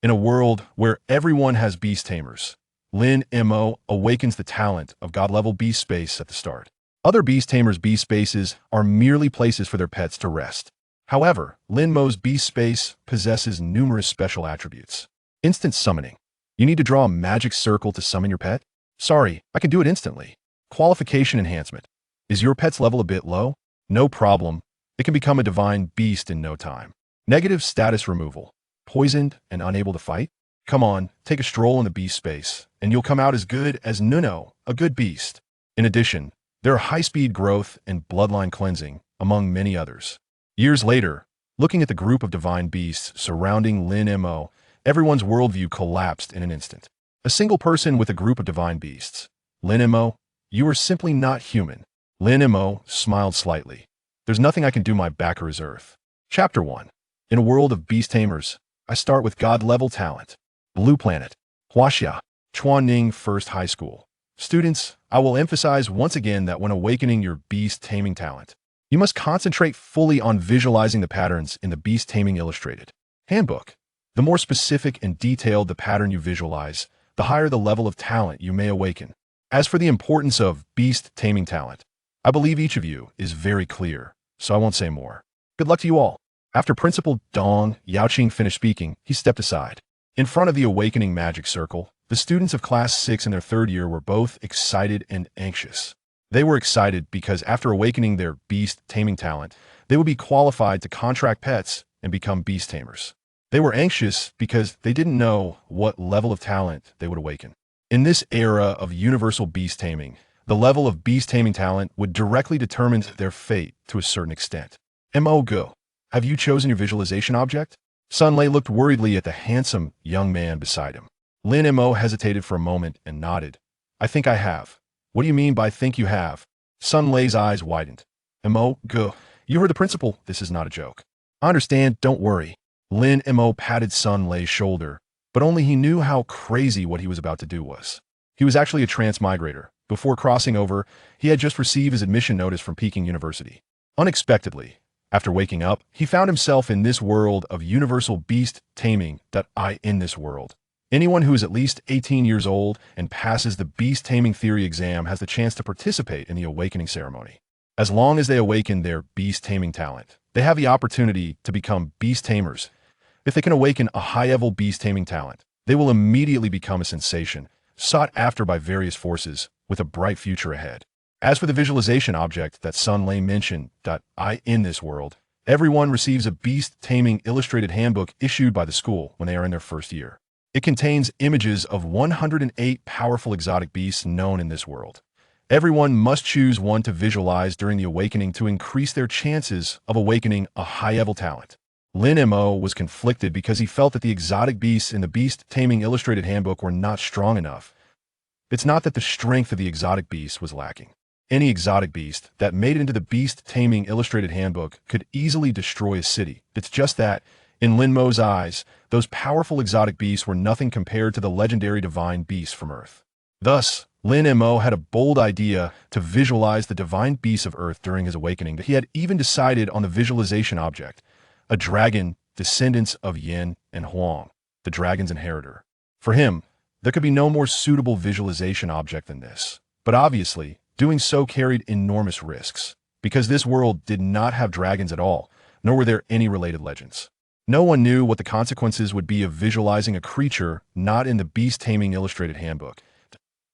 In a world where everyone has beast tamers, Lin Mo awakens the talent of god-level beast space at the start. Other beast tamers' beast spaces are merely places for their pets to rest. However, Lin Mo's beast space possesses numerous special attributes. Instant summoning. You need to draw a magic circle to summon your pet? Sorry, I can do it instantly. Qualification enhancement. Is your pet's level a bit low? No problem. It can become a divine beast in no time. Negative status removal. Poisoned and unable to fight? Come on, take a stroll in the beast space, and you'll come out as good as Nuno, a good beast. In addition, there are high-speed growth and bloodline cleansing, among many others. Years later, looking at the group of divine beasts surrounding Lin Mo, everyone's worldview collapsed in an instant. A single person with a group of divine beasts. Lin Mo, you are simply not human. Lin Mo smiled slightly. There's nothing I can do, my backer is earth. Chapter 1. In a world of beast tamers, I start with god-level talent. Blue Planet. Huaxia. Chuanning First High School. Students, I will emphasize once again that when awakening your beast taming talent, you must concentrate fully on visualizing the patterns in the Beast Taming Illustrated Handbook. The more specific and detailed the pattern you visualize, the higher the level of talent you may awaken. As for the importance of beast taming talent, I believe each of you is very clear, so I won't say more. Good luck to you all. After Principal Dong Yaoqing finished speaking, he stepped aside. In front of the awakening magic circle, the students of Class 6 in their third year were both excited and anxious. They were excited because after awakening their beast taming talent, they would be qualified to contract pets and become beast tamers. They were anxious because they didn't know what level of talent they would awaken. In this era of universal beast taming, the level of beast taming talent would directly determine their fate to a certain extent. Mo Go. Have you chosen your visualization object? Sun Lei looked worriedly at the handsome young man beside him. Lin Mo hesitated for a moment and nodded. I think I have. What do you mean by think you have? Sun Lei's eyes widened. Mo Go. You heard the principal. This is not a joke. I understand, don't worry. Lin Mo patted Sun Lei's shoulder, but only he knew how crazy what he was about to do was. He was actually a transmigrator. Before crossing over, he had just received his admission notice from Peking University. Unexpectedly, after waking up, he found himself in this world of universal beast taming in this world. Anyone who is at least 18 years old and passes the beast taming theory exam has the chance to participate in the awakening ceremony. As long as they awaken their beast taming talent, they have the opportunity to become beast tamers. If they can awaken a high-level beast taming talent, they will immediately become a sensation, sought after by various forces, with a bright future ahead. As for the visualization object that Sun Lei mentioned, in this world, everyone receives a beast taming illustrated handbook issued by the school when they are in their first year. It contains images of 108 powerful exotic beasts known in this world. Everyone must choose one to visualize during the awakening to increase their chances of awakening a high-level talent. Lin Mo was conflicted because he felt that the exotic beasts in the Beast Taming Illustrated Handbook were not strong enough. It's not that the strength of the exotic beast was lacking. Any exotic beast that made it into the Beast Taming Illustrated Handbook could easily destroy a city. It's just that, in Lin Mo's eyes, those powerful exotic beasts were nothing compared to the legendary divine beasts from Earth. Thus, Lin Mo had a bold idea to visualize the divine beasts of Earth during his awakening. He had even decided on the visualization object, a dragon, descendants of Yin and Huang, the dragon's inheritor. For him, there could be no more suitable visualization object than this. But obviously, doing so carried enormous risks, because this world did not have dragons at all, nor were there any related legends. No one knew what the consequences would be of visualizing a creature not in the Beast Taming Illustrated Handbook.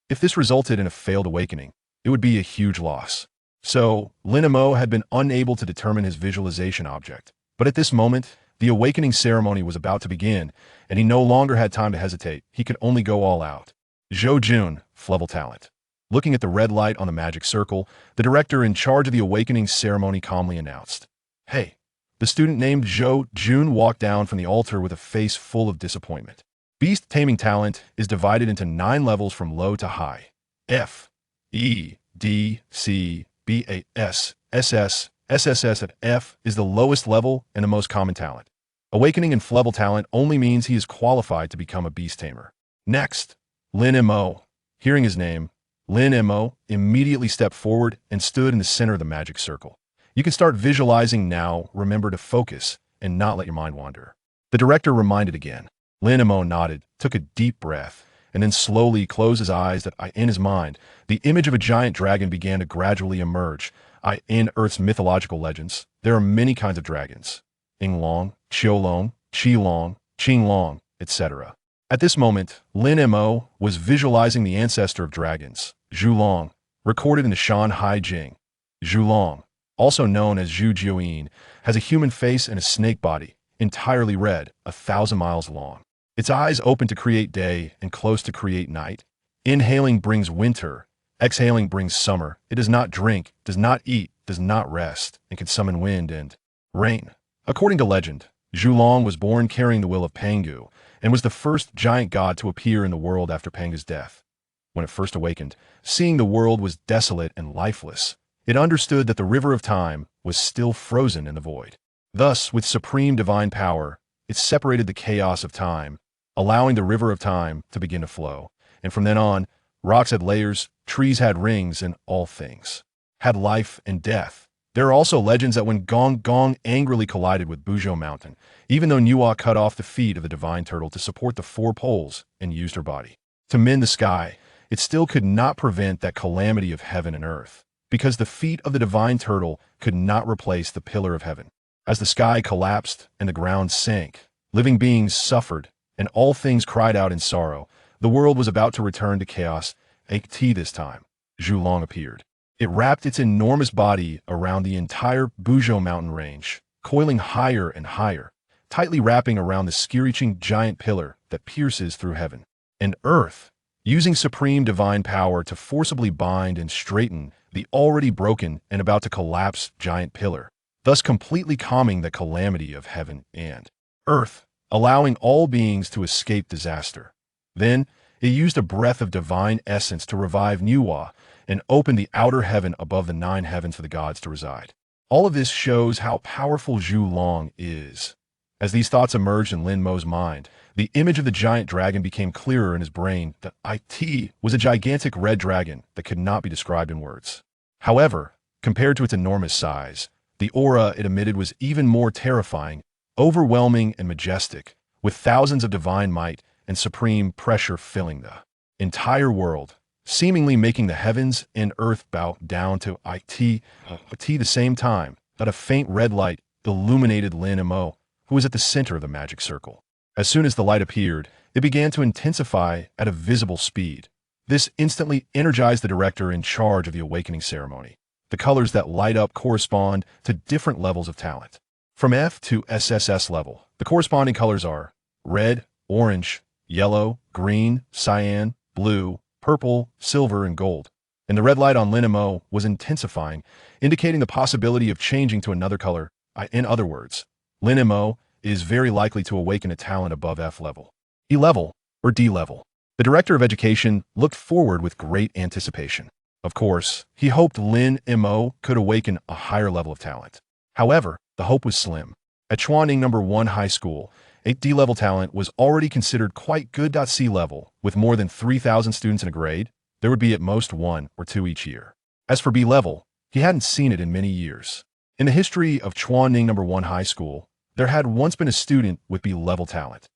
If this resulted in a failed awakening, it would be a huge loss. So, Lin Mo had been unable to determine his visualization object. But at this moment, the awakening ceremony was about to begin, and he no longer had time to hesitate. He could only go all out. Zhou Jun, level talent. Looking at the red light on the magic circle, the director in charge of the awakening ceremony calmly announced, Hey, the student named Zhou Jun walked down from the altar with a face full of disappointment. Beast taming talent is divided into 9 levels from low to high. F, E, D, C, B, A, S, SS, SSS at F is the lowest level and the most common talent. Awakening in level talent only means he is qualified to become a beast tamer. Next, Lin Mo. Hearing his name, Lin Mo immediately stepped forward and stood in the center of the magic circle. You can start visualizing now. Remember to focus and not let your mind wander. The director reminded again. Lin Mo nodded, took a deep breath, and then slowly closed his eyes. In his mind, the image of a giant dragon began to gradually emerge. In Earth's mythological legends, there are many kinds of dragons: Inglong, Qiulong, Qilong, Qinglong, etc. At this moment, Lin Mo was visualizing the ancestor of dragons, Zhulong, recorded in the Shan Hai Jing. Zhulong, also known as Zhu Jiuyin, has a human face and a snake body, entirely red, 1,000 miles long. Its eyes open to create day and close to create night. Inhaling brings winter, exhaling brings summer. It does not drink, does not eat, does not rest, and can summon wind and rain. According to legend, Zhulong was born carrying the will of Pangu, and was the first giant god to appear in the world after Pangu's death. When it first awakened, seeing the world was desolate and lifeless, it understood that the river of time was still frozen in the void. Thus, with supreme divine power, it separated the chaos of time, allowing the river of time to begin to flow. And from then on, rocks had layers, trees had rings, and all things had life and death. There are also legends that when Gong Gong angrily collided with Buzhou Mountain, even though Nuwa cut off the feet of the divine turtle to support the 4 poles and used her body to mend the sky, it still could not prevent that calamity of heaven and earth, because the feet of the divine turtle could not replace the pillar of heaven. As the sky collapsed and the ground sank, living beings suffered, and all things cried out in sorrow. The world was about to return to chaos. This time, Zhulong appeared. It wrapped its enormous body around the entire Buzhou mountain range, coiling higher and higher, tightly wrapping around the screeching giant pillar that pierces through heaven and earth, using supreme divine power to forcibly bind and straighten the already broken and about to collapse giant pillar, thus completely calming the calamity of heaven and earth, allowing all beings to escape disaster. Then, it used a breath of divine essence to revive Nuwa and open the outer heaven above the 9 heavens for the gods to reside. All of this shows how powerful Zhulong is. As these thoughts emerged in Lin Mo's mind, the image of the giant dragon became clearer in his brain. The IT was a gigantic red dragon that could not be described in words. However, compared to its enormous size, the aura it emitted was even more terrifying, overwhelming and majestic, with thousands of divine might and supreme pressure filling the entire world, seemingly making the heavens and earth bow down to it. At the same time, that a faint red light illuminated Lin Mo, who was at the center of the magic circle. As soon as the light appeared, it began to intensify at a visible speed. This instantly energized the director in charge of the awakening ceremony. The colors that light up correspond to different levels of talent. From F to SSS level, the corresponding colors are red, orange, yellow, green, cyan, blue, purple, silver, and gold. And the red light on Lin Mo was intensifying, indicating the possibility of changing to another color. In other words, Lin Mo is very likely to awaken a talent above F level, E level, or D level. The director of education looked forward with great anticipation. Of course, he hoped Lin Mo could awaken a higher level of talent. However, the hope was slim. At Chuaning No. 1 High School, a D-level talent was already considered quite good. C level, with more than 3,000 students in a grade, there would be at most 1 or 2 each year. As for B level, he hadn't seen it in many years. In the history of Chuaning No. 1 High School, there had once been a student with B-level talent.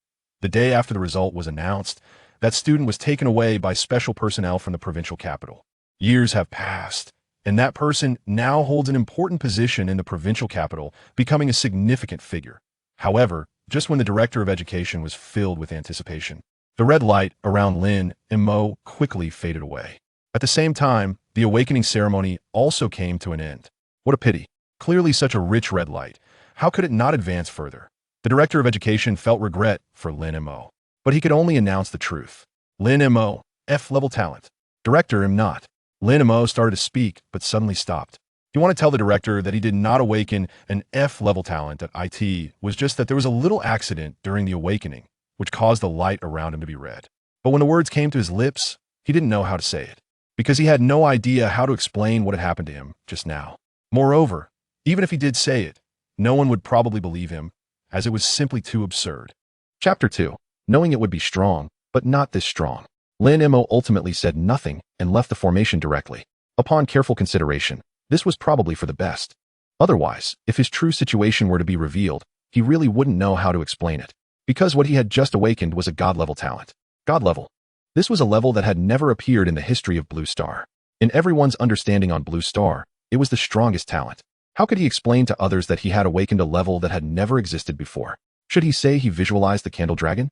The day after the result was announced, that student was taken away by special personnel from the provincial capital. Years have passed, and that person now holds an important position in the provincial capital, becoming a significant figure. However, just when the director of education was filled with anticipation, the red light around Lin Mo quickly faded away. At the same time, the awakening ceremony also came to an end. What a pity. Clearly such a rich red light. How could it not advance further? The director of education felt regret for Lin Mo, but he could only announce the truth. Lin Mo, F-level talent. Director not. Lin Mo started to speak, but suddenly stopped. He wanted to tell the director that he did not awaken an F-level talent at IT, was just that there was a little accident during the awakening, which caused the light around him to be red. But when the words came to his lips, he didn't know how to say it, because he had no idea how to explain what had happened to him just now. Moreover, even if he did say it, no one would probably believe him, as it was simply too absurd. Chapter 2. Knowing it would be strong, but not this strong. Lin Mo ultimately said nothing and left the formation directly. Upon careful consideration, this was probably for the best. Otherwise, if his true situation were to be revealed, he really wouldn't know how to explain it. because what he had just awakened was a god-level talent. God level. This was a level that had never appeared in the history of Blue Star. In everyone's understanding on Blue Star, it was the strongest talent. How could he explain to others that he had awakened a level that had never existed before? Should he say he visualized the Candle Dragon?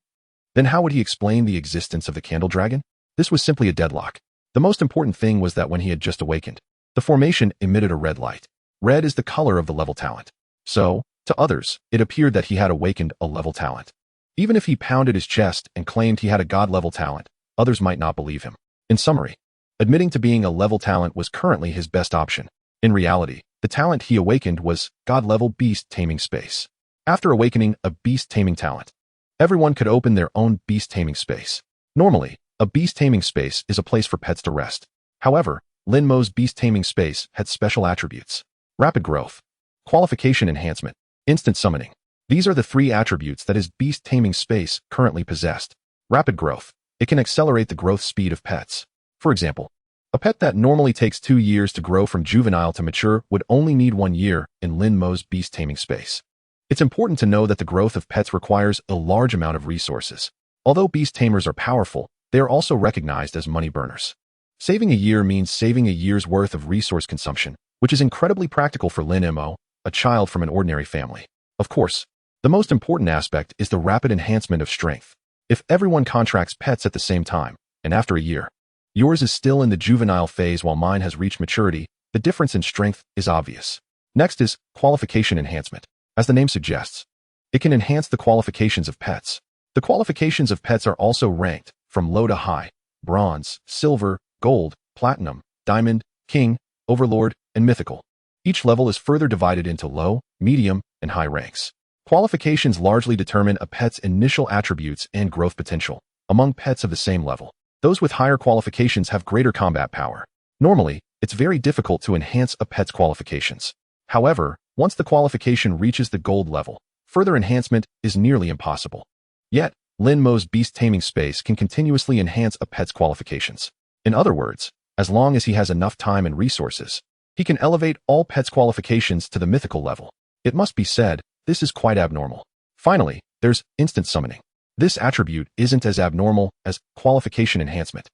Then how would he explain the existence of the Candle Dragon? This was simply a deadlock. The most important thing was that when he had just awakened, the formation emitted a red light. Red is the color of the level talent. So, to others, it appeared that he had awakened a level talent. Even if he pounded his chest and claimed he had a god-level talent, others might not believe him. In summary, admitting to being a level talent was currently his best option. In reality, the talent he awakened was god-level beast taming space. After awakening a beast taming talent, everyone could open their own beast taming space. Normally, a beast taming space is a place for pets to rest. However, Lin Mo's beast taming space had special attributes. Rapid growth, qualification enhancement, instant summoning. These are the three attributes that his beast taming space currently possessed. Rapid growth. It can accelerate the growth speed of pets. For example, a pet that normally takes 2 years to grow from juvenile to mature would only need 1 year in Lin Mo's beast taming space. It's important to know that the growth of pets requires a large amount of resources. Although beast tamers are powerful, they are also recognized as money burners. Saving a year means saving a year's worth of resource consumption, which is incredibly practical for Lin Mo, a child from an ordinary family. Of course, the most important aspect is the rapid enhancement of strength. If everyone contracts pets at the same time, and after a year, yours is still in the juvenile phase while mine has reached maturity, the difference in strength is obvious. Next is qualification enhancement. As the name suggests, it can enhance the qualifications of pets. The qualifications of pets are also ranked from low to high: bronze, silver, gold, platinum, diamond, king, overlord, and mythical. Each level is further divided into low, medium, and high ranks. Qualifications largely determine a pet's initial attributes and growth potential. Among pets of the same level, those with higher qualifications have greater combat power. Normally, it's very difficult to enhance a pet's qualifications. However, once the qualification reaches the gold level, further enhancement is nearly impossible. Yet, Lin Mo's beast taming space can continuously enhance a pet's qualifications. In other words, as long as he has enough time and resources, he can elevate all pets' qualifications to the mythical level. It must be said, this is quite abnormal. Finally, there's instant summoning. This attribute isn't as abnormal as qualification enhancement,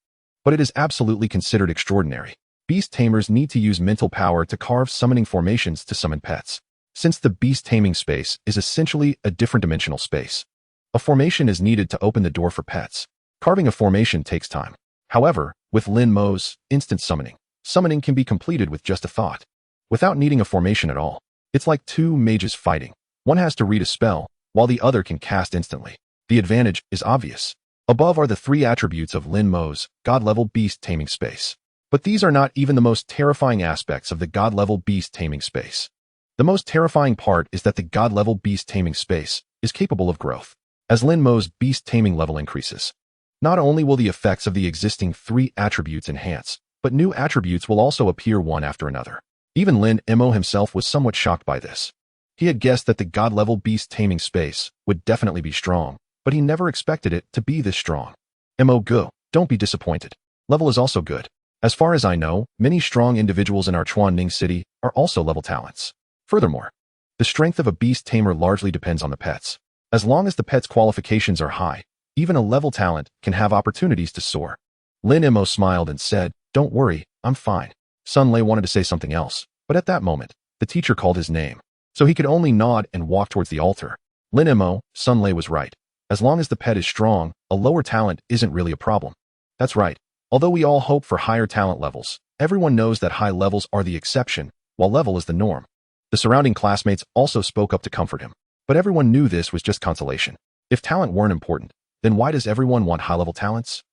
but it is absolutely considered extraordinary. Beast tamers need to use mental power to carve summoning formations to summon pets. Since the beast taming space is essentially a different dimensional space, a formation is needed to open the door for pets. Carving a formation takes time. However, with Lin Mo's instant summoning, summoning can be completed with just a thought, without needing a formation at all. It's like two mages fighting. One has to read a spell, while the other can cast instantly. The advantage is obvious. Above are the 3 attributes of Lin Mo's god-level beast taming space. But these are not even the most terrifying aspects of the god-level beast taming space. The most terrifying part is that the god-level beast taming space is capable of growth. As Lin Mo's beast taming level increases, not only will the effects of the existing 3 attributes enhance, but new attributes will also appear one after another. Even Lin Mo himself was somewhat shocked by this. He had guessed that the god-level beast taming space would definitely be strong, but he never expected it to be this strong. Mo go, don't be disappointed. Level is also good. As far as I know, many strong individuals in our Chuanning city are also level talents. Furthermore, the strength of a beast tamer largely depends on the pets. As long as the pet's qualifications are high, even a level talent can have opportunities to soar. Lin Mo smiled and said, "Don't worry, I'm fine." Sun Lei wanted to say something else, but at that moment, the teacher called his name, so he could only nod and walk towards the altar. Lin Mo, Sun Lei was right. As long as the pet is strong, a lower talent isn't really a problem. That's right. Although we all hope for higher talent levels, everyone knows that high levels are the exception, while level is the norm. The surrounding classmates also spoke up to comfort him, but everyone knew this was just consolation. If talent weren't important, then why does everyone want high-level talents?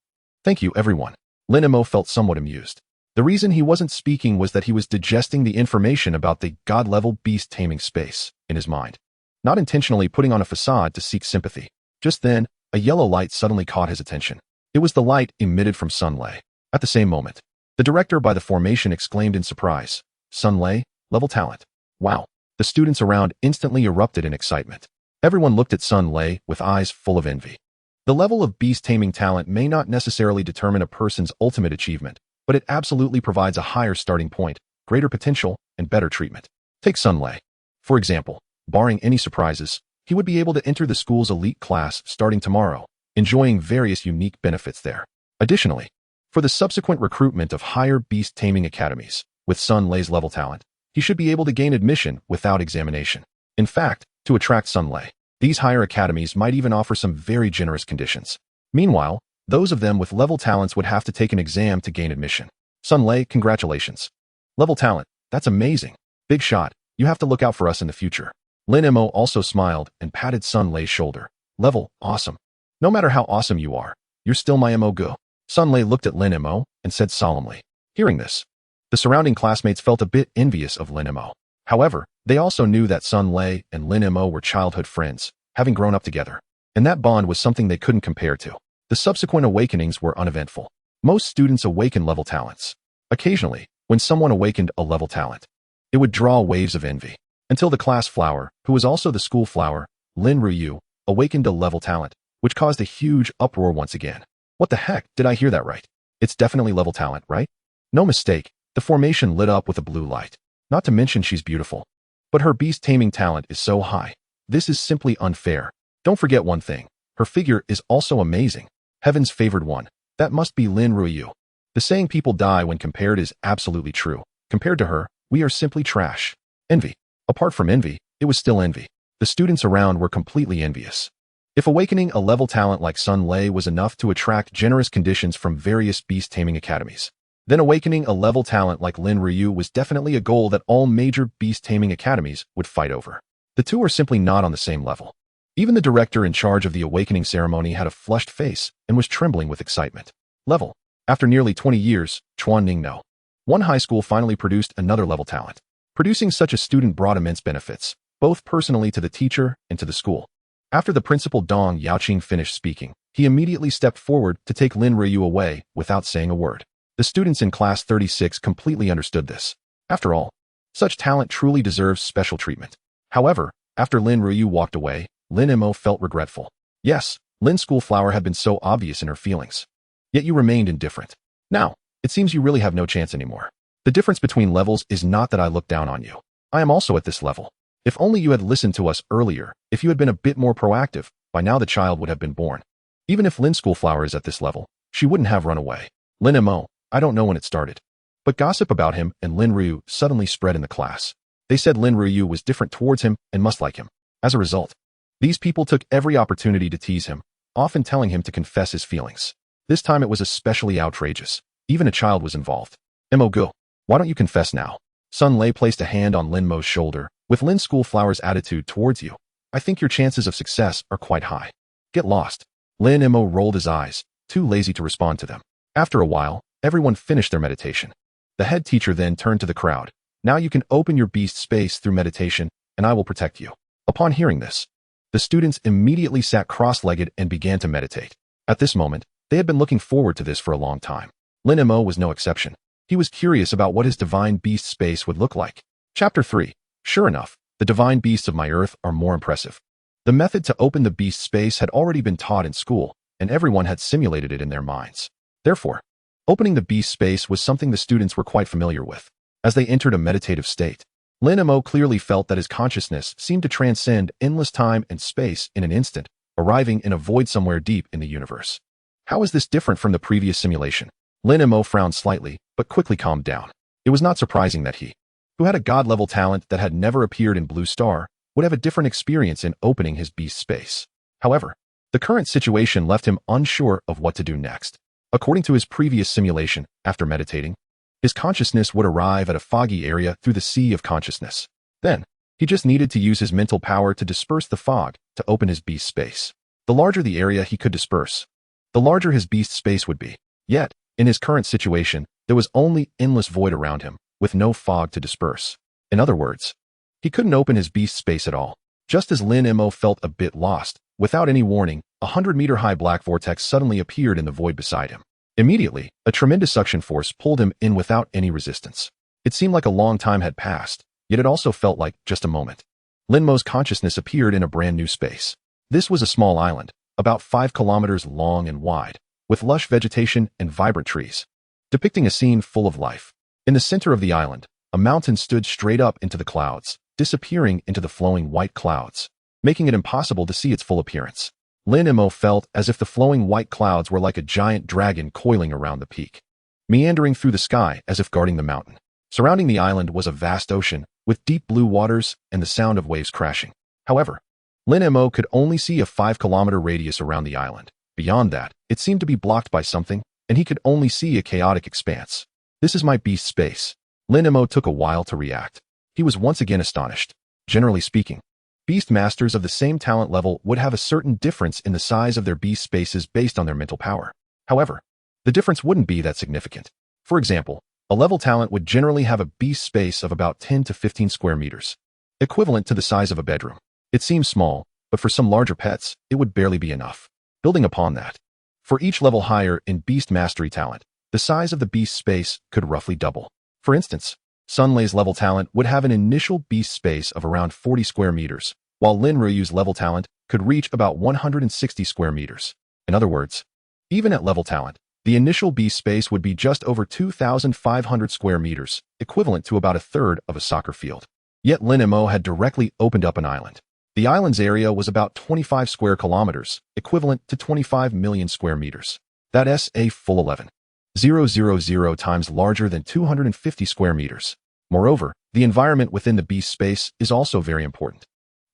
Thank you, everyone. Lin Mo felt somewhat amused. The reason he wasn't speaking was that he was digesting the information about the god-level beast taming space in his mind, not intentionally putting on a facade to seek sympathy. Just then, a yellow light suddenly caught his attention. It was the light emitted from Sun Lei. At the same moment, the director by the formation exclaimed in surprise, "Sun Lei, level talent." Wow. The students around instantly erupted in excitement. Everyone looked at Sun Lei with eyes full of envy. The level of beast taming talent may not necessarily determine a person's ultimate achievement, but it absolutely provides a higher starting point, greater potential, and better treatment. Take Sun Lei. For example, barring any surprises, He would be able to enter the school's elite class starting tomorrow, enjoying various unique benefits there. Additionally, for the subsequent recruitment of higher beast taming academies, with Sun Lei's level talent, he should be able to gain admission without examination. In fact, to attract Sun Lei, these higher academies might even offer some very generous conditions. Meanwhile, those of them with level talents would have to take an exam to gain admission. Sun Lei, congratulations. Level talent, that's amazing. Big shot, you have to look out for us in the future. Lin Mo also smiled and patted Sun Lei's shoulder. Level, awesome. No matter how awesome you are, you're still my Mo go. Sun Lei looked at Lin Mo and said solemnly. Hearing this, the surrounding classmates felt a bit envious of Lin Mo. However, they also knew that Sun Lei and Lin Mo were childhood friends, having grown up together. And that bond was something they couldn't compare to. The subsequent awakenings were uneventful. Most students awaken level talents. Occasionally, when someone awakened a level talent, it would draw waves of envy. Until the class flower, who was also the school flower, Lin Ryu, awakened a level talent, which caused a huge uproar once again. What the heck, did I hear that right? It's definitely level talent, right? No mistake, the formation lit up with a blue light. Not to mention she's beautiful. But her beast taming talent is so high. This is simply unfair. Don't forget one thing. Her figure is also amazing. Heaven's favored one. That must be Lin Ryu. The saying people die when compared is absolutely true. Compared to her, we are simply trash. Envy. Apart from envy, it was still envy. The students around were completely envious. If awakening a level talent like Sun Lei was enough to attract generous conditions from various beast taming academies, then awakening a level talent like Lin Ryu was definitely a goal that all major beast taming academies would fight over. The two are simply not on the same level. Even the director in charge of the awakening ceremony had a flushed face and was trembling with excitement. Level. After nearly 20 years, Chuan Ning No. One high school finally produced another level talent. Producing such a student brought immense benefits, both personally to the teacher and to the school. After the principal Dong Yaoqing finished speaking, he immediately stepped forward to take Lin Ryu away without saying a word. The students in class 36 completely understood this. After all, such talent truly deserves special treatment. However, after Lin Ryu walked away, Lin Mo felt regretful. Yes, Lin's school flower had been so obvious in her feelings. Yet you remained indifferent. Now, it seems you really have no chance anymore. The difference between levels is not that I look down on you. I am also at this level. If only you had listened to us earlier, if you had been a bit more proactive, by now the child would have been born. Even if Lin's school flower is at this level, she wouldn't have run away. Lin Mo, I don't know when it started. But gossip about him and Lin Ryu suddenly spread in the class. They said Lin Ryu was different towards him and must like him. As a result, these people took every opportunity to tease him, often telling him to confess his feelings. This time it was especially outrageous. Even a child was involved. Mo go. Why don't you confess now? Sun Lei placed a hand on Lin Mo's shoulder. With Lin's school flower's attitude towards you, I think your chances of success are quite high. Get lost. Lin Mo rolled his eyes, too lazy to respond to them. After a while, everyone finished their meditation. The head teacher then turned to the crowd. Now you can open your beast space through meditation, and I will protect you. Upon hearing this, the students immediately sat cross-legged and began to meditate. At this moment, they had been looking forward to this for a long time. Lin Mo was no exception. He was curious about what his divine beast space would look like. Chapter 3. Sure enough, the divine beasts of my earth are more impressive. The method to open the beast space had already been taught in school, and everyone had simulated it in their minds. Therefore, opening the beast space was something the students were quite familiar with. As they entered a meditative state, Lin Mo clearly felt that his consciousness seemed to transcend endless time and space in an instant, arriving in a void somewhere deep in the universe. How is this different from the previous simulation? Lin Mo frowned slightly, but quickly calmed down. It was not surprising that he, who had a god-level talent that had never appeared in Blue Star, would have a different experience in opening his beast space. However, the current situation left him unsure of what to do next. According to his previous simulation, after meditating, his consciousness would arrive at a foggy area through the sea of consciousness. Then, he just needed to use his mental power to disperse the fog to open his beast space. The larger the area he could disperse, the larger his beast space would be. Yet, in his current situation, there was only endless void around him, with no fog to disperse. In other words, he couldn't open his beast space at all. Just as Lin Mo felt a bit lost, without any warning, a 100-meter-high black vortex suddenly appeared in the void beside him. Immediately, a tremendous suction force pulled him in without any resistance. It seemed like a long time had passed, yet it also felt like just a moment. Lin Mo's consciousness appeared in a brand new space. This was a small island, about 5 kilometers long and wide, with lush vegetation and vibrant trees, depicting a scene full of life. In the center of the island, a mountain stood straight up into the clouds, disappearing into the flowing white clouds. making it impossible to see its full appearance. Lin Mo felt as if the flowing white clouds were like a giant dragon coiling around the peak, meandering through the sky as if guarding the mountain. Surrounding the island was a vast ocean, with deep blue waters and the sound of waves crashing. However, Lin Mo could only see a 5-kilometer radius around the island. Beyond that, it seemed to be blocked by something, and he could only see a chaotic expanse. This is my beast space. Lin Mo took a while to react. He was once again astonished. Generally speaking, beast masters of the same talent level would have a certain difference in the size of their beast spaces based on their mental power. However, the difference wouldn't be that significant. For example, a level talent would generally have a beast space of about 10 to 15 square meters, equivalent to the size of a bedroom. It seems small, but for some larger pets, it would barely be enough. Building upon that, for each level higher in beast mastery talent, the size of the beast space could roughly double. For instance, Sunlei's level talent would have an initial beast space of around 40 square meters, while Lin Ruyu's level talent could reach about 160 square meters. In other words, even at level talent, the initial beast space would be just over 2,500 square meters, equivalent to about a third of a soccer field. Yet Lin Mo had directly opened up an island. The island's area was about 25 square kilometers, equivalent to 25 million square meters. That's a full 11,000 times larger than 250 square meters. Moreover, the environment within the beast space is also very important.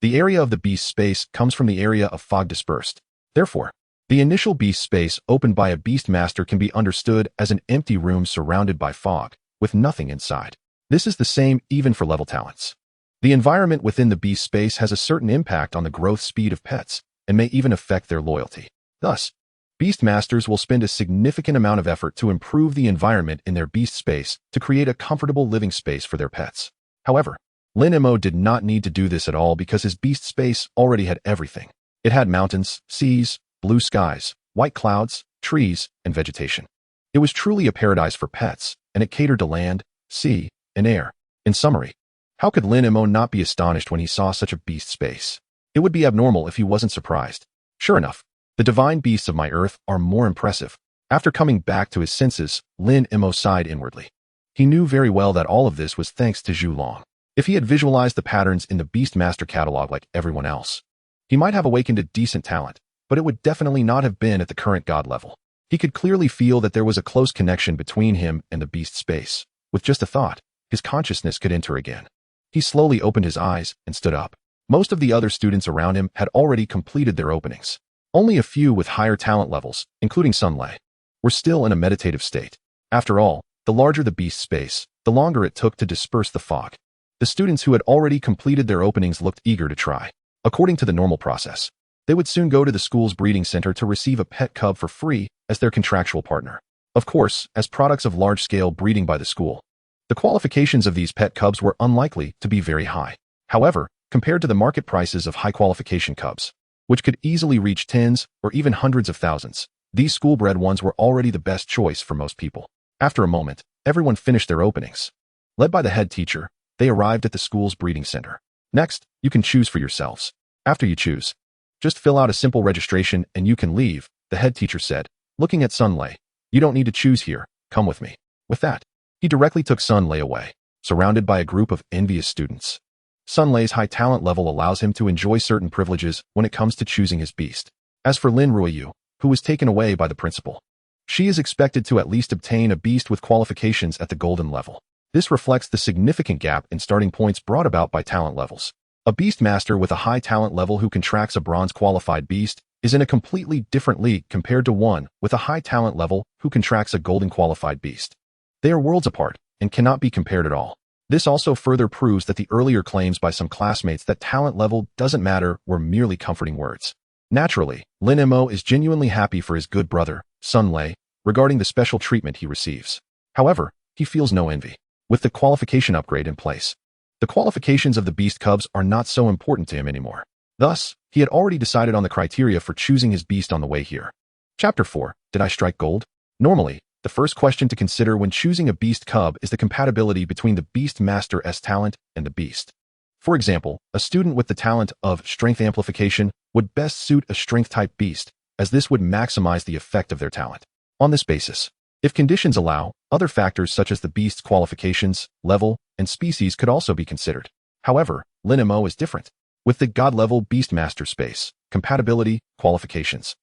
The area of the beast space comes from the area of fog dispersed. Therefore, the initial beast space opened by a beast master can be understood as an empty room surrounded by fog, with nothing inside. This is the same even for level talents. The environment within the beast space has a certain impact on the growth speed of pets, and may even affect their loyalty. Thus, beast masters will spend a significant amount of effort to improve the environment in their beast space to create a comfortable living space for their pets. However, Lin Mo did not need to do this at all because his beast space already had everything. It had mountains, seas, blue skies, white clouds, trees, and vegetation. It was truly a paradise for pets, and it catered to land, sea, and air. In summary, how could Lin Mo not be astonished when he saw such a beast space? It would be abnormal if he wasn't surprised. Sure enough, the divine beasts of my earth are more impressive. After coming back to his senses, Lin Mo sighed inwardly. He knew very well that all of this was thanks to Zhu Long. If he had visualized the patterns in the Beastmaster catalog like everyone else, he might have awakened a decent talent, but it would definitely not have been at the current god level. He could clearly feel that there was a close connection between him and the beast space. With just a thought, his consciousness could enter again. He slowly opened his eyes and stood up. Most of the other students around him had already completed their openings. Only a few with higher talent levels, including Sunlei, were still in a meditative state. After all, the larger the beast space, the longer it took to disperse the fog. The students who had already completed their openings looked eager to try. According to the normal process, they would soon go to the school's breeding center to receive a pet cub for free as their contractual partner. Of course, as products of large-scale breeding by the school, the qualifications of these pet cubs were unlikely to be very high. However, compared to the market prices of high-qualification cubs, which could easily reach tens or even hundreds of thousands, these school-bred ones were already the best choice for most people. After a moment, everyone finished their openings. Led by the head teacher, they arrived at the school's breeding center. Next, you can choose for yourselves. After you choose, just fill out a simple registration and you can leave, the head teacher said, looking at Sunlei. You don't need to choose here, come with me. With that, he directly took Sunlei away, surrounded by a group of envious students. Sunlei's high talent level allows him to enjoy certain privileges when it comes to choosing his beast. As for Lin Ruoyu, who was taken away by the principal, she is expected to at least obtain a beast with qualifications at the golden level. This reflects the significant gap in starting points brought about by talent levels. A beast master with a high talent level who contracts a bronze qualified beast is in a completely different league compared to one with a high talent level who contracts a golden qualified beast. They are worlds apart and cannot be compared at all. This also further proves that the earlier claims by some classmates that talent level doesn't matter were merely comforting words. Naturally, Lin Mo is genuinely happy for his good brother, Sunlei, regarding the special treatment he receives. However, he feels no envy. With the qualification upgrade in place, the qualifications of the beast cubs are not so important to him anymore. Thus, he had already decided on the criteria for choosing his beast on the way here. Chapter 4. Did I strike gold? Normally, the first question to consider when choosing a beast cub is the compatibility between the beast master's talent and the beast. For example, a student with the talent of strength amplification would best suit a strength-type beast, as this would maximize the effect of their talent. On this basis, if conditions allow, other factors such as the beast's qualifications, level, and species could also be considered. However, Lin Mo is different. With the God-level Beastmaster space, compatibility, qualifications,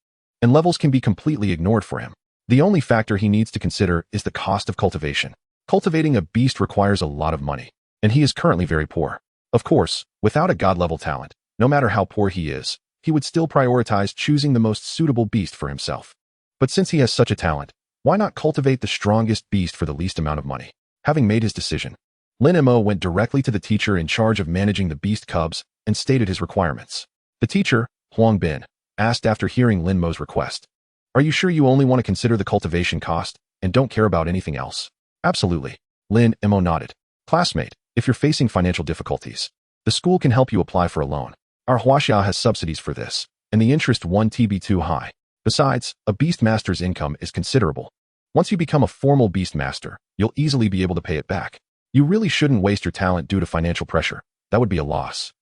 and levels can be completely ignored for him. The only factor he needs to consider is the cost of cultivation. Cultivating a beast requires a lot of money, and he is currently very poor. Of course, without a God-level talent, no matter how poor he is, he would still prioritize choosing the most suitable beast for himself. But since he has such a talent, why not cultivate the strongest beast for the least amount of money? Having made his decision, Lin Mo went directly to the teacher in charge of managing the beast cubs and stated his requirements. The teacher, Huang Bin, asked after hearing Lin Mo's request, "Are you sure you only want to consider the cultivation cost and don't care about anything else?" "Absolutely." Lin Mo nodded. "Classmate, if you're facing financial difficulties, the school can help you apply for a loan. Our Huaxia has subsidies for this, and the interest won't be too high. Besides, a Beastmaster's income is considerable. Once you become a formal Beastmaster, you'll easily be able to pay it back. You really shouldn't waste your talent due to financial pressure. That would be a loss."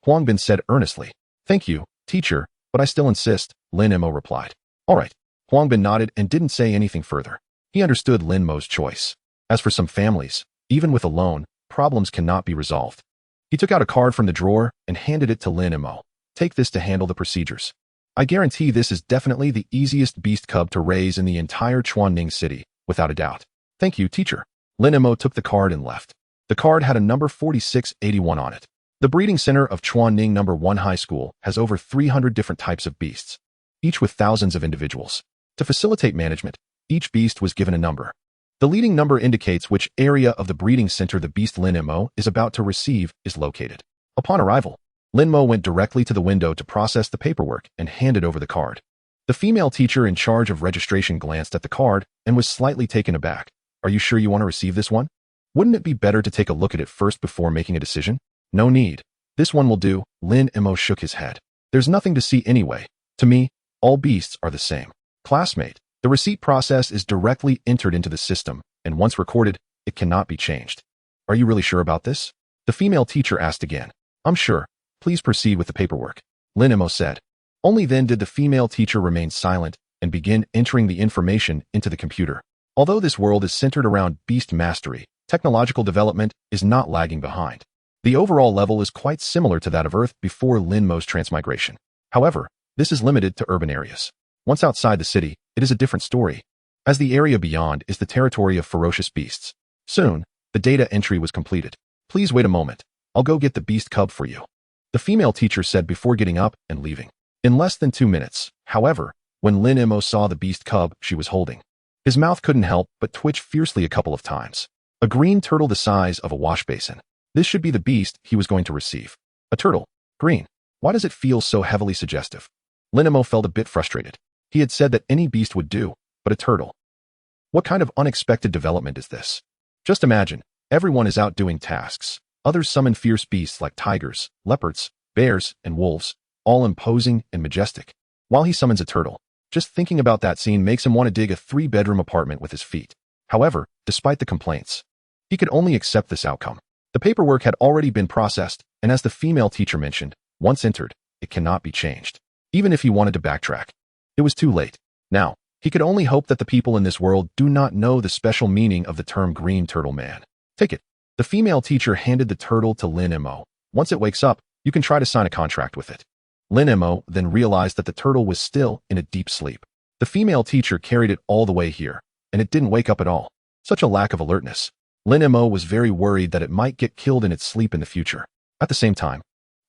Huang Bin said earnestly. "Thank you, teacher, but I still insist," Lin Mo replied. "All right." Huang Bin nodded and didn't say anything further. He understood Lin Mo's choice. As for some families, even with a loan, problems cannot be resolved. He took out a card from the drawer and handed it to Lin Mo. "Take this to handle the procedures. I guarantee this is definitely the easiest beast cub to raise in the entire Chuanning city, without a doubt." "Thank you, teacher." Lin Mo took the card and left. The card had a number 4681 on it. The breeding center of Chuanning No. 1 High School has over 300 different types of beasts, each with thousands of individuals. To facilitate management, each beast was given a number. The leading number indicates which area of the breeding center the beast Lin Mo is about to receive is located. Upon arrival, Lin Mo went directly to the window to process the paperwork and handed over the card. The female teacher in charge of registration glanced at the card and was slightly taken aback. "Are you sure you want to receive this one? Wouldn't it be better to take a look at it first before making a decision?" "No need. This one will do." Lin Mo shook his head. "There's nothing to see anyway. To me, all beasts are the same." "Classmate, the receipt process is directly entered into the system, and once recorded, it cannot be changed." "Are you really sure about this?" The female teacher asked again. "I'm sure. Please proceed with the paperwork," Lin Mo said. Only then did the female teacher remain silent and begin entering the information into the computer. Although this world is centered around beast mastery, technological development is not lagging behind. The overall level is quite similar to that of Earth before Lin Mo's transmigration. However, this is limited to urban areas. Once outside the city, it is a different story, as the area beyond is the territory of ferocious beasts. Soon, the data entry was completed. "Please wait a moment. I'll go get the beast cub for you," the female teacher said before getting up and leaving. In less than 2 minutes, however, when Lin Mo saw the beast cub she was holding, his mouth couldn't help but twitch fiercely a couple of times. A green turtle the size of a wash basin. This should be the beast he was going to receive. A turtle. Green. Why does it feel so heavily suggestive? Lin Mo felt a bit frustrated. He had said that any beast would do, but a turtle. What kind of unexpected development is this? Just imagine, everyone is out doing tasks. Others summon fierce beasts like tigers, leopards, bears, and wolves, all imposing and majestic, while he summons a turtle. Just thinking about that scene makes him want to dig a 3-bedroom apartment with his feet. However, despite the complaints, he could only accept this outcome. The paperwork had already been processed, and as the female teacher mentioned, once entered, it cannot be changed. Even if he wanted to backtrack, it was too late. Now, he could only hope that the people in this world do not know the special meaning of the term green turtle man. "Take it." The female teacher handed the turtle to Lin Mo. "Once it wakes up, you can try to sign a contract with it." Lin Mo then realized that the turtle was still in a deep sleep. The female teacher carried it all the way here, and it didn't wake up at all. Such a lack of alertness. Lin Mo was very worried that it might get killed in its sleep in the future. At the same time,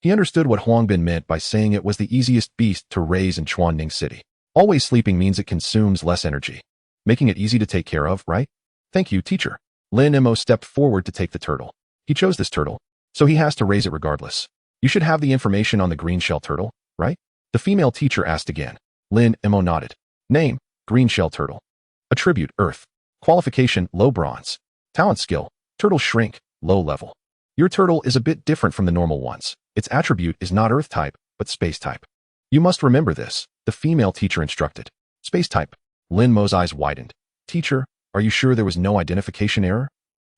he understood what Huang Bin meant by saying it was the easiest beast to raise in Chuanning City. Always sleeping means it consumes less energy, making it easy to take care of, right? "Thank you, teacher." Lin Mo stepped forward to take the turtle. He chose this turtle, so he has to raise it regardless. "You should have the information on the green shell turtle, right?" the female teacher asked again. Lin Mo nodded. "Name, green shell turtle. Attribute, earth. Qualification, low bronze. Talent skill, turtle shrink, low level. Your turtle is a bit different from the normal ones. Its attribute is not earth type, but space type. You must remember this," the female teacher instructed. "Space type." Lin Mo's eyes widened. "Teacher, are you sure there was no identification error?"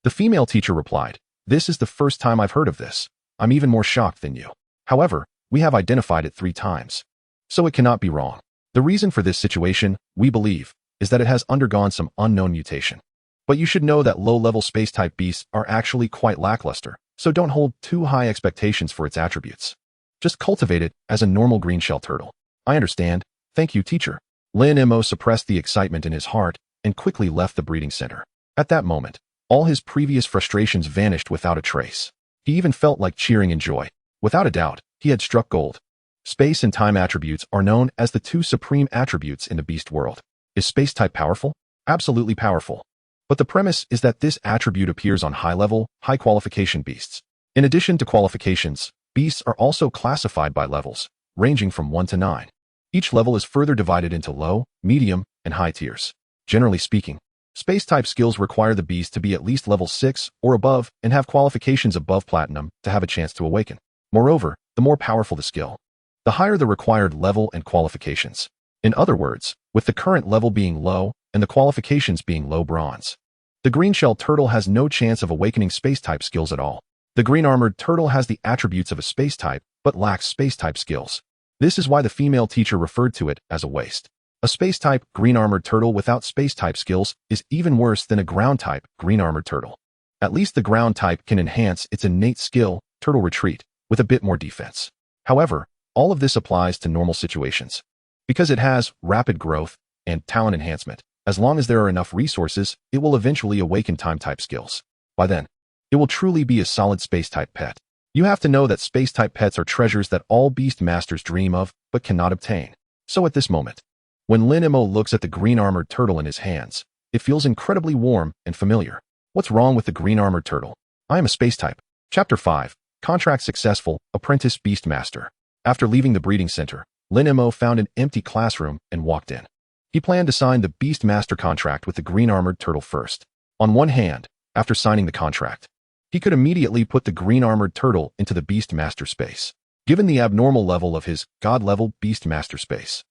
The female teacher replied, "This is the first time I've heard of this. I'm even more shocked than you. However, we have identified it 3 times, so it cannot be wrong. The reason for this situation, we believe, is that it has undergone some unknown mutation. But you should know that low-level space-type beasts are actually quite lackluster, so don't hold too high expectations for its attributes." Just cultivate it as a normal green shell turtle. I understand. Thank you, teacher. Lin Mo suppressed the excitement in his heart and quickly left the breeding center. At that moment, all his previous frustrations vanished without a trace. He even felt like cheering in joy. Without a doubt, he had struck gold. Space and time attributes are known as the two supreme attributes in the beast world. Is space type powerful? Absolutely powerful. But the premise is that this attribute appears on high-level, high-qualification beasts. In addition to qualifications, beasts are also classified by levels, ranging from 1 to 9. Each level is further divided into low, medium, and high tiers. Generally speaking, space-type skills require the beast to be at least level 6 or above and have qualifications above platinum to have a chance to awaken. Moreover, the more powerful the skill, the higher the required level and qualifications. In other words, with the current level being low and the qualifications being low bronze, the green shell turtle has no chance of awakening space-type skills at all. The green armored turtle has the attributes of a space type, but lacks space-type skills. This is why the female teacher referred to it as a waste. A space-type green armored turtle without space-type skills is even worse than a ground-type green armored turtle. At least the ground type can enhance its innate skill, turtle retreat, with a bit more defense. However, all of this applies to normal situations. Because it has rapid growth and talent enhancement, as long as there are enough resources, it will eventually awaken time-type skills. By then, it will truly be a solid space-type pet. You have to know that space-type pets are treasures that all beast masters dream of, but cannot obtain. So at this moment, when Lin Mo looks at the green armored turtle in his hands, it feels incredibly warm and familiar. What's wrong with the green armored turtle? I am a space-type. Chapter 5. Contract Successful, Apprentice Beast Master. After leaving the breeding center, Lin Mo found an empty classroom and walked in. He planned to sign the Beast Master contract with the green armored turtle first. On one hand, after signing the contract, he could immediately put the green armored turtle into the Beast Master space. Given the abnormal level of his God-level Beast Master space,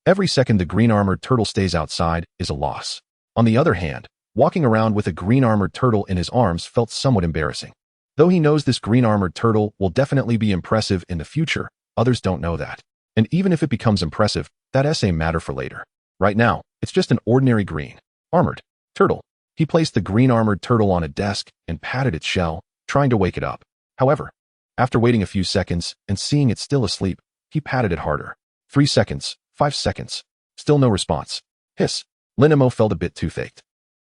every second the green armored turtle stays outside is a loss. On the other hand, walking around with a green armored turtle in his arms felt somewhat embarrassing. Though he knows this green armored turtle will definitely be impressive in the future, others don't know that. And even if it becomes impressive, that's a matter for later. Right now, it's just an ordinary green armored turtle. He placed the green armored turtle on a desk and patted its shell, trying to wake it up. However, after waiting a few seconds and seeing it still asleep, he patted it harder. 3 seconds, 5 seconds. Still no response. Hiss. Lin Mo felt a bit toothache.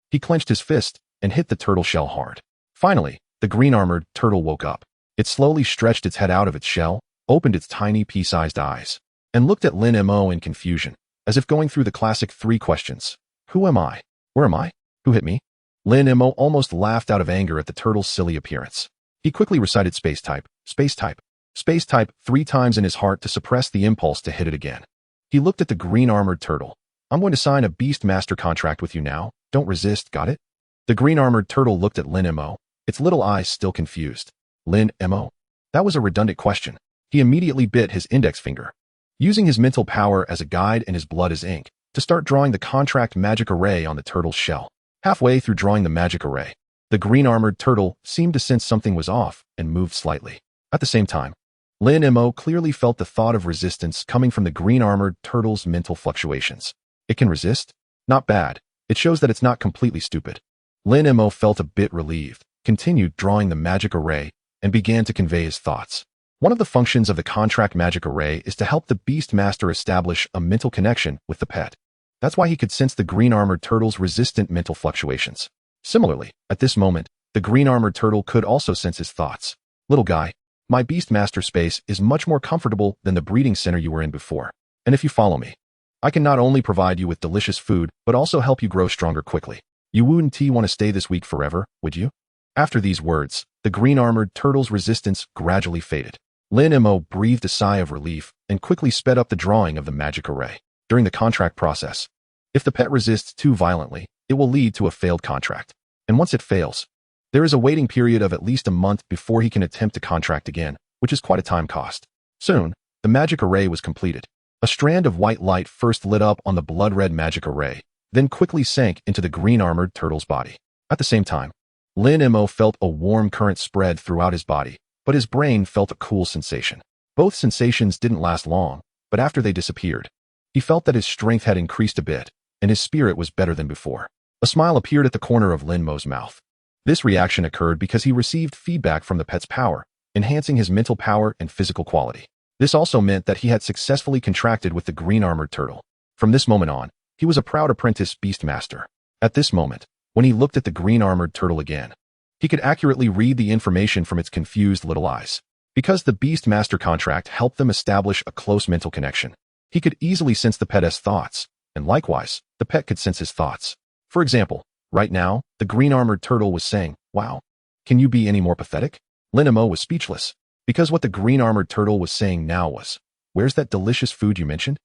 He clenched his fist and hit the turtle shell hard. Finally, the green armored turtle woke up. It slowly stretched its head out of its shell, opened its tiny pea-sized eyes, and looked at Lin Mo in confusion, as if going through the classic 3 questions. Who am I? Where am I? Who hit me? Lin Mo almost laughed out of anger at the turtle's silly appearance. He quickly recited space type, space type, space type 3 times in his heart to suppress the impulse to hit it again. He looked at the green armored turtle. I'm going to sign a Beast Master contract with you now. Don't resist, got it? The green armored turtle looked at Lin Mo, its little eyes still confused. Lin Mo? That was a redundant question. He immediately bit his index finger, using his mental power as a guide and his blood as ink, to start drawing the contract magic array on the turtle's shell. Halfway through drawing the magic array, the green armored turtle seemed to sense something was off and moved slightly. At the same time, Lin Mo clearly felt the thought of resistance coming from the green armored turtle's mental fluctuations. It can resist? Not bad. It shows that it's not completely stupid. Lin Mo felt a bit relieved, continued drawing the magic array, and began to convey his thoughts. One of the functions of the contract magic array is to help the Beast Master establish a mental connection with the pet. That's why he could sense the green armored turtle's resistant mental fluctuations. Similarly, at this moment, the green armored turtle could also sense his thoughts. Little guy, my Beast Master space is much more comfortable than the breeding center you were in before. And if you follow me, I can not only provide you with delicious food, but also help you grow stronger quickly. You wouldn't want to stay this week forever, would you? After these words, the green armored turtle's resistance gradually faded. Lin Mo breathed a sigh of relief and quickly sped up the drawing of the magic array. During the contract process, if the pet resists too violently, it will lead to a failed contract. And once it fails, there is a waiting period of at least a month before he can attempt to contract again, which is quite a time cost. Soon, the magic array was completed. A strand of white light first lit up on the blood-red magic array, then quickly sank into the green armored turtle's body. At the same time, Lin Mo felt a warm current spread throughout his body, but his brain felt a cool sensation. Both sensations didn't last long, but after they disappeared, he felt that his strength had increased a bit, and his spirit was better than before. A smile appeared at the corner of Lin Mo's mouth. This reaction occurred because he received feedback from the pet's power, enhancing his mental power and physical quality. This also meant that he had successfully contracted with the green-armored turtle. From this moment on, he was a proud apprentice beastmaster. At this moment, when he looked at the green-armored turtle again, he could accurately read the information from its confused little eyes. Because the beastmaster contract helped them establish a close mental connection, he could easily sense the pet's thoughts, and likewise, the pet could sense his thoughts. For example, right now, the green-armored turtle was saying, "Wow, can you be any more pathetic?" Lin Mo was speechless, because what the green-armored turtle was saying now was, "Where's that delicious food you mentioned?"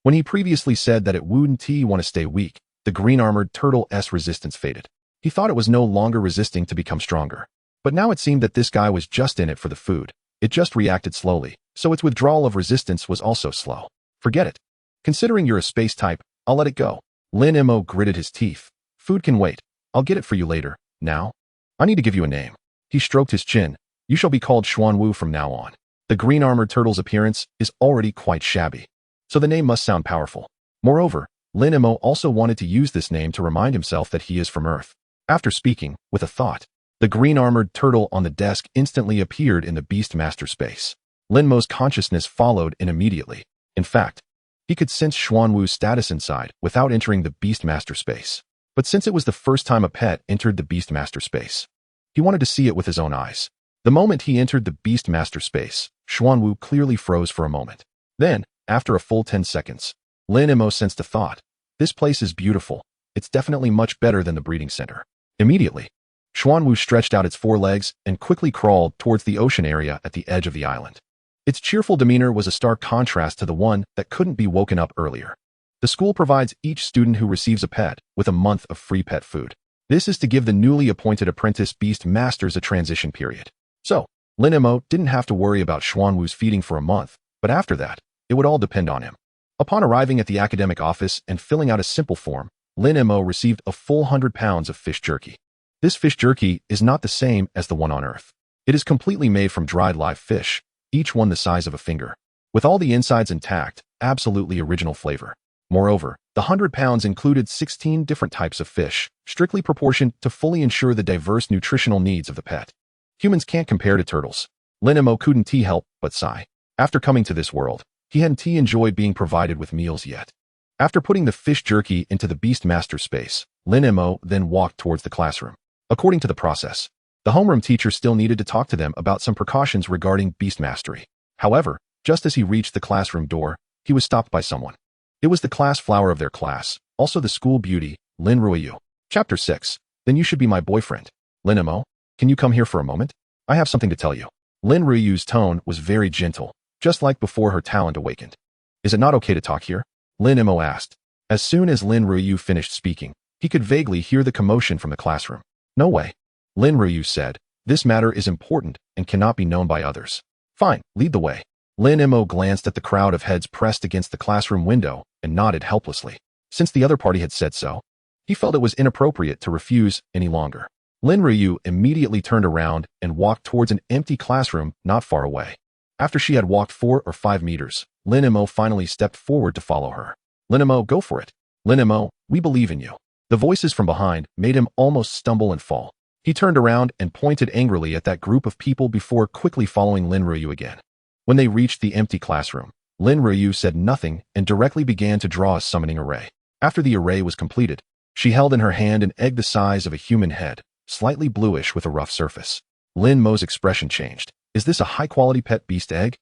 When he previously said that it wouldn't want to stay weak, the green-armored turtle's resistance faded. He thought it was no longer resisting to become stronger. But now it seemed that this guy was just in it for the food. It just reacted slowly, so its withdrawal of resistance was also slow. Forget it. Considering you're a space type, I'll let it go. Lin Mo gritted his teeth. Food can wait. I'll get it for you later. Now, I need to give you a name. He stroked his chin. You shall be called Xuanwu from now on. The green-armored turtle's appearance is already quite shabby, so the name must sound powerful. Moreover, Lin Mo also wanted to use this name to remind himself that he is from Earth. After speaking, with a thought, the green-armored turtle on the desk instantly appeared in the Beastmaster space. Lin Mo's consciousness followed in immediately. In fact, he could sense Xuanwu's status inside without entering the Beastmaster space. But since it was the first time a pet entered the Beastmaster space, he wanted to see it with his own eyes. The moment he entered the Beastmaster space, Xuanwu clearly froze for a moment. Then, after a full 10 seconds, Lin Mo sensed a thought. This place is beautiful. It's definitely much better than the breeding center. Immediately, Xuanwu stretched out its forelegs and quickly crawled towards the ocean area at the edge of the island. Its cheerful demeanor was a stark contrast to the one that couldn't be woken up earlier. The school provides each student who receives a pet with a month of free pet food. This is to give the newly appointed apprentice beast masters a transition period. So, Lin Mo didn't have to worry about Xuanwu's feeding for a month, but after that, it would all depend on him. Upon arriving at the academic office and filling out a simple form, Lin Mo received a full 100 pounds of fish jerky. This fish jerky is not the same as the one on Earth. It is completely made from dried live fish, each one the size of a finger, with all the insides intact, absolutely original flavor. Moreover, the 100 pounds included 16 different types of fish, strictly proportioned to fully ensure the diverse nutritional needs of the pet. Humans can't compare to turtles. Lin Mo couldn't help but sigh. After coming to this world, he hadn't enjoyed being provided with meals yet. After putting the fish jerky into the Beastmaster space, Lin Mo then walked towards the classroom. According to the process, the homeroom teacher still needed to talk to them about some precautions regarding beast mastery. However, just as he reached the classroom door, he was stopped by someone. It was the class flower of their class, also the school beauty, Lin Ruiyu. Chapter 6. Then you should be my boyfriend. Lin Mo, can you come here for a moment? I have something to tell you. Lin Ruiyu's tone was very gentle, just like before her talent awakened. Is it not okay to talk here? Lin Mo asked. As soon as Lin Ruiyu finished speaking, he could vaguely hear the commotion from the classroom. No way. Lin Ruiyu said, this matter is important and cannot be known by others. Fine, lead the way. Lin Mo glanced at the crowd of heads pressed against the classroom window and nodded helplessly. Since the other party had said so, he felt it was inappropriate to refuse any longer. Lin Ruiyu immediately turned around and walked towards an empty classroom not far away. After she had walked 4 or 5 meters, Lin Mo finally stepped forward to follow her. Lin Mo, go for it. Lin Mo, we believe in you. The voices from behind made him almost stumble and fall. He turned around and pointed angrily at that group of people before quickly following Lin Ruiyu again. When they reached the empty classroom, Lin Ruiyu said nothing and directly began to draw a summoning array. After the array was completed, she held in her hand an egg the size of a human head, slightly bluish with a rough surface. Lin Mo's expression changed. Is this a high-quality pet beast egg?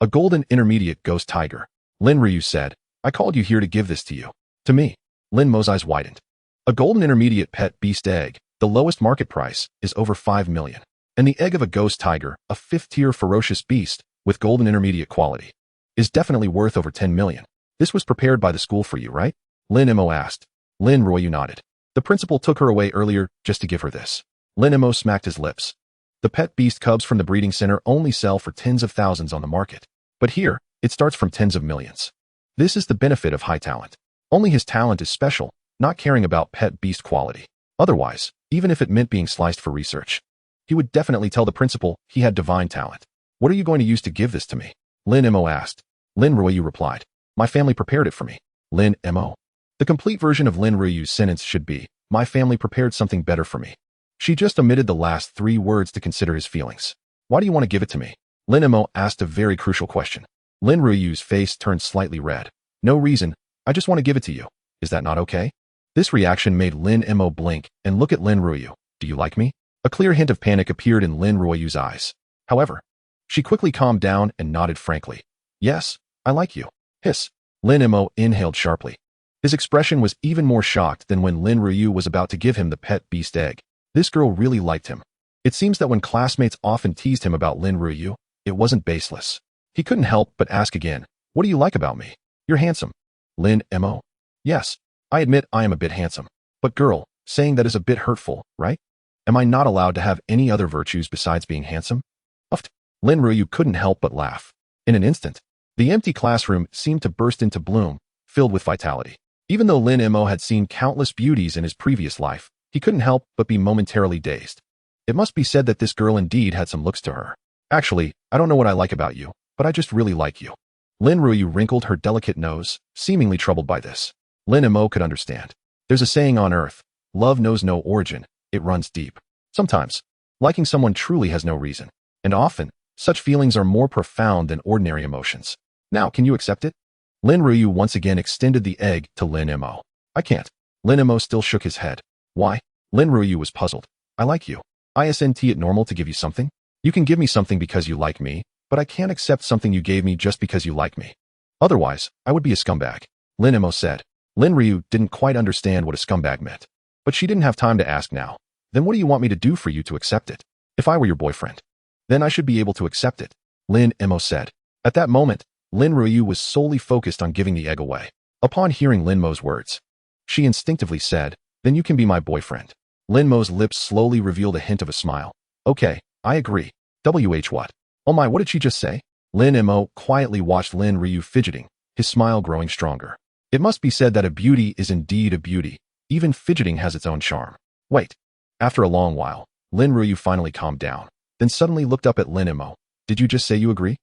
A golden intermediate ghost tiger. Lin Ruiyu said, I called you here to give this to you. To me. Lin Mo's eyes widened. A golden intermediate pet beast egg, the lowest market price, is over 5 million. And the egg of a ghost tiger, a 5th-tier ferocious beast, with golden intermediate quality, is definitely worth over 10 million. This was prepared by the school for you, right? Lin Mo asked. Lin Ruiyu nodded. The principal took her away earlier just to give her this. Lin Mo smacked his lips. The pet beast cubs from the breeding center only sell for tens of thousands on the market. But here, it starts from tens of millions. This is the benefit of high talent. Only his talent is special, not caring about pet beast quality. Otherwise, even if it meant being sliced for research, he would definitely tell the principal he had divine talent. What are you going to use to give this to me? Lin Mo asked. Lin Ruiyu replied. My family prepared it for me. Lin Mo. The complete version of Lin Ruiyu's sentence should be, my family prepared something better for me. She just omitted the last 3 words to consider his feelings. Why do you want to give it to me? Lin Mo asked a very crucial question. Lin Ruyu's face turned slightly red. No reason, I just want to give it to you. Is that not okay? This reaction made Lin Mo blink and look at Lin Ruyu. Do you like me? A clear hint of panic appeared in Lin Ruyu's eyes. However, she quickly calmed down and nodded frankly. Yes, I like you. Hiss. Lin Mo inhaled sharply. His expression was even more shocked than when Lin Ruyu was about to give him the pet beast egg. This girl really liked him. It seems that when classmates often teased him about Lin Ruyu, it wasn't baseless. He couldn't help but ask again, what do you like about me? You're handsome. Lin Mo. Yes, I admit I am a bit handsome. But girl, saying that is a bit hurtful, right? Am I not allowed to have any other virtues besides being handsome? Uffed. Lin Ruyu couldn't help but laugh. In an instant, the empty classroom seemed to burst into bloom, filled with vitality. Even though Lin Mo had seen countless beauties in his previous life, he couldn't help but be momentarily dazed. It must be said that this girl indeed had some looks to her. Actually, I don't know what I like about you, but I just really like you. Lin Ruyu wrinkled her delicate nose, seemingly troubled by this. Lin Mo could understand. There's a saying on Earth, love knows no origin, it runs deep. Sometimes, liking someone truly has no reason. And often, such feelings are more profound than ordinary emotions. Now, can you accept it? Lin Ruyu once again extended the egg to Lin Mo. I can't. Lin Mo still shook his head. Why? Lin Ruyu was puzzled. I like you. Isn't it normal to give you something? You can give me something because you like me, but I can't accept something you gave me just because you like me. Otherwise, I would be a scumbag. Lin Mo said. Lin Ruyu didn't quite understand what a scumbag meant. But she didn't have time to ask now. Then what do you want me to do for you to accept it? If I were your boyfriend, then I should be able to accept it, Lin Mo said. At that moment, Lin Ruyu was solely focused on giving the egg away. Upon hearing Lin Mo's words, she instinctively said, then you can be my boyfriend. Lin Mo's lips slowly revealed a hint of a smile. Okay, I agree. What? Oh my, what did she just say? Lin Mo quietly watched Lin Ruyu fidgeting, his smile growing stronger. It must be said that a beauty is indeed a beauty. Even fidgeting has its own charm. Wait. After a long while, Lin Ruyu finally calmed down, then suddenly looked up at Lin Mo. Did you just say you agree?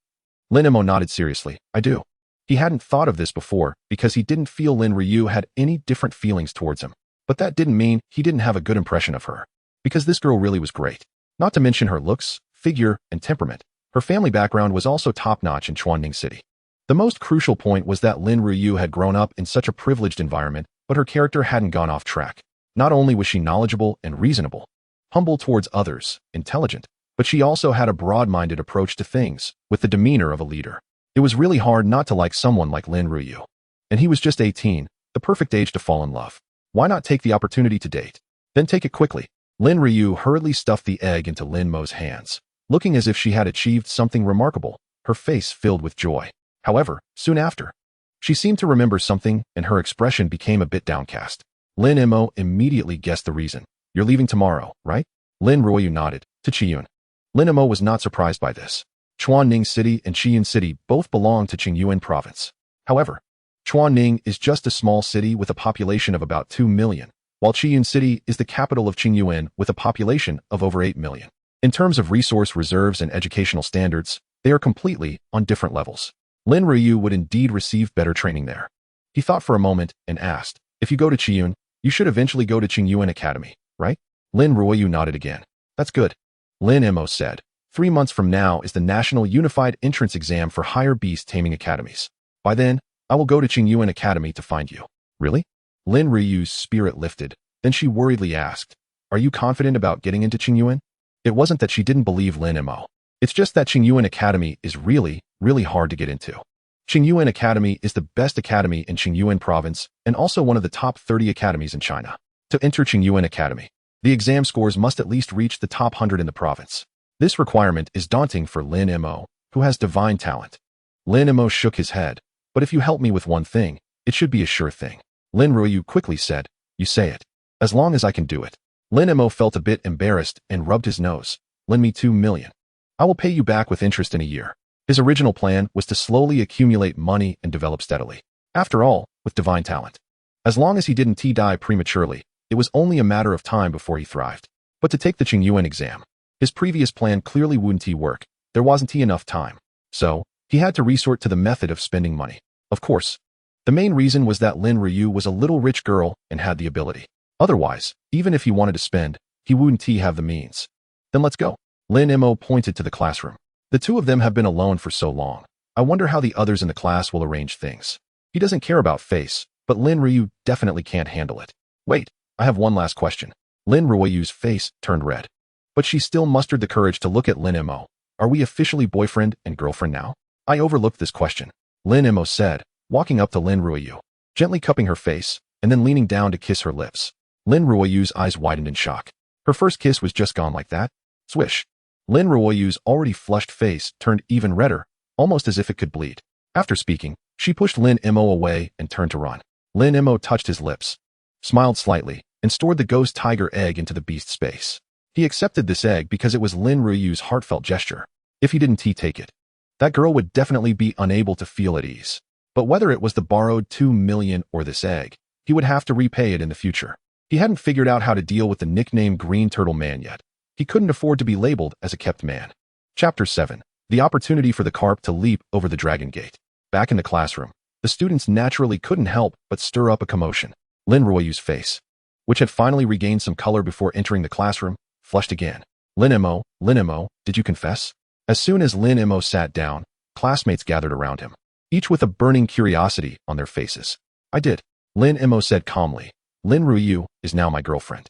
Lin Mo nodded seriously. I do. He hadn't thought of this before because he didn't feel Lin Ruyu had any different feelings towards him. But that didn't mean he didn't have a good impression of her. Because this girl really was great. Not to mention her looks, figure, and temperament. Her family background was also top-notch in Chuanning City. The most crucial point was that Lin Ruyu had grown up in such a privileged environment, but her character hadn't gone off track. Not only was she knowledgeable and reasonable, humble towards others, intelligent, but she also had a broad-minded approach to things, with the demeanor of a leader. It was really hard not to like someone like Lin Ruyu. And he was just 18, the perfect age to fall in love. Why not take the opportunity to date? Then take it quickly. Lin Ruyu hurriedly stuffed the egg into Lin Mo's hands, looking as if she had achieved something remarkable, her face filled with joy. However, soon after, she seemed to remember something and her expression became a bit downcast. Lin Mo immediately guessed the reason. You're leaving tomorrow, right? Lin Ruyu nodded to Qiyun. Lin Mo was not surprised by this. Chuanning City and Qiyun City both belong to Qingyuan Province. However, Chuanning is just a small city with a population of about 2 million, while Qiyun City is the capital of Qingyuan with a population of over 8 million. In terms of resource reserves and educational standards, they are completely on different levels. Lin Ruyu would indeed receive better training there. He thought for a moment and asked, if you go to Qiyun, you should eventually go to Qingyuan Academy, right? Lin Ruyu nodded again. That's good. Lin Mo said, 3 months from now is the National Unified Entrance Exam for higher beast taming academies. By then, I will go to Qingyuan Academy to find you. Really? Lin Ruyu's spirit lifted. Then she worriedly asked, are you confident about getting into Qingyuan? It wasn't that she didn't believe Lin Mo. It's just that Qingyuan Academy is really hard to get into. Qingyuan Academy is the best academy in Qingyuan Province and also one of the top 30 academies in China. To enter Qingyuan Academy, the exam scores must at least reach the top 100 in the province. This requirement is daunting for Lin Mo, who has divine talent. Lin Mo shook his head. But if you help me with one thing, it should be a sure thing. Lin Ruyu quickly said, you say it. As long as I can do it. Lin Mo felt a bit embarrassed and rubbed his nose. Lend me 2 million. I will pay you back with interest in a year. His original plan was to slowly accumulate money and develop steadily. After all, with divine talent. As long as he didn't die prematurely, it was only a matter of time before he thrived. But to take the Qingyuan exam, his previous plan clearly wouldn't work. There wasn't enough time. So, he had to resort to the method of spending money. Of course, the main reason was that Lin Ruyu was a little rich girl and had the ability. Otherwise, even if he wanted to spend, he wouldn't have the means. Then let's go. Lin Mo pointed to the classroom. The two of them have been alone for so long. I wonder how the others in the class will arrange things. He doesn't care about face, but Lin Ryu definitely can't handle it. Wait, I have one last question. Lin Ruoyu's face turned red. But she still mustered the courage to look at Lin Mo. Are we officially boyfriend and girlfriend now? I overlooked this question. Lin Mo said, walking up to Lin Ruoyu, gently cupping her face, and then leaning down to kiss her lips. Lin Ruoyu's eyes widened in shock. Her first kiss was just gone like that? Swish. Lin Ruoyu's already flushed face turned even redder, almost as if it could bleed. After speaking, she pushed Lin Mo away and turned to run. Lin Mo touched his lips, smiled slightly, and stored the ghost tiger egg into the beast's space. He accepted this egg because it was Lin Ruoyu's heartfelt gesture. If he didn't take it, that girl would definitely be unable to feel at ease. But whether it was the borrowed 2 million or this egg, he would have to repay it in the future. He hadn't figured out how to deal with the nickname Green Turtle Man yet. He couldn't afford to be labeled as a kept man. Chapter 7. The opportunity for the carp to leap over the dragon gate. Back in the classroom, the students naturally couldn't help but stir up a commotion. Lin Ruoyu's face, which had finally regained some color before entering the classroom, flushed again. Lin Mo, did you confess? As soon as Lin Mo sat down, classmates gathered around him, each with a burning curiosity on their faces. I did. Lin Mo said calmly. Lin Ruoyu is now my girlfriend.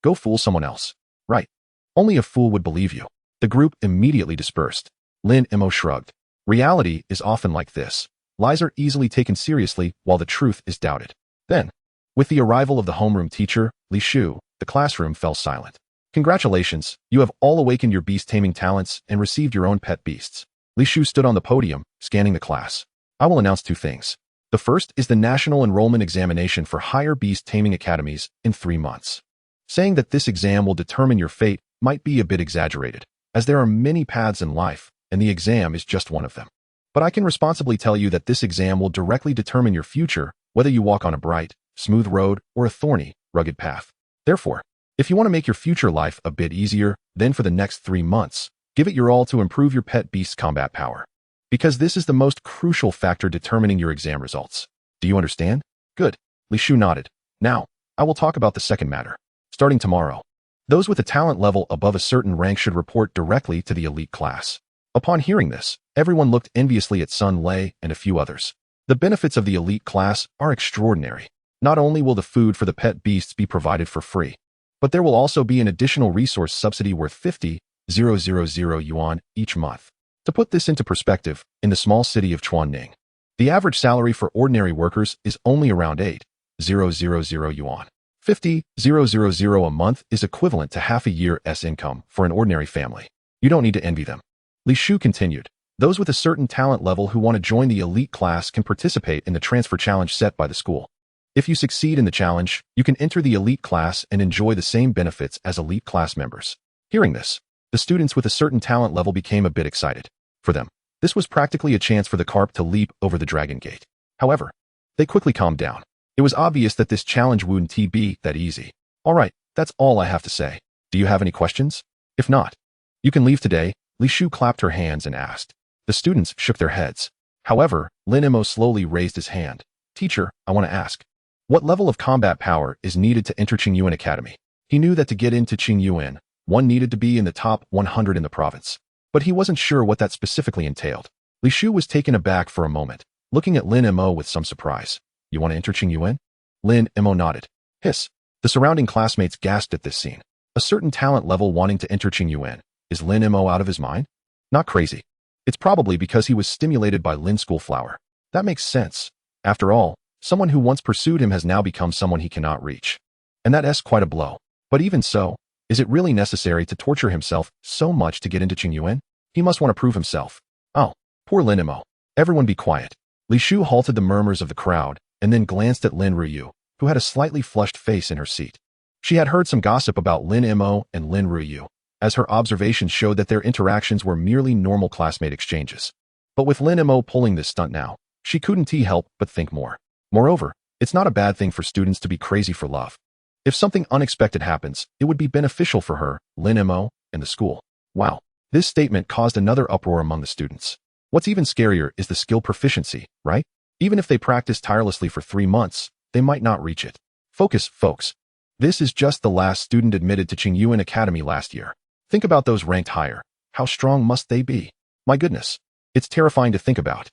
Go fool someone else. Right. Only a fool would believe you. The group immediately dispersed. Lin Mo shrugged. Reality is often like this. Lies are easily taken seriously while the truth is doubted. Then, with the arrival of the homeroom teacher, Li Shu, the classroom fell silent. Congratulations, you have all awakened your beast-taming talents and received your own pet beasts. Li Shu stood on the podium, scanning the class. I will announce 2 things. The first is the National Enrollment Examination for higher beast-taming academies in 3 months. Saying that this exam will determine your fate might be a bit exaggerated, as there are many paths in life, and the exam is just one of them. But I can responsibly tell you that this exam will directly determine your future, whether you walk on a bright, smooth road or a thorny, rugged path. Therefore, if you want to make your future life a bit easier, then for the next 3 months, give it your all to improve your pet beast's combat power. Because this is the most crucial factor determining your exam results. Do you understand? Good. Li Shu nodded. Now, I will talk about the second matter. Starting tomorrow, those with a talent level above a certain rank should report directly to the elite class. Upon hearing this, everyone looked enviously at Sun Lei and a few others. The benefits of the elite class are extraordinary. Not only will the food for the pet beasts be provided for free, but there will also be an additional resource subsidy worth 50,000 yuan each month. To put this into perspective, in the small city of Chuanning, the average salary for ordinary workers is only around 8,000 yuan. 50,000 a month is equivalent to half a year's income for an ordinary family. You don't need to envy them. Li Shu continued. Those with a certain talent level who want to join the elite class can participate in the transfer challenge set by the school. If you succeed in the challenge, you can enter the elite class and enjoy the same benefits as elite class members. Hearing this, the students with a certain talent level became a bit excited. For them, this was practically a chance for the carp to leap over the dragon gate. However, they quickly calmed down. It was obvious that this challenge wouldn't be that easy. All right, that's all I have to say. Do you have any questions? If not, you can leave today. Li Shu clapped her hands and asked. The students shook their heads. However, Lin Mo slowly raised his hand. Teacher, I want to ask. What level of combat power is needed to enter Qingyuan Academy? He knew that to get into Qingyuan, one needed to be in the top 100 in the province. But he wasn't sure what that specifically entailed. Li Shu was taken aback for a moment, looking at Lin Mo with some surprise. You want to enter Qingyuan? Lin Mo nodded. Hiss. The surrounding classmates gasped at this scene. A certain talent level wanting to enter Qingyuan. Is Lin Mo out of his mind? Not crazy. It's probably because he was stimulated by Lin Schoolflower. That makes sense. After all, someone who once pursued him has now become someone he cannot reach. And that's quite a blow. But even so, is it really necessary to torture himself so much to get into Qingyuan? He must want to prove himself. Oh, poor Lin Mo. Everyone be quiet. Li Shu halted the murmurs of the crowd and then glanced at Lin Ruoyu, who had a slightly flushed face in her seat. She had heard some gossip about Lin Mo and Lin Ruoyu, as her observations showed that their interactions were merely normal classmate exchanges. But with Lin Mo pulling this stunt now, she couldn't help but think more. Moreover, it's not a bad thing for students to be crazy for love. If something unexpected happens, it would be beneficial for her, Lin Mo, and the school. Wow. This statement caused another uproar among the students. What's even scarier is the skill proficiency, right? Even if they practice tirelessly for 3 months, they might not reach it. Focus, folks. This is just the last student admitted to Qingyuan Academy last year. Think about those ranked higher. How strong must they be? My goodness. It's terrifying to think about.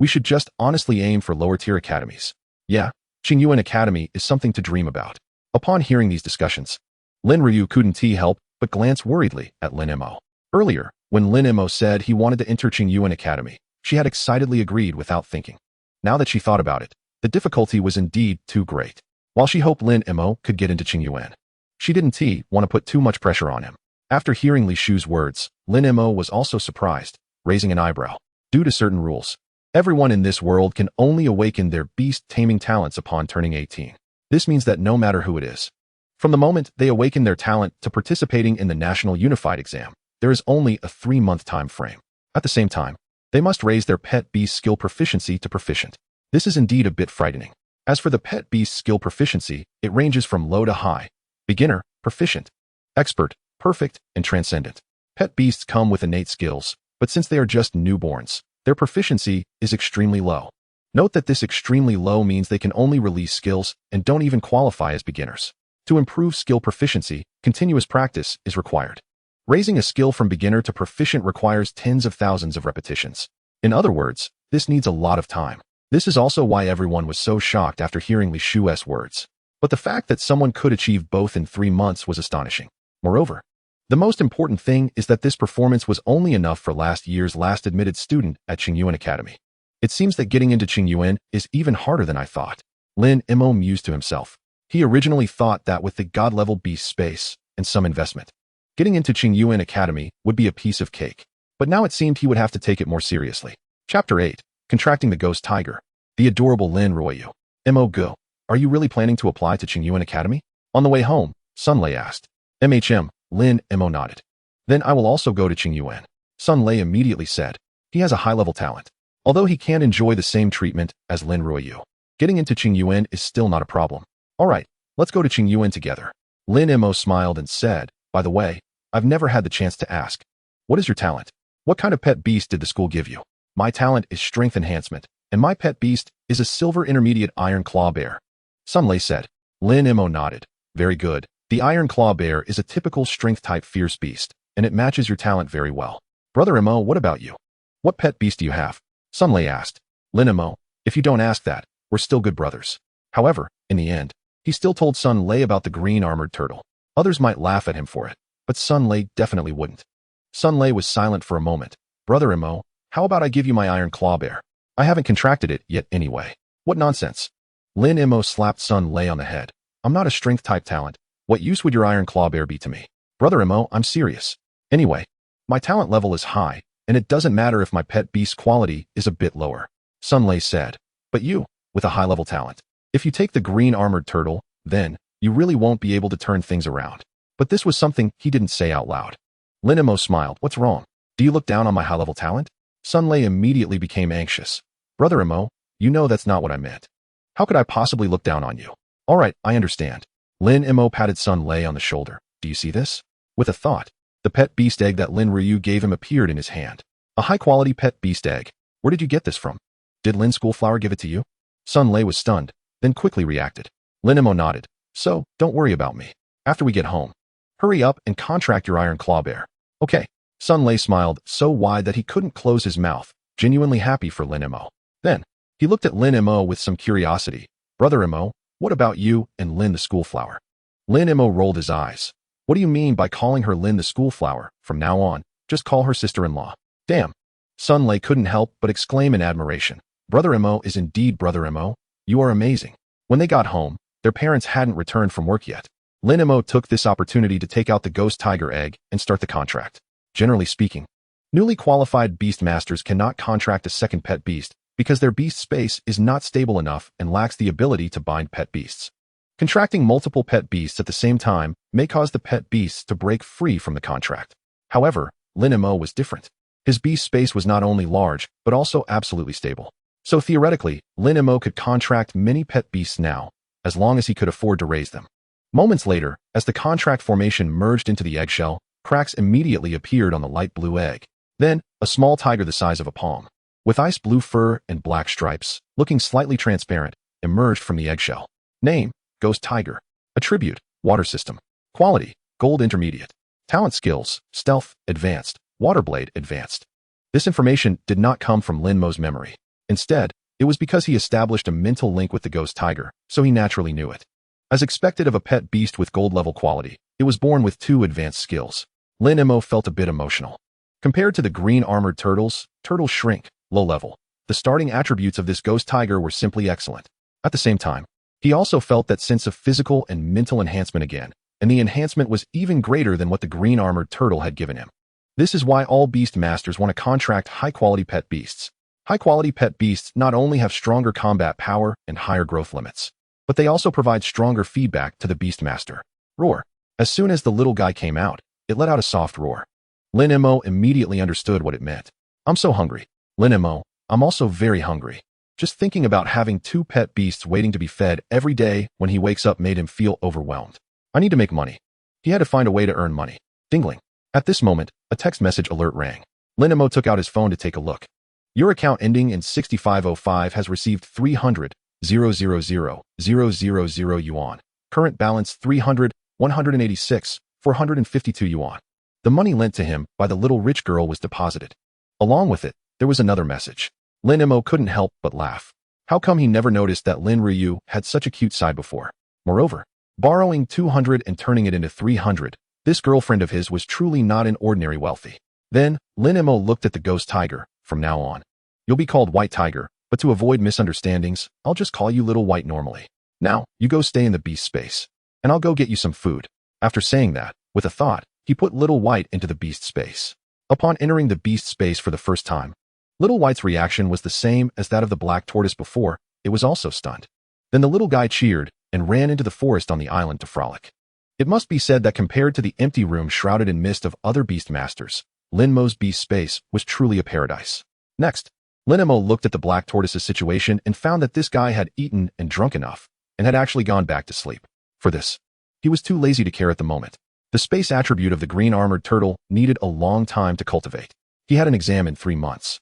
We should just honestly aim for lower-tier academies. Yeah, Qingyuan Academy is something to dream about. Upon hearing these discussions, Lin Ryu couldn't help but glance worriedly at Lin Mo. Earlier, when Lin Mo said he wanted to enter Qingyuan Academy, she had excitedly agreed without thinking. Now that she thought about it, the difficulty was indeed too great. While she hoped Lin Mo could get into Qingyuan, she didn't want to put too much pressure on him. After hearing Li Shu's words, Lin Mo was also surprised, raising an eyebrow. Due to certain rules, everyone in this world can only awaken their beast-taming talents upon turning 18. This means that no matter who it is, from the moment they awaken their talent to participating in the National Unified Exam, there is only a 3-month time frame. At the same time, they must raise their pet beast skill proficiency to proficient. This is indeed a bit frightening. As for the pet beast skill proficiency, it ranges from low to high: beginner, proficient, expert, perfect, and transcendent. Pet beasts come with innate skills, but since they are just newborns, their proficiency is extremely low. Note that this extremely low means they can only release skills and don't even qualify as beginners. To improve skill proficiency, continuous practice is required. Raising a skill from beginner to proficient requires tens of thousands of repetitions. In other words, this needs a lot of time. This is also why everyone was so shocked after hearing Li Shu's words. But the fact that someone could achieve both in 3 months was astonishing. Moreover, the most important thing is that this performance was only enough for last year's last admitted student at Qingyuan Academy. It seems that getting into Qingyuan is even harder than I thought. Lin Mo mused to himself. He originally thought that with the god-level beast space and some investment, getting into Qingyuan Academy would be a piece of cake. But now it seemed he would have to take it more seriously. Chapter 8. Contracting the Ghost Tiger. The adorable Lin Ryu. Mo, are you really planning to apply to Qingyuan Academy? On the way home, Sun Lei asked. Lin Mo nodded. Then I will also go to Qingyuan. Sun Lei immediately said. He has a high-level talent. Although he can't enjoy the same treatment as Lin Ryu, getting into Qingyuan is still not a problem. All right, let's go to Qingyuan together. Lin Mo smiled and said, by the way, I've never had the chance to ask. What is your talent? What kind of pet beast did the school give you? My talent is strength enhancement, and my pet beast is a silver intermediate iron claw bear. Sun Lei said. Lin Mo nodded. Very good. The iron claw bear is a typical strength-type fierce beast, and it matches your talent very well. Brother Mo, what about you? What pet beast do you have? Sun Lei asked. Lin Mo, if you don't ask that, we're still good brothers. However, in the end, he still told Sun Lei about the green armored turtle. Others might laugh at him for it, but Sun Lei definitely wouldn't. Sun Lei was silent for a moment. Brother Mo, how about I give you my iron claw bear? I haven't contracted it yet anyway. What nonsense. Lin Mo slapped Sun Lei on the head. I'm not a strength-type talent. What use would your iron claw bear be to me? Brother Mo, I'm serious. Anyway, my talent level is high, and it doesn't matter if my pet beast quality is a bit lower. Sun Lei said. But you, with a high-level talent, if you take the green armored turtle, then you really won't be able to turn things around. But this was something he didn't say out loud. Lin Mo smiled. What's wrong? Do you look down on my high-level talent? Sun Lei immediately became anxious. Brother Mo, you know that's not what I meant. How could I possibly look down on you? All right, I understand. Lin Mo patted Sun Lei on the shoulder. Do you see this? With a thought, the pet beast egg that Lin Ryu gave him appeared in his hand. A high-quality pet beast egg. Where did you get this from? Did Lin Schoolflower give it to you? Sun Lei was stunned, then quickly reacted. Lin Mo nodded. So, don't worry about me. After we get home, hurry up and contract your iron claw bear. Okay. Sun Lei smiled so wide that he couldn't close his mouth, genuinely happy for Lin Mo. Then, he looked at Lin Mo with some curiosity. Brother Mo, what about you and Lin the Schoolflower? Lin Mo rolled his eyes. What do you mean by calling her Lin the Schoolflower? From now on, just call her sister-in-law. Damn. Sun Lei couldn't help but exclaim in admiration. Brother Mo is indeed Brother Mo. You are amazing. When they got home, their parents hadn't returned from work yet. Lin Mo took this opportunity to take out the ghost tiger egg and start the contract. Generally speaking, newly qualified beast masters cannot contract a second pet beast because their beast space is not stable enough and lacks the ability to bind pet beasts. Contracting multiple pet beasts at the same time may cause the pet beasts to break free from the contract. However, Lin Mo was different. His beast space was not only large, but also absolutely stable. So theoretically, Lin Mo could contract many pet beasts now, as long as he could afford to raise them. Moments later, as the contract formation merged into the eggshell, cracks immediately appeared on the light blue egg. Then, a small tiger the size of a palm, with ice blue fur and black stripes, looking slightly transparent, emerged from the eggshell. Name, Ghost Tiger. Attribute, Water System. Quality, Gold Intermediate. Talent skills, Stealth, Advanced. Water Blade, Advanced. This information did not come from Lin Mo's memory. Instead, it was because he established a mental link with the ghost tiger, so he naturally knew it. As expected of a pet beast with gold-level quality, it was born with 2 advanced skills. Lin Mo felt a bit emotional. Compared to the green armored turtles shrink, low level. The starting attributes of this ghost tiger were simply excellent. At the same time, he also felt that sense of physical and mental enhancement again, and the enhancement was even greater than what the green armored turtle had given him. This is why all beast masters want to contract high-quality pet beasts. High-quality pet beasts not only have stronger combat power and higher growth limits, but they also provide stronger feedback to the beast master. Roar. As soon as the little guy came out, it let out a soft roar. Lin Mo immediately understood what it meant. I'm so hungry. Lin Mo, I'm also very hungry. Just thinking about having 2 pet beasts waiting to be fed every day when he wakes up made him feel overwhelmed. I need to make money. He had to find a way to earn money. Dingling. At this moment, a text message alert rang. Lin Mo took out his phone to take a look. Your account ending in 6505 has received 300,000,000 yuan. Current balance 300,186,452 yuan. The money lent to him by the little rich girl was deposited. Along with it, there was another message. Lin Mo couldn't help but laugh. How come he never noticed that Lin Ryu had such a cute side before? Moreover, borrowing 200 and turning it into 300, this girlfriend of his was truly not an ordinary wealthy. Then, Lin Mo looked at the ghost tiger. From now on, you'll be called White Tiger, but to avoid misunderstandings, I'll just call you Little White normally. Now, you go stay in the beast space, and I'll go get you some food. After saying that, with a thought, he put Little White into the beast space. Upon entering the beast space for the first time, Little White's reaction was the same as that of the black tortoise before. It was also stunned. Then the little guy cheered and ran into the forest on the island to frolic. It must be said that compared to the empty room shrouded in mist of other beast masters, Lin Mo's beast space was truly a paradise. Next, Lin Mo looked at the black tortoise's situation and found that this guy had eaten and drunk enough and had actually gone back to sleep. For this, he was too lazy to care at the moment. The space attribute of the green armored turtle needed a long time to cultivate. He had an exam in 3 months.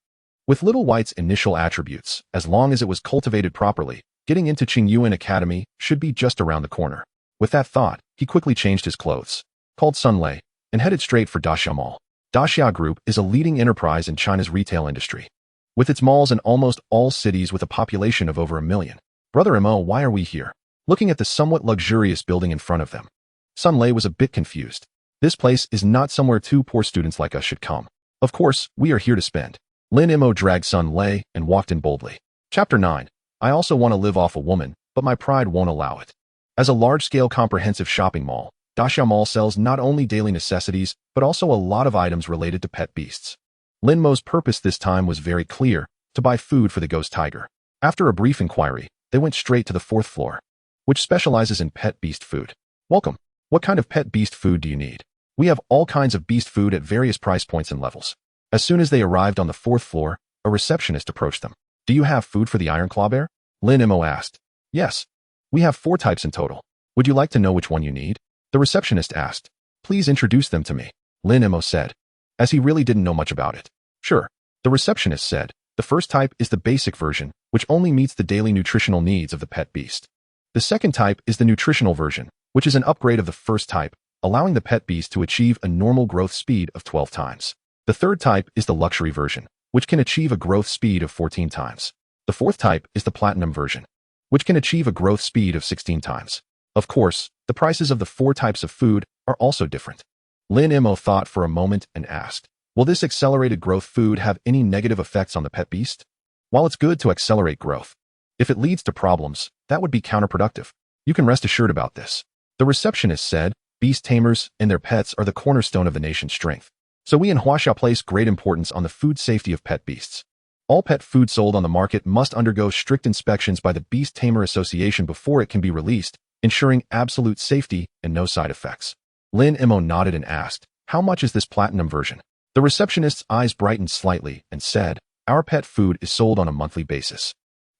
With Little White's initial attributes, as long as it was cultivated properly, getting into Qingyuan Academy should be just around the corner. With that thought, he quickly changed his clothes, called Sun Lei, and headed straight for Daxia Mall. Daxia Group is a leading enterprise in China's retail industry, with its malls in almost all cities with a population of over 1 million. Brother Mo, why are we here? Looking at the somewhat luxurious building in front of them, Sun Lei was a bit confused. This place is not somewhere 2 poor students like us should come. Of course, we are here to spend. Lin Mo dragged Sun Lei and walked in boldly. Chapter 9. I also want to live off a woman, but my pride won't allow it. As a large-scale comprehensive shopping mall, Daxia Mall sells not only daily necessities, but also a lot of items related to pet beasts. Lin Mo's purpose this time was very clear, to buy food for the ghost tiger. After a brief inquiry, they went straight to the 4th floor, which specializes in pet beast food. Welcome. What kind of pet beast food do you need? We have all kinds of beast food at various price points and levels. As soon as they arrived on the 4th floor, a receptionist approached them. Do you have food for the Iron Claw Bear? Lin Mo asked. Yes. We have 4 types in total. Would you like to know which one you need? The receptionist asked. Please introduce them to me, Lin Mo said, as he really didn't know much about it. Sure. The receptionist said. The first type is the basic version, which only meets the daily nutritional needs of the pet beast. The second type is the nutritional version, which is an upgrade of the first type, allowing the pet beast to achieve a normal growth speed of 12 times. The third type is the luxury version, which can achieve a growth speed of 14 times. The fourth type is the platinum version, which can achieve a growth speed of 16 times. Of course, the prices of the 4 types of food are also different. Lin Mo thought for a moment and asked, will this accelerated growth food have any negative effects on the pet beast? While it's good to accelerate growth, if it leads to problems, that would be counterproductive. You can rest assured about this. The receptionist said, beast tamers and their pets are the cornerstone of the nation's strength. So we in Huaxia place great importance on the food safety of pet beasts. All pet food sold on the market must undergo strict inspections by the Beast Tamer Association before it can be released, ensuring absolute safety and no side effects. Lin Mo nodded and asked, how much is this platinum version? The receptionist's eyes brightened slightly and said, our pet food is sold on a monthly basis,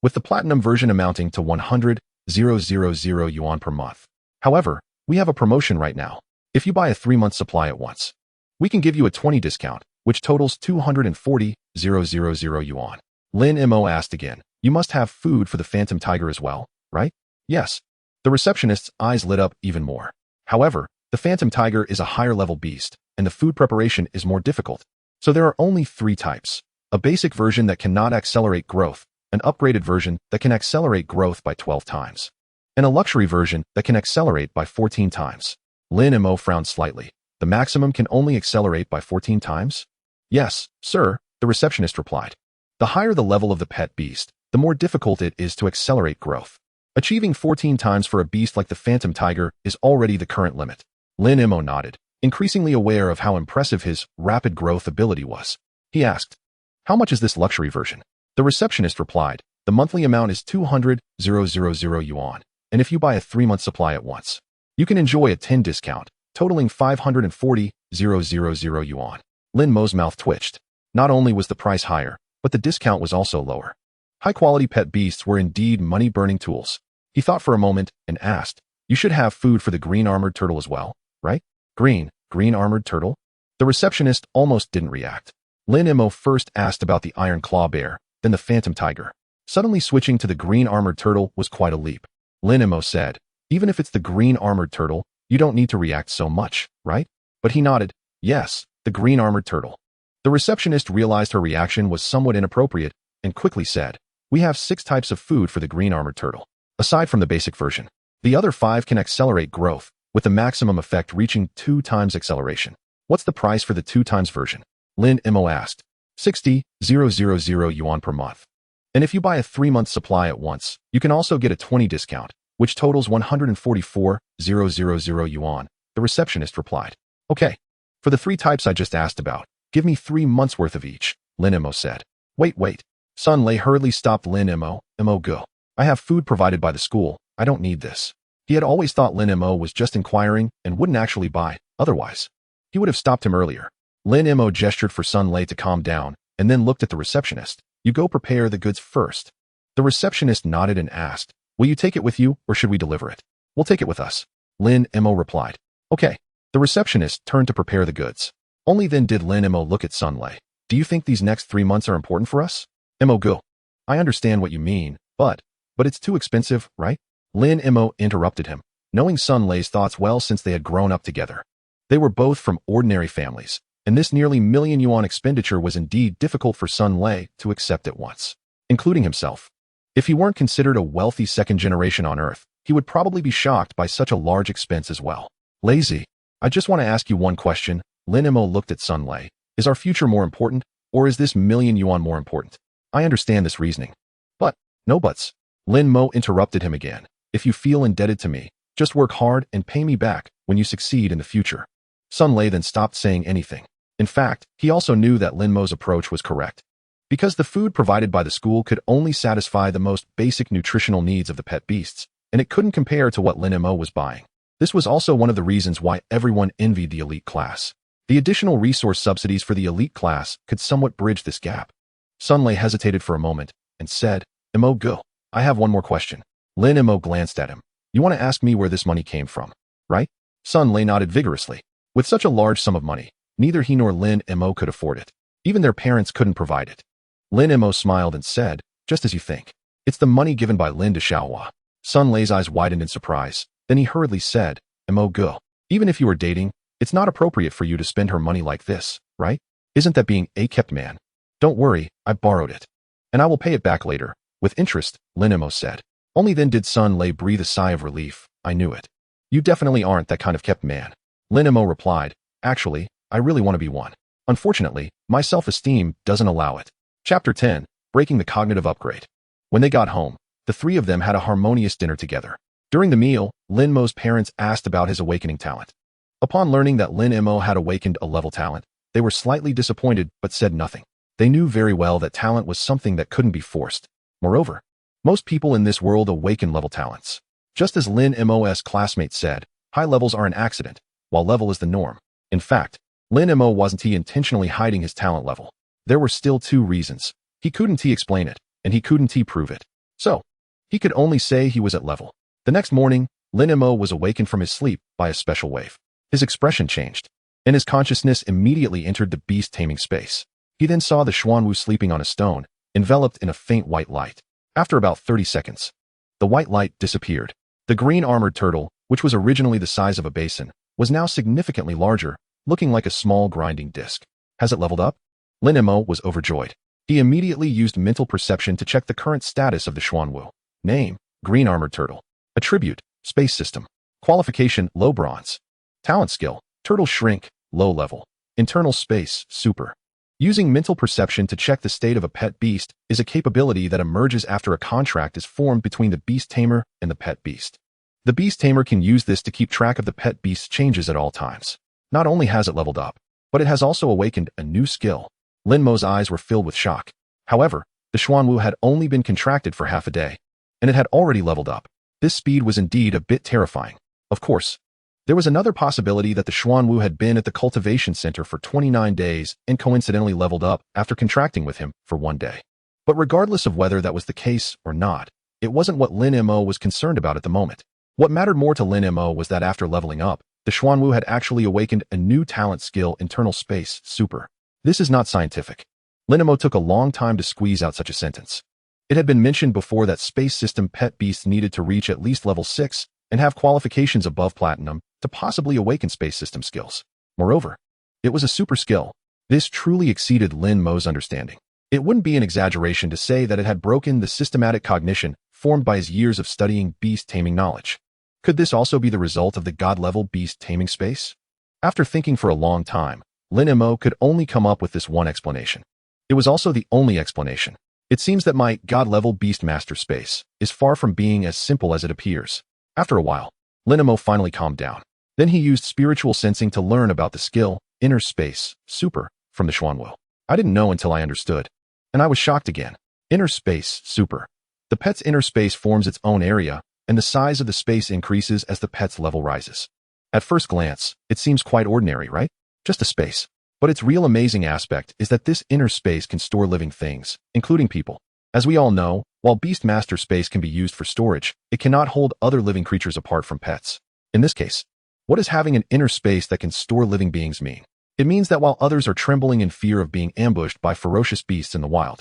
with the platinum version amounting to 100,000 yuan per month. However, we have a promotion right now. If you buy a 3-month supply at once, we can give you a 20% discount, which totals 240,000 yuan. Lin Mo asked again, you must have food for the phantom tiger as well, right? Yes. The receptionist's eyes lit up even more. However, the phantom tiger is a higher level beast, and the food preparation is more difficult, So there are only 3 types. A basic version that cannot accelerate growth, an upgraded version that can accelerate growth by 12 times, and a luxury version that can accelerate by 14 times. Lin Mo frowned slightly. The maximum can only accelerate by 14 times? Yes, sir, the receptionist replied. The higher the level of the pet beast, the more difficult it is to accelerate growth. Achieving 14 times for a beast like the phantom tiger is already the current limit. Lin Mo nodded, increasingly aware of how impressive his rapid growth ability was. He asked, "How much is this luxury version?" The receptionist replied, "The monthly amount is 200,000 yuan, and if you buy a 3-month supply at once, you can enjoy a 10 discount, totaling 540,000 yuan. Lin Mo's mouth twitched. Not only was the price higher, but the discount was also lower. High-quality pet beasts were indeed money-burning tools. He thought for a moment and asked, "You should have food for the green armored turtle as well, right?" Green armored turtle? The receptionist almost didn't react. Lin Mo first asked about the iron claw bear, then the phantom tiger. Suddenly switching to the green armored turtle was quite a leap. Lin Mo said, "Even if it's the green armored turtle, you don't need to react so much, right?" But he nodded, "Yes, the green armored turtle." The receptionist realized her reaction was somewhat inappropriate and quickly said, "We have 6 types of food for the green armored turtle. Aside from the basic version, the other 5 can accelerate growth, with the maximum effect reaching 2 times acceleration." "What's the price for the 2 times version?" Lin Mo asked. 60,000 yuan per month. And if you buy a 3-month supply at once, you can also get a 20 discount, which totals 144,000 yuan, the receptionist replied. "Okay. For the 3 types I just asked about, give me 3 months worth of each," Lin Mo said. Wait. Sun Lei hurriedly stopped Lin Mo. Go. "I have food provided by the school. I don't need this." He had always thought Lin Mo was just inquiring and wouldn't actually buy, otherwise he would have stopped him earlier. Lin Mo gestured for Sun Lei to calm down and then looked at the receptionist. "You go prepare the goods first." The receptionist nodded and asked, "Will you take it with you or should we deliver it?" "We'll take it with us," Lin Mo replied. "Okay." The receptionist turned to prepare the goods. Only then did Lin Mo look at Sun Lei. "Do you think these next 3 months are important for us?" Go. "I understand what you mean, but it's too expensive, right?" Lin Mo interrupted him, knowing Sun Lei's thoughts well since they had grown up together. They were both from ordinary families, and this nearly million yuan expenditure was indeed difficult for Sun Lei to accept at once, including himself. If he weren't considered a wealthy second generation on Earth, he would probably be shocked by such a large expense as well. "Lazy, I just want to ask you one question." Lin Mo looked at Sun Lei. "Is our future more important, or is this million yuan more important?" "I understand this reasoning. But, no buts." Lin Mo interrupted him again. "If you feel indebted to me, just work hard and pay me back when you succeed in the future." Sun Lei then stopped saying anything. In fact, he also knew that Lin Mo's approach was correct. Because the food provided by the school could only satisfy the most basic nutritional needs of the pet beasts, and it couldn't compare to what Lin Mo was buying. This was also one of the reasons why everyone envied the elite class. The additional resource subsidies for the elite class could somewhat bridge this gap. Sun Lei hesitated for a moment and said, Go. I have one more question." Lin Mo glanced at him. "You want to ask me where this money came from, right?" Sun Lei nodded vigorously. With such a large sum of money, neither he nor Lin Mo could afford it. Even their parents couldn't provide it. Lin Mo smiled and said, "Just as you think. It's the money given by Lin to Xiaohua." Sun Lei's eyes widened in surprise. Then he hurriedly said, Go. "Even if you were dating, it's not appropriate for you to spend her money like this, right? Isn't that being a kept man?" "Don't worry, I borrowed it. And I will pay it back later, with interest," Lin Mo said. Only then did Sun Lei breathe a sigh of relief. "I knew it. You definitely aren't that kind of kept man." Lin Mo replied, "Actually, I really want to be one. Unfortunately, my self-esteem doesn't allow it." Chapter 10, Breaking the Cognitive Upgrade. When they got home, the 3 of them had a harmonious dinner together. During the meal, Lin Mo's parents asked about his awakening talent. Upon learning that Lin Mo had awakened a level talent, they were slightly disappointed but said nothing. They knew very well that talent was something that couldn't be forced. Moreover, most people in this world awaken level talents. Just as Lin Mo's classmate said, high levels are an accident, while level is the norm. In fact, Lin Mo wasn't intentionally hiding his talent level. There were still 2 reasons. He couldn't explain it, and he couldn't prove it. So, he could only say he was at level. The next morning, Lin Mo was awakened from his sleep by a special wave. His expression changed, and his consciousness immediately entered the beast taming space. He then saw the Xuanwu sleeping on a stone, enveloped in a faint white light. After about 30 seconds, the white light disappeared. The green armored turtle, which was originally the size of a basin, was now significantly larger, looking like a small grinding disc. "Has it leveled up?" Lin Mo was overjoyed. He immediately used mental perception to check the current status of the Xuanwu. Name: Green Armored Turtle. Attribute: Space System. Qualification: Low Bronze. Talent skill: Turtle Shrink, Low Level. Internal Space, Super. Using mental perception to check the state of a pet beast is a capability that emerges after a contract is formed between the beast tamer and the pet beast. The beast tamer can use this to keep track of the pet beast's changes at all times. Not only has it leveled up, but it has also awakened a new skill. Lin Mo's eyes were filled with shock. However, the Xuanwu had only been contracted for half a day, and it had already leveled up. This speed was indeed a bit terrifying. Of course, there was another possibility that the Xuanwu had been at the cultivation center for 29 days and coincidentally leveled up after contracting with him for 1 day. But regardless of whether that was the case or not, it wasn't what Lin Mo was concerned about at the moment. What mattered more to Lin Mo was that after leveling up, the Xuanwu had actually awakened a new talent skill, Internal Space, Super. This is not scientific. Lin Mo took a long time to squeeze out such a sentence. It had been mentioned before that space system pet beasts needed to reach at least level 6 and have qualifications above platinum to possibly awaken space system skills. Moreover, it was a super skill. This truly exceeded Lin Mo's understanding. It wouldn't be an exaggeration to say that it had broken the systematic cognition formed by his years of studying beast taming knowledge. Could this also be the result of the god-level beast taming space? After thinking for a long time, Lin Mo could only come up with this one explanation. It was also the only explanation. It seems that my god-level beast master space is far from being as simple as it appears. After a while, Lin Mo finally calmed down. Then he used spiritual sensing to learn about the skill, Inner Space, Super, from the Xuanwu. I didn't know until I understood. And I was shocked again. Inner Space, Super. The pet's inner space forms its own area, and the size of the space increases as the pet's level rises. At first glance, it seems quite ordinary, right? Just a space. But its real amazing aspect is that this inner space can store living things, including people. As we all know, while Beast Master space can be used for storage, it cannot hold other living creatures apart from pets. In this case, what does having an inner space that can store living beings mean? It means that while others are trembling in fear of being ambushed by ferocious beasts in the wild,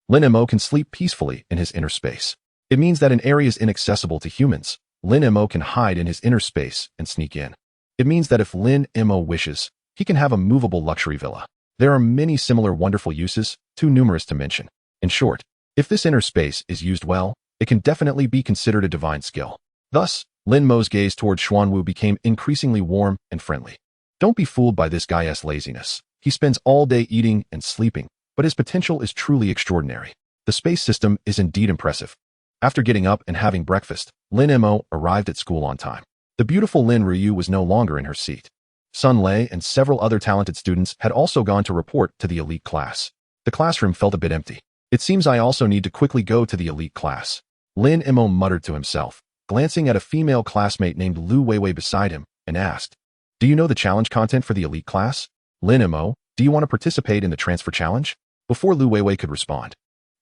Lin Mo can sleep peacefully in his inner space. It means that in areas inaccessible to humans, Lin Mo can hide in his inner space and sneak in. It means that if Lin Mo wishes, he can have a movable luxury villa. There are many similar wonderful uses, too numerous to mention. In short, if this inner space is used well, it can definitely be considered a divine skill. Thus, Lin Mo's gaze toward Xuanwu became increasingly warm and friendly. Don't be fooled by this guy's laziness. He spends all day eating and sleeping, but his potential is truly extraordinary. The space system is indeed impressive. After getting up and having breakfast, Lin Mo arrived at school on time. The beautiful Lin Ryu was no longer in her seat. Sun Lei and several other talented students had also gone to report to the elite class. The classroom felt a bit empty. It seems I also need to quickly go to the elite class. Lin Mo muttered to himself, glancing at a female classmate named Lu Weiwei beside him, and asked, "Do you know the challenge content for the elite class? Lin Mo, do you want to participate in the transfer challenge?" Before Lu Weiwei could respond,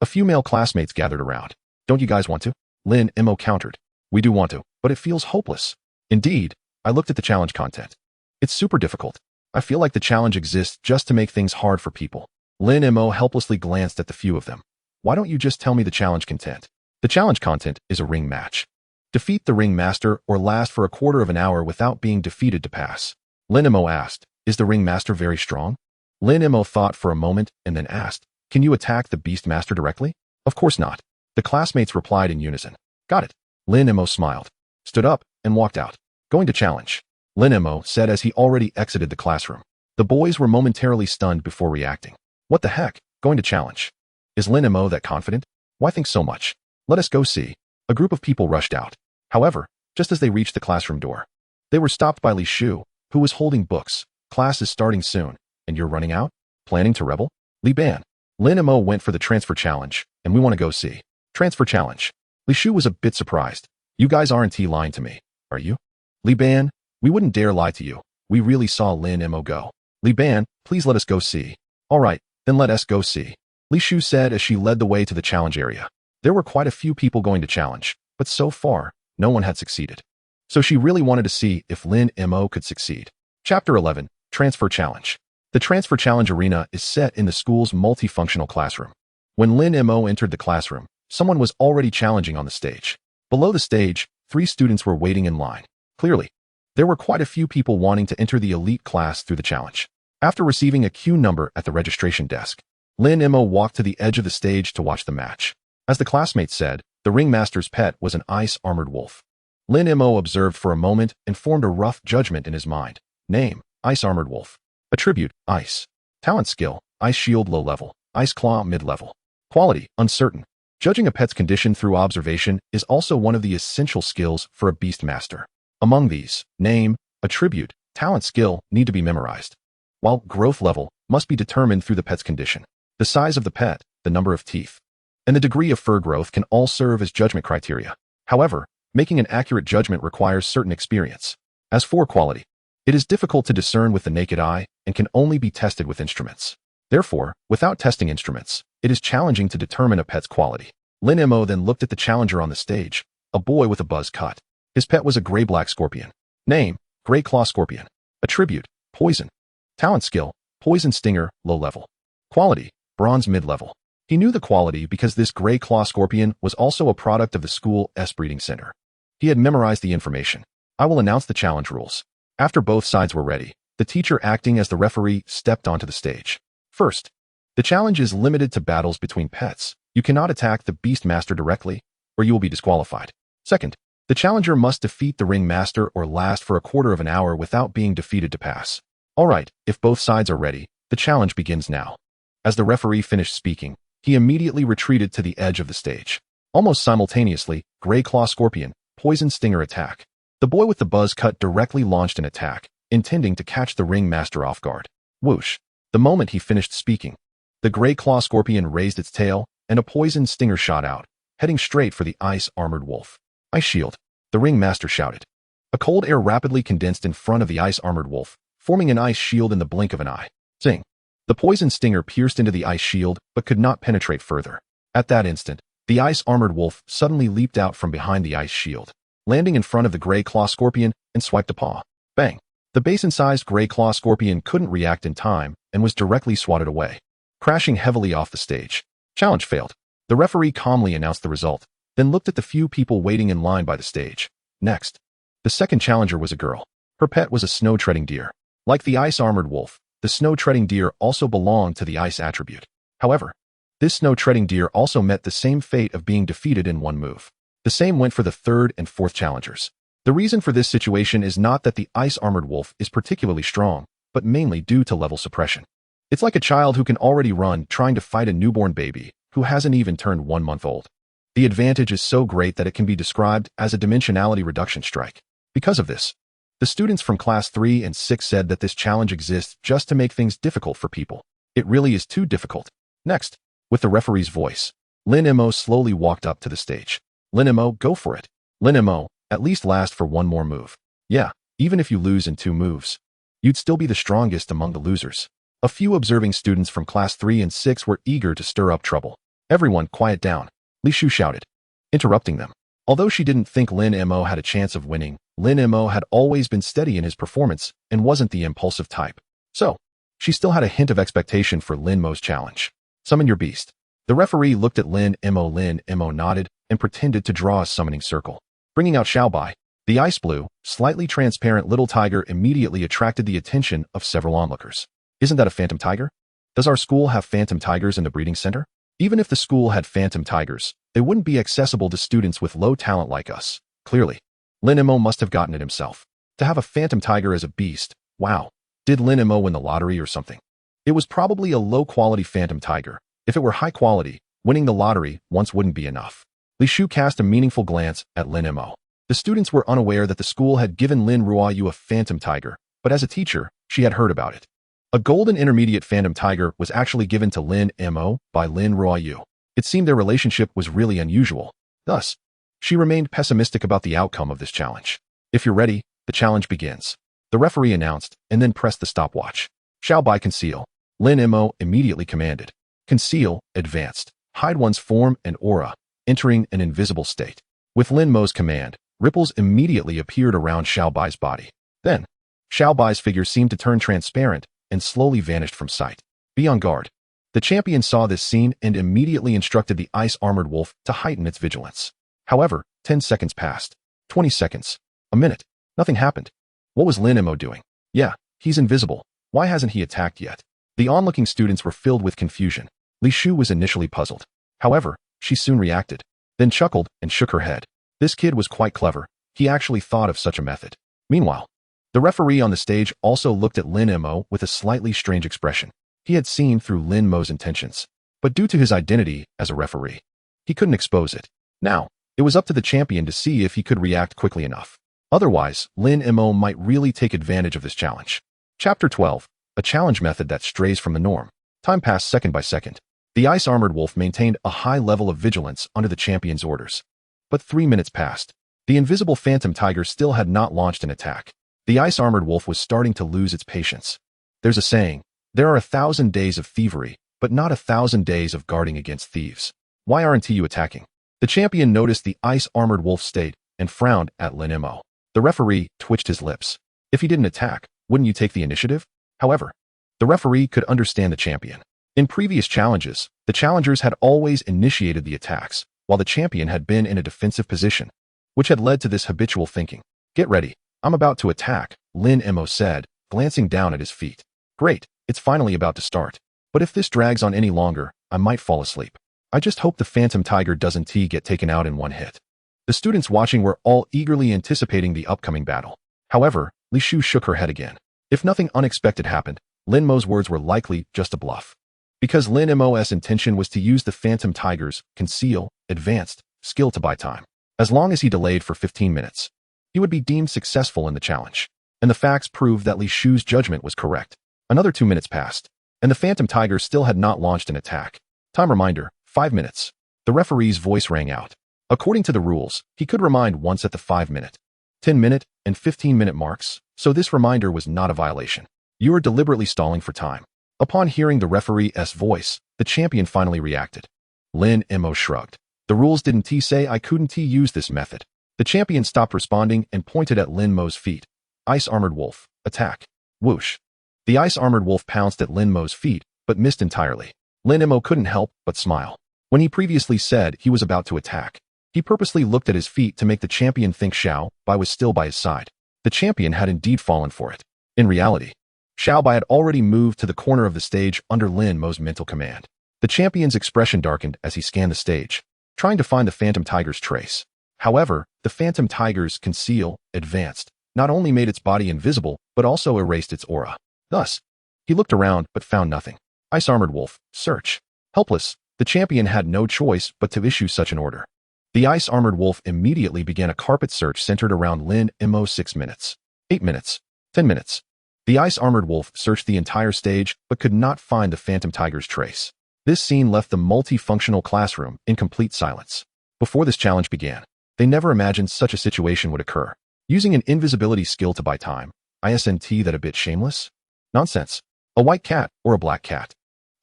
a few male classmates gathered around. "Don't you guys want to?" Lin Mo countered. "We do want to, but it feels hopeless." Indeed, I looked at the challenge content. It's super difficult. I feel like the challenge exists just to make things hard for people. Lin Mo helplessly glanced at the few of them. "Why don't you just tell me the challenge content?" The challenge content is a ring match. Defeat the ring master or last for a quarter of an hour without being defeated to pass. Lin Mo asked, "Is the ring master very strong?" Lin Mo thought for a moment and then asked, "Can you attack the beast master directly?" "Of course not." The classmates replied in unison. "Got it." Lin Mo smiled, stood up, and walked out. "Going to challenge," Lin Mo said as he already exited the classroom. The boys were momentarily stunned before reacting. "What the heck? Going to challenge? Is Lin Mo that confident? Why think so much? Let us go see." A group of people rushed out. However, just as they reached the classroom door, they were stopped by Li Shu, who was holding books. "Class is starting soon, and you're running out? Planning to rebel?" "Li Ban, Lin Mo went for the transfer challenge, and we want to go see." "Transfer challenge?" Li Shu was a bit surprised. "You guys aren't lying to me, are you?" "Li Ban, we wouldn't dare lie to you. We really saw Lin Mo go." "Li Ban, please let us go see." "All right, then let us go see," Li Shu said as she led the way to the challenge area. There were quite a few people going to challenge, but so far, no one had succeeded. So she really wanted to see if Lin Mo could succeed. Chapter 11, Transfer Challenge. The Transfer Challenge arena is set in the school's multifunctional classroom. When Lin Mo entered the classroom, someone was already challenging on the stage. Below the stage, 3 students were waiting in line. Clearly, there were quite a few people wanting to enter the elite class through the challenge. After receiving a queue number at the registration desk, Lin Mo walked to the edge of the stage to watch the match. As the classmates said, the ringmaster's pet was an ice-armored wolf. Lin Mo observed for a moment and formed a rough judgment in his mind. Name: Ice-armored wolf. Attribute: Ice. Talent skill: Ice shield low level, Ice claw mid level. Quality: uncertain. Judging a pet's condition through observation is also one of the essential skills for a beast master. Among these, name, attribute, talent skill need to be memorized, while growth level must be determined through the pet's condition. The size of the pet, the number of teeth, and the degree of fur growth can all serve as judgment criteria. However, making an accurate judgment requires certain experience. As for quality, it is difficult to discern with the naked eye and can only be tested with instruments. Therefore, without testing instruments, it is challenging to determine a pet's quality. Lin Mo then looked at the challenger on the stage, a boy with a buzz cut. His pet was a gray-black scorpion. Name: Gray claw scorpion. Attribute: poison. Talent skill: poison stinger low level. Quality: bronze mid-level. He knew the quality because this gray claw scorpion was also a product of the school's breeding center. He had memorized the information. I will announce the challenge rules. After both sides were ready, the teacher acting as the referee stepped onto the stage. First, the challenge is limited to battles between pets. You cannot attack the beast master directly, or you will be disqualified. Second, the challenger must defeat the ring master or last for a quarter of an hour without being defeated to pass. Alright, if both sides are ready, the challenge begins now. As the referee finished speaking, he immediately retreated to the edge of the stage. Almost simultaneously, Gray Claw Scorpion, Poison Stinger attack. The boy with the buzz cut directly launched an attack, intending to catch the ring master off guard. Whoosh! The moment he finished speaking, the Gray Claw Scorpion raised its tail, and a poison stinger shot out, heading straight for the ice-armored wolf. Ice shield! The ring master shouted. A cold air rapidly condensed in front of the ice-armored wolf, forming an ice shield in the blink of an eye. Zing! The poison stinger pierced into the ice shield, but could not penetrate further. At that instant, the ice-armored wolf suddenly leaped out from behind the ice shield, landing in front of the Gray Claw Scorpion and swiped a paw. Bang! The basin-sized Gray Claw Scorpion couldn't react in time and was directly swatted away, crashing heavily off the stage. Challenge failed. The referee calmly announced the result, then looked at the few people waiting in line by the stage. Next, the second challenger was a girl. Her pet was a snow-treading deer. Like the ice-armored wolf, the snow-treading deer also belonged to the ice attribute. However, this snow-treading deer also met the same fate of being defeated in one move. The same went for the third and fourth challengers. The reason for this situation is not that the ice-armored wolf is particularly strong, but mainly due to level suppression. It's like a child who can already run trying to fight a newborn baby who hasn't even turned 1 month old. The advantage is so great that it can be described as a dimensionality reduction strike. Because of this, the students from class 3 and 6 said that this challenge exists just to make things difficult for people. It really is too difficult. Next, with the referee's voice, Lin Mo slowly walked up to the stage. Lin Mo, go for it. Lin Mo, at least last for one more move. Yeah, even if you lose in 2 moves, you'd still be the strongest among the losers. A few observing students from class 3 and 6 were eager to stir up trouble. Everyone, quiet down, Li Shu shouted, interrupting them. Although she didn't think Lin Mo had a chance of winning, Lin Mo had always been steady in his performance and wasn't the impulsive type. So, she still had a hint of expectation for Lin Mo's challenge. Summon your beast. The referee looked at Lin Mo. Lin Mo nodded and pretended to draw a summoning circle. Bringing out Xiaobai, the ice blue, slightly transparent little tiger immediately attracted the attention of several onlookers. Isn't that a phantom tiger? Does our school have phantom tigers in the breeding center? Even if the school had phantom tigers, they wouldn't be accessible to students with low talent like us. Clearly, Lin Mo must have gotten it himself. To have a phantom tiger as a beast, wow. Did Lin Mo win the lottery or something? It was probably a low-quality phantom tiger. If it were high quality, winning the lottery once wouldn't be enough. Li Shu cast a meaningful glance at Lin Mo. The students were unaware that the school had given Lin Ruoyu a phantom tiger, but as a teacher, she had heard about it. A golden intermediate phantom tiger was actually given to Lin Mo by Lin Ruoyu. It seemed their relationship was really unusual. Thus, she remained pessimistic about the outcome of this challenge. If you're ready, the challenge begins. The referee announced, and then pressed the stopwatch. Xiaobai conceal. Lin Mo immediately commanded. Conceal, advanced, hide one's form and aura, entering an invisible state. With Lin Mo's command, ripples immediately appeared around Xiaobai's body. Then, Xiaobai's figure seemed to turn transparent and slowly vanished from sight. Be on guard. The champion saw this scene and immediately instructed the ice-armored wolf to heighten its vigilance. However, 10 seconds passed. 20 seconds. A minute. Nothing happened. What was Lin Mo doing? Yeah, he's invisible. Why hasn't he attacked yet? The onlooking students were filled with confusion. Li Shu was initially puzzled. However, she soon reacted, then chuckled and shook her head. This kid was quite clever. He actually thought of such a method. Meanwhile, the referee on the stage also looked at Lin Mo with a slightly strange expression. He had seen through Lin Mo's intentions, but due to his identity as a referee, he couldn't expose it. Now, it was up to the champion to see if he could react quickly enough. Otherwise, Lin Mo might really take advantage of this challenge. Chapter 12. A challenge method that strays from the norm. Time passed second by second. The ice-armored wolf maintained a high level of vigilance under the champion's orders. But 3 minutes passed. The invisible phantom tiger still had not launched an attack. The ice-armored wolf was starting to lose its patience. There's a saying, there are 1,000 days of thievery, but not 1,000 days of guarding against thieves. Why aren't you attacking? The champion noticed the ice-armored wolf's state and frowned at Lin Mo. The referee twitched his lips. If he didn't attack, wouldn't you take the initiative? However, the referee could understand the champion. In previous challenges, the challengers had always initiated the attacks, while the champion had been in a defensive position, which had led to this habitual thinking. Get ready, I'm about to attack, Lin Mo said, glancing down at his feet. Great, it's finally about to start. But if this drags on any longer, I might fall asleep. I just hope the phantom tiger doesn't get taken out in one hit. The students watching were all eagerly anticipating the upcoming battle. However, Li Shu shook her head again. If nothing unexpected happened, Lin Mo's words were likely just a bluff. Because Lin Mo's intention was to use the phantom tiger's conceal, advanced skill to buy time. As long as he delayed for 15 minutes, he would be deemed successful in the challenge. And the facts proved that Li Shu's judgment was correct. Another 2 minutes passed, and the phantom tiger still had not launched an attack. Time reminder, 5 minutes. The referee's voice rang out. According to the rules, he could remind once at the 5-minute, 10-minute, and 15-minute marks, so this reminder was not a violation. You are deliberately stalling for time. Upon hearing the referee's voice, the champion finally reacted. Lin Mo shrugged. The rules didn't say I couldn't use this method. The champion stopped responding and pointed at Lin Mo's feet. Ice-armored wolf, attack. Whoosh. The ice-armored wolf pounced at Lin Mo's feet, but missed entirely. Lin Mo couldn't help but smile. When he previously said he was about to attack, he purposely looked at his feet to make the champion think Xiao Bai was still by his side. The champion had indeed fallen for it. In reality, Xiao Bai had already moved to the corner of the stage under Lin Mo's mental command. The champion's expression darkened as he scanned the stage, trying to find the phantom tiger's trace. However, the phantom tiger's conceal, advanced, not only made its body invisible, but also erased its aura. Thus, he looked around but found nothing. Ice-armored wolf, search. Helpless, the champion had no choice but to issue such an order. The ice-armored wolf immediately began a carpet search centered around Lin Mo. 6 minutes, 8 minutes, 10 minutes. The ice-armored wolf searched the entire stage but could not find the phantom tiger's trace. This scene left the multifunctional classroom in complete silence. Before this challenge began, they never imagined such a situation would occur. Using an invisibility skill to buy time, isn't that a bit shameless? Nonsense. A white cat or a black cat.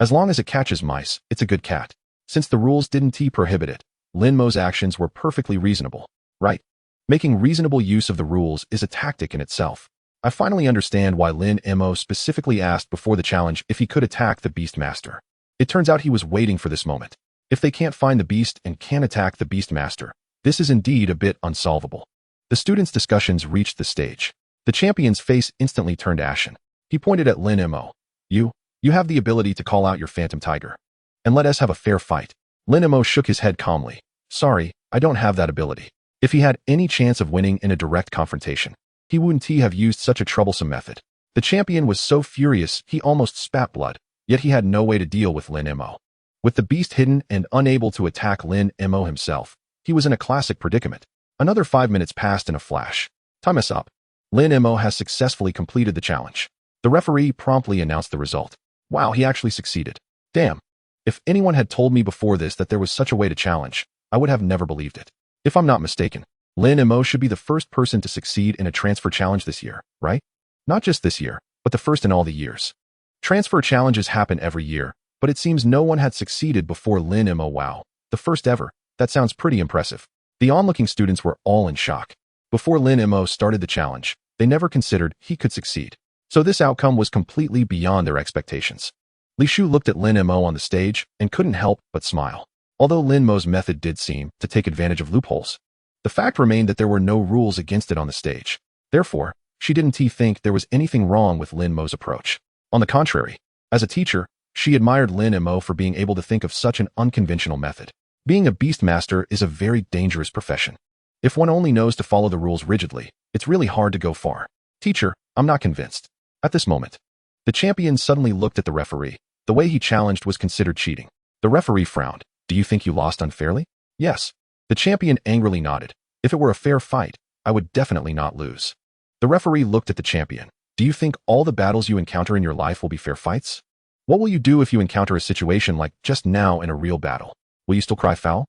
As long as it catches mice, it's a good cat. Since the rules didn't prohibit it, Lin Mo's actions were perfectly reasonable. Right. Making reasonable use of the rules is a tactic in itself. I finally understand why Lin Mo specifically asked before the challenge if he could attack the Beast Master. It turns out he was waiting for this moment. If they can't find the beast and can attack the Beast Master, this is indeed a bit unsolvable. The students' discussions reached the stage. The champion's face instantly turned ashen. He pointed at Lin Mo. You have the ability to call out your phantom tiger. And let us have a fair fight. Lin Mo shook his head calmly. Sorry, I don't have that ability. If he had any chance of winning in a direct confrontation, he wouldn't have used such a troublesome method. The champion was so furious he almost spat blood, yet he had no way to deal with Lin Mo. With the beast hidden and unable to attack Lin Mo himself, he was in a classic predicament. Another 5 minutes passed in a flash. Time is up. Lin Mo has successfully completed the challenge. The referee promptly announced the result. Wow, he actually succeeded. Damn. If anyone had told me before this that there was such a way to challenge, I would have never believed it. If I'm not mistaken, Lin Mo should be the first person to succeed in a transfer challenge this year, right? Not just this year, but the first in all the years. Transfer challenges happen every year, but it seems no one had succeeded before Lin Mo. Wow, the first ever. That sounds pretty impressive. The onlooking students were all in shock. Before Lin Mo started the challenge, they never considered he could succeed. So this outcome was completely beyond their expectations. Li Shu looked at Lin Mo on the stage and couldn't help but smile. Although Lin Mo's method did seem to take advantage of loopholes, the fact remained that there were no rules against it on the stage. Therefore, she didn't think there was anything wrong with Lin Mo's approach. On the contrary, as a teacher, she admired Lin Mo for being able to think of such an unconventional method. Being a beastmaster is a very dangerous profession. If one only knows to follow the rules rigidly, it's really hard to go far. Teacher, I'm not convinced. At this moment, the champion suddenly looked at the referee. The way he challenged was considered cheating. The referee frowned. Do you think you lost unfairly? Yes. The champion angrily nodded. If it were a fair fight, I would definitely not lose. The referee looked at the champion. Do you think all the battles you encounter in your life will be fair fights? What will you do if you encounter a situation like just now in a real battle? Will you still cry foul?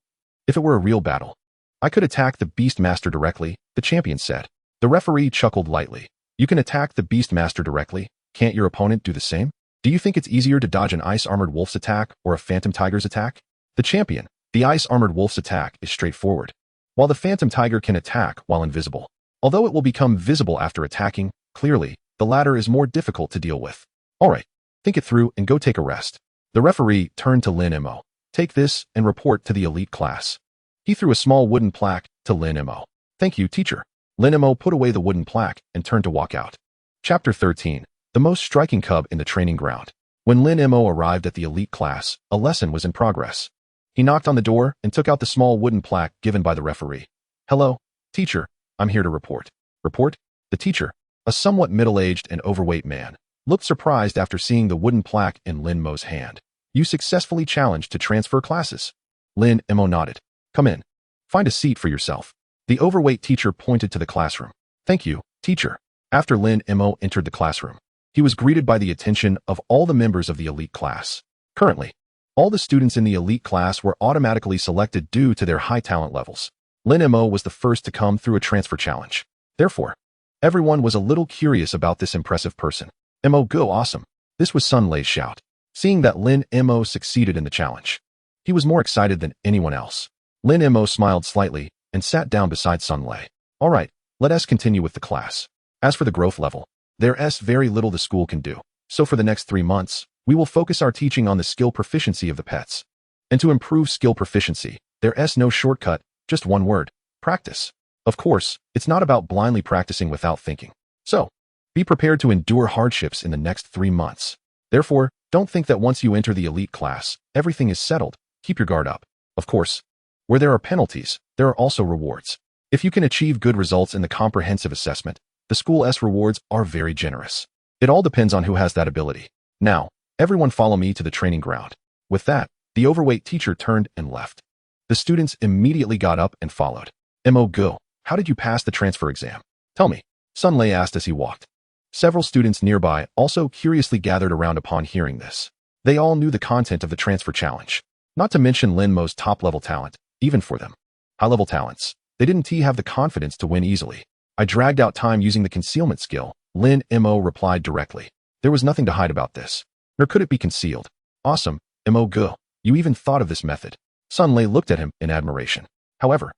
If it were a real battle, I could attack the Beastmaster directly, the champion said. The referee chuckled lightly. You can attack the Beastmaster directly. Can't your opponent do the same? Do you think it's easier to dodge an ice-armored wolf's attack or a phantom tiger's attack? The champion, the ice-armored wolf's attack is straightforward, while the phantom tiger can attack while invisible. Although it will become visible after attacking, clearly, the latter is more difficult to deal with. Alright, think it through and go take a rest. The referee turned to Lin Mo. Take this and report to the elite class. He threw a small wooden plaque to Lin Mo. Thank you, teacher. Lin Mo put away the wooden plaque and turned to walk out. Chapter 13. The most striking cub in the training ground. When Lin Mo arrived at the elite class, a lesson was in progress. He knocked on the door and took out the small wooden plaque given by the referee. Hello, teacher. I'm here to report. Report? The teacher, a somewhat middle-aged and overweight man, looked surprised after seeing the wooden plaque in Lin Mo's hand. You successfully challenged to transfer classes. Lin Mo nodded. Come in. Find a seat for yourself. The overweight teacher pointed to the classroom. Thank you, teacher. After Lin Mo entered the classroom, he was greeted by the attention of all the members of the elite class. Currently, all the students in the elite class were automatically selected due to their high talent levels. Lin Mo was the first to come through a transfer challenge. Therefore, everyone was a little curious about this impressive person. Mo go awesome. This was Sun Lei's shout. Seeing that Lin Mo succeeded in the challenge, he was more excited than anyone else. Lin Mo smiled slightly and sat down beside Sun Lei. All right, let us continue with the class. As for the growth level, there's very little the school can do. So for the next 3 months, we will focus our teaching on the skill proficiency of the pets. And to improve skill proficiency, there's no shortcut, just one word: practice. Of course, it's not about blindly practicing without thinking. So, be prepared to endure hardships in the next 3 months. Therefore, don't think that once you enter the elite class, everything is settled. Keep your guard up. Of course, where there are penalties, there are also rewards. If you can achieve good results in the comprehensive assessment, the school's rewards are very generous. It all depends on who has that ability. Now, everyone follow me to the training ground. With that, the overweight teacher turned and left. The students immediately got up and followed. Mo go, how did you pass the transfer exam? Tell me, Sun Lei asked as he walked. Several students nearby also curiously gathered around upon hearing this. They all knew the content of the transfer challenge, not to mention Lin Mo's top-level talent, even for them. High-level talents, they didn't have the confidence to win easily. I dragged out time using the concealment skill, Lin Mo replied directly. There was nothing to hide about this, nor could it be concealed. Awesome, Mo go, you even thought of this method. Sun Lei looked at him in admiration. However,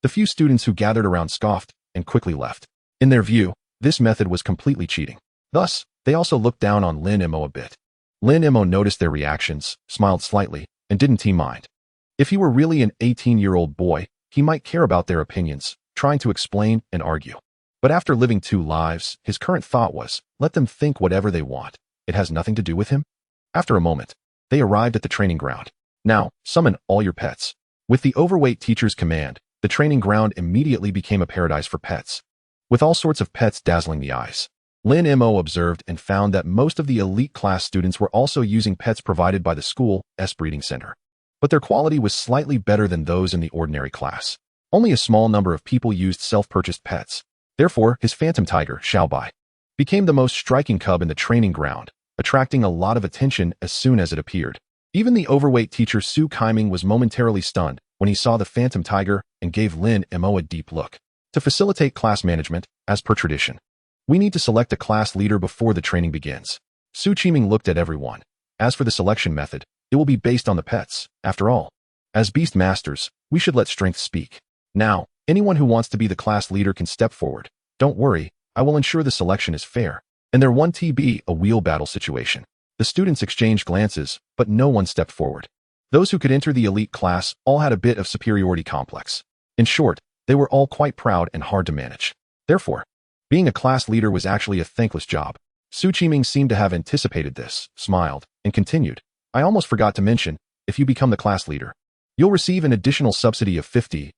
the few students who gathered around scoffed and quickly left. In their view, this method was completely cheating. Thus, they also looked down on Lin Mo a bit. Lin Mo noticed their reactions, smiled slightly, and didn't mind. If he were really an 18-year-old boy, he might care about their opinions, trying to explain and argue. But after living 2 lives, his current thought was, let them think whatever they want. It has nothing to do with him. After a moment, they arrived at the training ground. Now, summon all your pets. With the overweight teacher's command, the training ground immediately became a paradise for pets, with all sorts of pets dazzling the eyes. Lin Mo observed and found that most of the elite class students were also using pets provided by the school's breeding center. But their quality was slightly better than those in the ordinary class. Only a small number of people used self-purchased pets. Therefore, his phantom tiger, Xiaobai, became the most striking cub in the training ground, attracting a lot of attention as soon as it appeared. Even the overweight teacher Su Kaiming was momentarily stunned when he saw the phantom tiger and gave Lin Mo a deep look. To facilitate class management, as per tradition, we need to select a class leader before the training begins. Su Qiming looked at everyone. As for the selection method, it will be based on the pets. After all, as beast masters, we should let strength speak. Now, anyone who wants to be the class leader can step forward. Don't worry, I will ensure the selection is fair. And there won't be a wheel battle situation. The students exchanged glances, but no one stepped forward. Those who could enter the elite class all had a bit of superiority complex. In short, they were all quite proud and hard to manage. Therefore, being a class leader was actually a thankless job. Su Qiming seemed to have anticipated this, smiled, and continued. I almost forgot to mention, if you become the class leader, you'll receive an additional subsidy of 50,000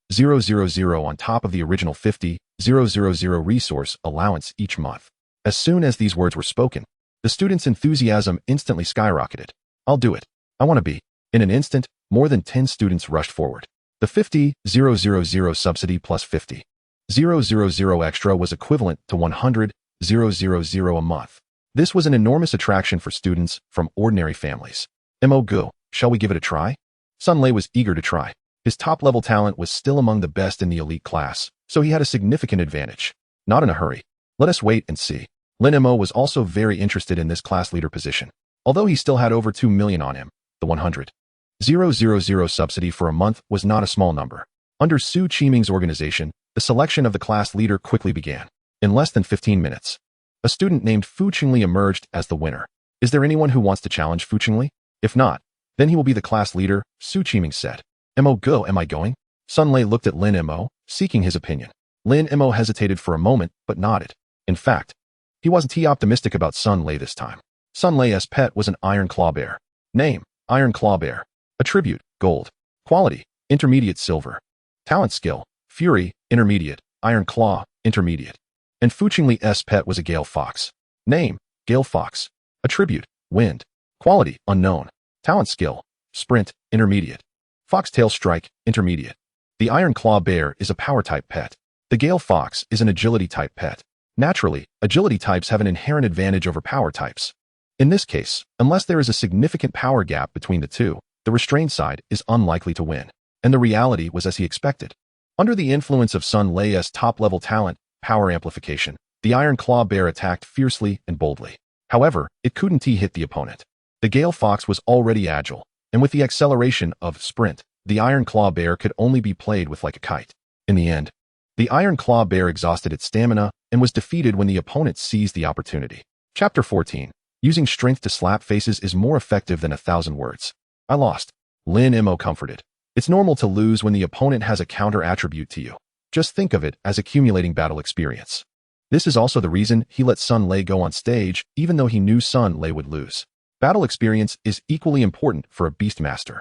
on top of the original 50,000 resource allowance each month. As soon as these words were spoken, the students' enthusiasm instantly skyrocketed. I'll do it. I want to be. In an instant, more than 10 students rushed forward. The 50,000 subsidy plus 50,000 extra was equivalent to 100,000 a month. This was an enormous attraction for students from ordinary families. Mo go, shall we give it a try? Sun Lei was eager to try. His top-level talent was still among the best in the elite class, so he had a significant advantage. Not in a hurry. Let us wait and see. Lin Mo was also very interested in this class leader position. Although he still had over 2 million on him, the 100,000 subsidy for a month was not a small number. Under Su Qiming's organization, the selection of the class leader quickly began. In less than 15 minutes, a student named Fu Qingli emerged as the winner. Is there anyone who wants to challenge Fu Qingli? If not, then he will be the class leader, Su Qiming said. Mo go, am I going? Sun Lei looked at Lin Mo, seeking his opinion. Lin Mo hesitated for a moment, but nodded. In fact, he wasn't too optimistic about Sun Lei this time. Sun Lei's pet was an iron claw bear. Name, Iron Claw Bear. Attribute, gold. Quality, intermediate silver. Talent skill, fury, intermediate, iron claw, intermediate. And Fu Qingli's pet was a gale fox. Name, Gale Fox. Attribute, wind. Quality, unknown. Talent skill, sprint, intermediate. Foxtail strike, intermediate. The Iron Claw Bear is a power-type pet. The Gale Fox is an agility-type pet. Naturally, agility types have an inherent advantage over power types. In this case, unless there is a significant power gap between the two, the restrained side is unlikely to win. And the reality was as he expected. Under the influence of Sun Lei's top-level talent, power amplification, the Iron Claw Bear attacked fiercely and boldly. However, it couldn't hit the opponent. The Gale Fox was already agile, and with the acceleration of sprint, the Iron Claw Bear could only be played with like a kite. In the end, the Iron Claw Bear exhausted its stamina and was defeated when the opponent seized the opportunity. Chapter 14. Using strength to slap faces is more effective than 1,000 words. I lost. Lin Mo comforted. It's normal to lose when the opponent has a counter attribute to you. Just think of it as accumulating battle experience. This is also the reason he let Sun Lei go on stage, even though he knew Sun Lei would lose. Battle experience is equally important for a Beastmaster.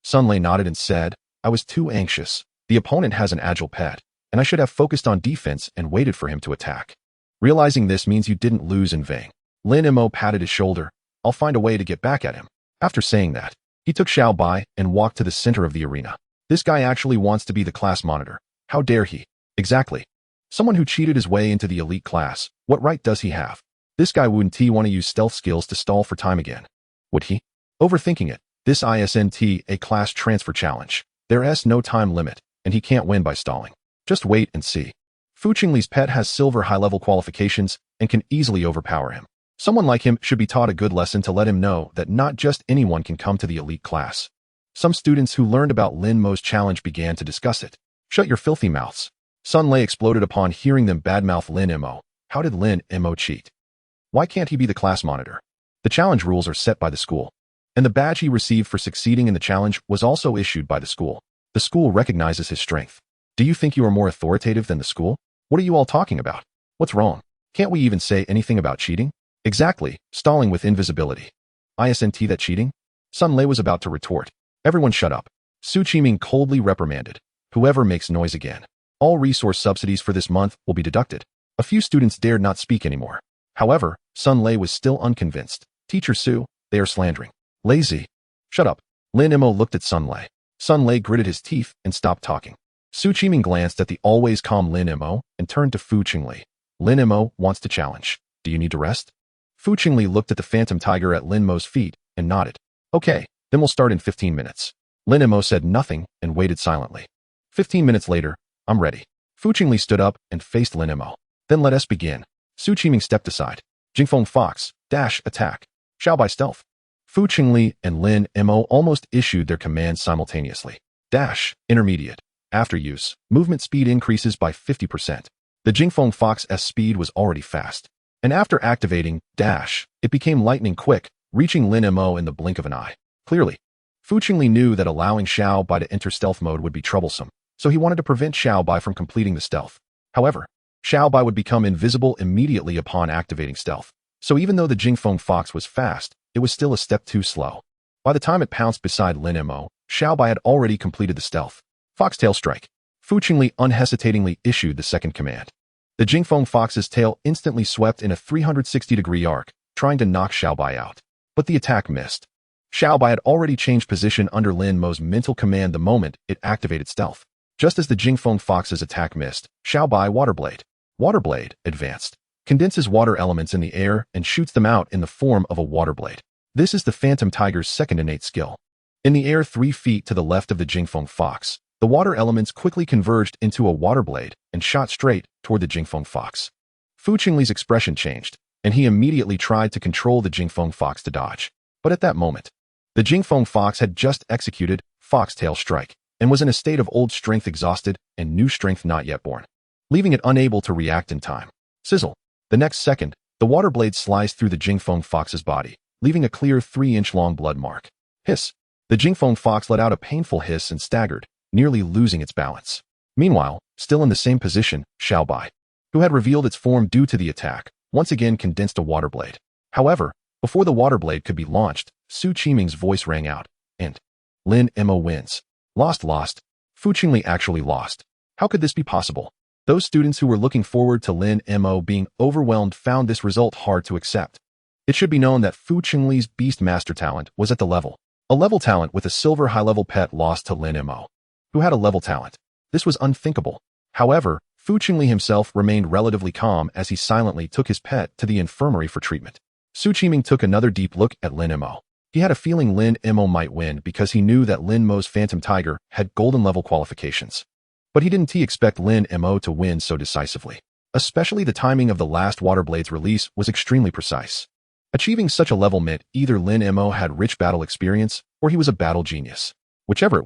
Sun Lei nodded and said, I was too anxious. The opponent has an agile pet, and I should have focused on defense and waited for him to attack. Realizing this means you didn't lose in vain. Lin Mo patted his shoulder. I'll find a way to get back at him. After saying that, he took Xiao Bai and walked to the center of the arena. This guy actually wants to be the class monitor. How dare he? Exactly. Someone who cheated his way into the elite class. What right does he have? This guy wouldn't want to use stealth skills to stall for time again. Would he? Overthinking it. This isn't a class transfer challenge. There's no time limit, and he can't win by stalling. Just wait and see. Fu Qingli's pet has silver high-level qualifications and can easily overpower him. Someone like him should be taught a good lesson to let him know that not just anyone can come to the elite class. Some students who learned about Lin Mo's challenge began to discuss it. Shut your filthy mouths. Sun Lei exploded upon hearing them badmouth Lin Mo. How did Lin Mo cheat? Why can't he be the class monitor? The challenge rules are set by the school. And the badge he received for succeeding in the challenge was also issued by the school. The school recognizes his strength. Do you think you are more authoritative than the school? What are you all talking about? What's wrong? Can't we even say anything about cheating? Exactly, stalling with invisibility. Isn't that cheating? Sun Lei was about to retort. Everyone shut up. Su Qiming coldly reprimanded. Whoever makes noise again. All resource subsidies for this month will be deducted. A few students dared not speak anymore. However, Sun Lei was still unconvinced. Teacher Su, they are slandering. Lazy. Shut up. Lin Mo looked at Sun Lei. Sun Lei gritted his teeth and stopped talking. Su Qiming glanced at the always calm Lin Mo and turned to Fu Qingli. Lin Mo wants to challenge. Do you need to rest? Fu Qingli looked at the phantom tiger at Lin Mo's feet and nodded. Okay, then we'll start in 15 minutes. Lin Mo said nothing and waited silently. 15 minutes later, I'm ready. Fu Qingli stood up and faced Lin Mo. Then let us begin. Su Qiming stepped aside. Jingfeng Fox, dash, attack. Xiao Bai stealth. Fu Qingli and Lin Mo almost issued their commands simultaneously. Dash, intermediate. After use, movement speed increases by 50%. The Jingfeng Fox's speed was already fast. And after activating dash, it became lightning quick, reaching Lin Mo in the blink of an eye. Clearly, Fu Qingli knew that allowing Xiao Bai to enter stealth mode would be troublesome, so he wanted to prevent Xiao Bai from completing the stealth. However, Xiao Bai would become invisible immediately upon activating stealth, So even though the Jingfeng fox was fast, it was still a step too slow. By the time it pounced beside Lin Mo, Xiaobai had already completed the stealth foxtail strike. Fu Qingli unhesitatingly issued the second command. The Jingfeng fox's tail instantly swept in a 360-degree arc, trying to knock Xiaobai out. But the attack missed. Xiaobai had already changed position under Lin Mo's mental command the moment it activated stealth. Just as the Jingfeng fox's attack missed, Xiaobai Waterblade advanced, condenses water elements in the air and shoots them out in the form of a water blade. This is the Phantom Tiger's second innate skill. In the air 3 feet to the left of the Jingfeng fox, the water elements quickly converged into a water blade and shot straight toward the Jingfeng fox. Fu Qingli's expression changed, and he immediately tried to control the Jingfeng fox to dodge. But at that moment, the Jingfeng fox had just executed Foxtail Strike and was in a state of old strength exhausted and new strength not yet born, leaving it unable to react in time. Sizzle. The next second, the water blade sliced through the Jingfeng fox's body, leaving a clear 3-inch-long blood mark. Hiss. The Jingfeng fox let out a painful hiss and staggered, nearly losing its balance. Meanwhile, still in the same position, Xiaobai, who had revealed its form due to the attack, once again condensed a water blade. However, before the water blade could be launched, Su Qiming's voice rang out, and Lin Mo wins. Lost. Fu Qingli actually lost. How could this be possible? Those students who were looking forward to Lin Mo being overwhelmed found this result hard to accept. It should be known that Fu Qingli's Beast Master talent was at the level. A level talent with a silver high-level pet lost to Lin Mo, who had a level talent. This was unthinkable. However, Fu Qingli himself remained relatively calm as he silently took his pet to the infirmary for treatment. Su Qiming took another deep look at Lin Mo. He had a feeling Lin Mo might win because he knew that Lin Mo's Phantom Tiger had golden level qualifications. But he didn't expect Lin Mo to win so decisively. Especially the timing of the last water blade's release was extremely precise. Achieving such a level meant either Lin Mo had rich battle experience or he was a battle genius. Whichever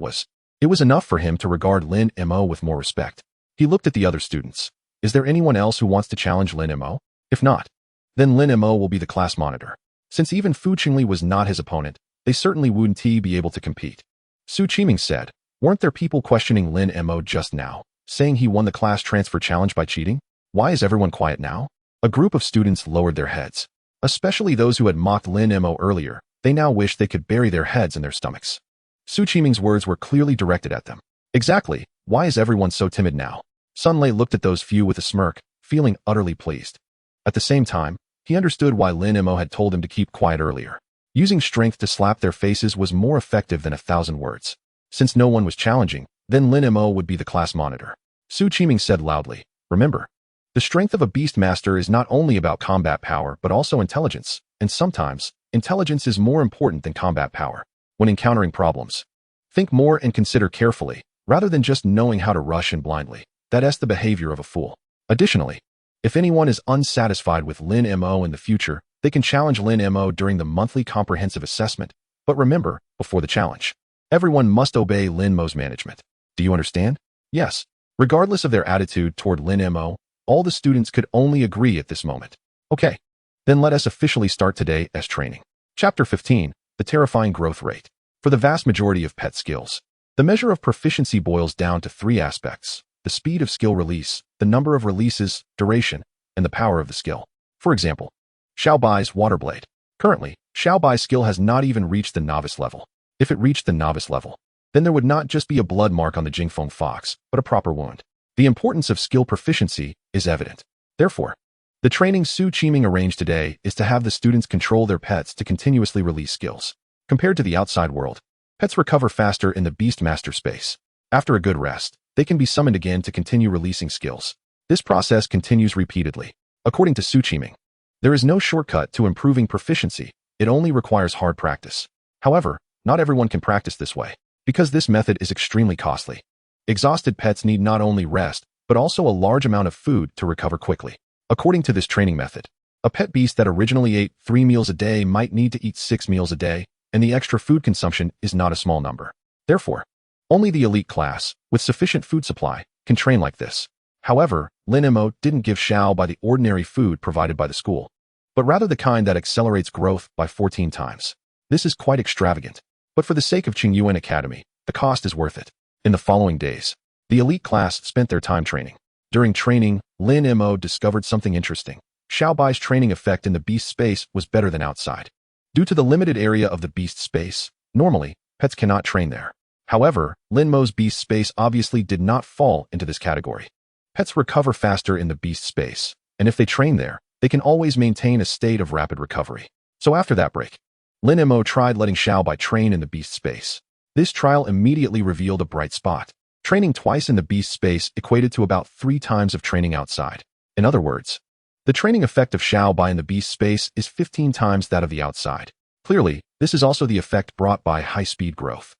it was enough for him to regard Lin Mo with more respect. He looked at the other students. Is there anyone else who wants to challenge Lin Mo? If not, then Lin Mo will be the class monitor. Since even Fu Qingli was not his opponent, they certainly wouldn't be able to compete. Su Qiming said, weren't there people questioning Lin Mo just now, saying he won the class transfer challenge by cheating? Why is everyone quiet now? A group of students lowered their heads. Especially those who had mocked Lin Mo earlier, they now wished they could bury their heads in their stomachs. Su Qiming's words were clearly directed at them. Exactly, why is everyone so timid now? Sun Lei looked at those few with a smirk, feeling utterly pleased. At the same time, he understood why Lin Mo had told him to keep quiet earlier. Using strength to slap their faces was more effective than 1,000 words. Since no one was challenging, then Lin Mo would be the class monitor. Su Qiming said loudly, remember, the strength of a beast master is not only about combat power but also intelligence, and sometimes, intelligence is more important than combat power. When encountering problems, think more and consider carefully, rather than just knowing how to rush in blindly. That's the behavior of a fool. Additionally, if anyone is unsatisfied with Lin Mo in the future, they can challenge Lin Mo during the monthly comprehensive assessment. But remember, before the challenge, everyone must obey Lin Mo's management. Do you understand? Yes. Regardless of their attitude toward Lin Mo, all the students could only agree at this moment. Okay. Then let us officially start today as training. Chapter 15, the terrifying growth rate. For the vast majority of pet skills, the measure of proficiency boils down to 3 aspects: the speed of skill release, the number of releases, duration, and the power of the skill. For example, Xiaobai's water blade. Currently, Xiaobai's skill has not even reached the novice level. If it reached the novice level, then there would not just be a blood mark on the Jingfeng fox, but a proper wound. The importance of skill proficiency is evident. Therefore, the training Su Qiming arranged today is to have the students control their pets to continuously release skills. Compared to the outside world, pets recover faster in the Beastmaster space. After a good rest, they can be summoned again to continue releasing skills. This process continues repeatedly. According to Su Qiming, there is no shortcut to improving proficiency. It only requires hard practice. However, not everyone can practice this way, because this method is extremely costly. Exhausted pets need not only rest, but also a large amount of food to recover quickly. According to this training method, a pet beast that originally ate 3 meals a day might need to eat 6 meals a day, and the extra food consumption is not a small number. Therefore, only the elite class, with sufficient food supply, can train like this. However, Lin Mo didn't give Xiaobai the ordinary food provided by the school, but rather the kind that accelerates growth by 14 times. This is quite extravagant, but for the sake of Qingyuan Academy, the cost is worth it. In the following days, the elite class spent their time training. During training, Lin Mo discovered something interesting. Xiaobai's training effect in the beast space was better than outside. Due to the limited area of the beast space, normally, pets cannot train there. However, Lin Mo's beast space obviously did not fall into this category. Pets recover faster in the beast space, and if they train there, they can always maintain a state of rapid recovery. So after that break, Lin Mo tried letting Xiaobai train in the beast space. This trial immediately revealed a bright spot. Training twice in the beast space equated to about 3 times of training outside. In other words, the training effect of Xiaobai in the beast space is 15 times that of the outside. Clearly, this is also the effect brought by high-speed growth.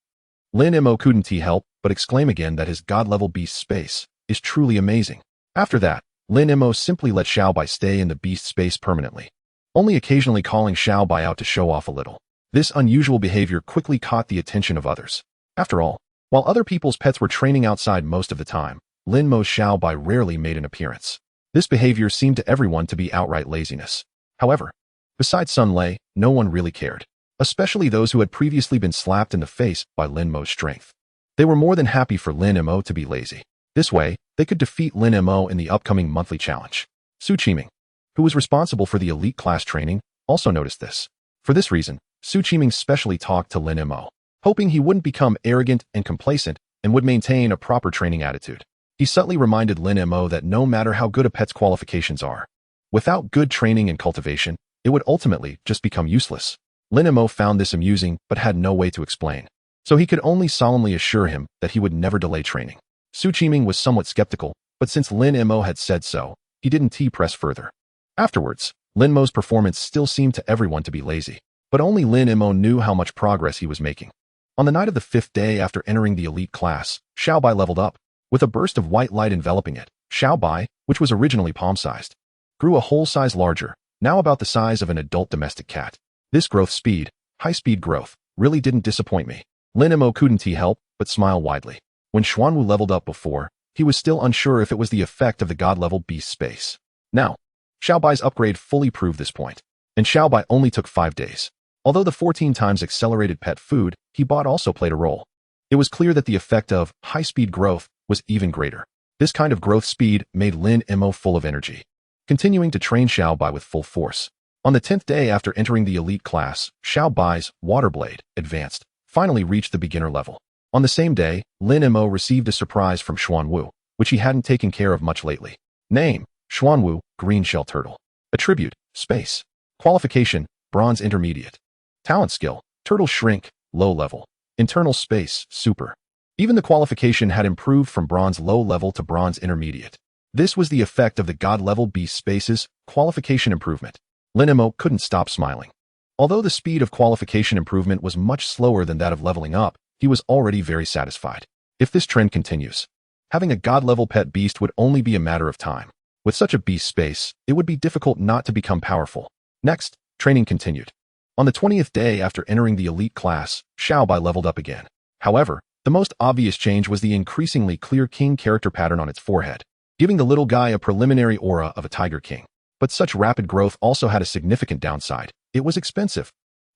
Lin Mo couldn't help but exclaim again that his god-level beast space is truly amazing. After that, Lin Mo simply let Xiaobai stay in the beast space permanently, only occasionally calling Xiaobai out to show off a little. This unusual behavior quickly caught the attention of others. After all, while other people's pets were training outside most of the time, Lin Mo's Xiaobai rarely made an appearance. This behavior seemed to everyone to be outright laziness. However, besides Sun Lei, no one really cared, especially those who had previously been slapped in the face by Lin Mo's strength. They were more than happy for Lin Mo to be lazy. This way, they could defeat Lin Mo in the upcoming monthly challenge. Su Qiming, who was responsible for the elite class training, also noticed this. For this reason, Su Qiming specially talked to Lin Mo, hoping he wouldn't become arrogant and complacent and would maintain a proper training attitude. He subtly reminded Lin Mo that no matter how good a pet's qualifications are, without good training and cultivation, it would ultimately just become useless. Lin Mo found this amusing but had no way to explain, so he could only solemnly assure him that he would never delay training. Su Qiming was somewhat skeptical, but since Lin Mo had said so, he didn't press further. Afterwards, Lin Mo's performance still seemed to everyone to be lazy, but only Lin Mo knew how much progress he was making. On the night of the 5th day after entering the elite class, Xiaobai leveled up. With a burst of white light enveloping it, Xiaobai, which was originally palm-sized, grew a whole size larger, now about the size of an adult domestic cat. This growth speed, high-speed growth, really didn't disappoint me. Lin Mo couldn't help but smile widely. When Xuanwu leveled up before, he was still unsure if it was the effect of the god-level beast space. Now, Xiaobai's upgrade fully proved this point, and Xiaobai only took 5 days. Although the 14 times accelerated pet food he bought also played a role, it was clear that the effect of high-speed growth was even greater. This kind of growth speed made Lin Mo full of energy, continuing to train Xiaobai with full force. On the 10th day after entering the elite class, Xiaobai's water blade, advanced, finally reached the beginner level. On the same day, Lin Mo received a surprise from Xuanwu, which he hadn't taken care of much lately. Name: Xuanwu, green shell turtle. Attribute: space. Qualification: bronze intermediate. Talent skill: turtle shrink, low level. Internal space: super. Even the qualification had improved from bronze low level to bronze intermediate. This was the effect of the god-level beast space's qualification improvement. Lin Mo couldn't stop smiling. Although the speed of qualification improvement was much slower than that of leveling up, he was already very satisfied. If this trend continues, having a god-level pet beast would only be a matter of time. With such a beast space, it would be difficult not to become powerful. Next, training continued. On the 20th day after entering the elite class, Xiaobai leveled up again. However, the most obvious change was the increasingly clear king character pattern on its forehead, giving the little guy a preliminary aura of a tiger king. But such rapid growth also had a significant downside. It was expensive.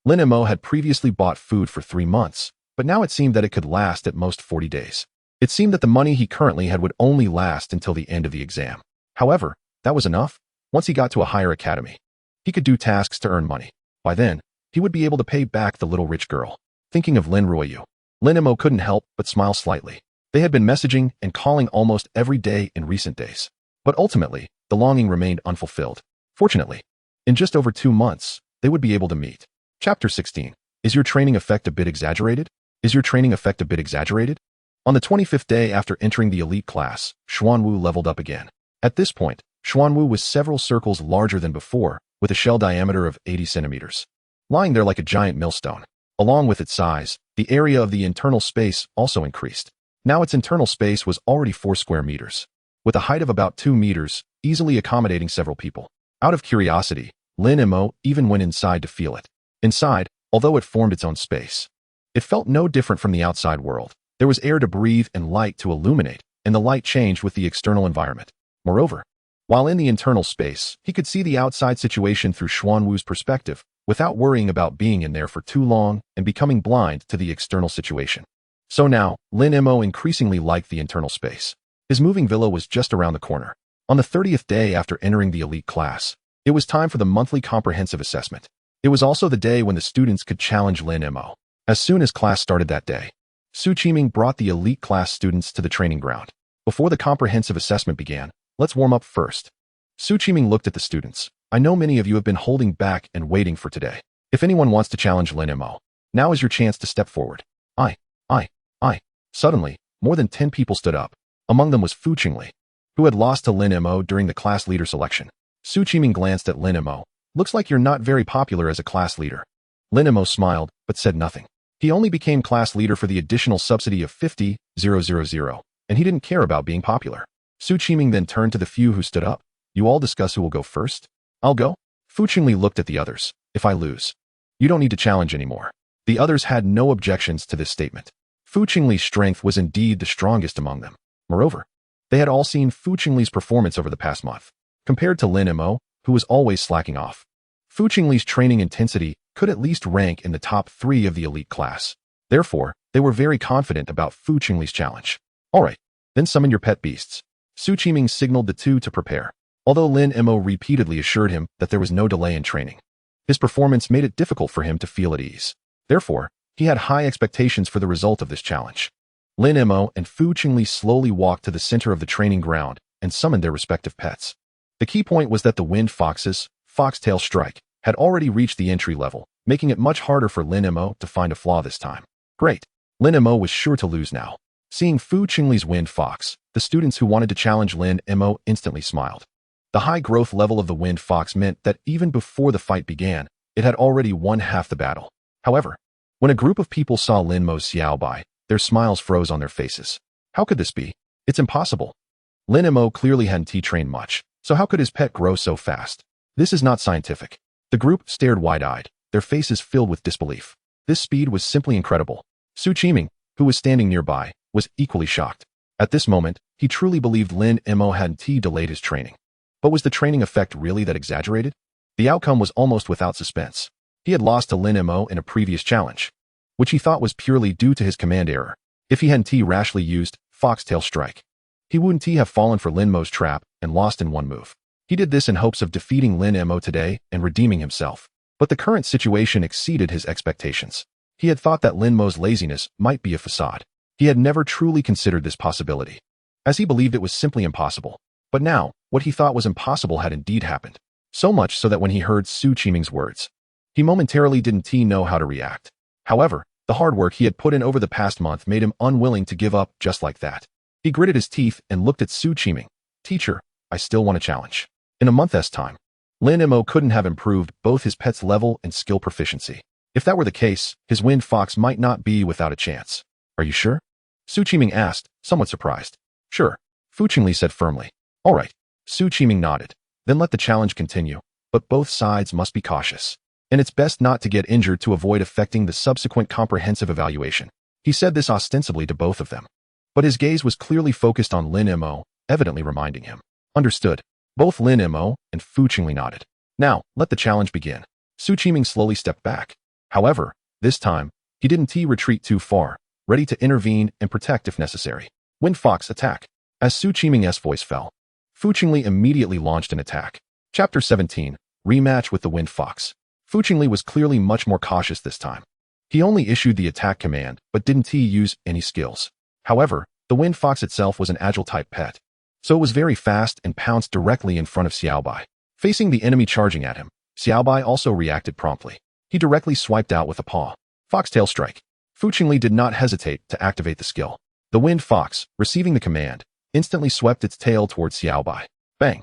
Lin Mo had previously bought food for 3 months, but now it seemed that it could last at most 40 days. It seemed that the money he currently had would only last until the end of the exam. However, that was enough. Once he got to a higher academy, he could do tasks to earn money. By then, he would be able to pay back the little rich girl. Thinking of Lin Ruoyu, Lin Mo couldn't help but smile slightly. They had been messaging and calling almost every day in recent days. But ultimately, the longing remained unfulfilled. Fortunately, in just over 2 months, they would be able to meet. Chapter 16. Is your training effect a bit exaggerated? Is your training effect a bit exaggerated? On the 25th day after entering the elite class, Xuanwu leveled up again. At this point, Xuanwu was several circles larger than before, with a shell diameter of 80 centimeters. Lying there like a giant millstone. Along with its size, the area of the internal space also increased. Now its internal space was already 4 square meters, with a height of about 2 meters, easily accommodating several people. Out of curiosity, Lin Mo even went inside to feel it. Inside, although it formed its own space, it felt no different from the outside world. There was air to breathe and light to illuminate, and the light changed with the external environment. Moreover, while in the internal space, he could see the outside situation through Xuanwu's perspective, without worrying about being in there for too long and becoming blind to the external situation. So now, Lin Mo increasingly liked the internal space. His moving villa was just around the corner. On the 30th day after entering the elite class, It was time for the monthly comprehensive assessment. It was also the day when the students could challenge Lin Mo. As soon as class started that day, Su Qiming brought the elite class students to the training ground. Before the comprehensive assessment began, let's warm up first. Su Qiming looked at the students. I know many of you have been holding back and waiting for today. If anyone wants to challenge Lin Mo, now is your chance to step forward. I. Suddenly, more than 10 people stood up. Among them was Fu Qingli, who had lost to Lin Mo during the class leader selection. Su Qiming glanced at Lin Mo. Looks like you're not very popular as a class leader. Lin Mo smiled, but said nothing. He only became class leader for the additional subsidy of 50,000, and he didn't care about being popular. Su Qiming then turned to the few who stood up. You all discuss who will go first? I'll go. Fu Qingli looked at the others. If I lose, you don't need to challenge anymore. The others had no objections to this statement. Fu Qingli's strength was indeed the strongest among them. Moreover, they had all seen Fu Qingli's performance over the past month. Compared to Lin Mo, who was always slacking off, Fu Qingli's training intensity could at least rank in the top 3 of the elite class. Therefore, they were very confident about Fu Qingli's challenge. Alright, then summon your pet beasts. Su Qiming signaled the two to prepare. Although Lin Mo repeatedly assured him that there was no delay in training, his performance made it difficult for him to feel at ease. Therefore, he had high expectations for the result of this challenge. Lin Mo and Fu Qingli slowly walked to the center of the training ground and summoned their respective pets. The key point was that the wind fox's foxtail strike had already reached the entry level, making it much harder for Lin Mo to find a flaw this time. Great. Lin Mo was sure to lose now. Seeing Fu Qingli's wind fox, the students who wanted to challenge Lin Mo instantly smiled. The high growth level of the wind fox meant that even before the fight began, it had already won half the battle. However, when a group of people saw Lin Mo's Xiaobai, their smiles froze on their faces. How could this be? It's impossible. Lin Mo clearly hadn't trained much, so how could his pet grow so fast? This is not scientific. The group stared wide-eyed, their faces filled with disbelief. This speed was simply incredible. Su Qiming, who was standing nearby, was equally shocked. At this moment, he truly believed Lin Mo hadn't delayed his training. But was the training effect really that exaggerated? The outcome was almost without suspense. He had lost to Lin Mo in a previous challenge, which he thought was purely due to his command error. If he hadn't rashly used Foxtail Strike, he wouldn't have fallen for Lin Mo's trap and lost in one move. He did this in hopes of defeating Lin Mo today and redeeming himself. But the current situation exceeded his expectations. He had thought that Lin Mo's laziness might be a facade. He had never truly considered this possibility, as he believed it was simply impossible. But now, what he thought was impossible had indeed happened. So much so that when he heard Su Qiming's words, he momentarily didn't know how to react. However, the hard work he had put in over the past month made him unwilling to give up just like that. He gritted his teeth and looked at Su Qiming. Teacher, I still want a challenge. In a month's time, Lin Mo couldn't have improved both his pet's level and skill proficiency. If that were the case, his wind fox might not be without a chance. Are you sure? Su Qiming asked, somewhat surprised. Sure, Fu Qingli said firmly. All right. Su Qiming nodded. Then let the challenge continue, but both sides must be cautious. And it's best not to get injured to avoid affecting the subsequent comprehensive evaluation. He said this ostensibly to both of them. But his gaze was clearly focused on Lin Mo, evidently reminding him. Understood. Both Lin Mo and Fu Qingli nodded. Now, let the challenge begin. Su Qiming slowly stepped back. However, this time, he didn't retreat too far, ready to intervene and protect if necessary. Wind Fox attack. As Su Qiming's voice fell, Fu Qingli immediately launched an attack. Chapter 17, Rematch with the Wind Fox. Fu Qingli was clearly much more cautious this time. He only issued the attack command, but didn't use any skills. However, the Wind Fox itself was an agile-type pet, so it was very fast and pounced directly in front of Xiaobai. Facing the enemy charging at him, Xiaobai also reacted promptly. He directly swiped out with a paw. Foxtail Strike. Fu Qingli did not hesitate to activate the skill. The Wind Fox, receiving the command, instantly swept its tail towards Xiaobai. Bang!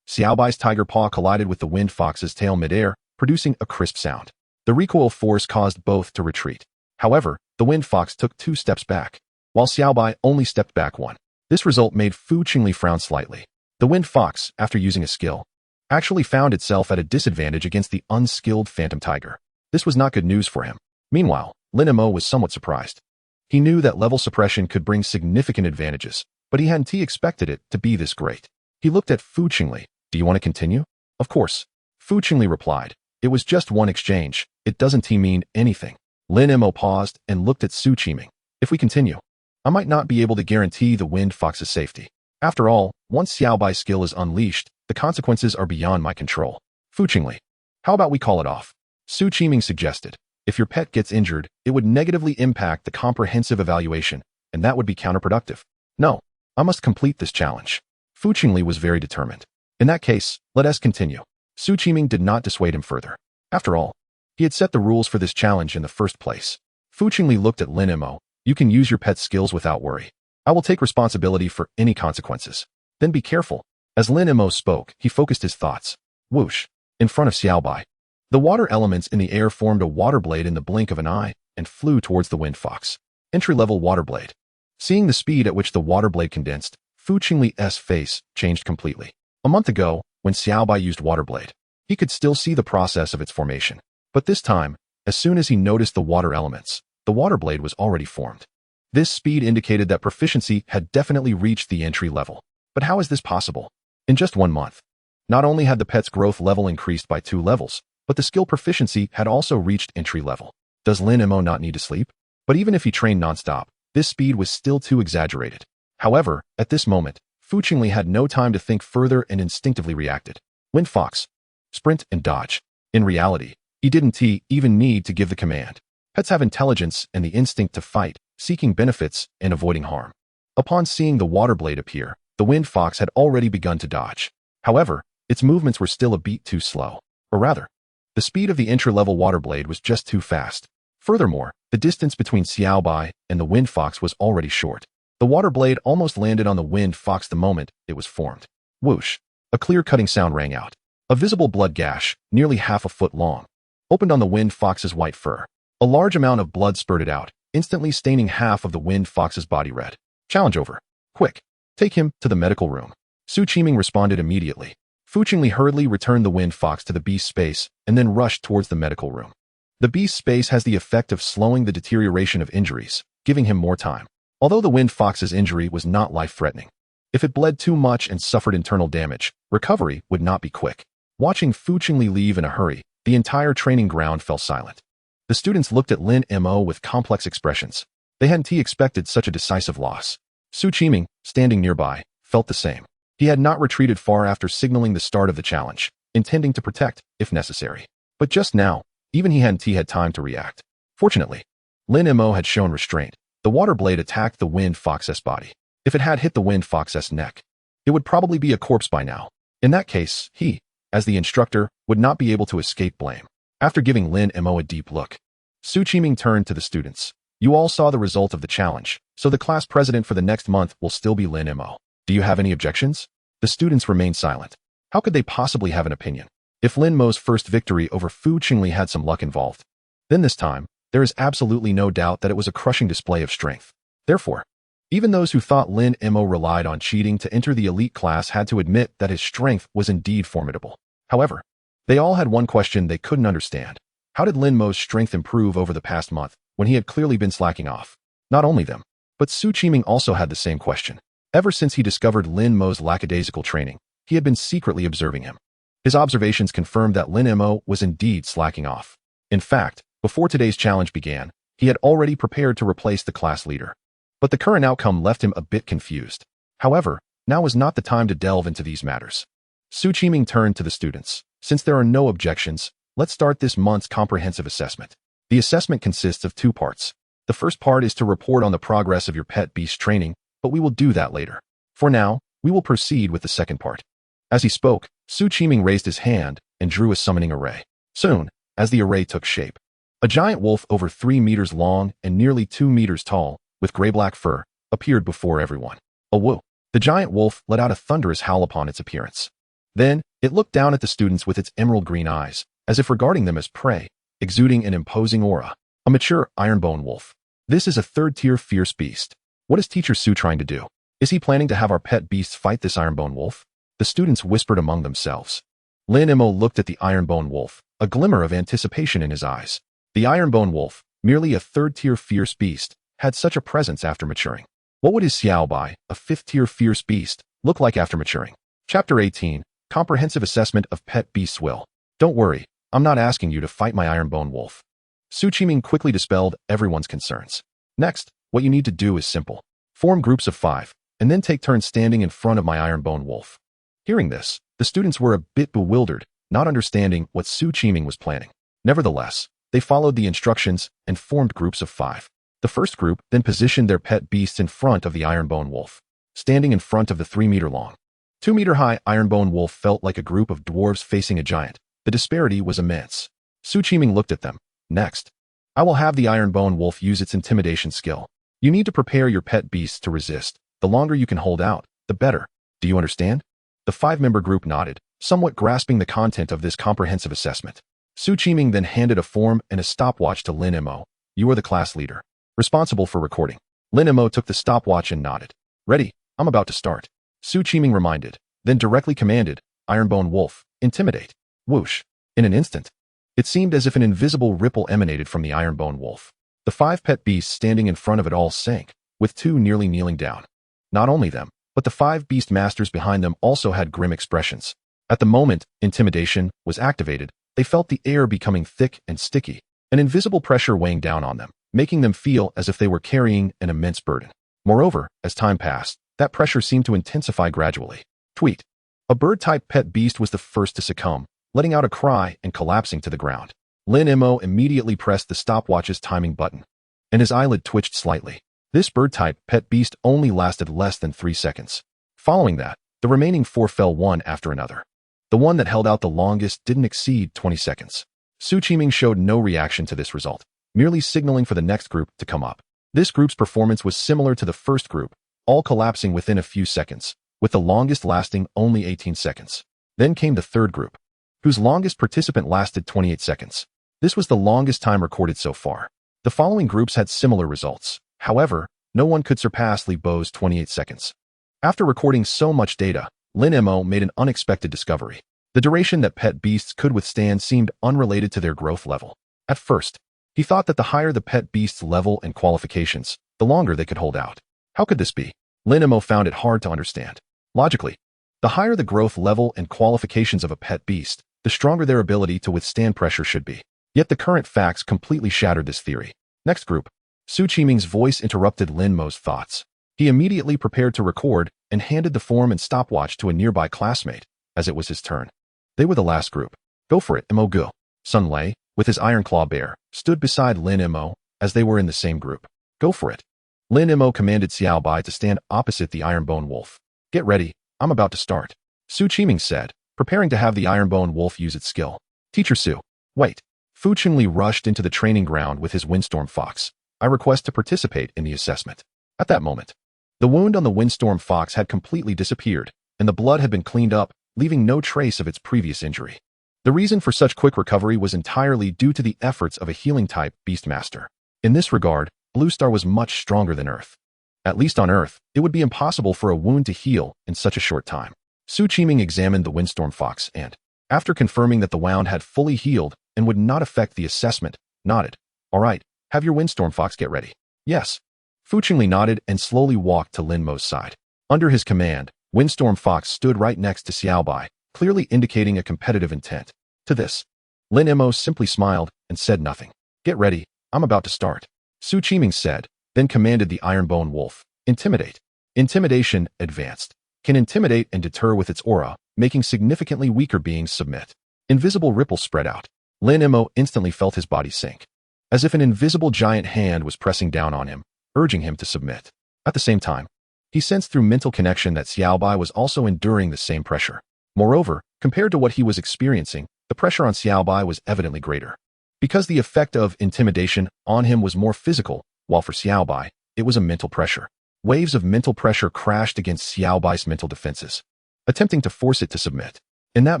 Xiaobai's tiger paw collided with the Wind Fox's tail midair, producing a crisp sound. The recoil force caused both to retreat. However, the Wind Fox took 2 steps back, while Xiaobai only stepped back 1. This result made Fu Qingli frown slightly. The Wind Fox, after using a skill, actually found itself at a disadvantage against the unskilled Phantom Tiger. This was not good news for him. Meanwhile, Lin Mo was somewhat surprised. He knew that level suppression could bring significant advantages, but he hadn't expected it to be this great. He looked at Fu Qingli. Do you want to continue? Of course. Fu Qingli replied. It was just one exchange. It doesn't mean anything. Lin Mo paused and looked at Su Qiming. If we continue, I might not be able to guarantee the Wind Fox's safety. After all, once Xiaobai's skill is unleashed, the consequences are beyond my control. Fuchingly, how about we call it off? Su Qiming suggested. If your pet gets injured, it would negatively impact the comprehensive evaluation, and that would be counterproductive. No, I must complete this challenge. Fu Qingli was very determined. In that case, let us continue. Su Qiming did not dissuade him further. After all, he had set the rules for this challenge in the first place. Fu Qingli looked at Lin Mo. You can use your pet's skills without worry. I will take responsibility for any consequences. Then be careful. As Lin Mo spoke, he focused his thoughts. Whoosh! In front of Xiaobai. The water elements in the air formed a water blade in the blink of an eye and flew towards the wind fox. Entry-level water blade. Seeing the speed at which the water blade condensed, Fu Qingli's face changed completely. A month ago, when Xiaobai used water blade, he could still see the process of its formation. But this time, as soon as he noticed the water elements, the water blade was already formed. This speed indicated that proficiency had definitely reached the entry level. But how is this possible? In just 1 month, not only had the pet's growth level increased by 2 levels, but the skill proficiency had also reached entry level. Does Lin Mo not need to sleep? But even if he trained nonstop, this speed was still too exaggerated. However, at this moment, Fu Qingli had no time to think further and instinctively reacted. Wind fox. Sprint and dodge. In reality, he didn't even need to give the command. Pets have intelligence and the instinct to fight, seeking benefits and avoiding harm. Upon seeing the water blade appear, the wind fox had already begun to dodge. However, its movements were still a beat too slow. Or rather, the speed of the entry-level water blade was just too fast. Furthermore, the distance between Xiaobai and the wind fox was already short. The water blade almost landed on the wind fox the moment it was formed. Whoosh! A clear cutting sound rang out. A visible blood gash, nearly half a foot long, opened on the wind fox's white fur. A large amount of blood spurted out, instantly staining half of the wind fox's body red. Challenge over. Quick! Take him to the medical room. Su Qiming responded immediately. Fu Qingli hurriedly returned the wind fox to the beast's space and then rushed towards the medical room. The beast's space has the effect of slowing the deterioration of injuries, giving him more time. Although the wind fox's injury was not life-threatening, if it bled too much and suffered internal damage, recovery would not be quick. Watching Fu Qingli leave in a hurry, the entire training ground fell silent. The students looked at Lin Mo with complex expressions. They hadn't expected such a decisive loss. Su Qiming, standing nearby, felt the same. He had not retreated far after signaling the start of the challenge, intending to protect, if necessary. But just now, even he hadn't had time to react. Fortunately, Lin Mo had shown restraint. The water blade attacked the wind fox's body. If it had hit the wind fox's neck, it would probably be a corpse by now. In that case, he, as the instructor, would not be able to escape blame. After giving Lin Mo a deep look, Su Qiming turned to the students. You all saw the result of the challenge, so the class president for the next month will still be Lin Mo. Do you have any objections? The students remained silent. How could they possibly have an opinion? If Lin Mo's first victory over Fu Qingli had some luck involved, then this time, there is absolutely no doubt that it was a crushing display of strength. Therefore, even those who thought Lin Mo relied on cheating to enter the elite class had to admit that his strength was indeed formidable. However, they all had one question they couldn't understand. How did Lin Mo's strength improve over the past month when he had clearly been slacking off? Not only them, but Su Qiming also had the same question. Ever since he discovered Lin Mo's lackadaisical training, he had been secretly observing him. His observations confirmed that Lin Mo was indeed slacking off. In fact, before today's challenge began, he had already prepared to replace the class leader. But the current outcome left him a bit confused. However, now was not the time to delve into these matters. Su Qiming turned to the students. Since there are no objections, let's start this month's comprehensive assessment. The assessment consists of 2 parts. The first part is to report on the progress of your pet beast training, but we will do that later. For now, we will proceed with the second part. As he spoke, Su Qiming raised his hand and drew a summoning array. Soon, as the array took shape, a giant wolf over 3 meters long and nearly 2 meters tall, with gray-black fur, appeared before everyone. A woo! The giant wolf let out a thunderous howl upon its appearance. Then, it looked down at the students with its emerald green eyes, as if regarding them as prey, exuding an imposing aura. A mature ironbone wolf. This is a 3rd-tier fierce beast. What is Teacher Su trying to do? Is he planning to have our pet beasts fight this ironbone wolf? The students whispered among themselves. Lin Mo looked at the ironbone wolf, a glimmer of anticipation in his eyes. The ironbone wolf, merely a 3rd-tier fierce beast, had such a presence after maturing. What would his Xiaobai, a 5th-tier fierce beast, look like after maturing? Chapter 18, Comprehensive Assessment of Pet Beasts Will. Don't worry, I'm not asking you to fight my ironbone wolf. Su Qiming quickly dispelled everyone's concerns. Next, what you need to do is simple. Form groups of 5, and then take turns standing in front of my ironbone wolf. Hearing this, the students were a bit bewildered, not understanding what Su Qiming was planning. Nevertheless, they followed the instructions and formed groups of 5. The first group then positioned their pet beasts in front of the ironbone wolf, standing in front of the 3-meter-long, 2-meter-high ironbone wolf felt like a group of dwarves facing a giant. The disparity was immense. Su Qiming looked at them. Next, I will have the ironbone wolf use its intimidation skill. You need to prepare your pet beasts to resist. The longer you can hold out, the better. Do you understand? The 5-member group nodded, somewhat grasping the content of this comprehensive assessment. Su Qiming then handed a form and a stopwatch to Lin Mo. You are the class leader, responsible for recording. Lin Mo took the stopwatch and nodded. Ready, I'm about to start. Su Qiming reminded, then directly commanded, Ironbone Wolf, intimidate. Whoosh. In an instant, it seemed as if an invisible ripple emanated from the Ironbone Wolf. The 5 pet beasts standing in front of it all sank, with 2 nearly kneeling down. Not only them, but the 5 beast masters behind them also had grim expressions. At the moment intimidation was activated, they felt the air becoming thick and sticky, an invisible pressure weighing down on them, making them feel as if they were carrying an immense burden. Moreover, as time passed, that pressure seemed to intensify gradually. Tweet. A bird-type pet beast was the first to succumb, letting out a cry and collapsing to the ground. Lin Mo immediately pressed the stopwatch's timing button, and his eyelid twitched slightly. This bird-type pet beast only lasted less than 3 seconds. Following that, the remaining 4 fell one after another. The one that held out the longest didn't exceed 20 seconds. Su Qiming showed no reaction to this result, merely signaling for the next group to come up. This group's performance was similar to the first group, all collapsing within a few seconds, with the longest lasting only 18 seconds. Then came the third group, whose longest participant lasted 28 seconds. This was the longest time recorded so far. The following groups had similar results. However, no one could surpass Li Bo's 28 seconds. After recording so much data, Lin Mo made an unexpected discovery. The duration that pet beasts could withstand seemed unrelated to their growth level. At first, he thought that the higher the pet beast's level and qualifications, the longer they could hold out. How could this be? Lin Mo found it hard to understand. Logically, the higher the growth level and qualifications of a pet beast, the stronger their ability to withstand pressure should be. Yet the current facts completely shattered this theory. Next group. Su Qiming's voice interrupted Lin Mo's thoughts. He immediately prepared to record and handed the form and stopwatch to a nearby classmate, as it was his turn. They were the last group. Go for it, Mo Gu. Sun Lei, with his iron claw bear, stood beside Lin Mo, as they were in the same group. Go for it. Lin Mo commanded Xiao Bai to stand opposite the Ironbone Wolf. Get ready, I'm about to start. Su Qiming said, preparing to have the Ironbone Wolf use its skill. Teacher Su. Wait. Fu Qingli rushed into the training ground with his windstorm fox. I request to participate in the assessment. At that moment, the wound on the windstorm fox had completely disappeared, and the blood had been cleaned up, leaving no trace of its previous injury. The reason for such quick recovery was entirely due to the efforts of a healing-type beastmaster. In this regard, Blue Star was much stronger than Earth. At least on Earth, it would be impossible for a wound to heal in such a short time. Su Qiming examined the windstorm fox and, after confirming that the wound had fully healed and would not affect the assessment, nodded. All right, have your windstorm fox get ready. Yes. Fu Qingli nodded and slowly walked to Lin Mo's side. Under his command, Windstorm Fox stood right next to Xiao Bai, clearly indicating a competitive intent. To this, Lin Mo simply smiled and said nothing. Get ready, I'm about to start. Su Qiming said, then commanded the Ironbone Wolf. Intimidate. Intimidation advanced. Can intimidate and deter with its aura, making significantly weaker beings submit. Invisible ripples spread out. Lin Mo instantly felt his body sink, as if an invisible giant hand was pressing down on him, urging him to submit. At the same time, he sensed through mental connection that Xiao Bai was also enduring the same pressure. Moreover, compared to what he was experiencing, the pressure on Xiao Bai was evidently greater. Because the effect of intimidation on him was more physical, while for Xiao Bai, it was a mental pressure. Waves of mental pressure crashed against Xiao Bai's mental defenses, attempting to force it to submit. In that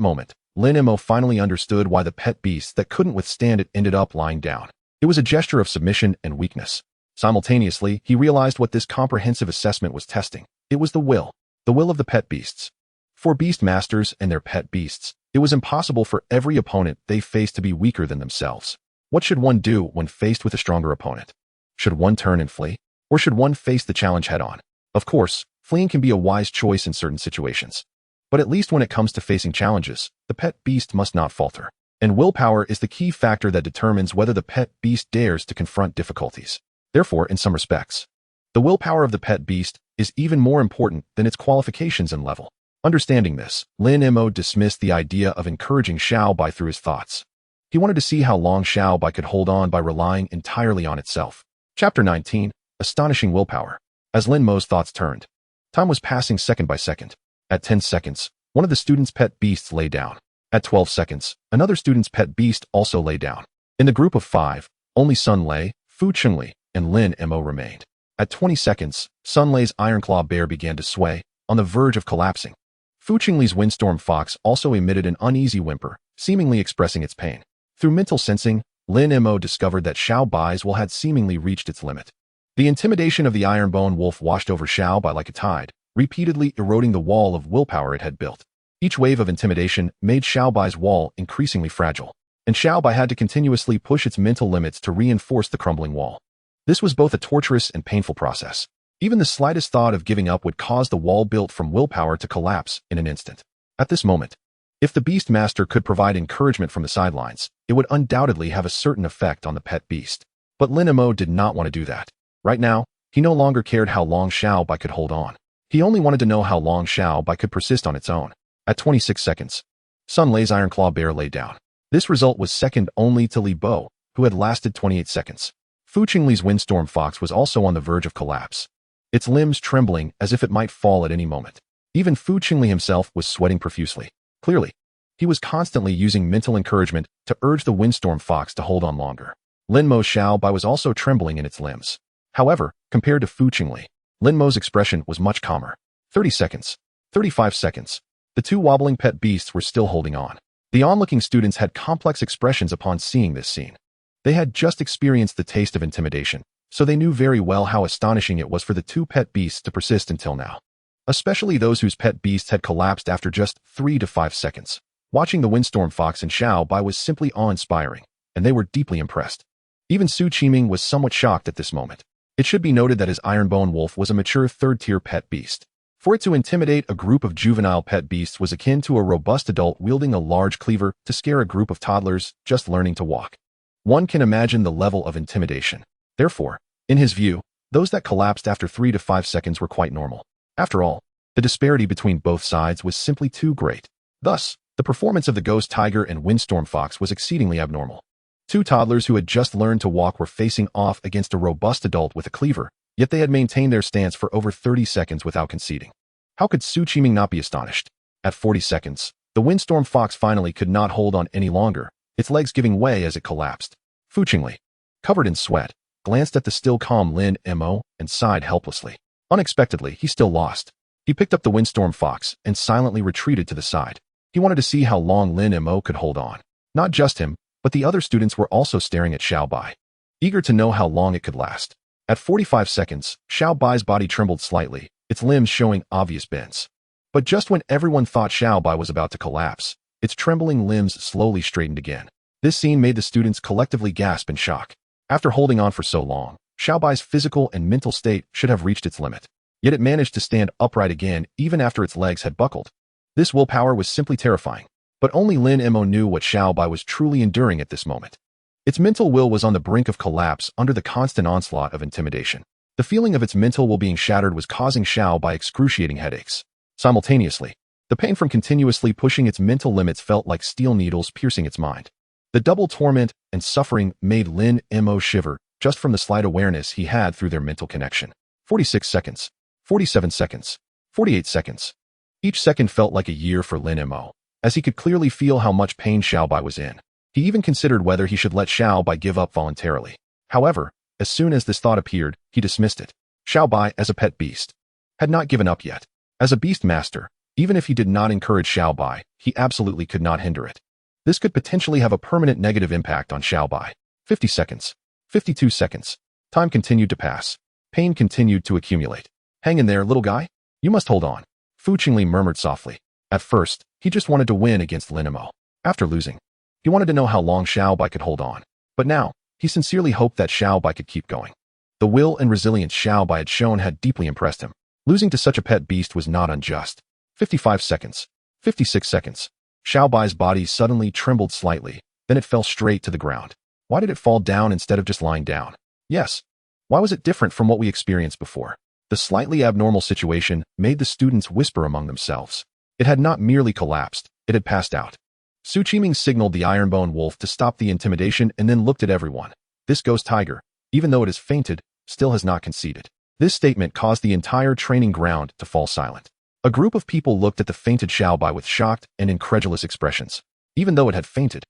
moment, Lin Mo finally understood why the pet beast that couldn't withstand it ended up lying down. It was a gesture of submission and weakness. Simultaneously, he realized what this comprehensive assessment was testing. It was the will of the pet beasts. For beast masters and their pet beasts, it was impossible for every opponent they faced to be weaker than themselves. What should one do when faced with a stronger opponent? Should one turn and flee? Or should one face the challenge head-on? Of course, fleeing can be a wise choice in certain situations. But at least when it comes to facing challenges, the pet beast must not falter. And willpower is the key factor that determines whether the pet beast dares to confront difficulties. Therefore, in some respects, the willpower of the pet beast is even more important than its qualifications and level. Understanding this, Lin Mo dismissed the idea of encouraging Xiaobai through his thoughts. He wanted to see how long Xiaobai could hold on by relying entirely on itself. Chapter 19. Astonishing Willpower. As Lin Mo's thoughts turned, time was passing second by second. At 10 seconds, one of the student's pet beasts lay down. At 12 seconds, another student's pet beast also lay down. In the group of 5, only Sun Lei, Fu Chengli, and Lin Mo remained. At 20 seconds, Sun Lei's ironclaw bear began to sway, on the verge of collapsing. Fu Chengli's windstorm fox also emitted an uneasy whimper, seemingly expressing its pain. Through mental sensing, Lin Mo discovered that Xiaobai's will had seemingly reached its limit. The intimidation of the ironbone wolf washed over Xiaobai like a tide, repeatedly eroding the wall of willpower it had built. Each wave of intimidation made Xiaobai's wall increasingly fragile, and Xiaobai had to continuously push its mental limits to reinforce the crumbling wall. This was both a torturous and painful process. Even the slightest thought of giving up would cause the wall built from willpower to collapse in an instant. At this moment, if the beast master could provide encouragement from the sidelines, it would undoubtedly have a certain effect on the pet beast. But Lin Mo did not want to do that. Right now, he no longer cared how long Xiaobai could hold on. He only wanted to know how long Xiaobai could persist on its own. At 26 seconds, Sun Lei's ironclaw bear lay down. This result was second only to Li Bo, who had lasted 28 seconds. Fu Chengli's windstorm fox was also on the verge of collapse, its limbs trembling as if it might fall at any moment. Even Fu Chengli himself was sweating profusely. Clearly, he was constantly using mental encouragement to urge the windstorm fox to hold on longer. Lin Mo's Xiaobai was also trembling in its limbs. However, compared to Fu Chengli, Lin Mo's expression was much calmer. 30 seconds. 35 seconds. The two wobbling pet beasts were still holding on. The onlooking students had complex expressions upon seeing this scene. They had just experienced the taste of intimidation, so they knew very well how astonishing it was for the two pet beasts to persist until now. Especially those whose pet beasts had collapsed after just 3 to 5 seconds. Watching the windstorm fox and Xiaobai was simply awe-inspiring, and they were deeply impressed. Even Su Qiming was somewhat shocked at this moment. It should be noted that his ironbone wolf was a mature third-tier pet beast. For it to intimidate a group of juvenile pet beasts was akin to a robust adult wielding a large cleaver to scare a group of toddlers just learning to walk. One can imagine the level of intimidation. Therefore, in his view, those that collapsed after 3 to 5 seconds were quite normal. After all, the disparity between both sides was simply too great. Thus, the performance of the ghost tiger and windstorm fox was exceedingly abnormal. Two toddlers who had just learned to walk were facing off against a robust adult with a cleaver, yet they had maintained their stance for over 30 seconds without conceding. How could Su Qiming not be astonished? At 40 seconds, the windstorm fox finally could not hold on any longer, its legs giving way as it collapsed. Fu Chengli, covered in sweat, glanced at the still calm Lin Mo and sighed helplessly. Unexpectedly, he still lost. He picked up the windstorm fox and silently retreated to the side. He wanted to see how long Lin Mo could hold on. Not just him, but the other students were also staring at Xiaobai, eager to know how long it could last. At 45 seconds, Xiaobai's body trembled slightly, its limbs showing obvious bends. But just when everyone thought Xiaobai was about to collapse, its trembling limbs slowly straightened again. This scene made the students collectively gasp in shock. After holding on for so long, Xiaobai's physical and mental state should have reached its limit. Yet it managed to stand upright again even after its legs had buckled. This willpower was simply terrifying. But only Lin Mo knew what Xiaobai was truly enduring at this moment. Its mental will was on the brink of collapse under the constant onslaught of intimidation. The feeling of its mental will being shattered was causing Xiaobai excruciating headaches. Simultaneously, the pain from continuously pushing its mental limits felt like steel needles piercing its mind. The double torment and suffering made Lin Mo shiver just from the slight awareness he had through their mental connection. 46 seconds. 47 seconds. 48 seconds. Each second felt like a year for Lin Mo, as he could clearly feel how much pain Xiaobai was in. He even considered whether he should let Xiaobai give up voluntarily. However, as soon as this thought appeared, he dismissed it. Xiaobai, as a pet beast, had not given up yet. As a beast master, even if he did not encourage Xiaobai, he absolutely could not hinder it. This could potentially have a permanent negative impact on Xiaobai. 50 seconds. 52 seconds. Time continued to pass. Pain continued to accumulate. Hang in there, little guy. You must hold on. Fu Chengli murmured softly. At first, he just wanted to win against Lin Mo. After losing, he wanted to know how long Xiaobai could hold on. But now, he sincerely hoped that Xiaobai could keep going. The will and resilience Xiaobai had shown had deeply impressed him. Losing to such a pet beast was not unjust. 55 seconds. 56 seconds. Xiaobai's body suddenly trembled slightly, then it fell straight to the ground. Why did it fall down instead of just lying down? Yes. Why was it different from what we experienced before? The slightly abnormal situation made the students whisper among themselves. It had not merely collapsed, it had passed out. Su Qiming signaled the Ironbone Wolf to stop the intimidation and then looked at everyone. This ghost tiger, even though it has fainted, still has not conceded. This statement caused the entire training ground to fall silent. A group of people looked at the fainted Xiaobai with shocked and incredulous expressions. Even though it had fainted,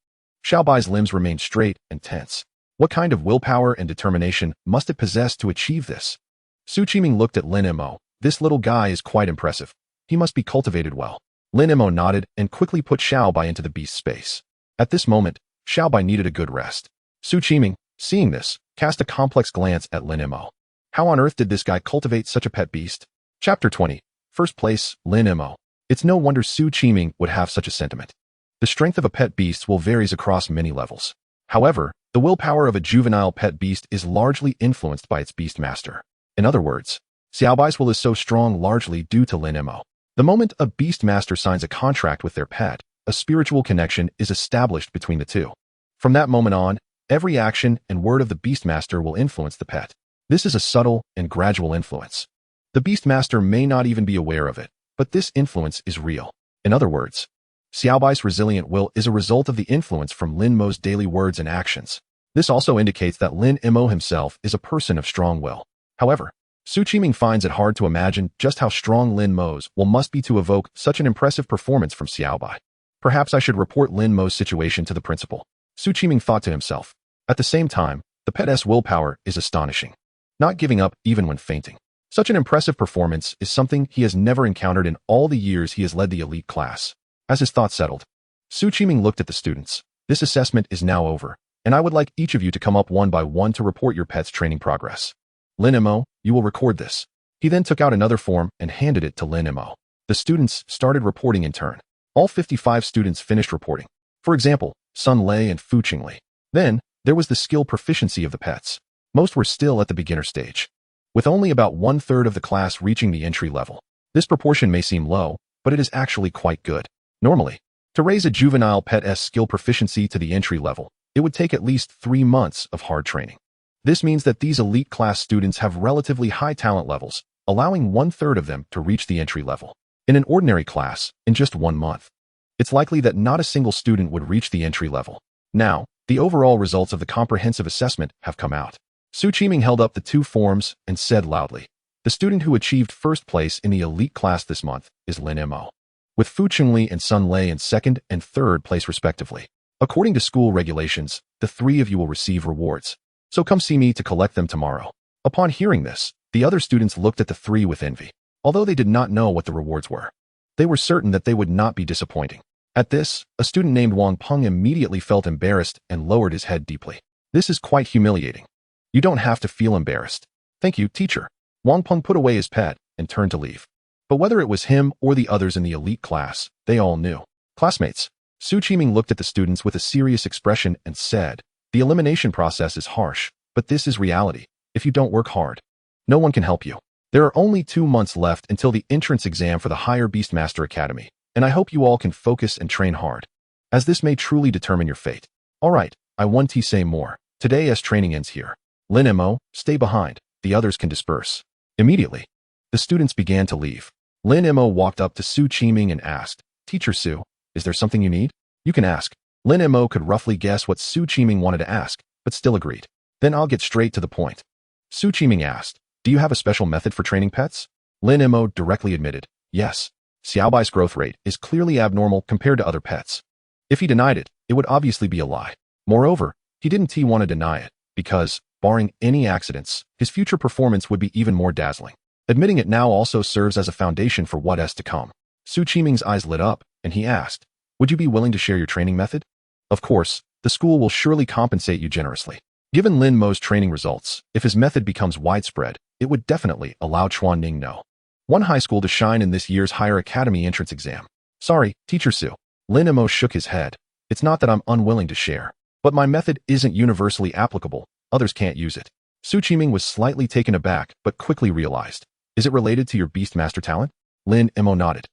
Xiaobai's limbs remained straight and tense. What kind of willpower and determination must it possess to achieve this? Su Qiming looked at Lin Mo. This little guy is quite impressive. He must be cultivated well. Lin Mo nodded and quickly put Xiaobai into the beast's space. At this moment, Xiaobai needed a good rest. Su Qiming, seeing this, cast a complex glance at Lin Mo. How on earth did this guy cultivate such a pet beast? Chapter 20. First place, Lin Mo. It's no wonder Su Qiming would have such a sentiment. The strength of a pet beast will varies across many levels. However, the willpower of a juvenile pet beast is largely influenced by its beast master. In other words, Xiaobai's will is so strong largely due to Lin Mo. The moment a beast master signs a contract with their pet, a spiritual connection is established between the two. From that moment on, every action and word of the beast master will influence the pet. This is a subtle and gradual influence. The beast master may not even be aware of it, but this influence is real. In other words, Xiaobai's resilient will is a result of the influence from Lin Mo's daily words and actions. This also indicates that Lin Mo himself is a person of strong will. However, Su Qiming finds it hard to imagine just how strong Lin Mo's will must be to evoke such an impressive performance from Xiaobai. Perhaps I should report Lin Mo's situation to the principal. Su Qiming thought to himself. At the same time, the pet's willpower is astonishing. Not giving up even when fainting. Such an impressive performance is something he has never encountered in all the years he has led the elite class. As his thoughts settled, Su Qiming looked at the students. This assessment is now over, and I would like each of you to come up one by one to report your pet's training progress. Lin Mo, you will record this. He then took out another form and handed it to Lin Mo. The students started reporting in turn. All 55 students finished reporting. For example, Sun Lei and Fu Qinglei. Then, there was the skill proficiency of the pets. Most were still at the beginner stage, with only about 1/3 of the class reaching the entry level. This proportion may seem low, but it is actually quite good. Normally, to raise a juvenile pet's skill proficiency to the entry level, it would take at least 3 months of hard training. This means that these elite class students have relatively high talent levels, allowing 1/3 of them to reach the entry level. In an ordinary class, in just 1 month, it's likely that not a single student would reach the entry level. Now, the overall results of the comprehensive assessment have come out. Su Qiming held up the 2 forms and said loudly, the student who achieved first place in the elite class this month is Lin Mo, with Fu Qinglei and Sun Lei in 2nd and 3rd place respectively. According to school regulations, the 3 of you will receive rewards. So come see me to collect them tomorrow. Upon hearing this, the other students looked at the 3 with envy. Although they did not know what the rewards were, they were certain that they would not be disappointing. At this, a student named Wang Peng immediately felt embarrassed and lowered his head deeply. This is quite humiliating. You don't have to feel embarrassed. Thank you, teacher. Wang Peng put away his pet and turned to leave. But whether it was him or the others in the elite class, they all knew. Classmates, Su Qiming looked at the students with a serious expression and said, the elimination process is harsh, but this is reality. If you don't work hard, no one can help you. There are only 2 months left until the entrance exam for the Higher Beastmaster Academy, and I hope you all can focus and train hard, as this may truly determine your fate. Alright, I want to say more. Today's training ends here. Lin Mo, stay behind. The others can disperse. Immediately, the students began to leave. Lin Mo walked up to Su Qiming and asked, Teacher Su, is there something you need? You can ask. Lin Mo could roughly guess what Su Qiming wanted to ask, but still agreed. Then I'll get straight to the point. Su Qiming asked, do you have a special method for training pets? Lin Mo directly admitted, yes. Xiaobai's growth rate is clearly abnormal compared to other pets. If he denied it, it would obviously be a lie. Moreover, he didn't want to deny it, because, barring any accidents, his future performance would be even more dazzling. Admitting it now also serves as a foundation for what is to come. Su Qiming's eyes lit up, and he asked, would you be willing to share your training method? Of course, the school will surely compensate you generously. Given Lin Mo's training results, if his method becomes widespread, it would definitely allow Chuan Ning know one high school to shine in this year's higher academy entrance exam. Sorry, Teacher Su. Lin Mo shook his head. It's not that I'm unwilling to share, but my method isn't universally applicable. Others can't use it. Su Qiming was slightly taken aback, but quickly realized. Is it related to your Beastmaster talent? Lin Mo nodded.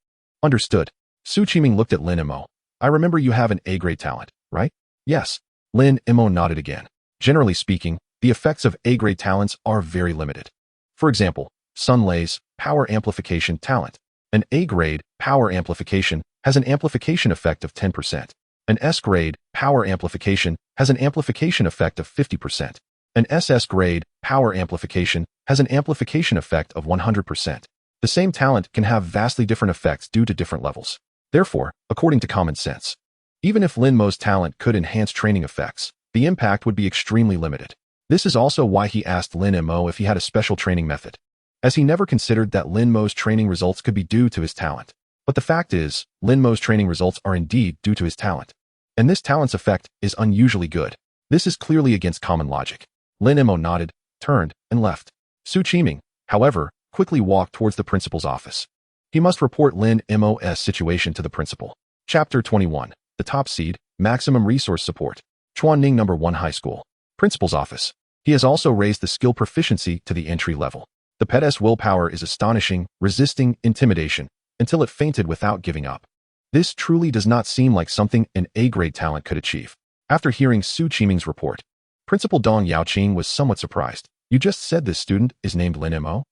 Understood. Su Qiming looked at Lin Mo. I remember you have an A-grade talent, right? Yes. Lin Mo nodded again. Generally speaking, the effects of A-grade talents are very limited. For example, Sun Lei's power amplification talent. An A-grade, power amplification, has an amplification effect of 10%. An S-grade, power amplification, has an amplification effect of 50%. An SS-grade, power amplification, has an amplification effect of 100%. The same talent can have vastly different effects due to different levels. Therefore, according to common sense, even if Lin Mo's talent could enhance training effects, the impact would be extremely limited. This is also why he asked Lin Mo if he had a special training method, as he never considered that Lin Mo's training results could be due to his talent. But the fact is, Lin Mo's training results are indeed due to his talent. And this talent's effect is unusually good. This is clearly against common logic. Lin Mo nodded, turned, and left. Su Qiming, however, quickly walked towards the principal's office. He must report Lin Mo's situation to the principal. Chapter 21. The Top Seed, Maximum Resource Support. Chuanning No. 1 High School. Principal's office. He has also raised the skill proficiency to the entry level. The pet's willpower is astonishing, resisting intimidation, until it fainted without giving up. This truly does not seem like something an A-grade talent could achieve. After hearing Su Qiming's report, Principal Dong Yaoqing was somewhat surprised. You just said this student is named Lin Mo?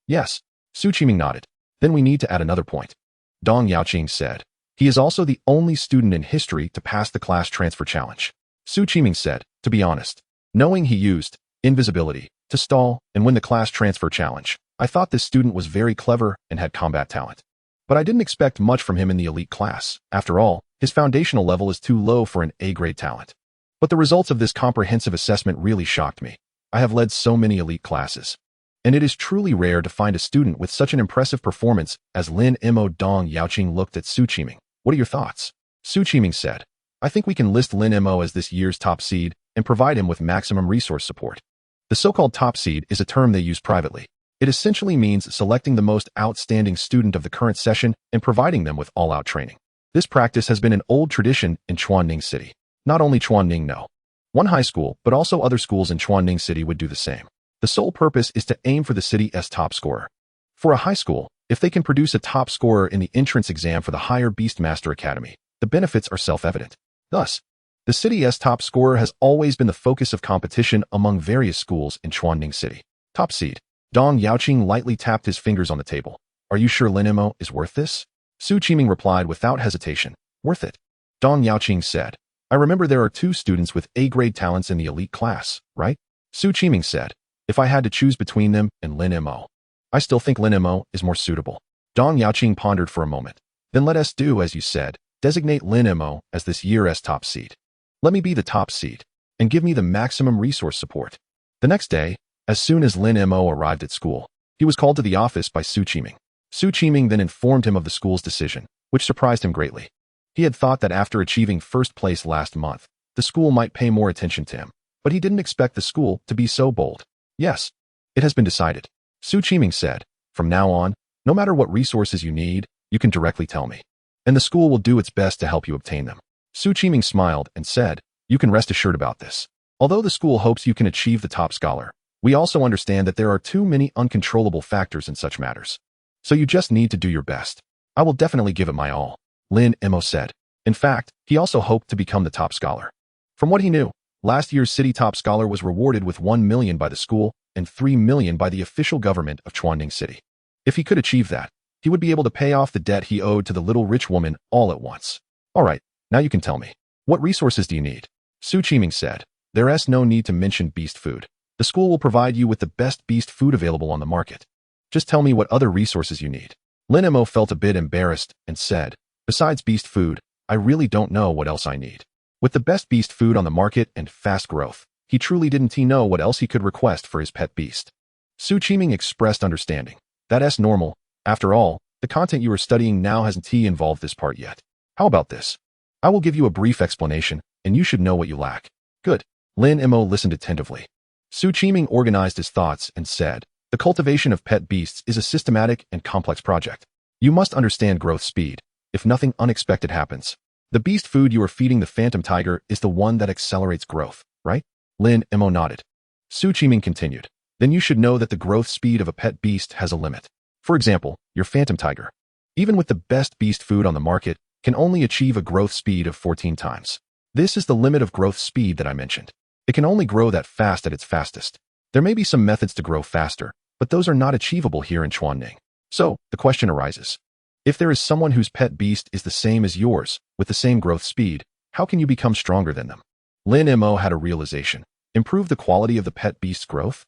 Yes. Su Qiming nodded. Then we need to add another point. Dong Yaoqing said. He is also the only student in history to pass the class transfer challenge. Su Qiming said, to be honest, knowing he used invisibility to stall and win the class transfer challenge, I thought this student was very clever and had combat talent. But I didn't expect much from him in the elite class. After all, his foundational level is too low for an A-grade talent. But the results of this comprehensive assessment really shocked me. I have led so many elite classes, and it is truly rare to find a student with such an impressive performance as Lin Mo. Dong Yaoqing looked at Su Qiming. What are your thoughts? Su Qiming said, I think we can list Lin Mo as this year's top seed and provide him with maximum resource support. The so-called top seed is a term they use privately. It essentially means selecting the most outstanding student of the current session and providing them with all-out training. This practice has been an old tradition in Chuanning City. Not only Chuanning No. 1 High School, but also other schools in Chuanning City would do the same. The sole purpose is to aim for the city's top scorer. For a high school, if they can produce a top scorer in the entrance exam for the higher Beastmaster Academy, the benefits are self-evident. Thus, the city's top scorer has always been the focus of competition among various schools in Chuanning City. Top seed. Dong Yaoqing lightly tapped his fingers on the table. Are you sure Lin Mo is worth this? Su Qiming replied without hesitation. Worth it. Dong Yaoqing said. I remember there are 2 students with A-grade talents in the elite class, right? Su Qiming said. If I had to choose between them and Lin Mo, I still think Lin Mo is more suitable. Dong Yaoqing pondered for a moment. Then let us do as you said. Designate Lin Mo as this year's top seed. Let me be the top seed, and give me the maximum resource support. The next day, as soon as Lin Mo arrived at school, he was called to the office by Su Qiming. Su Qiming then informed him of the school's decision, which surprised him greatly. He had thought that after achieving first place last month, the school might pay more attention to him, but he didn't expect the school to be so bold. Yes, it has been decided. Su Qiming said, from now on, no matter what resources you need, you can directly tell me, and the school will do its best to help you obtain them. Su Qiming smiled and said, you can rest assured about this. Although the school hopes you can achieve the top scholar, we also understand that there are too many uncontrollable factors in such matters. So you just need to do your best. I will definitely give it my all, Lin Mo said. In fact, he also hoped to become the top scholar. From what he knew, last year's city top scholar was rewarded with 1 million by the school and 3 million by the official government of Chuanning City. If he could achieve that, he would be able to pay off the debt he owed to the little rich woman all at once. All right, now you can tell me. What resources do you need? Su Qiming said. There's no need to mention beast food. The school will provide you with the best beast food available on the market. Just tell me what other resources you need. Lin Mo felt a bit embarrassed and said, besides beast food, I really don't know what else I need. With the best beast food on the market and fast growth, he truly didn't know what else he could request for his pet beast. Su Qiming expressed understanding. That's normal. After all, the content you are studying now hasn't involved this part yet. How about this? I will give you a brief explanation, and you should know what you lack. Good. Lin Mo listened attentively. Su Qiming organized his thoughts and said, the cultivation of pet beasts is a systematic and complex project. You must understand growth speed. If nothing unexpected happens, the beast food you are feeding the phantom tiger is the one that accelerates growth, right? Lin Mo nodded. Su Qiming continued. Then you should know that the growth speed of a pet beast has a limit. For example, your phantom tiger, even with the best beast food on the market, can only achieve a growth speed of 14 times. This is the limit of growth speed that I mentioned. It can only grow that fast at its fastest. There may be some methods to grow faster, but those are not achievable here in Chuanning. So, the question arises. If there is someone whose pet beast is the same as yours, with the same growth speed, how can you become stronger than them? Lin Mo had a realization. Improve the quality of the pet beast's growth?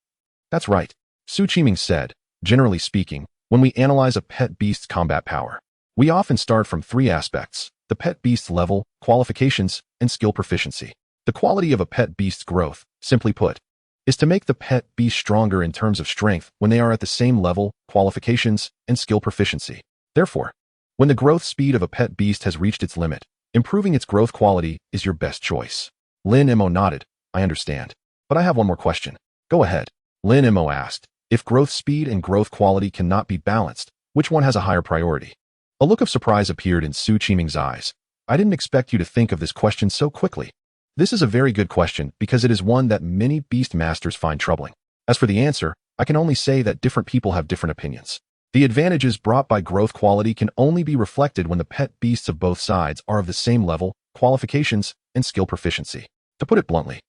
That's right. Su Qiming said, generally speaking, when we analyze a pet beast's combat power, we often start from three aspects: the pet beast's level, qualifications, and skill proficiency. The quality of a pet beast's growth, simply put, is to make the pet beast stronger in terms of strength when they are at the same level, qualifications, and skill proficiency. Therefore, when the growth speed of a pet beast has reached its limit, improving its growth quality is your best choice. Lin Mo nodded. I understand. But I have one more question. Go ahead. Lin Mo asked. If growth speed and growth quality cannot be balanced, which one has a higher priority? A look of surprise appeared in Su Qiming's eyes. I didn't expect you to think of this question so quickly. This is a very good question because it is one that many beast masters find troubling. As for the answer, I can only say that different people have different opinions. The advantages brought by growth quality can only be reflected when the pet beasts of both sides are of the same level, qualifications, and skill proficiency. To put it bluntly,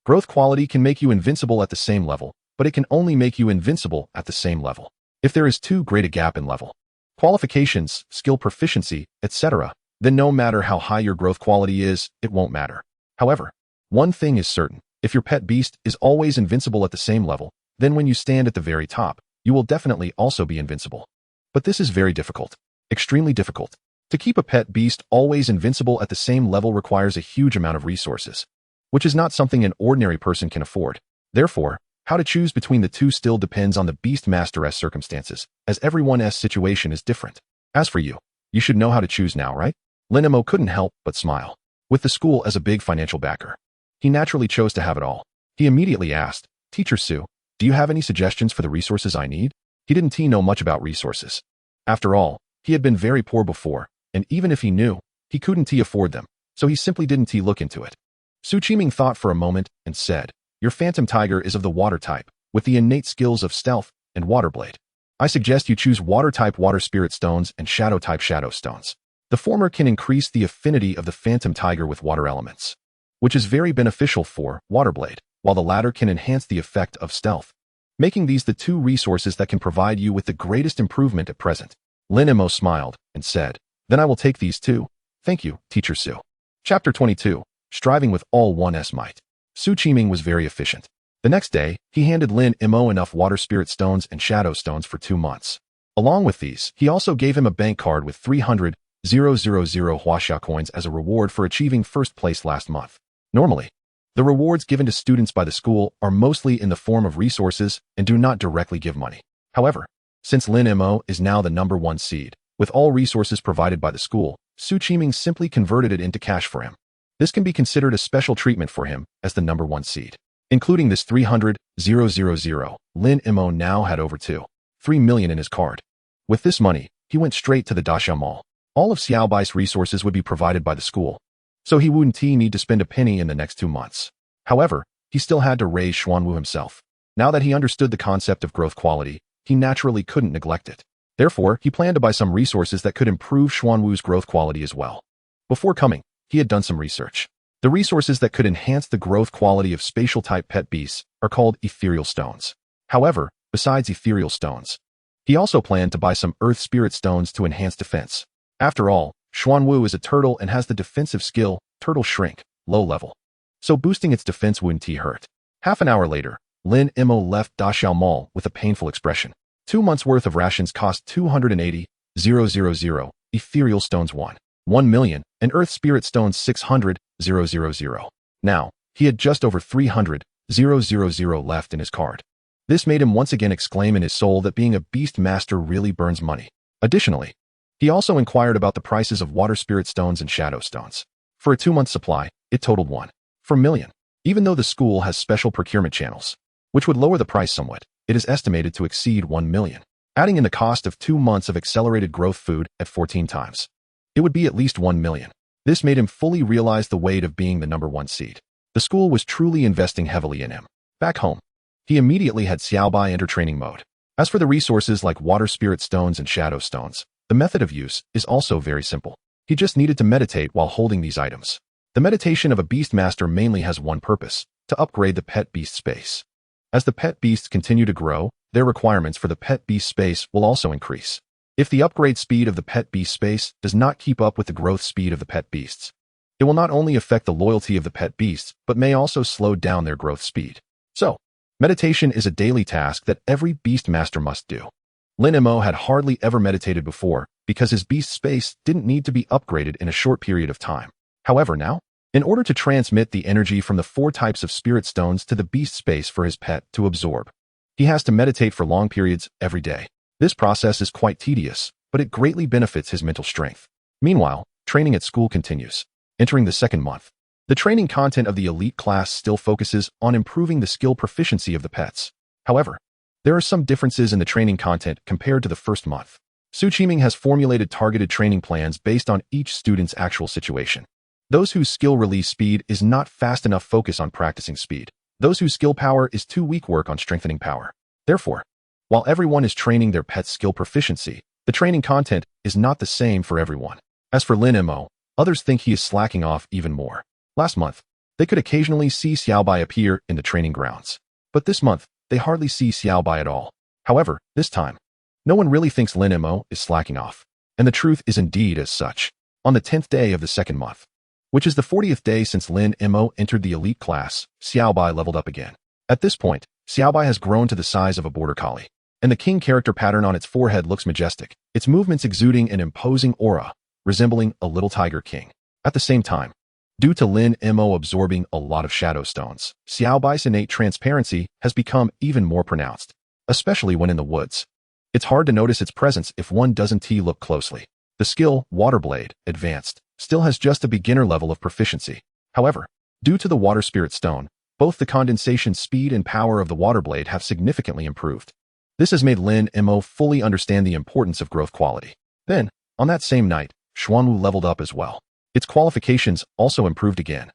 growth quality can make you invincible at the same level, but it can only make you invincible at the same level if there is too great a gap in level, qualifications, skill proficiency, etc., then no matter how high your growth quality is, it won't matter. However, one thing is certain: if your pet beast is always invincible at the same level, then when you stand at the very top, you will definitely also be invincible. But this is very difficult, extremely difficult. To keep a pet beast always invincible at the same level requires a huge amount of resources, which is not something an ordinary person can afford. Therefore, how to choose between the two still depends on the beast master's circumstances, as everyone's situation is different. As for you, you should know how to choose now, right? Lin Mo couldn't help but smile. With the school as a big financial backer, he naturally chose to have it all. He immediately asked, Teacher Su, do you have any suggestions for the resources I need? He didn't know much about resources. After all, he had been very poor before, and even if he knew, he couldn't afford them, so he simply didn't look into it. Su Qiming thought for a moment and said, Your phantom tiger is of the water type, with the innate skills of stealth and water blade. I suggest you choose water type water spirit stones and shadow type shadow stones. The former can increase the affinity of the phantom tiger with water elements, which is very beneficial for water blade, while the latter can enhance the effect of stealth, making these the two resources that can provide you with the greatest improvement at present. Lin Mo smiled and said, Then I will take these two. Thank you, Teacher Su. Chapter 22. Striving with all one's might. Su Qiming was very efficient. The next day, he handed Lin Mo enough water spirit stones and shadow stones for 2 months. Along with these, he also gave him a bank card with 300,000 Huaxia coins as a reward for achieving first place last month. Normally, the rewards given to students by the school are mostly in the form of resources and do not directly give money. However, since Lin Mo is now the #1 seed, with all resources provided by the school, Su Qiming simply converted it into cash for him. This can be considered a special treatment for him as the #1 seed. Including this 300,000, Lin Mo now had over 2.3 million in his card. With this money, he went straight to the Daxia Mall. All of Xiaobai's resources would be provided by the school, so he wouldn't need to spend a penny in the next 2 months. However, he still had to raise Xuanwu himself. Now that he understood the concept of growth quality, he naturally couldn't neglect it. Therefore, he planned to buy some resources that could improve Xuanwu's growth quality as well. Before coming, he had done some research. The resources that could enhance the growth quality of spatial-type pet beasts are called ethereal stones. However, besides ethereal stones, he also planned to buy some earth spirit stones to enhance defense. After all, Xuanwu is a turtle and has the defensive skill, Turtle Shrink, low level, so boosting its defense wouldn't hurt. Half an hour later, Lin Mo left Daxiao Mall with a painful expression. 2 months' worth of rations cost 280,000 ethereal stones 1 million, and earth spirit stones 600,000. Now, he had just over 300,000 left in his card. This made him once again exclaim in his soul that being a beast master really burns money. Additionally, he also inquired about the prices of water spirit stones and shadow stones. For a 2-month supply, it totaled 1 million. Even though the school has special procurement channels, which would lower the price somewhat, it is estimated to exceed 1 million. Adding in the cost of 2 months of accelerated growth food at 14 times, it would be at least 1 million. This made him fully realize the weight of being the #1 seed. The school was truly investing heavily in him. Back home, he immediately had Xiaobai enter training mode. As for the resources like water spirit stones and shadow stones, the method of use is also very simple. He just needed to meditate while holding these items. The meditation of a beast master mainly has one purpose: to upgrade the pet beast space. As the pet beasts continue to grow, their requirements for the pet beast space will also increase. If the upgrade speed of the pet beast space does not keep up with the growth speed of the pet beasts, it will not only affect the loyalty of the pet beasts, but may also slow down their growth speed. So, meditation is a daily task that every beast master must do. Lin Mo had hardly ever meditated before because his beast space didn't need to be upgraded in a short period of time. However, now, in order to transmit the energy from the 4 types of spirit stones to the beast space for his pet to absorb, he has to meditate for long periods every day. This process is quite tedious, but it greatly benefits his mental strength. Meanwhile, training at school continues. Entering the second month, the training content of the elite class still focuses on improving the skill proficiency of the pets. However, there are some differences in the training content compared to the first month. Taming has formulated targeted training plans based on each student's actual situation. Those whose skill release speed is not fast enough focus on practicing speed. Those whose skill power is too weak work on strengthening power. Therefore, while everyone is training their pet's skill proficiency, the training content is not the same for everyone. As for Lin Mo, others think he is slacking off even more. Last month, they could occasionally see Xiaobai appear in the training grounds. But this month, they hardly see Xiaobai at all. However, this time, no one really thinks Lin Mo is slacking off. And the truth is indeed as such. On the 10th day of the second month, which is the 40th day since Lin Mo entered the elite class, Xiaobai leveled up again. At this point, Xiaobai has grown to the size of a border collie, and the king character pattern on its forehead looks majestic, its movements exuding an imposing aura, resembling a little tiger king. At the same time, due to Lin Mo absorbing a lot of shadow stones, Xiaobai's innate transparency has become even more pronounced, especially when in the woods. It's hard to notice its presence if one doesn't look closely. The skill, Water Blade, Advanced, still has just a beginner level of proficiency. However, due to the Water Spirit Stone, both the condensation speed and power of the Water Blade have significantly improved. This has made Lin Mo fully understand the importance of growth quality. Then, on that same night, Xuanwu leveled up as well. Its qualifications also improved again,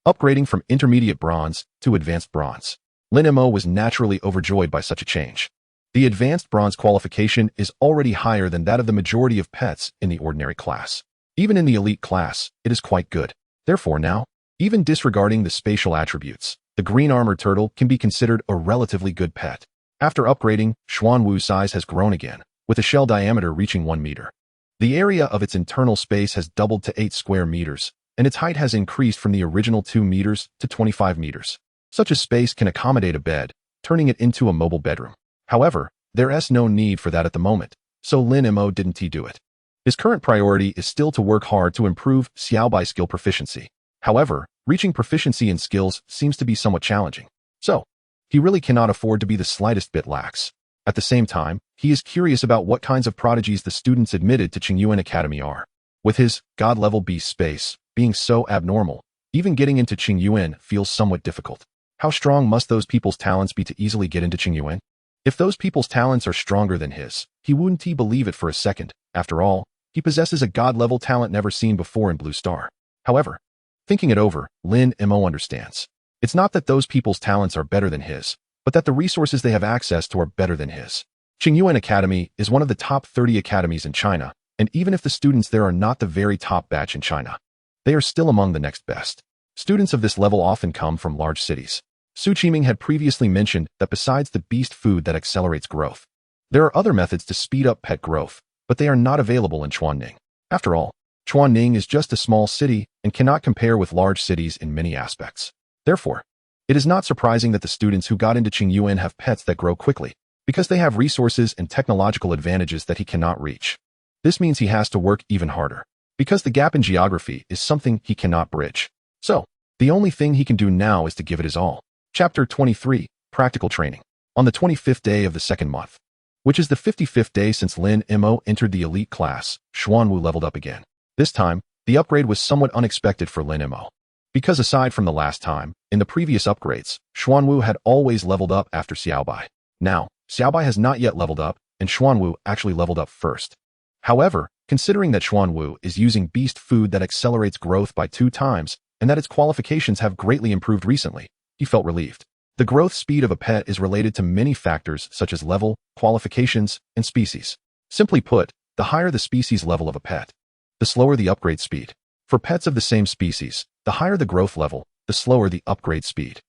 upgrading from intermediate bronze to advanced bronze. Lin Mo was naturally overjoyed by such a change. The advanced bronze qualification is already higher than that of the majority of pets in the ordinary class. Even in the elite class, it is quite good. Therefore now, even disregarding the spatial attributes, the green armored turtle can be considered a relatively good pet. After upgrading, Xuanwu's size has grown again, with a shell diameter reaching 1 meter. The area of its internal space has doubled to 8 square meters, and its height has increased from the original 2 meters to 25 meters. Such a space can accommodate a bed, turning it into a mobile bedroom. However, there is no need for that at the moment, so Lin Mo didn't do it. His current priority is still to work hard to improve Xiaobai's skill proficiency. However, reaching proficiency in skills seems to be somewhat challenging. So, he really cannot afford to be the slightest bit lax. At the same time, he is curious about what kinds of prodigies the students admitted to Qingyuan Academy are. With his God-level beast space being so abnormal, even getting into Qingyuan feels somewhat difficult. How strong must those people's talents be to easily get into Qingyuan? If those people's talents are stronger than his, he wouldn't believe it for a second. After all, he possesses a God-level talent never seen before in Blue Star. However, thinking it over, Lin Mo understands. It's not that those people's talents are better than his, but that the resources they have access to are better than his. Qingyuan Academy is one of the top 30 academies in China, and even if the students there are not the very top batch in China, they are still among the next best. Students of this level often come from large cities. Taming had previously mentioned that besides the beast food that accelerates growth, there are other methods to speed up pet growth, but they are not available in Chuanning. After all, Chuanning is just a small city and cannot compare with large cities in many aspects. Therefore, it is not surprising that the students who got into Qingyuan have pets that grow quickly, because they have resources and technological advantages that he cannot reach. This means he has to work even harder, because the gap in geography is something he cannot bridge. So, the only thing he can do now is to give it his all. Chapter 23, Practical Training. On the 25th day of the second month, which is the 55th day since Lin Mo entered the elite class, Xuanwu leveled up again. This time, the upgrade was somewhat unexpected for Lin Mo. Because aside from the last time, in the previous upgrades, Xuanwu had always leveled up after Xiaobai. Now, Xiaobai has not yet leveled up, and Xuanwu actually leveled up first. However, considering that Xuanwu is using beast food that accelerates growth by 2 times, and that its qualifications have greatly improved recently, he felt relieved. The growth speed of a pet is related to many factors such as level, qualifications, and species. Simply put, the higher the species level of a pet, the slower the upgrade speed. For pets of the same species, the higher the growth level, the slower the upgrade speed.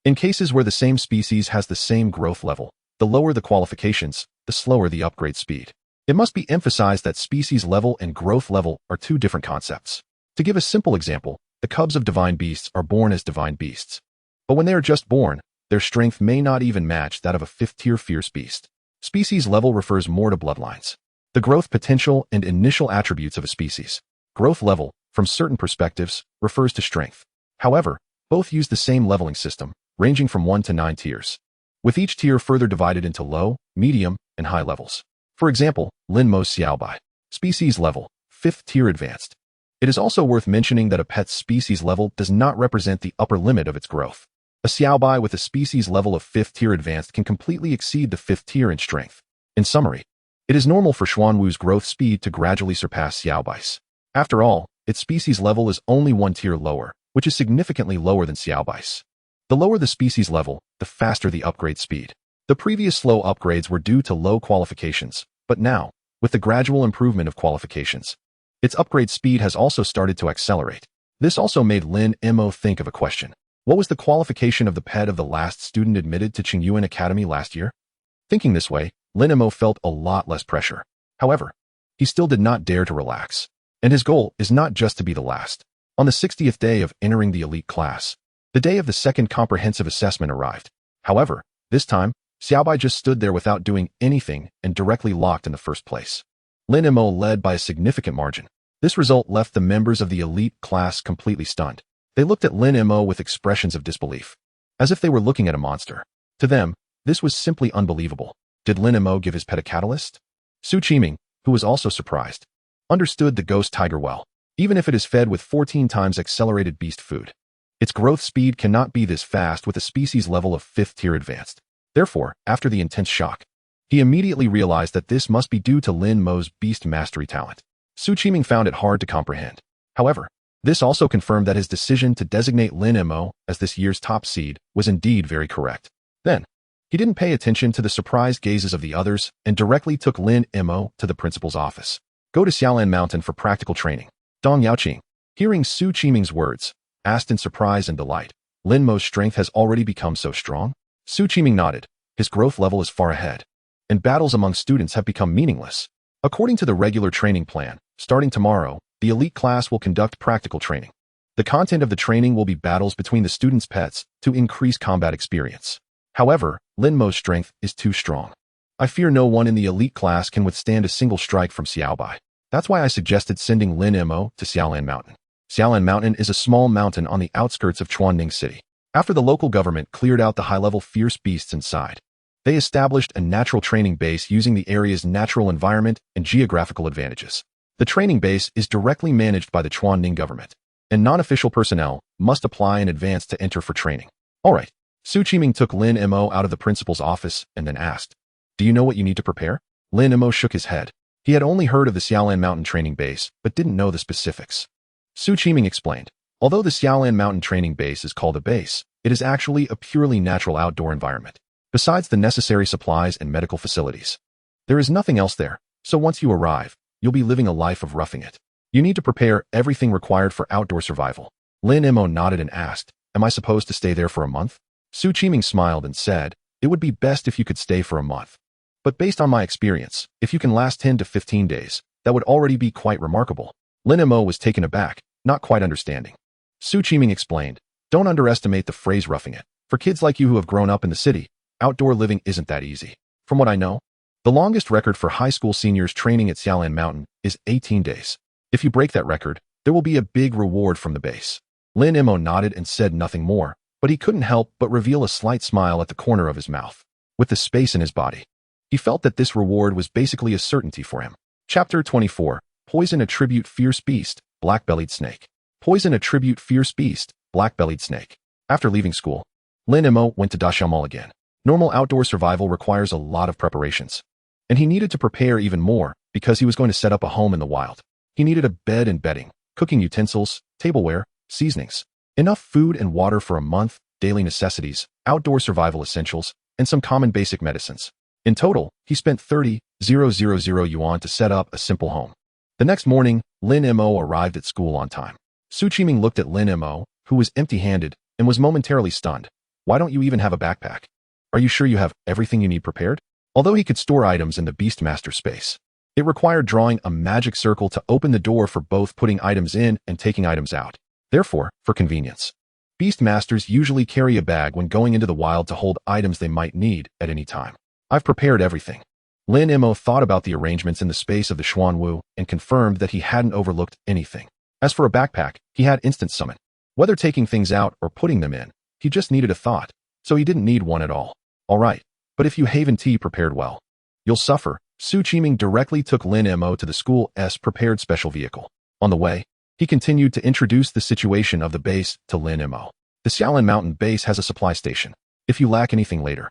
In cases where the same species has the same growth level, the lower the qualifications, the slower the upgrade speed. It must be emphasized that species level and growth level are two different concepts. To give a simple example, the cubs of divine beasts are born as divine beasts. But when they are just born, their strength may not even match that of a fifth-tier fierce beast. Species level refers more to bloodlines, the growth potential and initial attributes of a species. Growth level, from certain perspectives, refers to strength. However, both use the same leveling system, ranging from 1 to 9 tiers, with each tier further divided into low, medium, and high levels. For example, Lin Mo's Xiaobai. Species level, 5th tier advanced. It is also worth mentioning that a pet's species level does not represent the upper limit of its growth. A Xiaobai with a species level of 5th tier advanced can completely exceed the 5th tier in strength. In summary, it is normal for Xuanwu's growth speed to gradually surpass Xiaobai's. After all, its species level is only 1 tier lower, which is significantly lower than Xiaobai's. The lower the species level, the faster the upgrade speed. The previous slow upgrades were due to low qualifications, but now, with the gradual improvement of qualifications, its upgrade speed has also started to accelerate. This also made Lin Mo think of a question. What was the qualification of the pet of the last student admitted to Qingyuan Academy last year? Thinking this way, Lin Mo felt a lot less pressure. However, he still did not dare to relax. And his goal is not just to be the last. On the 60th day of entering the elite class, the day of the second comprehensive assessment arrived. However, this time, Xiaobai just stood there without doing anything and directly locked in the first place. Lin Mo led by a significant margin. This result left the members of the elite class completely stunned. They looked at Lin Mo with expressions of disbelief, as if they were looking at a monster. To them, this was simply unbelievable. Did Lin Mo give his pet a catalyst? Su Qiming, who was also surprised, understood the ghost tiger well. Even if it is fed with 14 times accelerated beast food, its growth speed cannot be this fast with a species level of 5th tier advanced. Therefore, after the intense shock, he immediately realized that this must be due to Lin Mo's beast mastery talent. Su Qiming found it hard to comprehend. However, this also confirmed that his decision to designate Lin Mo as this year's top seed was indeed very correct. Then, he didn't pay attention to the surprised gazes of the others and directly took Lin Mo to the principal's office. Go to Xiaolan Mountain for practical training. Dong Yaoqing, hearing Su Qiming's words, asked in surprise and delight. Lin Mo's strength has already become so strong? Su Qiming nodded. His growth level is far ahead, and battles among students have become meaningless. According to the regular training plan, starting tomorrow, the elite class will conduct practical training. The content of the training will be battles between the students' pets to increase combat experience. However, Lin Mo's strength is too strong. I fear no one in the elite class can withstand a single strike from Xiaobai. That's why I suggested sending Lin Mo to Xiaolan Mountain. Xiaolan Mountain is a small mountain on the outskirts of Chuanning City. After the local government cleared out the high-level fierce beasts inside, they established a natural training base using the area's natural environment and geographical advantages. The training base is directly managed by the Chuanning government, and non-official personnel must apply in advance to enter for training. All right. Su Qiming took Lin Mo out of the principal's office and then asked, "Do you know what you need to prepare?" Lin Mo shook his head. He had only heard of the Xiaolan Mountain training base, but didn't know the specifics. Su Qiming explained, although the Xiaolan Mountain training base is called a base, it is actually a purely natural outdoor environment. Besides the necessary supplies and medical facilities, there is nothing else there, so once you arrive, you'll be living a life of roughing it. You need to prepare everything required for outdoor survival. Lin Mo nodded and asked, "Am I supposed to stay there for a month?" Su Qiming smiled and said, "It would be best if you could stay for a month. But based on my experience, if you can last 10 to 15 days, that would already be quite remarkable." Lin Mo was taken aback, not quite understanding. Su Qiming explained, "Don't underestimate the phrase roughing it. For kids like you who have grown up in the city, outdoor living isn't that easy. From what I know, the longest record for high school seniors training at Xiaolan Mountain is 18 days. If you break that record, there will be a big reward from the base." Lin Mo nodded and said nothing more, but he couldn't help but reveal a slight smile at the corner of his mouth. With the space in his body, he felt that this reward was basically a certainty for him. Chapter 24. Poison Attribute Fierce Beast, Black-Bellied Snake. Poison Attribute Fierce Beast, Black-Bellied Snake. After leaving school, Lin Mo went to Dashamal again. Normal outdoor survival requires a lot of preparations, and he needed to prepare even more because he was going to set up a home in the wild. He needed a bed and bedding, cooking utensils, tableware, seasonings, enough food and water for a month, daily necessities, outdoor survival essentials, and some common basic medicines. In total, he spent 30,000 yuan to set up a simple home. The next morning, Lin Mo arrived at school on time. Su Qiming looked at Lin Mo, who was empty-handed, and was momentarily stunned. "Why don't you even have a backpack? Are you sure you have everything you need prepared?" Although he could store items in the Beastmaster space, It required drawing a magic circle to open the door for both putting items in and taking items out. Therefore, for convenience, beast masters usually carry a bag when going into the wild to hold items they might need at any time. I've prepared everything. Lin Mo thought about the arrangements in the space of the Xuanwu and confirmed that he hadn't overlooked anything. As for a backpack, he had instant summon. Whether taking things out or putting them in, he just needed a thought, so he didn't need one at all. All right, but if you Haven tea prepared well, you'll suffer. Su Qiming directly took Lin Mo to the school's prepared special vehicle. On the way, he continued to introduce the situation of the base to Lin Mo. The Xiaolin Mountain base has a supply station. If you lack anything later,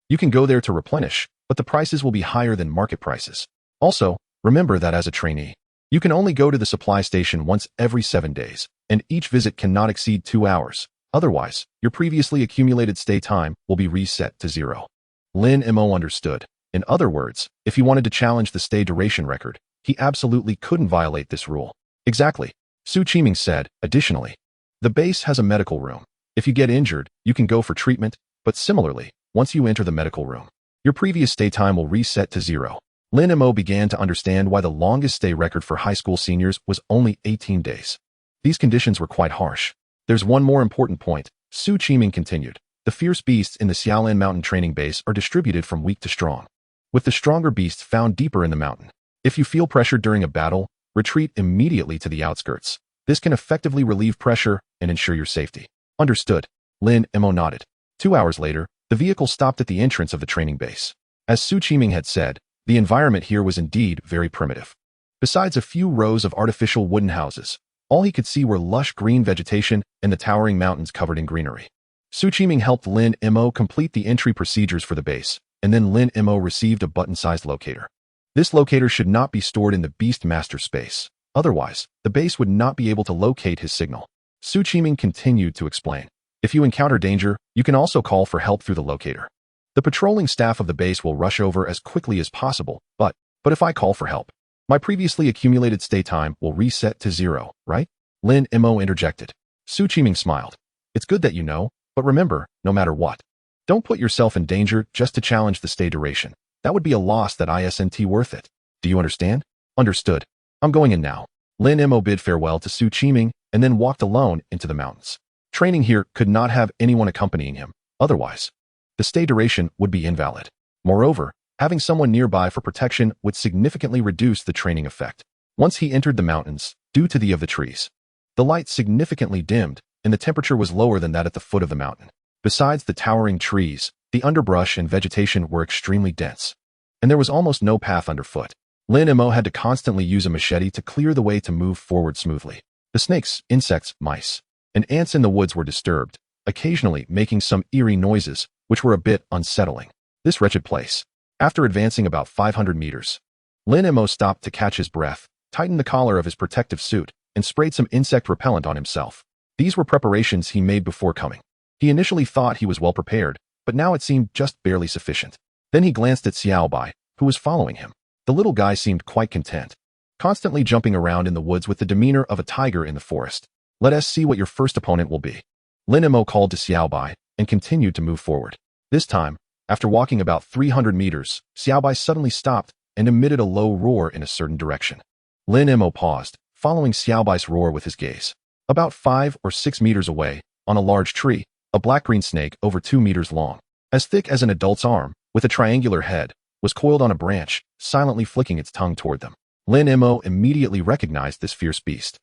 you can go there to replenish, but the prices will be higher than market prices. Also, remember that as a trainee, you can only go to the supply station once every 7 days, and each visit cannot exceed 2 hours. Otherwise, your previously accumulated stay time will be reset to 0. Lin Mo understood. In other words, if he wanted to challenge the stay duration record, he absolutely couldn't violate this rule. Exactly. Su Qiming said. Additionally, the base has a medical room. If you get injured, you can go for treatment, but similarly, once you enter the medical room, your previous stay time will reset to 0. Lin Mo began to understand why the longest stay record for high school seniors was only 18 days. These conditions were quite harsh. There's one more important point, Su Qiming continued. The fierce beasts in the Xiaolin Mountain training base are distributed from weak to strong, with the stronger beasts found deeper in the mountain. If you feel pressured during a battle, retreat immediately to the outskirts. This can effectively relieve pressure and ensure your safety. Understood. Lin Mo nodded. 2 hours later, the vehicle stopped at the entrance of the training base. As Su Qiming had said, the environment here was indeed very primitive. Besides a few rows of artificial wooden houses, all he could see were lush green vegetation and the towering mountains covered in greenery. Su Qiming helped Lin Mo complete the entry procedures for the base, and then Lin Mo received a button-sized locator. This locator should not be stored in the Beast Master space. Otherwise, the base would not be able to locate his signal. Su Qiming continued to explain. If you encounter danger, you can also call for help through the locator. The patrolling staff of the base will rush over as quickly as possible, but if I call for help, my previously accumulated stay time will reset to 0, right? Lin Mo interjected. Su Qiming smiled. It's good that you know, but remember, no matter what, don't put yourself in danger just to challenge the stay duration. That would be a loss that isn't worth it. Do you understand? Understood. I'm going in now. Lin Mo bid farewell to Su Qiming and then walked alone into the mountains. Training here could not have anyone accompanying him. Otherwise, the stay duration would be invalid. Moreover, having someone nearby for protection would significantly reduce the training effect. Once he entered the mountains, due to the trees, the light significantly dimmed, and the temperature was lower than that at the foot of the mountain. Besides the towering trees, the underbrush and vegetation were extremely dense, and there was almost no path underfoot. Lin Mo had to constantly use a machete to clear the way to move forward smoothly. The snakes, insects, mice, and ants in the woods were disturbed, occasionally making some eerie noises, which were a bit unsettling. This wretched place. After advancing about 500 meters, Lin Mo stopped to catch his breath, tightened the collar of his protective suit, and sprayed some insect repellent on himself. These were preparations he made before coming. He initially thought he was well prepared, but now it seemed just barely sufficient. Then he glanced at Xiaobai, who was following him. The little guy seemed quite content, constantly jumping around in the woods with the demeanor of a tiger in the forest. Let us see what your first opponent will be. Lin Mo called to Xiaobai and continued to move forward. This time, after walking about 300 meters, Xiaobai suddenly stopped and emitted a low roar in a certain direction. Lin Mo paused, following Xiaobai's roar with his gaze. About 5 or 6 meters away, on a large tree, a black-green snake over 2 meters long, as thick as an adult's arm, with a triangular head, was coiled on a branch, silently flicking its tongue toward them. Lin Mo immediately recognized this fierce beast.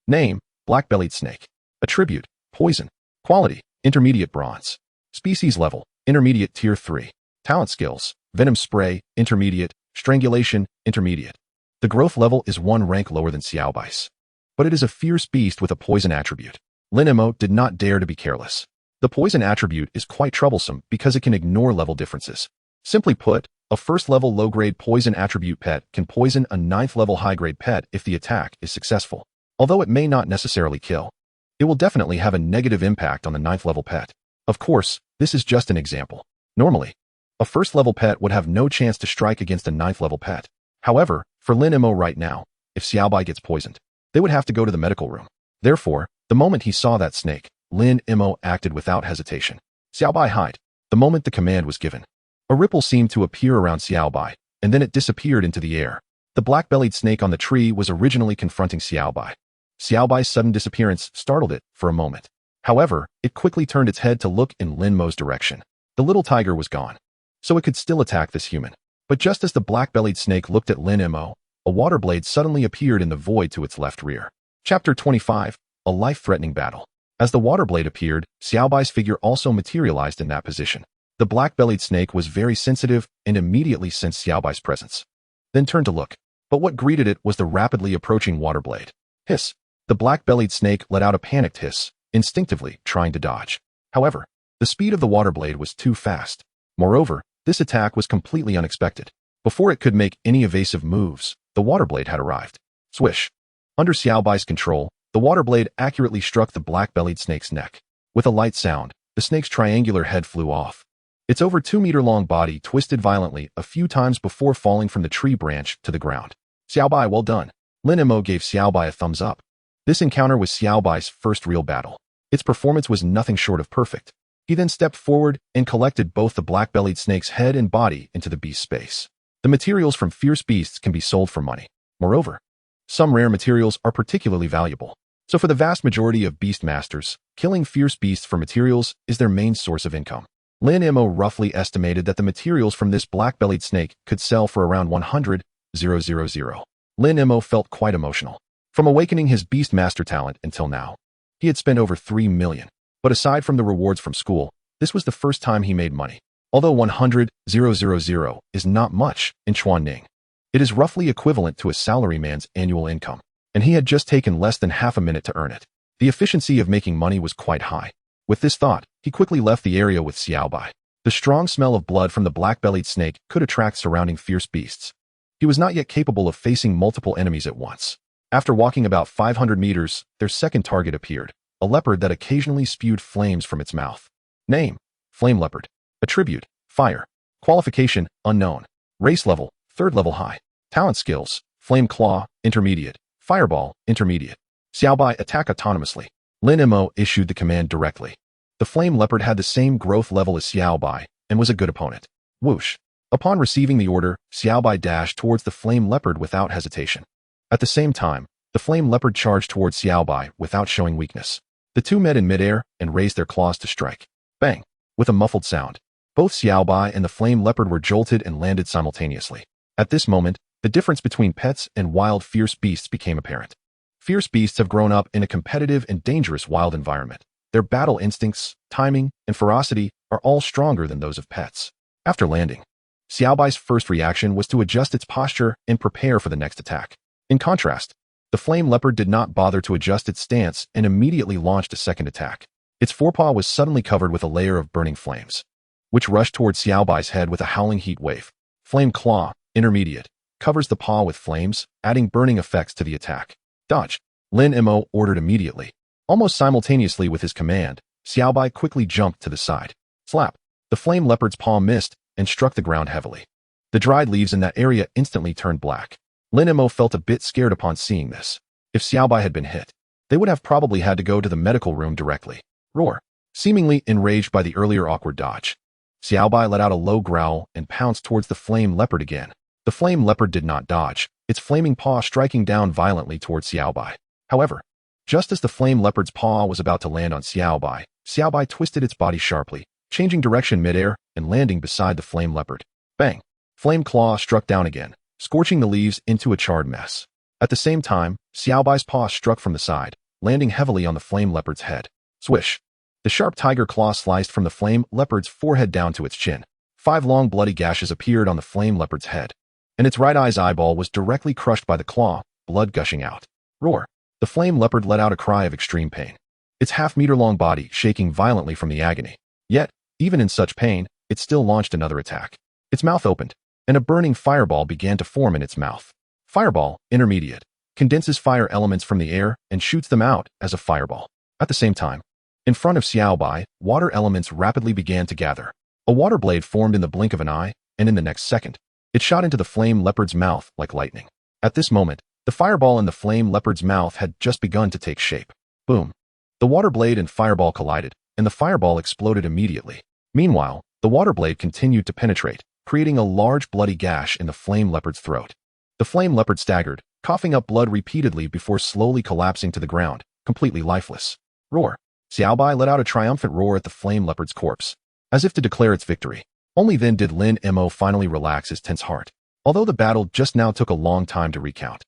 Name, black-bellied snake. Attribute, poison. Quality, intermediate bronze. Species level, intermediate tier 3. Talent skills, venom spray, intermediate, strangulation, intermediate. The growth level is 1 rank lower than Xiaobai's. But it is a fierce beast with a poison attribute. Lin Mo did not dare to be careless. The poison attribute is quite troublesome because it can ignore level differences. Simply put, a first-level low-grade poison attribute pet can poison a 9th-level high-grade pet if the attack is successful. Although it may not necessarily kill, it will definitely have a negative impact on the 9th-level pet. Of course, this is just an example. Normally, a first-level pet would have no chance to strike against a 9th-level pet. However, for Lin Mo right now, if Xiaobai gets poisoned, they would have to go to the medical room. Therefore, the moment he saw that snake, Lin Mo acted without hesitation. Xiaobai hide. The moment the command was given, a ripple seemed to appear around Xiaobai, and then it disappeared into the air. The black-bellied snake on the tree was originally confronting Xiaobai. Xiaobai's sudden disappearance startled it for a moment. However, it quickly turned its head to look in Lin Mo's direction. The little tiger was gone, so it could still attack this human. But just as the black-bellied snake looked at Lin Mo, a water blade suddenly appeared in the void to its left rear. Chapter 25, A Life-Threatening Battle. As the water blade appeared, Xiaobai's figure also materialized in that position. The black-bellied snake was very sensitive and immediately sensed Xiaobai's presence, then turned to look. But what greeted it was the rapidly approaching water blade. Hiss! The black-bellied snake let out a panicked hiss, instinctively trying to dodge. However, the speed of the water blade was too fast. Moreover, this attack was completely unexpected. Before it could make any evasive moves, the water blade had arrived. Swish! Under Xiaobai's control, the water blade accurately struck the black-bellied snake's neck. With a light sound, the snake's triangular head flew off. Its over 2-meter-long body twisted violently a few times before falling from the tree branch to the ground. Xiaobai, well done. Lin Mo gave Xiaobai a thumbs up. This encounter was Xiaobai's first real battle. Its performance was nothing short of perfect. He then stepped forward and collected both the black-bellied snake's head and body into the beast's space. The materials from fierce beasts can be sold for money. Moreover, some rare materials are particularly valuable. So for the vast majority of beast masters, killing fierce beasts for materials is their main source of income. Lin Mo roughly estimated that the materials from this black-bellied snake could sell for around 100,000. Lin Mo felt quite emotional. From awakening his beast master talent until now, he had spent over 3 million. But aside from the rewards from school, this was the first time he made money. Although 100,000 is not much in Chuanning, it is roughly equivalent to a salaryman's annual income, and he had just taken less than half a minute to earn it. The efficiency of making money was quite high. With this thought, he quickly left the area with Xiaobai. The strong smell of blood from the black-bellied snake could attract surrounding fierce beasts. He was not yet capable of facing multiple enemies at once. After walking about 500 meters, their second target appeared, a leopard that occasionally spewed flames from its mouth. Name: Flame Leopard. Attribute: Fire. Qualification: Unknown. Race level: 3rd level high. Talent skills: Flame Claw, Intermediate. Fireball, Intermediate. Xiaobai attack autonomously. Lin Mo issued the command directly. The Flame Leopard had the same growth level as Xiaobai and was a good opponent. Whoosh! Upon receiving the order, Xiaobai dashed towards the Flame Leopard without hesitation. At the same time, the Flame Leopard charged towards Xiaobai without showing weakness. The two met in midair and raised their claws to strike. Bang! With a muffled sound, both Xiaobai and the Flame Leopard were jolted and landed simultaneously. At this moment, the difference between pets and wild fierce beasts became apparent. Fierce beasts have grown up in a competitive and dangerous wild environment. Their battle instincts, timing, and ferocity are all stronger than those of pets. After landing, Xiaobai's first reaction was to adjust its posture and prepare for the next attack. In contrast, the Flame Leopard did not bother to adjust its stance and immediately launched a second attack. Its forepaw was suddenly covered with a layer of burning flames, which rushed towards Xiaobai's head with a howling heat wave. Flame Claw, Intermediate, covers the paw with flames, adding burning effects to the attack. Dodge! Lin Mo ordered immediately. Almost simultaneously with his command, Xiaobai quickly jumped to the side. Slap! The Flame Leopard's paw missed and struck the ground heavily. The dried leaves in that area instantly turned black. Lin Mo felt a bit scared upon seeing this. If Xiaobai had been hit, they would have probably had to go to the medical room directly. Roar! Seemingly enraged by the earlier awkward dodge, Xiaobai let out a low growl and pounced towards the Flame Leopard again. The Flame Leopard did not dodge, its flaming paw striking down violently towards Xiaobai. However, just as the Flame Leopard's paw was about to land on Xiaobai, Xiaobai twisted its body sharply, changing direction midair and landing beside the Flame Leopard. Bang! Flame Claw struck down again, scorching the leaves into a charred mess. At the same time, Xiaobai's paw struck from the side, landing heavily on the Flame Leopard's head. Swish! The sharp tiger claw sliced from the Flame Leopard's forehead down to its chin. 5 long bloody gashes appeared on the Flame Leopard's head, and its right eye's eyeball was directly crushed by the claw, blood gushing out. Roar! The Flame Leopard let out a cry of extreme pain, its half-meter-long body shaking violently from the agony. Yet, even in such pain, it still launched another attack. Its mouth opened, and a burning fireball began to form in its mouth. Fireball, Intermediate, condenses fire elements from the air and shoots them out as a fireball. At the same time, in front of Xiaobai, water elements rapidly began to gather. A water blade formed in the blink of an eye, and in the next second, it shot into the Flame Leopard's mouth like lightning. At this moment, the fireball in the Flame Leopard's mouth had just begun to take shape. Boom! The water blade and fireball collided, and the fireball exploded immediately. Meanwhile, the water blade continued to penetrate, creating a large bloody gash in the Flame Leopard's throat. The flame leopard staggered, coughing up blood repeatedly before slowly collapsing to the ground, completely lifeless. Roar. Xiaobai let out a triumphant roar at the flame leopard's corpse, as if to declare its victory. Only then did Lin Mo finally relax his tense heart. Although the battle just now took a long time to recount,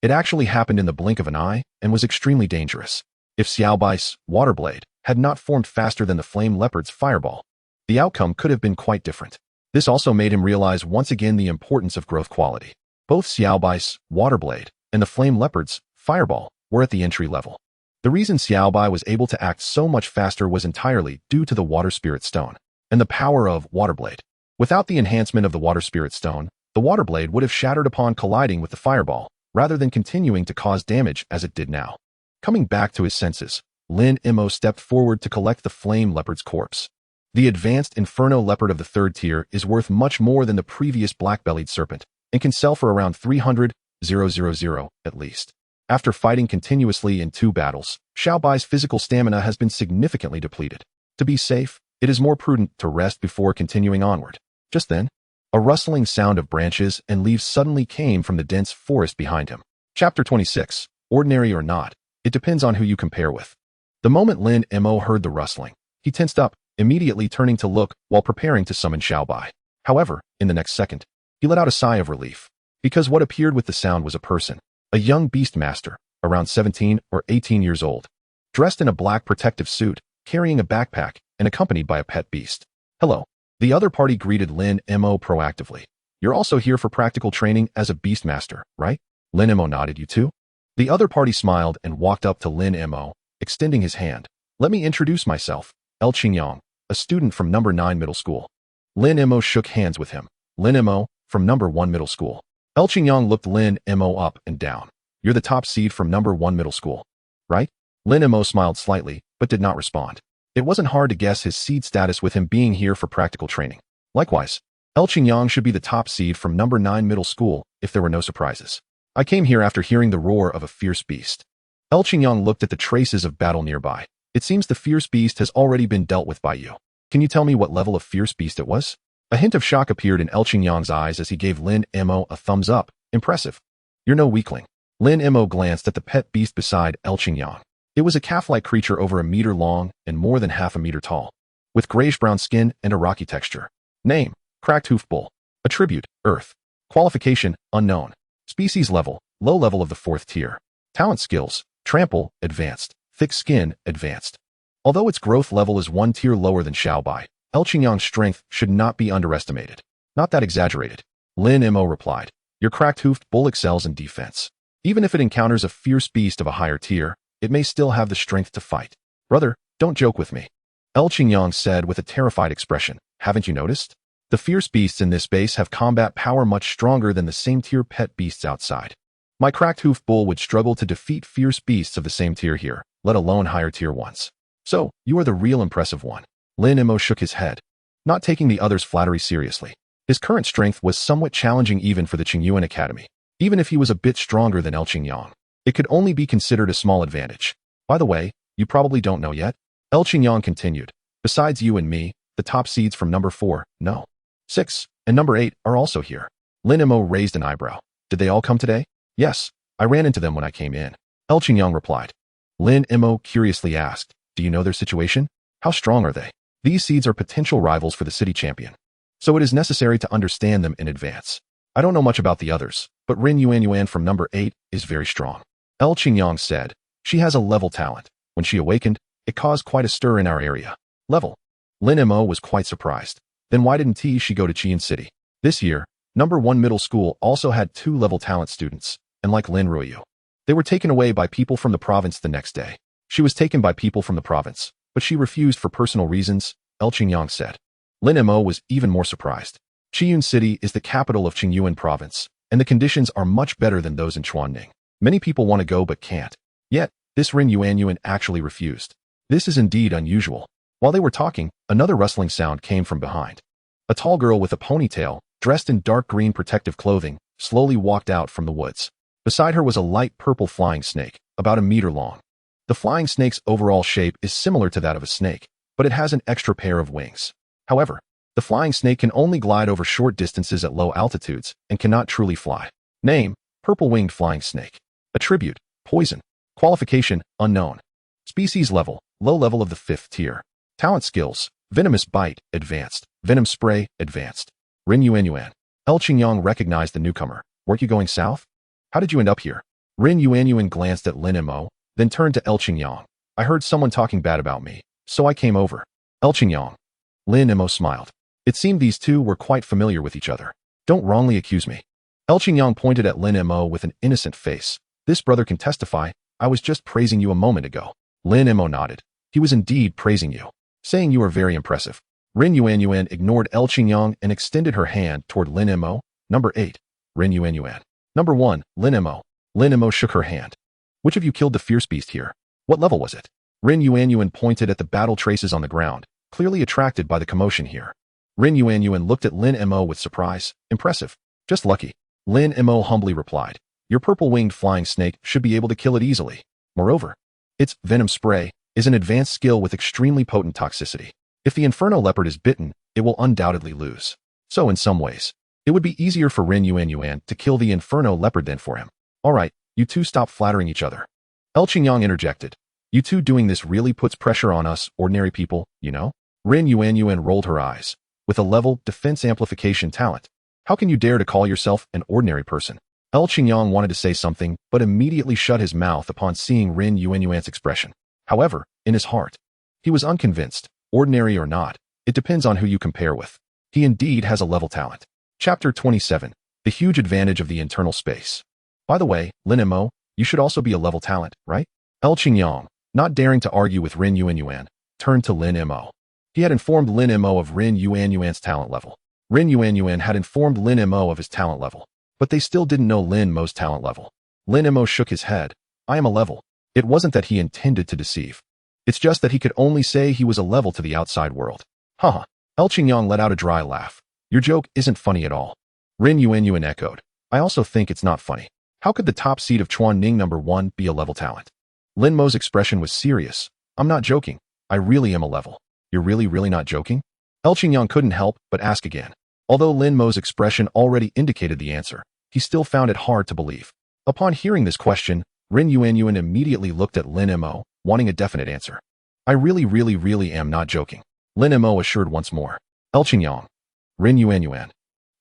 it actually happened in the blink of an eye and was extremely dangerous. If Xiaobai's water blade had not formed faster than the flame leopard's fireball, the outcome could have been quite different. This also made him realize once again the importance of growth quality. Both Xiaobai's water blade and the flame leopard's fireball were at the entry level. The reason Xiaobai was able to act so much faster was entirely due to the water spirit stone and the power of water blade. Without the enhancement of the water spirit stone, the water blade would have shattered upon colliding with the fireball, rather than continuing to cause damage as it did now. Coming back to his senses, Lin Mo stepped forward to collect the flame leopard's corpse. The advanced Inferno leopard of the 3rd tier is worth much more than the previous black-bellied serpent, and can sell for around 300,000 at least. After fighting continuously in 2 battles, Xiaobai's physical stamina has been significantly depleted. To be safe, it is more prudent to rest before continuing onward. Just then, a rustling sound of branches and leaves suddenly came from the dense forest behind him. Chapter 26. Ordinary or not, it depends on who you compare with. The moment Lin Mo heard the rustling, he tensed up, immediately turning to look while preparing to summon Xiaobai. However, in the next second, he let out a sigh of relief, because what appeared with the sound was a person, a young beast master, around 17 or 18 years old, dressed in a black protective suit, carrying a backpack, and accompanied by a pet beast. Hello. The other party greeted Lin Mo proactively. You're also here for practical training as a beastmaster, right? Lin Mo nodded. You too? The other party smiled and walked up to Lin Mo, extending his hand. Let me introduce myself, El Qingyang, a student from number 9 middle school. Lin Mo shook hands with him. Lin Mo, from number 1 middle school. El Qingyang looked Lin Mo up and down. You're the top seed from number 1 middle school, right? Lin Mo smiled slightly, but did not respond. It wasn't hard to guess his seed status with him being here for practical training. Likewise, El Qingyang should be the top seed from number 9 middle school if there were no surprises. I came here after hearing the roar of a fierce beast. El Qingyang looked at the traces of battle nearby. It seems the fierce beast has already been dealt with by you. Can you tell me what level of fierce beast it was? A hint of shock appeared in El Qingyang's eyes as he gave Lin Mo a thumbs up. Impressive. You're no weakling. Lin Mo glanced at the pet beast beside El Qingyang. It was a calf-like creature over 1 meter long and more than half a meter tall, with grayish-brown skin and a rocky texture. Name, cracked hoofed bull. Attribute, earth. Qualification, unknown. Species level, low level of the 4th tier. Talent skills, trample, advanced. Thick skin, advanced. Although its growth level is 1 tier lower than Xiaobai, El Qingyang's strength should not be underestimated. Not that exaggerated. Lin Mo replied. Your cracked hoofed bull excels in defense. Even if it encounters a fierce beast of a higher tier, it may still have the strength to fight. Brother, don't joke with me. El Qingyang said with a terrified expression. Haven't you noticed? The fierce beasts in this base have combat power much stronger than the same tier pet beasts outside. My cracked hoof bull would struggle to defeat fierce beasts of the same tier here, let alone higher tier ones. So, you are the real impressive one. Lin Mo shook his head, not taking the other's flattery seriously. His current strength was somewhat challenging even for the Qingyuan Academy. Even if he was a bit stronger than El Qingyang, it could only be considered a small advantage. By the way, you probably don't know yet. El Qingyang continued. Besides you and me, the top seeds from number 4, no, 6, and number 8 are also here. Lin Mo raised an eyebrow. Did they all come today? Yes, I ran into them when I came in. El Qingyang replied. Lin Mo curiously asked, do you know their situation? How strong are they? These seeds are potential rivals for the city champion, so it is necessary to understand them in advance. I don't know much about the others, but Rin Yuan from number 8 is very strong. El Qingyang said, she has a level talent. When she awakened, it caused quite a stir in our area. Level. Lin Mo was quite surprised. Then why didn't she go to Qian City? This year, number 1 middle school also had 2 level talent students, and like Lin Ruoyu, they were taken away by people from the province the next day. She was taken by people from the province, but she refused for personal reasons, El Qingyang said. Lin Mo was even more surprised. Qian City is the capital of Qingyuan province, and the conditions are much better than those in Chuanning. Many people want to go but can't. Yet, this Rin Yuan actually refused. This is indeed unusual. While they were talking, another rustling sound came from behind. A tall girl with a ponytail, dressed in dark green protective clothing, slowly walked out from the woods. Beside her was a light purple flying snake, about 1 meter long. The flying snake's overall shape is similar to that of a snake, but it has an extra pair of wings. However, the flying snake can only glide over short distances at low altitudes and cannot truly fly. Name, purple-winged flying snake. Attribute, poison. Qualification, unknown. Species level, low level of the 5th tier. Talent skills, venomous bite, advanced. Venom spray, advanced. Rin Yuanyuan. El Qingyang recognized the newcomer. Weren't you going south? How did you end up here? Rin Yuanyuan glanced at Lin Mo, then turned to El Qingyang. I heard someone talking bad about me, so I came over. El Qingyang. Lin Mo smiled. It seemed these two were quite familiar with each other. Don't wrongly accuse me. El Qingyang pointed at Lin Mo with an innocent face. This brother can testify. I was just praising you a moment ago. Lin Mo nodded. He was indeed praising you, saying you were very impressive. Rin Yuanyuan ignored El Qingyang and extended her hand toward Lin Mo. Number 8. Rin Yuanyuan. Number 1. Lin Mo. Lin Mo shook her hand. Which of you killed the fierce beast here? What level was it? Rin Yuanyuan pointed at the battle traces on the ground, clearly attracted by the commotion here. Rin Yuanyuan looked at Lin Mo with surprise. Impressive. Just lucky. Lin Mo humbly replied. Your purple-winged flying snake should be able to kill it easily. Moreover, its venom spray is an advanced skill with extremely potent toxicity. If the Inferno Leopard is bitten, it will undoubtedly lose. So in some ways, it would be easier for Rin Yuanyuan to kill the Inferno Leopard than for him. Alright, you two stop flattering each other. El Qingyang interjected. You two doing this really puts pressure on us, ordinary people, you know? Rin Yuanyuan rolled her eyes. With a level defense amplification talent, how can you dare to call yourself an ordinary person? El Qingyang wanted to say something, but immediately shut his mouth upon seeing Rin Yuanyuan's expression. However, in his heart, he was unconvinced. Ordinary or not, it depends on who you compare with. He indeed has a level talent. Chapter 27. The huge advantage of the internal space. By the way, Lin Mo, you should also be a level talent, right? El Qingyang, not daring to argue with Rin Yuanyuan, turned to Lin Mo. He had informed Lin Mo of Rin Yuanyuan's talent level. Rin Yuanyuan had informed Lin Mo of his talent level, but they still didn't know Lin Mo's talent level. Lin Mo shook his head. I am a level. It wasn't that he intended to deceive. It's just that he could only say he was a level to the outside world. Haha. El Qingyang let out a dry laugh. Your joke isn't funny at all. Rin Yuanyuan echoed. I also think it's not funny. How could the top seed of Chuan Ning number 1 be a level talent? Lin Mo's expression was serious. I'm not joking. I really am a level. You're really not joking? El Qingyang couldn't help but ask again. Although Lin Mo's expression already indicated the answer, he still found it hard to believe. Upon hearing this question, Rin Yuanyuan immediately looked at Lin Mo, wanting a definite answer. I really am not joking. Lin Mo assured once more. El Qingyang. Rin Yuanyuan.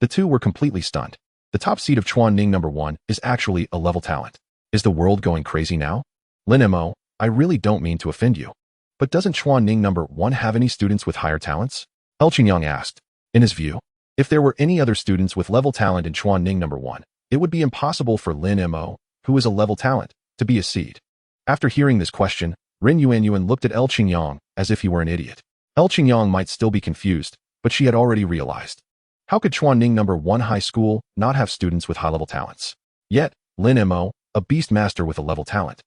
The two were completely stunned. The top seed of Chuan Ning number 1 is actually a level talent. Is the world going crazy now? Lin Mo, I really don't mean to offend you. But doesn't Chuan Ning number 1 have any students with higher talents? El Qingyang asked. In his view, if there were any other students with level talent in Chuan Ning number 1, it would be impossible for Lin Mo, who is a level talent, to be a seed. After hearing this question, Rin Yuanyuan looked at El Qingyang as if he were an idiot. El Qingyang might still be confused, but she had already realized. How could Chuan Ning number 1 high school not have students with high-level talents? Yet, Lin Mo, a beast master with a level talent,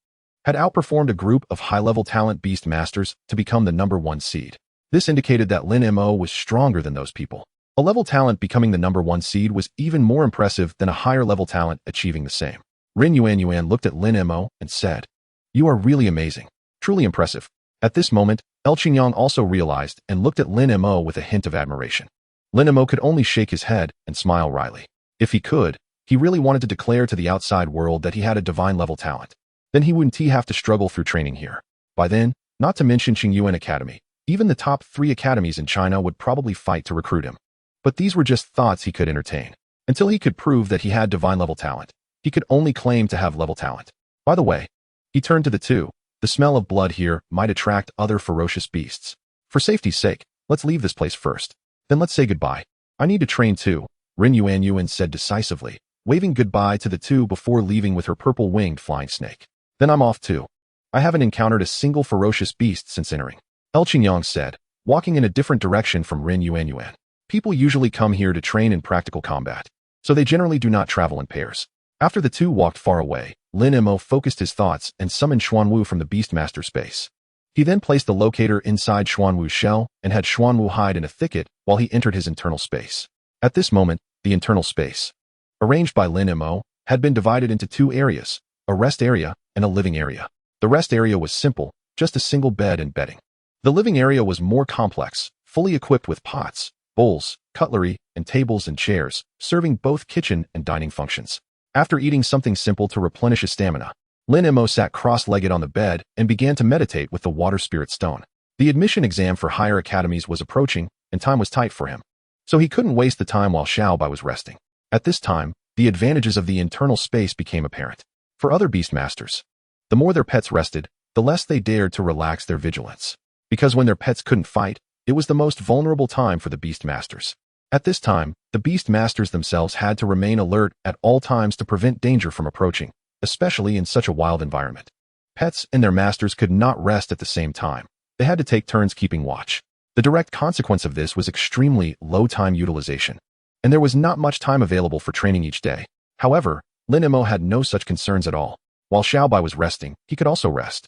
had outperformed a group of high-level talent beast masters to become the number 1 seed. This indicated that Lin Mo was stronger than those people. A level talent becoming the number 1 seed was even more impressive than a higher-level talent achieving the same. Rin Yuanyuan looked at Lin Mo and said, You are really amazing. Truly impressive. At this moment, El Qingyang also realized and looked at Lin Mo with a hint of admiration. Lin Mo could only shake his head and smile wryly. If he could, he really wanted to declare to the outside world that he had a divine-level talent. Then he wouldn't have to struggle through training here. By then, not to mention Qingyuan Academy, even the top 3 academies in China would probably fight to recruit him. But these were just thoughts he could entertain. Until he could prove that he had divine-level talent, he could only claim to have level talent. By the way, he turned to the two. The smell of blood here might attract other ferocious beasts. For safety's sake, let's leave this place first. Then let's say goodbye. I need to train too, Rin Yuanyuan said decisively, waving goodbye to the two before leaving with her purple-winged flying snake. Then I'm off too. I haven't encountered a single ferocious beast since entering. El Qingyang said, walking in a different direction from Rin Yuanyuan. People usually come here to train in practical combat, so they generally do not travel in pairs. After the two walked far away, Lin Mo focused his thoughts and summoned Xuanwu from the Beastmaster space. He then placed the locator inside Xuanwu's shell and had Xuanwu hide in a thicket while he entered his internal space. At this moment, the internal space, arranged by Lin Mo, had been divided into 2 areas, a rest area and a living area. The rest area was simple, just a single bed and bedding. The living area was more complex, fully equipped with pots, bowls, cutlery, and tables and chairs, serving both kitchen and dining functions. After eating something simple to replenish his stamina, Lin Mo sat cross-legged on the bed and began to meditate with the water spirit stone. The admission exam for higher academies was approaching, and time was tight for him. So he couldn't waste the time while Xiaobai was resting. At this time, the advantages of the internal space became apparent. For other beastmasters, the more their pets rested, the less they dared to relax their vigilance. Because when their pets couldn't fight, it was the most vulnerable time for the beastmasters. At this time, the beastmasters themselves had to remain alert at all times to prevent danger from approaching, especially in such a wild environment. Pets and their masters could not rest at the same time. They had to take turns keeping watch. The direct consequence of this was extremely low time utilization, and there was not much time available for training each day. However, Lin Mo had no such concerns at all. While Xiaobai was resting, he could also rest.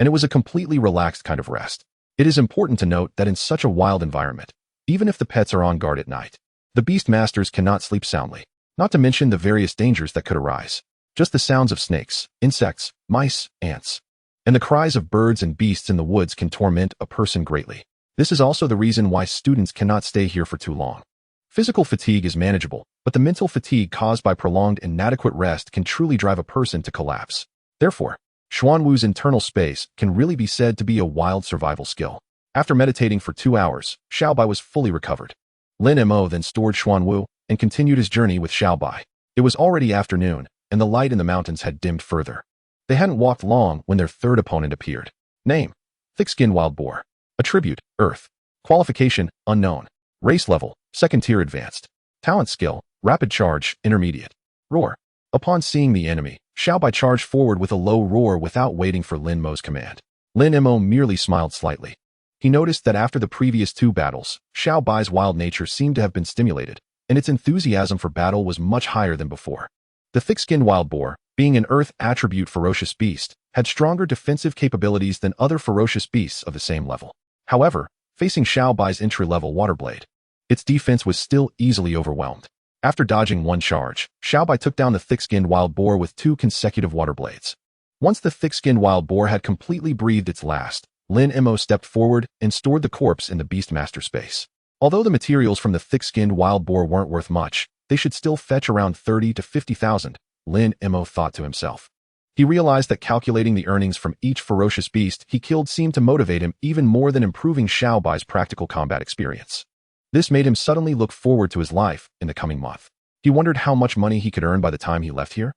And it was a completely relaxed kind of rest. It is important to note that in such a wild environment, even if the pets are on guard at night, the beastmasters cannot sleep soundly, not to mention the various dangers that could arise. Just the sounds of snakes, insects, mice, ants, and the cries of birds and beasts in the woods can torment a person greatly. This is also the reason why students cannot stay here for too long. Physical fatigue is manageable, but the mental fatigue caused by prolonged inadequate rest can truly drive a person to collapse. Therefore, Xuanwu's internal space can really be said to be a wild survival skill. After meditating for 2 hours, Xiaobai was fully recovered. Lin Mo then stored Xuanwu and continued his journey with Xiaobai. It was already afternoon, and the light in the mountains had dimmed further. They hadn't walked long when their third opponent appeared. Name: Thick-skinned wild boar. Attribute: Earth. Qualification: Unknown. Race level: Second tier advanced. Talent skill: Rapid charge, intermediate. Roar. Upon seeing the enemy, Xiaobai charged forward with a low roar without waiting for Lin Mo's command. Lin Mo merely smiled slightly. He noticed that after the previous 2 battles, Xiaobai's wild nature seemed to have been stimulated, and its enthusiasm for battle was much higher than before. The thick-skinned wild boar, being an earth attribute ferocious beast, had stronger defensive capabilities than other ferocious beasts of the same level. However, facing Xiaobai's entry-level water blade, its defense was still easily overwhelmed. After dodging 1 charge, Xiaobai took down the thick-skinned wild boar with 2 consecutive water blades. Once the thick-skinned wild boar had completely breathed its last, Lin Mo stepped forward and stored the corpse in the beastmaster space. Although the materials from the thick-skinned wild boar weren't worth much, they should still fetch around 30 to 50,000, Lin Mo thought to himself. He realized that calculating the earnings from each ferocious beast he killed seemed to motivate him even more than improving Xiaobai's practical combat experience. This made him suddenly look forward to his life in the coming month. He wondered how much money he could earn by the time he left here.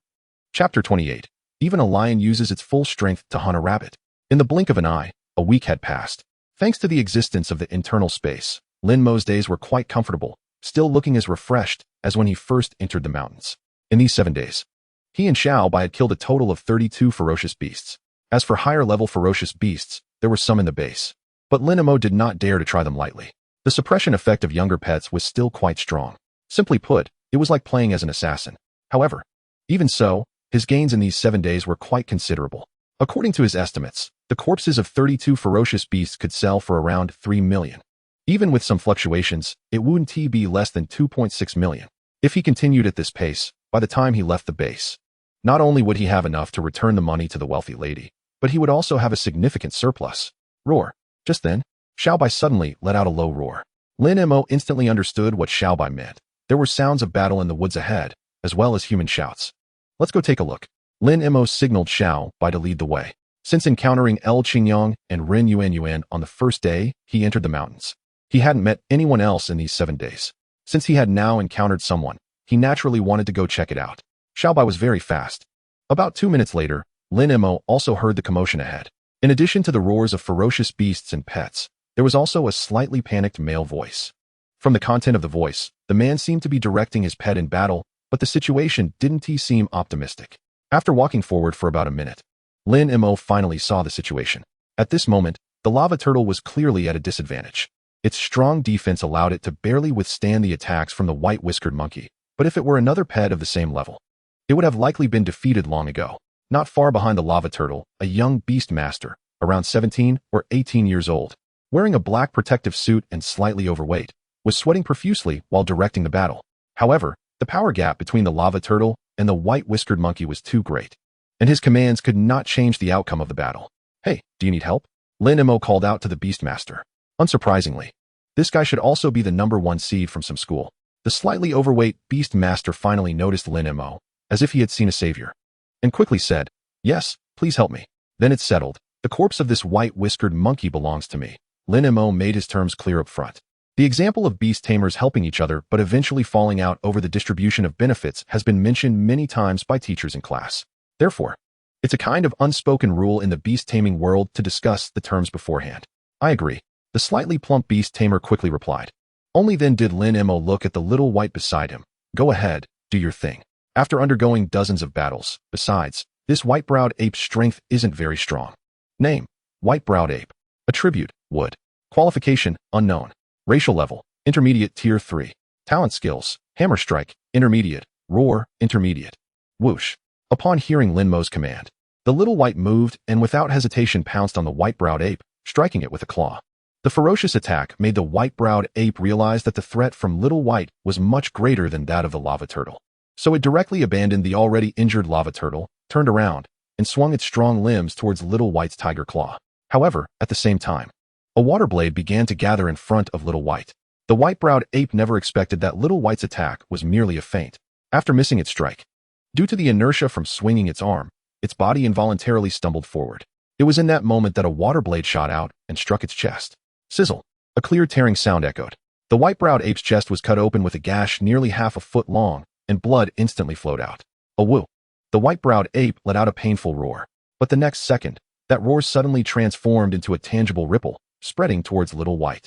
Chapter 28. Even a lion uses its full strength to hunt a rabbit. In the blink of an eye, a week had passed. Thanks to the existence of the internal space, Lin Mo's days were quite comfortable, still looking as refreshed as when he first entered the mountains. In these 7 days, he and Xiaobai had killed a total of 32 ferocious beasts. As for higher-level ferocious beasts, there were some in the base, but Lin Mo did not dare to try them lightly. The suppression effect of younger pets was still quite strong. Simply put, it was like playing as an assassin. However, even so, his gains in these 7 days were quite considerable. According to his estimates, the corpses of 32 ferocious beasts could sell for around 3 million. Even with some fluctuations, it wouldn't be less than 2.6 million. If he continued at this pace, by the time he left the base, not only would he have enough to return the money to the wealthy lady, but he would also have a significant surplus. Roar. Just then, Xiaobai suddenly let out a low roar. Lin Mo instantly understood what Xiaobai meant. There were sounds of battle in the woods ahead, as well as human shouts. Let's go take a look. Lin Mo signaled Xiaobai to lead the way. Since encountering El Qingyang and Ren Yuan on the first day, he entered the mountains. He hadn't met anyone else in these 7 days. Since he had now encountered someone, he naturally wanted to go check it out. Xiaobai was very fast. About 2 minutes later, Lin Mo also heard the commotion ahead. In addition to the roars of ferocious beasts and pets, there was also a slightly panicked male voice. From the content of the voice, the man seemed to be directing his pet in battle, but the situation didn't seem optimistic. After walking forward for about a minute, Lin Mo finally saw the situation. At this moment, the lava turtle was clearly at a disadvantage. Its strong defense allowed it to barely withstand the attacks from the white-whiskered monkey, but if it were another pet of the same level, it would have likely been defeated long ago. Not far behind the lava turtle, a young beast master, around 17 or 18 years old, wearing a black protective suit and slightly overweight, was sweating profusely while directing the battle. However, the power gap between the lava turtle and the white-whiskered monkey was too great, and his commands could not change the outcome of the battle. Hey, do you need help? Lin Mo called out to the beastmaster. Unsurprisingly, this guy should also be the #1 seed from some school. The slightly overweight beastmaster finally noticed Lin Mo, as if he had seen a savior, and quickly said, "Yes, please help me." Then it's settled. The corpse of this white-whiskered monkey belongs to me. Lin Mo made his terms clear up front. The example of beast tamers helping each other but eventually falling out over the distribution of benefits has been mentioned many times by teachers in class. Therefore, it's a kind of unspoken rule in the beast taming world to discuss the terms beforehand. "I agree," the slightly plump beast tamer quickly replied. Only then did Lin Mo look at the little white beside him. "Go ahead, do your thing." After undergoing dozens of battles, besides, this white-browed ape's strength isn't very strong. Name: white-browed ape. Attribute: wood. Qualification: unknown. Racial level: intermediate tier 3. Talent skills: hammer strike, intermediate, roar, intermediate. Whoosh. Upon hearing Lin Mo's command, the little white moved and without hesitation pounced on the white-browed ape, striking it with a claw. The ferocious attack made the white-browed ape realize that the threat from Little White was much greater than that of the lava turtle. So it directly abandoned the already injured lava turtle, turned around, and swung its strong limbs towards Little White's tiger claw. However, at the same time, a water blade began to gather in front of Little White. The white-browed ape never expected that Little White's attack was merely a feint. After missing its strike, due to the inertia from swinging its arm, its body involuntarily stumbled forward. It was in that moment that a water blade shot out and struck its chest. Sizzle. A clear tearing sound echoed. The white-browed ape's chest was cut open with a gash nearly half a foot long, and blood instantly flowed out. A whoo. The white-browed ape let out a painful roar. But the next second, that roar suddenly transformed into a tangible ripple, spreading towards Little White.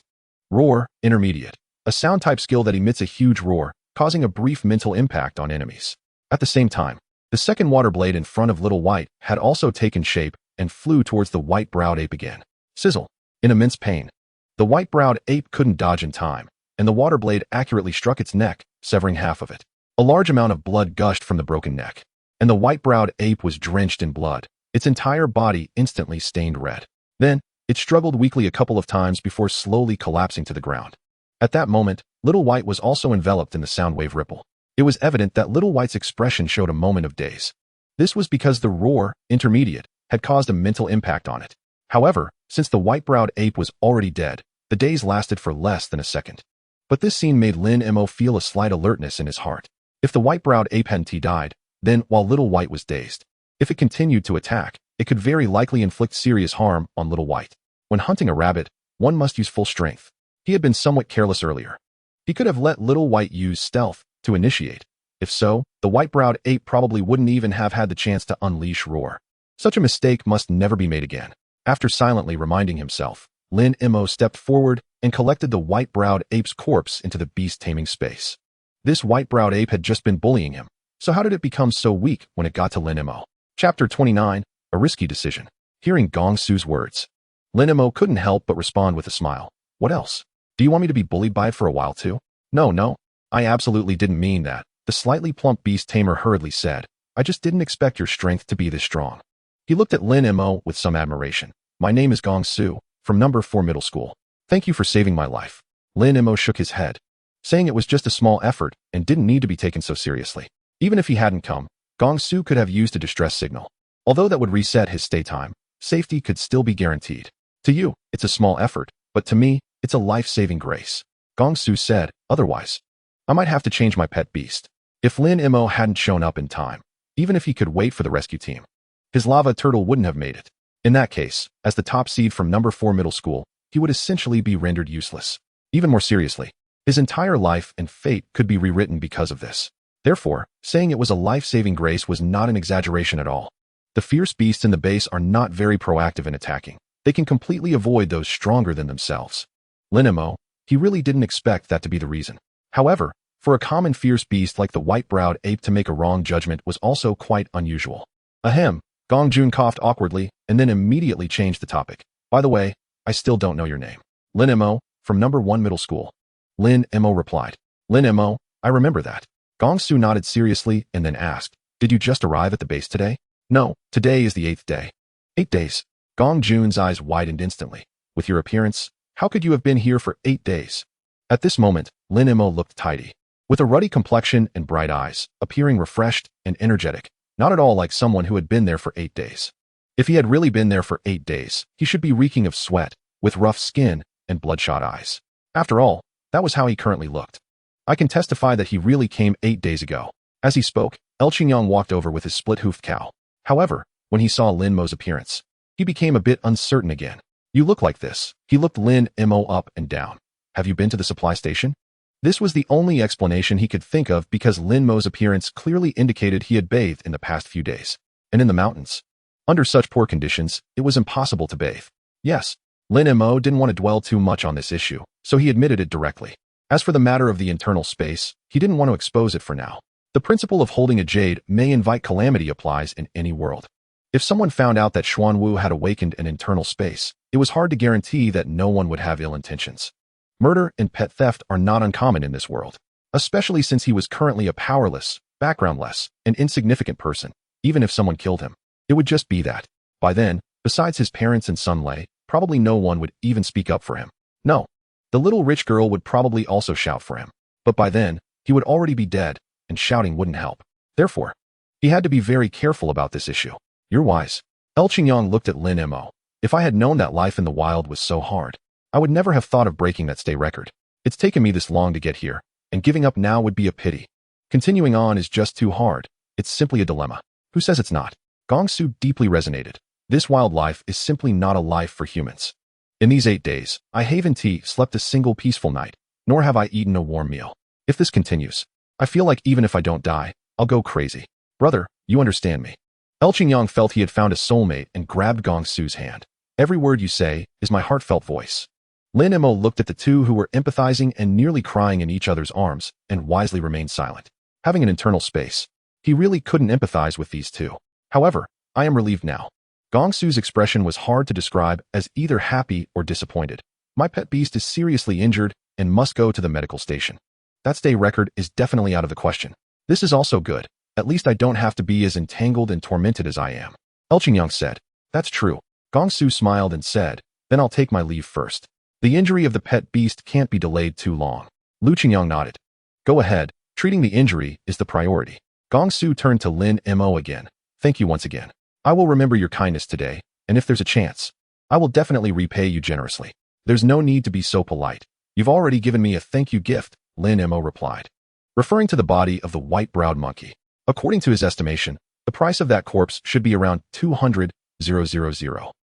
Roar, intermediate. A sound-type skill that emits a huge roar, causing a brief mental impact on enemies. At the same time, the second water blade in front of Little White had also taken shape and flew towards the white-browed ape again. Sizzle. In immense pain, the white-browed ape couldn't dodge in time, and the water blade accurately struck its neck, severing half of it. A large amount of blood gushed from the broken neck, and the white-browed ape was drenched in blood, its entire body instantly stained red. Then, it struggled weakly a couple of times before slowly collapsing to the ground. At that moment, Little White was also enveloped in the sound wave ripple. It was evident that Little White's expression showed a moment of daze. This was because the roar, intermediate, had caused a mental impact on it. However, since the white-browed ape was already dead, the daze lasted for less than a second. But this scene made Lin Mo feel a slight alertness in his heart. If the white-browed ape hadn't died, then, while Little White was dazed, if it continued to attack, it could very likely inflict serious harm on Little White. When hunting a rabbit, one must use full strength. He had been somewhat careless earlier. He could have let Little White use stealth to initiate. If so, the white-browed ape probably wouldn't even have had the chance to unleash roar. Such a mistake must never be made again. After silently reminding himself, Lin Mo stepped forward and collected the white-browed ape's corpse into the beast-taming space. This white-browed ape had just been bullying him, so how did it become so weak when it got to Lin Mo? Chapter 29, A Risky Decision. Hearing Gong Su's words, Lin Mo couldn't help but respond with a smile. "What else? Do you want me to be bullied by it for a while too?" No, I absolutely didn't mean that," the slightly plump beast tamer hurriedly said. "I just didn't expect your strength to be this strong." He looked at Lin Mo with some admiration. "My name is Gong Su, from number 4 middle school. Thank you for saving my life." Lin Mo shook his head, saying it was just a small effort and didn't need to be taken so seriously. Even if he hadn't come, Gong Su could have used a distress signal. Although that would reset his stay time, safety could still be guaranteed. "To you, it's a small effort, but to me, it's a life-saving grace," Gong Su said. "Otherwise, I might have to change my pet beast." If Lin Mo hadn't shown up in time, even if he could wait for the rescue team, his lava turtle wouldn't have made it. In that case, as the top seed from number 4 middle school, he would essentially be rendered useless. Even more seriously, his entire life and fate could be rewritten because of this. Therefore, saying it was a life-saving grace was not an exaggeration at all. The fierce beasts in the base are not very proactive in attacking. They can completely avoid those stronger than themselves. Lin Mo, he really didn't expect that to be the reason. However, for a common fierce beast like the white-browed ape to make a wrong judgment was also quite unusual. Ahem, Gong Jun coughed awkwardly and then immediately changed the topic. "By the way, I still don't know your name." "Lin Mo, from number 1 middle school." Lin Mo replied. "Lin Mo, I remember that." Gong Su nodded seriously and then asked, "Did you just arrive at the base today?" "No, today is the 8th day." 8 days. Gong Jun's eyes widened instantly. "With your appearance, how could you have been here for 8 days? At this moment, Lin Mo looked tidy, with a ruddy complexion and bright eyes, appearing refreshed and energetic, not at all like someone who had been there for 8 days. If he had really been there for 8 days, he should be reeking of sweat, with rough skin and bloodshot eyes. After all, that was how he currently looked. "I can testify that he really came 8 days ago." As he spoke, El Qingyang walked over with his split-hoofed cow. However, when he saw Lin Mo's appearance, he became a bit uncertain again. You look like this. He looked Lin Mo up and down. Have you been to the supply station? This was the only explanation he could think of because Lin Mo's appearance clearly indicated he had bathed in the past few days. And in the mountains. Under such poor conditions, it was impossible to bathe. Yes, Lin Mo didn't want to dwell too much on this issue, so he admitted it directly. As for the matter of the internal space, he didn't want to expose it for now. The principle of holding a jade may invite calamity applies in any world. If someone found out that Xuanwu had awakened an internal space, it was hard to guarantee that no one would have ill intentions. Murder and pet theft are not uncommon in this world, especially since he was currently a powerless, backgroundless, and insignificant person. Even if someone killed him, it would just be that. By then, besides his parents and Sun Lei, probably no one would even speak up for him. No, the little rich girl would probably also shout for him. But by then, he would already be dead, and shouting wouldn't help. Therefore, he had to be very careful about this issue. You're wise. El Qingyang looked at Lin Mo. If I had known that life in the wild was so hard, I would never have thought of breaking that stay record. It's taken me this long to get here, and giving up now would be a pity. Continuing on is just too hard. It's simply a dilemma. Who says it's not? Gongsu deeply resonated. This wildlife is simply not a life for humans. In these 8 days, I haven't slept a single peaceful night, nor have I eaten a warm meal. If this continues, I feel like even if I don't die, I'll go crazy. Brother, you understand me. El Qingyang felt he had found a soulmate and grabbed Gongsu's hand. Every word you say is my heartfelt voice. Lin Mo looked at the two who were empathizing and nearly crying in each other's arms and wisely remained silent. Having an internal space, he really couldn't empathize with these two. However, I am relieved now. Gongsu's expression was hard to describe as either happy or disappointed. My pet beast is seriously injured and must go to the medical station. That stay record is definitely out of the question. This is also good. At least I don't have to be as entangled and tormented as I am. El Qingyang said. That's true. Gongsu smiled and said, then I'll take my leave first. The injury of the pet beast can't be delayed too long. Lu Qingyang nodded. Go ahead. Treating the injury is the priority. Gongsu turned to Lin Mo again. Thank you once again. I will remember your kindness today, and if there's a chance, I will definitely repay you generously. There's no need to be so polite. You've already given me a thank you gift, Lin Mo replied. Referring to the body of the white-browed monkey. According to his estimation, the price of that corpse should be around 200,000.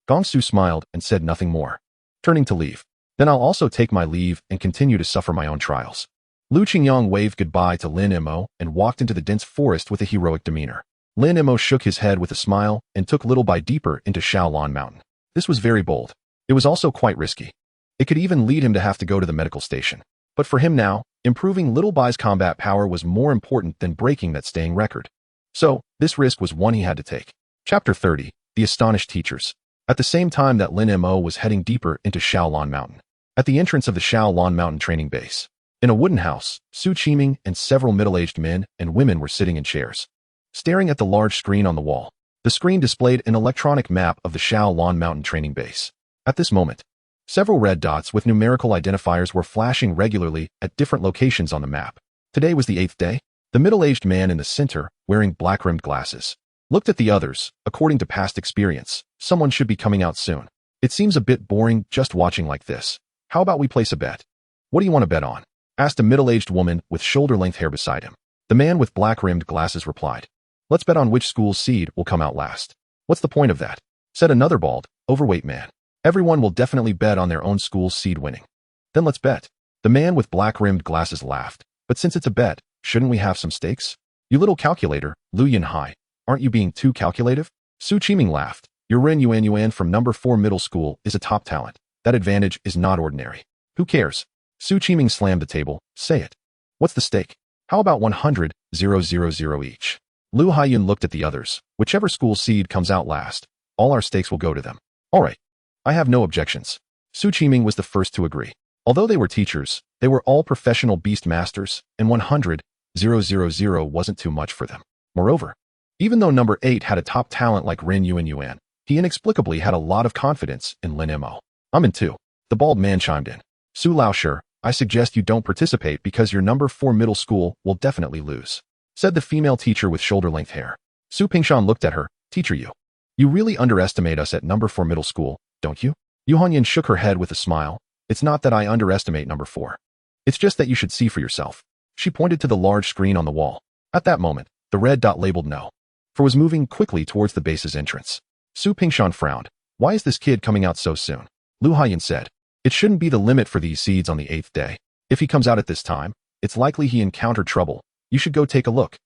Gongsu smiled and said nothing more. Turning to leave. Then I'll also take my leave and continue to suffer my own trials. Lu Qingyang waved goodbye to Lin Mo and walked into the dense forest with a heroic demeanor. Lin Mo shook his head with a smile and took Little Bai deeper into Shaolin Mountain. This was very bold. It was also quite risky. It could even lead him to have to go to the medical station. But for him now, improving Little Bai's combat power was more important than breaking that staying record. So, this risk was one he had to take. Chapter 30, The Astonished Teachers. At the same time that Lin Mo was heading deeper into Shaolin Mountain. At the entrance of the Shaolin Mountain training base. In a wooden house, Su Qiming and several middle-aged men and women were sitting in chairs. Staring at the large screen on the wall. The screen displayed an electronic map of the Shaolin Mountain training base. At this moment, several red dots with numerical identifiers were flashing regularly at different locations on the map. Today was the 8th day. The middle-aged man in the center, wearing black-rimmed glasses, looked at the others. According to past experience, someone should be coming out soon. It seems a bit boring just watching like this. How about we place a bet? What do you want to bet on? Asked a middle-aged woman with shoulder-length hair beside him. The man with black-rimmed glasses replied. Let's bet on which school's seed will come out last. What's the point of that? Said another bald, overweight man. Everyone will definitely bet on their own school's seed winning. Then let's bet. The man with black-rimmed glasses laughed. But since it's a bet, shouldn't we have some stakes? You little calculator, Lu Yunhai. Aren't you being too calculative? Su Qiming laughed. Your Ren Yuan from number 4 middle school is a top talent. That advantage is not ordinary. Who cares? Su Qiming slammed the table. Say it. What's the stake? How about 100,000 each? Lu Haiyun looked at the others. Whichever school seed comes out last, all our stakes will go to them. All right. I have no objections. Su Qiming was the first to agree. Although they were teachers, they were all professional beast masters, and 100,000 wasn't too much for them. Moreover, even though number 8 had a top talent like Ren Yuan, he inexplicably had a lot of confidence in Lin Mo. I'm in too. The bald man chimed in. Su Laosher, I suggest you don't participate because your number 4 middle school will definitely lose. Said the female teacher with shoulder-length hair. Su Pingshan looked at her. Teacher, you really underestimate us at number 4 middle school, don't you? Yu Hanyan shook her head with a smile. It's not that I underestimate number 4. It's just that you should see for yourself. She pointed to the large screen on the wall. At that moment, the red dot labeled no, for was moving quickly towards the base's entrance. Su Pingshan frowned. Why is this kid coming out so soon? Lu Haiyan said. It shouldn't be the limit for these seeds on the 8th day. If he comes out at this time, it's likely he encountered trouble. You should go take a look.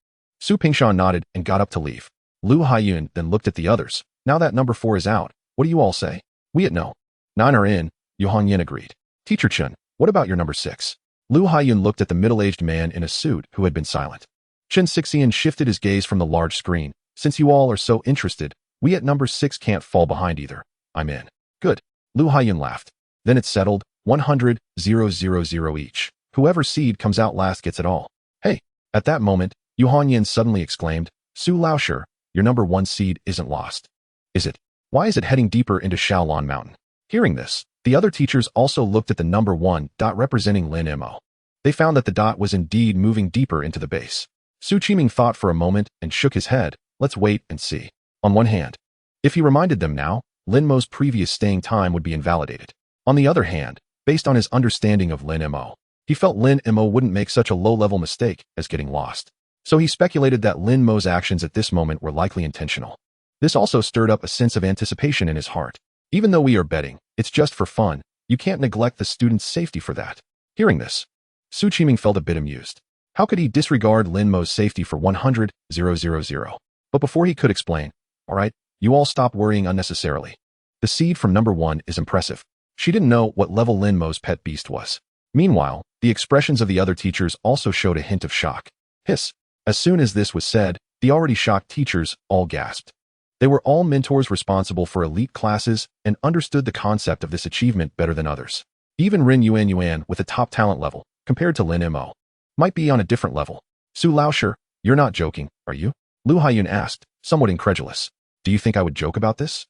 Su Pingshan nodded and got up to leave. Lu Haiyan then looked at the others. Now that number 4 is out, what do you all say? We at no. 9 are in, Yu Hongyan agreed. Teacher Chen, what about your number 6? Lu Haiyan looked at the middle-aged man in a suit who had been silent. Chen Xixian shifted his gaze from the large screen. Since you all are so interested, we at number 6 can't fall behind either. I'm in. Good. Lu Haiyan laughed. Then it's settled, 100, 000 each. Whoever seed comes out last gets it all. Hey! At that moment, Yu Hongyan suddenly exclaimed, Su Laosher, your number 1 seed isn't lost. Is it? Why is it heading deeper into Shaolin Mountain? Hearing this, the other teachers also looked at the number 1 dot representing Lin Mo. They found that the dot was indeed moving deeper into the base. Su Qiming thought for a moment and shook his head. Let's wait and see. On one hand, if he reminded them now, Lin Mo's previous staying time would be invalidated. On the other hand, based on his understanding of Lin Mo, he felt Lin Mo wouldn't make such a low-level mistake as getting lost. So he speculated that Lin Mo's actions at this moment were likely intentional. This also stirred up a sense of anticipation in his heart. Even though we are betting, it's just for fun, you can't neglect the student's safety for that. Hearing this, Su Qiming felt a bit amused. How could he disregard Lin Mo's safety for 100, 000? But before he could explain, all right, you all stop worrying unnecessarily. The seed from number 1 is impressive. She didn't know what level Lin Mo's pet beast was. Meanwhile, the expressions of the other teachers also showed a hint of shock. Hiss. As soon as this was said, the already shocked teachers all gasped. They were all mentors responsible for elite classes and understood the concept of this achievement better than others. Even Ren Yuan with a top talent level, compared to Lin Mo, might be on a different level. Su Laosher, you're not joking, are you? Lu Haiyan asked, somewhat incredulous. Do you think I would joke about this?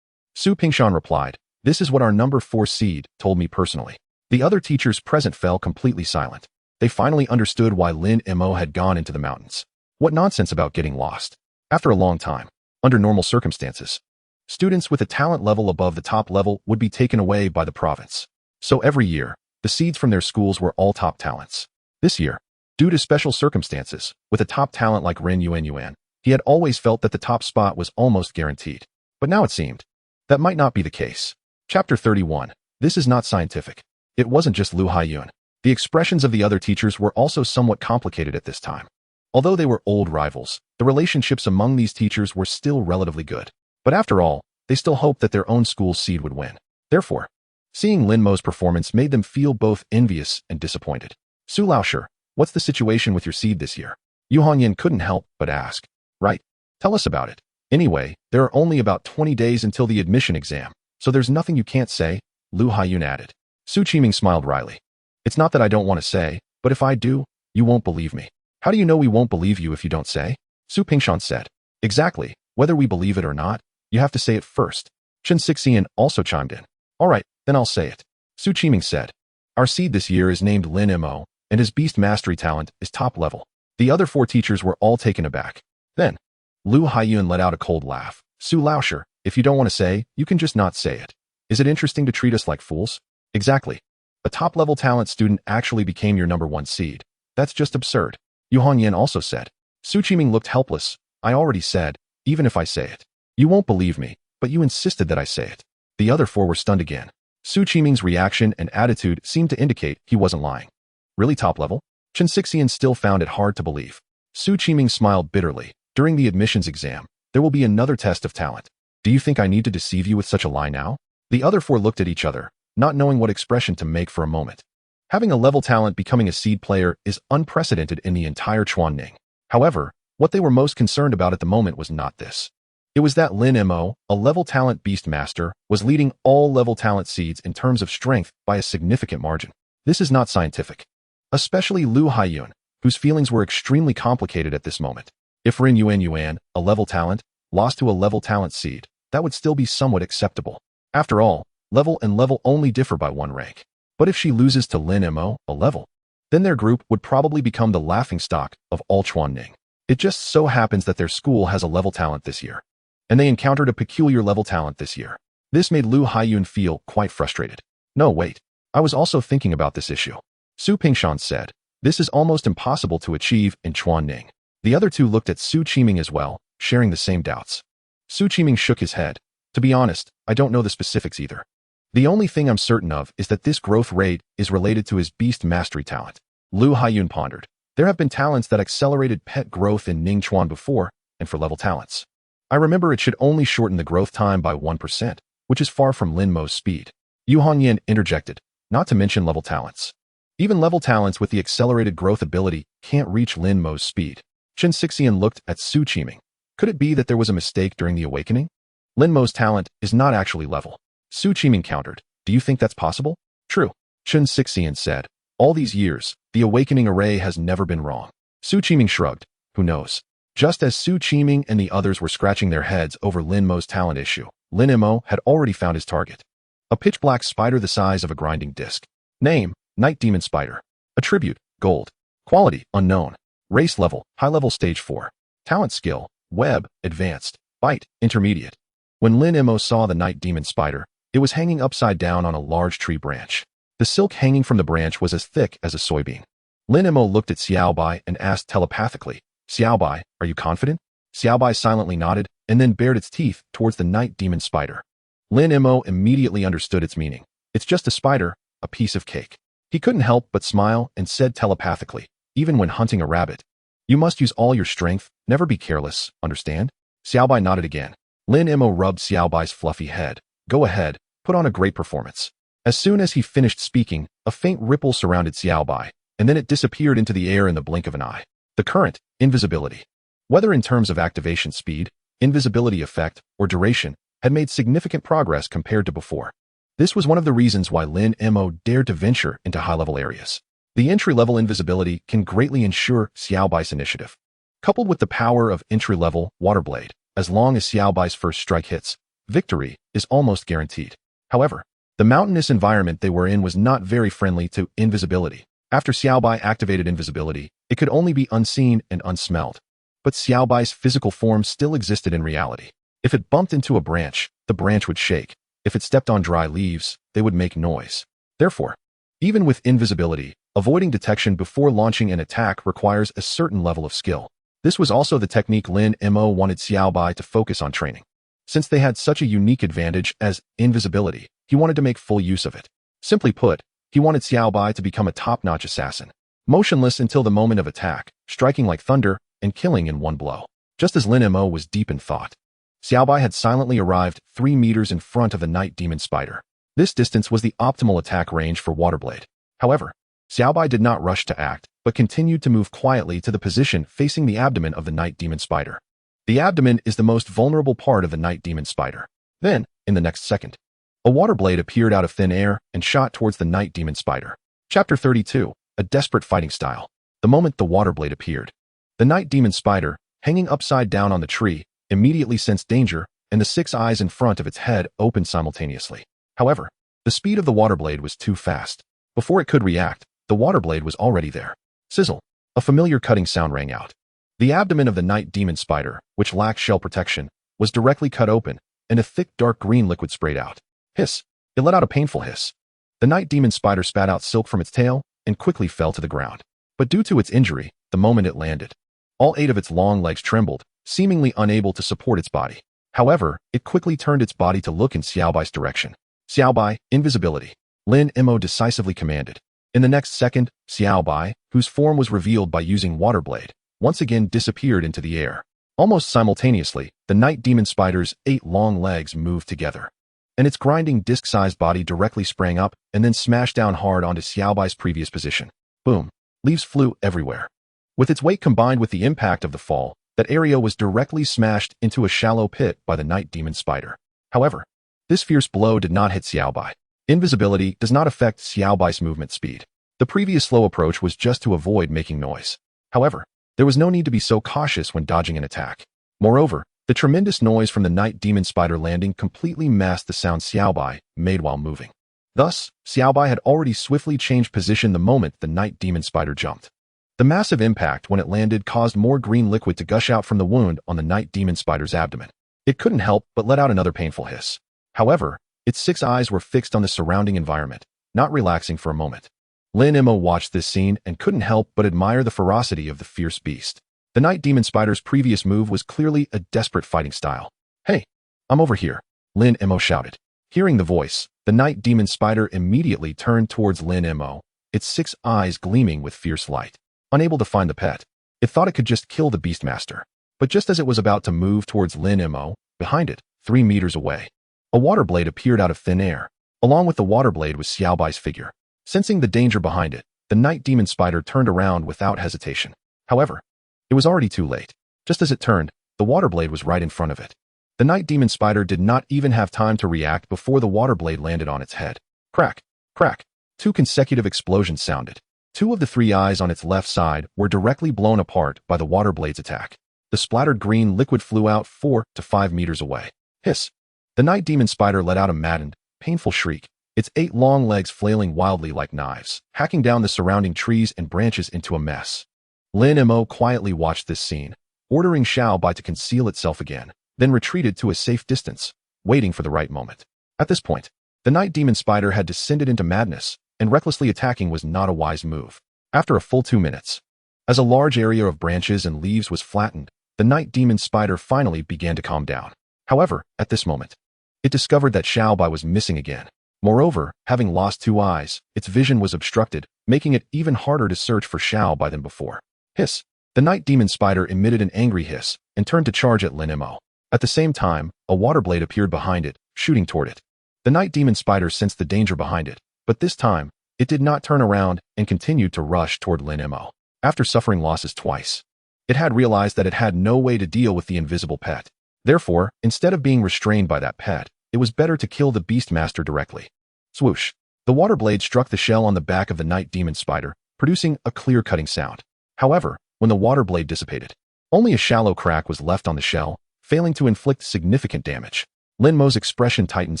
Su Pingshan replied, this is what our number 4 seed told me personally. The other teachers present fell completely silent. They finally understood why Lin Mo had gone into the mountains. What nonsense about getting lost. After a long time, under normal circumstances, students with a talent level above the top level would be taken away by the province. So every year, the seeds from their schools were all top talents. This year, due to special circumstances, with a top talent like Ren Yuan, he had always felt that the top spot was almost guaranteed. But now it seemed that might not be the case. Chapter 31. This is not scientific. It wasn't just Lu Haiyan. The expressions of the other teachers were also somewhat complicated at this time. Although they were old rivals, the relationships among these teachers were still relatively good. But after all, they still hoped that their own school's seed would win. Therefore, seeing Lin Mo's performance made them feel both envious and disappointed. Su Laosher, what's the situation with your seed this year? Yu Hongyan couldn't help but ask. Right. Tell us about it. Anyway, there are only about 20 days until the admission exam, so there's nothing you can't say, Lu Haiyan added. Su Qiming smiled wryly. It's not that I don't want to say, but if I do, you won't believe me. How do you know we won't believe you if you don't say? Su Pingshan said. Exactly. Whether we believe it or not, you have to say it first. Chen Xixian also chimed in. All right, then I'll say it. Su Qiming said. Our seed this year is named Lin Mo, and his beast mastery talent is top level. The other 4 teachers were all taken aback. Then, Lu Haiyan let out a cold laugh. Su Laosher, if you don't want to say, you can just not say it. Is it interesting to treat us like fools? Exactly. A top-level talent student actually became your number 1 seed. That's just absurd. Yu Hongyan also said. Su Qiming looked helpless. I already said, even if I say it. You won't believe me, but you insisted that I say it. The other 4 were stunned again. Su Qiming's reaction and attitude seemed to indicate he wasn't lying. Really top level? Chen Xixian still found it hard to believe. Su Qiming smiled bitterly. During the admissions exam, there will be another test of talent. Do you think I need to deceive you with such a lie now? The other 4 looked at each other, not knowing what expression to make for a moment. Having a level talent becoming a seed player is unprecedented in the entire Chuanning. However, what they were most concerned about at the moment was not this. It was that Lin Mo, a level talent beast master, was leading all level talent seeds in terms of strength by a significant margin. This is not scientific. Especially Lu Haiyan, whose feelings were extremely complicated at this moment. If Ren Yuan, a level talent, lost to a level talent seed, that would still be somewhat acceptable. After all, level and level only differ by 1 rank. But if she loses to Lin Mo, a level, then their group would probably become the laughingstock of all Chuanning. It just so happens that their school has a level talent this year, and they encountered a peculiar level talent this year. This made Lu Haiyan feel quite frustrated. No, wait. I was also thinking about this issue. Su Pingshan said, this is almost impossible to achieve in Chuanning. The other two looked at Su Qiming as well, sharing the same doubts. Su Qiming shook his head. To be honest, I don't know the specifics either. The only thing I'm certain of is that this growth rate is related to his beast mastery talent. Lu Haiyun pondered. There have been talents that accelerated pet growth in Ningchuan before, and for level talents. I remember it should only shorten the growth time by 1%, which is far from Lin Mo's speed. Yu Hongyan interjected, not to mention level talents. Even level talents with the accelerated growth ability can't reach Lin Mo's speed. Chen Xixian looked at Su Qiming. Could it be that there was a mistake during the awakening? Lin Mo's talent is not actually level. Su Qiming countered. Do you think that's possible? True. Chen Xixian said. All these years, the awakening array has never been wrong. Su Qiming shrugged. Who knows? Just as Su Qiming and the others were scratching their heads over Lin Mo's talent issue, Lin Mo had already found his target. A pitch-black spider the size of a grinding disc. Name, Night Demon Spider. Attribute, Gold. Quality, Unknown. Race level, High level Stage 4. Talent skill, Web, Advanced. Bite, Intermediate. When Lin Mo saw the Night Demon Spider, it was hanging upside down on a large tree branch. The silk hanging from the branch was as thick as a soybean. Lin Mo looked at Xiaobai and asked telepathically, Xiaobai, are you confident? Xiaobai silently nodded and then bared its teeth towards the Night Demon Spider. Lin Mo immediately understood its meaning. It's just a spider, a piece of cake. He couldn't help but smile and said telepathically, even when hunting a rabbit, you must use all your strength, never be careless, understand? Xiaobai nodded again. Lin Mo rubbed Xiaobai's fluffy head. Go ahead, put on a great performance. As soon as he finished speaking, a faint ripple surrounded Xiaobai, and then it disappeared into the air in the blink of an eye. The current, invisibility. Whether in terms of activation speed, invisibility effect, or duration, had made significant progress compared to before. This was one of the reasons why Lin Mo dared to venture into high-level areas. The entry-level invisibility can greatly ensure Xiaobai's initiative. Coupled with the power of entry-level Water Blade, as long as Xiaobai's first strike hits, victory is almost guaranteed. However, the mountainous environment they were in was not very friendly to invisibility. After Xiaobai activated invisibility, it could only be unseen and unsmelled. But Xiaobai's physical form still existed in reality. If it bumped into a branch, the branch would shake. If it stepped on dry leaves, they would make noise. Therefore, even with invisibility, avoiding detection before launching an attack requires a certain level of skill. This was also the technique Lin Mo wanted Xiaobai to focus on training. Since they had such a unique advantage as invisibility, he wanted to make full use of it. Simply put, he wanted Xiaobai to become a top-notch assassin, motionless until the moment of attack, striking like thunder, and killing in one blow. Just as Lin Mo was deep in thought, Xiaobai had silently arrived 3 meters in front of the Night Demon Spider. This distance was the optimal attack range for Water Blade. However, Xiaobai did not rush to act, but continued to move quietly to the position facing the abdomen of the Night Demon Spider. The abdomen is the most vulnerable part of the Night Demon Spider. Then, in the next second, a water blade appeared out of thin air and shot towards the Night Demon Spider. Chapter 32, A Desperate Fighting Style. The moment the water blade appeared, the Night Demon Spider, hanging upside down on the tree, immediately sensed danger, and the 6 eyes in front of its head opened simultaneously. However, the speed of the water blade was too fast. Before it could react, the water blade was already there. Sizzle. A familiar cutting sound rang out. The abdomen of the Night Demon Spider, which lacked shell protection, was directly cut open, and a thick dark green liquid sprayed out. Hiss. It let out a painful hiss. The Night Demon Spider spat out silk from its tail and quickly fell to the ground. But due to its injury, the moment it landed, all 8 of its long legs trembled, seemingly unable to support its body. However, it quickly turned its body to look in Xiaobai's direction. Xiaobai, invisibility. Lin Mo decisively commanded. In the next second, Xiaobai, whose form was revealed by using Water Blade, once again disappeared into the air. Almost simultaneously, the Night Demon Spider's 8 long legs moved together, and its grinding disc-sized body directly sprang up and then smashed down hard onto Xiaobai's previous position. Boom. Leaves flew everywhere. With its weight combined with the impact of the fall, that area was directly smashed into a shallow pit by the Night Demon Spider. However, this fierce blow did not hit Xiaobai. Invisibility does not affect Xiaobai's movement speed. The previous slow approach was just to avoid making noise. However, there was no need to be so cautious when dodging an attack. Moreover, the tremendous noise from the Night Demon Spider landing completely masked the sound Xiaobai made while moving. Thus, Xiaobai had already swiftly changed position the moment the Night Demon Spider jumped. The massive impact when it landed caused more green liquid to gush out from the wound on the Night Demon Spider's abdomen. It couldn't help but let out another painful hiss. However, its 6 eyes were fixed on the surrounding environment, not relaxing for a moment. Lin Mo watched this scene and couldn't help but admire the ferocity of the fierce beast. The Night Demon Spider's previous move was clearly a desperate fighting style. "Hey, I'm over here," Lin Mo shouted. Hearing the voice, the Night Demon Spider immediately turned towards Lin Mo, its 6 eyes gleaming with fierce light. Unable to find the pet, it thought it could just kill the Beastmaster. But just as it was about to move towards Lin Mo, behind it, 3 meters away, a water blade appeared out of thin air. Along with the water blade was Xiaobai's figure. Sensing the danger behind it, the Night Demon Spider turned around without hesitation. However, it was already too late. Just as it turned, the water blade was right in front of it. The Night Demon Spider did not even have time to react before the water blade landed on its head. Crack, crack. 2 consecutive explosions sounded. 2 of the 3 eyes on its left side were directly blown apart by the water blade's attack. The splattered green liquid flew out 4 to 5 meters away. Hiss. The Night Demon Spider let out a maddened, painful shriek, its 8 long legs flailing wildly like knives, hacking down the surrounding trees and branches into a mess. Lin Mo quietly watched this scene, ordering Xiaobai to conceal itself again, then retreated to a safe distance, waiting for the right moment. At this point, the Night Demon Spider had descended into madness, and recklessly attacking was not a wise move. After a full 2 minutes, as a large area of branches and leaves was flattened, the Night Demon Spider finally began to calm down. However, at this moment, it discovered that Xiaobai was missing again. Moreover, having lost 2 eyes, its vision was obstructed, making it even harder to search for Xiaobai than before. Hiss. The Night Demon Spider emitted an angry hiss and turned to charge at Lin Mo. At the same time, a water blade appeared behind it, shooting toward it. The Night Demon Spider sensed the danger behind it, but this time, it did not turn around and continued to rush toward Lin Mo. After suffering losses twice, it had realized that it had no way to deal with the invisible pet. Therefore, instead of being restrained by that pet, it was better to kill the Beastmaster directly. Swoosh. The water blade struck the shell on the back of the Night Demon Spider, producing a clear cutting sound. However, when the water blade dissipated, only a shallow crack was left on the shell, failing to inflict significant damage. Lin Mo's expression tightened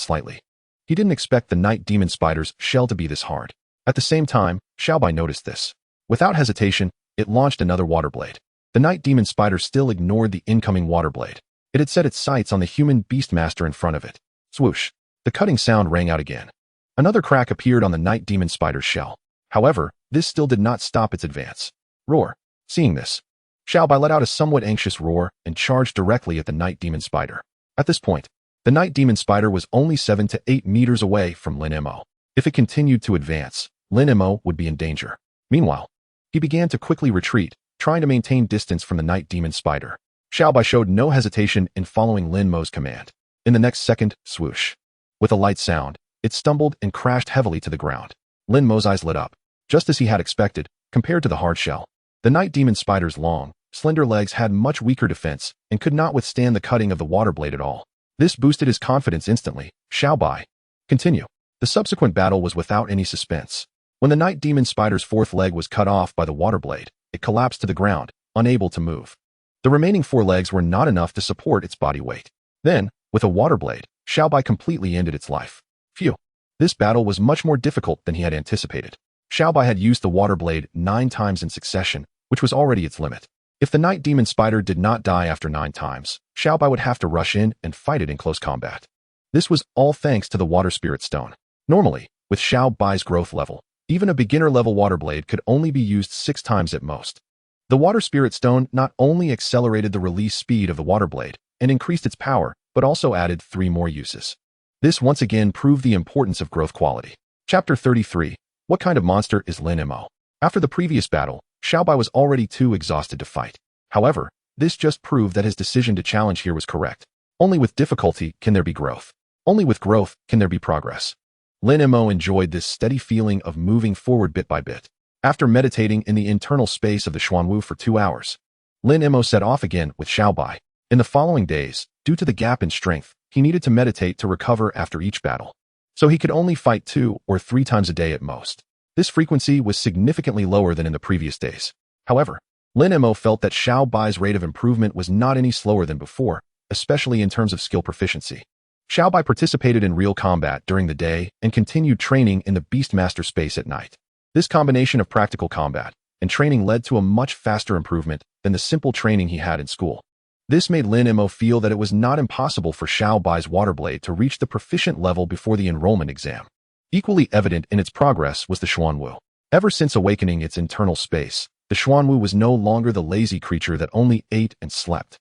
slightly. He didn't expect the Night Demon Spider's shell to be this hard. At the same time, Xiaobai noticed this. Without hesitation, it launched another water blade. The Night Demon Spider still ignored the incoming water blade. It had set its sights on the human Beastmaster in front of it. Swoosh. The cutting sound rang out again. Another crack appeared on the Night Demon Spider's shell. However, this still did not stop its advance. Roar. Seeing this, Xiaobai let out a somewhat anxious roar and charged directly at the Night Demon Spider. At this point, the Night Demon Spider was only 7 to 8 meters away from Lin Mo. If it continued to advance, Lin Mo would be in danger. Meanwhile, he began to quickly retreat, trying to maintain distance from the Night Demon Spider. Xiaobai showed no hesitation in following Lin Mo's command. In the next second, swoosh. With a light sound, it stumbled and crashed heavily to the ground. Lin Mo's eyes lit up. Just as he had expected, compared to the hard shell, the Night Demon Spider's long, slender legs had much weaker defense and could not withstand the cutting of the water blade at all. This boosted his confidence instantly. Xiaobai. Continue. The subsequent battle was without any suspense. When the Night Demon Spider's 4th leg was cut off by the water blade, it collapsed to the ground, unable to move. The remaining 4 legs were not enough to support its body weight. Then, with a water blade, Xiaobai completely ended its life. Phew. This battle was much more difficult than he had anticipated. Xiaobai had used the water blade 9 times in succession, which was already its limit. If the Night Demon Spider did not die after 9 times, Xiaobai would have to rush in and fight it in close combat. This was all thanks to the Water Spirit Stone. Normally, with Xiaobai's growth level, even a beginner-level water blade could only be used 6 times at most. The Water Spirit Stone not only accelerated the release speed of the water blade and increased its power, but also added 3 more uses. This once again proved the importance of growth quality. Chapter 33. What kind of monster is Lin Mo? After the previous battle, Xiaobai was already too exhausted to fight. However, this just proved that his decision to challenge here was correct. Only with difficulty can there be growth. Only with growth can there be progress. Lin Mo enjoyed this steady feeling of moving forward bit by bit. After meditating in the internal space of the Xuanwu for 2 hours, Lin Mo set off again with Xiaobai. In the following days, due to the gap in strength, he needed to meditate to recover after each battle. So he could only fight 2 or 3 times a day at most. This frequency was significantly lower than in the previous days. However, Lin Mo felt that Xiaobai's rate of improvement was not any slower than before, especially in terms of skill proficiency. Xiaobai participated in real combat during the day and continued training in the Beastmaster space at night. This combination of practical combat and training led to a much faster improvement than the simple training he had in school. This made Lin Mo feel that it was not impossible for Xiaobai's water blade to reach the proficient level before the enrollment exam. Equally evident in its progress was the Xuanwu. Ever since awakening its internal space, The Xuanwu was no longer the lazy creature that only ate and slept.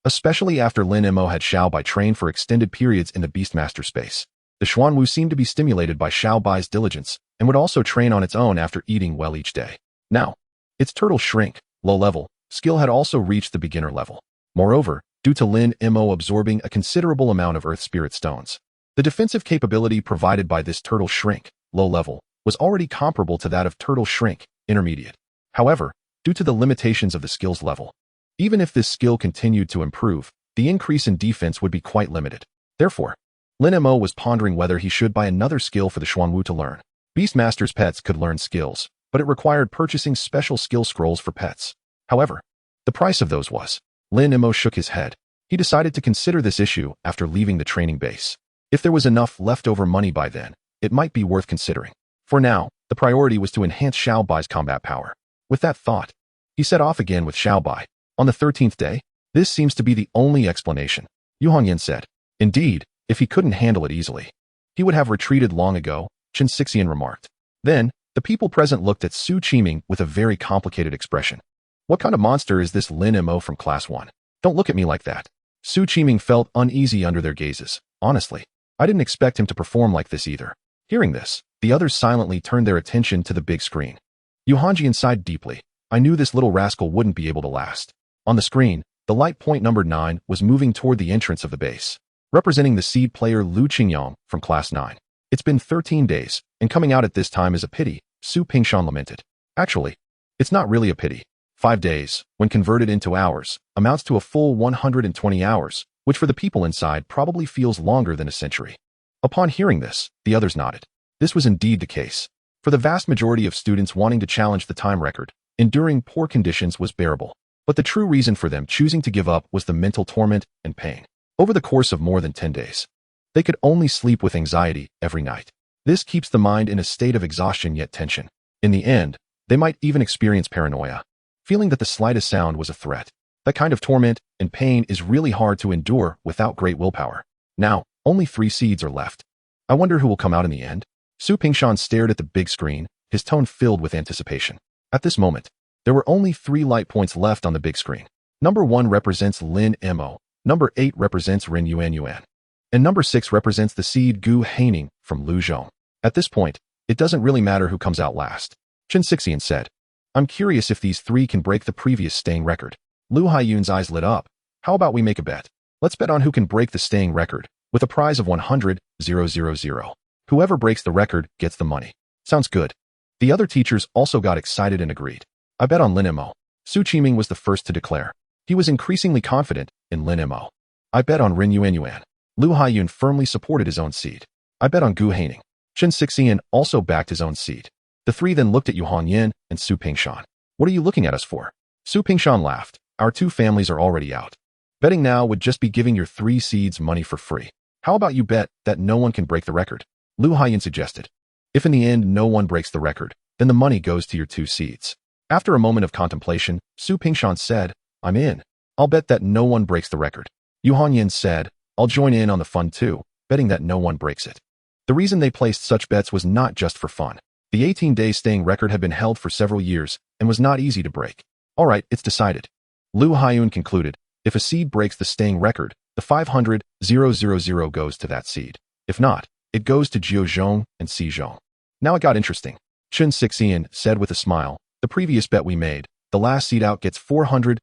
Especially after Lin Mo had Xiaobai train for extended periods in the Beastmaster space. The Xuanwu seemed to be stimulated by Xiaobai's diligence and would also train on its own after eating well each day. Now, its turtle shrink, low level, skill had also reached the beginner level. Moreover, due to Lin Mo absorbing a considerable amount of Earth Spirit Stones, the defensive capability provided by this turtle shrink, low level, was already comparable to that of turtle shrink, intermediate. However, due to the limitations of the skills level, even if this skill continued to improve, the increase in defense would be quite limited. Therefore, Lin Mo was pondering whether he should buy another skill for the Xuanwu to learn. Beastmaster's pets could learn skills, but it required purchasing special skill scrolls for pets. However, the price of those was. Lin Mo shook his head. He decided to consider this issue after leaving the training base. If there was enough leftover money by then, it might be worth considering. For now, the priority was to enhance Xiaobai's combat power. With that thought, he set off again with Xiaobai. On the 13th day, this seems to be the only explanation, Yu Hongyan said. Indeed, if he couldn't handle it easily, he would have retreated long ago, Chen Xixian remarked. Then, the people present looked at Su Qiming with a very complicated expression. What kind of monster is this Lin Mo from Class 1? Don't look at me like that. Su Qiming felt uneasy under their gazes. Honestly, I didn't expect him to perform like this either. Hearing this, the others silently turned their attention to the big screen. Yu Hongyan sighed deeply. I knew this little rascal wouldn't be able to last. On the screen, the light point number 9 was moving toward the entrance of the base, representing the seed player Lu Qingyang from Class 9. It's been 13 days, and coming out at this time is a pity, Su Pingshan lamented. Actually, it's not really a pity. 5 days, when converted into hours, amounts to a full 120 hours, which for the people inside probably feels longer than a century. Upon hearing this, the others nodded. This was indeed the case. For the vast majority of students wanting to challenge the time record, enduring poor conditions was bearable. But the true reason for them choosing to give up was the mental torment and pain. Over the course of more than 10 days, they could only sleep with anxiety every night. This keeps the mind in a state of exhaustion yet tension. In the end, they might even experience paranoia, feeling that the slightest sound was a threat. That kind of torment and pain is really hard to endure without great willpower. Now, only 3 seeds are left. I wonder who will come out in the end? Su Pingshan stared at the big screen, his tone filled with anticipation. At this moment, there were only 3 light points left on the big screen. Number 1 represents Lin Mo, number 8 represents Ren Yuan, and number 6 represents the seed Gu Haining from Lu Zhong. At this point, it doesn't really matter who comes out last. Chen Xixian said. I'm curious if these 3 can break the previous staying record. Lu Haiyun's eyes lit up. How about we make a bet? Let's bet on who can break the staying record, with a prize of 100,000. Whoever breaks the record gets the money. Sounds good. The other teachers also got excited and agreed. I bet on Lin Mo. Su Qiming was the first to declare. He was increasingly confident in Lin Mo. I bet on Ren Yuan. Lu Haiyun firmly supported his own seed. I bet on Gu Haining. Chen Xixian also backed his own seed. The 3 then looked at Yu Hongyan and Su Pingshan. What are you looking at us for? Su Pingshan laughed. Our 2 families are already out. Betting now would just be giving your 3 seeds money for free. How about you bet that no one can break the record? Lu Haiyun suggested. If in the end no one breaks the record, then the money goes to your 2 seeds. After a moment of contemplation, Su Pingshan said, I'm in. I'll bet that no one breaks the record. Yu Hongyan said, I'll join in on the fun too, betting that no one breaks it. The reason they placed such bets was not just for fun. The 18-day staying record had been held for several years and was not easy to break. All right, it's decided. Lu Haiyun concluded, if a seed breaks the staying record, the 500,000 goes to that seed. If not, it goes to Jiu Zhong and Si Zhong. Now it got interesting. Chen Xixian said with a smile, the previous bet we made, the last seed out gets 400,000.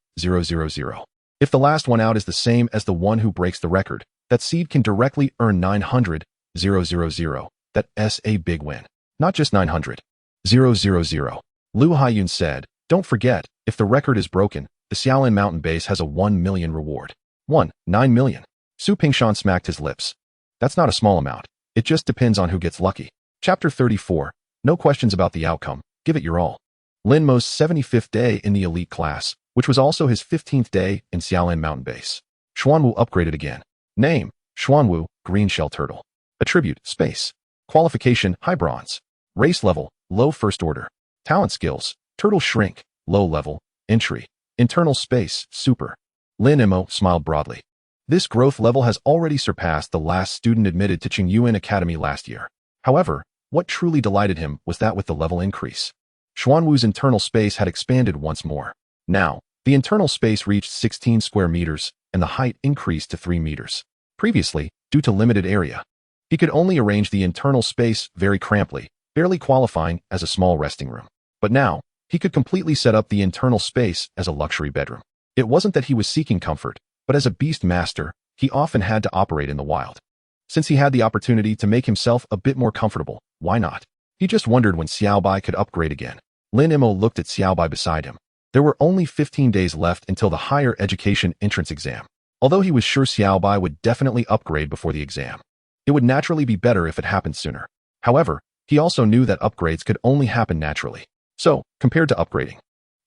If the last one out is the same as the one who breaks the record, that seed can directly earn 900,000. That's a big win. Not just 900,000. Lu Haiyun said, don't forget, if the record is broken, the Xiaolin mountain base has a 1 million reward. 9 million. Su Pingshan smacked his lips. That's not a small amount. It just depends on who gets lucky. Chapter 34. No questions about the outcome. Give it your all. Lin Mo's 75th day in the elite class, which was also his 15th day in Xiaolin mountain base. Xuanwu upgraded again. Name, Xuanwu, green shell turtle. Attribute, space. Qualification, high bronze. Race level, low first order. Talent skills, turtle shrink, low level. Entry, internal space, super. Lin Mo smiled broadly. This growth level has already surpassed the last student admitted to Qingyuan Academy last year. However, what truly delighted him was that with the level increase, Xuanwu's internal space had expanded once more. Now, the internal space reached 16 square meters, and the height increased to 3 meters. Previously, due to limited area, he could only arrange the internal space very crampedly, barely qualifying as a small resting room. But now, he could completely set up the internal space as a luxury bedroom. It wasn't that he was seeking comfort, but as a beast master, he often had to operate in the wild. Since he had the opportunity to make himself a bit more comfortable, why not? He just wondered when Xiaobai could upgrade again. Lin Mo looked at Xiaobai beside him. There were only 15 days left until the higher education entrance exam. Although he was sure Xiaobai would definitely upgrade before the exam, it would naturally be better if it happened sooner. However, he also knew that upgrades could only happen naturally. So, compared to upgrading,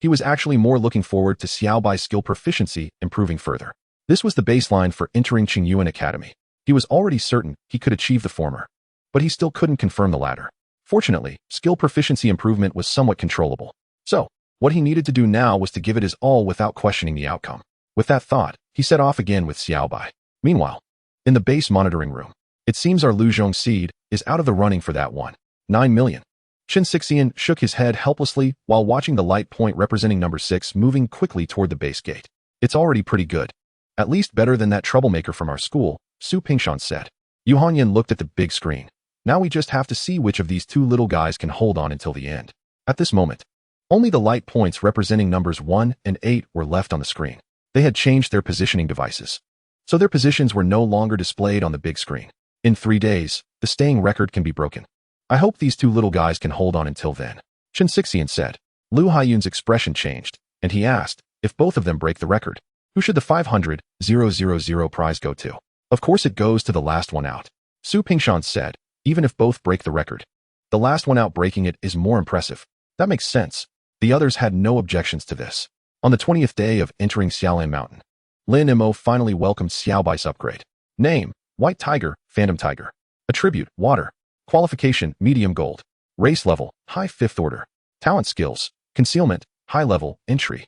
he was actually more looking forward to Xiaobai's skill proficiency improving further. This was the baseline for entering Qingyuan Academy. He was already certain he could achieve the former, but he still couldn't confirm the latter. Fortunately, skill proficiency improvement was somewhat controllable. So, what he needed to do now was to give it his all without questioning the outcome. With that thought, he set off again with Xiaobai. Meanwhile, in the base monitoring room, it seems our Luzhong seed is out of the running for that 1.9 million. Chen Xixian shook his head helplessly while watching the light point representing number 6 moving quickly toward the base gate. It's already pretty good. At least better than that troublemaker from our school, Su Pingshan said. Yu Hongyan looked at the big screen. Now we just have to see which of these two little guys can hold on until the end. At this moment, only the light points representing numbers 1 and 8 were left on the screen. They had changed their positioning devices, so their positions were no longer displayed on the big screen. In 3 days, the staying record can be broken. I hope these two little guys can hold on until then, Chen Xixian said. Lu Haiyun's expression changed, and he asked, if both of them break the record, who should the 500,000 prize go to? Of course it goes to the last one out. Su Pingshan said, even if both break the record, the last one out breaking it is more impressive. That makes sense. The others had no objections to this. On the 20th day of entering Xiaolan Mountain, Lin Mo finally welcomed Xiaobai's upgrade. Name, White Tiger, Phantom Tiger. Attribute, Water. Qualification, Medium Gold. Race level, High 5th Order. Talent skills, Concealment, High level, Entry.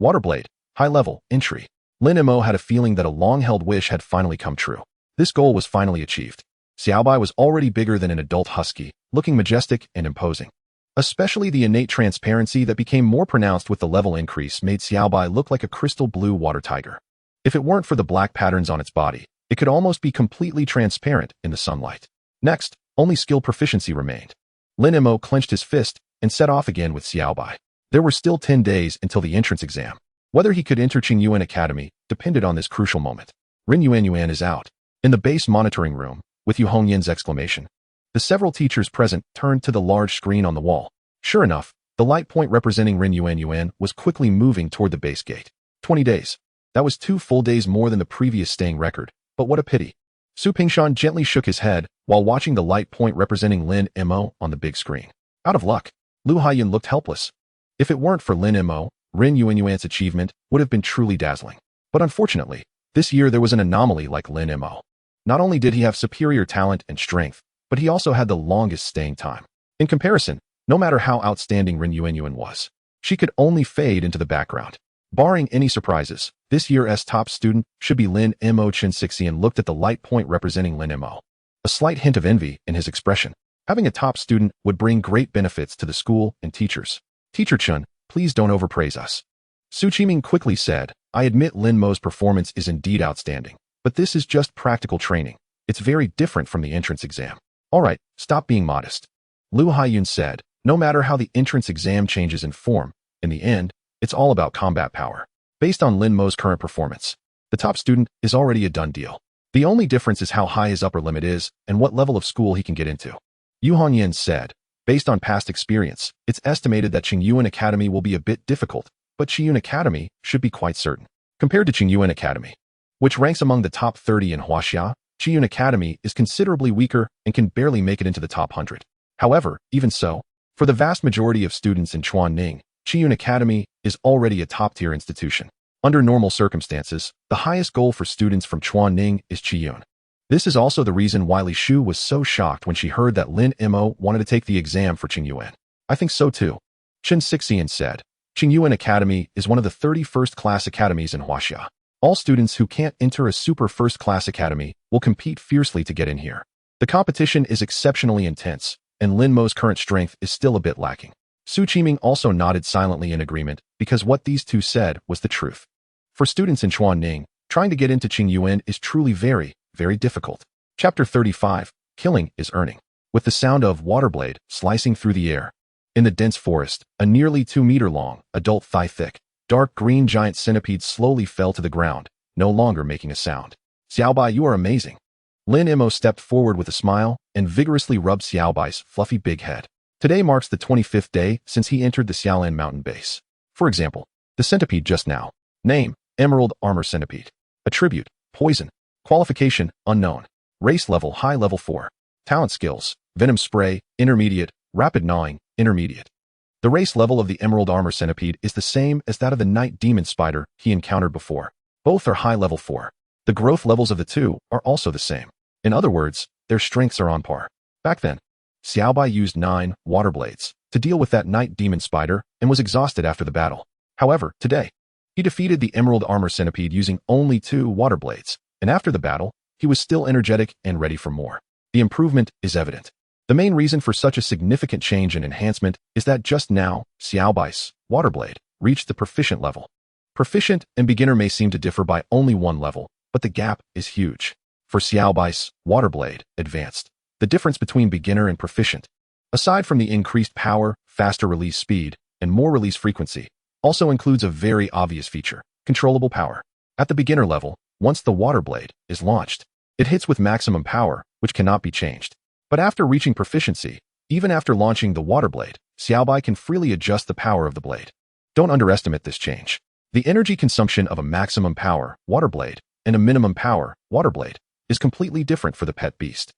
Waterblade, High level, Entry. Lin Mo had a feeling that a long-held wish had finally come true. This goal was finally achieved. Xiaobai was already bigger than an adult husky, looking majestic and imposing. Especially the innate transparency that became more pronounced with the level increase made Xiaobai look like a crystal blue water tiger. If it weren't for the black patterns on its body, it could almost be completely transparent in the sunlight. Next, only skill proficiency remained. Lin Mo clenched his fist and set off again with Xiaobai. There were still 10 days until the entrance exam. Whether he could enter Qingyuan Academy depended on this crucial moment. Rin Yuan is out. In the base monitoring room, with Yu Hongyan's exclamation, the several teachers present turned to the large screen on the wall. Sure enough, the light point representing Rin Yuan was quickly moving toward the base gate. 20 days. That was 2 full days more than the previous staying record, but what a pity. Su Pingshan gently shook his head while watching the light point representing Lin Mo on the big screen. Out of luck, Lu Haiyun looked helpless. If it weren't for Lin Mo, Rin Yuan's achievement would have been truly dazzling. But unfortunately, this year there was an anomaly like Lin Mo. Not only did he have superior talent and strength, but he also had the longest staying time. In comparison, no matter how outstanding Rin Yuan was, she could only fade into the background. Barring any surprises, this year's top student should be Lin Mo. Chen Xixian looked at the light point representing Lin Mo. A slight hint of envy in his expression. Having a top student would bring great benefits to the school and teachers. Teacher Chen, please don't overpraise us. Su Qiming quickly said, I admit Lin Mo's performance is indeed outstanding, but this is just practical training. It's very different from the entrance exam. All right, stop being modest. Lu Haiyun said, no matter how the entrance exam changes in form, in the end, it's all about combat power. Based on Lin Mo's current performance, the top student is already a done deal. The only difference is how high his upper limit is and what level of school he can get into. Yu Hongyan said, based on past experience, it's estimated that Qingyuan Academy will be a bit difficult, but Qiyun Academy should be quite certain. Compared to Qingyuan Academy, which ranks among the top 30 in Huaxia, Qiyun Academy is considerably weaker and can barely make it into the top 100. However, even so, for the vast majority of students in Chuanning, Qiyun Academy is already a top-tier institution. Under normal circumstances, the highest goal for students from Chuanning is Qiyun. This is also the reason why Li Shu was so shocked when she heard that Lin Mo wanted to take the exam for Qingyuan. I think so too. Chen Xixian said. Qingyuan Academy is one of the 30 first-class academies in Huaxia. All students who can't enter a super first-class academy will compete fiercely to get in here. The competition is exceptionally intense, and Lin Mo's current strength is still a bit lacking. Su Qiming also nodded silently in agreement because what these two said was the truth. For students in Chuanning, trying to get into Qingyuan is truly very, very difficult. Chapter 35, Killing is Earning. With the sound of waterblade slicing through the air. In the dense forest, a nearly 2-meter-long, adult thigh-thick, dark green giant centipede slowly fell to the ground, no longer making a sound. Xiaobai, you are amazing. Lin Mo stepped forward with a smile and vigorously rubbed Xiaobai's fluffy big head. Today marks the 25th day since he entered the Xiaolan mountain base. For example, the centipede just now. Name, Emerald Armor Centipede. Attribute, Poison. Qualification, Unknown. Race level, High level 4. Talent skills, Venom Spray, Intermediate, Rapid Gnawing, Intermediate. The race level of the Emerald Armor Centipede is the same as that of the Night Demon Spider he encountered before. Both are high level 4. The growth levels of the two are also the same. In other words, their strengths are on par. Back then, Xiaobai used 9 water blades to deal with that Night Demon Spider and was exhausted after the battle. However, today, he defeated the Emerald Armor Centipede using only 2 water blades, and after the battle, he was still energetic and ready for more. The improvement is evident. The main reason for such a significant change and enhancement is that just now, Xiaobai's water blade reached the proficient level. Proficient and beginner may seem to differ by only 1 level, but the gap is huge. For Xiaobai's water blade advanced, the difference between beginner and proficient, aside from the increased power, faster release speed, and more release frequency, also includes a very obvious feature, controllable power. At the beginner level, once the water blade is launched, it hits with maximum power, which cannot be changed. But after reaching proficiency, even after launching the water blade, Xiaobai can freely adjust the power of the blade. Don't underestimate this change. The energy consumption of a maximum power water blade and a minimum power water blade is completely different for the pet beast.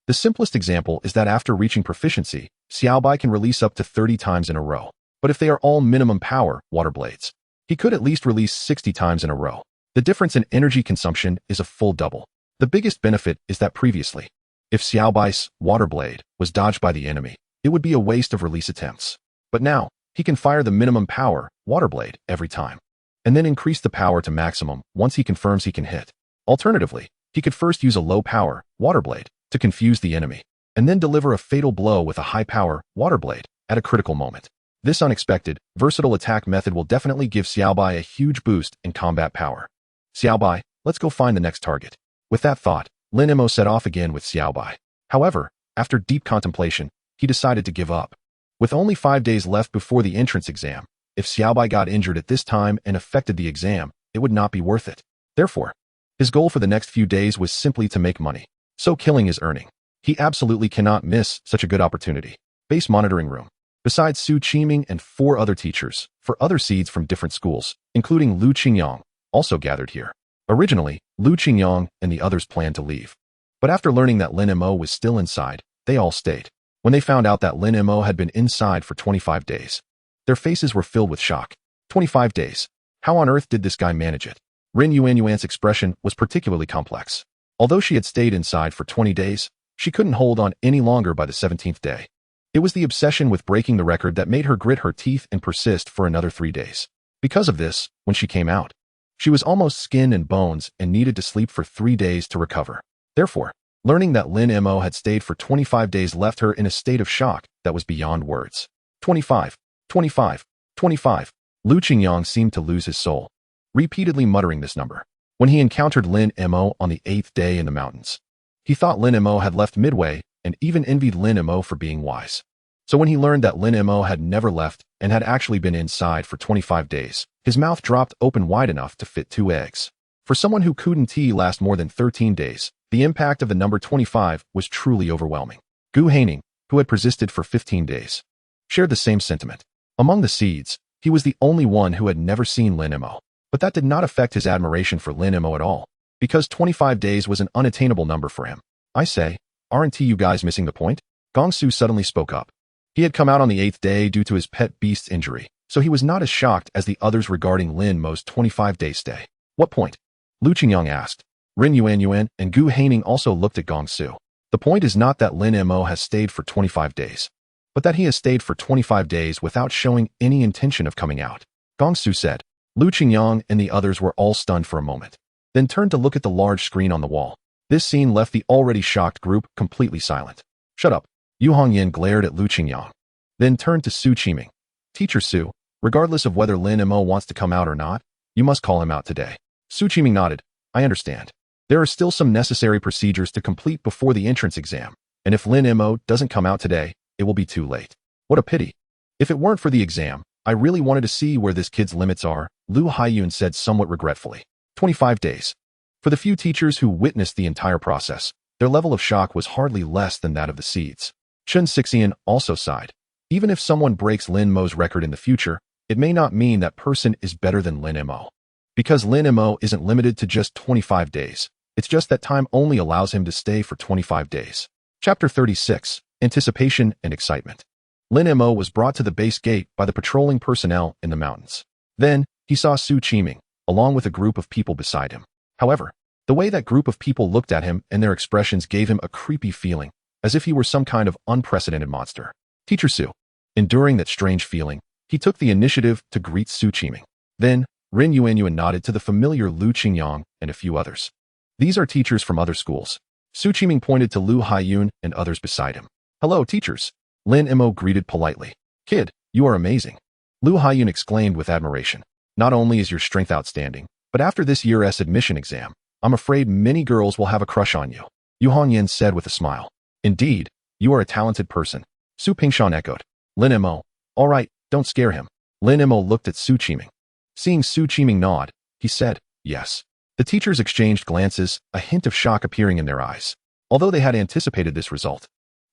The simplest example is that after reaching proficiency, Xiaobai can release up to 30 times in a row. But if they are all minimum power water blades, he could at least release 60 times in a row. The difference in energy consumption is a full double. The biggest benefit is that previously, if Xiaobai's water blade was dodged by the enemy, it would be a waste of release attempts. But now, he can fire the minimum power water blade every time, and then increase the power to maximum once he confirms he can hit. Alternatively, he could first use a low power water blade to confuse the enemy, and then deliver a fatal blow with a high power water blade at a critical moment. This unexpected, versatile attack method will definitely give Xiaobai a huge boost in combat power. Xiaobai, let's go find the next target. With that thought, Lin Mo set off again with Xiaobai. However, after deep contemplation, he decided to give up. With only 5 days left before the entrance exam, if Xiaobai got injured at this time and affected the exam, it would not be worth it. Therefore, his goal for the next few days was simply to make money. So killing is earning. He absolutely cannot miss such a good opportunity. Base monitoring room. Besides Su Qiming and 4 other teachers, 4 other seeds from different schools, including Lu Qingyang, also gathered here. Originally, Lu Qingyang and the others planned to leave. But after learning that Lin Mo was still inside, they all stayed. When they found out that Lin Mo had been inside for 25 days, their faces were filled with shock. 25 days. How on earth did this guy manage it? Rin Yuanyuan's expression was particularly complex. Although she had stayed inside for 20 days, she couldn't hold on any longer by the 17th day. It was the obsession with breaking the record that made her grit her teeth and persist for another 3 days. Because of this, when she came out, she was almost skin and bones and needed to sleep for 3 days to recover. Therefore, learning that Lin Mo had stayed for 25 days left her in a state of shock that was beyond words. 25, 25, 25. Lu Qingyang seemed to lose his soul, repeatedly muttering this number. When he encountered Lin Mo on the 8th day in the mountains, he thought Lin Mo had left midway and even envied Lin Mo for being wise. So when he learned that Lin Mo had never left and had actually been inside for 25 days, his mouth dropped open wide enough to fit 2 eggs. For someone who couldn't last more than 13 days, the impact of the number 25 was truly overwhelming. Gu Haining, who had persisted for 15 days, shared the same sentiment. Among the seeds, he was the only one who had never seen Lin Mo. But that did not affect his admiration for Lin Mo at all, because 25 days was an unattainable number for him. I say, aren't you guys missing the point? Gong Su suddenly spoke up. He had come out on the 8th day due to his pet beast's injury, so he was not as shocked as the others regarding Lin Mo's 25-day stay. What point? Lu Qingyang asked. Rin Yuanyuan and Gu Haining also looked at Gong Su. The point is not that Lin Mo has stayed for 25 days, but that he has stayed for 25 days without showing any intention of coming out. Gong Su said. Lu Qingyang and the others were all stunned for a moment, then turned to look at the large screen on the wall. This scene left the already shocked group completely silent. Shut up. Yu Hongyan glared at Lu Qingyang, then turned to Su Qiming. Teacher Su, regardless of whether Lin Mo wants to come out or not, you must call him out today. Su Qiming nodded. I understand. There are still some necessary procedures to complete before the entrance exam, and if Lin Mo doesn't come out today, it will be too late. What a pity. If it weren't for the exam, I really wanted to see where this kid's limits are, Lu Haiyun said somewhat regretfully. 25 days. For the few teachers who witnessed the entire process, their level of shock was hardly less than that of the seeds. Chen Xixian also sighed. Even if someone breaks Lin Mo's record in the future, it may not mean that person is better than Lin Mo. Because Lin Mo isn't limited to just 25 days, it's just that time only allows him to stay for 25 days. Chapter 36, Anticipation and Excitement. Lin Mo was brought to the base gate by the patrolling personnel in the mountains. Then, he saw Su Qiming, along with a group of people beside him. However, the way that group of people looked at him and their expressions gave him a creepy feeling, as if he were some kind of unprecedented monster. Teacher Su. Enduring that strange feeling, he took the initiative to greet Su Qiming. Then, Ren Yuanyuan nodded to the familiar Lu Qingyang and a few others. These are teachers from other schools. Su Qiming pointed to Lu Haiyun and others beside him. Hello, teachers. Lin Mo greeted politely. Kid, you are amazing. Lu Haiyun exclaimed with admiration. Not only is your strength outstanding, but after this year's admission exam, I'm afraid many girls will have a crush on you. Yu Hongyan said with a smile. Indeed, you are a talented person. Su Pingshan echoed. Lin Mo, all right, don't scare him. Lin Mo looked at Su Qiming. Seeing Su Qiming nod, he said, yes. The teachers exchanged glances, a hint of shock appearing in their eyes, although they had anticipated this result.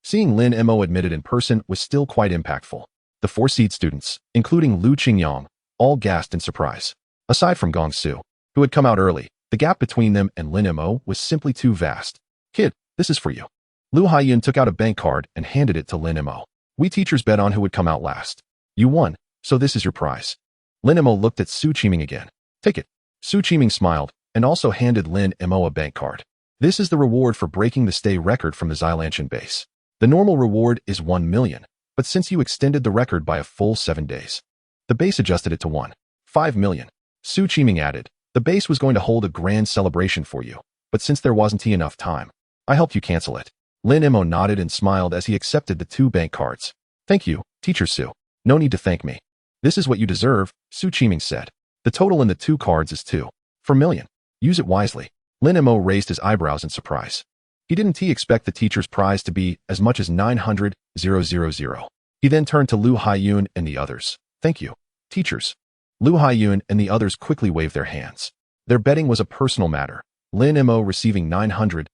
Seeing Lin Mo admitted in person was still quite impactful. The 4 seed students, including Lu Qingyang, all gasped in surprise. Aside from Gong Su, who had come out early, the gap between them and Lin Mo was simply too vast. Kid, this is for you. Lu Haiyun took out a bank card and handed it to Lin Mo. We teachers bet on who would come out last. You won, so this is your prize. Lin Mo looked at Su Qiming again. Take it. Su Qiming smiled and also handed Lin Mo a bank card. This is the reward for breaking the stay record from the Xilantian base. The normal reward is 1 million, but since you extended the record by a full 7 days, the base adjusted it to 1.5 million. Su Qiming added, the base was going to hold a grand celebration for you, but since there wasn't enough time, I helped you cancel it. Lin Mo nodded and smiled as he accepted the 2 bank cards. Thank you, Teacher Su. No need to thank me. This is what you deserve, Su Qiming said. The total in the 2 cards is 2.4 million. Use it wisely. Lin Mo raised his eyebrows in surprise. He didn't expect the teacher's prize to be as much as 900,000. He then turned to Lu Haiyun and the others. Thank you, teachers. Lu Haiyun and the others quickly waved their hands. Their betting was a personal matter. Lin Mo receiving 900,000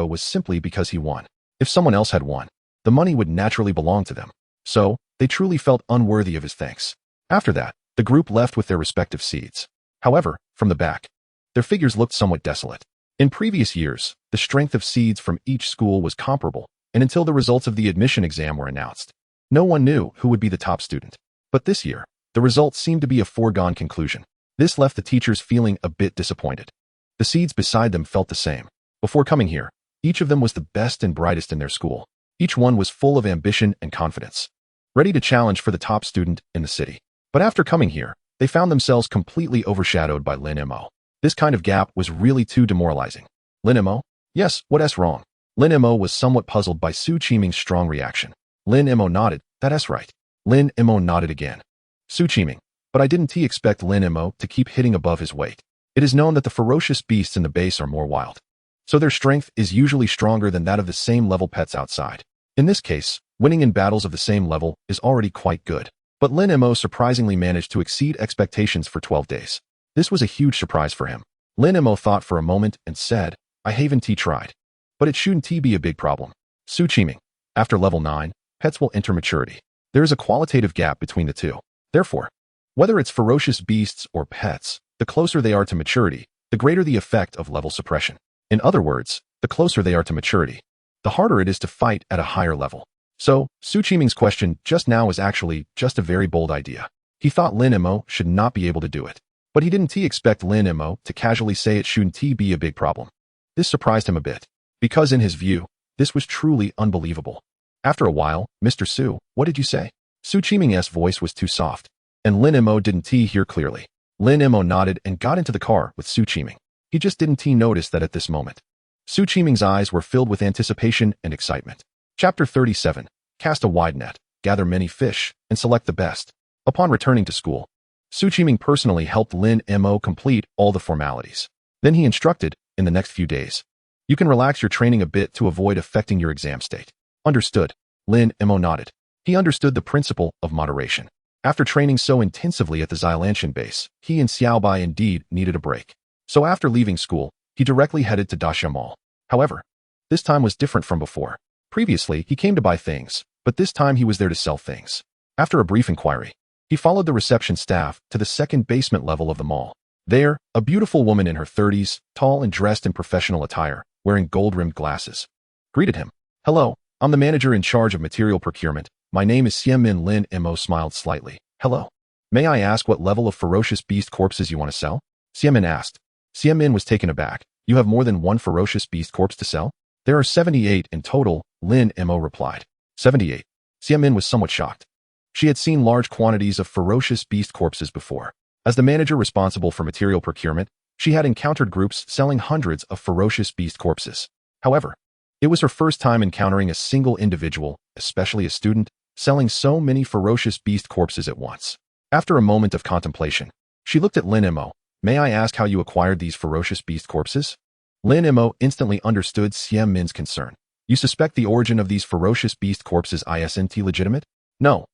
was simply because he won. If someone else had won, the money would naturally belong to them. So, they truly felt unworthy of his thanks. After that, the group left with their respective seeds. However, from the back, their figures looked somewhat desolate. In previous years, the strength of seeds from each school was comparable, and until the results of the admission exam were announced, no one knew who would be the top student. But this year, the results seemed to be a foregone conclusion. This left the teachers feeling a bit disappointed. The seeds beside them felt the same. Before coming here, each of them was the best and brightest in their school. Each one was full of ambition and confidence, ready to challenge for the top student in the city. But after coming here, they found themselves completely overshadowed by Lin Mo. This kind of gap was really too demoralizing. Lin Mo? Yes, what's wrong? Lin Mo was somewhat puzzled by Su Qiming's strong reaction. Lin Mo nodded, that's right. Lin Mo nodded again. Su Qiming, but I didn't expect Lin Mo to keep hitting above his weight. It is known that the ferocious beasts in the base are more wild, so their strength is usually stronger than that of the same level pets outside. In this case, winning in battles of the same level is already quite good. But Lin Mo surprisingly managed to exceed expectations for 12 days. This was a huge surprise for him. Lin Mo thought for a moment and said, I haven't tried. But it shouldn't be a big problem. Su Qiming, after level 9, pets will enter maturity. There is a qualitative gap between the two. Therefore, whether it's ferocious beasts or pets, the closer they are to maturity, the greater the effect of level suppression. In other words, the closer they are to maturity, the harder it is to fight at a higher level. So, Su Qiming's question just now was actually just a very bold idea. He thought Lin Mo should not be able to do it. But he didn't expect Lin Mo to casually say it shouldn't be a big problem. This surprised him a bit, because in his view, this was truly unbelievable. After a while, Mr. Su, what did you say? Su Qiming's voice was too soft, and Lin Mo didn't hear clearly. Lin Mo nodded and got into the car with Su Qiming. He just didn't notice that at this moment. Su Qiming's eyes were filled with anticipation and excitement. Chapter 37, Cast a Wide Net. gather many fish, and select the best. Upon returning to school, Su Qiming personally helped Lin Mo complete all the formalities. Then he instructed, in the next few days, you can relax your training a bit to avoid affecting your exam state. Understood. Lin Mo nodded. He understood the principle of moderation. After training so intensively at the Xilantian base, he and Xiaobai indeed needed a break. So after leaving school, he directly headed to Daxia Mall. However, this time was different from before. Previously, he came to buy things, but this time he was there to sell things. After a brief inquiry, he followed the reception staff to the second basement level of the mall. There, a beautiful woman in her 30s, tall and dressed in professional attire, wearing gold-rimmed glasses, greeted him. Hello, I'm the manager in charge of material procurement. My name is Xiamin. Lin Mo smiled slightly. Hello. May I ask what level of ferocious beast corpses you want to sell? Xiamin asked. Xiamin was taken aback. You have more than one ferocious beast corpse to sell? There are 78 in total, Lin Mo replied. 78. Xiamin was somewhat shocked. She had seen large quantities of ferocious beast corpses before. As the manager responsible for material procurement, she had encountered groups selling hundreds of ferocious beast corpses. However, it was her first time encountering a single individual, especially a student, selling so many ferocious beast corpses at once. After a moment of contemplation, she looked at Lin Mo. May I ask how you acquired these ferocious beast corpses? Lin Mo instantly understood Xiamin's concern. You suspect the origin of these ferocious beast corpses isn't legitimate? No,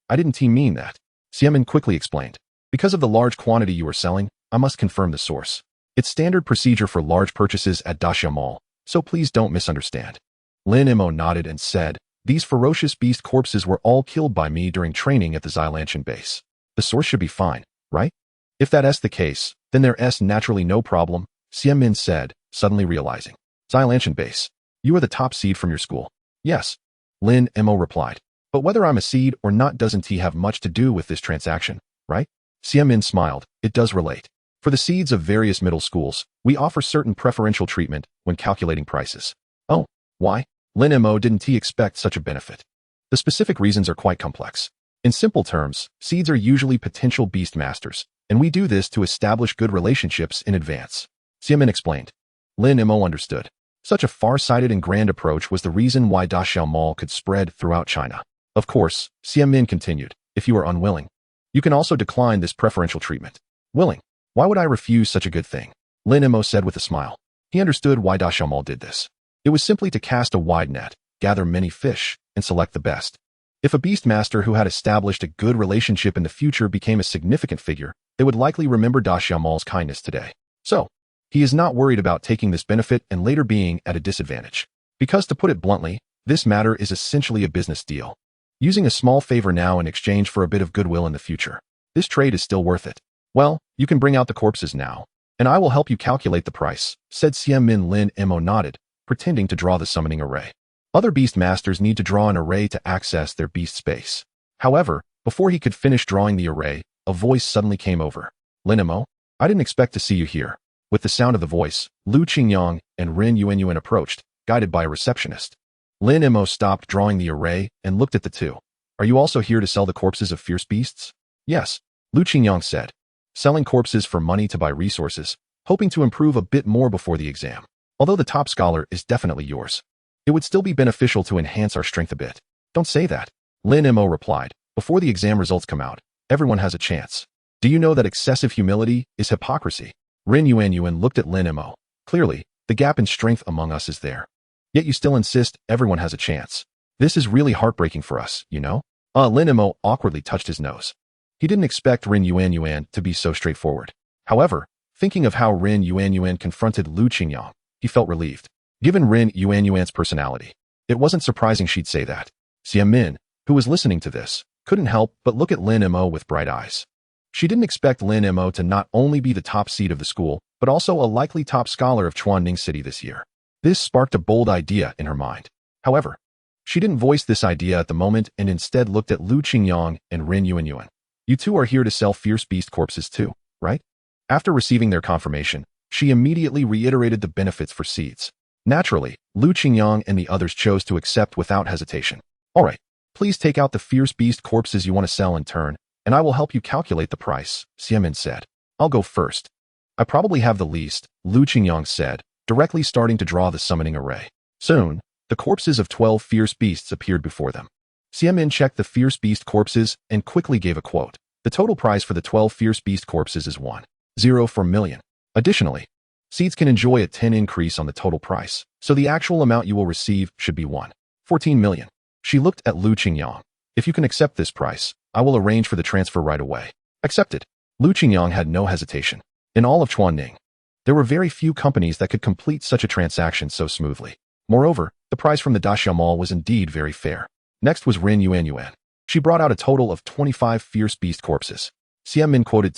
I didn't mean that. Xiamin quickly explained. Because of the large quantity you are selling, I must confirm the source. It's standard procedure for large purchases at Daxia Mall, so please don't misunderstand. Lin Mo nodded and said, these ferocious beast corpses were all killed by me during training at the Xilantian base. The source should be fine, right? If that's the case, then there's naturally no problem, Xiamin said, suddenly realizing. Xilantian base. You are the top seed from your school. Yes. Lin Mo replied. But whether I'm a seed or not doesn't have much to do with this transaction, right? Xiamin smiled. It does relate. For the seeds of various middle schools, we offer certain preferential treatment when calculating prices. Oh, why? Lin Mo didn't expect such a benefit. The specific reasons are quite complex. In simple terms, seeds are usually potential beast masters, and we do this to establish good relationships in advance. Xiamin explained. Lin Mo understood. Such a far-sighted and grand approach was the reason why Daxia Mall could spread throughout China. Of course, Xiamin continued, if you are unwilling, you can also decline this preferential treatment. Willing? Why would I refuse such a good thing? Lin Mo said with a smile. He understood why Daxia Mall did this. It was simply to cast a wide net, gather many fish, and select the best. If a beast master who had established a good relationship in the future became a significant figure, they would likely remember Daxia Mall's kindness today. So, he is not worried about taking this benefit and later being at a disadvantage. Because to put it bluntly, this matter is essentially a business deal. Using a small favor now in exchange for a bit of goodwill in the future. This trade is still worth it. Well, you can bring out the corpses now, and I will help you calculate the price, said Xiamin. Lin Mo nodded, pretending to draw the summoning array. Other beast masters need to draw an array to access their beast space. However, before he could finish drawing the array, a voice suddenly came over. Lin Mo, I didn't expect to see you here. With the sound of the voice, Lu Qingyang and Ren Yuanyuan approached, guided by a receptionist. Lin Mo stopped drawing the array and looked at the two. Are you also here to sell the corpses of fierce beasts? Yes, Lu Qingyang said. Selling corpses for money to buy resources, hoping to improve a bit more before the exam. Although the top scholar is definitely yours, it would still be beneficial to enhance our strength a bit. Don't say that. Lin Mo replied. Before the exam results come out, everyone has a chance. Do you know that excessive humility is hypocrisy? Ren Yuanyuan looked at Lin Mo. Clearly, the gap in strength among us is there. Yet you still insist everyone has a chance. This is really heartbreaking for us, you know? Lin Mo awkwardly touched his nose. He didn't expect Ren Yuanyuan to be so straightforward. However, thinking of how Ren Yuanyuan confronted Lu Qingyang, he felt relieved. Given Ren Yuanyuan's personality, it wasn't surprising she'd say that. Xiamin, who was listening to this, couldn't help but look at Lin Mo with bright eyes. She didn't expect Lin Mo to not only be the top seed of the school, but also a likely top scholar of Chuanning City this year. This sparked a bold idea in her mind. However, she didn't voice this idea at the moment and instead looked at Lu Qingyang and Ren Yuanyuan. You two are here to sell fierce beast corpses too, right? After receiving their confirmation, she immediately reiterated the benefits for seeds. Naturally, Lu Qingyang and the others chose to accept without hesitation. All right, please take out the fierce beast corpses you want to sell in turn, and I will help you calculate the price, Xiamin said. I'll go first. I probably have the least, Lu Qingyang said, directly starting to draw the summoning array. Soon, the corpses of 12 fierce beasts appeared before them. Xiamin checked the fierce beast corpses and quickly gave a quote. The total price for the 12 fierce beast corpses is 1.0 per million. Additionally, seeds can enjoy a 10 increase on the total price, so the actual amount you will receive should be 1.14 million. She looked at Lu Qingyang. If you can accept this price, I will arrange for the transfer right away. Accepted. Lu Qingyang had no hesitation. In all of Chuanning, there were very few companies that could complete such a transaction so smoothly. Moreover, the price from the Daxia Mall was indeed very fair. Next was Rin Yuan. She brought out a total of 25 fierce beast corpses. Xiamin quoted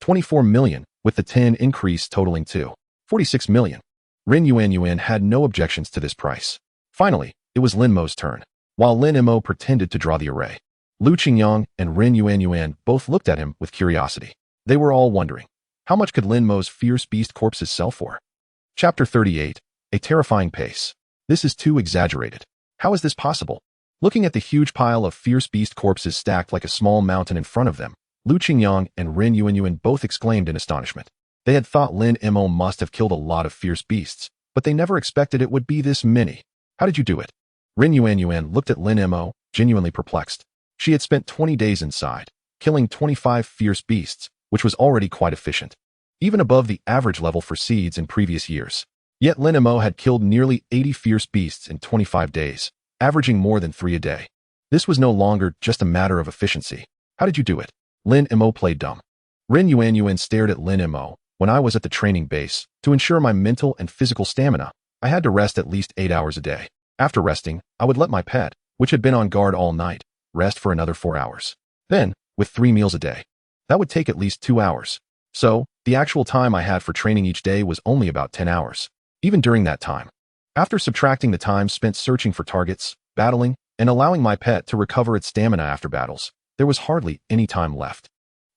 24 million, with the 10 increase totaling 46 million. Rin Yuan had no objections to this price. Finally, it was Lin Mo's turn. While Lin Mo pretended to draw the array, Lu Qingyang and Rin Yuan both looked at him with curiosity. They were all wondering, how much could Lin Mo's fierce beast corpses sell for? Chapter 38. A terrifying pace. This is too exaggerated. How is this possible? Looking at the huge pile of fierce beast corpses stacked like a small mountain in front of them, Lu Qingyang and Rin Yuan both exclaimed in astonishment. They had thought Lin Mo must have killed a lot of fierce beasts, but they never expected it would be this many. How did you do it? Rin Yuan looked at Lin Mo, genuinely perplexed. She had spent 20 days inside, killing 25 fierce beasts, which was already quite efficient, even above the average level for seeds in previous years. Yet Lin Mo had killed nearly 80 fierce beasts in 25 days, averaging more than 3 a day. This was no longer just a matter of efficiency. How did you do it? Lin Mo played dumb. Rin Yuan stared at Lin Mo. When I was at the training base, to ensure my mental and physical stamina, I had to rest at least 8 hours a day. After resting, I would let my pet, which had been on guard all night, rest for another 4 hours. Then, with 3 meals a day. That would take at least 2 hours. So, the actual time I had for training each day was only about 10 hours. Even during that time, after subtracting the time spent searching for targets, battling, and allowing my pet to recover its stamina after battles, there was hardly any time left.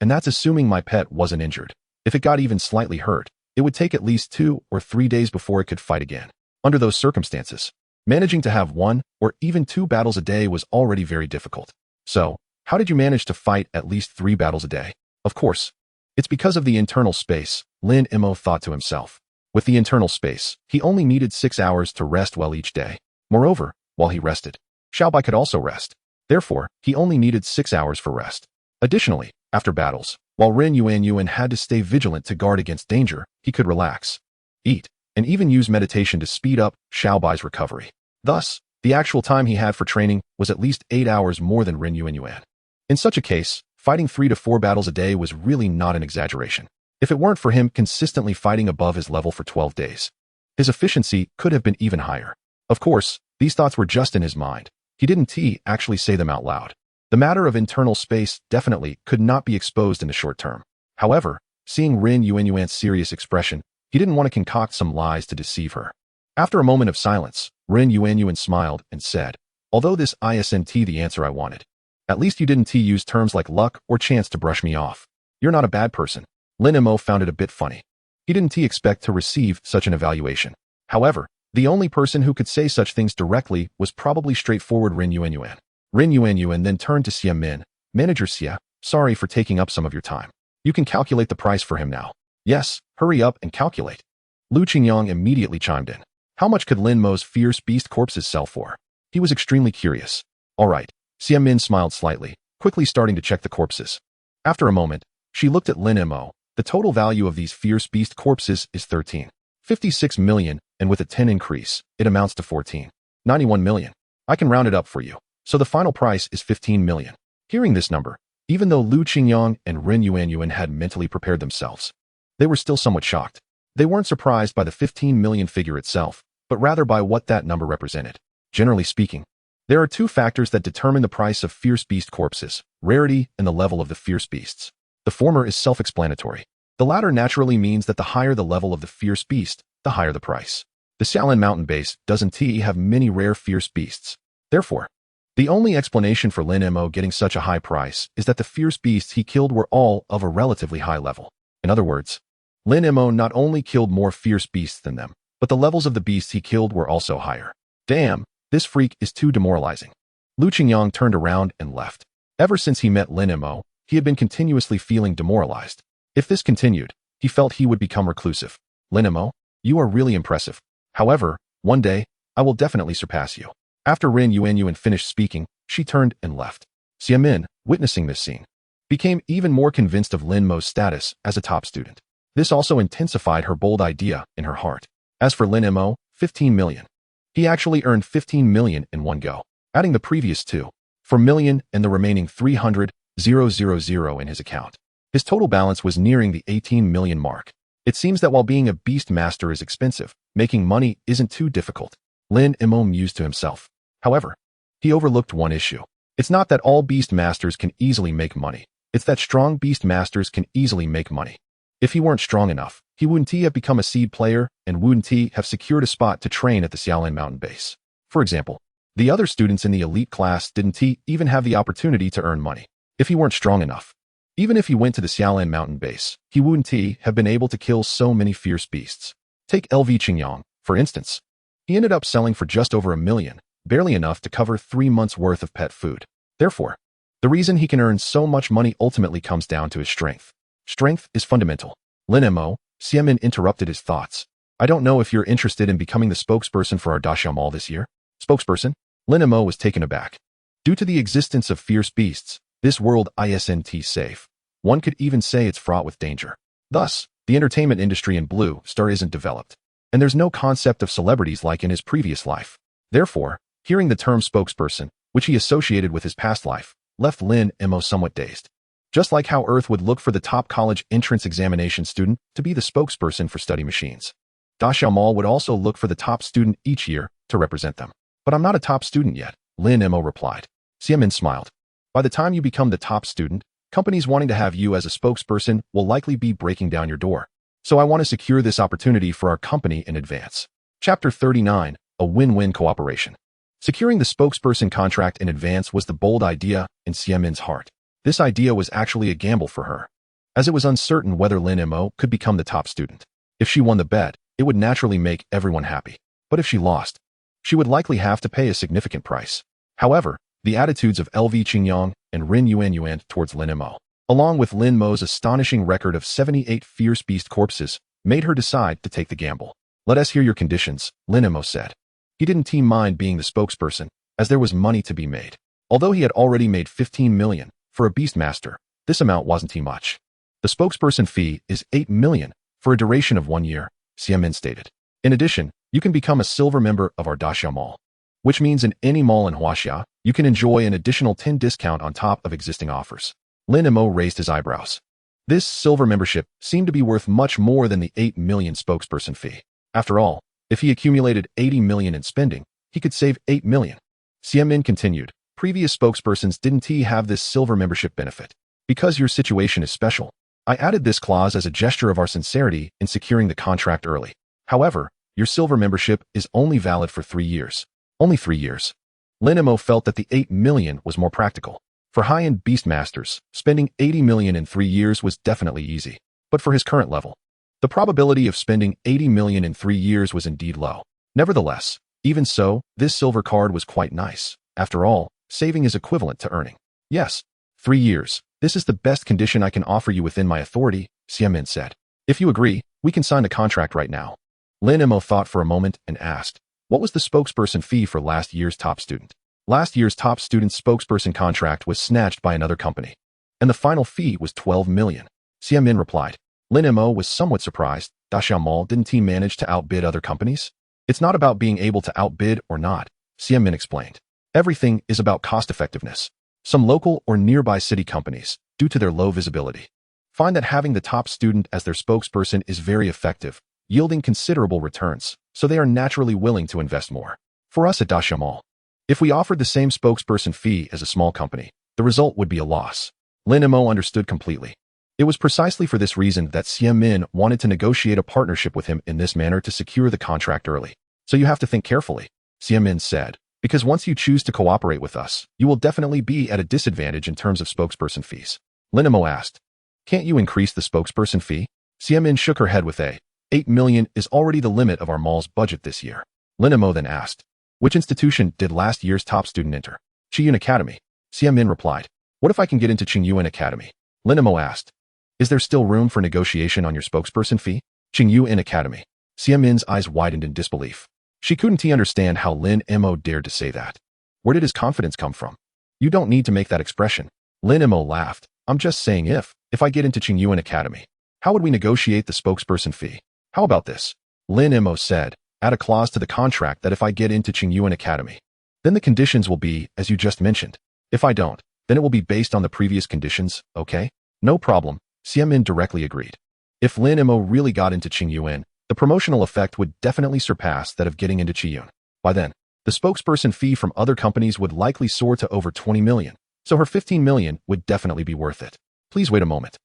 And that's assuming my pet wasn't injured. If it got even slightly hurt, it would take at least 2 or 3 days before it could fight again. Under those circumstances, managing to have 1 or even 2 battles a day was already very difficult. So, how did you manage to fight at least 3 battles a day? Of course, it's because of the internal space, Lin Mo thought to himself. With the internal space, he only needed 6 hours to rest well each day. Moreover, while he rested, Xiaobai could also rest. Therefore, he only needed 6 hours for rest. Additionally, after battles, while Rin Yuan had to stay vigilant to guard against danger, he could relax, eat, and even use meditation to speed up Xiaobai's recovery. Thus, the actual time he had for training was at least 8 hours more than Rin Yuan. In such a case, fighting 3 to 4 battles a day was really not an exaggeration. If it weren't for him consistently fighting above his level for 12 days, his efficiency could have been even higher. Of course, these thoughts were just in his mind. He didn't actually say them out loud. The matter of internal space definitely could not be exposed in the short term. However, seeing Rin Yuan's serious expression, he didn't want to concoct some lies to deceive her. After a moment of silence, Rin Yuan smiled and said, although this isn't the answer I wanted, at least you didn't use terms like luck or chance to brush me off. You're not a bad person. Lin Mo found it a bit funny. He didn't expect to receive such an evaluation. However, the only person who could say such things directly was probably straightforward Rin Yuan. Rin Yuan then turned to Xiamin. Manager Xia, sorry for taking up some of your time. You can calculate the price for him now. Yes, hurry up and calculate. Lu Qingyang immediately chimed in. How much could Lin Mo's fierce beast corpses sell for? He was extremely curious. All right. Xiamin smiled slightly, quickly starting to check the corpses. After a moment, she looked at Lin Mo. The total value of these fierce beast corpses is 13.56 million, and with a 10 increase, it amounts to 14.91 million. I can round it up for you, so the final price is 15 million. Hearing this number, even though Lu Qingyang and Rin Yuan had mentally prepared themselves, they were still somewhat shocked. They weren't surprised by the 15 million figure itself, but rather by what that number represented. Generally speaking, there are 2 factors that determine the price of fierce beast corpses: rarity and the level of the fierce beasts. The former is self-explanatory. The latter naturally means that the higher the level of the fierce beast, the higher the price. The Shaolin mountain base doesn't have many rare fierce beasts. Therefore, the only explanation for Lin Mo getting such a high price is that the fierce beasts he killed were all of a relatively high level. In other words, Lin Mo not only killed more fierce beasts than them, but the levels of the beasts he killed were also higher. Damn, this freak is too demoralizing. Lu Qingyang turned around and left. Ever since he met Lin Mo, he had been continuously feeling demoralized. If this continued, he felt he would become reclusive. Lin Mo, you are really impressive. However, one day, I will definitely surpass you. After Rin Yuan finished speaking, She turned and left. Xiamin, witnessing this scene, became even more convinced of Lin Mo's status as a top student. This also intensified her bold idea in her heart. As for Lin Mo, 15 million. He actually earned 15 million in one go, adding the previous 4 million and the remaining 300,000 in his account. His total balance was nearing the 18 million mark. It seems that while being a beast master is expensive, making money isn't too difficult. Lin Mo mused to himself. However, he overlooked one issue. It's not that all beast masters can easily make money. It's that strong beast masters can easily make money. If he weren't strong enough, he wouldn't have become a seed player and wouldn't have secured a spot to train at the Xiaolin mountain base. For example, the other students in the elite class didn't even have the opportunity to earn money. If he weren't strong enough, even if he went to the Xiaolin mountain base, he wouldn't have been able to kill so many fierce beasts. Take LV Qingyang, for instance. He ended up selling for just over 1 million, barely enough to cover 3 months' worth of pet food. Therefore, the reason he can earn so much money ultimately comes down to his strength. Strength is fundamental. Lin Mo, Xiamin interrupted his thoughts. I don't know if you're interested in becoming the spokesperson for our Daxia Mall this year. Spokesperson? Lin Mo was taken aback. Due to the existence of fierce beasts, this world isn't safe. One could even say it's fraught with danger. Thus, the entertainment industry in Blue Star isn't developed. And there's no concept of celebrities like in his previous life. Therefore, hearing the term spokesperson, which he associated with his past life, left Lin Mo somewhat dazed. Just like how Earth would look for the top college entrance examination student to be the spokesperson for study machines. Daxia Mall would also look for the top student each year to represent them. But I'm not a top student yet, Lin Mo replied. Xiamin smiled. By the time you become the top student, companies wanting to have you as a spokesperson will likely be breaking down your door. So I want to secure this opportunity for our company in advance. Chapter 39, a win-win cooperation. Securing the spokesperson contract in advance was the bold idea in Xiamin's heart. This idea was actually a gamble for her, as it was uncertain whether Lin Mo could become the top student. If she won the bet, it would naturally make everyone happy. But if she lost, she would likely have to pay a significant price. However, the attitudes of LV Qingyang and Rin Yuan towards Lin Mo, along with Lin Mo's astonishing record of 78 fierce beast corpses, made her decide to take the gamble. Let us hear your conditions, Lin Mo said. He didn't mind being the spokesperson, as there was money to be made. Although he had already made 15 million, for a beastmaster, this amount wasn't much. The spokesperson fee is 8 million for a duration of 1 year, Xiamin stated. In addition, you can become a silver member of our Daxia Mall, which means in any mall in Huaxia, you can enjoy an additional 10 discount on top of existing offers. Lin Mo raised his eyebrows. This silver membership seemed to be worth much more than the 8 million spokesperson fee. After all, if he accumulated 80 million in spending, he could save 8 million. Xiamin continued. Previous spokespersons didn't have this silver membership benefit. Because your situation is special, I added this clause as a gesture of our sincerity in securing the contract early. However, your silver membership is only valid for 3 years. Only 3 years. Lin Mo felt that the 8 million was more practical. For high-end beastmasters, spending 80 million in 3 years was definitely easy. But for his current level, the probability of spending 80 million in 3 years was indeed low. Nevertheless, even so, this silver card was quite nice. After all, saving is equivalent to earning. Yes, 3 years. This is the best condition I can offer you within my authority, Xiamin said. If you agree, we can sign the contract right now. Lin Mo thought for a moment and asked, what was the spokesperson fee for last year's top student? Last year's top student's spokesperson contract was snatched by another company, and the final fee was 12 million. Xiamin replied. Lin Mo was somewhat surprised. Daxia Mall didn't he manage to outbid other companies? It's not about being able to outbid or not, Xiamin explained. Everything is about cost effectiveness. Some local or nearby city companies, due to their low visibility, find that having the top student as their spokesperson is very effective, yielding considerable returns, so they are naturally willing to invest more. For us at Daxia Mall, if we offered the same spokesperson fee as a small company, the result would be a loss. Lin Mo understood completely. It was precisely for this reason that Xiamin wanted to negotiate a partnership with him in this manner to secure the contract early. So you have to think carefully, Xiamin said. Because once you choose to cooperate with us, you will definitely be at a disadvantage in terms of spokesperson fees. Lin Mo asked, can't you increase the spokesperson fee? Xiamin shook her head with 8 million is already the limit of our mall's budget this year. Lin Mo then asked, which institution did last year's top student enter? Qiyun Academy. Xiamin replied, what if I can get into Qingyuan Academy? Lin Mo asked, is there still room for negotiation on your spokesperson fee? Qingyuan Academy. Xiamin's eyes widened in disbelief. She couldn't understand how Lin Mo dared to say that. Where did his confidence come from? You don't need to make that expression. Lin Mo laughed. I'm just saying if I get into Qingyuan Academy, how would we negotiate the spokesperson fee? How about this? Lin Mo said, add a clause to the contract that if I get into Qingyuan Academy, then the conditions will be, as you just mentioned. If I don't, then it will be based on the previous conditions, okay? No problem, Xiamin directly agreed. If Lin Mo really got into Qingyuan, the promotional effect would definitely surpass that of getting into Qiyun. By then, the spokesperson fee from other companies would likely soar to over 20 million, so her 15 million would definitely be worth it. Please wait a moment.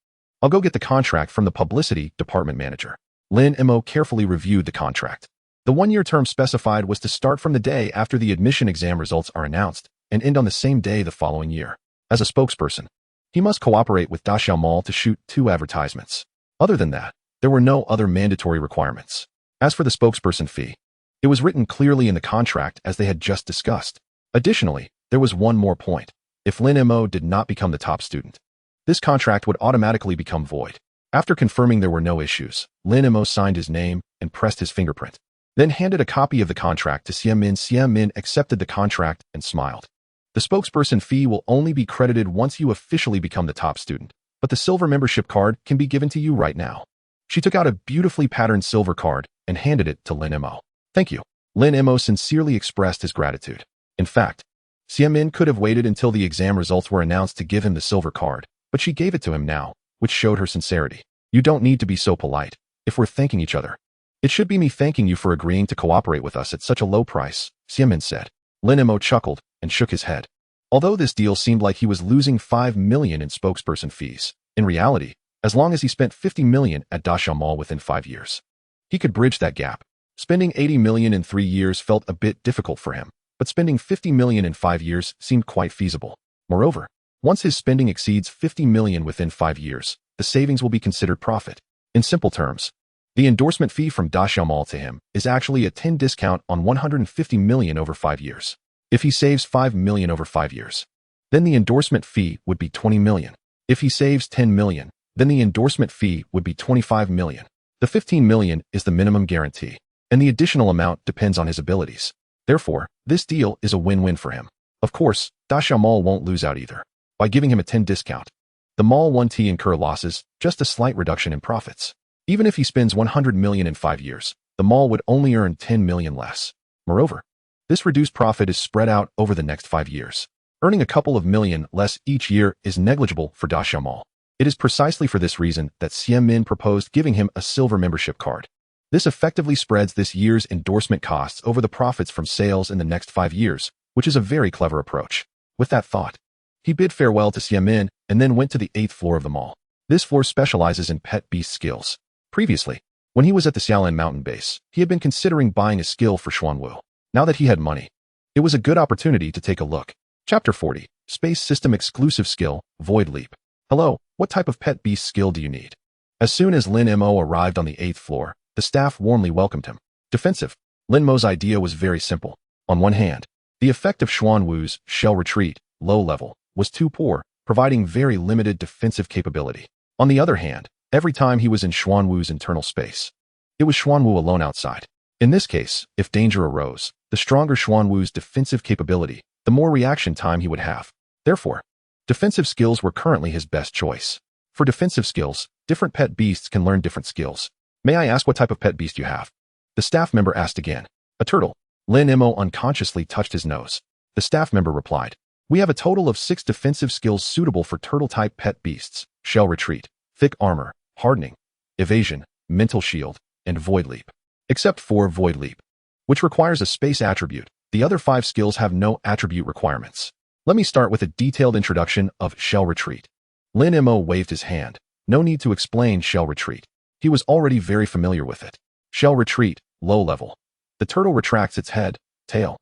I'll go get the contract from the publicity department manager. Lin Mo carefully reviewed the contract. The one-year term specified was to start from the day after the admission exam results are announced and end on the same day the following year. As a spokesperson, he must cooperate with Daxiao Mall to shoot 2 advertisements. Other than that, there were no other mandatory requirements. As for the spokesperson fee, it was written clearly in the contract as they had just discussed. Additionally, there was one more point. If Lin Mo did not become the top student, this contract would automatically become void. After confirming there were no issues, Lin Mo signed his name and pressed his fingerprint, then handed a copy of the contract to Xiamin. Xiamin accepted the contract and smiled. The spokesperson fee will only be credited once you officially become the top student, but the silver membership card can be given to you right now. She took out a beautifully patterned silver card and handed it to Lin Mo. Thank you. Lin Mo sincerely expressed his gratitude. In fact, Xiamin could have waited until the exam results were announced to give him the silver card, but she gave it to him now, which showed her sincerity. You don't need to be so polite. If we're thanking each other, it should be me thanking you for agreeing to cooperate with us at such a low price, Xiamin said. Lin Mo chuckled and shook his head. Although this deal seemed like he was losing 5 million in spokesperson fees, in reality, as long as he spent 50 million at Daxiao Mall within 5 years, he could bridge that gap. Spending 80 million in 3 years felt a bit difficult for him, but spending 50 million in 5 years seemed quite feasible. Moreover, once his spending exceeds 50 million within 5 years, the savings will be considered profit. In simple terms, the endorsement fee from Daxiao Mall to him is actually a 10 discount on 150 million over 5 years. If he saves 5 million over 5 years, then the endorsement fee would be 20 million. If he saves 10 million, then the endorsement fee would be 25 million. The 15 million is the minimum guarantee, and the additional amount depends on his abilities. Therefore, this deal is a win-win for him. Of course, Daxiao Mall won't lose out either. By giving him a 10 discount, the mall won't incur losses, just a slight reduction in profits. Even if he spends 100 million in 5 years, the mall would only earn 10 million less. Moreover, this reduced profit is spread out over the next 5 years. Earning a couple of million less each year is negligible for Daxiao Mall. It is precisely for this reason that Xiamin proposed giving him a silver membership card. This effectively spreads this year's endorsement costs over the profits from sales in the next 5 years, which is a very clever approach. With that thought, he bid farewell to Xiamin and then went to the 8th floor of the mall. This floor specializes in pet beast skills. Previously, when he was at the Xiaolan mountain base, he had been considering buying a skill for Xuanwu. Now that he had money, it was a good opportunity to take a look. Chapter 40, Space System Exclusive Skill, Void Leap. Hello, what type of pet beast skill do you need? As soon as Lin Mo arrived on the 8th floor, the staff warmly welcomed him. Defensive. Lin Mo's idea was very simple. On one hand, the effect of Xuanwu's shell retreat, low level, was too poor, providing very limited defensive capability. On the other hand, every time he was in Xuanwu's internal space, it was Xuanwu alone outside. In this case, if danger arose, the stronger Xuanwu's defensive capability, the more reaction time he would have. Therefore, defensive skills were currently his best choice. For defensive skills, different pet beasts can learn different skills. May I ask what type of pet beast you have? The staff member asked again. A turtle. Lin Mo unconsciously touched his nose. The staff member replied, we have a total of 6 defensive skills suitable for turtle-type pet beasts: shell retreat, thick armor, hardening, evasion, mental shield, and void leap. Except for void leap, which requires a space attribute. The other 5 skills have no attribute requirements. Let me start with a detailed introduction of shell retreat. Lin Mo waved his hand. No need to explain shell retreat. He was already very familiar with it. Shell retreat, low level. The turtle retracts its head, tail,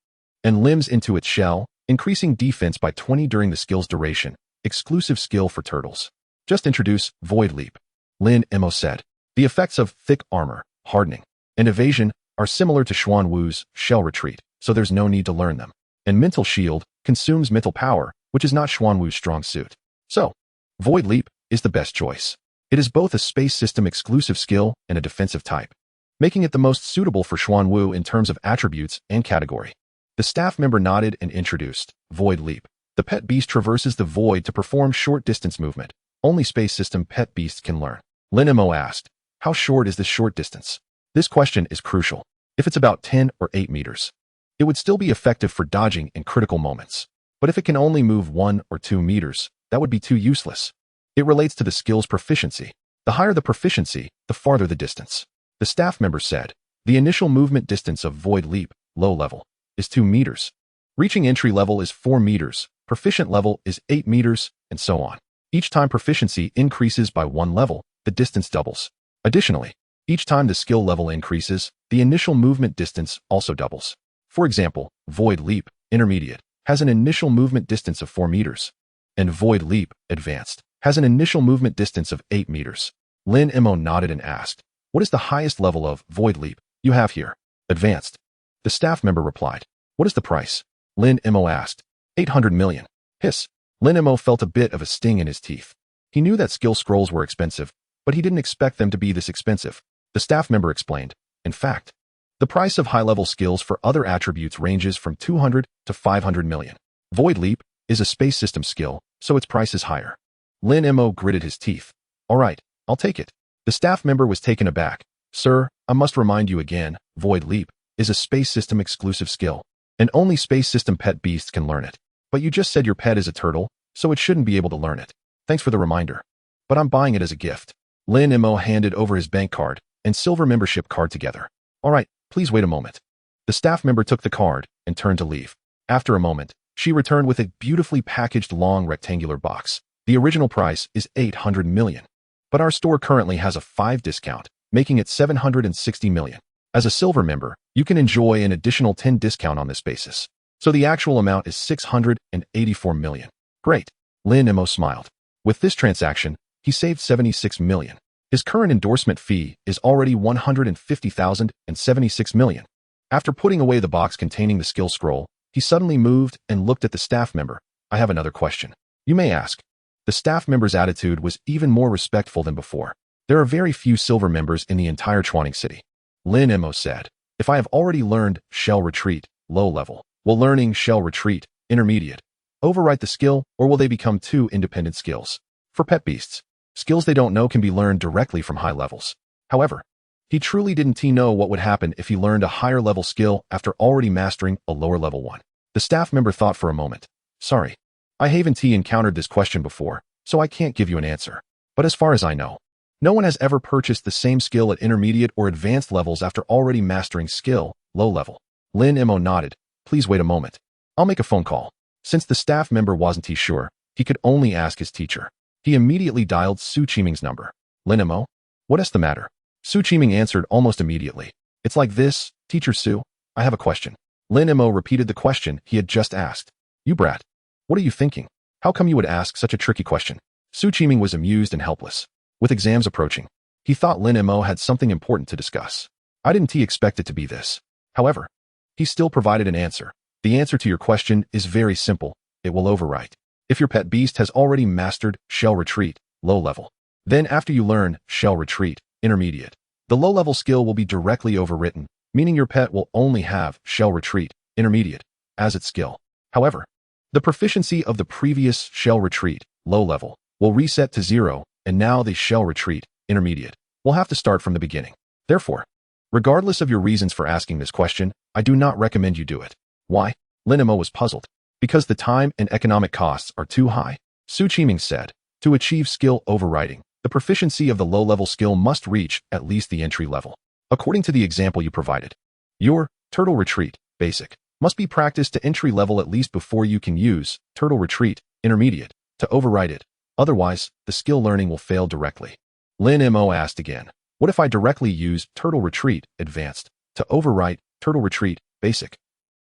and limbs into its shell, increasing defense by 20 during the skill's duration. Exclusive skill for turtles. Just introduce void leap. Lin Mo said. The effects of thick armor, hardening, and evasion are similar to Xuanwu's shell retreat, so there's no need to learn them. And mental shield consumes mental power, which is not Xuanwu's strong suit. So, void leap is the best choice. It is both a space system exclusive skill and a defensive type, making it the most suitable for Xuanwu in terms of attributes and category. The staff member nodded and introduced void leap. The pet beast traverses the void to perform short-distance movement. Only space system pet beasts can learn. Lin Mo asked, how short is this short distance? This question is crucial. If it's about 10 or 8 meters, it would still be effective for dodging in critical moments. But if it can only move 1 or 2 meters, that would be too useless. It relates to the skill's proficiency. The higher the proficiency, the farther the distance. The staff member said, the initial movement distance of Void Leap, low level, is 2 meters. Reaching entry level is 4 meters, proficient level is 8 meters, and so on. Each time proficiency increases by 1 level, the distance doubles. Additionally, each time the skill level increases, the initial movement distance also doubles. For example, Void Leap, Intermediate, has an initial movement distance of 4 meters, and Void Leap, Advanced, has an initial movement distance of 8 meters. Lin Mo nodded and asked, what is the highest level of Void Leap you have here? Advanced. The staff member replied, what is the price? Lin Mo asked, 800 million. Hiss. Lin Mo felt a bit of a sting in his teeth. He knew that skill scrolls were expensive, but he didn't expect them to be this expensive. The staff member explained, in fact, the price of high-level skills for other attributes ranges from 200 to 500 million. Void Leap is a space system skill, so its price is higher. Lin Mo gritted his teeth. All right, I'll take it. The staff member was taken aback. Sir, I must remind you again, Void Leap is a space system exclusive skill, and only space system pet beasts can learn it. But you just said your pet is a turtle, so it shouldn't be able to learn it. Thanks for the reminder. But I'm buying it as a gift. Lin Mo handed over his bank card and silver membership card together. All right, please wait a moment. The staff member took the card and turned to leave. After a moment, she returned with a beautifully packaged long rectangular box. The original price is 800 million. But our store currently has a 5% discount, making it 760 million. As a silver member, you can enjoy an additional 10% discount on this basis. So the actual amount is 684 million. Great. Lin Mo smiled. With this transaction, he saved 76 million. His current endorsement fee is already 150,000 and 76 million. After putting away the box containing the skill scroll, he suddenly moved and looked at the staff member. I have another question. You may ask. The staff member's attitude was even more respectful than before. There are very few silver members in the entire Chuaning City. Lin Mo said, if I have already learned Shell Retreat, low level, will learning Shell Retreat, intermediate, overwrite the skill, or will they become two independent skills? For pet beasts, skills they don't know can be learned directly from high levels. However, he truly didn't know what would happen if he learned a higher level skill after already mastering a lower level one. The staff member thought for a moment. Sorry, I haven't encountered this question before, so I can't give you an answer. But as far as I know, no one has ever purchased the same skill at intermediate or advanced levels after already mastering skill, low level. Lin Mo nodded. Please wait a moment. I'll make a phone call. Since the staff member wasn't sure, he could only ask his teacher. He immediately dialed Su Qiming's number. Lin Mo? What is the matter? Su Qiming answered almost immediately. It's like this, Teacher Su. I have a question. Lin Mo repeated the question he had just asked. You brat. What are you thinking? How come you would ask such a tricky question? Su Qiming was amused and helpless. With exams approaching, he thought Lin Mo had something important to discuss. I didn't expect it to be this. However, he still provided an answer. The answer to your question is very simple. It will overwrite. If your pet beast has already mastered Shell Retreat, low level, then after you learn Shell Retreat, intermediate, the low-level skill will be directly overwritten, meaning your pet will only have Shell Retreat, intermediate, as its skill. However, the proficiency of the previous Shell Retreat, low level, will reset to 0, and now the Shell Retreat, intermediate, will have to start from the beginning. Therefore, regardless of your reasons for asking this question, I do not recommend you do it. Why? Lin Mo was puzzled. Because the time and economic costs are too high. Su Qiming said, to achieve skill overwriting, the proficiency of the low-level skill must reach at least the entry level. According to the example you provided, your Turtle Retreat, basic, must be practiced to entry level at least before you can use Turtle Retreat, intermediate, to overwrite it. Otherwise, the skill learning will fail directly. Lin Mo asked again, what if I directly use Turtle Retreat, advanced, to overwrite Turtle Retreat, basic?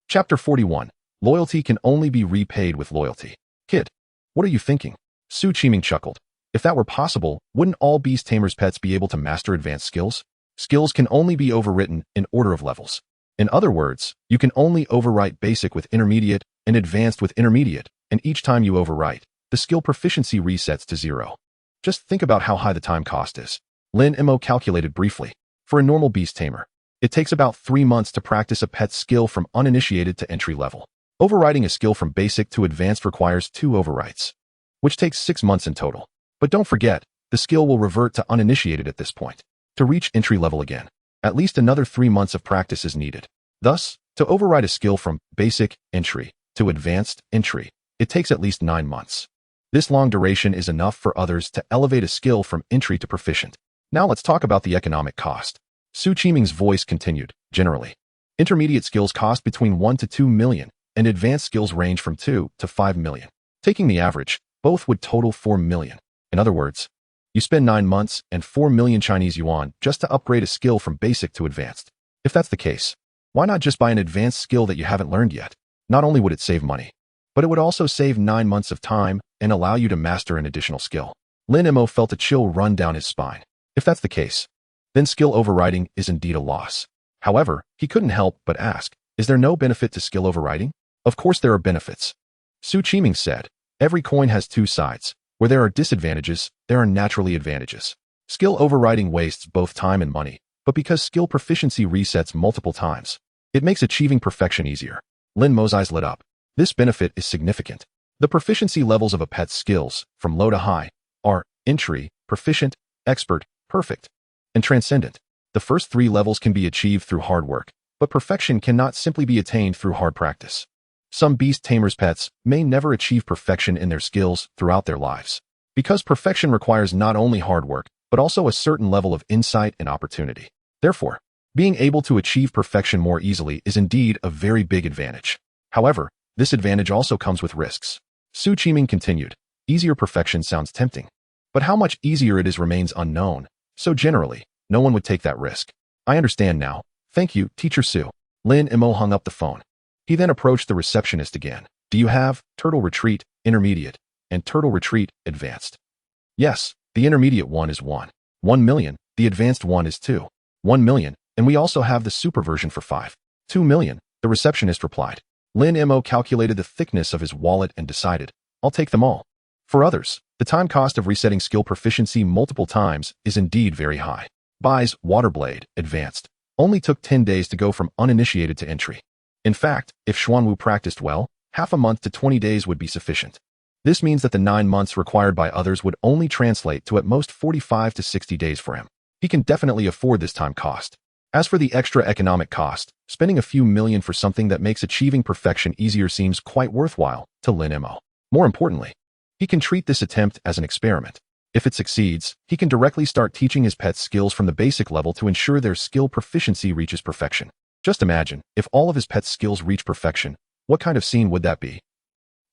Chapter 41. Loyalty can only be repaid with loyalty. Kid, what are you thinking? Su Qiming chuckled. If that were possible, wouldn't all beast tamers' pets be able to master advanced skills? Skills can only be overwritten in order of levels. In other words, you can only overwrite basic with intermediate and advanced with intermediate, and each time you overwrite, the skill proficiency resets to 0. Just think about how high the time cost is. Lin Mo calculated briefly. For a normal beast tamer, it takes about 3 months to practice a pet's skill from uninitiated to entry level. Overriding a skill from basic to advanced requires 2 overwrites, which takes 6 months in total. But don't forget, the skill will revert to uninitiated at this point. To reach entry level again, at least another 3 months of practice is needed. Thus, to override a skill from basic entry to advanced entry, it takes at least 9 months. This long duration is enough for others to elevate a skill from entry to proficient. Now let's talk about the economic cost. Su Qiming's voice continued. Generally, intermediate skills cost between 1 to 2 million, and advanced skills range from 2 to 5 million. Taking the average, both would total 4 million. In other words, you spend 9 months and 4 million Chinese yuan just to upgrade a skill from basic to advanced. If that's the case, why not just buy an advanced skill that you haven't learned yet? Not only would it save money, but it would also save 9 months of time and allow you to master an additional skill. Lin Mo felt a chill run down his spine. If that's the case, then skill overriding is indeed a loss. However, he couldn't help but ask, is there no benefit to skill overriding? Of course there are benefits. Su Qiming said, every coin has 2 sides. Where there are disadvantages, there are naturally advantages. Skill overriding wastes both time and money, but because skill proficiency resets multiple times, it makes achieving perfection easier. Lin Mo's eyes lit up. This benefit is significant. The proficiency levels of a pet's skills, from low to high, are entry, proficient, expert, perfect, and transcendent. The first 3 levels can be achieved through hard work, but perfection cannot simply be attained through hard practice. Some beast tamers' pets may never achieve perfection in their skills throughout their lives, because perfection requires not only hard work, but also a certain level of insight and opportunity. Therefore, being able to achieve perfection more easily is indeed a very big advantage. However, this advantage also comes with risks. Su Qiming continued, easier perfection sounds tempting, but how much easier it is remains unknown, so generally, no one would take that risk. I understand now. Thank you, Teacher Su. Lin Mo hung up the phone. He then approached the receptionist again. Do you have Turtle Retreat, Intermediate, and Turtle Retreat, Advanced? Yes, the intermediate one is 1 million, the advanced one is 1 million, and we also have the super version for 2 million, the receptionist replied. Lin Mo calculated the thickness of his wallet and decided, I'll take them all. For others, the time cost of resetting skill proficiency multiple times is indeed very high. Bai's Waterblade, Advanced, only took 10 days to go from uninitiated to entry. In fact, if Xuanwu practiced well, half a month to 20 days would be sufficient. This means that the 9 months required by others would only translate to at most 45 to 60 days for him. He can definitely afford this time cost. As for the extra economic cost, spending a few million for something that makes achieving perfection easier seems quite worthwhile to Lin Mo. More importantly, he can treat this attempt as an experiment. If it succeeds, he can directly start teaching his pets skills from the basic level to ensure their skill proficiency reaches perfection. Just imagine, if all of his pets' skills reach perfection, what kind of scene would that be?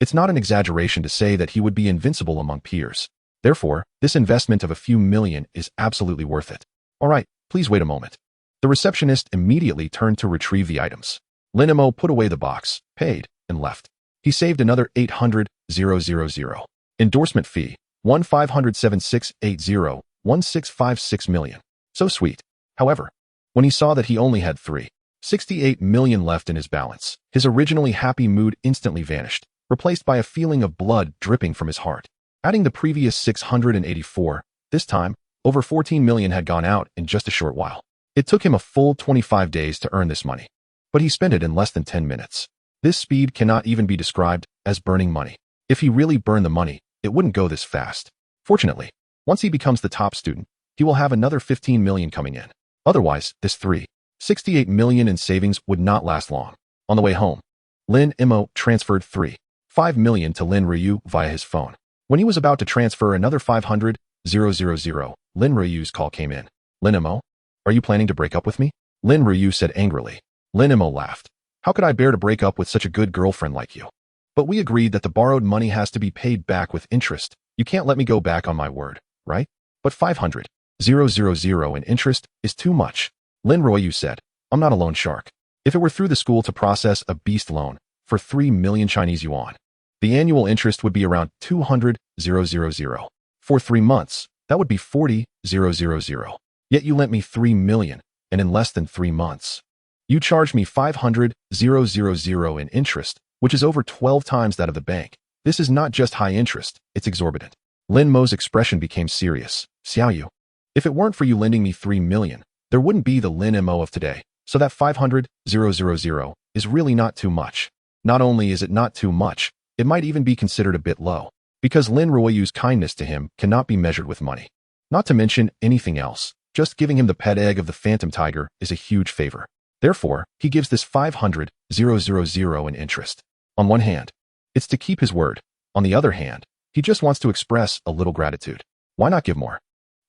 It's not an exaggeration to say that he would be invincible among peers. Therefore, this investment of a few million is absolutely worth it. All right, please wait a moment. The receptionist immediately turned to retrieve the items. Lin Mo put away the box, paid, and left. He saved another 800,000. Endorsement fee, 1,576,80, 1,656 million. So sweet. However, when he saw that he only had 368 million left in his balance, his originally happy mood instantly vanished, replaced by a feeling of blood dripping from his heart. Adding the previous 684, this time, over 14 million had gone out in just a short while. It took him a full 25 days to earn this money, but he spent it in less than 10 minutes. This speed cannot even be described as burning money. If he really burned the money, it wouldn't go this fast. Fortunately, once he becomes the top student, he will have another 15 million coming in. Otherwise, this 368 million in savings would not last long. On the way home, Lin Mo transferred 5 million to Lin Ryu via his phone. When he was about to transfer another 500,000, Lin Ryu's call came in. Lin Mo, are you planning to break up with me? Lin Ryu said angrily. Lin Mo laughed. How could I bear to break up with such a good girlfriend like you? But we agreed that the borrowed money has to be paid back with interest. You can't let me go back on my word, right? But 500,000 in interest is too much. Lin Ryu said, I'm not a loan shark. If it were through the school to process a beast loan for 3 million Chinese yuan, the annual interest would be around 200,000. For 3 months, that would be 40,000. Yet you lent me 3 million, and in less than 3 months, you charged me 500,000 in interest, which is over 12 times that of the bank. This is not just high interest, it's exorbitant. Lin Mo's expression became serious. Xiaoyu, if it weren't for you lending me 3 million, there wouldn't be the Lin Mo of today, so that 500,000 is really not too much. Not only is it not too much, it might even be considered a bit low, because Lin Ruoyu's kindness to him cannot be measured with money. Not to mention anything else, just giving him the pet egg of the phantom tiger is a huge favor. Therefore, he gives this 500,000 in interest. On one hand, it's to keep his word. On the other hand, he just wants to express a little gratitude. Why not give more?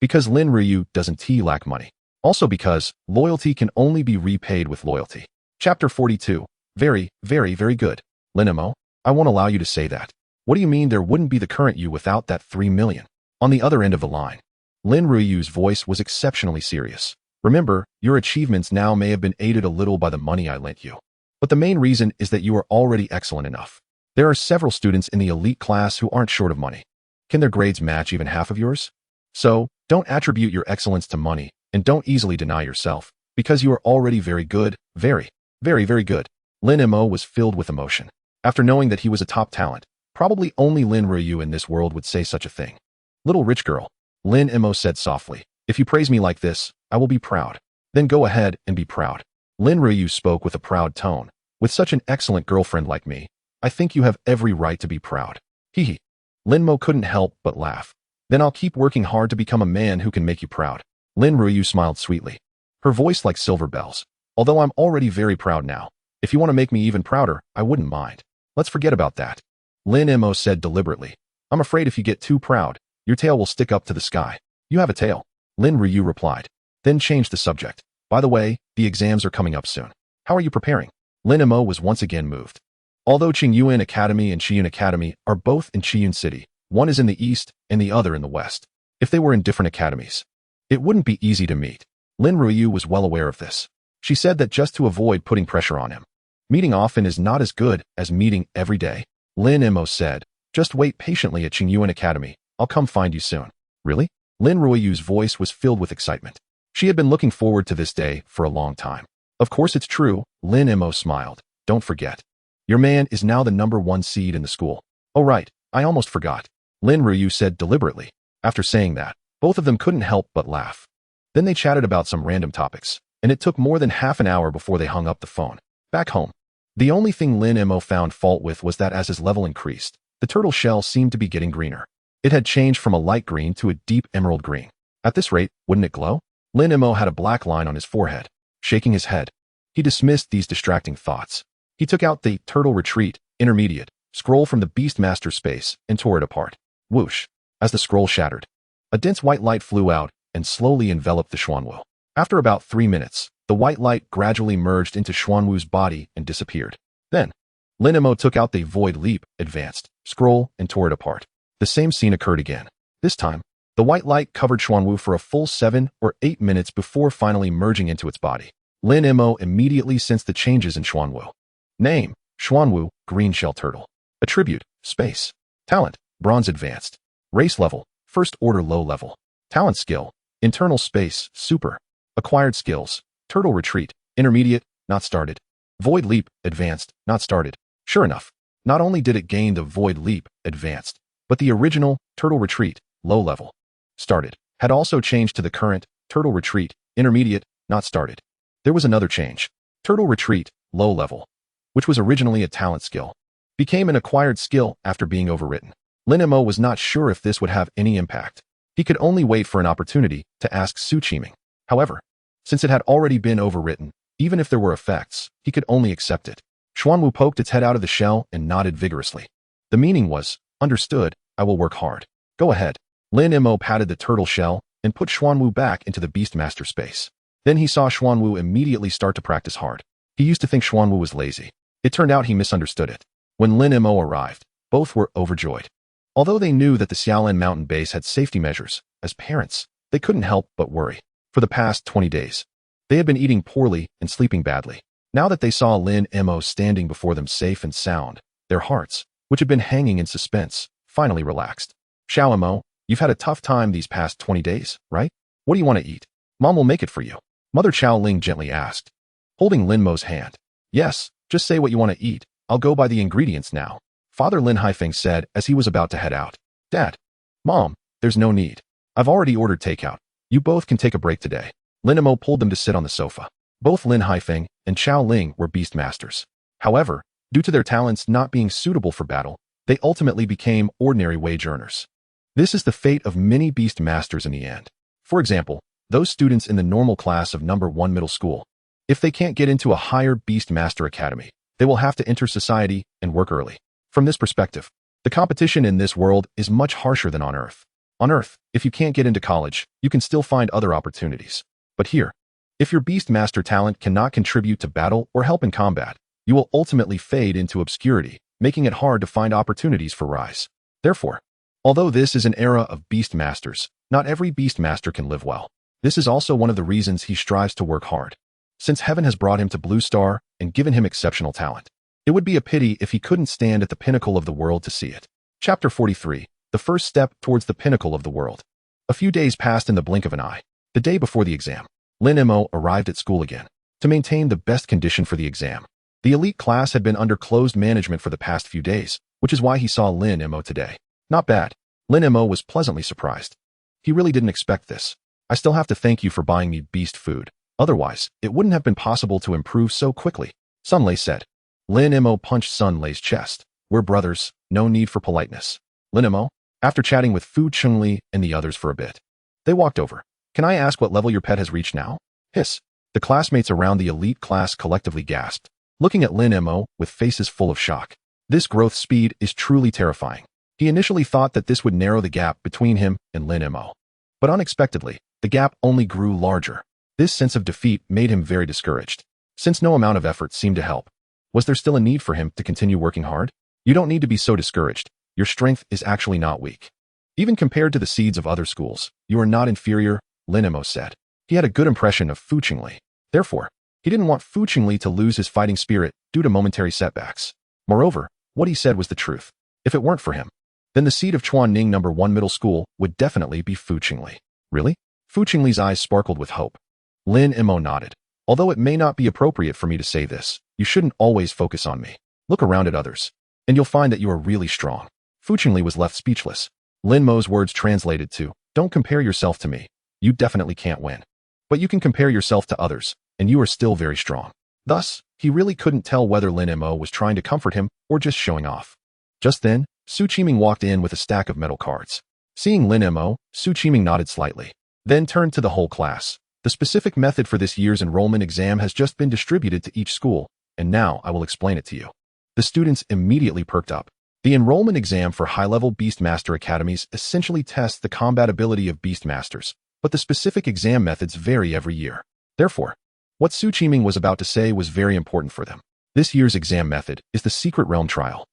Because Lin Ruoyu doesn't lack money. Also because loyalty can only be repaid with loyalty. Chapter 42. Very, very, very good. Lin Mo, I won't allow you to say that. What do you mean there wouldn't be the current you without that 3 million? On the other end of the line, Lin Ruoyu's voice was exceptionally serious. Remember, your achievements now may have been aided a little by the money I lent you. But the main reason is that you are already excellent enough. There are several students in the elite class who aren't short of money. Can their grades match even half of yours? So, don't attribute your excellence to money, and don't easily deny yourself, because you are already very good, very, very, very good. Lin Mo was filled with emotion. After knowing that he was a top talent, probably only Lin Ruoyu in this world would say such a thing. Little rich girl, Lin Mo said softly, if you praise me like this, I will be proud. Then go ahead and be proud. Lin Ruoyu spoke with a proud tone. With such an excellent girlfriend like me, I think you have every right to be proud. Hee hee. Lin Mo couldn't help but laugh. Then I'll keep working hard to become a man who can make you proud. Lin Ruoyu smiled sweetly, her voice like silver bells. Although I'm already very proud now, if you want to make me even prouder, I wouldn't mind. Let's forget about that. Lin Mo said deliberately. I'm afraid if you get too proud, your tail will stick up to the sky. You have a tail. Lin Ruoyu replied. Then changed the subject. By the way, the exams are coming up soon. How are you preparing? Lin Mo was once again moved. Although Qingyuan Academy and Chiyun Academy are both in Chiyun City, one is in the east and the other in the west. If they were in different academies, it wouldn't be easy to meet. Lin Ruoyu was well aware of this. She said that just to avoid putting pressure on him. Meeting often is not as good as meeting every day. Lin Mo said, just wait patiently at Qingyuan Academy. I'll come find you soon. Really? Lin Ruoyu's voice was filled with excitement. She had been looking forward to this day for a long time. Of course it's true, Lin Mo smiled. Don't forget. Your man is now the #1 seed in the school. Oh right, I almost forgot. Lin Ruoyu said deliberately. After saying that, both of them couldn't help but laugh. Then they chatted about some random topics, and it took more than half an hour before they hung up the phone. Back home, the only thing Lin Mo found fault with was that as his level increased, the turtle shell seemed to be getting greener. It had changed from a light green to a deep emerald green. At this rate, wouldn't it glow? Lin Mo had a black line on his forehead. Shaking his head, he dismissed these distracting thoughts. He took out the turtle retreat, intermediate, scroll from the Beastmaster space and tore it apart. Whoosh! As the scroll shattered, a dense white light flew out and slowly enveloped the Xuanwu. After about 3 minutes, the white light gradually merged into Xuanwu's body and disappeared. Then, Lin Mo took out the Void Leap, advanced, scroll and tore it apart. The same scene occurred again. This time, the white light covered Xuanwu for a full 7 or 8 minutes before finally merging into its body. Lin Mo immediately sensed the changes in Xuanwu. Name, Xuanwu, Green Shell Turtle. Attribute, Space. Talent, Bronze Advanced. Race level, First Order Low Level. Talent skill, Internal Space, Super. Acquired skills, Turtle Retreat, Intermediate, Not Started. Void Leap, Advanced, Not Started. Sure enough, not only did it gain the Void Leap, Advanced, but the original Turtle Retreat, Low Level, Started, had also changed to the current Turtle Retreat, Intermediate, Not Started. There was another change. Turtle Retreat, Low Level, which was originally a talent skill, became an acquired skill after being overwritten. Lin Mo was not sure if this would have any impact. He could only wait for an opportunity to ask Su Qiming. However, since it had already been overwritten, even if there were effects, he could only accept it. Xuanwu poked its head out of the shell and nodded vigorously. The meaning was, understood, I will work hard. Go ahead. Lin Mo patted the turtle shell and put Xuanwu back into the Beastmaster space. Then he saw Xuanwu immediately start to practice hard. He used to think Xuanwu was lazy. It turned out he misunderstood it. When Lin Mo arrived, both were overjoyed. Although they knew that the Xiaolin mountain base had safety measures, as parents, they couldn't help but worry. For the past 20 days, they had been eating poorly and sleeping badly. Now that they saw Lin Mo standing before them safe and sound, their hearts, which had been hanging in suspense, finally relaxed. Xiao Mo, you've had a tough time these past 20 days, right? What do you want to eat? Mom will make it for you. Mother Chao Ling gently asked, holding Lin Mo's hand. Yes, just say what you want to eat. I'll go buy the ingredients now. Father Lin Haifeng said as he was about to head out. Dad. Mom, there's no need. I've already ordered takeout. You both can take a break today. Lin Mo pulled them to sit on the sofa. Both Lin Haifeng and Chao Ling were Beastmasters. However, Due to their talents not being suitable for battle, they ultimately became ordinary wage earners. This is the fate of many beast masters in the end. For example, those students in the normal class of number 1 middle school. If they can't get into a higher beast master academy, they will have to enter society and work early. From this perspective, the competition in this world is much harsher than on Earth. On Earth, if you can't get into college, you can still find other opportunities. But here, if your beast master talent cannot contribute to battle or help in combat, you will ultimately fade into obscurity, making it hard to find opportunities for rise. Therefore, although this is an era of beast masters, not every beast master can live well. This is also one of the reasons he strives to work hard. Since heaven has brought him to Blue Star and given him exceptional talent, it would be a pity if he couldn't stand at the pinnacle of the world to see it. Chapter 43. The first step towards the pinnacle of the world. A few days passed in the blink of an eye. The day before the exam, Lin Mo arrived at school again. To maintain the best condition for the exam, the elite class had been under closed management for the past few days, which is why he saw Lin Mo today. Not bad. Lin Mo was pleasantly surprised. He really didn't expect this. I still have to thank you for buying me beast food. Otherwise, it wouldn't have been possible to improve so quickly, Sun Lei said. Lin Mo punched Sun Lei's chest. We're brothers, no need for politeness. Lin Mo, after chatting with Fu Chengli and the others for a bit, they walked over. Can I ask what level your pet has reached now? Hiss. The classmates around the elite class collectively gasped, looking at Lin Mo with faces full of shock. This growth speed is truly terrifying. He initially thought that this would narrow the gap between him and Lin Mo. But unexpectedly, the gap only grew larger. This sense of defeat made him very discouraged. Since no amount of effort seemed to help, was there still a need for him to continue working hard? You don't need to be so discouraged. Your strength is actually not weak. Even compared to the seeds of other schools, you are not inferior, Lin Mo said. He had a good impression of Fu Chengli. Therefore, he didn't want Fu Chengli to lose his fighting spirit due to momentary setbacks. Moreover, what he said was the truth. If it weren't for him, then the seed of Chuanning number 1 middle school would definitely be Fu Chengli. Really? Fu Chengli's eyes sparkled with hope. Lin Mo nodded. Although it may not be appropriate for me to say this, you shouldn't always focus on me. Look around at others, and you'll find that you are really strong. Fu Chengli was left speechless. Lin Mo's words translated to, don't compare yourself to me. You definitely can't win. But you can compare yourself to others, and you are still very strong. Thus, he really couldn't tell whether Lin Mo was trying to comfort him or just showing off. Just then, Su Qiming walked in with a stack of metal cards. Seeing Lin Mo, Su Qiming nodded slightly, then turned to the whole class. The specific method for this year's enrollment exam has just been distributed to each school, and now I will explain it to you. The students immediately perked up. The enrollment exam for high-level Beastmaster academies essentially tests the combat ability of Beastmasters, but the specific exam methods vary every year. Therefore, what Su Qiming was about to say was very important for them. This year's exam method is the Secret Realm Trial.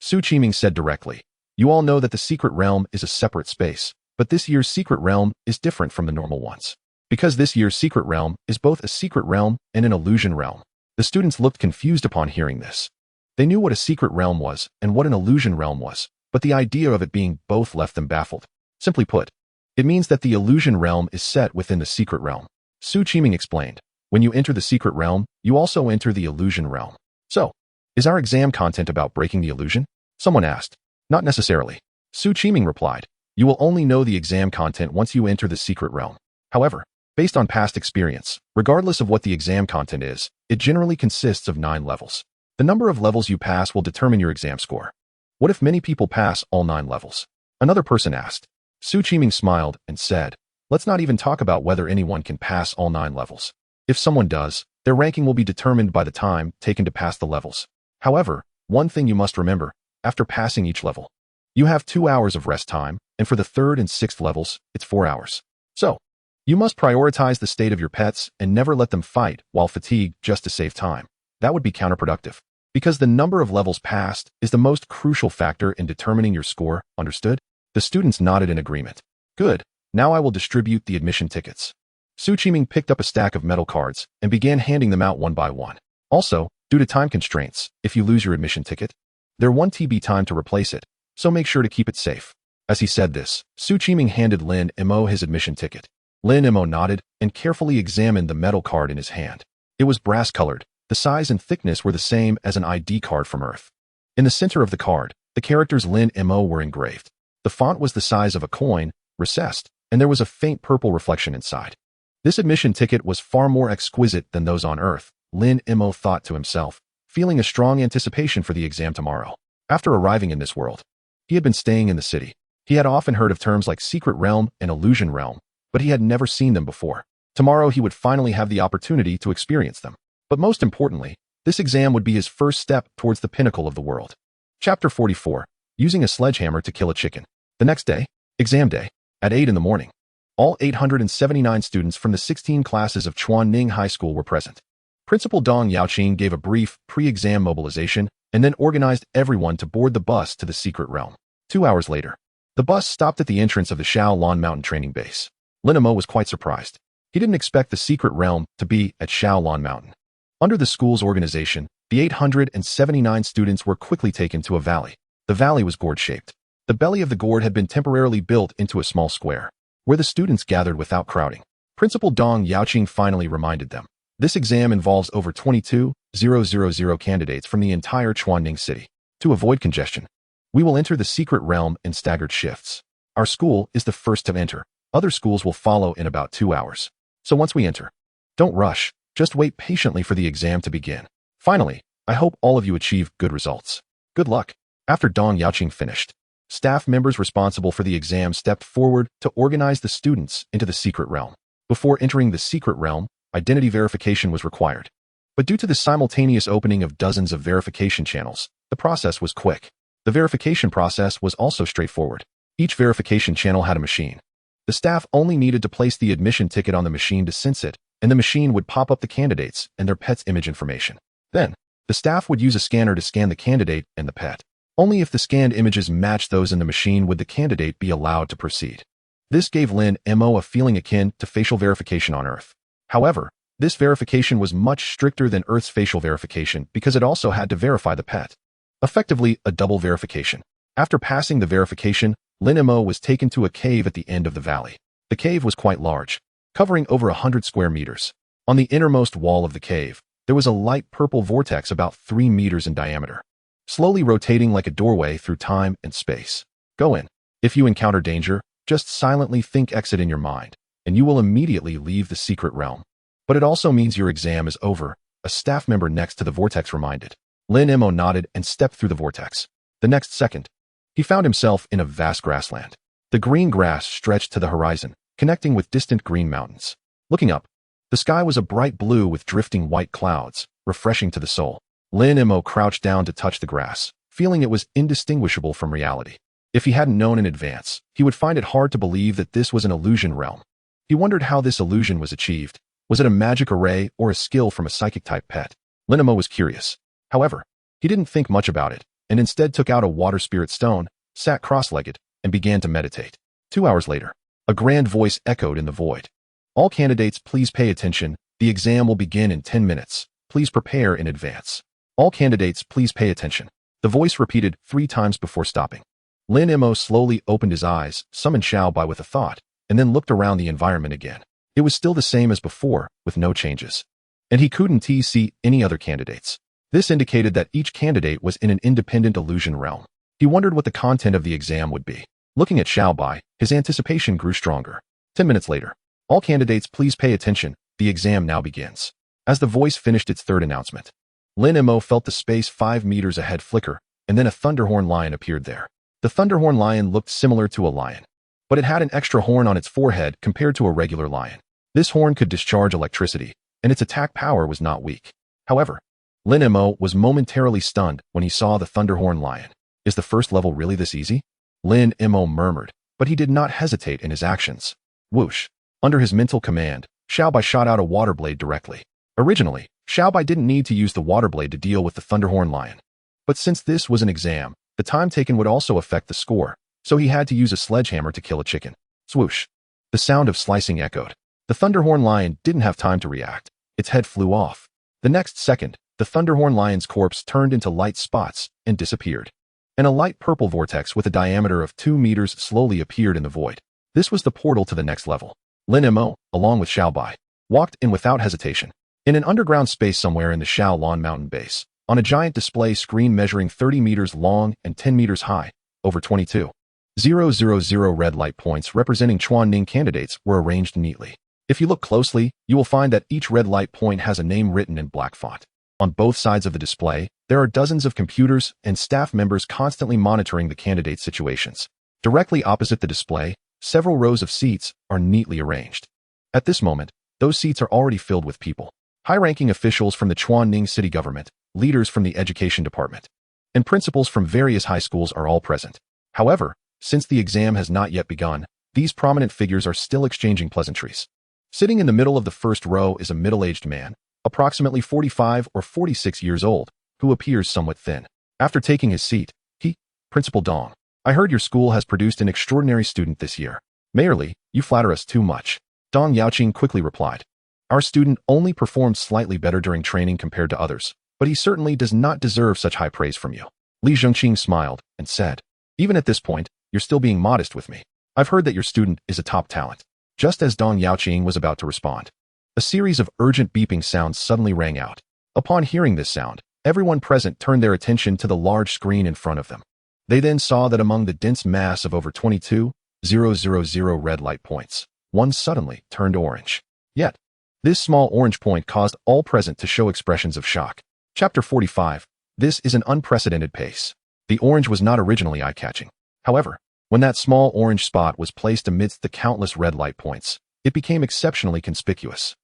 Su Qiming said directly, you all know that the Secret Realm is a separate space, but this year's Secret Realm is different from the normal ones. Because this year's Secret Realm is both a secret realm and an illusion realm. The students looked confused upon hearing this. They knew what a secret realm was and what an illusion realm was, but the idea of it being both left them baffled. Simply put, it means that the illusion realm is set within the secret realm. Su Qiming explained, when you enter the secret realm, you also enter the illusion realm. So, is our exam content about breaking the illusion? Someone asked. Not necessarily. Su Qiming replied, you will only know the exam content once you enter the secret realm. However, based on past experience, regardless of what the exam content is, it generally consists of 9 levels. The number of levels you pass will determine your exam score. What if many people pass all 9 levels? Another person asked. Su Qiming smiled and said, let's not even talk about whether anyone can pass all 9 levels. If someone does, their ranking will be determined by the time taken to pass the levels. However, one thing you must remember, after passing each level, you have 2 hours of rest time, and for the 3rd and 6th levels, it's 4 hours. So, you must prioritize the state of your pets and never let them fight while fatigued just to save time. That would be counterproductive. Because the number of levels passed is the most crucial factor in determining your score, understood? The students nodded in agreement. Good, now I will distribute the admission tickets. Su Qiming picked up a stack of metal cards and began handing them out one by one. Also, due to time constraints, if you lose your admission ticket, there 1 TB time to replace it, so make sure to keep it safe. As he said this, Su Qiming handed Lin Mo his admission ticket. Lin Mo nodded and carefully examined the metal card in his hand. It was brass-colored. The size and thickness were the same as an ID card from Earth. In the center of the card, the characters Lin Mo were engraved. The font was the size of a coin, recessed, and there was a faint purple reflection inside. This admission ticket was far more exquisite than those on Earth, Lin Mo thought to himself. feeling a strong anticipation for the exam tomorrow. After arriving in this world, he had been staying in the city. He had often heard of terms like secret realm and illusion realm, but he had never seen them before. Tomorrow he would finally have the opportunity to experience them. But most importantly, this exam would be his first step towards the pinnacle of the world. Chapter 44. Using a sledgehammer to kill a chicken. The next day, exam day, at 8 in the morning. All 879 students from the 16 classes of Chuanning High School were present. Principal Dong Yaoqing gave a brief, pre-exam mobilization and then organized everyone to board the bus to the secret realm. 2 hours later, the bus stopped at the entrance of the Shaolin Mountain Training Base. Lin Mo was quite surprised. He didn't expect the secret realm to be at Shaolin Mountain. Under the school's organization, the 879 students were quickly taken to a valley. The valley was gourd-shaped. The belly of the gourd had been temporarily built into a small square, where the students gathered without crowding. Principal Dong Yaoqing finally reminded them. This exam involves over 22,000 candidates from the entire Chuanning city. To avoid congestion, we will enter the secret realm in staggered shifts. Our school is the first to enter. Other schools will follow in about 2 hours. So once we enter, don't rush, just wait patiently for the exam to begin. Finally, I hope all of you achieve good results. Good luck. After Dong Yaoqing finished, staff members responsible for the exam stepped forward to organize the students into the secret realm. Before entering the secret realm, identity verification was required. But due to the simultaneous opening of dozens of verification channels, the process was quick. The verification process was also straightforward. Each verification channel had a machine. The staff only needed to place the admission ticket on the machine to sense it, and the machine would pop up the candidates and their pet's image information. Then, the staff would use a scanner to scan the candidate and the pet. Only if the scanned images matched those in the machine would the candidate be allowed to proceed. This gave Lin Mo a feeling akin to facial verification on Earth. However, this verification was much stricter than Earth's facial verification because it also had to verify the pet. Effectively, a double verification. After passing the verification, Lin Mo was taken to a cave at the end of the valley. The cave was quite large, covering over 100 square meters. On the innermost wall of the cave, there was a light purple vortex about 3 meters in diameter, slowly rotating like a doorway through time and space. Go in. If you encounter danger, just silently think exit in your mind, and you will immediately leave the secret realm. But it also means your exam is over, a staff member next to the vortex reminded. Lin Mo nodded and stepped through the vortex. The next second, he found himself in a vast grassland. The green grass stretched to the horizon, connecting with distant green mountains. Looking up, the sky was a bright blue with drifting white clouds, refreshing to the soul. Lin Mo crouched down to touch the grass, feeling it was indistinguishable from reality. If he hadn't known in advance, he would find it hard to believe that this was an illusion realm. He wondered how this illusion was achieved. Was it a magic array or a skill from a psychic-type pet? Lin Mo was curious. However, he didn't think much about it, and instead took out a water spirit stone, sat cross-legged, and began to meditate. 2 hours later, a grand voice echoed in the void. All candidates, please pay attention. The exam will begin in 10 minutes. Please prepare in advance. All candidates, please pay attention. The voice repeated 3 times before stopping. Lin Mo slowly opened his eyes, summoned Xiaobai with a thought, and then looked around the environment again. It was still the same as before, with no changes. And he couldn't see any other candidates. This indicated that each candidate was in an independent illusion realm. He wondered what the content of the exam would be. Looking at Xiaobai, his anticipation grew stronger. 10 minutes later, all candidates, please pay attention. The exam now begins. As the voice finished its third announcement, Lin Mo felt the space 5 meters ahead flicker, and then a thunderhorn lion appeared there. The thunderhorn lion looked similar to a lion, but it had an extra horn on its forehead compared to a regular lion. This horn could discharge electricity, and its attack power was not weak. However, Lin Mo was momentarily stunned when he saw the thunderhorn lion. Is the first level really this easy? Lin Mo murmured, but he did not hesitate in his actions. Whoosh! Under his mental command, Xiaobai shot out a water blade directly. Originally, Xiaobai didn't need to use the water blade to deal with the thunderhorn lion. But since this was an exam, the time taken would also affect the score, so he had to use a sledgehammer to kill a chicken. Swoosh! The sound of slicing echoed. The thunderhorn lion didn't have time to react. Its head flew off. The next second, the thunderhorn lion's corpse turned into light spots and disappeared. And a light purple vortex with a diameter of 2 meters slowly appeared in the void. This was the portal to the next level. Lin Mo, along with Xiaobai, walked in without hesitation. In an underground space somewhere in the Shaolin Mountain base, on a giant display screen measuring 30 meters long and 10 meters high, over 22,000 red light points representing Chuanning candidates were arranged neatly. If you look closely, you will find that each red light point has a name written in black font. On both sides of the display, there are dozens of computers and staff members constantly monitoring the candidates' situations. Directly opposite the display, several rows of seats are neatly arranged. At this moment, those seats are already filled with people. High-ranking officials from the Chuanning city government, leaders from the education department, and principals from various high schools are all present. However, since the exam has not yet begun, these prominent figures are still exchanging pleasantries. Sitting in the middle of the first row is a middle-aged man, approximately 45 or 46 years old, who appears somewhat thin. After taking his seat, Principal Dong, I heard your school has produced an extraordinary student this year. Mayor Li, you flatter us too much. Dong Yaoqing quickly replied. Our student only performed slightly better during training compared to others, but he certainly does not deserve such high praise from you. Li Zhengqing smiled and said, even at this point, you're still being modest with me. I've heard that your student is a top talent. Just as Dong Yaoqing was about to respond, a series of urgent beeping sounds suddenly rang out. Upon hearing this sound, everyone present turned their attention to the large screen in front of them. They then saw that among the dense mass of over 22,000 red light points, one suddenly turned orange. Yet, this small orange point caused all present to show expressions of shock. Chapter 45. This is an unprecedented pace. The orange was not originally eye-catching. However, when that small orange spot was placed amidst the countless red light points, it became exceptionally conspicuous.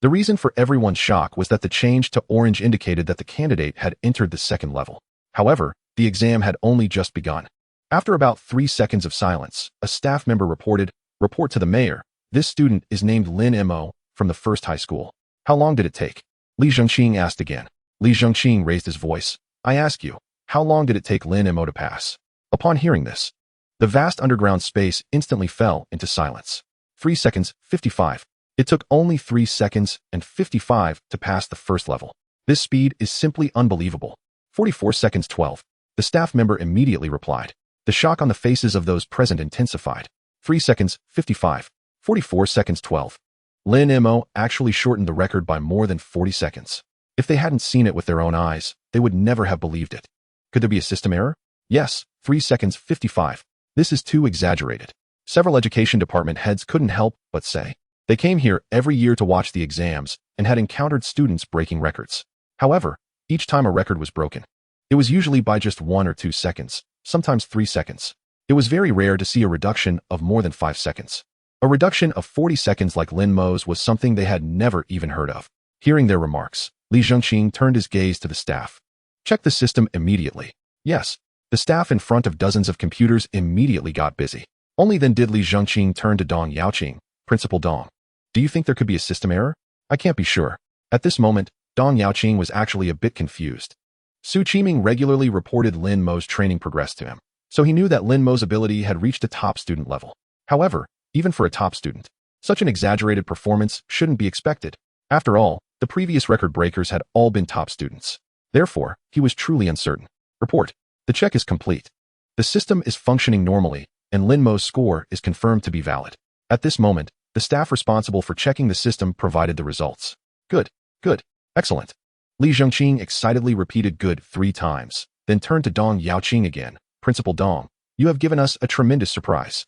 The reason for everyone's shock was that the change to orange indicated that the candidate had entered the second level. However, the exam had only just begun. After about 3 seconds of silence, a staff member reported, report to the mayor, this student is named Lin Mo from the first high school. How long did it take? Li Zhengqing asked again. Li Zhengqing raised his voice. I ask you, how long did it take Lin Mo to pass? Upon hearing this, the vast underground space instantly fell into silence. 3 seconds, 55. It took only 3 seconds and 55 to pass the first level. This speed is simply unbelievable. 44 seconds, 12. The staff member immediately replied. The shock on the faces of those present intensified. 3 seconds, 55. 44 seconds, 12. Lin Mo actually shortened the record by more than 40 seconds. If they hadn't seen it with their own eyes, they would never have believed it. Could there be a system error? Yes, 3 seconds, 55. This is too exaggerated. Several education department heads couldn't help but say. They came here every year to watch the exams and had encountered students breaking records. However, each time a record was broken, it was usually by just 1 or 2 seconds, sometimes 3 seconds. It was very rare to see a reduction of more than 5 seconds. A reduction of 40 seconds like Lin Mo's was something they had never even heard of. Hearing their remarks, Li Zhengqing turned his gaze to the staff. Check the system immediately. Yes, the staff in front of dozens of computers immediately got busy. Only then did Li Zhengqing turn to Dong Yaoqing, Principal Dong. Do you think there could be a system error? I can't be sure. At this moment, Dong Yaoqing was actually a bit confused. Su Qiming regularly reported Lin Mo's training progress to him, so he knew that Lin Mo's ability had reached a top student level. However, even for a top student, such an exaggerated performance shouldn't be expected. After all, the previous record breakers had all been top students. Therefore, he was truly uncertain. Report. The check is complete. The system is functioning normally, and Lin Mo's score is confirmed to be valid. At this moment, the staff responsible for checking the system provided the results. Good, good, excellent. Li Zhengqing excitedly repeated good 3 times, then turned to Dong Yaoqing again. Principal Dong, you have given us a tremendous surprise.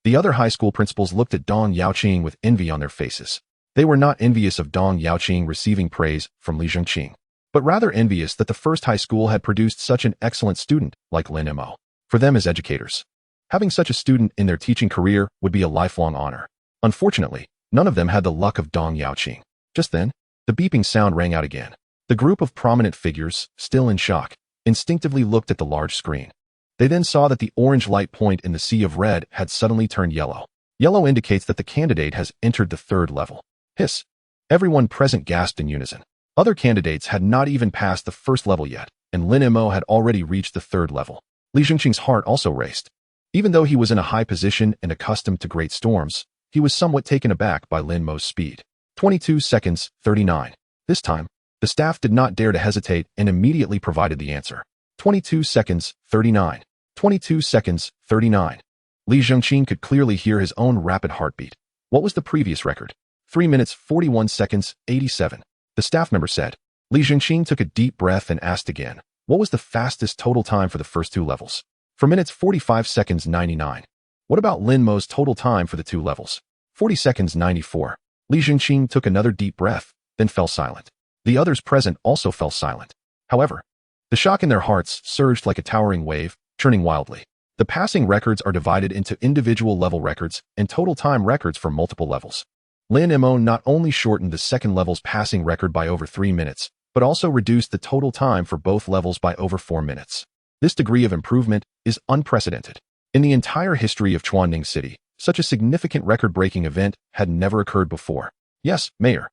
The other high school principals looked at Dong Yaoqing with envy on their faces. They were not envious of Dong Yaoqing receiving praise from Li Zhengqing, but rather envious that the first high school had produced such an excellent student like Lin Mo. For them as educators, having such a student in their teaching career would be a lifelong honor. Unfortunately, none of them had the luck of Dong Yaoqing. Just then, the beeping sound rang out again. The group of prominent figures, still in shock, instinctively looked at the large screen. They then saw that the orange light point in the sea of red had suddenly turned yellow. Yellow indicates that the candidate has entered the third level. Hiss. Everyone present gasped in unison. Other candidates had not even passed the first level yet, and Lin Mo had already reached the third level. Li Zhengqing's heart also raced. Even though he was in a high position and accustomed to great storms, he was somewhat taken aback by Lin Mo's speed. 22 seconds, 39. This time, the staff did not dare to hesitate and immediately provided the answer. 22 seconds, 39. 22 seconds, 39. Li Zhengqing could clearly hear his own rapid heartbeat. What was the previous record? 3 minutes, 41 seconds, 87. The staff member said. Li Zhengqing took a deep breath and asked again, what was the fastest total time for the first 2 levels? 4 minutes, 45 seconds, 99. What about Lin Mo's total time for the 2 levels? 40 seconds, 94. Li Zhengqing took another deep breath, then fell silent. The others present also fell silent. However, the shock in their hearts surged like a towering wave, churning wildly. The passing records are divided into individual level records and total time records for multiple levels. Lin Mo not only shortened the second level's passing record by over 3 minutes, but also reduced the total time for both levels by over 4 minutes. This degree of improvement is unprecedented. In the entire history of Chuanning City, such a significant record-breaking event had never occurred before. Yes, Mayor.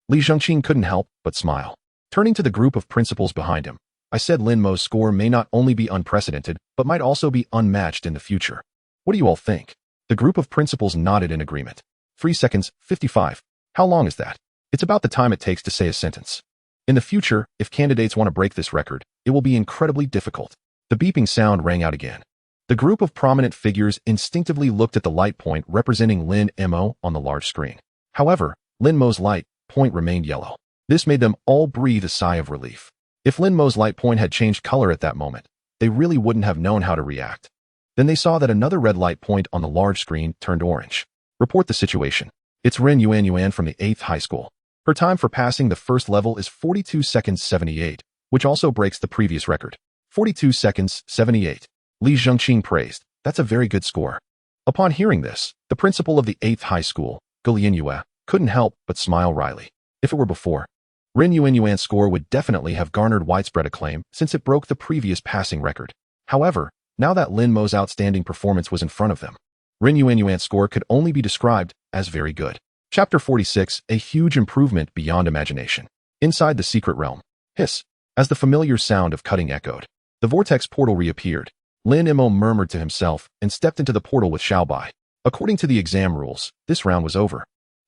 Li Zhengqing couldn't help but smile. Turning to the group of principals behind him, I said Lin Mo's score may not only be unprecedented, but might also be unmatched in the future. What do you all think? The group of principals nodded in agreement. 3 seconds, 55. How long is that? It's about the time it takes to say a sentence. In the future, if candidates want to break this record, it will be incredibly difficult. The beeping sound rang out again. The group of prominent figures instinctively looked at the light point representing Lin Mo on the large screen. However, Lin Mo's light point remained yellow. This made them all breathe a sigh of relief. If Lin Mo's light point had changed color at that moment, they really wouldn't have known how to react. Then they saw that another red light point on the large screen turned orange. Report the situation. It's Ren Yuan from the 8th high school. Her time for passing the first level is 42 seconds 78, which also breaks the previous record. 42 seconds 78. Li Zhengqing praised. That's a very good score. Upon hearing this, the principal of the 8th high school, Lin Yue, couldn't help but smile wryly. If it were before, Ren Yuan's score would definitely have garnered widespread acclaim since it broke the previous passing record. However, now that Lin Mo's outstanding performance was in front of them, Ren Yuan's score could only be described as very good. Chapter 46, a huge improvement beyond imagination. Inside the secret realm. Hiss. As the familiar sound of cutting echoed, the vortex portal reappeared. Lin Mo murmured to himself and stepped into the portal with Xiaobai. According to the exam rules, this round was over,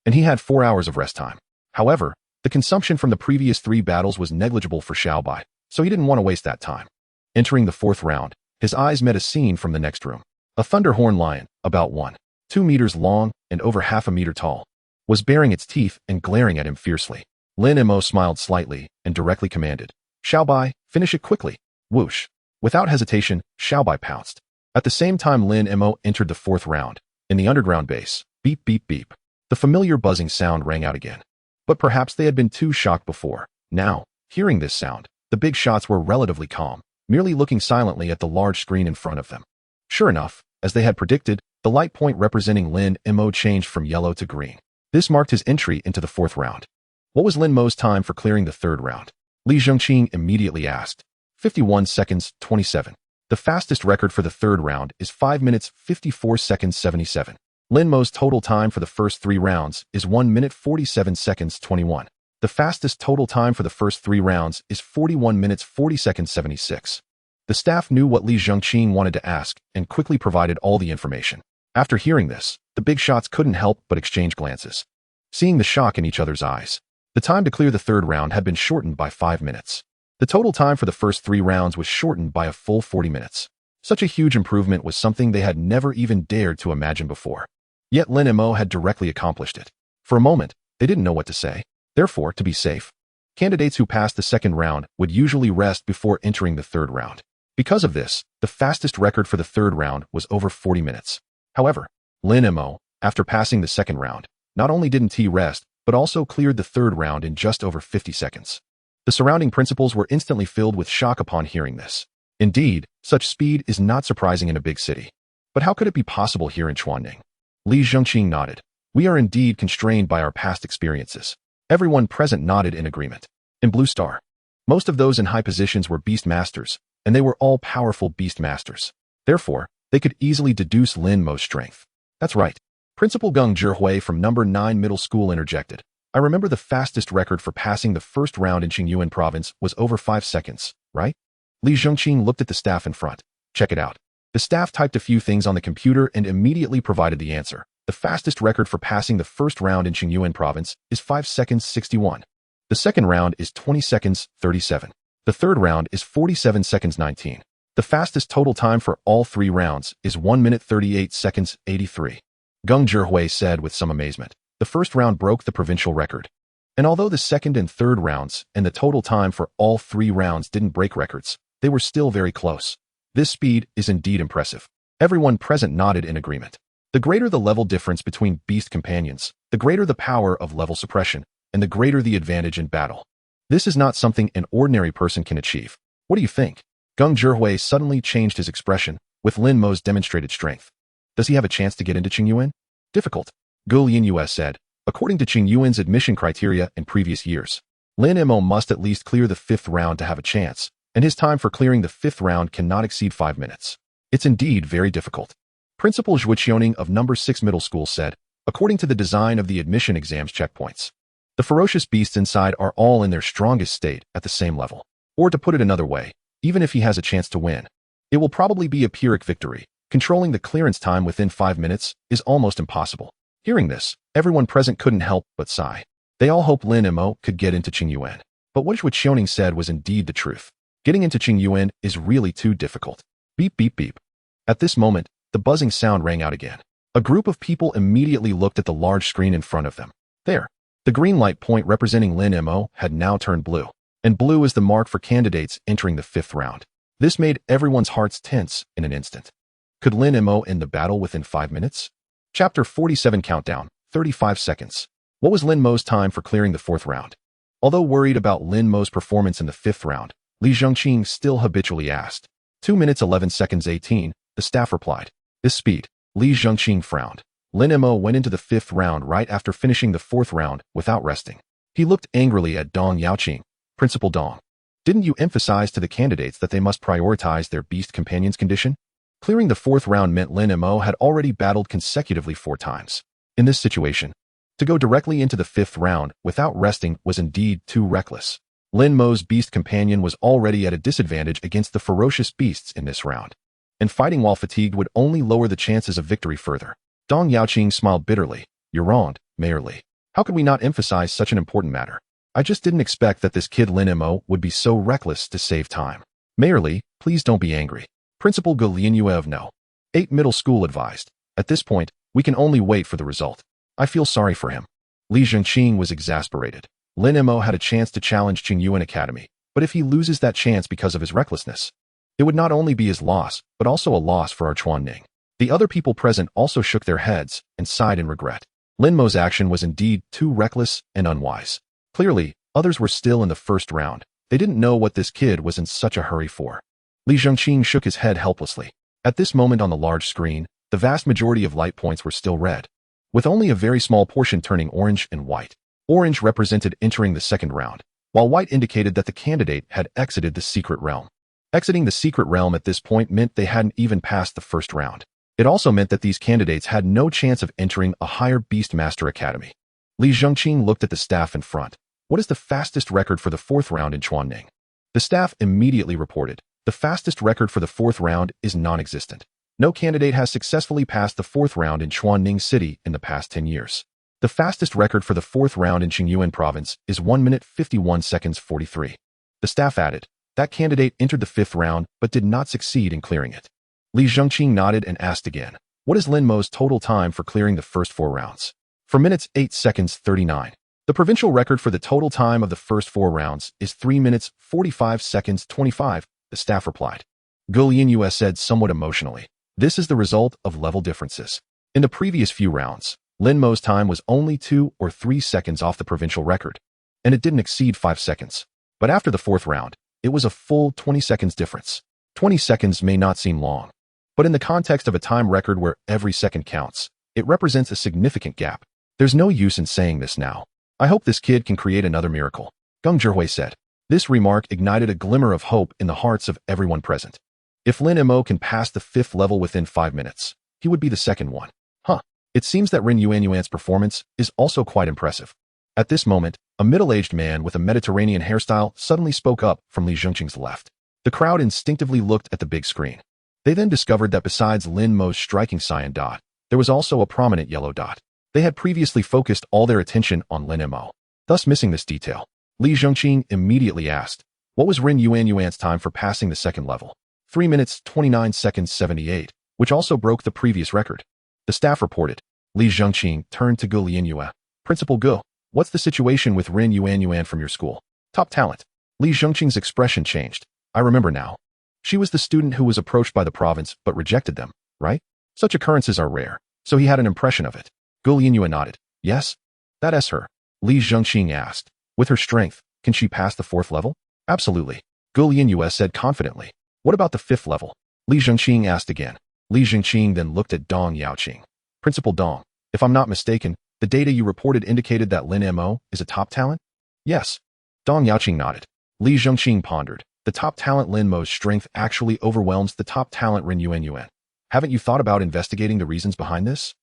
and he had 4 hours of rest time. However, the consumption from the previous 3 battles was negligible for Xiaobai, so he didn't want to waste that time. Entering the 4th round, his eyes met a scene from the next room. A thunderhorn lion, about 1.2 meters long and over half a meter tall, was baring its teeth and glaring at him fiercely. Lin Mo smiled slightly and directly commanded, Xiaobai, finish it quickly. Whoosh. Without hesitation, Xiaobai pounced. At the same time Lin Mo entered the 4th round. In the underground base, beep beep beep. The familiar buzzing sound rang out again. But perhaps they had been too shocked before. Now, hearing this sound, the big shots were relatively calm, merely looking silently at the large screen in front of them. Sure enough, as they had predicted, the light point representing Lin Mo changed from yellow to green. This marked his entry into the 4th round. What was Lin Mo's time for clearing the 3rd round? Li Zhengqing immediately asked. 51 seconds 27. The fastest record for the 3rd round is 5 minutes 54 seconds 77. Lin Mo's total time for the first 3 rounds is 1 minute 47 seconds 21. The fastest total time for the first 3 rounds is 41 minutes 40 seconds 76. The staff knew what Li Zhengqing wanted to ask and quickly provided all the information. After hearing this, the big shots couldn't help but exchange glances, seeing the shock in each other's eyes. The time to clear the 3rd round had been shortened by 5 minutes. The total time for the first 3 rounds was shortened by a full 40 minutes. Such a huge improvement was something they had never even dared to imagine before. Yet Lin Mo had directly accomplished it. For a moment, they didn't know what to say. Therefore, to be safe, candidates who passed the 2nd round would usually rest before entering the 3rd round. Because of this, the fastest record for the 3rd round was over 40 minutes. However, Lin Mo, after passing the 2nd round, not only didn't he rest, but also cleared the 3rd round in just over 50 seconds. The surrounding principals were instantly filled with shock upon hearing this. Indeed, such speed is not surprising in a big city. But how could it be possible here in Chuanning? Li Zhengqing nodded. We are indeed constrained by our past experiences. Everyone present nodded in agreement. In Blue Star, most of those in high positions were beast masters, and they were all powerful beast masters. Therefore, they could easily deduce Lin Mo's strength. That's right. Principal Geng Zhihui from number 9 middle school interjected. I remember the fastest record for passing the 1st round in Qingyuan province was over 5 seconds, right? Li Zhengqing looked at the staff in front. Check it out. The staff typed a few things on the computer and immediately provided the answer. The fastest record for passing the 1st round in Qingyuan province is 5 seconds 61. The 2nd round is 20 seconds 37. The 3rd round is 47 seconds 19. The fastest total time for all 3 rounds is 1 minute 38 seconds 83. Geng Zhihui said with some amazement. The 1st round broke the provincial record. And although the 2nd and 3rd rounds and the total time for all 3 rounds didn't break records, they were still very close. This speed is indeed impressive. Everyone present nodded in agreement. The greater the level difference between beast companions, the greater the power of level suppression, and the greater the advantage in battle. This is not something an ordinary person can achieve. What do you think? Gung Zhihui suddenly changed his expression with Lin Mo's demonstrated strength. Does he have a chance to get into Qingyuan? Difficult. Gu Linyue said. According to Qingyuan's admission criteria in previous years, Lin Mo must at least clear the 5th round to have a chance, and his time for clearing the 5th round cannot exceed 5 minutes. It's indeed very difficult. Principal Zhuo Qiuning of No. 6 Middle School said, according to the design of the admission exams checkpoints, the ferocious beasts inside are all in their strongest state at the same level. Or to put it another way, even if he has a chance to win, it will probably be a Pyrrhic victory. Controlling the clearance time within 5 minutes is almost impossible. Hearing this, everyone present couldn't help but sigh. They all hoped Lin Mo could get into Qingyuan. But what Zhuo Qiuning said was indeed the truth. Getting into Qingyuan is really too difficult. Beep beep beep. At this moment, the buzzing sound rang out again. A group of people immediately looked at the large screen in front of them. There. The green light point representing Lin Mo had now turned blue, and blue is the mark for candidates entering the 5th round. This made everyone's hearts tense in an instant. Could Lin Mo end the battle within 5 minutes? Chapter 47 Countdown, 35 seconds. What was Lin Mo's time for clearing the 4th round? Although worried about Lin Mo's performance in the 5th round, Li Zhengqing still habitually asked. 2 minutes 11 seconds 18, the staff replied. This speed. Li Zhengqing frowned. Lin Mo went into the 5th round right after finishing the 4th round without resting. He looked angrily at Dong Yaoqing. Principal Dong, didn't you emphasize to the candidates that they must prioritize their beast companion's condition? Clearing the 4th round meant Lin Mo had already battled consecutively 4 times. In this situation, to go directly into the 5th round without resting was indeed too reckless. Lin Mo's beast companion was already at a disadvantage against the ferocious beasts in this round, and fighting while fatigued would only lower the chances of victory further. Dong Yaoqing smiled bitterly. You're wrong, Mayor Li. How could we not emphasize such an important matter? I just didn't expect that this kid Lin Mo would be so reckless to save time. Mayor Li, please don't be angry. Principal Gu Linyue of No. 8 Middle School advised. At this point, we can only wait for the result. I feel sorry for him. Li Zhengqing was exasperated. Lin Mo had a chance to challenge Qingyuan Academy, but if he loses that chance because of his recklessness, it would not only be his loss, but also a loss for our Chuanning. The other people present also shook their heads and sighed in regret. Lin Mo's action was indeed too reckless and unwise. Clearly, others were still in the 1st round. They didn't know what this kid was in such a hurry for. Li Zhengqing shook his head helplessly. At this moment on the large screen, the vast majority of light points were still red, with only a very small portion turning orange and white. Orange represented entering the 2nd round, while white indicated that the candidate had exited the secret realm. Exiting the secret realm at this point meant they hadn't even passed the 1st round. It also meant that these candidates had no chance of entering a higher Beastmaster Academy. Li Zhengqing looked at the staff in front. What is the fastest record for the 4th round in Chuanning? The staff immediately reported. The fastest record for the 4th round is non-existent. No candidate has successfully passed the 4th round in Chuanning City in the past 10 years. The fastest record for the 4th round in Qingyuan Province is 1 minute 51 seconds 43. The staff added. That candidate entered the 5th round but did not succeed in clearing it. Li Zhengqing nodded and asked again. What is Lin Mo's total time for clearing the first 4 rounds? 4 minutes 8 seconds 39. The provincial record for the total time of the first 4 rounds is 3 minutes 45 seconds 25, the staff replied. Gu Linyue said somewhat emotionally. This is the result of level differences. In the previous few rounds, Lin Mo's time was only 2 or 3 seconds off the provincial record, and it didn't exceed 5 seconds. But after the 4th round, it was a full 20 seconds difference. 20 seconds may not seem long, but in the context of a time record where every second counts, it represents a significant gap. There's no use in saying this now. I hope this kid can create another miracle, Gung Zhihui said. This remark ignited a glimmer of hope in the hearts of everyone present. If Lin Mo can pass the 5th level within 5 minutes, he would be the second one. It seems that Ren Yuanyuan's performance is also quite impressive. At this moment, a middle-aged man with a Mediterranean hairstyle suddenly spoke up from Li Zhengqing's left. The crowd instinctively looked at the big screen. They then discovered that besides Lin Mo's striking cyan dot, there was also a prominent yellow dot. They had previously focused all their attention on Lin Mo, thus missing this detail. Li Zhengqing immediately asked, what was Ren Yuanyuan's time for passing the 2nd level? 3 minutes 29 seconds 78, which also broke the previous record. The staff reported. Li Zhengqing turned to Gu Linyue. Principal Gu, what's the situation with Ren Yuanyuan from your school? Top talent. Li Zhengqing's expression changed. I remember now. She was the student who was approached by the province but rejected them, right? Such occurrences are rare, so he had an impression of it. Gu Linyue nodded. Yes? That's her. Li Zhengqing asked. With her strength, Can she pass the 4th level? Absolutely, Gu Lianyue said confidently. What about the 5th level? Li Zhengqing asked again. Li Zhengqing then looked at Dong Yaoqing. Principal Dong, if I'm not mistaken, the data you reported indicated that Lin Mo is a top talent? Yes. Dong Yaoqing nodded. Li Zhengqing pondered. The top talent Lin Mo's strength actually overwhelms the top talent Ren Yuanyuan. Haven't you thought about investigating the reasons behind this?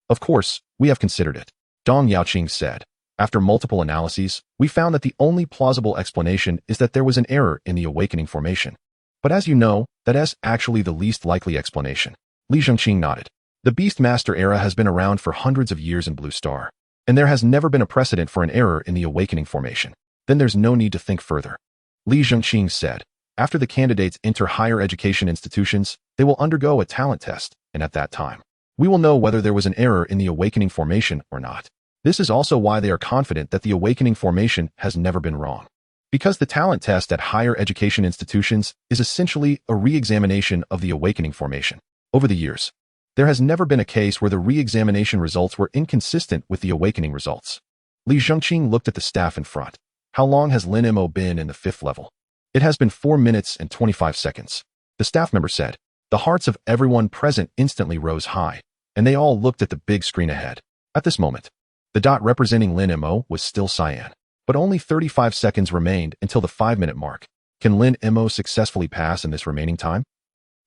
Of course, we have considered it, Dong Yaoqing said. After multiple analyses, we found that the only plausible explanation is that there was an error in the awakening formation. But as you know, that is actually the least likely explanation. Li Zhengqing nodded. The Beastmaster era has been around for hundreds of years in Blue Star, and there has never been a precedent for an error in the awakening formation. Then there's no need to think further. Li Zhengqing said, after the candidates enter higher education institutions, they will undergo a talent test, and at that time, we will know whether there was an error in the awakening formation or not. This is also why they are confident that the awakening formation has never been wrong. Because the talent test at higher education institutions is essentially a re-examination of the awakening formation. Over the years, there has never been a case where the re-examination results were inconsistent with the awakening results. Li Zhengqing looked at the staff in front. How long has Lin Mo been in the 5th level? It has been 4 minutes and 25 seconds. The staff member said. The hearts of everyone present instantly rose high, and they all looked at the big screen ahead. At this moment, the dot representing Lin Mo was still cyan, but only 35 seconds remained until the 5-minute mark. Can Lin Mo successfully pass in this remaining time?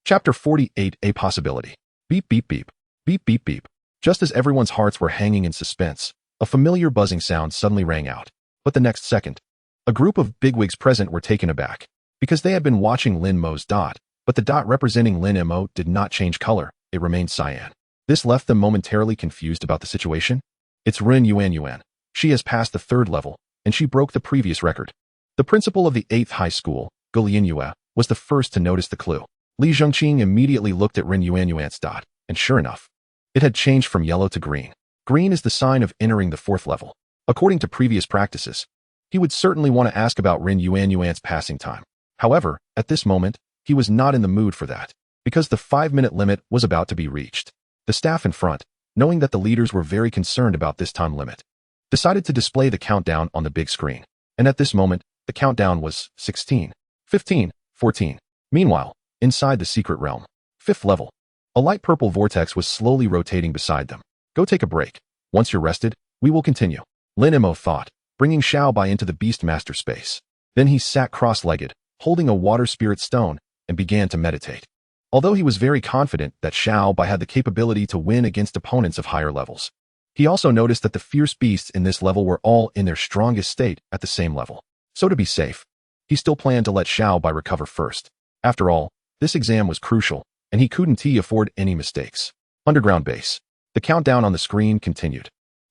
Chapter 48, A Possibility. Beep, beep, beep. Beep, beep, beep. Just as everyone's hearts were hanging in suspense, a familiar buzzing sound suddenly rang out. But the next second, a group of bigwigs present were taken aback, because they had been watching Lin Mo's dot, but the dot representing Lin Mo did not change color, it remained cyan. This left them momentarily confused about the situation. It's Ren Yuanyuan. She has passed the 3rd level, and she broke the previous record. The principal of the 8th high school, Gu Lianyue, was the first to notice the clue. Li Zhengqing immediately looked at Ren Yuanyuan's dot, and sure enough, it had changed from yellow to green. Green is the sign of entering the 4th level. According to previous practices, he would certainly want to ask about Ren Yuanyuan's passing time. However, at this moment, he was not in the mood for that, because the 5-minute limit was about to be reached. The staff in front, knowing that the leaders were very concerned about this time limit, decided to display the countdown on the big screen. And at this moment, the countdown was 16, 15, 14. Meanwhile, inside the secret realm, 5th level, a light purple vortex was slowly rotating beside them. Go take a break. Once you're rested, we will continue. Lin Mo thought, bringing Xiaobai into the Beastmaster space. Then he sat cross-legged, holding a water spirit stone, and began to meditate. Although he was very confident that Xiaobai had the capability to win against opponents of higher levels, he also noticed that the fierce beasts in this level were all in their strongest state at the same level. So to be safe, he still planned to let Xiaobai recover first. After all, this exam was crucial, and he couldn't afford any mistakes. Underground base. The countdown on the screen continued.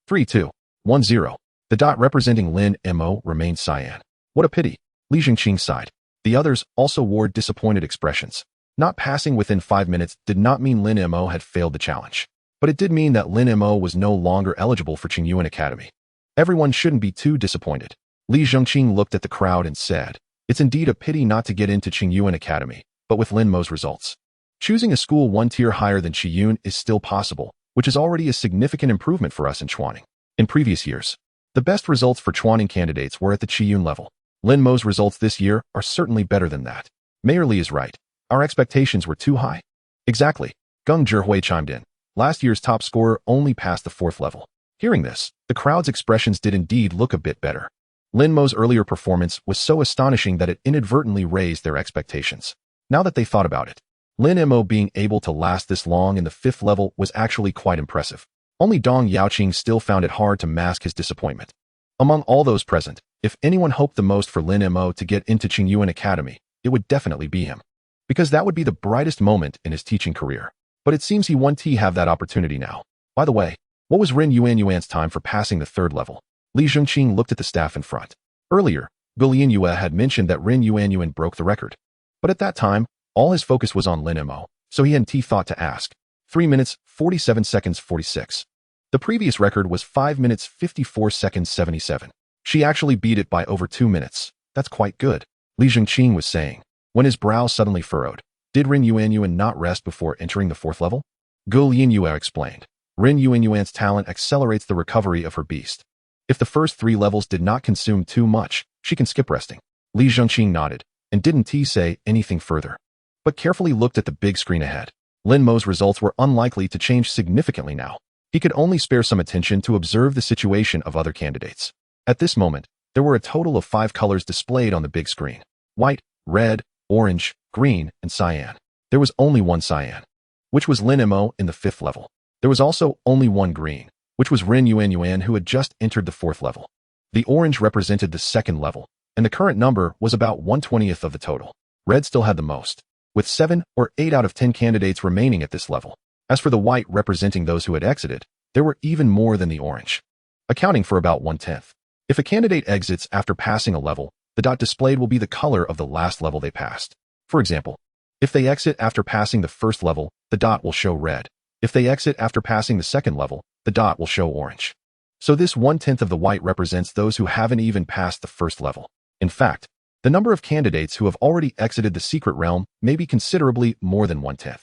3, 2, 1, 0. The dot representing Lin Mo remained cyan. What a pity. Li Zhengqing sighed. The others also wore disappointed expressions. Not passing within 5 minutes did not mean Lin Mo had failed the challenge, but it did mean that Lin Mo was no longer eligible for Qingyuan Academy. Everyone shouldn't be too disappointed. Li Zhengqing looked at the crowd and said, it's indeed a pity not to get into Qingyuan Academy, but with Lin Mo's results, choosing a school 1 tier higher than Qiyun is still possible, which is already a significant improvement for us in Chuaning. In previous years, the best results for Chuaning candidates were at the Qiyun level. Lin Mo's results this year are certainly better than that. Mayor Li is right. Our expectations were too high. Exactly. Geng Zhihui chimed in. Last year's top scorer only passed the 4th level. Hearing this, the crowd's expressions did indeed look a bit better. Lin Mo's earlier performance was so astonishing that it inadvertently raised their expectations. Now that they thought about it, Lin Mo being able to last this long in the 5th level was actually quite impressive. Only Dong Yaoqing still found it hard to mask his disappointment. Among all those present, if anyone hoped the most for Lin Mo to get into Qingyuan Academy, it would definitely be him. Because that would be the brightest moment in his teaching career. But it seems he won't have that opportunity now. By the way, what was Ren Yuanyuan's time for passing the 3rd level? Li Zhengqing looked at the staff in front. Earlier, Gu Lianyue had mentioned that Ren Yuanyuan broke the record. But at that time, all his focus was on Lin Mo, so he hadn't thought to ask. 3 minutes, 47 seconds 46. The previous record was 5 minutes 54 seconds 77. She actually beat it by over 2 minutes. That's quite good, Li Zhengqing was saying, when his brow suddenly furrowed. Did Ren Yuanyuan not rest before entering the 4th level? Gu Lianyue explained. Ren Yuanyuan's talent accelerates the recovery of her beast. If the first 3 levels did not consume too much, she can skip resting. Li Zhengqing nodded, and didn't say anything further, but carefully looked at the big screen ahead. Lin Mo's results were unlikely to change significantly now. He could only spare some attention to observe the situation of other candidates. At this moment, there were a total of 5 colors displayed on the big screen: white, red, orange, green, and cyan. There was only one cyan, which was Lin Mo in the 5th level. There was also only one green, which was Ren Yuan who had just entered the 4th level. The orange represented the 2nd level, and the current number was about 1/20th of the total. Red still had the most, with 7 or 8 out of 10 candidates remaining at this level. As for the white representing those who had exited, there were even more than the orange, accounting for about 1/10. If a candidate exits after passing a level, the dot displayed will be the color of the last level they passed. For example, if they exit after passing the 1st level, the dot will show red. If they exit after passing the 2nd level, the dot will show orange. So this 1/10 of the white represents those who haven't even passed the 1st level. In fact, the number of candidates who have already exited the secret realm may be considerably more than 1/10.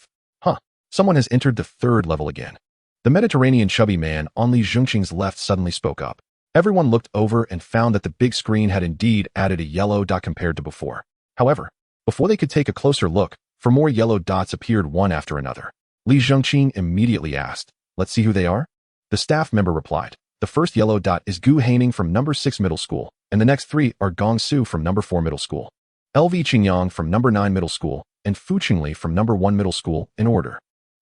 Someone has entered the 3rd level again. The Mediterranean chubby man on Li Zhengqing's left suddenly spoke up. Everyone looked over and found that the big screen had indeed added a yellow dot compared to before. However, before they could take a closer look, 4 more yellow dots appeared one after another. Li Zhengqing immediately asked, "Let's see who they are?" The staff member replied, "The first yellow dot is Gu Haining from number 6 middle school, and the next 3 are Gong Su from number 4 middle school, LV Qingyang from number 9 middle school, and Fu Qingli from number 1 middle school, in order."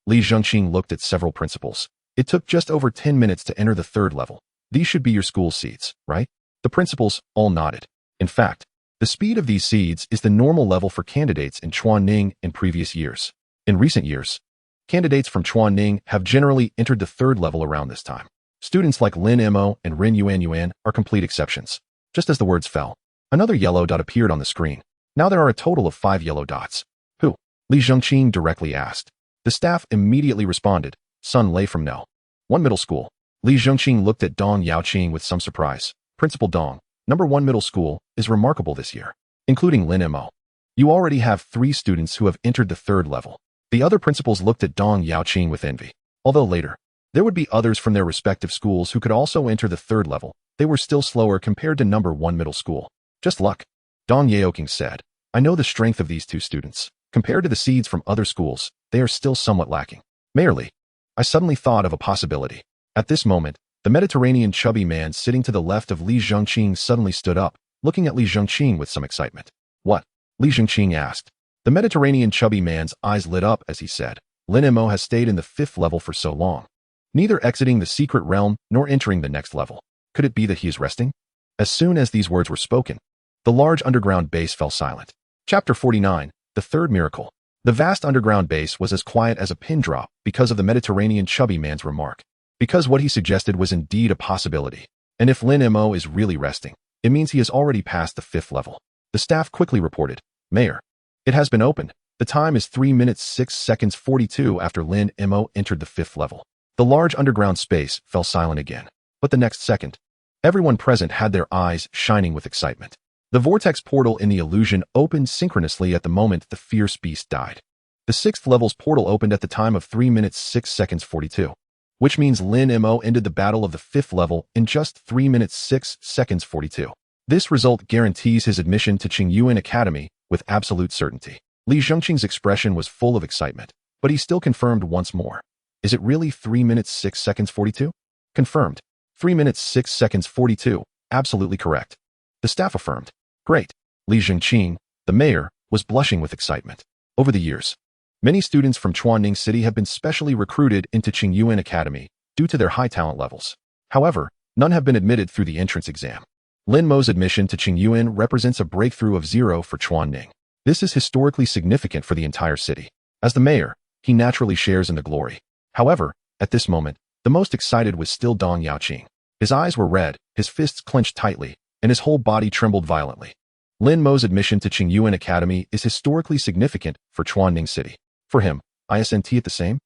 Li Zhengqing looked at several principals. It took just over 10 minutes to enter the 3rd level. These should be your school seeds, right? The principals all nodded. In fact, the speed of these seeds is the normal level for candidates in Chuanning in previous years. In recent years, candidates from Chuanning have generally entered the 3rd level around this time. Students like Lin Mo and Ren Yuan are complete exceptions. Just as the words fell, another yellow dot appeared on the screen. Now there are a total of 5 yellow dots. Who? Li Zhengqing directly asked. The staff immediately responded, Sun Lei from No. 1 middle school. Li Zhengqing looked at Dong Yaoqing with some surprise. Principal Dong, number 1 middle school, is remarkable this year, including Lin Mo. You already have 3 students who have entered the 3rd level. The other principals looked at Dong Yaoqing with envy. Although later, there would be others from their respective schools who could also enter the 3rd level, they were still slower compared to number 1 middle school. Just luck. Dong Yaoqing said, "I know the strength of these 2 students. Compared to the seeds from other schools, they are still somewhat lacking." Mayor Li, I suddenly thought of a possibility. At this moment, the Mediterranean chubby man sitting to the left of Li Zhengqing suddenly stood up, looking at Li Zhengqing with some excitement. "What?" Li Zhengqing asked. The Mediterranean chubby man's eyes lit up as he said, "Lin Mo has stayed in the 5th level for so long, neither exiting the secret realm nor entering the next level. Could it be that he is resting?" As soon as these words were spoken, the large underground base fell silent. Chapter 49, The 3rd Miracle. The vast underground base was as quiet as a pin drop because of the Mediterranean chubby man's remark. Because what he suggested was indeed a possibility. And if Lin Mo is really resting, it means he has already passed the 5th level. The staff quickly reported, "Mayor, it has been opened. The time is 3 minutes 6 seconds 42 after Lin Mo entered the 5th level." The large underground space fell silent again. But the next second, everyone present had their eyes shining with excitement. The vortex portal in the illusion opened synchronously at the moment the fierce beast died. The 6th level's portal opened at the time of 3 minutes 6 seconds 42, which means Lin Mo ended the battle of the 5th level in just 3 minutes 6 seconds 42. This result guarantees his admission to Qingyuan Academy with absolute certainty. Li Zhengqing's expression was full of excitement, but he still confirmed once more. Is it really 3 minutes 6 seconds 42? Confirmed. 3 minutes 6 seconds 42. Absolutely correct. The staff affirmed. Great. Li Zhengqing, the mayor, was blushing with excitement. Over the years, many students from Chuanning City have been specially recruited into Qingyuan Academy due to their high talent levels. However, none have been admitted through the entrance exam. Lin Mo's admission to Qingyuan represents a breakthrough of 0 for Chuanning. This is historically significant for the entire city. As the mayor, he naturally shares in the glory. However, at this moment, the most excited was still Dong Yaoqing. His eyes were red, his fists clenched tightly, and his whole body trembled violently. Lin Mo's admission to Qingyuan Academy is historically significant for Chuanning City. For him, isn't it the same?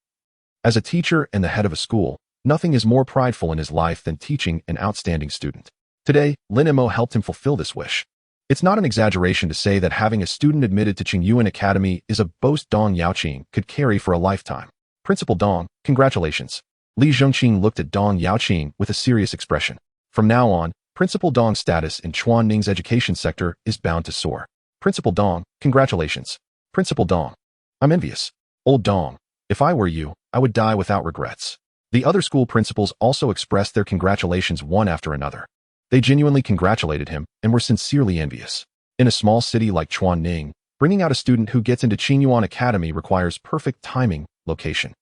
As a teacher and the head of a school, nothing is more prideful in his life than teaching an outstanding student. Today, Lin Mo helped him fulfill this wish. It's not an exaggeration to say that having a student admitted to Qingyuan Academy is a boast Dong Yaoqing could carry for a lifetime. Principal Dong, congratulations. Li Zhengqing looked at Dong Yaoqing with a serious expression. From now on, Principal Dong's status in Chuan Ning's education sector is bound to soar. Principal Dong, congratulations. Principal Dong. I'm envious. Old Dong, if I were you, I would die without regrets. The other school principals also expressed their congratulations one after another. They genuinely congratulated him and were sincerely envious. In a small city like Chuan Ning, bringing out a student who gets into Qingyuan Academy requires perfect timing, location,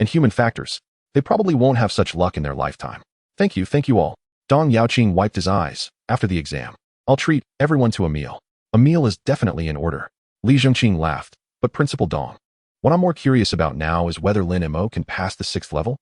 and human factors. They probably won't have such luck in their lifetime. Thank you all. Dong Yaoqing wiped his eyes. After the exam, I'll treat everyone to a meal. A meal is definitely in order. Li Zhengqing laughed. But Principal Dong, what I'm more curious about now is whether Lin Mo can pass the 6th level.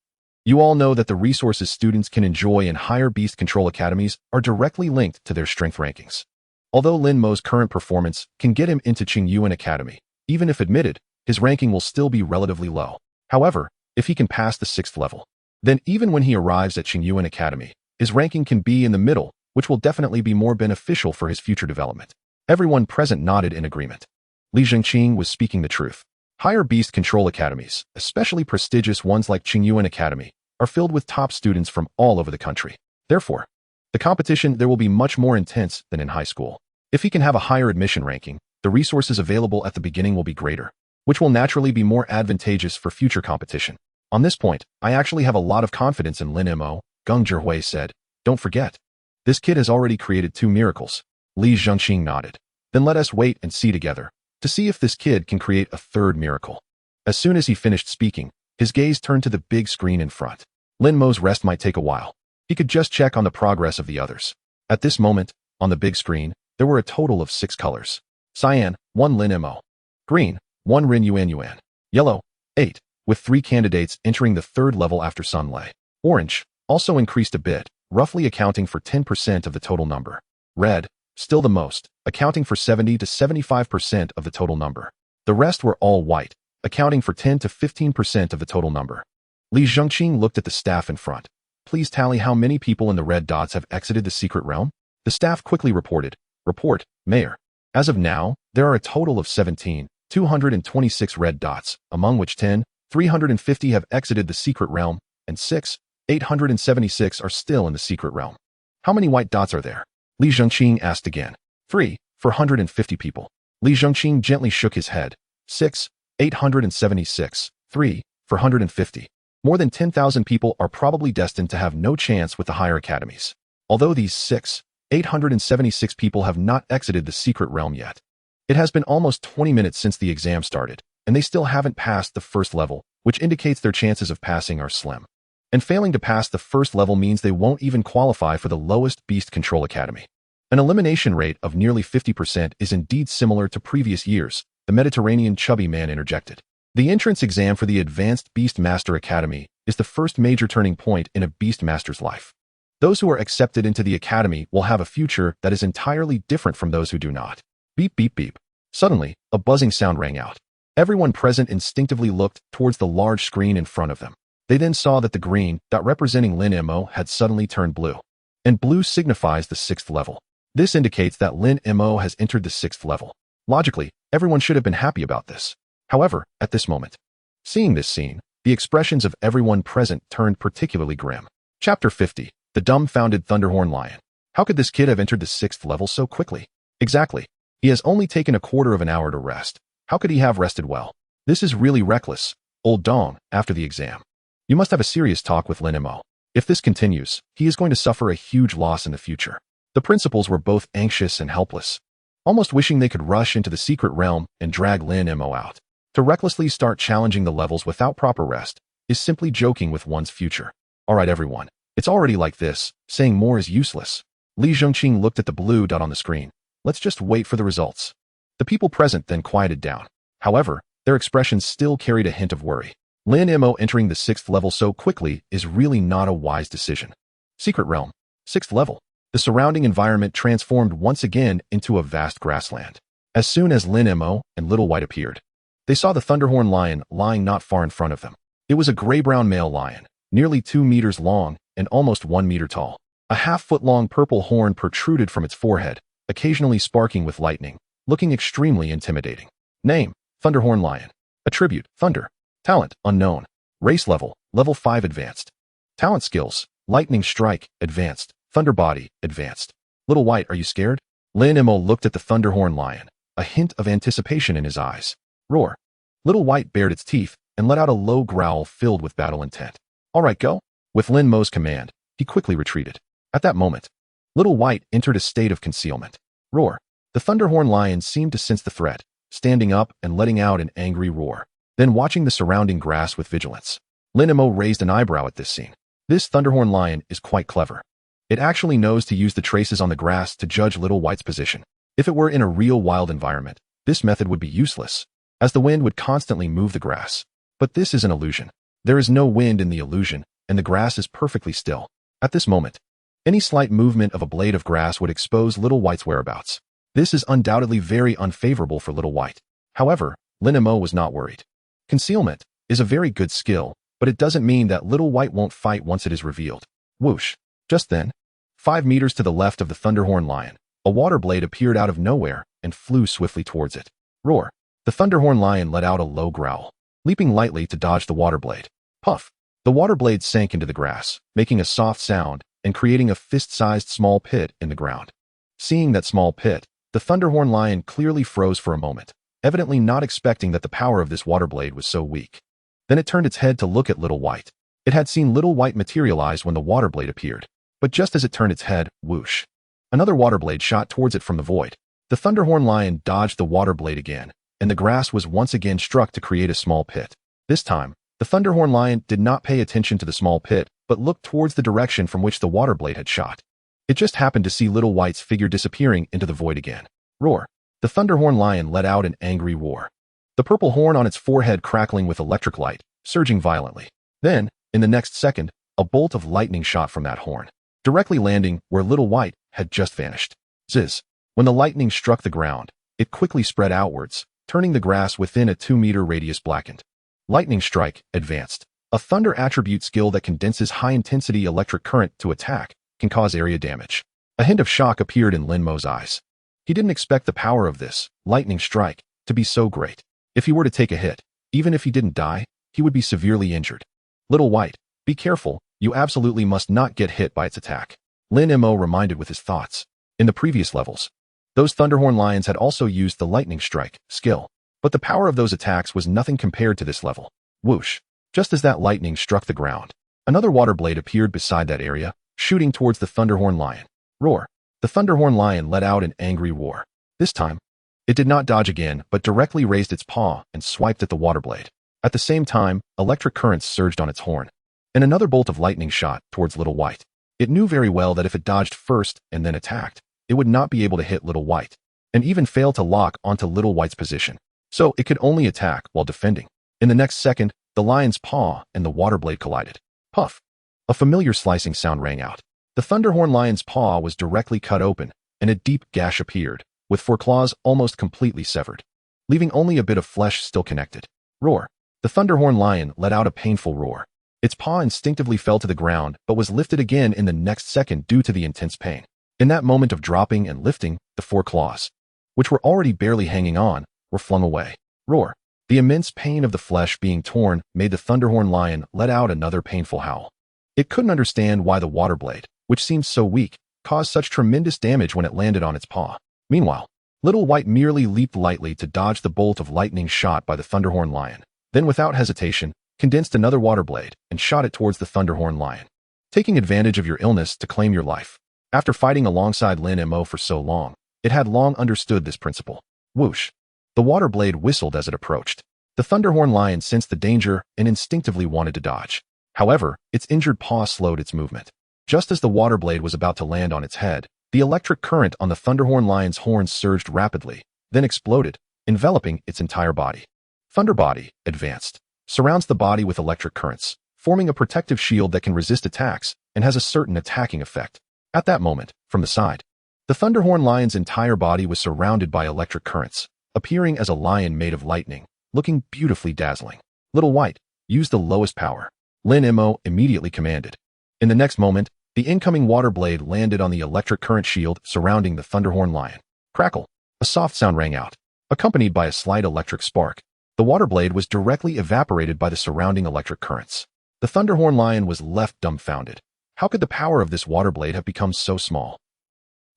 You all know that the resources students can enjoy in higher beast control academies are directly linked to their strength rankings. Although Lin Mo's current performance can get him into Qingyuan Academy, even if admitted, his ranking will still be relatively low. However, if he can pass the 6th level, then even when he arrives at Qingyuan Academy, his ranking can be in the middle, which will definitely be more beneficial for his future development. Everyone present nodded in agreement. Li Zhengqing was speaking the truth. Higher beast control academies, especially prestigious ones like Qingyuan Academy, are filled with top students from all over the country. Therefore, the competition there will be much more intense than in high school. If he can have a higher admission ranking, the resources available at the beginning will be greater, which will naturally be more advantageous for future competition. On this point, I actually have a lot of confidence in Lin Mo, Geng Zhihui said. Don't forget, this kid has already created 2 miracles. Li Zhengqing nodded. Then let us wait and see together to see if this kid can create a 3rd miracle. As soon as he finished speaking, his gaze turned to the big screen in front. Lin Mo's rest might take a while. He could just check on the progress of the others. At this moment, on the big screen, there were a total of 6 colors. Cyan, 1 Lin Mo. Green, 1 Rin Yuan. Yellow, 8, with 3 candidates entering the 3rd level after Sun Lei. Orange, also increased a bit, roughly accounting for 10% of the total number. Red, still the most, accounting for 70 to 75% of the total number. The rest were all white, accounting for 10 to 15% of the total number. Li Zhengqing looked at the staff in front. Please tally how many people in the red dots have exited the secret realm. The staff quickly reported. Report, Mayor. As of now, there are a total of 17,226 red dots, among which 10,350 have exited the secret realm, and 6,876 are still in the secret realm. How many white dots are there? Li Zhengqing asked again. 3, for 150 people. Li Zhengqing gently shook his head. 6,876, 3, for 150. More than 10,000 people are probably destined to have no chance with the higher academies. Although these 6,876 people have not exited the secret realm yet. It has been almost 20 minutes since the exam started, and they still haven't passed the 1st level, which indicates their chances of passing are slim. And failing to pass the 1st level means they won't even qualify for the lowest beast control academy. An elimination rate of nearly 50% is indeed similar to previous years, the Mediterranean chubby man interjected. The entrance exam for the Advanced Beast Master Academy is the first major turning point in a Beast Master's life. Those who are accepted into the academy will have a future that is entirely different from those who do not. Beep, beep, beep. Suddenly, a buzzing sound rang out. Everyone present instinctively looked towards the large screen in front of them. They then saw that the green dot representing Lin Mo had suddenly turned blue. And blue signifies the 6th level. This indicates that Lin Mo has entered the 6th level. Logically, everyone should have been happy about this. However, at this moment, seeing this scene, the expressions of everyone present turned particularly grim. Chapter 50. The Dumbfounded Thunderhorn Lion. How could this kid have entered the 6th level so quickly? Exactly. He has only taken a quarter of an hour to rest. How could he have rested well? This is really reckless. Old Dong, after the exam. You must have a serious talk with Lin Mo. If this continues, he is going to suffer a huge loss in the future. The principals were both anxious and helpless, almost wishing they could rush into the secret realm and drag Lin Mo out. To recklessly start challenging the levels without proper rest is simply joking with one's future. Alright everyone, it's already like this, saying more is useless. Li Zhengqing looked at the blue dot on the screen. Let's just wait for the results. The people present then quieted down. However, their expressions still carried a hint of worry. Lin Mo entering the 6th level so quickly is really not a wise decision. Secret realm, 6th level. The surrounding environment transformed once again into a vast grassland. As soon as Lin Mo and Little White appeared, they saw the Thunderhorn lion lying not far in front of them. It was a gray-brown male lion, nearly 2 meters long and almost 1 meter tall. A half-foot-long purple horn protruded from its forehead, occasionally sparking with lightning, looking extremely intimidating. Name, Thunderhorn lion. Attribute, thunder. Talent, unknown. Race level, level 5 advanced. Talent skills, lightning strike, advanced. Thunder Body advanced. Little White, are you scared? Lin Mo looked at the Thunderhorn Lion, a hint of anticipation in his eyes. Roar. Little White bared its teeth and let out a low growl filled with battle intent. All right, go. With Lin Mo's command, he quickly retreated. At that moment, Little White entered a state of concealment. Roar. The Thunderhorn Lion seemed to sense the threat, standing up and letting out an angry roar, then watching the surrounding grass with vigilance. Lin Mo raised an eyebrow at this scene. This Thunderhorn Lion is quite clever. It actually knows to use the traces on the grass to judge Little White's position. If it were in a real wild environment, this method would be useless, as the wind would constantly move the grass. But this is an illusion. There is no wind in the illusion, and the grass is perfectly still. At this moment, any slight movement of a blade of grass would expose Little White's whereabouts. This is undoubtedly very unfavorable for Little White. However, Lin Mo was not worried. Concealment is a very good skill, but it doesn't mean that Little White won't fight once it is revealed. Whoosh. Just then, 5 meters to the left of the Thunderhorn Lion, a water blade appeared out of nowhere and flew swiftly towards it. Roar. The Thunderhorn Lion let out a low growl, leaping lightly to dodge the water blade. Puff. The water blade sank into the grass, making a soft sound and creating a fist-sized small pit in the ground. Seeing that small pit, the Thunderhorn Lion clearly froze for a moment, evidently not expecting that the power of this water blade was so weak. Then it turned its head to look at Little White. It had seen Little White materialize when the water blade appeared. But just as it turned its head, whoosh, another water blade shot towards it from the void. The Thunderhorn Lion dodged the water blade again, and the grass was once again struck to create a small pit. This time, the Thunderhorn Lion did not pay attention to the small pit, but looked towards the direction from which the water blade had shot. It just happened to see Little White's figure disappearing into the void again. Roar. The Thunderhorn Lion let out an angry roar, the purple horn on its forehead crackling with electric light, surging violently. Then, in the next second, a bolt of lightning shot from that horn, directly landing where Little White had just vanished. Ziz. When the lightning struck the ground, it quickly spread outwards, turning the grass within a 2-meter radius blackened. Lightning Strike advanced. A thunder attribute skill that condenses high-intensity electric current to attack can cause area damage. A hint of shock appeared in Lin Mo's eyes. He didn't expect the power of this lightning strike to be so great. If he were to take a hit, even if he didn't die, he would be severely injured. Little White, be careful, you absolutely must not get hit by its attack. Lin Mo reminded with his thoughts. In the previous levels, those Thunderhorn Lions had also used the lightning strike skill, but the power of those attacks was nothing compared to this level. Whoosh. Just as that lightning struck the ground, another water blade appeared beside that area, shooting towards the Thunderhorn Lion. Roar. The Thunderhorn Lion let out an angry roar. This time, it did not dodge again, but directly raised its paw and swiped at the water blade. At the same time, electric currents surged on its horn, and another bolt of lightning shot towards Little White. It knew very well that if it dodged first and then attacked, it would not be able to hit Little White, and even fail to lock onto Little White's position. So it could only attack while defending. In the next second, the lion's paw and the water blade collided. Puff. A familiar slicing sound rang out. The Thunderhorn Lion's paw was directly cut open, and a deep gash appeared, with 4 claws almost completely severed, leaving only a bit of flesh still connected. Roar. The Thunderhorn Lion let out a painful roar. Its paw instinctively fell to the ground, but was lifted again in the next second due to the intense pain. In that moment of dropping and lifting, the 4 claws, which were already barely hanging on, were flung away. Roar. The immense pain of the flesh being torn made the Thunderhorn Lion let out another painful howl. It couldn't understand why the water blade, which seemed so weak, caused such tremendous damage when it landed on its paw. Meanwhile, Little White merely leaped lightly to dodge the bolt of lightning shot by the Thunderhorn Lion, then without hesitation, condensed another water blade and shot it towards the Thunderhorn Lion, taking advantage of your illness to claim your life. After fighting alongside Lin Mo for so long, it had long understood this principle. Whoosh. The water blade whistled as it approached. The Thunderhorn Lion sensed the danger and instinctively wanted to dodge. However, its injured paw slowed its movement. Just as the water blade was about to land on its head, the electric current on the Thunderhorn Lion's horns surged rapidly, then exploded, enveloping its entire body. Thunder Body advanced, surrounds the body with electric currents, forming a protective shield that can resist attacks and has a certain attacking effect. At that moment, from the side, the Thunderhorn Lion's entire body was surrounded by electric currents, appearing as a lion made of lightning, looking beautifully dazzling. Little White, use the lowest power. Lin Mo immediately commanded. In the next moment, the incoming water blade landed on the electric current shield surrounding the Thunderhorn Lion. Crackle. A soft sound rang out, accompanied by a slight electric spark. The water blade was directly evaporated by the surrounding electric currents. The Thunderhorn Lion was left dumbfounded. How could the power of this water blade have become so small?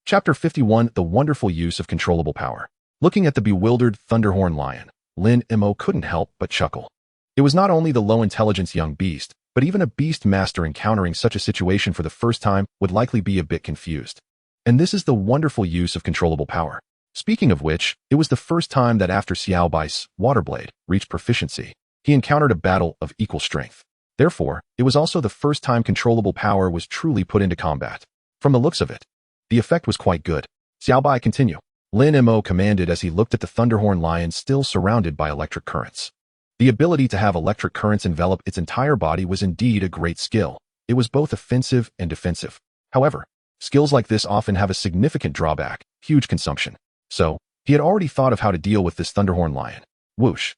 Chapter 51, The Wonderful Use of Controllable Power. Looking at the bewildered Thunderhorn Lion, Lin Mo couldn't help but chuckle. It was not only the low-intelligence young beast, but even a beast master encountering such a situation for the first time would likely be a bit confused. And this is the wonderful use of controllable power. Speaking of which, it was the first time that after Xiaobai's water blade reached proficiency, he encountered a battle of equal strength. Therefore, it was also the first time controllable power was truly put into combat. From the looks of it, the effect was quite good. Xiaobai, continue. Lin Mo commanded as he looked at the Thunderhorn Lion still surrounded by electric currents. The ability to have electric currents envelop its entire body was indeed a great skill. It was both offensive and defensive. However, skills like this often have a significant drawback, huge consumption. So, he had already thought of how to deal with this Thunderhorn Lion. Whoosh!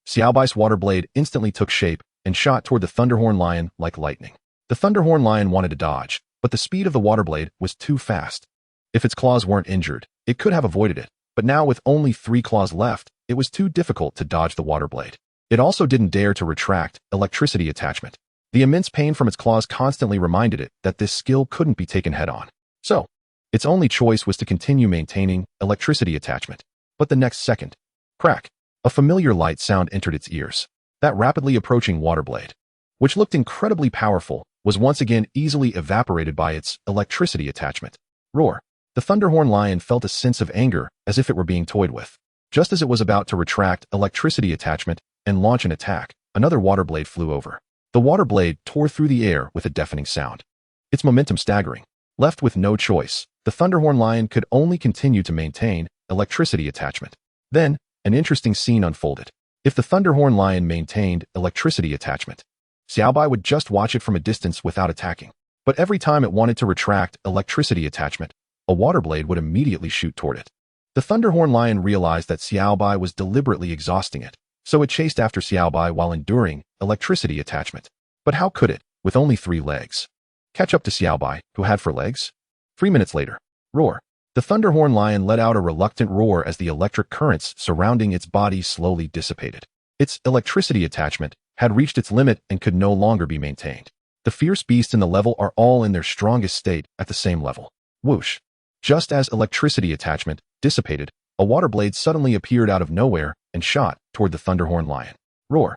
Xiaobai's water blade instantly took shape and shot toward the Thunderhorn Lion like lightning. The Thunderhorn Lion wanted to dodge, but the speed of the water blade was too fast. If its claws weren't injured, it could have avoided it, but now with only 3 claws left, it was too difficult to dodge the water blade. It also didn't dare to retract electricity attachment. The immense pain from its claws constantly reminded it that this skill couldn't be taken head-on. So, its only choice was to continue maintaining electricity attachment. But the next second, crack, a familiar light sound entered its ears. That rapidly approaching water blade, which looked incredibly powerful, was once again easily evaporated by its electricity attachment. Roar! The Thunderhorn Lion felt a sense of anger as if it were being toyed with. Just as it was about to retract electricity attachment and launch an attack, another water blade flew over. The water blade tore through the air with a deafening sound. Its momentum staggering. Left with no choice, the Thunderhorn Lion could only continue to maintain electricity attachment. Then, an interesting scene unfolded. If the Thunderhorn Lion maintained electricity attachment, Xiaobai would just watch it from a distance without attacking. But every time it wanted to retract electricity attachment, a water blade would immediately shoot toward it. The Thunderhorn Lion realized that Xiaobai was deliberately exhausting it, so it chased after Xiaobai while enduring electricity attachment. But how could it, with only 3 legs, catch up to Xiaobai, who had 4 legs? 3 minutes later, roar! The Thunderhorn Lion let out a reluctant roar as the electric currents surrounding its body slowly dissipated. Its electricity attachment had reached its limit and could no longer be maintained. The fierce beasts in the level are all in their strongest state at the same level. Whoosh! Just as electricity attachment dissipated, a water blade suddenly appeared out of nowhere and shot toward the Thunderhorn Lion. Roar!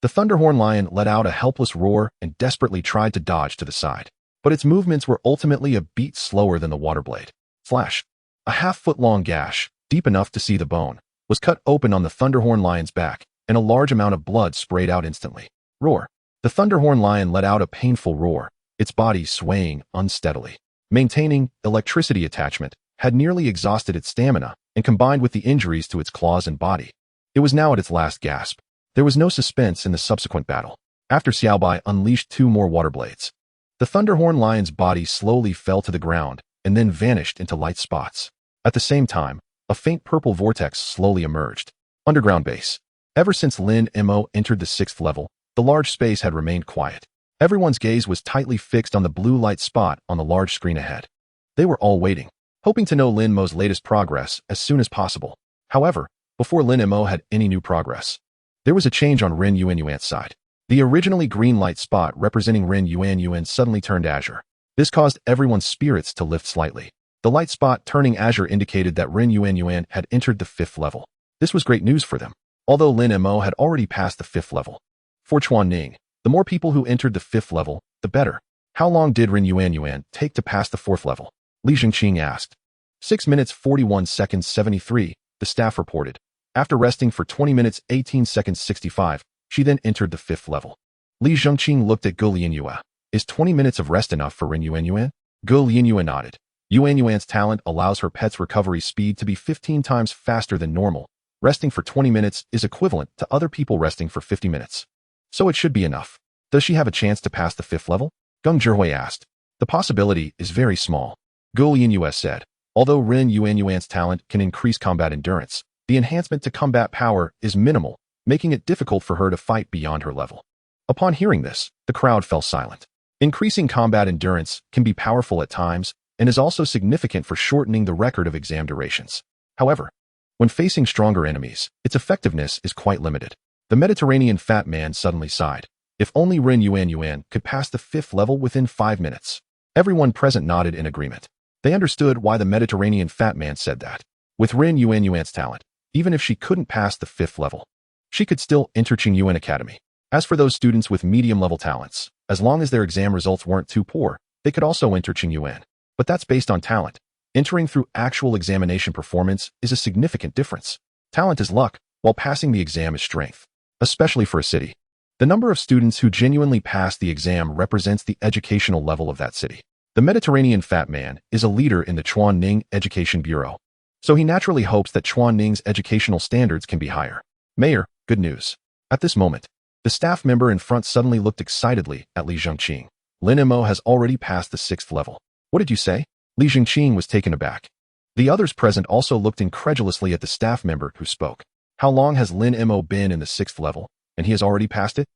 The Thunderhorn Lion let out a helpless roar and desperately tried to dodge to the side. But its movements were ultimately a beat slower than the water blade. Flash! A half-foot-long gash, deep enough to see the bone, was cut open on the Thunderhorn Lion's back, and a large amount of blood sprayed out instantly. Roar! The Thunderhorn Lion let out a painful roar, its body swaying unsteadily. Maintaining electricity attachment had nearly exhausted its stamina, and combined with the injuries to its claws and body, it was now at its last gasp. There was no suspense in the subsequent battle. After Xiaobai unleashed 2 more water blades, the Thunderhorn Lion's body slowly fell to the ground and then vanished into light spots. At the same time, a faint purple vortex slowly emerged. Underground base. Ever since Lin Mo entered the 6th level, the large space had remained quiet. Everyone's gaze was tightly fixed on the blue light spot on the large screen ahead. They were all waiting, hoping to know Lin Mo's latest progress as soon as possible. However, before Lin Mo had any new progress, there was a change on Ren Yuanyuan's side. The originally green light spot representing Ren Yuanyuan suddenly turned azure. This caused everyone's spirits to lift slightly. The light spot turning azure indicated that Ren Yuanyuan had entered the 5th level. This was great news for them, although Lin Mo had already passed the 5th level. For Chuan-Ning, the more people who entered the 5th level, the better. How long did Ren Yuanyuan take to pass the 4th level? Li Zhengqing asked. 6 minutes 41 seconds 73, the staff reported. After resting for 20 minutes 18 seconds 65, she then entered the 5th level. Li Zhengqing looked at Gu Lianyue. Is 20 minutes of rest enough for Ren Yuanyuan? Gu Lianyue nodded. Yuanyuan's talent allows her pet's recovery speed to be 15 times faster than normal. Resting for 20 minutes is equivalent to other people resting for 50 minutes. So it should be enough. Does she have a chance to pass the 5th level? Geng Zhihui asked. The possibility is very small. Gu Lianyue said. Although Ren Yuanyuan's talent can increase combat endurance, the enhancement to combat power is minimal, making it difficult for her to fight beyond her level. Upon hearing this, the crowd fell silent. Increasing combat endurance can be powerful at times and is also significant for shortening the record of exam durations. However, when facing stronger enemies, its effectiveness is quite limited. The Mediterranean fat man suddenly sighed. If only Ren Yuanyuan could pass the 5th level within 5 minutes. Everyone present nodded in agreement. They understood why the Mediterranean fat man said that. With Lin Yuan's talent, even if she couldn't pass the 5th level, she could still enter Qingyuan Academy. As for those students with medium-level talents, as long as their exam results weren't too poor, they could also enter Qingyuan. But that's based on talent. Entering through actual examination performance is a significant difference. Talent is luck, while passing the exam is strength, especially for a city. The number of students who genuinely pass the exam represents the educational level of that city. The Mediterranean fat man is a leader in the Chuanning Education Bureau, so he naturally hopes that Chuanning's educational standards can be higher. Mayor, good news. At this moment, the staff member in front suddenly looked excitedly at Li Zhengqing. Lin Mo has already passed the 6th level. What did you say? Li Zhengqing was taken aback. The others present also looked incredulously at the staff member who spoke. How long has Lin Mo been in the 6th level, and he has already passed it?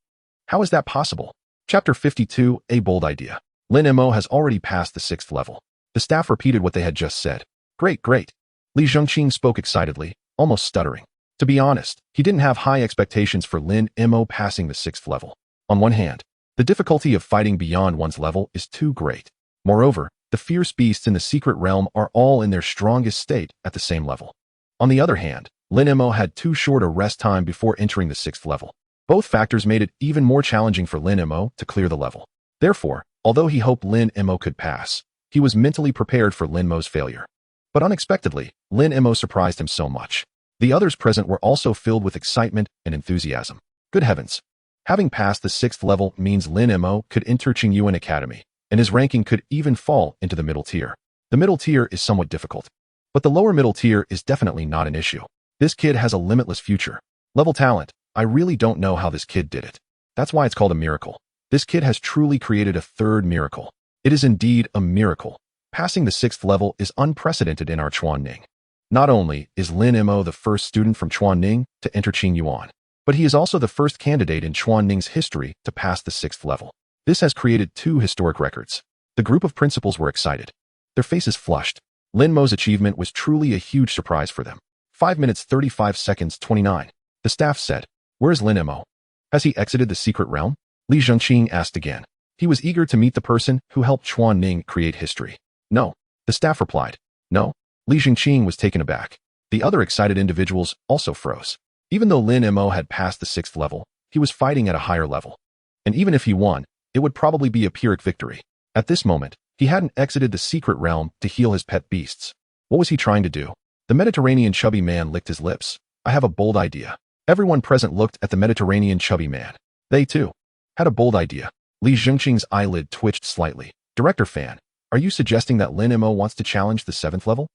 How is that possible? Chapter 52, A Bold Idea. Lin Mo has already passed the 6th level. The staff repeated what they had just said. Great, great. Li Zhengqing spoke excitedly, almost stuttering. To be honest, he didn't have high expectations for Lin Mo passing the 6th level. On one hand, the difficulty of fighting beyond one's level is too great. Moreover, the fierce beasts in the secret realm are all in their strongest state at the same level. On the other hand, Lin Mo had too short a rest time before entering the 6th level. Both factors made it even more challenging for Lin Mo to clear the level. Therefore, although he hoped Lin Mo could pass, he was mentally prepared for Lin Mo's failure. But unexpectedly, Lin Mo surprised him so much. The others present were also filled with excitement and enthusiasm. Good heavens! Having passed the 6th level means Lin Mo could enter Qingyuan Academy, and his ranking could even fall into the middle tier. The middle tier is somewhat difficult, but the lower middle tier is definitely not an issue. This kid has a limitless future. Level talent, I really don't know how this kid did it. That's why it's called a miracle. This kid has truly created a third miracle. It is indeed a miracle. Passing the 6th level is unprecedented in our Chuanning. Not only is Lin Mo the first student from Chuanning to enter Qingyuan, but he is also the first candidate in Chuanning's history to pass the 6th level. This has created 2 historic records. The group of principals were excited. Their faces flushed. Lin Mo's achievement was truly a huge surprise for them. 5 minutes 35 seconds 29. The staff said, "Where's Lin Mo? Has he exited the secret realm?" Li Zhengqing asked again. He was eager to meet the person who helped Chuanning create history. No. The staff replied. No. Li Zhengqing was taken aback. The other excited individuals also froze. Even though Lin Mo had passed the 6th level, he was fighting at a higher level. And even if he won, it would probably be a Pyrrhic victory. At this moment, he hadn't exited the secret realm to heal his pet beasts. What was he trying to do? The Mediterranean chubby man licked his lips. I have a bold idea. Everyone present looked at the Mediterranean chubby man. They, too, had a bold idea. Li Zhengqing's eyelid twitched slightly. Director Fan, are you suggesting that Lin Mo wants to challenge the 7th level?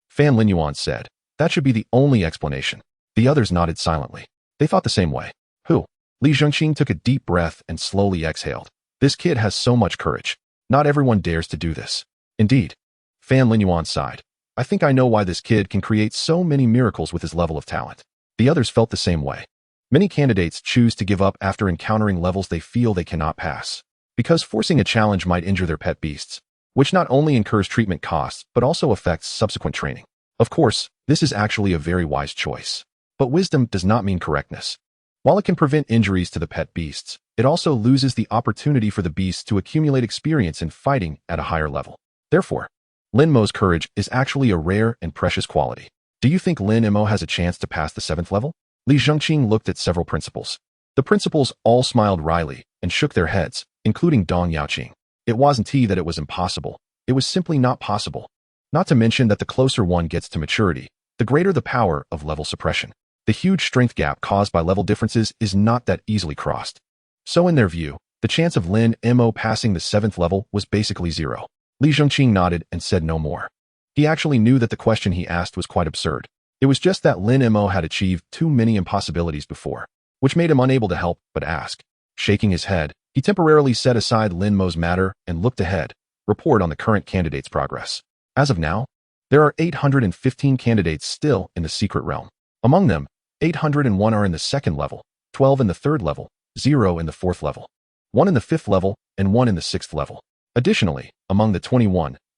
Fan Linyuan said. That should be the only explanation. The others nodded silently. They thought the same way. Who? Li Zhengqing took a deep breath and slowly exhaled. This kid has so much courage. Not everyone dares to do this. Indeed. Fan Linyuan sighed. I think I know why this kid can create so many miracles with his level of talent. The others felt the same way. Many candidates choose to give up after encountering levels they feel they cannot pass, because forcing a challenge might injure their pet beasts, which not only incurs treatment costs but also affects subsequent training. Of course, this is actually a very wise choice. But wisdom does not mean correctness. While it can prevent injuries to the pet beasts, it also loses the opportunity for the beasts to accumulate experience in fighting at a higher level. Therefore, Lin Mo's courage is actually a rare and precious quality. Do you think Lin Mo has a chance to pass the 7th level? Li Zhengqing looked at several principals. The principals all smiled wryly and shook their heads, including Dong Yaoqing. It wasn't that it was impossible. It was simply not possible. Not to mention that the closer one gets to maturity, the greater the power of level suppression. The huge strength gap caused by level differences is not that easily crossed. So in their view, the chance of Lin Mo passing the 7th level was basically zero. Li Zhengqing nodded and said no more. He actually knew that the question he asked was quite absurd. It was just that Lin Mo had achieved too many impossibilities before, which made him unable to help but ask. Shaking his head, he temporarily set aside Lin Mo's matter and looked ahead, report on the current candidate's progress. As of now, there are 815 candidates still in the secret realm. Among them, 801 are in the 2nd level, 12 in the 3rd level, 0 in the 4th level, 1 in the 5th level, and 1 in the 6th level. Additionally, among the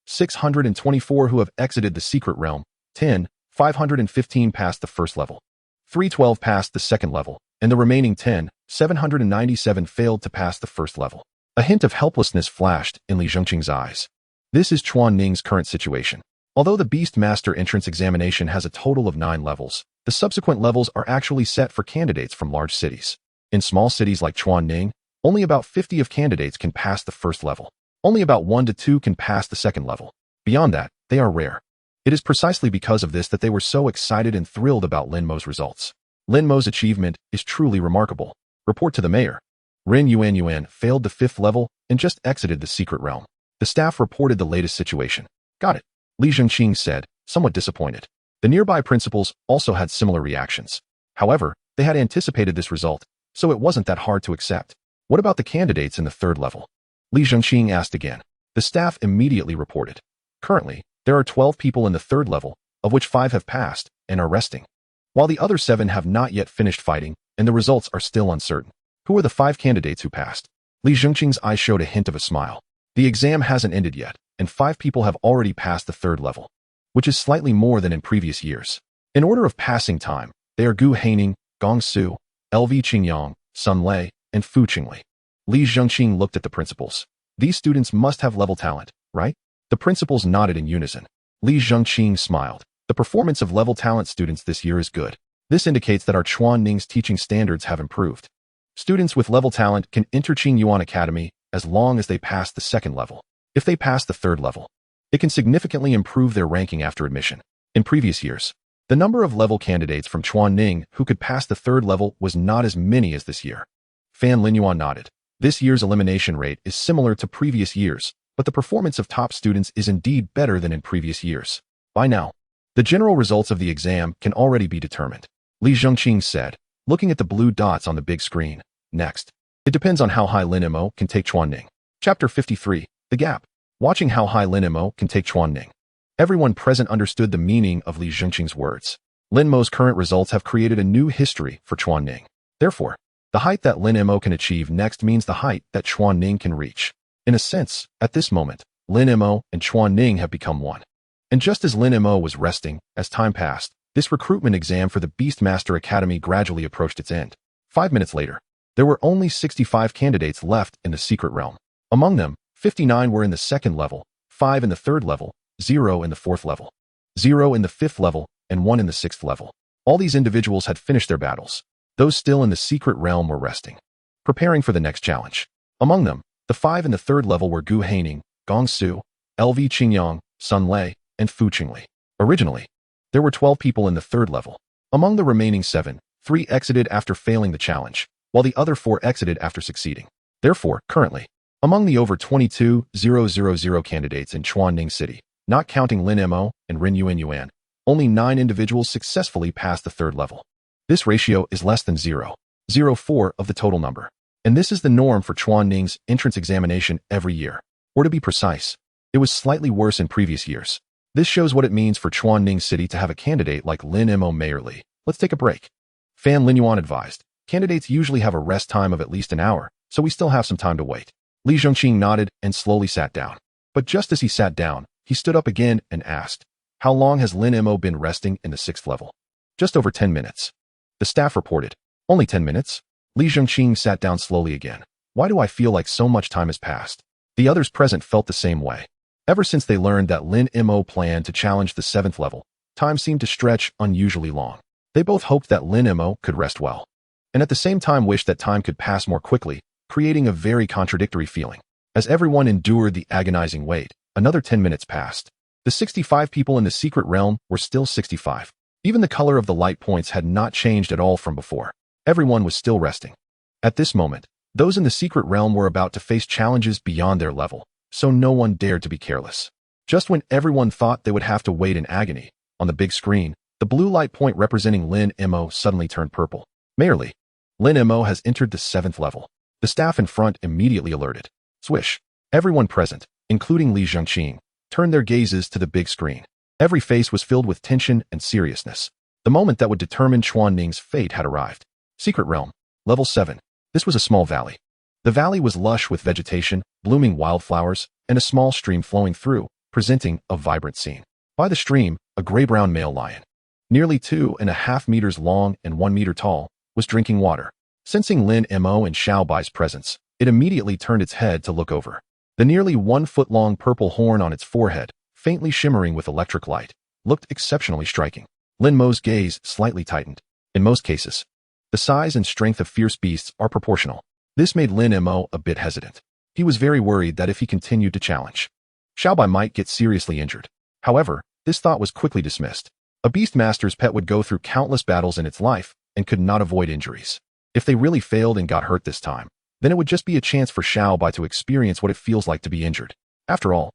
624 who have exited the secret realm, 515 passed the 1st level, 312 passed the 2nd level, and the remaining 797 failed to pass the 1st level. A hint of helplessness flashed in Li Zhengqing's eyes. This is Chuan Ning's current situation. Although the Beast Master entrance examination has a total of 9 levels, the subsequent levels are actually set for candidates from large cities. In small cities like Chuan Ning, only about 50 of candidates can pass the first level. Only about 1 to 2 can pass the second level. Beyond that, they are rare. It is precisely because of this that they were so excited and thrilled about Lin Mo's results. Lin Mo's achievement is truly remarkable. Report to the mayor. Ren Yuan failed the 5th level and just exited the secret realm. The staff reported the latest situation. Got it, Li Zhengqing said, somewhat disappointed. The nearby principals also had similar reactions. However, they had anticipated this result, so it wasn't that hard to accept. What about the candidates in the 3rd level? Li Zhengqing asked again. The staff immediately reported. Currently, there are 12 people in the 3rd level, of which 5 have passed and are resting, while the other 7 have not yet finished fighting, and the results are still uncertain. Who are the 5 candidates who passed? Li Zhengqing's eyes showed a hint of a smile. The exam hasn't ended yet, and 5 people have already passed the 3rd level, which is slightly more than in previous years. In order of passing time, they are Gu Haining, Gong Su, LV Qingyang, Sun Lei, and Fu Qinglei. Li Zhengqing looked at the principals. These students must have level talent, right? The principals nodded in unison. Li Zhengqing smiled. The performance of level talent students this year is good. This indicates that our Chuan Ning's teaching standards have improved. Students with level talent can enter Qingyuan Academy as long as they pass the 2nd level. If they pass the 3rd level, it can significantly improve their ranking after admission. In previous years, the number of level candidates from Chuan Ning who could pass the 3rd level was not as many as this year. Fan Linyuan nodded. This year's elimination rate is similar to previous years, but the performance of top students is indeed better than in previous years. By now, the general results of the exam can already be determined. Li Zhengqing said, looking at the blue dots on the big screen. Next, it depends on how high Lin Mo can take Chuan Ning. Chapter 53, The Gap. Watching how high Lin Mo can take Chuan Ning. Everyone present understood the meaning of Li Zhengqing's words. Lin Mo's current results have created a new history for Chuan Ning. Therefore, the height that Lin Mo can achieve next means the height that Chuan Ning can reach. In a sense, at this moment, Lin Mo and Chuan Ning have become one. And just as Lin Mo was resting, as time passed, this recruitment exam for the Beastmaster Academy gradually approached its end. 5 minutes later, there were only 65 candidates left in the secret realm. Among them, 59 were in the 2nd level, 5 in the 3rd level, 0 in the 4th level, 0 in the 5th level, and 1 in the 6th level. All these individuals had finished their battles. Those still in the secret realm were resting, preparing for the next challenge. Among them, the 5 in the 3rd level were Gu Haining, Gong Su, LV Qingyang, Sun Lei, and Fu Qinglei. Originally, there were 12 people in the 3rd level. Among the remaining 7, 3 exited after failing the challenge, while the other 4 exited after succeeding. Therefore, currently, among the over 22,000 candidates in Chuan Ning City, not counting Lin Mo and Ren Yuan, only 9 individuals successfully passed the 3rd level. This ratio is less than 0.04 of the total number. And this is the norm for Chuan Ning's entrance examination every year. Or to be precise, it was slightly worse in previous years. This shows what it means for Chuan Ning City to have a candidate like Lin Mo mayorly. Let's take a break. Fan Linyuan advised. Candidates usually have a rest time of at least an hour, so we still have some time to wait. Li Zhengqing nodded and slowly sat down. But just as he sat down, he stood up again and asked, how long has Lin Mo been resting in the 6th level? Just over 10 minutes. The staff reported. Only 10 minutes? Li Zhengqing sat down slowly again. Why do I feel like so much time has passed? The others present felt the same way. Ever since they learned that Lin Mo planned to challenge the 7th level, time seemed to stretch unusually long. They both hoped that Lin Mo could rest well, and at the same time wished that time could pass more quickly, creating a very contradictory feeling. As everyone endured the agonizing wait, another 10 minutes passed. The 65 people in the secret realm were still 65. Even the color of the light points had not changed at all from before. Everyone was still resting. At this moment, those in the secret realm were about to face challenges beyond their level, so no one dared to be careless. Just when everyone thought they would have to wait in agony, on the big screen, the blue light point representing Lin Mo suddenly turned purple. Mayorly, Lin Mo has entered the 7th level. The staff in front immediately alerted. Swish. Everyone present, including Li Zhengqing, turned their gazes to the big screen. Every face was filled with tension and seriousness. The moment that would determine Chuan Ning's fate had arrived. Secret Realm, Level 7. This was a small valley. The valley was lush with vegetation, blooming wildflowers, and a small stream flowing through, presenting a vibrant scene. By the stream, a gray-brown male lion, nearly 2.5 meters long and 1 meter tall, was drinking water. Sensing Lin Mo and Xiao Bai's presence, it immediately turned its head to look over. The nearly 1-foot-long purple horn on its forehead, faintly shimmering with electric light, looked exceptionally striking. Lin Mo's gaze slightly tightened. In most cases, the size and strength of fierce beasts are proportional. This made Lin Mo a bit hesitant. He was very worried that if he continued to challenge, Xiaobai might get seriously injured. However, this thought was quickly dismissed. A beastmaster's pet would go through countless battles in its life and could not avoid injuries. If they really failed and got hurt this time, then it would just be a chance for Xiaobai to experience what it feels like to be injured. After all,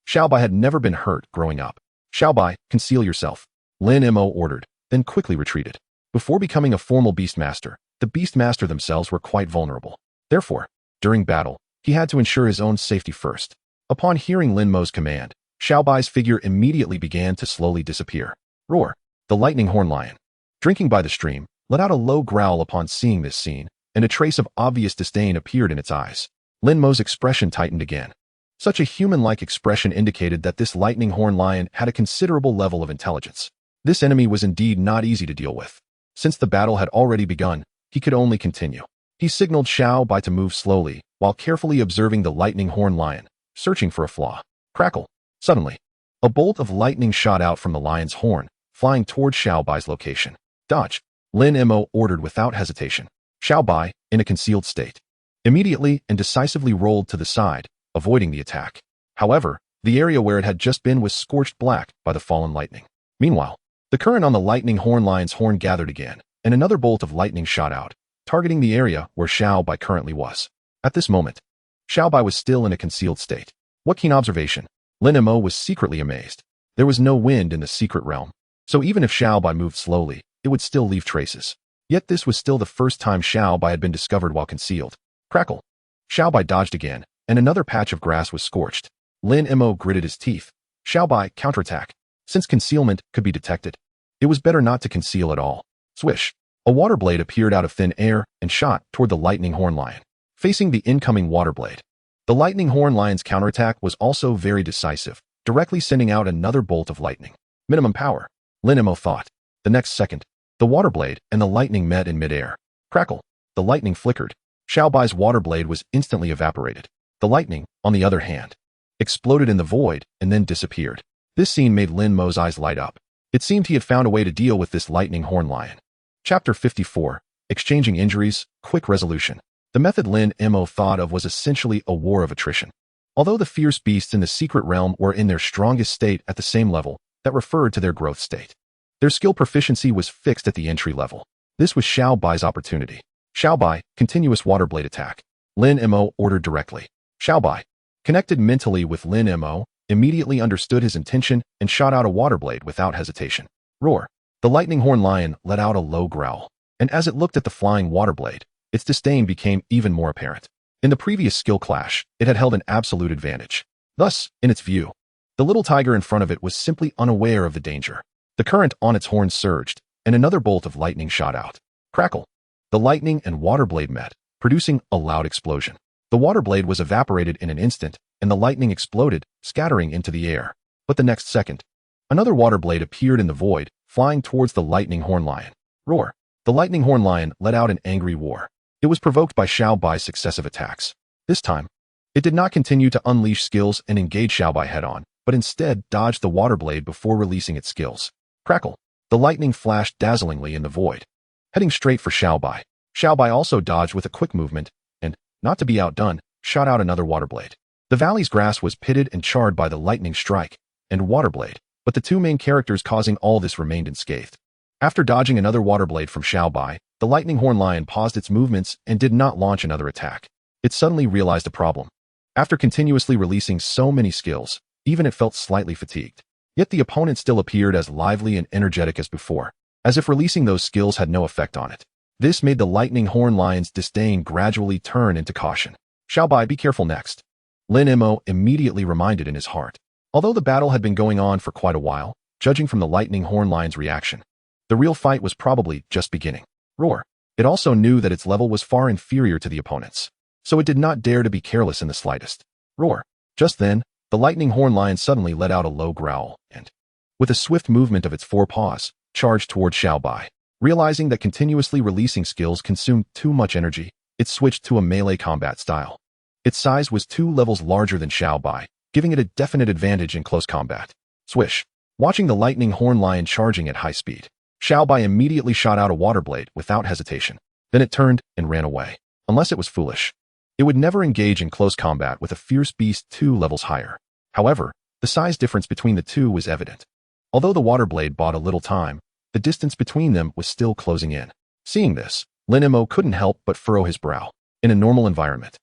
Xiaobai had never been hurt growing up. Xiaobai, conceal yourself, Lin Mo ordered, then quickly retreated. Before becoming a formal beastmaster, the beastmaster themselves were quite vulnerable. Therefore, during battle, he had to ensure his own safety first. Upon hearing Lin Mo's command, Xiaobai's figure immediately began to slowly disappear. Roar! The lightning horn lion, drinking by the stream, let out a low growl upon seeing this scene, and a trace of obvious disdain appeared in its eyes. Lin Mo's expression tightened again. Such a human-like expression indicated that this lightning horn lion had a considerable level of intelligence. This enemy was indeed not easy to deal with. Since the battle had already begun, he could only continue. He signaled Xiaobai to move slowly, while carefully observing the lightning horn lion, searching for a flaw. Crackle! Suddenly, a bolt of lightning shot out from the lion's horn, flying towards Xiaobai's location. Dodge! Lin Mo ordered without hesitation. Xiaobai, in a concealed state, immediately and decisively rolled to the side, avoiding the attack. However, the area where it had just been was scorched black by the fallen lightning. Meanwhile, the current on the lightning horn lion's horn gathered again, and another bolt of lightning shot out, targeting the area where Xiaobai currently was. At this moment, Xiaobai was still in a concealed state. What keen observation! Lin Mo was secretly amazed. There was no wind in the secret realm, so even if Xiaobai moved slowly, it would still leave traces. Yet this was still the first time Xiaobai had been discovered while concealed. Crackle! Xiaobai dodged again, and another patch of grass was scorched. Lin Mo gritted his teeth. Xiaobai, counterattack. Since concealment could be detected, it was better not to conceal at all. Swish! A water blade appeared out of thin air and shot toward the lightning horn lion, facing the incoming water blade. The lightning horn lion's counterattack was also very decisive, directly sending out another bolt of lightning. Minimum power, Lin Mo thought. The next second, the water blade and the lightning met in midair. Crackle! The lightning flickered. Xiaobai's water blade was instantly evaporated. The lightning, on the other hand, exploded in the void and then disappeared. This scene made Lin Mo's eyes light up. It seemed he had found a way to deal with this lightning horn lion. Chapter 54. Exchanging injuries, quick resolution. The method Lin Mo thought of was essentially a war of attrition. Although the fierce beasts in the secret realm were in their strongest state at the same level that referred to their growth state, their skill proficiency was fixed at the entry level. This was Xiaobai's opportunity. Xiaobai, continuous water blade attack. Lin Mo ordered directly. Xiaobai, connected mentally with Lin Mo, immediately understood his intention and shot out a water blade without hesitation. Roar! The lightning horn lion let out a low growl, and as it looked at the flying water blade, its disdain became even more apparent. In the previous skill clash, it had held an absolute advantage. Thus, in its view, the little tiger in front of it was simply unaware of the danger. The current on its horn surged, and another bolt of lightning shot out. Crackle! The lightning and water blade met, producing a loud explosion. The water blade was evaporated in an instant, and the lightning exploded, scattering into the air. But the next second, another water blade appeared in the void, flying towards the lightning horn lion. Roar! The lightning horn lion let out an angry roar. It was provoked by Xiaobai's successive attacks. This time, it did not continue to unleash skills and engage Xiaobai head-on, but instead dodged the water blade before releasing its skills. Crackle! The lightning flashed dazzlingly in the void, heading straight for Xiaobai. Xiaobai also dodged with a quick movement, and, not to be outdone, shot out another water blade. The valley's grass was pitted and charred by the lightning strike and water blade, but the two main characters causing all this remained unscathed. After dodging another water blade from Xiaobai, the lightning horn lion paused its movements and did not launch another attack. It suddenly realized a problem. After continuously releasing so many skills, even it felt slightly fatigued. Yet the opponent still appeared as lively and energetic as before, as if releasing those skills had no effect on it. This made the lightning horn lion's disdain gradually turn into caution. Xiaobai, be careful next, Lin Mo immediately reminded in his heart. Although the battle had been going on for quite a while, judging from the lightning horn lion's reaction, the real fight was probably just beginning. Roar! It also knew that its level was far inferior to the opponent's, so it did not dare to be careless in the slightest. Roar! Just then, the lightning horn lion suddenly let out a low growl and, with a swift movement of its forepaws, charged toward Xiaobai. Realizing that continuously releasing skills consumed too much energy, it switched to a melee combat style. Its size was 2 levels larger than Xiao Bai, giving it a definite advantage in close combat. Swish. Watching the lightning horn lion charging at high speed, Xiao Bai immediately shot out a water blade without hesitation. Then it turned and ran away. Unless it was foolish, it would never engage in close combat with a fierce beast 2 levels higher. However, the size difference between the two was evident. Although the water blade bought a little time, the distance between them was still closing in. Seeing this, Lin Mo couldn't help but furrow his brow. In a normal environment,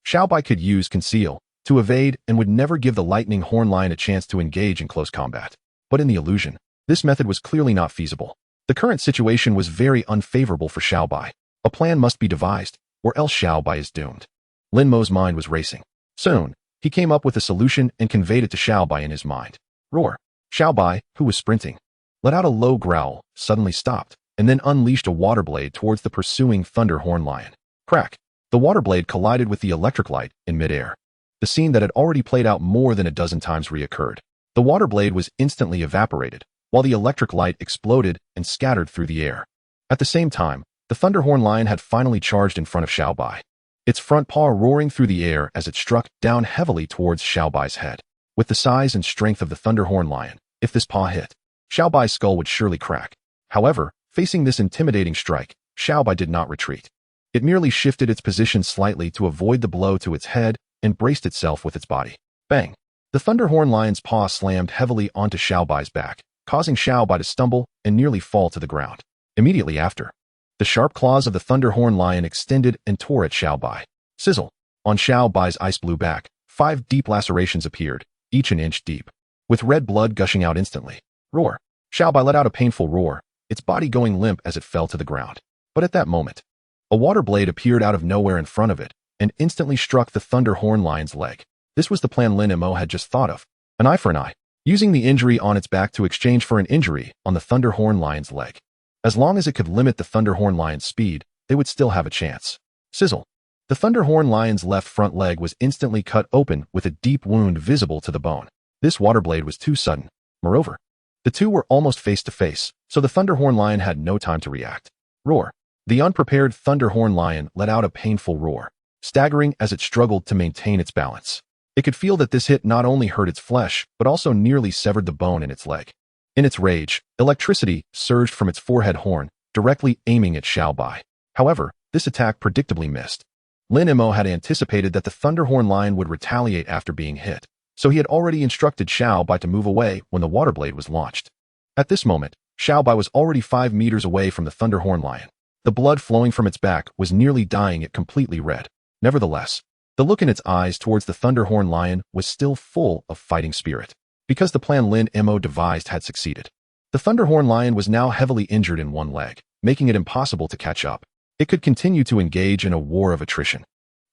Xiao Bai could use conceal to evade and would never give the lightning horn lion a chance to engage in close combat. But in the illusion, this method was clearly not feasible. The current situation was very unfavorable for Xiao Bai. A plan must be devised, or else Xiao Bai is doomed. Lin Mo's mind was racing. Soon, he came up with a solution and conveyed it to Xiao Bai in his mind. Roar. Xiao Bai, who was sprinting, let out a low growl, suddenly stopped, and then unleashed a water blade towards the pursuing thunder horn lion. Crack. The water blade collided with the electric light in midair. The scene that had already played out more than a dozen times reoccurred. The water blade was instantly evaporated, while the electric light exploded and scattered through the air. At the same time, the thunder horn lion had finally charged in front of Xiao Bai, its front paw roaring through the air as it struck down heavily towards Xiao Bai's head. With the size and strength of the thunder horn lion, if this paw hit, Xiao Bai's skull would surely crack. However, facing this intimidating strike, Xiao Bai did not retreat. It merely shifted its position slightly to avoid the blow to its head and braced itself with its body. Bang! The thunder horn lion's paw slammed heavily onto Xiao Bai's back, causing Xiao Bai to stumble and nearly fall to the ground. Immediately after, the sharp claws of the thunder horn lion extended and tore at Xiao Bai. Sizzle! On Xiao Bai's ice blue back, 5 deep lacerations appeared, each an inch deep, with red blood gushing out instantly. Roar! Xiao Bai let out a painful roar, its body going limp as it fell to the ground. But at that moment, a water blade appeared out of nowhere in front of it and instantly struck the thunder horn lion's leg. This was the plan Lin Mo had just thought of. An eye for an eye, using the injury on its back to exchange for an injury on the thunder horn lion's leg. As long as it could limit the thunder horn lion's speed, they would still have a chance. Sizzle! The thunder horn lion's left front leg was instantly cut open with a deep wound visible to the bone. This water blade was too sudden. Moreover, the two were almost face to face, so the thunder horn lion had no time to react. Roar! The unprepared thunder horn lion let out a painful roar, staggering as it struggled to maintain its balance. It could feel that this hit not only hurt its flesh, but also nearly severed the bone in its leg. In its rage, electricity surged from its forehead horn, directly aiming at Xiao Bai. However, this attack predictably missed. Lin Mo had anticipated that the thunder horn lion would retaliate after being hit, so he had already instructed Xiao Bai to move away when the water blade was launched. At this moment, Xiao Bai was already 5 meters away from the thunder horn lion. The blood flowing from its back was nearly dyeing it completely red. Nevertheless, the look in its eyes towards the thunder horn lion was still full of fighting spirit. Because the plan Lin Mo devised had succeeded, the thunder horn lion was now heavily injured in one leg, making it impossible to catch up. It could continue to engage in a war of attrition.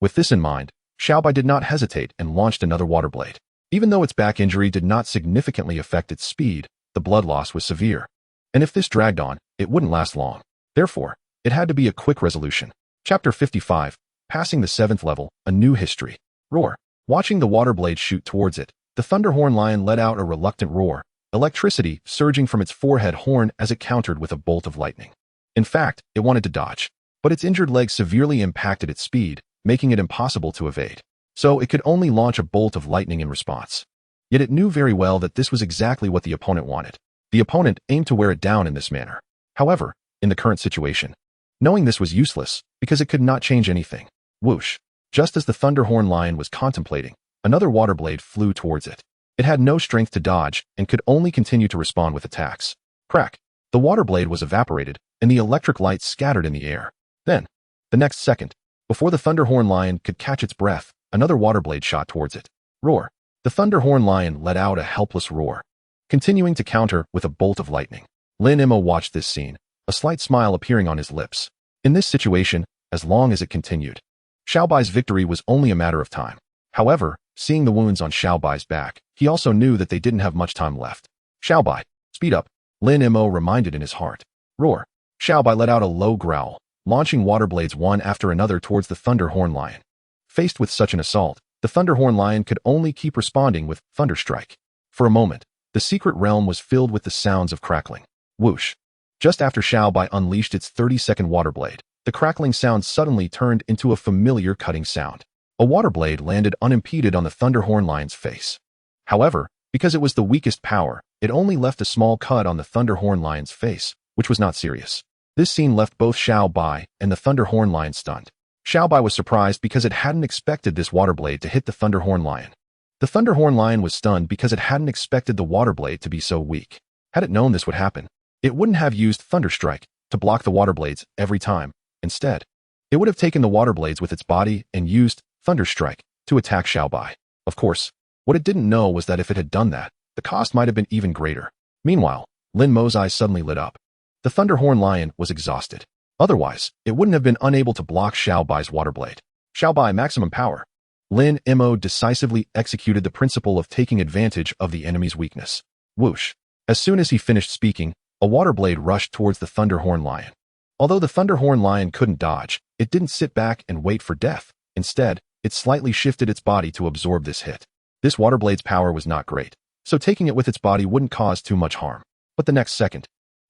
With this in mind, Xiao Bai did not hesitate and launched another water blade. Even though its back injury did not significantly affect its speed, the blood loss was severe. And if this dragged on, it wouldn't last long. Therefore, it had to be a quick resolution. Chapter 55, Passing the 7th Level, A New History. Roar! Watching the water blade shoot towards it, the thunder horn lion let out a reluctant roar, electricity surging from its forehead horn as it countered with a bolt of lightning. In fact, it wanted to dodge, but its injured leg severely impacted its speed, making it impossible to evade. So it could only launch a bolt of lightning in response. Yet it knew very well that this was exactly what the opponent wanted. The opponent aimed to wear it down in this manner. However, in the current situation, knowing this was useless because it could not change anything. Whoosh! Just as the thunder horn lion was contemplating, another water blade flew towards it. It had no strength to dodge and could only continue to respond with attacks. Crack! The water blade was evaporated and the electric light scattered in the air. Then, the next second, before the thunder horn lion could catch its breath, another water blade shot towards it. Roar! The thunder horn lion let out a helpless roar, continuing to counter with a bolt of lightning. Lin Mo watched this scene, a slight smile appearing on his lips. In this situation, as long as it continued, Xiao Bai's victory was only a matter of time. However, seeing the wounds on Xiao Bai's back, he also knew that they didn't have much time left. Xiao Bai, speed up, Lin Mo reminded in his heart. Roar! Xiao Bai let out a low growl, launching water blades one after another towards the thunder horn lion. Faced with such an assault, the thunder horn lion could only keep responding with thunder strike. For a moment, the secret realm was filled with the sounds of crackling. Whoosh! Just after Xiao Bai unleashed its 30-second water blade, the crackling sound suddenly turned into a familiar cutting sound. A water blade landed unimpeded on the Thunderhorn Lion's face. However, because it was the weakest power, it only left a small cut on the Thunderhorn Lion's face, which was not serious. This scene left both Xiao Bai and the Thunderhorn Lion stunned. Xiao Bai was surprised because it hadn't expected this water blade to hit the Thunderhorn Lion. The Thunderhorn Lion was stunned because it hadn't expected the water blade to be so weak. Had it known this would happen, it wouldn't have used Thunderstrike to block the water blades every time. Instead, it would have taken the water blades with its body and used Thunderstrike to attack Xiao Bai. Of course, what it didn't know was that if it had done that, the cost might have been even greater. Meanwhile, Lin Mo's eyes suddenly lit up. The Thunderhorn Lion was exhausted. Otherwise, it wouldn't have been unable to block Xiao Bai's water blade. Xiao Bai maximum power. Lin Mo decisively executed the principle of taking advantage of the enemy's weakness. Whoosh. As soon as he finished speaking, a water blade rushed towards the Thunderhorn Lion. Although the Thunderhorn Lion couldn't dodge, it didn't sit back and wait for death. Instead, it slightly shifted its body to absorb this hit. This water blade's power was not great, so taking it with its body wouldn't cause too much harm. But the next second,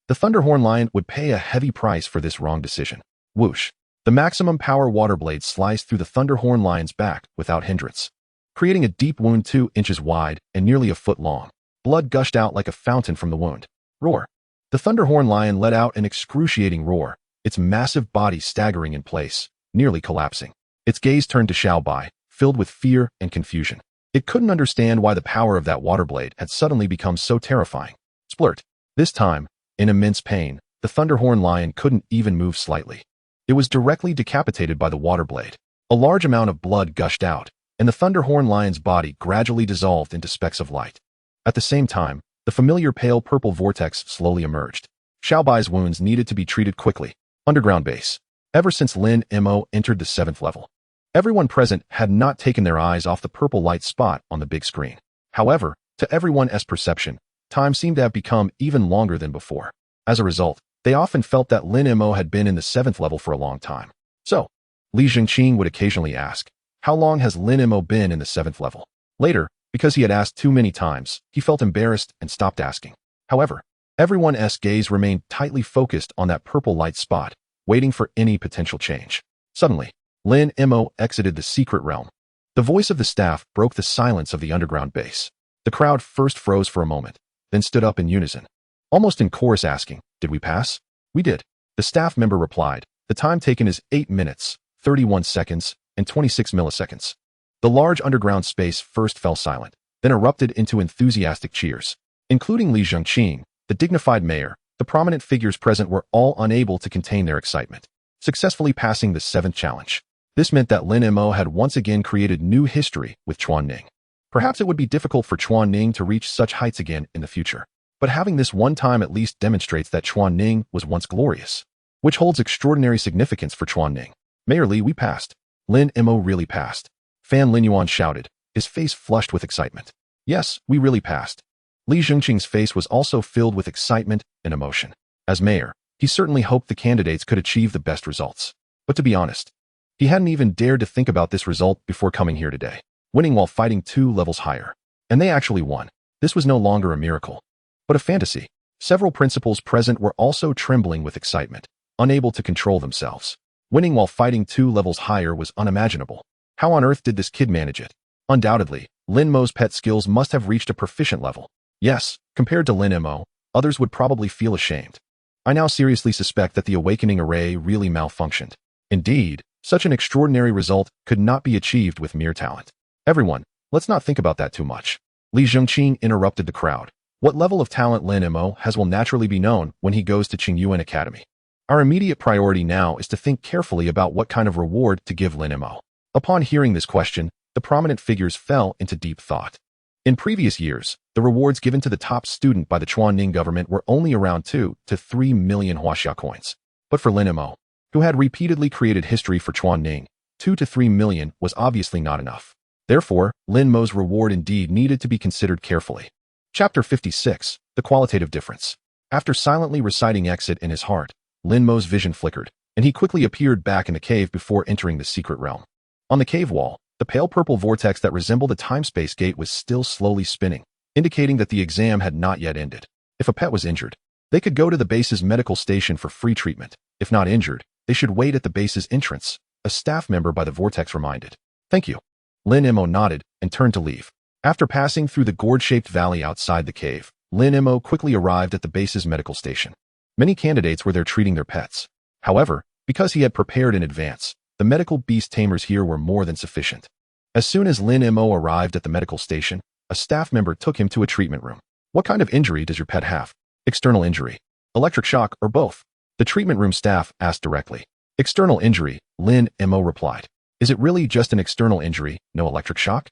the Thunderhorn Lion would pay a heavy price for this wrong decision. Whoosh. The maximum power water blade sliced through the Thunderhorn Lion's back without hindrance, creating a deep wound 2 inches wide and nearly a foot long. Blood gushed out like a fountain from the wound. Roar. The Thunderhorn Lion let out an excruciating roar, its massive body staggering in place, nearly collapsing. Its gaze turned to Xiao Bai, filled with fear and confusion. It couldn't understand why the power of that water blade had suddenly become so terrifying. Splurt. This time, in immense pain, the Thunderhorn Lion couldn't even move slightly. It was directly decapitated by the water blade. A large amount of blood gushed out, and the Thunderhorn Lion's body gradually dissolved into specks of light. At the same time, the familiar pale purple vortex slowly emerged. Xiao Bai's wounds needed to be treated quickly. Underground base. Ever since Lin Mo entered the 7th level, everyone present had not taken their eyes off the purple light spot on the big screen. However, to everyone's perception, time seemed to have become even longer than before. As a result, they often felt that Lin Mo had been in the 7th level for a long time. So, Li Jingqing would occasionally ask, how long has Lin Mo been in the 7th level? Later, because he had asked too many times, he felt embarrassed and stopped asking. However, everyone's gaze remained tightly focused on that purple light spot, waiting for any potential change. Suddenly, Lin Mo exited the secret realm. The voice of the staff broke the silence of the underground base. The crowd first froze for a moment, then stood up in unison, almost in chorus asking, did we pass? We did. The staff member replied, the time taken is 8 minutes, 31 seconds, and 26 milliseconds. The large underground space first fell silent, then erupted into enthusiastic cheers. Including Li Jingqing, the dignified mayor, the prominent figures present were all unable to contain their excitement, successfully passing the 7th challenge. This meant that Lin Mo had once again created new history with Chuan Ning. Perhaps it would be difficult for Chuan Ning to reach such heights again in the future, but having this one time at least demonstrates that Chuan Ning was once glorious, which holds extraordinary significance for Chuan Ning. Mayor Li, we passed. Lin Mo really passed. Fan Lin Yuan shouted, his face flushed with excitement. Yes, we really passed. Li Jingqing's face was also filled with excitement and emotion. As mayor, he certainly hoped the candidates could achieve the best results. But to be honest, he hadn't even dared to think about this result before coming here today, winning while fighting 2 levels higher. And they actually won. This was no longer a miracle, but a fantasy. Several principals present were also trembling with excitement, unable to control themselves. Winning while fighting 2 levels higher was unimaginable. How on earth did this kid manage it? Undoubtedly, Lin Mo's pet skills must have reached a proficient level. Yes, compared to Lin Mo, others would probably feel ashamed. I now seriously suspect that the awakening array really malfunctioned. Indeed, such an extraordinary result could not be achieved with mere talent. Everyone, let's not think about that too much. Li Jingqing interrupted the crowd. What level of talent Lin Mo has will naturally be known when he goes to Qingyuan Academy. Our immediate priority now is to think carefully about what kind of reward to give Lin Mo. Upon hearing this question, the prominent figures fell into deep thought. In previous years, the rewards given to the top student by the Chuan Ning government were only around 2 to 3 million Huaxia coins. But for Lin Mo, who had repeatedly created history for Chuan Ning, 2 to 3 million was obviously not enough. Therefore, Lin Mo's reward indeed needed to be considered carefully. Chapter 56, The Qualitative Difference. After silently reciting exit in his heart, Lin Mo's vision flickered, and he quickly appeared back in the cave before entering the secret realm. On the cave wall, the pale purple vortex that resembled a time-space gate was still slowly spinning, indicating that the exam had not yet ended. If a pet was injured, they could go to the base's medical station for free treatment. If not injured, They should wait at the base's entrance, a staff member by the vortex reminded. Thank you. Lin Mo nodded and turned to leave. After passing through the gourd-shaped valley outside the cave, Lin Mo quickly arrived at the base's medical station. Many candidates were there treating their pets. However, because he had prepared in advance, the medical beast tamers here were more than sufficient. As soon as Lin Mo arrived at the medical station, a staff member took him to a treatment room. What kind of injury does your pet have? External injury, electric shock, or both? The treatment room staff asked directly. External injury, Lin Mo replied. Is it really just an external injury, no electric shock?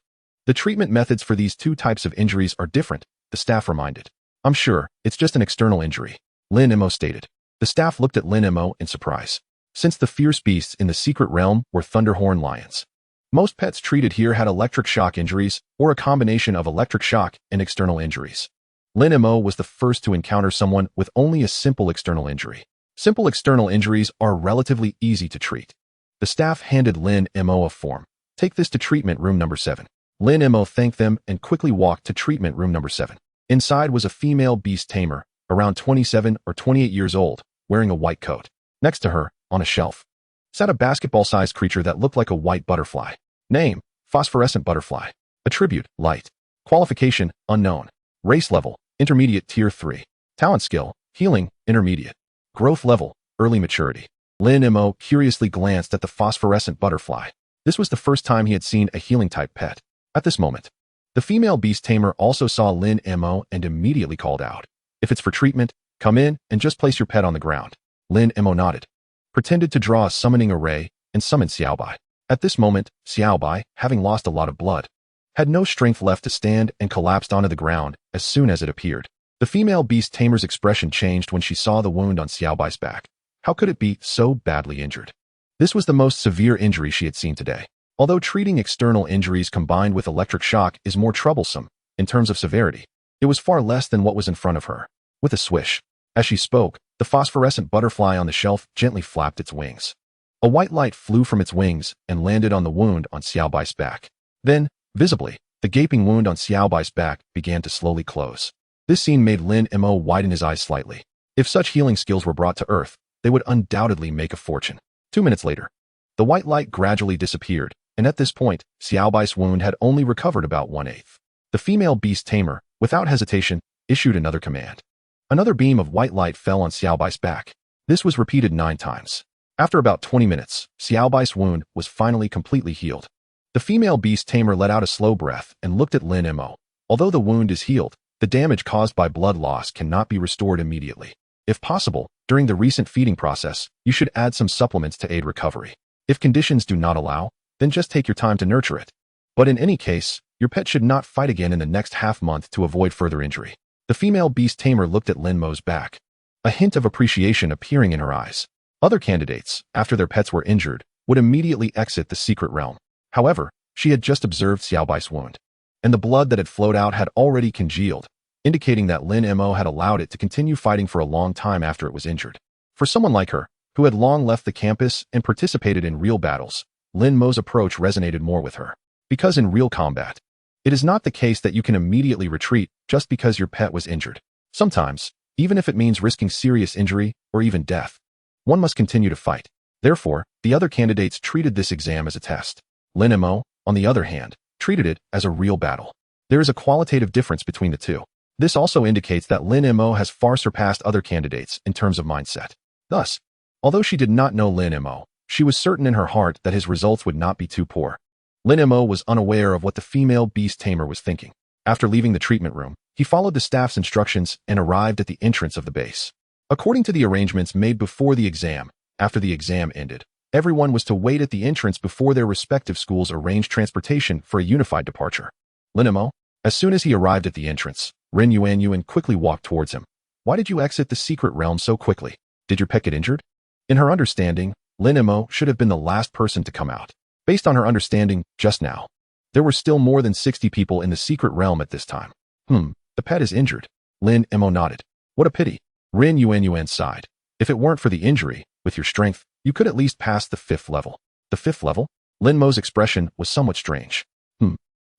The treatment methods for these two types of injuries are different, the staff reminded. I'm sure, it's just an external injury, Lin Mo stated. The staff looked at Lin Mo in surprise. Since the fierce beasts in the secret realm were thunderhorn lions, most pets treated here had electric shock injuries or a combination of electric shock and external injuries. Lin Mo was the first to encounter someone with only a simple external injury. Simple external injuries are relatively easy to treat. The staff handed Lin Mo a form. Take this to treatment room number 7. Lin Mo thanked them and quickly walked to treatment room number 7. Inside was a female beast tamer, around 27 or 28 years old, wearing a white coat. Next to her, on a shelf, sat a basketball-sized creature that looked like a white butterfly. Name, phosphorescent butterfly. Attribute, light. Qualification, unknown. Race level, intermediate tier 3. Talent skill, healing, intermediate. Growth level, early maturity. Lin Mo curiously glanced at the phosphorescent butterfly. This was the first time he had seen a healing-type pet. At this moment, the female beast tamer also saw Lin Mo and immediately called out. If it's for treatment, come in and just place your pet on the ground. Lin Mo nodded, pretended to draw a summoning array, and summoned Xiaobai. At this moment, Xiaobai, having lost a lot of blood, had no strength left to stand and collapsed onto the ground as soon as it appeared. The female beast tamer's expression changed when she saw the wound on Xiaobai's back. How could it be so badly injured? This was the most severe injury she had seen today. Although treating external injuries combined with electric shock is more troublesome, in terms of severity, it was far less than what was in front of her. With a swish, as she spoke, the phosphorescent butterfly on the shelf gently flapped its wings. A white light flew from its wings and landed on the wound on Xiaobai's back. Then, visibly, the gaping wound on Xiaobai's back began to slowly close. This scene made Lin Mo widen his eyes slightly. If such healing skills were brought to Earth, they would undoubtedly make a fortune. 2 minutes later, the white light gradually disappeared, and at this point, Xiaobai's wound had only recovered about 1/8. The female beast tamer, without hesitation, issued another command. Another beam of white light fell on Xiaobai's back. This was repeated 9 times. After about 20 minutes, Xiaobai's wound was finally completely healed. The female beast tamer let out a slow breath and looked at Lin Mo. Although the wound is healed, the damage caused by blood loss cannot be restored immediately. If possible, during the recent feeding process, you should add some supplements to aid recovery. If conditions do not allow, then just take your time to nurture it. But in any case, your pet should not fight again in the next half-month to avoid further injury. The female beast tamer looked at Lin Mo's back, a hint of appreciation appearing in her eyes. Other candidates, after their pets were injured, would immediately exit the secret realm. However, she had just observed Xiaobai's wound, and the blood that had flowed out had already congealed, indicating that Lin Mo had allowed it to continue fighting for a long time after it was injured. For someone like her, who had long left the campus and participated in real battles, Lin Mo's approach resonated more with her. Because in real combat, it is not the case that you can immediately retreat just because your pet was injured. Sometimes, even if it means risking serious injury or even death, one must continue to fight. Therefore, the other candidates treated this exam as a test. Lin Mo, on the other hand, treated it as a real battle. There is a qualitative difference between the two. This also indicates that Lin Mo has far surpassed other candidates in terms of mindset. Thus, although she did not know Lin Mo, she was certain in her heart that his results would not be too poor. Lin Mo was unaware of what the female beast tamer was thinking. After leaving the treatment room, he followed the staff's instructions and arrived at the entrance of the base. According to the arrangements made before the exam, after the exam ended, everyone was to wait at the entrance before their respective schools arranged transportation for a unified departure. Lin Mo, as soon as he arrived at the entrance, Ren Yuan quickly walked towards him. Why did you exit the secret realm so quickly? Did your pet get injured? In her understanding, Lin Mo should have been the last person to come out. Based on her understanding just now, there were still more than 60 people in the secret realm at this time. The pet is injured. Lin Mo nodded. What a pity. Ren Yuan sighed. If it weren't for the injury, with your strength, you could at least pass the 5th level. The 5th level? Lin Mo's expression was somewhat strange.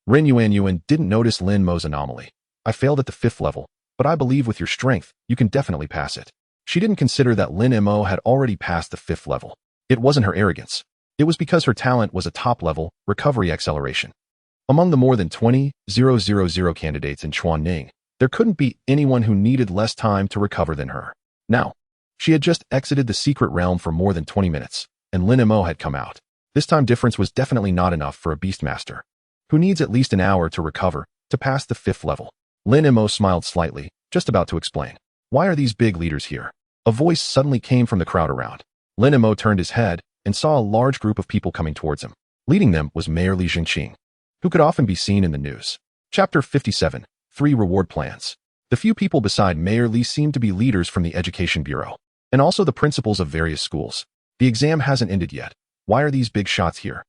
Ren Yuan didn't notice Lin Mo's anomaly. I failed at the 5th level, but I believe with your strength, you can definitely pass it. She didn't consider that Lin Mo had already passed the 5th level. It wasn't her arrogance. It was because her talent was a top-level recovery acceleration. Among the more than 20,000 candidates in Chuanning, there couldn't be anyone who needed less time to recover than her. Now, she had just exited the secret realm for more than 20 minutes, and Lin Mo had come out. This time difference was definitely not enough for a Beastmaster, who needs at least an hour to recover to pass the 5th level. Lin Mo smiled slightly, just about to explain. Why are these big leaders here? A voice suddenly came from the crowd around. Lin Mo turned his head and saw a large group of people coming towards him. Leading them was Mayor Li Zhengqing, who could often be seen in the news. Chapter 57, 3 Reward Plans. The few people beside Mayor Li seemed to be leaders from the Education Bureau, and also the principals of various schools. The exam hasn't ended yet. Why are these big shots here?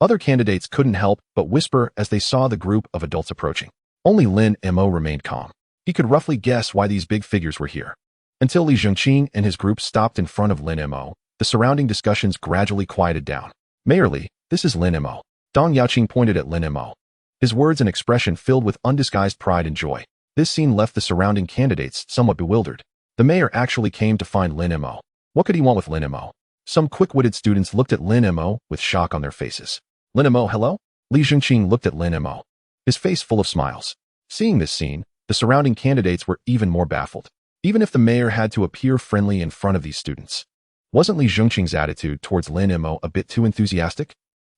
Other candidates couldn't help but whisper as they saw the group of adults approaching. Only Lin Mo remained calm. He could roughly guess why these big figures were here. Until Li Zhengqing and his group stopped in front of Lin Mo, the surrounding discussions gradually quieted down. Mayor Li, this is Lin Mo. Dong Yaoqing pointed at Lin Mo. His words and expression filled with undisguised pride and joy. This scene left the surrounding candidates somewhat bewildered. The mayor actually came to find Lin Mo. What could he want with Lin Mo? Some quick-witted students looked at Lin Mo with shock on their faces. Lin Mo, hello? Li Zhengqing looked at Lin Mo, his face full of smiles. Seeing this scene, the surrounding candidates were even more baffled. Even if the mayor had to appear friendly in front of these students, wasn't Li Zhengqing's attitude towards Lin Mo a bit too enthusiastic?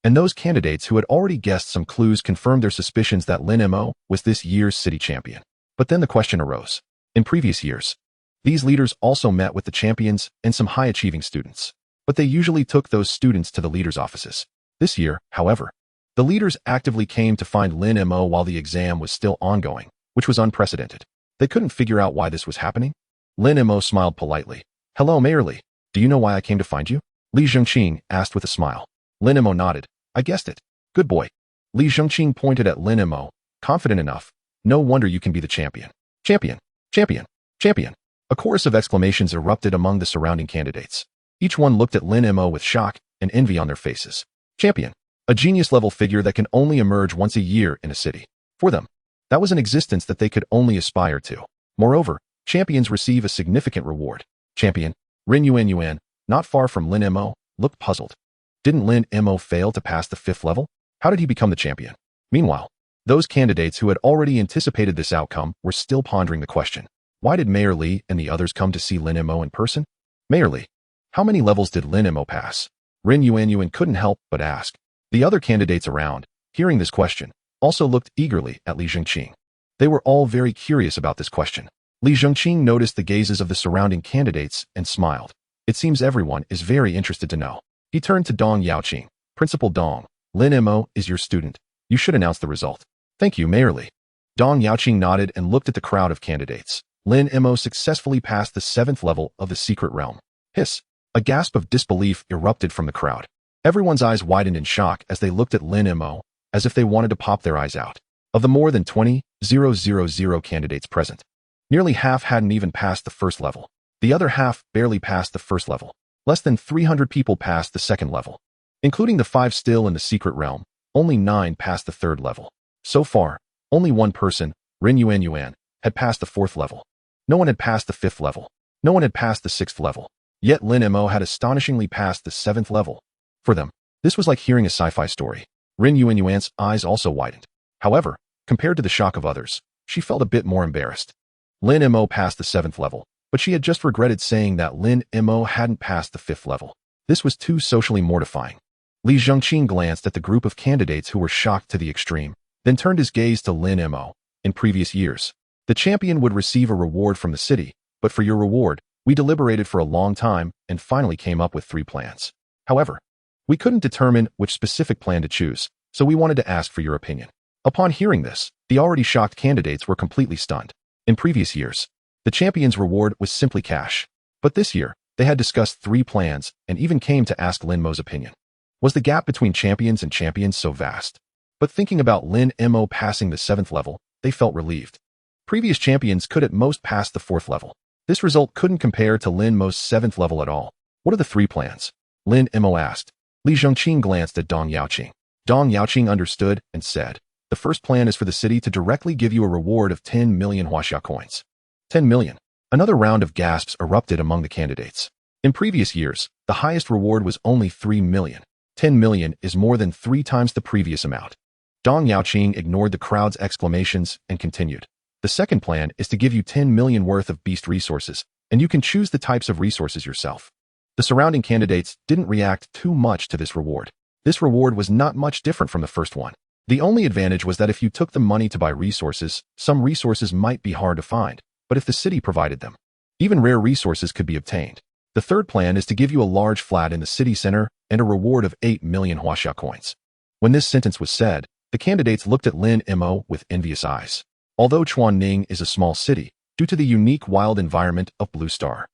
And those candidates who had already guessed some clues confirmed their suspicions that Lin Mo was this year's city champion. But then the question arose. In previous years, these leaders also met with the champions and some high-achieving students, but they usually took those students to the leaders' offices. This year, however, the leaders actively came to find Lin Mo while the exam was still ongoing, which was unprecedented. They couldn't figure out why this was happening. Lin Mo smiled politely. Hello, Mayor Li. Do you know why I came to find you? Li Zhengqing asked with a smile. Lin Mo nodded. I guessed it. Good boy. Li Zhengqing pointed at Lin Mo, confident enough. No wonder you can be the champion. Champion. Champion. Champion. A chorus of exclamations erupted among the surrounding candidates. Each one looked at Lin Mo with shock and envy on their faces. Champion. A genius-level figure that can only emerge once a year in a city. For them, that was an existence that they could only aspire to. Moreover, champions receive a significant reward. Champion, Rin Yuan, not far from Lin Mo, looked puzzled. Didn't Lin Mo fail to pass the 5th level? How did he become the champion? Meanwhile, those candidates who had already anticipated this outcome were still pondering the question. Why did Mayor Li and the others come to see Lin Mo in person? Mayor Li, how many levels did Lin Mo pass? Rin Yuan couldn't help but ask. The other candidates around, hearing this question, also looked eagerly at Li Zhengqing. They were all very curious about this question. Li Zhengqing noticed the gazes of the surrounding candidates and smiled. It seems everyone is very interested to know. He turned to Dong Yaoqing. Principal Dong, Lin Mo is your student. You should announce the result. Thank you, Mayor Li. Dong Yaoqing nodded and looked at the crowd of candidates. Lin Mo successfully passed the 7th level of the secret realm. Hiss. A gasp of disbelief erupted from the crowd. Everyone's eyes widened in shock as they looked at Lin Mo, as if they wanted to pop their eyes out. Of the more than 20,000 candidates present, nearly half hadn't even passed the 1st level. The other half barely passed the 1st level. Less than 300 people passed the 2nd level. Including the 5 still in the secret realm, only 9 passed the 3rd level. So far, only one person, Rin Yuan, had passed the 4th level. No one had passed the 5th level. No one had passed the 6th level. Yet Lin Mo had astonishingly passed the 7th level. For them, this was like hearing a sci-fi story. Rin Yuan's eyes also widened. However, compared to the shock of others, she felt a bit more embarrassed. Lin Mo passed the 7th level, but she had just regretted saying that Lin Mo hadn't passed the 5th level. This was too socially mortifying. Li Zhengqing glanced at the group of candidates who were shocked to the extreme, then turned his gaze to Lin Mo. In previous years, the champion would receive a reward from the city, but for your reward, we deliberated for a long time and finally came up with 3 plans. However, we couldn't determine which specific plan to choose, so we wanted to ask for your opinion. Upon hearing this, the already shocked candidates were completely stunned. In previous years, the champion's reward was simply cash. But this year, they had discussed 3 plans and even came to ask Lin Mo's opinion. Was the gap between champions and champions so vast? But thinking about Lin Mo passing the 7th level, they felt relieved. Previous champions could at most pass the 4th level. This result couldn't compare to Lin Mo's 7th level at all. What are the 3 plans? Lin Mo asked. Li Zhengqing glanced at Dong Yaoqing. Dong Yaoqing understood and said, the first plan is for the city to directly give you a reward of 10 million huaxia coins. 10 million. Another round of gasps erupted among the candidates. In previous years, the highest reward was only 3 million. 10 million is more than 3 times the previous amount. Dong Yaoqing ignored the crowd's exclamations and continued. The second plan is to give you 10 million worth of beast resources, and you can choose the types of resources yourself. The surrounding candidates didn't react too much to this reward. This reward was not much different from the first one. The only advantage was that if you took the money to buy resources, some resources might be hard to find, but if the city provided them, even rare resources could be obtained. The third plan is to give you a large flat in the city center and a reward of 8 million huaxia coins. When this sentence was said, the candidates looked at Lin Mo with envious eyes. Although Chuanning is a small city, due to the unique wild environment of Blue Star,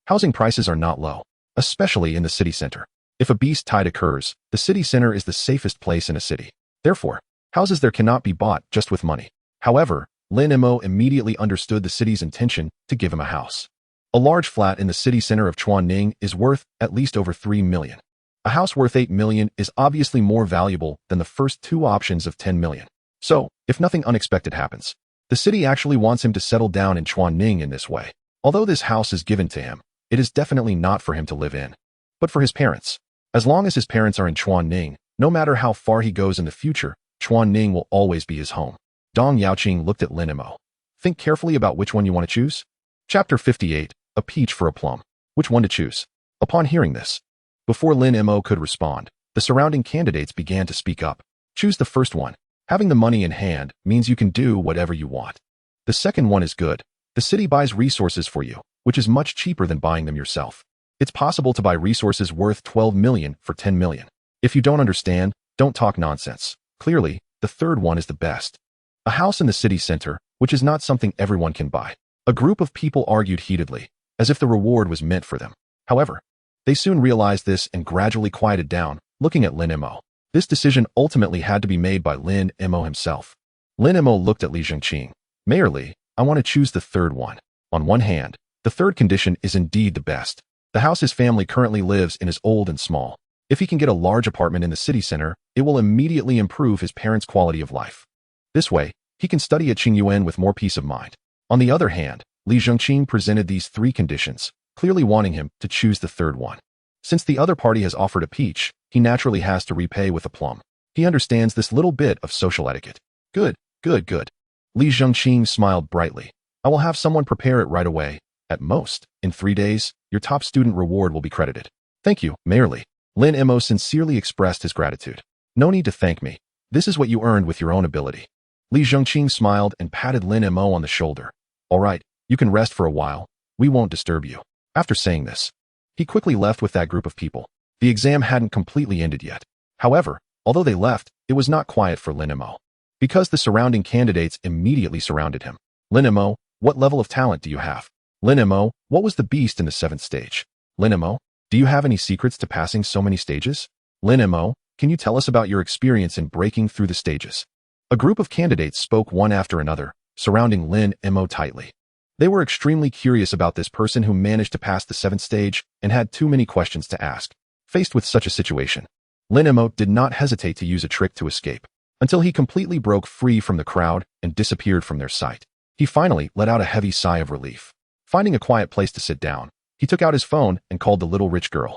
housing prices are not low, especially in the city center. If a beast tide occurs, the city center is the safest place in a city. Therefore, houses there cannot be bought just with money. However, Lin Mo immediately understood the city's intention to give him a house. A large flat in the city center of Chuanning is worth at least over 3 million. A house worth 8 million is obviously more valuable than the first two options of 10 million. So, if nothing unexpected happens, the city actually wants him to settle down in Chuanning in this way. Although this house is given to him, it is definitely not for him to live in, but for his parents. As long as his parents are in Chuanning, no matter how far he goes in the future, Chuanning will always be his home. Dong Yaoqing looked at Lin Mo. Think carefully about which one you want to choose. Chapter 58, A Peach for a Plum. Which one to choose? Upon hearing this, before Lin Mo could respond, the surrounding candidates began to speak up. Choose the first one. Having the money in hand means you can do whatever you want. The second one is good. The city buys resources for you, which is much cheaper than buying them yourself. It's possible to buy resources worth 12 million for 10 million. If you don't understand, don't talk nonsense. Clearly, the third one is the best. A house in the city center, which is not something everyone can buy. A group of people argued heatedly, as if the reward was meant for them. However, they soon realized this and gradually quieted down, looking at Lin Mo. This decision ultimately had to be made by Lin Mo himself. Lin Mo looked at Li Zhengqing. Mayor Li, I want to choose the third one. On one hand, the third condition is indeed the best. The house his family currently lives in is old and small. If he can get a large apartment in the city center, it will immediately improve his parents' quality of life. This way, he can study at Qingyuan with more peace of mind. On the other hand, Li Zhengqing presented these 3 conditions, clearly wanting him to choose the third one. Since the other party has offered a peach, he naturally has to repay with a plum. He understands this little bit of social etiquette. Good. Li Zhengqing smiled brightly. I will have someone prepare it right away. At most, in 3 days, your top student reward will be credited. Thank you, Mayor Li. Lin Mo sincerely expressed his gratitude. No need to thank me. This is what you earned with your own ability. Li Zhengqing smiled and patted Lin Mo on the shoulder. All right, you can rest for a while. We won't disturb you. After saying this, he quickly left with that group of people. The exam hadn't completely ended yet. However, although they left, it was not quiet for Lin Mo, because the surrounding candidates immediately surrounded him. Lin Mo, what level of talent do you have? Lin Mo, what was the beast in the 7th stage? Lin Mo, do you have any secrets to passing so many stages? Lin Mo, can you tell us about your experience in breaking through the stages? A group of candidates spoke one after another, surrounding Lin Mo tightly. They were extremely curious about this person who managed to pass the 7th stage and had too many questions to ask. Faced with such a situation, Lin Mo did not hesitate to use a trick to escape, until he completely broke free from the crowd and disappeared from their sight. He finally let out a heavy sigh of relief. Finding a quiet place to sit down, he took out his phone and called the little rich girl.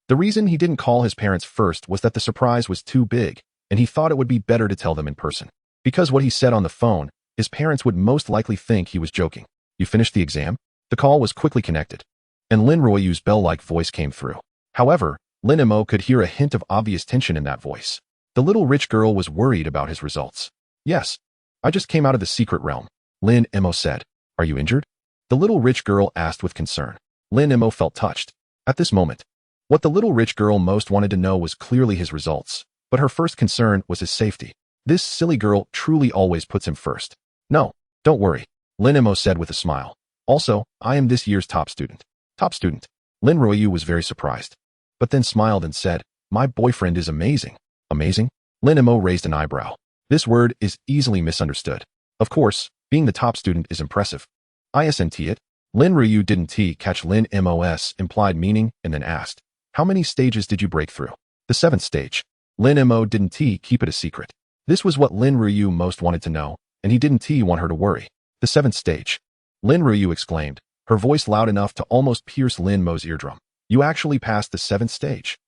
The reason he didn't call his parents first was that the surprise was too big, and he thought it would be better to tell them in person. Because what he said on the phone, his parents would most likely think he was joking. You finished the exam? The call was quickly connected, and Lin Ruoyu's bell-like voice came through. However, Lin Mo could hear a hint of obvious tension in that voice. The little rich girl was worried about his results. Yes, I just came out of the secret realm, Lin Mo said. Are you injured? The little rich girl asked with concern. Lin Mo felt touched. At this moment, what the little rich girl most wanted to know was clearly his results, but her first concern was his safety. This silly girl truly always puts him first. No, don't worry, Lin Mo said with a smile. Also, I am this year's top student. Top student. Lin Ruoyu was very surprised, but then smiled and said, my boyfriend is amazing. Amazing? Lin Mo raised an eyebrow. This word is easily misunderstood. Of course, being the top student is impressive. Isn't it? Lin Ruoyu didn't catch Lin Mo's implied meaning and then asked, how many stages did you break through? The 7th stage. Lin Mo didn't keep it a secret. This was what Lin Ruoyu most wanted to know, and he didn't want her to worry. The 7th stage. Lin Ruoyu exclaimed, her voice loud enough to almost pierce Lin Mo's eardrum. You actually passed the 7th stage.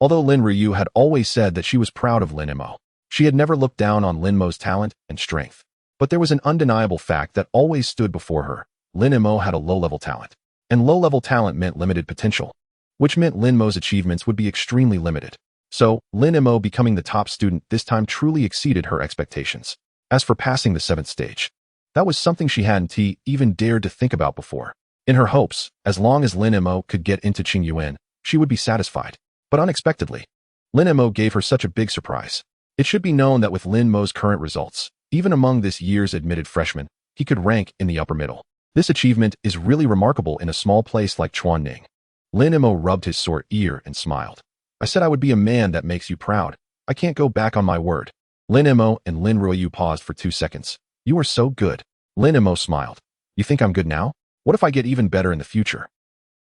Although Lin Ryu had always said that she was proud of Lin Mo, she had never looked down on Lin Mo's talent and strength. But there was an undeniable fact that always stood before her. Lin Mo had a low-level talent. And low-level talent meant limited potential, which meant Lin Mo's achievements would be extremely limited. So, Lin Mo becoming the top student this time truly exceeded her expectations. As for passing the 7th stage, that was something she hadn't even dared to think about before. In her hopes, as long as Lin Mo could get into Qingyuan, she would be satisfied. But unexpectedly, Lin Mo gave her such a big surprise. It should be known that with Lin Mo's current results, even among this year's admitted freshmen, he could rank in the upper middle. This achievement is really remarkable in a small place like Chuanning. Lin Mo rubbed his sore ear and smiled. I said I would be a man that makes you proud. I can't go back on my word. Lin Mo and Lin Ryu paused for 2 seconds. You are so good. Lin Mo smiled. You think I'm good now? What if I get even better in the future?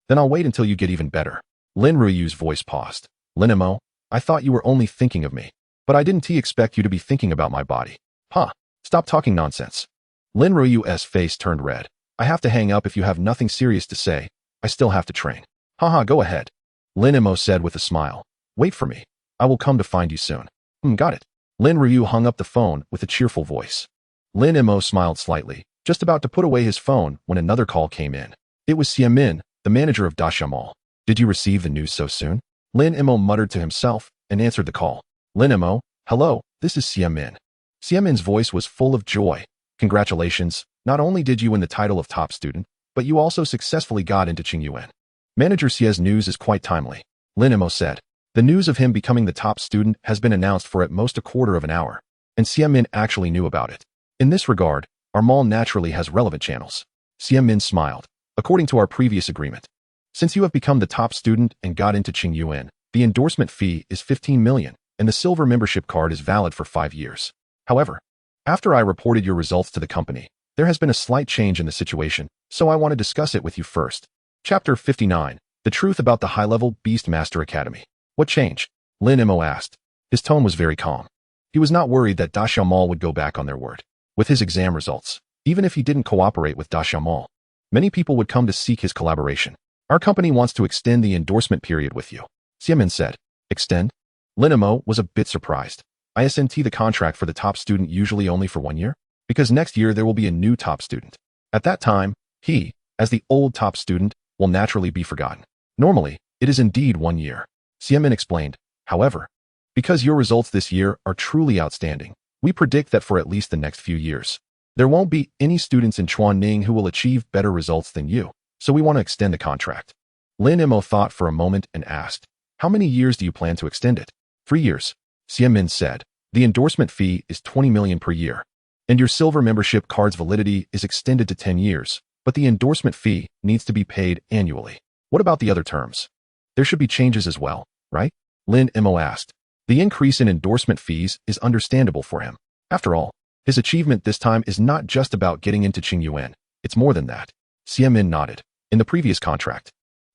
Then I'll wait until you get even better. Lin Ryu's voice paused. Lin Mo, I thought you were only thinking of me. But I didn't expect you to be thinking about my body. Huh. Stop talking nonsense. Lin Ryu's face turned red. I have to hang up if you have nothing serious to say. I still have to train. Haha, go ahead. Lin Mo said with a smile. Wait for me. I will come to find you soon. Got it. Lin Ryu hung up the phone with a cheerful voice. Lin Mo smiled slightly, just about to put away his phone when another call came in. It was Xiamin, the manager of Dasha Mall. Did you receive the news so soon? Lin Mo muttered to himself and answered the call. Lin Mo, hello, this is Xiamin. Xiamin's voice was full of joy. Congratulations, not only did you win the title of top student, but you also successfully got into Qingyuan. Manager Xia's news is quite timely. Lin Mo said. The news of him becoming the top student has been announced for at most a quarter of an hour, and Xiamin actually knew about it. In this regard, our mall naturally has relevant channels. Xiamin smiled. According to our previous agreement, since you have become the top student and got into Qingyuan, the endorsement fee is 15 million, and the silver membership card is valid for 5 years. However, after I reported your results to the company, there has been a slight change in the situation, so I want to discuss it with you first. Chapter 59, The Truth About the High-Level Beastmaster Academy. What change? Lin Mo asked. His tone was very calm. He was not worried that Dasha Mall would go back on their word. With his exam results, even if he didn't cooperate with Dasha Mall, many people would come to seek his collaboration. Our company wants to extend the endorsement period with you. Xiamin said. Extend? Lin Mo was a bit surprised. ISNT the contract for the top student usually only for 1 year? Because next year there will be a new top student. At that time, he, as the old top student, will naturally be forgotten. Normally, it is indeed 1 year. Xiamin explained. However, because your results this year are truly outstanding, we predict that for at least the next few years, there won't be any students in Chuanning who will achieve better results than you, so we want to extend the contract. Lin Mo thought for a moment and asked, how many years do you plan to extend it? 3 years. Xiamin said. The endorsement fee is 20 million per year, and your silver membership card's validity is extended to 10 years, but the endorsement fee needs to be paid annually. What about the other terms? There should be changes as well, right? Lin Mo asked. The increase in endorsement fees is understandable for him. After all, his achievement this time is not just about getting into Qingyuan. It's more than that. Xiamin nodded. In the previous contract,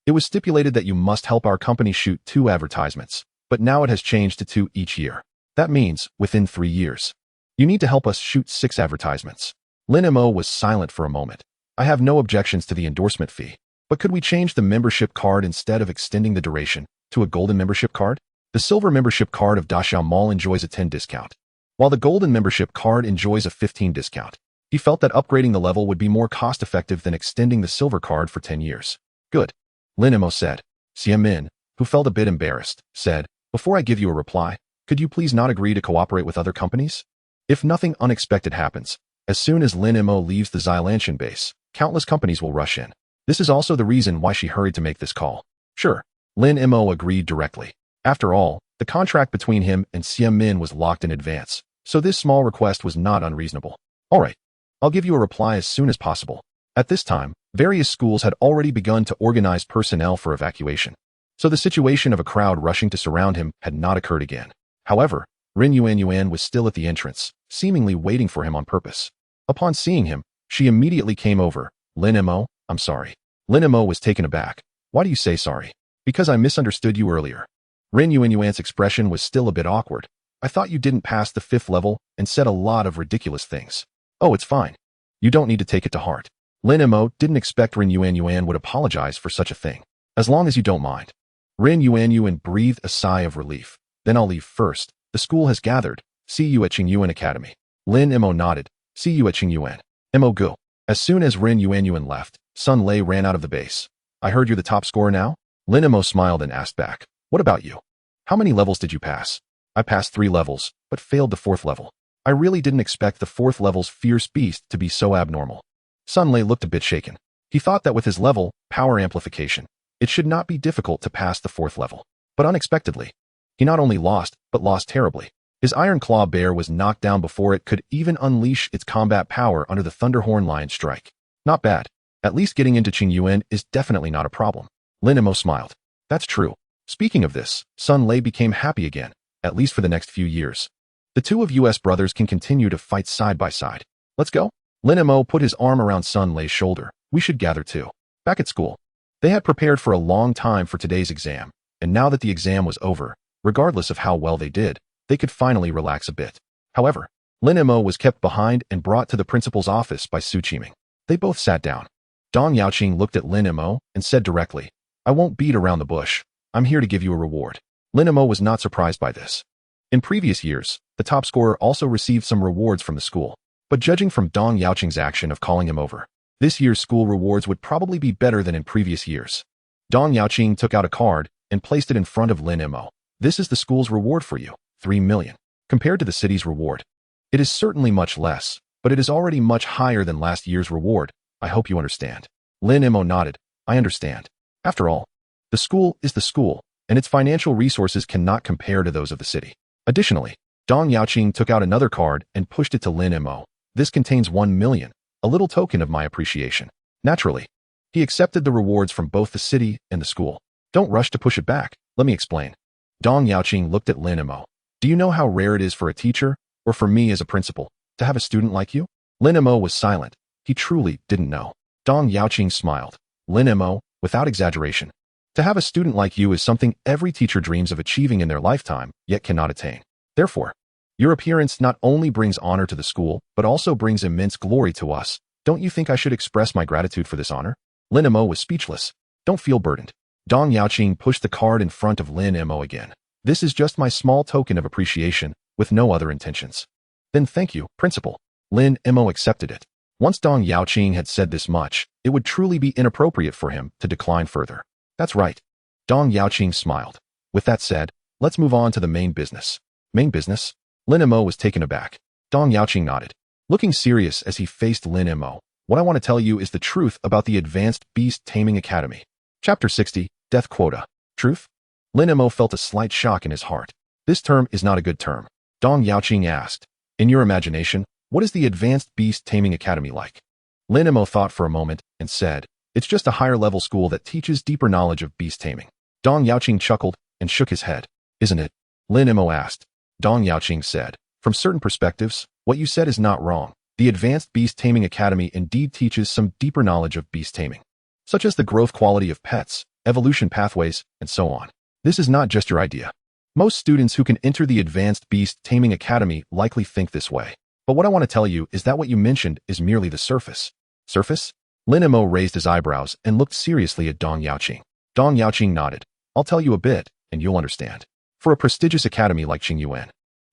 it was stipulated that you must help our company shoot 2 advertisements, but now it has changed to 2 each year. That means, within 3 years, you need to help us shoot 6 advertisements. Lin Mo was silent for a moment. I have no objections to the endorsement fee. But could we change the membership card instead of extending the duration to a golden membership card? The silver membership card of Dasha Mall enjoys a 10 discount, while the golden membership card enjoys a 15 discount. He felt that upgrading the level would be more cost-effective than extending the silver card for 10 years. Good. Lin Mo said. Xiamin, who felt a bit embarrassed, said, before I give you a reply, could you please not agree to cooperate with other companies? If nothing unexpected happens, as soon as Lin Mo leaves the Xylantian base, countless companies will rush in. This is also the reason why she hurried to make this call. Sure. Lin Mo agreed directly. After all, the contract between him and Xiamin was locked in advance, so this small request was not unreasonable. All right. I'll give you a reply as soon as possible. At this time, various schools had already begun to organize personnel for evacuation, so the situation of a crowd rushing to surround him had not occurred again. However, Rin Yuan was still at the entrance, seemingly waiting for him on purpose. Upon seeing him, she immediately came over. Lin Mo, I'm sorry. Lin Mo was taken aback. Why do you say sorry? Because I misunderstood you earlier. Rin Yuan's expression was still a bit awkward. I thought you didn't pass the 5th level and said a lot of ridiculous things. Oh, it's fine. You don't need to take it to heart. Lin Mo didn't expect Rin Yuan would apologize for such a thing. As long as you don't mind. Rin Yuan breathed a sigh of relief. Then I'll leave first. The school has gathered. See you at Qingyuan Academy. Lin Mo nodded. See you at Qingyuan. Mo go. As soon as Rin Yuan left, Sun Lei ran out of the base. I heard you're the top scorer now? Lin Mo smiled and asked back. What about you? How many levels did you pass? I passed 3 levels, but failed the 4th level. I really didn't expect the 4th level's fierce beast to be so abnormal. Sun Lei looked a bit shaken. He thought that with his level, power amplification, it should not be difficult to pass the 4th level. But unexpectedly, he not only lost, but lost terribly. His Iron Claw Bear was knocked down before it could even unleash its combat power under the Thunderhorn Lion strike. Not bad. At least getting into Qingyuan is definitely not a problem. Lin Mo smiled. That's true. Speaking of this, Sun Lei became happy again, at least for the next few years. The 2 of US brothers can continue to fight side by side. Let's go. Lin Mo put his arm around Sun Lei's shoulder. We should gather too. Back at school, they had prepared for a long time for today's exam, and now that the exam was over, regardless of how well they did, they could finally relax a bit. However, Lin Mo was kept behind and brought to the principal's office by Su Qiming. They both sat down. Dong Yaoqing looked at Lin Mo and said directly, I won't beat around the bush. I'm here to give you a reward. Lin Mo was not surprised by this. In previous years, the top scorer also received some rewards from the school. But judging from Dong Yaoqing's action of calling him over, this year's school rewards would probably be better than in previous years. Dong Yaoqing took out a card and placed it in front of Lin Mo. This is the school's reward for you, 3 million. Compared to the city's reward, it is certainly much less, but it is already much higher than last year's reward. I hope you understand. Lin Mo nodded. I understand. After all, the school is the school, and its financial resources cannot compare to those of the city. Additionally, Dong Yaoqing took out another card and pushed it to Lin Mo. This contains 1 million, a little token of my appreciation. Naturally, he accepted the rewards from both the city and the school. Don't rush to push it back. Let me explain. Dong Yaoqing looked at Lin Mo. Do you know how rare it is for a teacher, or for me as a principal, to have a student like you? Lin Mo was silent. He truly didn't know. Dong Yaoqing smiled. Lin Mo, without exaggeration. To have a student like you is something every teacher dreams of achieving in their lifetime, yet cannot attain. Therefore, your appearance not only brings honor to the school, but also brings immense glory to us. Don't you think I should express my gratitude for this honor? Lin Mo was speechless. Don't feel burdened. Dong Yaoqing pushed the card in front of Lin Mo again. This is just my small token of appreciation, with no other intentions. Then thank you, principal. Lin Mo accepted it. Once Dong Yaoqing had said this much, it would truly be inappropriate for him to decline further. That's right. Dong Yaoqing smiled. With that said, let's move on to the main business. Main business? Lin Mo was taken aback. Dong Yaoqing nodded. Looking serious as he faced Lin Mo, what I want to tell you is the truth about the Advanced Beast Taming Academy. Chapter 60, Death Quota. Truth? Lin Mo felt a slight shock in his heart. This term is not a good term. Dong Yaoqing asked. In your imagination, what is the Advanced Beast Taming Academy like? Lin Mo thought for a moment and said, it's just a higher-level school that teaches deeper knowledge of beast taming. Dong Yaoqing chuckled and shook his head. Isn't it? Lin Mo asked. Dong Yaoqing said, from certain perspectives, what you said is not wrong. The Advanced Beast Taming Academy indeed teaches some deeper knowledge of beast taming, such as the growth quality of pets, evolution pathways, and so on. This is not just your idea. Most students who can enter the Advanced Beast Taming Academy likely think this way. But what I want to tell you is that what you mentioned is merely the surface. Surface? Lin Mo raised his eyebrows and looked seriously at Dong Yaoqing. Dong Yaoqing nodded. I'll tell you a bit, and you'll understand. For a prestigious academy like Qingyuan,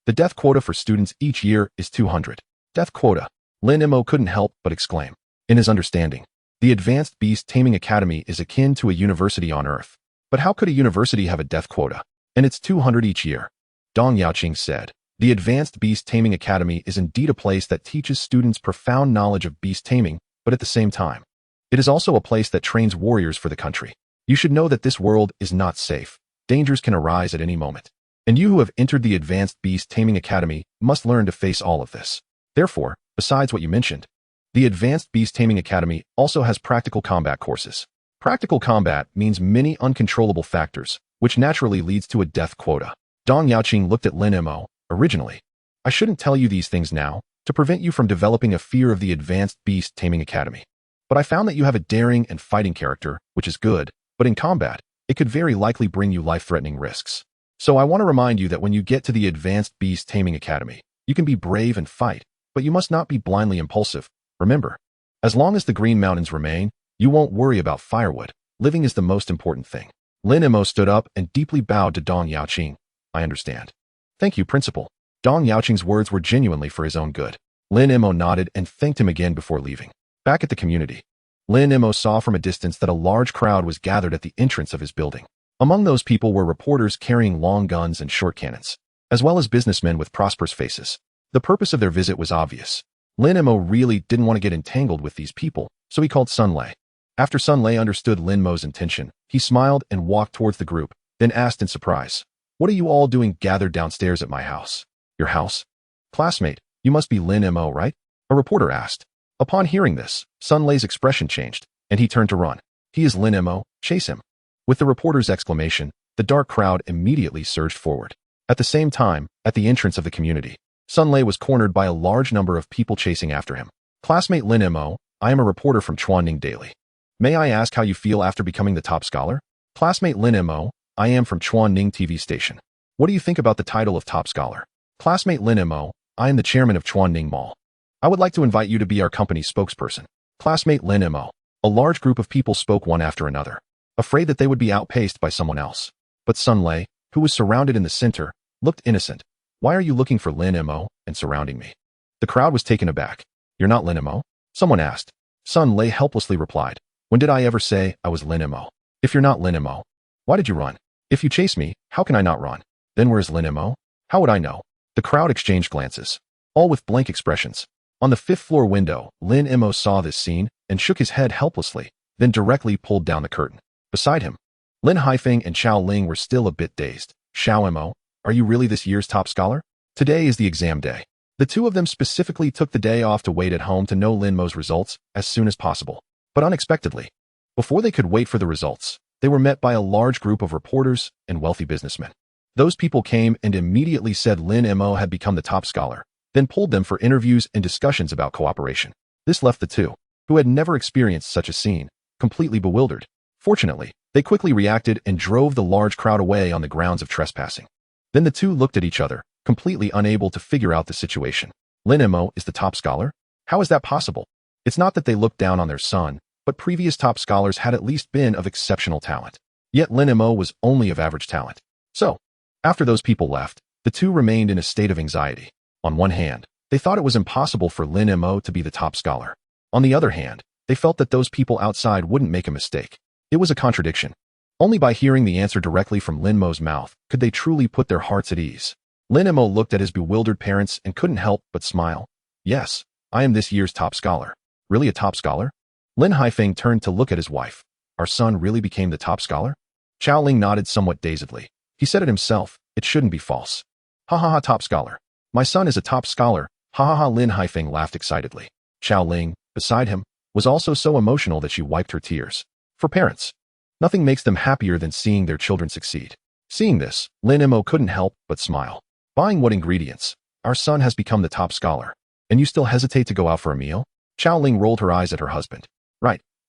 the death quota for students each year is 200. Death quota. Lin Mo couldn't help but exclaim. In his understanding, the Advanced Beast Taming Academy is akin to a university on Earth. But how could a university have a death quota? And it's 200 each year. Dong Yaoqing said. The Advanced Beast Taming Academy is indeed a place that teaches students profound knowledge of beast taming, but at the same time, it is also a place that trains warriors for the country. You should know that this world is not safe. Dangers can arise at any moment. And you who have entered the Advanced Beast Taming Academy must learn to face all of this. Therefore, besides what you mentioned, the Advanced Beast Taming Academy also has practical combat courses. Practical combat means many uncontrollable factors, which naturally leads to a death quota. Dong Yaoqing looked at Lin Mo. Originally, I shouldn't tell you these things now, to prevent you from developing a fear of the Advanced Beast Taming Academy. But I found that you have a daring and fighting character, which is good, but in combat, it could very likely bring you life-threatening risks. So I want to remind you that when you get to the Advanced Beast Taming Academy, you can be brave and fight, but you must not be blindly impulsive. Remember, As long as the Green Mountains remain, you won't worry about firewood. Living is the most important thing. Lin Mo stood up and deeply bowed to Dong Yaoqing. I understand. Thank you, Principal. Dong Yaoqing's words were genuinely for his own good. Lin Mo nodded and thanked him again before leaving. Back at the community, Lin Mo saw from a distance that a large crowd was gathered at the entrance of his building. Among those people were reporters carrying long guns and short cannons, as well as businessmen with prosperous faces. The purpose of their visit was obvious. Lin Mo really didn't want to get entangled with these people, so he called Sun Lei. After Sun Lei understood Lin Mo's intention, he smiled and walked towards the group, then asked in surprise, "What are you all doing gathered downstairs at my house?" "Your house?" "Classmate, you must be Lin Mo, right?" a reporter asked. Upon hearing this, Sun Lei's expression changed, and he turned to run. "He is Lin Mo, chase him." With the reporter's exclamation, the dark crowd immediately surged forward. At the same time, at the entrance of the community, Sun Lei was cornered by a large number of people chasing after him. "Classmate Lin Mo, I am a reporter from Chuanning Daily. May I ask how you feel after becoming the top scholar?" "Classmate Lin Mo, I am from Chuanning TV station. What do you think about the title of top scholar?" "Classmate Lin Mo, I am the chairman of Chuanning Mall. I would like to invite you to be our company's spokesperson." "Classmate Lin Mo." A large group of people spoke one after another, afraid that they would be outpaced by someone else. But Sun Lei, who was surrounded in the center, looked innocent. "Why are you looking for Lin Mo and surrounding me?" The crowd was taken aback. "You're not Lin Mo?" someone asked. Sun Lei helplessly replied, "When did I ever say I was Lin Mo? If you're not Lin Mo, why did you run? If you chase me, how can I not run? Then where's Lin Mo? How would I know?" The crowd exchanged glances, all with blank expressions. On the fifth-floor window, Lin Mo saw this scene and shook his head helplessly, then directly pulled down the curtain. Beside him, Lin Haifeng and Xiao Ling were still a bit dazed. "Xiao Mo, are you really this year's top scholar? Today is the exam day." The two of them specifically took the day off to wait at home to know Lin Mo's results as soon as possible. But unexpectedly, before they could wait for the results, they were met by a large group of reporters and wealthy businessmen. Those people came and immediately said Lin Mo had become the top scholar, then pulled them for interviews and discussions about cooperation. This left the two, who had never experienced such a scene, completely bewildered. Fortunately, they quickly reacted and drove the large crowd away on the grounds of trespassing. Then the two looked at each other, completely unable to figure out the situation. Lin Mo is the top scholar? How is that possible? It's not that they looked down on their son, but previous top scholars had at least been of exceptional talent. Yet Lin Mo was only of average talent. So, after those people left, the two remained in a state of anxiety. On one hand, they thought it was impossible for Lin Mo to be the top scholar. On the other hand, they felt that those people outside wouldn't make a mistake. It was a contradiction. Only by hearing the answer directly from Lin Mo's mouth could they truly put their hearts at ease. Lin Mo looked at his bewildered parents and couldn't help but smile. "Yes, I am this year's top scholar." "Really a top scholar?" Lin Haifeng turned to look at his wife. "Our son really became the top scholar?" Xiao Ling nodded somewhat dazedly. He said it himself, it shouldn't be false. "Ha ha ha, top scholar. My son is a top scholar." "Ha ha ha," Lin Haifeng laughed excitedly. Xiao Ling, beside him, was also so emotional that she wiped her tears. For parents, nothing makes them happier than seeing their children succeed. Seeing this, Lin Mo couldn't help but smile. "Buying what ingredients? Our son has become the top scholar. And you still hesitate to go out for a meal?" Xiao Ling rolled her eyes at her husband.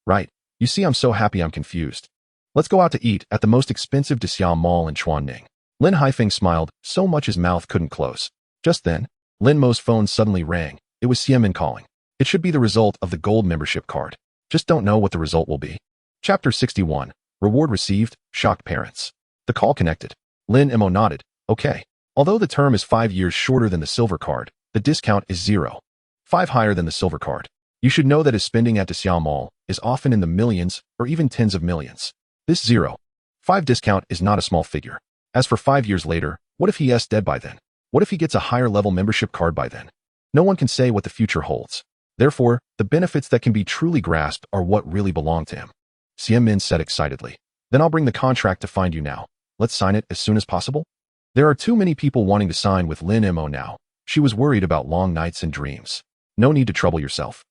Right. You see, I'm so happy I'm confused. Let's go out to eat at the most expensive Disbelief mall in Chuanning. Lin Haifeng smiled, so much his mouth couldn't close. Just then, Lin Mo's phone suddenly rang. It was Xiamin calling. It should be the result of the gold membership card. Just don't know what the result will be. Chapter 61. Reward received, shocked parents. The call connected. Lin Mo nodded. Okay. Although the term is 5 years shorter than the silver card, the discount is 0.5 higher than the silver card. You should know that his spending at Disbelief Mall is often in the millions or even tens of millions. This 0.5 discount is not a small figure. As for 5 years later, what if he is dead by then? What if he gets a higher level membership card by then? No one can say what the future holds. Therefore, the benefits that can be truly grasped are what really belong to him. Xiamin said excitedly. Then I'll bring the contract to find you now. Let's sign it as soon as possible. There are too many people wanting to sign with Lin Mo now. She was worried about long nights and dreams. No need to trouble yourself.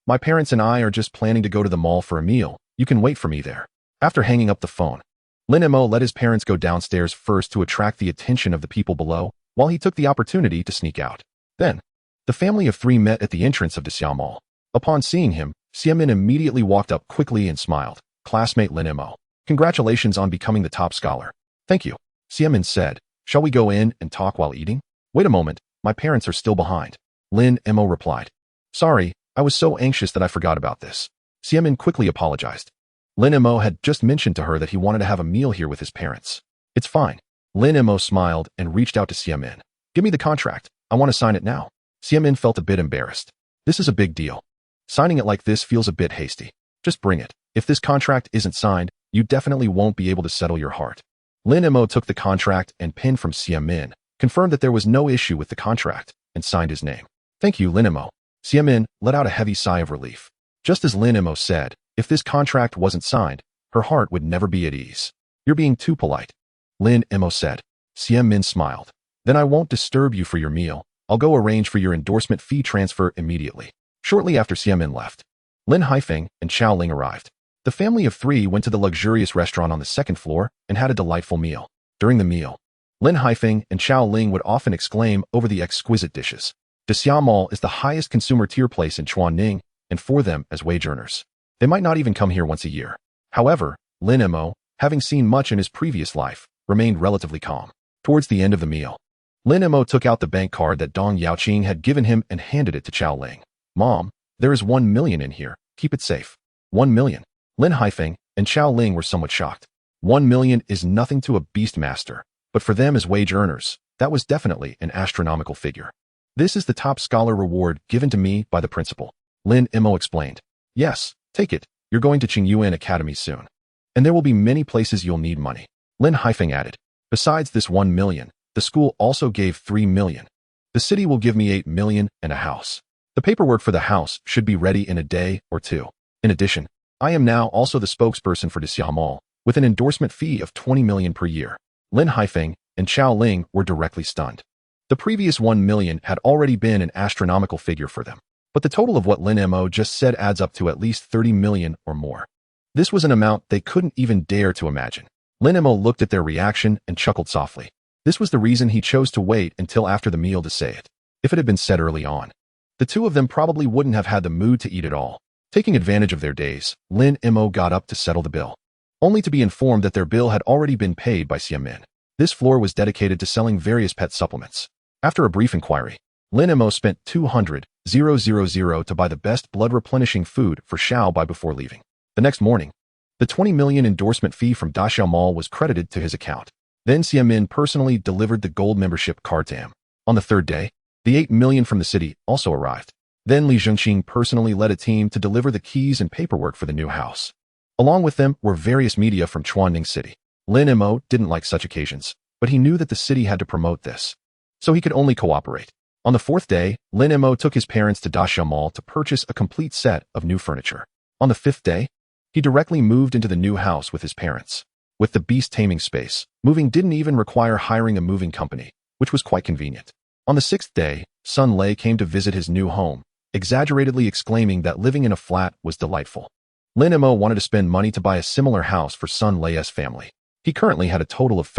My parents and I are just planning to go to the mall for a meal. You can wait for me there. After hanging up the phone, Lin Mo let his parents go downstairs first to attract the attention of the people below, while he took the opportunity to sneak out. Then, the family of three met at the entrance of Disbelief Mall. Upon seeing him, Xiamin immediately walked up quickly and smiled. Classmate Lin Mo, congratulations on becoming the top scholar. Thank you, Xiamin said. Shall we go in and talk while eating? Wait a moment, my parents are still behind. Lin Mo replied. Sorry, I was so anxious that I forgot about this. Xiamin quickly apologized. Lin Mo had just mentioned to her that he wanted to have a meal here with his parents. It's fine. Lin Mo smiled and reached out to Xiamin. Give me the contract. I want to sign it now. Xiamin felt a bit embarrassed. This is a big deal. Signing it like this feels a bit hasty. Just bring it. If this contract isn't signed, you definitely won't be able to settle your heart. Lin Mo took the contract and pen from Xiamin, confirmed that there was no issue with the contract, and signed his name. Thank you, Lin Mo. Xiamin let out a heavy sigh of relief. Just as Lin Mo said, if this contract wasn't signed, her heart would never be at ease. You're being too polite. Lin Mo said. Xiamin smiled. Then I won't disturb you for your meal. I'll go arrange for your endorsement fee transfer immediately. Shortly after Xiamin left, Lin Haifeng and Xiao Ling arrived. The family of three went to the luxurious restaurant on the second floor and had a delightful meal. During the meal, Lin Haifeng and Xiao Ling would often exclaim over the exquisite dishes. Daxiao Mall is the highest consumer tier place in Chuanning, and for them as wage earners, they might not even come here once a year. However, Lin Mo, having seen much in his previous life, remained relatively calm. Towards the end of the meal, Lin Mo took out the bank card that Dong Yaoqing had given him and handed it to Xiao Ling. Mom, there is 1 million in here. Keep it safe. 1 million. Lin Haifeng and Xiao Ling were somewhat shocked. 1 million is nothing to a beast master, but for them as wage earners, that was definitely an astronomical figure. This is the top scholar reward given to me by the principal. Lin Mo explained. Yes, take it. You're going to Qingyuan Academy soon. And there will be many places you'll need money. Lin Haifeng added. Besides this 1 million, the school also gave 3 million. The city will give me 8 million and a house. The paperwork for the house should be ready in a day or two. In addition, I am now also the spokesperson for Daxiao Mall, with an endorsement fee of 20 million per year. Lin Haifeng and Xiao Ling were directly stunned. The previous 1 million had already been an astronomical figure for them, but the total of what Lin Mo just said adds up to at least 30 million or more. This was an amount they couldn't even dare to imagine. Lin Mo looked at their reaction and chuckled softly. This was the reason he chose to wait until after the meal to say it. If it had been said early on, the two of them probably wouldn't have had the mood to eat it all. Taking advantage of their days, Lin Mo got up to settle the bill, only to be informed that their bill had already been paid by Xiamin. This floor was dedicated to selling various pet supplements. After a brief inquiry, Lin Mo spent 200,000 to buy the best blood replenishing food for Xiao Bai before leaving. The next morning, the 20 million endorsement fee from Daxiao Mall was credited to his account. Then Xiamin personally delivered the gold membership card to him. On the third day, the 8 million from the city also arrived. Then Li Zhengqing personally led a team to deliver the keys and paperwork for the new house. Along with them were various media from Chuanning City. Lin Mo didn't like such occasions, but he knew that the city had to promote this, so he could only cooperate. On the fourth day, Lin Mo took his parents to Daxiao Mall to purchase a complete set of new furniture. On the fifth day, he directly moved into the new house with his parents. With the beast taming space, moving didn't even require hiring a moving company, which was quite convenient. On the sixth day, Sun Lei came to visit his new home, exaggeratedly exclaiming that living in a flat was delightful. Lin Mo wanted to spend money to buy a similar house for Sun Lei's family. He currently had a total of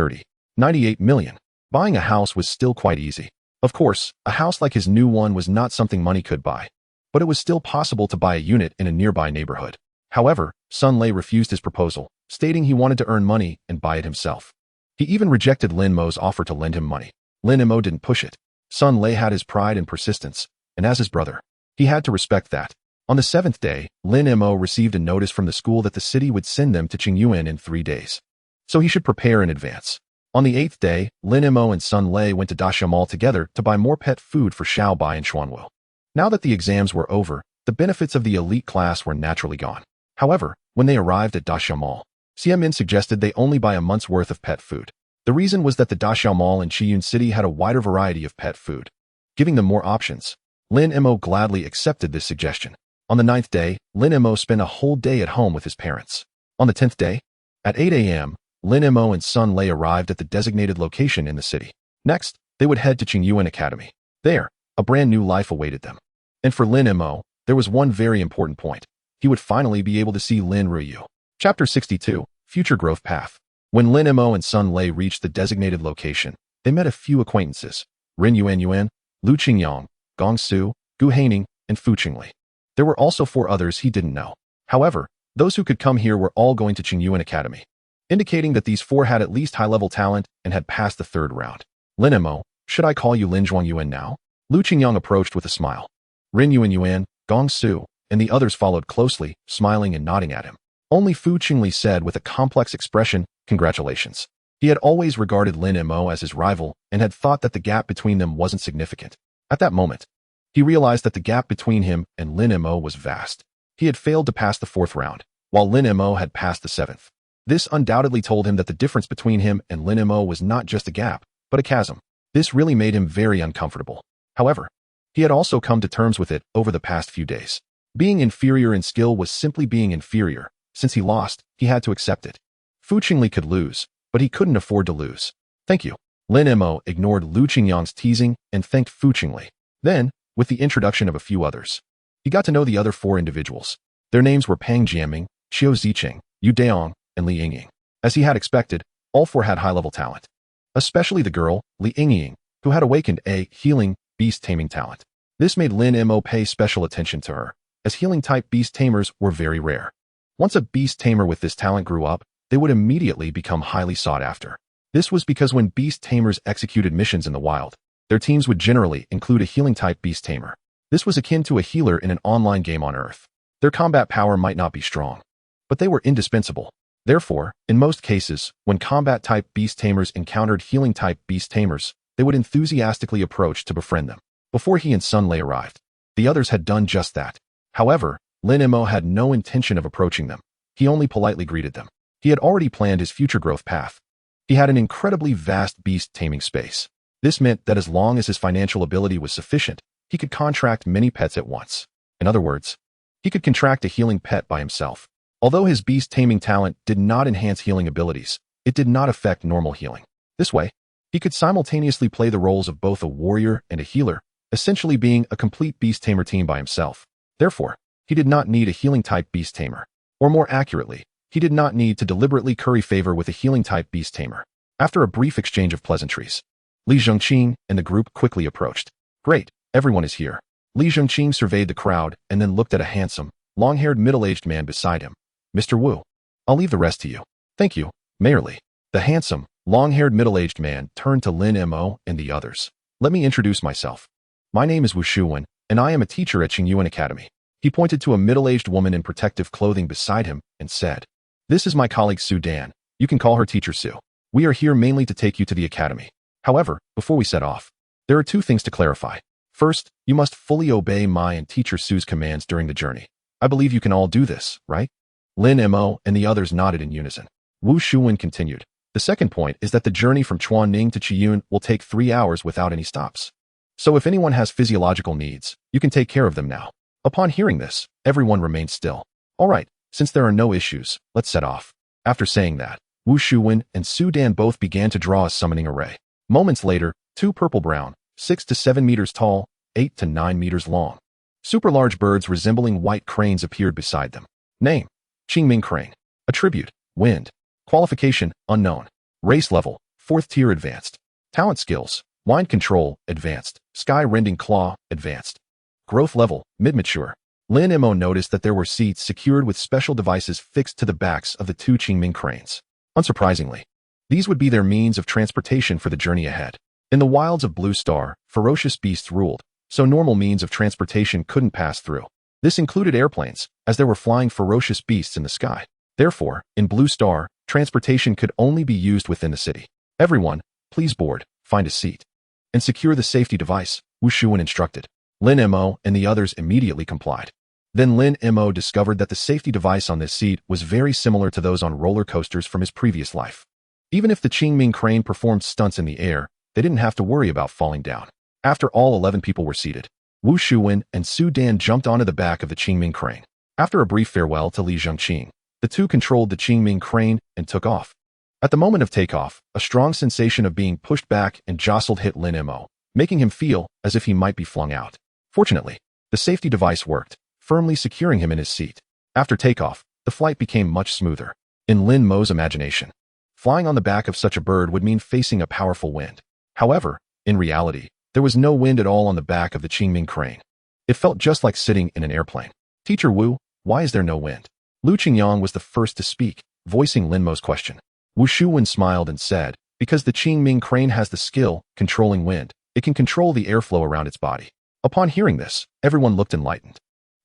98 million. Buying a house was still quite easy. Of course, a house like his new one was not something money could buy, but it was still possible to buy a unit in a nearby neighborhood. However, Sun Lei refused his proposal, stating he wanted to earn money and buy it himself. He even rejected Lin Mo's offer to lend him money. Lin Mo didn't push it. Sun Lei had his pride and persistence, and as his brother, he had to respect that. On the seventh day, Lin Mo received a notice from the school that the city would send them to Qingyuan in 3 days, so he should prepare in advance. On the eighth day, Lin Mo and Sun Lei went to Daxiao Mall together to buy more pet food for Xiao Bai and Xuanwu. Now that the exams were over, the benefits of the elite class were naturally gone. However, when they arrived at Daxiao Mall, Xiamin suggested they only buy a month's worth of pet food. The reason was that the Daxiao Mall in Qiyun City had a wider variety of pet food, giving them more options. Lin Mo gladly accepted this suggestion. On the 9th day, Lin Mo spent a whole day at home with his parents. On the 10th day, at 8 a.m., Lin Mo and Sun Lei arrived at the designated location in the city. Next, they would head to Qingyuan Academy. There, a brand new life awaited them. And for Lin Mo, there was one very important point. He would finally be able to see Lin Ruyu. Chapter 62, Future Growth Path. When Lin Mo and Sun Lei reached the designated location, they met a few acquaintances: Rin Yuan, Lu Qingyang, Gong Su, Gu Haining, and Fu Qingli. There were also 4 others he didn't know. However, those who could come here were all going to Qingyuan Academy, indicating that these 4 had at least high-level talent and had passed the 3rd round. Lin Mo, should I call you Lin Zhuangyuan now? Lu Qingyang approached with a smile. Rin Yuan, Gong Su, and the others followed closely, smiling and nodding at him. Only Fu Qingli said with a complex expression, "Congratulations." He had always regarded Lin Mo as his rival and had thought that the gap between them wasn't significant. At that moment, he realized that the gap between him and Lin Mo was vast. He had failed to pass the 4th round, while Lin Mo had passed the 7th. This undoubtedly told him that the difference between him and Lin Mo was not just a gap, but a chasm. This really made him very uncomfortable. However, he had also come to terms with it over the past few days. Being inferior in skill was simply being inferior. Since he lost, he had to accept it. Fu Qingli could lose, but he couldn't afford to lose. "Thank you." Lin Mo ignored Lu Qingyang's teasing and thanked Fu Qingli. Then, with the introduction of a few others, he got to know the other 4 individuals. Their names were Pang Jianming, Qiu Ziqing, Yu Daong, and Li Yingying. As he had expected, all 4 had high-level talent. Especially the girl, Li Yingying, who had awakened a healing, beast-taming talent. This made Lin Mo pay special attention to her, as healing-type beast tamers were very rare. Once a beast tamer with this talent grew up, they would immediately become highly sought after. This was because when beast tamers executed missions in the wild, their teams would generally include a healing-type beast tamer. This was akin to a healer in an online game on Earth. Their combat power might not be strong, but they were indispensable. Therefore, in most cases, when combat-type beast tamers encountered healing-type beast tamers, they would enthusiastically approach to befriend them. Before he and Sun Lei arrived, the others had done just that. However, Lin Mo had no intention of approaching them. He only politely greeted them. He had already planned his future growth path. He had an incredibly vast beast-taming space. This meant that as long as his financial ability was sufficient, he could contract many pets at once. In other words, he could contract a healing pet by himself. Although his beast-taming talent did not enhance healing abilities, it did not affect normal healing. This way, he could simultaneously play the roles of both a warrior and a healer, essentially being a complete beast-tamer team by himself. Therefore, he did not need a healing-type beast tamer. Or more accurately, he did not need to deliberately curry favor with a healing-type beast tamer. After a brief exchange of pleasantries, Li Zhongqing and the group quickly approached. "Great, everyone is here." Li Zhongqing surveyed the crowd and then looked at a handsome, long-haired middle-aged man beside him. "Mr. Wu, I'll leave the rest to you." "Thank you, Mayor Li." The handsome, long-haired middle-aged man turned to Lin Mo and the others. "Let me introduce myself. My name is Wu Shuwen, and I am a teacher at Qingyuan Academy." He pointed to a middle-aged woman in protective clothing beside him and said, "This is my colleague Su Dan. You can call her Teacher Su. We are here mainly to take you to the academy. However, before we set off, there are 2 things to clarify. First, you must fully obey my and Teacher Su's commands during the journey. I believe you can all do this, right?" Lin Mo and the others nodded in unison. Wu Shuwen continued. "The second point is that the journey from Chuanning to Qiyun will take 3 hours without any stops. So if anyone has physiological needs, you can take care of them now." Upon hearing this, everyone remained still. "All right, since there are no issues, let's set off." After saying that, Wu Shuwen and Su Dan both began to draw a summoning array. Moments later, 2 purple-brown, 6 to 7 meters tall, 8 to 9 meters long, super large birds resembling white cranes appeared beside them. Name: Qingming Crane. Attribute: Wind. Qualification: Unknown. Race level: 4th tier advanced. Talent skills: Wind Control, Advanced. Sky Rending Claw, Advanced. Growth level: Mid-mature. Lin Mo noticed that there were seats secured with special devices fixed to the backs of the 2 Qingming cranes. Unsurprisingly, these would be their means of transportation for the journey ahead. In the wilds of Blue Star, ferocious beasts ruled, so normal means of transportation couldn't pass through. This included airplanes, as there were flying ferocious beasts in the sky. Therefore, in Blue Star, transportation could only be used within the city. "Everyone, please board, find a seat, and secure the safety device," Wu Shuwen instructed. Lin Mo and the others immediately complied. Then Lin Mo discovered that the safety device on this seat was very similar to those on roller coasters from his previous life. Even if the Qingming crane performed stunts in the air, they didn't have to worry about falling down. After all 11 people were seated, Wu Shuwen and Su Dan jumped onto the back of the Qingming crane. After a brief farewell to Li Zhongqing, the 2 controlled the Qingming crane and took off. At the moment of takeoff, a strong sensation of being pushed back and jostled hit Lin Mo, making him feel as if he might be flung out. Fortunately, the safety device worked, firmly securing him in his seat. After takeoff, the flight became much smoother. In Lin Mo's imagination, flying on the back of such a bird would mean facing a powerful wind. However, in reality, there was no wind at all on the back of the Qingming crane. It felt just like sitting in an airplane. "Teacher Wu, why is there no wind?" Lu Qingyang was the first to speak, voicing Lin Mo's question. Wu Shuwen smiled and said, "Because the Qingming crane has the skill controlling wind, it can control the airflow around its body." Upon hearing this, everyone looked enlightened.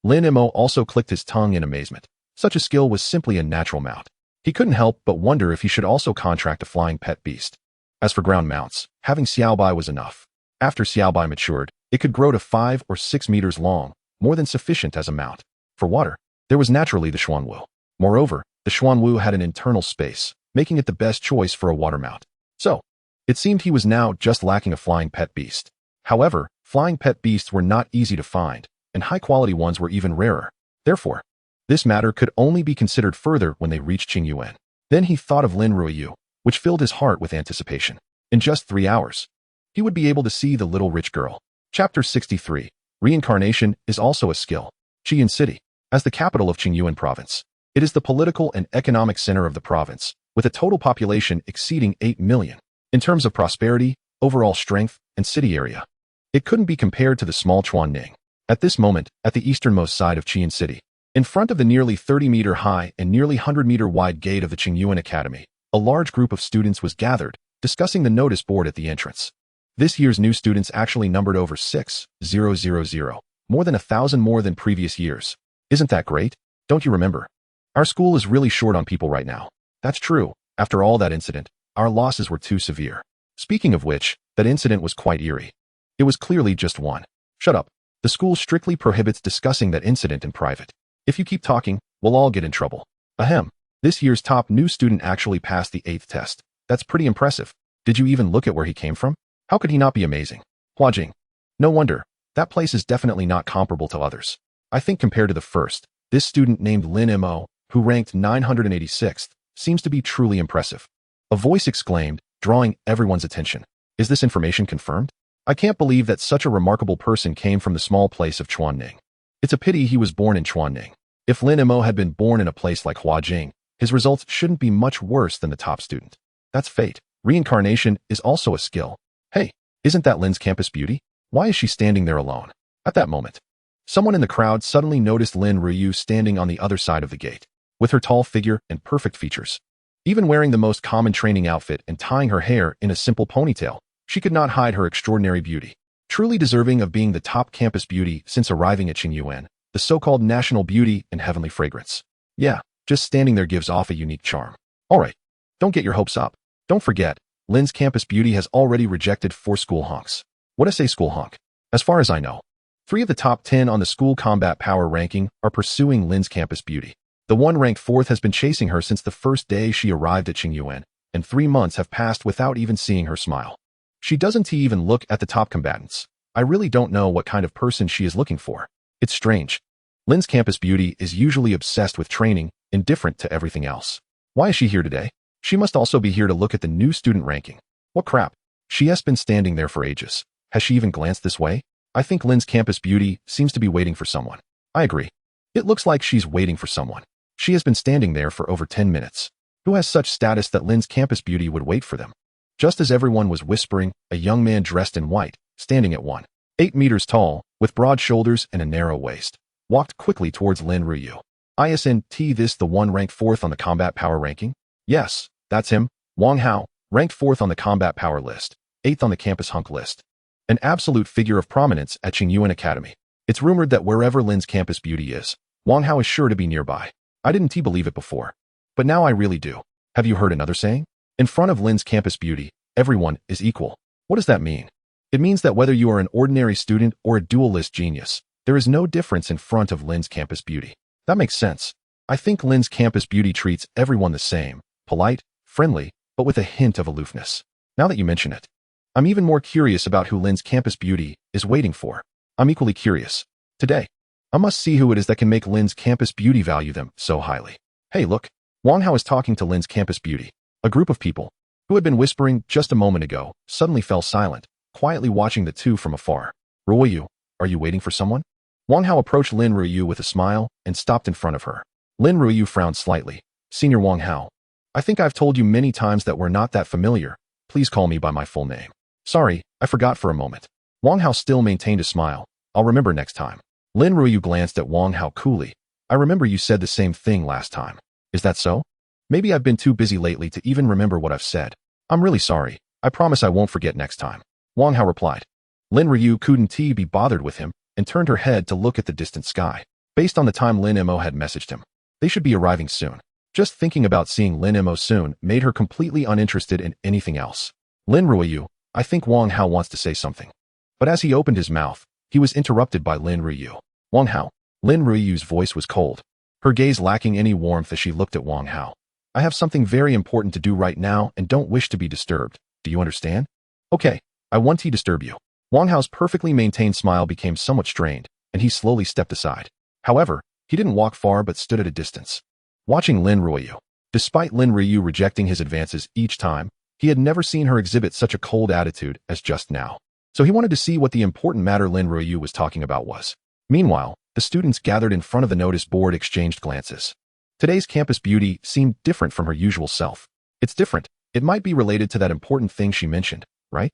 Lin Mo also clicked his tongue in amazement. Such a skill was simply a natural mount. He couldn't help but wonder if he should also contract a flying pet beast. As for ground mounts, having Xiaobai was enough. After Xiaobai matured, it could grow to 5 or 6 meters long, more than sufficient as a mount. For water, there was naturally the Xuanwu. Moreover, the Xuanwu had an internal space, making it the best choice for a water mount. So, it seemed he was now just lacking a flying pet beast. However, flying pet beasts were not easy to find, and high-quality ones were even rarer. Therefore, this matter could only be considered further when they reached Qingyuan. Then he thought of Lin Ruiyu, which filled his heart with anticipation. In just 3 hours, he would be able to see the little rich girl. Chapter 63. Reincarnation is also a skill. Qian City. As the capital of Qingyuan province, it is the political and economic center of the province, with a total population exceeding 8 million. In terms of prosperity, overall strength, and city area, it couldn't be compared to the small Chuanning. At this moment, at the easternmost side of Qian City, in front of the nearly 30-meter high and nearly 100-meter wide gate of the Qingyuan Academy, a large group of students was gathered, discussing the notice board at the entrance. This year's new students actually numbered over 6,000, more than 1,000 more than previous years. Isn't that great? Don't you remember? Our school is really short on people right now. That's true. After all that incident, our losses were too severe. Speaking of which, that incident was quite eerie. It was clearly just one. Shut up. The school strictly prohibits discussing that incident in private. If you keep talking, we'll all get in trouble. Ahem. This year's top new student actually passed the 8th test. That's pretty impressive. Did you even look at where he came from? How could he not be amazing? Huajing. No wonder. That place is definitely not comparable to others. I think compared to the first, this student named Lin Mo, who ranked 986th, seems to be truly impressive. A voice exclaimed, drawing everyone's attention. Is this information confirmed? I can't believe that such a remarkable person came from the small place of Chuanning. It's a pity he was born in Chuanning. If Lin Mo had been born in a place like Huajing, his results shouldn't be much worse than the top student. That's fate. Reincarnation is also a skill. Hey, isn't that Lin's campus beauty? Why is she standing there alone? At that moment, someone in the crowd suddenly noticed Lin Ruiyu standing on the other side of the gate, with her tall figure and perfect features. Even wearing the most common training outfit and tying her hair in a simple ponytail, she could not hide her extraordinary beauty. Truly deserving of being the top campus beauty since arriving at Qingyuan, the so-called national beauty and heavenly fragrance. Yeah, just standing there gives off a unique charm. Alright, don't get your hopes up. Don't forget, Lin's campus beauty has already rejected 4 school honks. What I say school honk? As far as I know, 3 of the top 10 on the school combat power ranking are pursuing Lin's campus beauty. The one ranked 4th has been chasing her since the first day she arrived at Qingyuan, and 3 months have passed without even seeing her smile. She doesn't even look at the top combatants. I really don't know what kind of person she is looking for. It's strange. Lin's campus beauty is usually obsessed with training, indifferent to everything else. Why is she here today? She must also be here to look at the new student ranking. What crap? She has been standing there for ages. Has she even glanced this way? I think Lin's campus beauty seems to be waiting for someone. I agree. It looks like she's waiting for someone. She has been standing there for over 10 minutes. Who has such status that Lin's campus beauty would wait for them? Just as everyone was whispering, a young man dressed in white, standing at 1.8 meters tall, with broad shoulders and a narrow waist, walked quickly towards Lin Ruiyu. Isn't this the one ranked 4th on the combat power ranking? Yes, that's him, Wang Hao, ranked 4th on the combat power list, 8th on the campus hunk list. An absolute figure of prominence at Qingyuan Academy. It's rumored that wherever Lin's campus beauty is, Wang Hao is sure to be nearby. I didn't believe it before, but now I really do. Have you heard another saying? In front of Lin's campus beauty, everyone is equal. What does that mean? It means that whether you are an ordinary student or a dualist genius, there is no difference in front of Lin's campus beauty. That makes sense. I think Lin's campus beauty treats everyone the same, polite, friendly, but with a hint of aloofness. Now that you mention it, I'm even more curious about who Lin's campus beauty is waiting for. I'm equally curious. Today, I must see who it is that can make Lin's campus beauty value them so highly. Hey, look, Wang Hao is talking to Lin's campus beauty. A group of people, who had been whispering just a moment ago, suddenly fell silent, quietly watching the two from afar. Ruiyu, are you waiting for someone? Wang Hao approached Lin Ruiyu with a smile and stopped in front of her. Lin Ruiyu frowned slightly. Senior Wang Hao, I think I've told you many times that we're not that familiar. Please call me by my full name. Sorry, I forgot for a moment. Wang Hao still maintained a smile. I'll remember next time. Lin Ruiyu glanced at Wang Hao coolly. I remember you said the same thing last time. Is that so? Maybe I've been too busy lately to even remember what I've said. I'm really sorry. I promise I won't forget next time. Wang Hao replied. Lin Ruiyu couldn't be bothered with him and turned her head to look at the distant sky. based on the time Lin Mo had messaged him. They should be arriving soon. Just thinking about seeing Lin Mo soon made her completely uninterested in anything else. Lin Ruoyu, I think Wang Hao wants to say something. But as he opened his mouth, he was interrupted by Lin Ruoyu. Wang Hao. Lin Ruoyu's voice was cold, her gaze lacking any warmth as she looked at Wang Hao. I have something very important to do right now and don't wish to be disturbed. Do you understand? Okay, I won't disturb you. Wang Hao's perfectly maintained smile became somewhat strained, and he slowly stepped aside. However, he didn't walk far but stood at a distance, watching Lin Ruoyu. Despite Lin Ruoyu rejecting his advances each time, he had never seen her exhibit such a cold attitude as just now. So he wanted to see what the important matter Lin Ruoyu was talking about was. Meanwhile, the students gathered in front of the notice board exchanged glances. Today's campus beauty seemed different from her usual self. It's different. It might be related to that important thing she mentioned, right?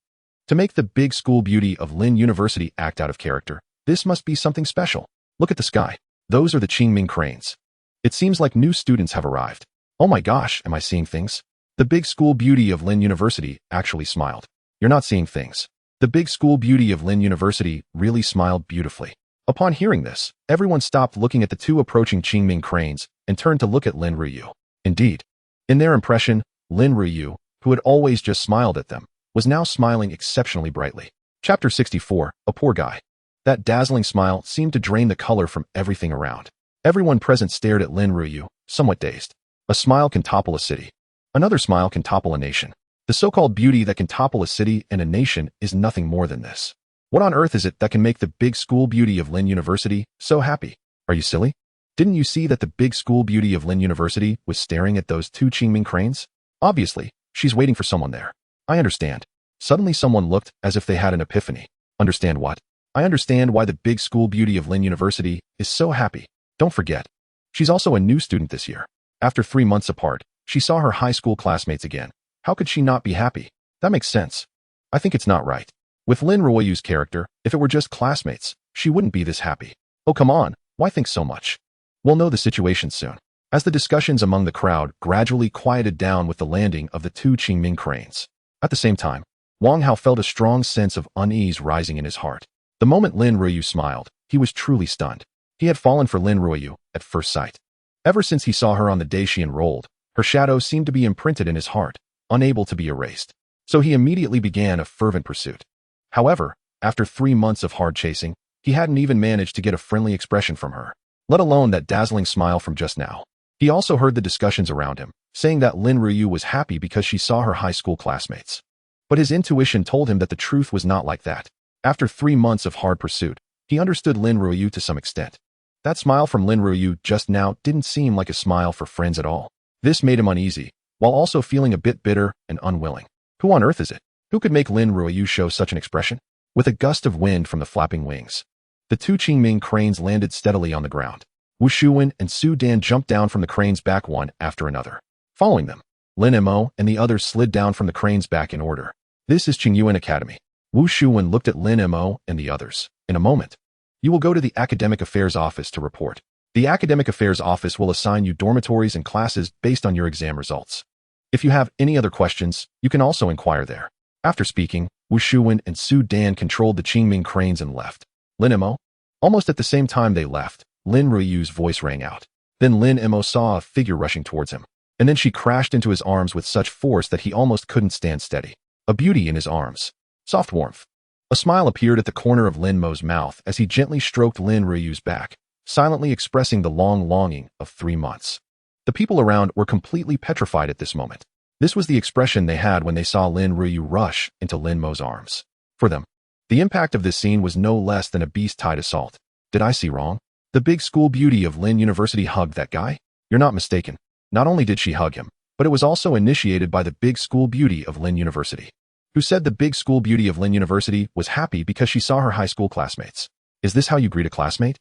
To make the big school beauty of Lin University act out of character, this must be something special. Look at the sky. Those are the Qingming cranes. It seems like new students have arrived. Oh my gosh, am I seeing things? The big school beauty of Lin University actually smiled. You're not seeing things. The big school beauty of Lin University really smiled beautifully. Upon hearing this, everyone stopped looking at the two approaching Qingming cranes and turned to look at Lin Ruoyu. Indeed, in their impression, Lin Ruoyu, who had always just smiled at them, was now smiling exceptionally brightly. Chapter 64, A Poor Guy. That dazzling smile seemed to drain the color from everything around. Everyone present stared at Lin Ruoyu, somewhat dazed. A smile can topple a city. Another smile can topple a nation. The so-called beauty that can topple a city and a nation is nothing more than this. What on earth is it that can make the big school beauty of Lin University so happy? Are you silly? Didn't you see that the big school beauty of Lin University was staring at those two Qingming cranes? Obviously, she's waiting for someone there. I understand. Suddenly someone looked as if they had an epiphany. Understand what? I understand why the big school beauty of Lin University is so happy. Don't forget. She's also a new student this year. After 3 months apart, she saw her high school classmates again. How could she not be happy? That makes sense. I think it's not right. With Lin Ruoyu's character, if it were just classmates, she wouldn't be this happy. Oh come on, why think so much? We'll know the situation soon. As the discussions among the crowd gradually quieted down with the landing of the two Qingming cranes. At the same time, Wang Hao felt a strong sense of unease rising in his heart. The moment Lin Ruoyu smiled, he was truly stunned. He had fallen for Lin Ruoyu at first sight. Ever since he saw her on the day she enrolled, her shadow seemed to be imprinted in his heart, unable to be erased. So he immediately began a fervent pursuit. However, after 3 months of hard chasing, he hadn't even managed to get a friendly expression from her, let alone that dazzling smile from just now. He also heard the discussions around him, saying that Lin Ruoyu was happy because she saw her high school classmates. But his intuition told him that the truth was not like that. After 3 months of hard pursuit, he understood Lin Ruoyu to some extent. That smile from Lin Ruoyu just now didn't seem like a smile for friends at all. This made him uneasy, while also feeling a bit bitter and unwilling. Who on earth is it? Who could make Lin Ruoyu show such an expression? With a gust of wind from the flapping wings, the two Qingming cranes landed steadily on the ground. Wu Shuwen and Su Dan jumped down from the crane's back one after another. Following them, Lin Mo and the others slid down from the crane's back in order. This is Qingyuan Academy. Wu Shuwen looked at Lin Mo and the others. In a moment, you will go to the Academic Affairs Office to report. The Academic Affairs Office will assign you dormitories and classes based on your exam results. If you have any other questions, you can also inquire there. After speaking, Wu Shuwen and Su Dan controlled the Qingming cranes and left. Lin Mo? Almost at the same time they left, Lin Ruoyu's voice rang out. Then Lin Mo saw a figure rushing towards him, and then she crashed into his arms with such force that he almost couldn't stand steady. A beauty in his arms. Soft warmth. A smile appeared at the corner of Lin Mo's mouth as he gently stroked Lin Ruoyu's back, silently expressing the long longing of 3 months. The people around were completely petrified at this moment. This was the expression they had when they saw Lin Ruoyu rush into Lin Mo's arms. For them, the impact of this scene was no less than a beast-tied assault. Did I see wrong? The big school beauty of Lin University hugged that guy? You're not mistaken. Not only did she hug him, but it was also initiated by the big school beauty of Lin University, who said the big school beauty of Lin University was happy because she saw her high school classmates. Is this how you greet a classmate?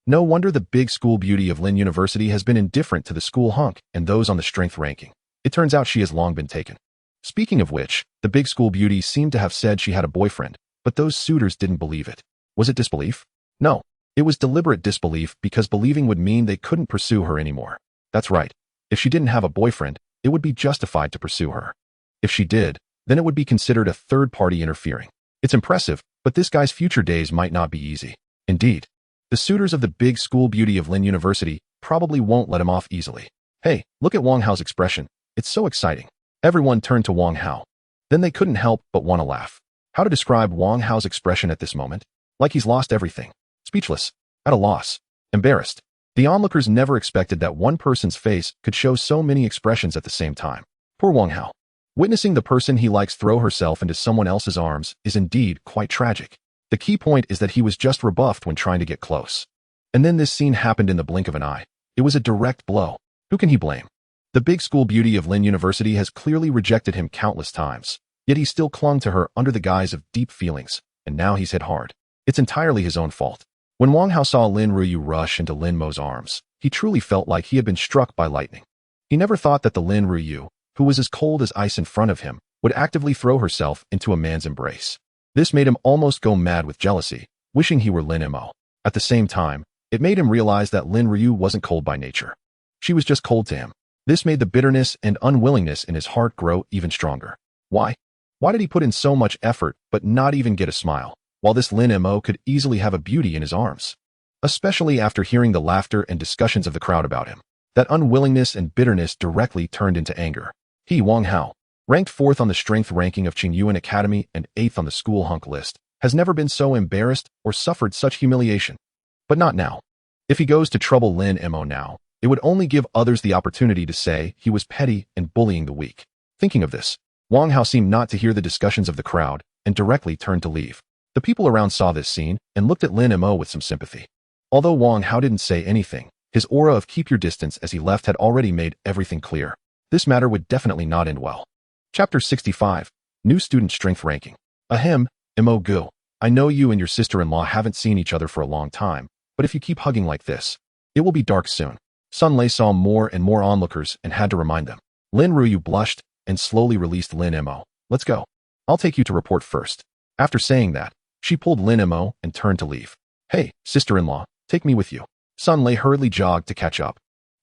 No wonder the big school beauty of Lin University has been indifferent to the school hunk and those on the strength ranking. It turns out she has long been taken. Speaking of which, the big school beauty seemed to have said she had a boyfriend, but those suitors didn't believe it. Was it disbelief? No. It was deliberate disbelief because believing would mean they couldn't pursue her anymore. That's right. If she didn't have a boyfriend, it would be justified to pursue her. If she did, then it would be considered a third party interfering. It's impressive, but this guy's future days might not be easy. Indeed. The suitors of the big school beauty of Lin University probably won't let him off easily. Hey, look at Wang Hao's expression. It's so exciting. Everyone turned to Wang Hao. Then they couldn't help but want to laugh. How to describe Wang Hao's expression at this moment? Like he's lost everything. Speechless. At a loss. Embarrassed. The onlookers never expected that one person's face could show so many expressions at the same time. Poor Wang Hao. Witnessing the person he likes throw herself into someone else's arms is indeed quite tragic. The key point is that he was just rebuffed when trying to get close. And then this scene happened in the blink of an eye. It was a direct blow. Who can he blame? The big school beauty of Lin University has clearly rejected him countless times, yet he still clung to her under the guise of deep feelings, and now he's hit hard. It's entirely his own fault. When Wang Hao saw Lin Ruyu rush into Lin Mo's arms, he truly felt like he had been struck by lightning. He never thought that the Lin Ruyu, who was as cold as ice in front of him, would actively throw herself into a man's embrace. This made him almost go mad with jealousy, wishing he were Lin Mo. At the same time, it made him realize that Lin Ruyu wasn't cold by nature. She was just cold to him. This made the bitterness and unwillingness in his heart grow even stronger. Why? Why did he put in so much effort but not even get a smile, while this Lin Mo could easily have a beauty in his arms? Especially after hearing the laughter and discussions of the crowd about him. That unwillingness and bitterness directly turned into anger. He, Wang Hao, ranked 4th on the strength ranking of Qingyuan Academy and 8th on the school hunk list, has never been so embarrassed or suffered such humiliation. But not now. If he goes to trouble Lin Mo now, it would only give others the opportunity to say he was petty and bullying the weak. Thinking of this, Wang Hao seemed not to hear the discussions of the crowd and directly turned to leave. The people around saw this scene and looked at Lin Mo with some sympathy. Although Wang Hao didn't say anything, his aura of keep your distance as he left had already made everything clear. This matter would definitely not end well. Chapter 65. New Student Strength Ranking. Ahem, Mo Gu. I know you and your sister-in-law haven't seen each other for a long time, but if you keep hugging like this, it will be dark soon. Sun Lei saw more and more onlookers and had to remind them. Lin Ruyu blushed and slowly released Lin Mo. Let's go. I'll take you to report first. After saying that, she pulled Lin Mo and turned to leave. Hey, sister-in-law, take me with you. Sun Lei hurriedly jogged to catch up.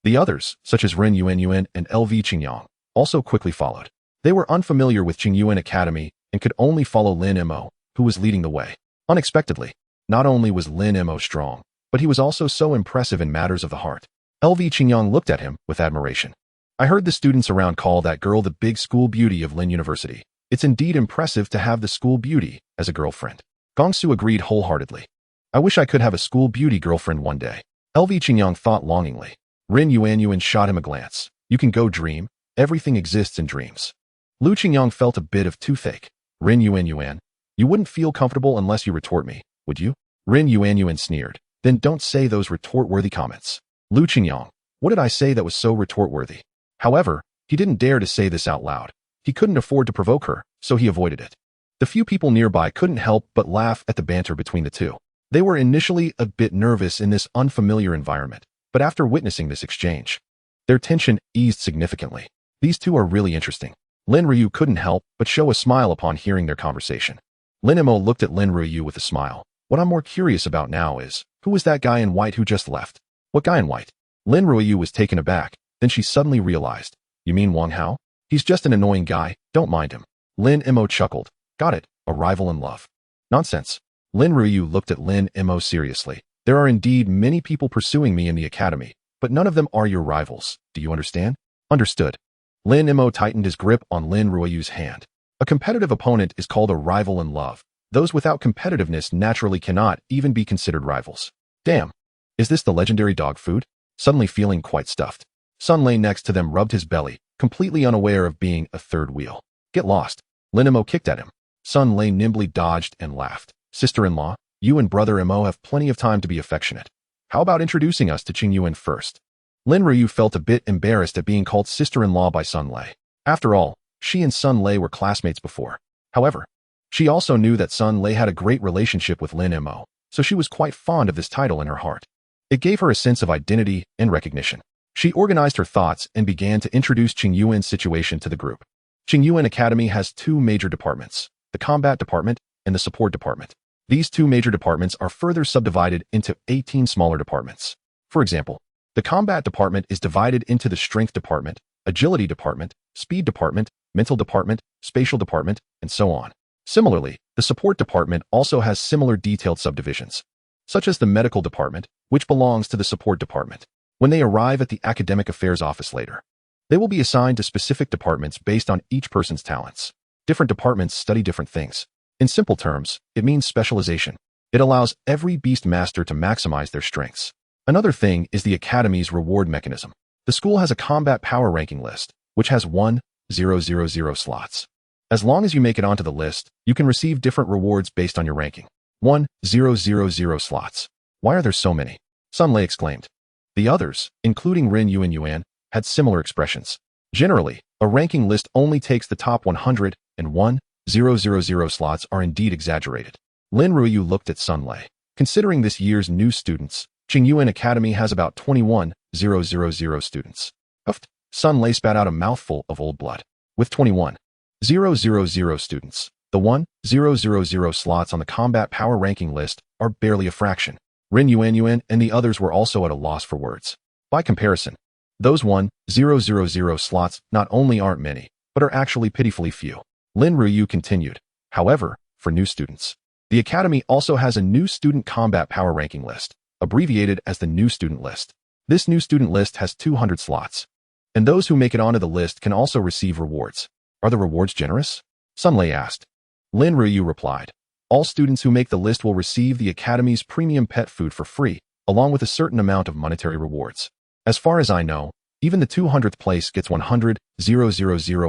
The others, such as Ren Yuan and LV Qingyang, also quickly followed. They were unfamiliar with Qingyuan Academy and could only follow Lin Mo, who was leading the way. Unexpectedly, not only was Lin Mo strong, but he was also so impressive in matters of the heart. LV Qingyang looked at him with admiration. I heard the students around call that girl the big school beauty of Lin University. It's indeed impressive to have the school beauty as a girlfriend. Gongsu agreed wholeheartedly. I wish I could have a school beauty girlfriend one day. LV Qingyang thought longingly. Ren Yuan shot him a glance. You can go dream. Everything exists in dreams. Lu Qingyang felt a bit of toothache. Ren Yuan, you wouldn't feel comfortable unless you retort me, would you? Ren Yuan sneered. Then don't say those retort-worthy comments. Lu Qingyang, what did I say that was so retort-worthy? However, he didn't dare to say this out loud. He couldn't afford to provoke her, so he avoided it. The few people nearby couldn't help but laugh at the banter between the two. They were initially a bit nervous in this unfamiliar environment, but after witnessing this exchange, their tension eased significantly. These two are really interesting. Lin Ruyu couldn't help but show a smile upon hearing their conversation. Lin Mo looked at Lin Ruyu with a smile. What I'm more curious about now is, who was that guy in white who just left? What guy in white? Lin Ruyu was taken aback, then she suddenly realized. You mean Wang Hao? He's just an annoying guy, don't mind him. Lin Mo chuckled. Got it, a rival in love. Nonsense. Lin Ruyu looked at Lin Mo seriously. There are indeed many people pursuing me in the academy, but none of them are your rivals. Do you understand? Understood. Lin Mo tightened his grip on Lin Ruyu's hand. A competitive opponent is called a rival in love. Those without competitiveness naturally cannot even be considered rivals. Damn. Is this the legendary dog food? Suddenly feeling quite stuffed. Sun Lei next to them rubbed his belly, completely unaware of being a third wheel. Get lost. Lin Mo kicked at him. Sun Lei nimbly dodged and laughed. Sister-in-law, you and brother Mo have plenty of time to be affectionate. How about introducing us to Qingyuan first? Lin Ruyu felt a bit embarrassed at being called sister-in-law by Sun Lei. After all, she and Sun Lei were classmates before. However, she also knew that Sun Lei had a great relationship with Lin Mo, so she was quite fond of this title in her heart. It gave her a sense of identity and recognition. She organized her thoughts and began to introduce Qingyuan's situation to the group. Qingyuan Academy has two major departments, the combat department and the support department. These two major departments are further subdivided into 18 smaller departments. For example, the combat department is divided into the strength department, agility department, speed department, mental department, spatial department, and so on. Similarly, the support department also has similar detailed subdivisions. such as the medical department, which belongs to the support department. When they arrive at the academic affairs office later, they will be assigned to specific departments based on each person's talents. Different departments study different things. In simple terms, it means specialization. It allows every beast master to maximize their strengths. Another thing is the Academy's reward mechanism. The school has a combat power ranking list, which has 1,000 slots. As long as you make it onto the list, you can receive different rewards based on your ranking. 1,000 slots. Why are there so many? Sun Lei exclaimed. The others, including Rin Yuan, had similar expressions. Generally, a ranking list only takes the top 100, and 1,000 slots are indeed exaggerated. Lin Ruyu looked at Sun Lei. Considering this year's new students, Qingyuan Academy has about 21,000 students. Huffed, Sun Lei spat out a mouthful of old blood. With 21,000 students, the 1,000 slots on the combat power ranking list are barely a fraction. Rin Yuan and the others were also at a loss for words. By comparison, those 1,000 slots not only aren't many, but are actually pitifully few. Lin Ruyu continued. However, for new students, the Academy also has a new student combat power ranking list, abbreviated as the new student list. This new student list has 200 slots, and those who make it onto the list can also receive rewards. Are the rewards generous? Sun Lei asked. Lin Ruyu replied. All students who make the list will receive the Academy's premium pet food for free, along with a certain amount of monetary rewards. As far as I know, even the 200th place gets 100,000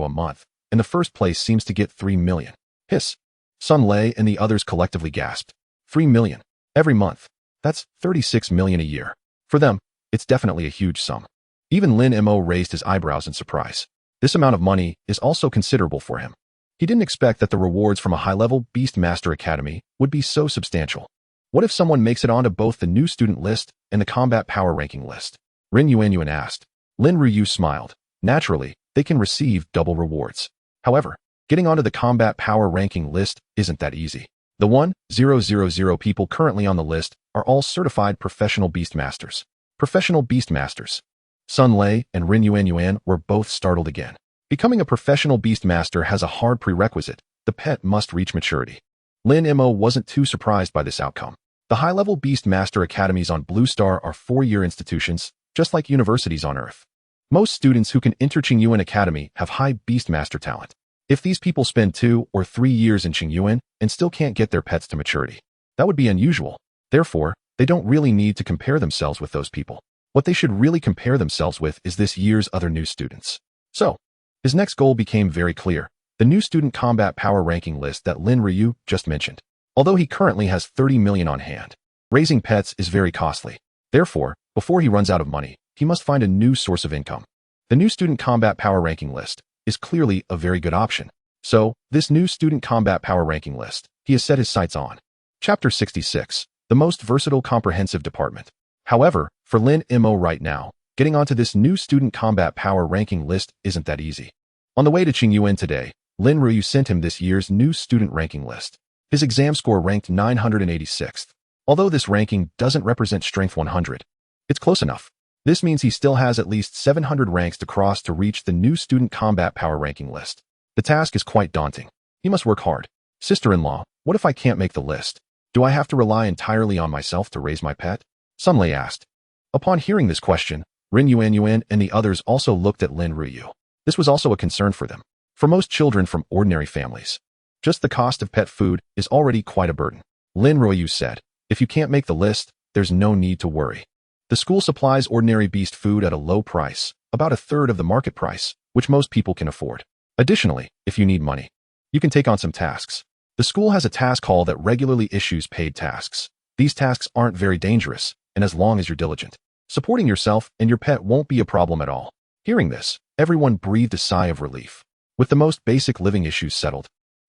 a month, and the first place seems to get 3 million. Hiss. Sun Lei and the others collectively gasped. 3 million. Every month. That's 36 million a year. For them, it's definitely a huge sum. Even Lin Mo raised his eyebrows in surprise. This amount of money is also considerable for him. He didn't expect that the rewards from a high-level Beastmaster Academy would be so substantial. What if someone makes it onto both the new student list and the combat power ranking list? Rin Yuan asked. Lin Ruyu smiled. Naturally, they can receive double rewards. However, getting onto the combat power ranking list isn't that easy. The 1,000 people currently on the list are all certified professional Beastmasters. Professional Beastmasters. Sun Lei and Rin Yuan were both startled again. Becoming a professional Beastmaster has a hard prerequisite. The pet must reach maturity. Lin Mo wasn't too surprised by this outcome. The high-level Beastmaster Academies on Blue Star are 4-year institutions, just like universities on Earth. Most students who can enter Qingyuan Academy have high Beastmaster talent. If these people spend 2 or 3 years in Qingyuan and still can't get their pets to maturity, that would be unusual. Therefore, they don't really need to compare themselves with those people. What they should really compare themselves with is this year's other new students. So, his next goal became very clear. The new student combat power ranking list that Lin Ruyu just mentioned. Although he currently has 30 million on hand, raising pets is very costly. Therefore, before he runs out of money, he must find a new source of income. The new student combat power ranking list is clearly a very good option. So, this new student combat power ranking list, he has set his sights on. Chapter 66, the most versatile comprehensive department. However, for Lin Mo right now, getting onto this new student combat power ranking list isn't that easy. On the way to Qingyuan today, Lin Ruyu sent him this year's new student ranking list. His exam score ranked 986th. Although this ranking doesn't represent strength 100, it's close enough. This means he still has at least 700 ranks to cross to reach the new student combat power ranking list. The task is quite daunting. He must work hard. Sister-in-law, what if I can't make the list? Do I have to rely entirely on myself to raise my pet? Sun Lei asked. Upon hearing this question, Rin Yuan and the others also looked at Lin Ruyu. This was also a concern for them. For most children from ordinary families, just the cost of pet food is already quite a burden. Lin Ruyu said, if you can't make the list, there's no need to worry. The school supplies ordinary beast food at a low price, about 1/3 of the market price, which most people can afford. Additionally, if you need money, you can take on some tasks. The school has a task hall that regularly issues paid tasks. These tasks aren't very dangerous, and as long as you're diligent, supporting yourself and your pet won't be a problem at all. Hearing this, everyone breathed a sigh of relief. With the most basic living issues settled,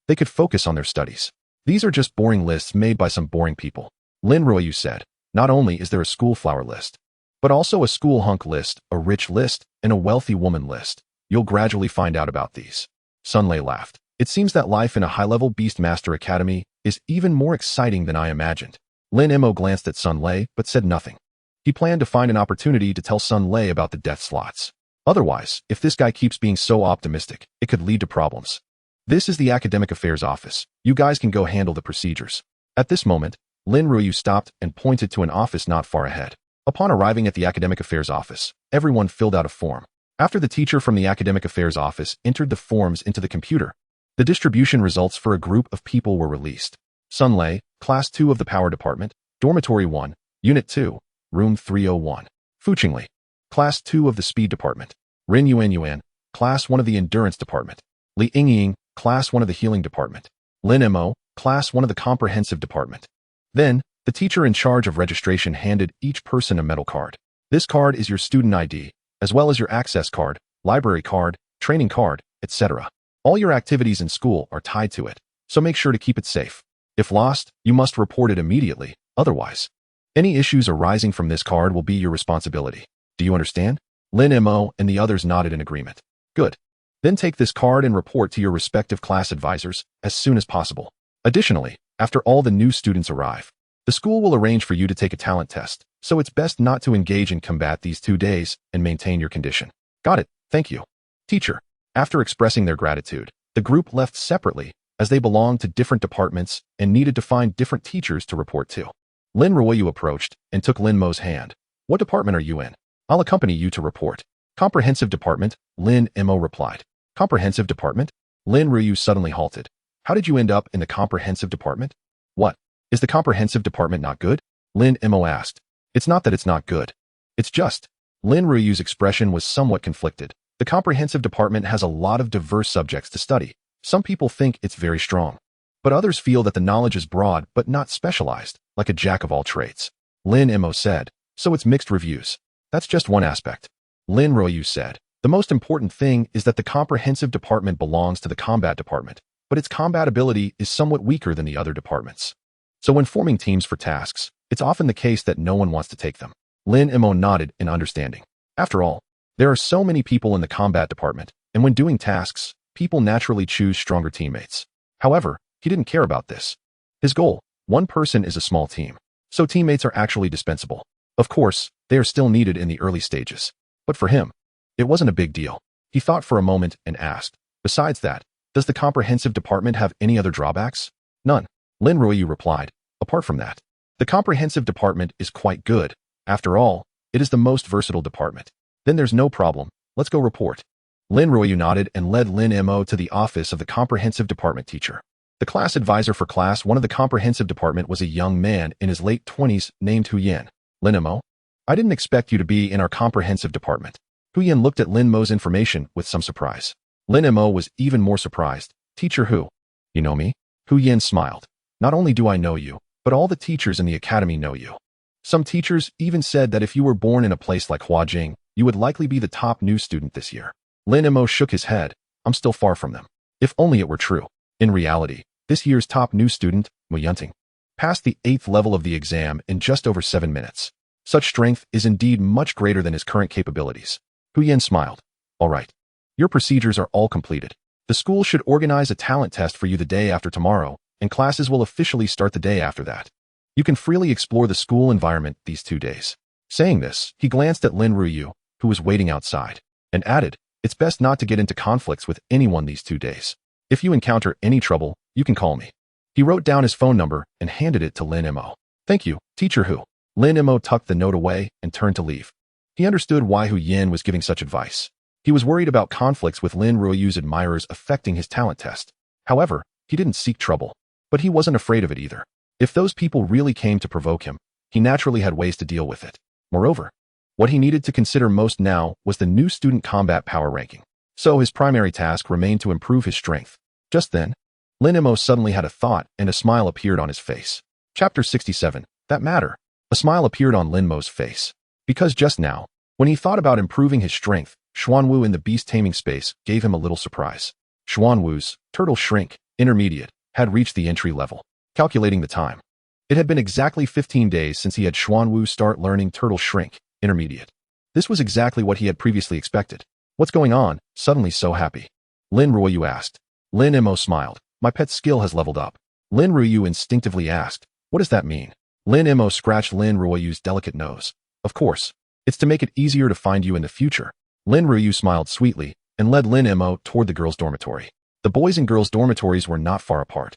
they could focus on their studies. These are just boring lists made by some boring people. Lin Ruyu said, not only is there a school flower list, but also a school hunk list, a rich list, and a wealthy woman list. You'll gradually find out about these. Sun Lei laughed. It seems that life in a high-level Beastmaster Academy is even more exciting than I imagined. Lin Mo glanced at Sun Lei, but said nothing. He planned to find an opportunity to tell Sun Lei about the death slots. Otherwise, if this guy keeps being so optimistic, it could lead to problems. This is the Academic Affairs Office. You guys can go handle the procedures. At this moment, Lin Ruoyu stopped and pointed to an office not far ahead. Upon arriving at the Academic Affairs office, everyone filled out a form. After the teacher from the Academic Affairs office entered the forms into the computer, the distribution results for a group of people were released. Sun Lei, Class 2 of the Power Department, Dormitory 1, Unit 2, Room 301. Fu Qingli, Class 2 of the Speed Department. Rin Yuan, Class 1 of the Endurance Department. Li Yingying, Class 1 of the Healing Department. Lin Mo, Class 1 of the Comprehensive Department. Then, the teacher in charge of registration handed each person a metal card. This card is your student ID, as well as your access card, library card, training card, etc. All your activities in school are tied to it, so make sure to keep it safe. If lost, you must report it immediately, otherwise, any issues arising from this card will be your responsibility. Do you understand? Lin Mo and the others nodded in agreement. Good. Then take this card and report to your respective class advisors as soon as possible. Additionally, after all the new students arrive, the school will arrange for you to take a talent test, so it's best not to engage in combat these 2 days and maintain your condition. Got it, thank you. Teacher. After expressing their gratitude, the group left separately as they belonged to different departments and needed to find different teachers to report to. Lin Ruoyu approached and took Lin Mo's hand. What department are you in? I'll accompany you to report. Comprehensive Department, Lin Mo replied. Comprehensive Department? Lin Ruoyu suddenly halted. How did you end up in the Comprehensive Department? What? Is the Comprehensive Department not good? Lin Mo asked. It's not that it's not good. It's just. Lin Ruoyu's expression was somewhat conflicted. The Comprehensive Department has a lot of diverse subjects to study. Some people think it's very strong, but others feel that the knowledge is broad but not specialized, like a jack of all trades. Lin Mo said, so it's mixed reviews. That's just one aspect. Lin Ruoyu said, the most important thing is that the Comprehensive Department belongs to the Combat Department, but its combat ability is somewhat weaker than the other departments. So when forming teams for tasks, it's often the case that no one wants to take them. Lin Mo nodded in understanding. After all, there are so many people in the Combat Department, and when doing tasks, people naturally choose stronger teammates. However, he didn't care about this. His goal, one person is a small team, so teammates are actually dispensable. Of course, they are still needed in the early stages. But for him, it wasn't a big deal. He thought for a moment and asked, besides that, does the Comprehensive Department have any other drawbacks? None. Lin Ruoyu replied. Apart from that, the Comprehensive Department is quite good. After all, it is the most versatile department. Then there's no problem. Let's go report. Lin Ruoyu nodded and led Lin Mo to the office of the Comprehensive Department teacher. The class advisor for Class 1 of the Comprehensive Department was a young man in his late 20s named Hu Yan. Lin Mo? I didn't expect you to be in our Comprehensive Department. Hu Yan looked at Lin Mo's information with some surprise. Lin Mo was even more surprised. Teacher Hu? You know me? Hu Yan smiled. Not only do I know you, but all the teachers in the academy know you. Some teachers even said that if you were born in a place like Huajing, you would likely be the top new student this year. Lin Mo shook his head. I'm still far from them. If only it were true. In reality, this year's top new student, Mu Yunting, passed the 8th level of the exam in just over 7 minutes. Such strength is indeed much greater than his current capabilities. Hu Yan smiled. All right. Your procedures are all completed. The school should organize a talent test for you the day after tomorrow, and classes will officially start the day after that. You can freely explore the school environment these 2 days. Saying this, he glanced at Lin Ruoyu, who was waiting outside, and added, it's best not to get into conflicts with anyone these 2 days. If you encounter any trouble, you can call me. He wrote down his phone number and handed it to Lin Mo. Thank you, Teacher Hu. Lin Mo tucked the note away and turned to leave. He understood why Hu Yan was giving such advice. He was worried about conflicts with Lin Ruoyu's admirers affecting his talent test. However, he didn't seek trouble, but he wasn't afraid of it either. If those people really came to provoke him, he naturally had ways to deal with it. Moreover, what he needed to consider most now was the new student combat power ranking. So his primary task remained to improve his strength. Just then, Lin Mo suddenly had a thought and a smile appeared on his face. Chapter 67, That Matter. A smile appeared on Lin Mo's face. Because just now, when he thought about improving his strength, Xuanwu in the beast taming space gave him a little surprise. Xuanwu's turtle shrink, intermediate, had reached the entry level. Calculating the time, it had been exactly 15 days since he had Xuanwu start learning turtle shrink, intermediate. This was exactly what he had previously expected. What's going on, suddenly so happy? Lin Ruoyu asked. Lin Mo smiled. My pet's skill has leveled up. Lin Ruoyu instinctively asked, what does that mean? Lin Mo scratched Lin Ruoyu's delicate nose. Of course, it's to make it easier to find you in the future. Lin Ruoyu smiled sweetly and led Lin Mo toward the girls' dormitory. The boys and girls' dormitories were not far apart.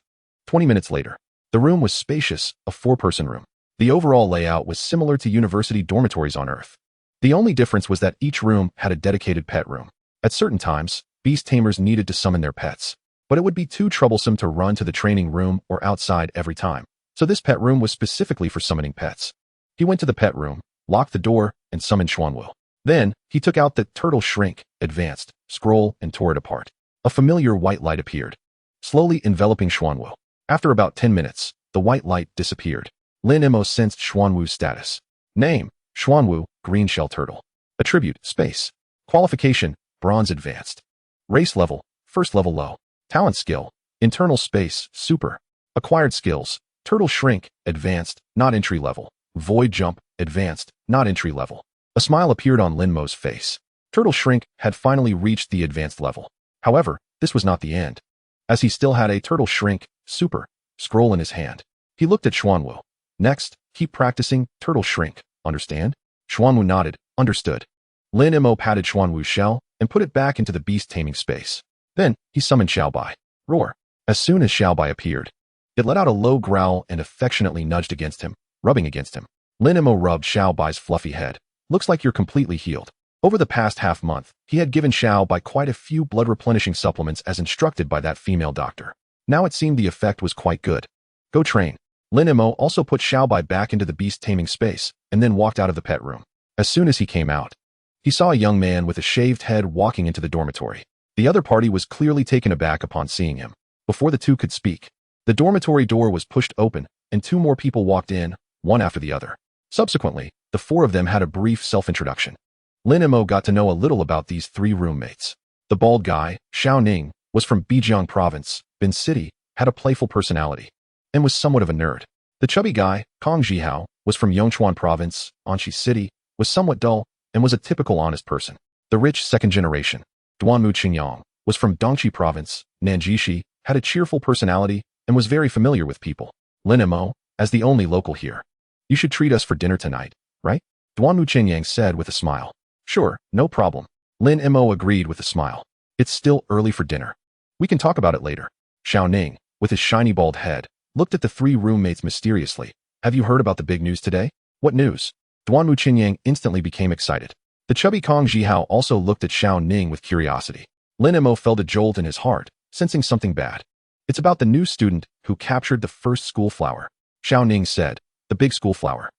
20 minutes later, The room was spacious, a 4-person room. The overall layout was similar to university dormitories on Earth. The only difference was that each room had a dedicated pet room. At certain times, beast tamers needed to summon their pets, but it would be too troublesome to run to the training room or outside every time. So this pet room was specifically for summoning pets. He went to the pet room, locked the door, and summoned Xuanwu. Then, he took out the turtle shrink, advanced, scroll, and tore it apart. A familiar white light appeared, slowly enveloping Xuanwu. After about 10 minutes, the white light disappeared. Lin Mo sensed Xuanwu's status. Name, Xuanwu, green shell turtle. Attribute, space. Qualification, bronze advanced. Race level, first level low. Talent skill, internal space, super. Acquired skills, turtle shrink, advanced, not entry level. Void jump, advanced, not entry level. A smile appeared on Lin Mo's face. Turtle shrink had finally reached the advanced level. However, this was not the end, as he still had a turtle shrink, super, scroll in his hand. He looked at Xuanwu. Next, keep practicing, turtle shrink, understand? Xuanwu nodded, understood. Lin Mo patted Xuanwu's shell and put it back into the beast taming space. Then, he summoned Xiaobai. Roar. As soon as Xiaobai appeared, it let out a low growl and affectionately nudged against him, rubbing against him. Lin Mo rubbed Xiaobai's fluffy head. Looks like you're completely healed. Over the past half-month, he had given Xiaobai quite a few blood-replenishing supplements as instructed by that female doctor. Now it seemed the effect was quite good. Go train. Lin Mo also put Xiaobai back into the beast taming space and then walked out of the pet room. As soon as he came out, he saw a young man with a shaved head walking into the dormitory. The other party was clearly taken aback upon seeing him. Before the two could speak, the dormitory door was pushed open and 2 more people walked in, one after the other. Subsequently, the 4 of them had a brief self-introduction. Lin Mo got to know a little about these 3 roommates. The bald guy, Xiao Ning, was from Bijiang Province, Bin City, had a playful personality, and was somewhat of a nerd. The chubby guy, Kong Jihao, was from Yongchuan Province, Anxi City, was somewhat dull, and was a typical honest person. The rich second generation, Duanmu Qingyang, was from Dongqi Province, Nanjishi, had a cheerful personality, and was very familiar with people. Lin Mo, as the only local here. You should treat us for dinner tonight, right? Duanmu Qingyang said with a smile. Sure, no problem. Lin Mo agreed with a smile. It's still early for dinner. We can talk about it later. Xiao Ning, with his shiny bald head, looked at the 3 roommates mysteriously. Have you heard about the big news today? What news? Duanmu Qingyang instantly became excited. The chubby Kong Jihao also looked at Xiao Ning with curiosity. Lin Mo felt a jolt in his heart, sensing something bad. It's about the new student who captured the first school flower. Xiao Ning said, the big school flower,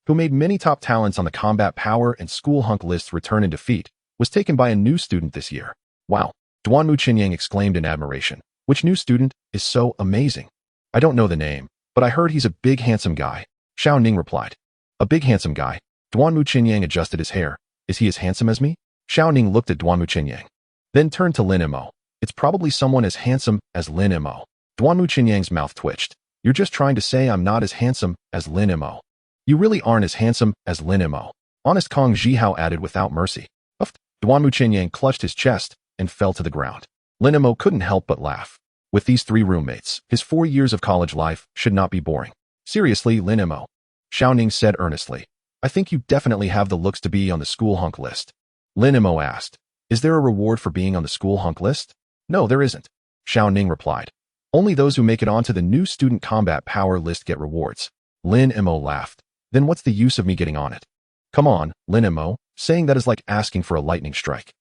who made many top talents on the combat power and school hunk lists return in defeat, was taken by a new student this year. Wow, Duanmu Qingyang exclaimed in admiration. Which new student is so amazing? I don't know the name, but I heard he's a big handsome guy. Xiao Ning replied. A big handsome guy. Duanmu Qingyang adjusted his hair. Is he as handsome as me? Xiao Ning looked at Duanmu Qingyang, then turned to Lin Mo. It's probably someone as handsome as Lin Mo. Duanmu Qingyang's mouth twitched. You're just trying to say I'm not as handsome as Lin Mo. You really aren't as handsome as Lin Mo. Honest Kong Jihao added without mercy. Uffed. Duanmu Qingyang clutched his chest and fell to the ground. Lin Mo couldn't help but laugh. With these 3 roommates, his 4 years of college life should not be boring. Seriously, Lin Mo. Xiao Ning said earnestly. I think you definitely have the looks to be on the school hunk list. Lin Mo asked. Is there a reward for being on the school hunk list? No, there isn't. Xiao Ning replied. Only those who make it onto the new student combat power list get rewards. Lin Mo laughed. Then what's the use of me getting on it? Come on, Lin Mo, saying that is like asking for a lightning strike.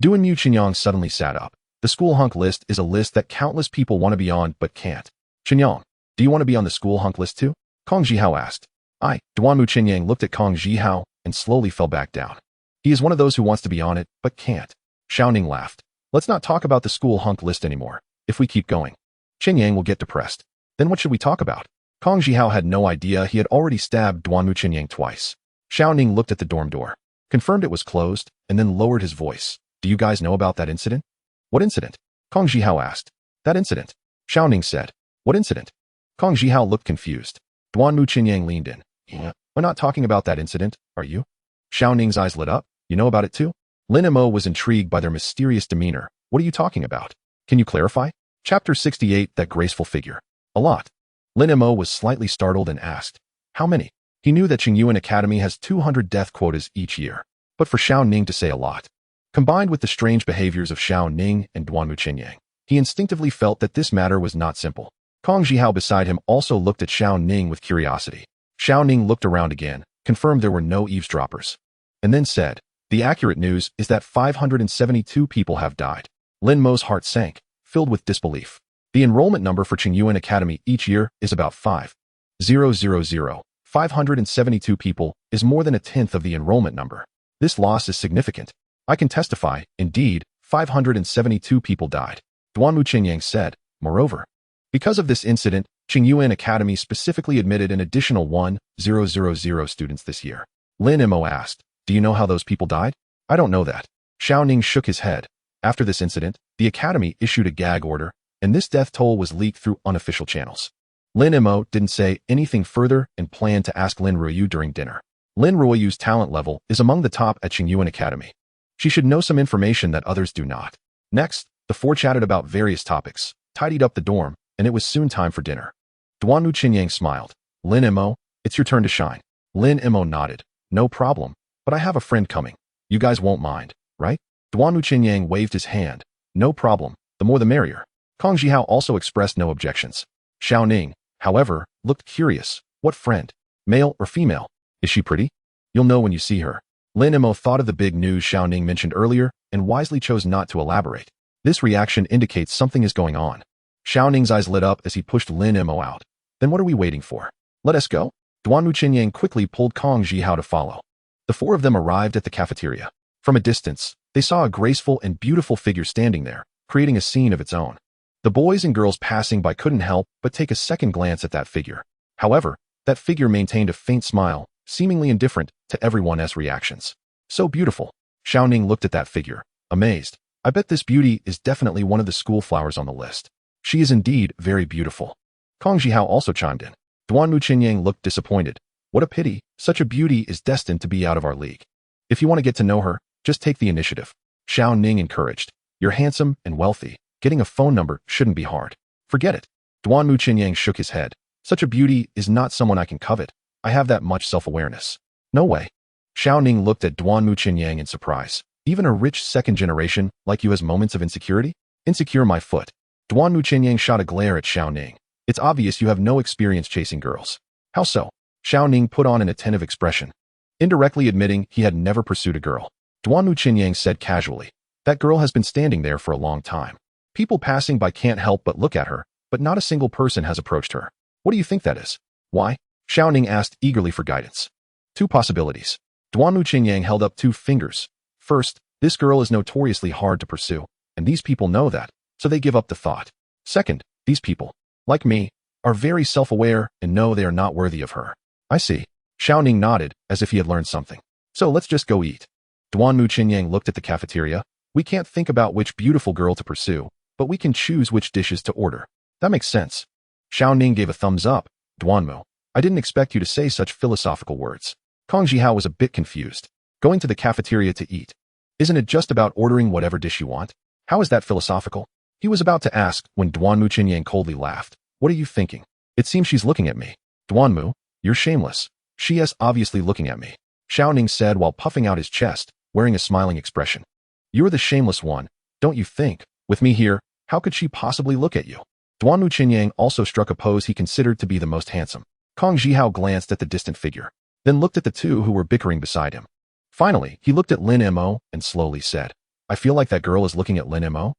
Duanmu Qingyang suddenly sat up. The school hunk list is a list that countless people want to be on but can't. Qingyang, do you want to be on the school hunk list too? Kong Jihao asked. Duanmu Qingyang looked at Kong Jihao and slowly fell back down. He is one of those who wants to be on it but can't. Xiao Ning laughed. Let's not talk about the school hunk list anymore. If we keep going, Qingyang will get depressed. Then what should we talk about? Kong Jihao had no idea he had already stabbed Duanmu Qingyang twice. Xiao Ning looked at the dorm door, confirmed it was closed, and then lowered his voice. Do you guys know about that incident? What incident? Kong Jihao asked. That incident. Xiao Ning said. What incident? Kong Jihao looked confused. Duanmu Qingyang leaned in. Yeah, we're not talking about that incident, are you? Xiao Ning's eyes lit up. You know about it too? Lin Mo was intrigued by their mysterious demeanor. What are you talking about? Can you clarify? Chapter 68, that graceful figure. A lot. Lin Mo was slightly startled and asked, how many? He knew that Qingyuan Academy has 200 death quotas each year, but for Xiao Ning to say a lot, combined with the strange behaviors of Xiao Ning and Duanmu Qingyang, he instinctively felt that this matter was not simple. Kong Jihao beside him also looked at Xiao Ning with curiosity. Xiao Ning looked around again, confirmed there were no eavesdroppers, and then said, "The accurate news is that 572 people have died." Lin Mo's heart sank, filled with disbelief. The enrollment number for Qingyuan Academy each year is about 5,000. 572 people is more than a tenth of the enrollment number. This loss is significant. I can testify, indeed, 572 people died. Duanwu Qinyang said. Moreover, because of this incident, Qingyuan Academy specifically admitted an additional 1,000 students this year. Lin Mo asked, "Do you know how those people died?" "I don't know that." Xiao Ning shook his head. After this incident, the Academy issued a gag order, and this death toll was leaked through unofficial channels. Lin Mo didn't say anything further and planned to ask Lin Ruoyu during dinner. Lin Ruoyu's talent level is among the top at Qingyuan Academy. She should know some information that others do not. Next, the four chatted about various topics, tidied up the dorm, and it was soon time for dinner. Duanwu Qinyang smiled. "Lin Mo, it's your turn to shine." Lin Mo nodded. "No problem, but I have a friend coming. You guys won't mind, right?" Duanwu Qinyang waved his hand. "No problem, the more the merrier." Kong Jihao also expressed no objections. Xiao Ning, however, looked curious. "What friend? Male or female? Is she pretty?" "You'll know when you see her." Lin Mo thought of the big news Xiao Ning mentioned earlier and wisely chose not to elaborate. This reaction indicates something is going on. Xiao Ning's eyes lit up as he pushed Lin Mo out. "Then what are we waiting for? Let us go." Duanwu Qinyang quickly pulled Kong Jihao to follow. The four of them arrived at the cafeteria. From a distance, they saw a graceful and beautiful figure standing there, creating a scene of its own. The boys and girls passing by couldn't help but take a second glance at that figure. However, that figure maintained a faint smile, seemingly indifferent to everyone's reactions. "So beautiful." Xiao Ning looked at that figure, amazed. "I bet this beauty is definitely one of the school flowers on the list. She is indeed very beautiful." Kong Jihao also chimed in. Duanwu Qinyang looked disappointed. "What a pity, such a beauty is destined to be out of our league. If you want to get to know her, just take the initiative." Xiao Ning encouraged. "You're handsome and wealthy. Getting a phone number shouldn't be hard." "Forget it." Duanwu Qinyang shook his head. "Such a beauty is not someone I can covet. I have that much self-awareness." "No way." Xiao Ning looked at Duanwu Qinyang in surprise. "Even a rich second generation like you has moments of insecurity?" "Insecure my foot." Duanwu Qinyang shot a glare at Xiao Ning. "It's obvious you have no experience chasing girls." "How so?" Xiao Ning put on an attentive expression, indirectly admitting he had never pursued a girl. Duanwu Qinyang said casually, "That girl has been standing there for a long time. People passing by can't help but look at her, but not a single person has approached her. What do you think that is?" "Why?" Xiao Ning asked eagerly for guidance. "Two possibilities." Duanwu Qinyang held up two fingers. "First, this girl is notoriously hard to pursue, and these people know that, so they give up the thought. Second, these people, like me, are very self-aware and know they are not worthy of her." "I see." Xiao Ning nodded as if he had learned something. "So let's just go eat." Duanwu Qinyang looked at the cafeteria. "We can't think about which beautiful girl to pursue, but we can choose which dishes to order." "That makes sense." Xiao Ning gave a thumbs up. "Duanwu, I didn't expect you to say such philosophical words." Kong Jihao was a bit confused. "Going to the cafeteria to eat. Isn't it just about ordering whatever dish you want? How is that philosophical?" He was about to ask when Duanwu Qinyang coldly laughed. "What are you thinking? It seems she's looking at me." "Duanwu, you're shameless." "She is obviously looking at me," Xiao Ning said while puffing out his chest, wearing a smiling expression. "You're the shameless one, don't you think? With me here, how could she possibly look at you?" Duanwu Qinyang also struck a pose he considered to be the most handsome. Kong Jihao glanced at the distant figure, then looked at the two who were bickering beside him. Finally, he looked at Lin Mo and slowly said, "I feel like that girl is looking at Lin Mo."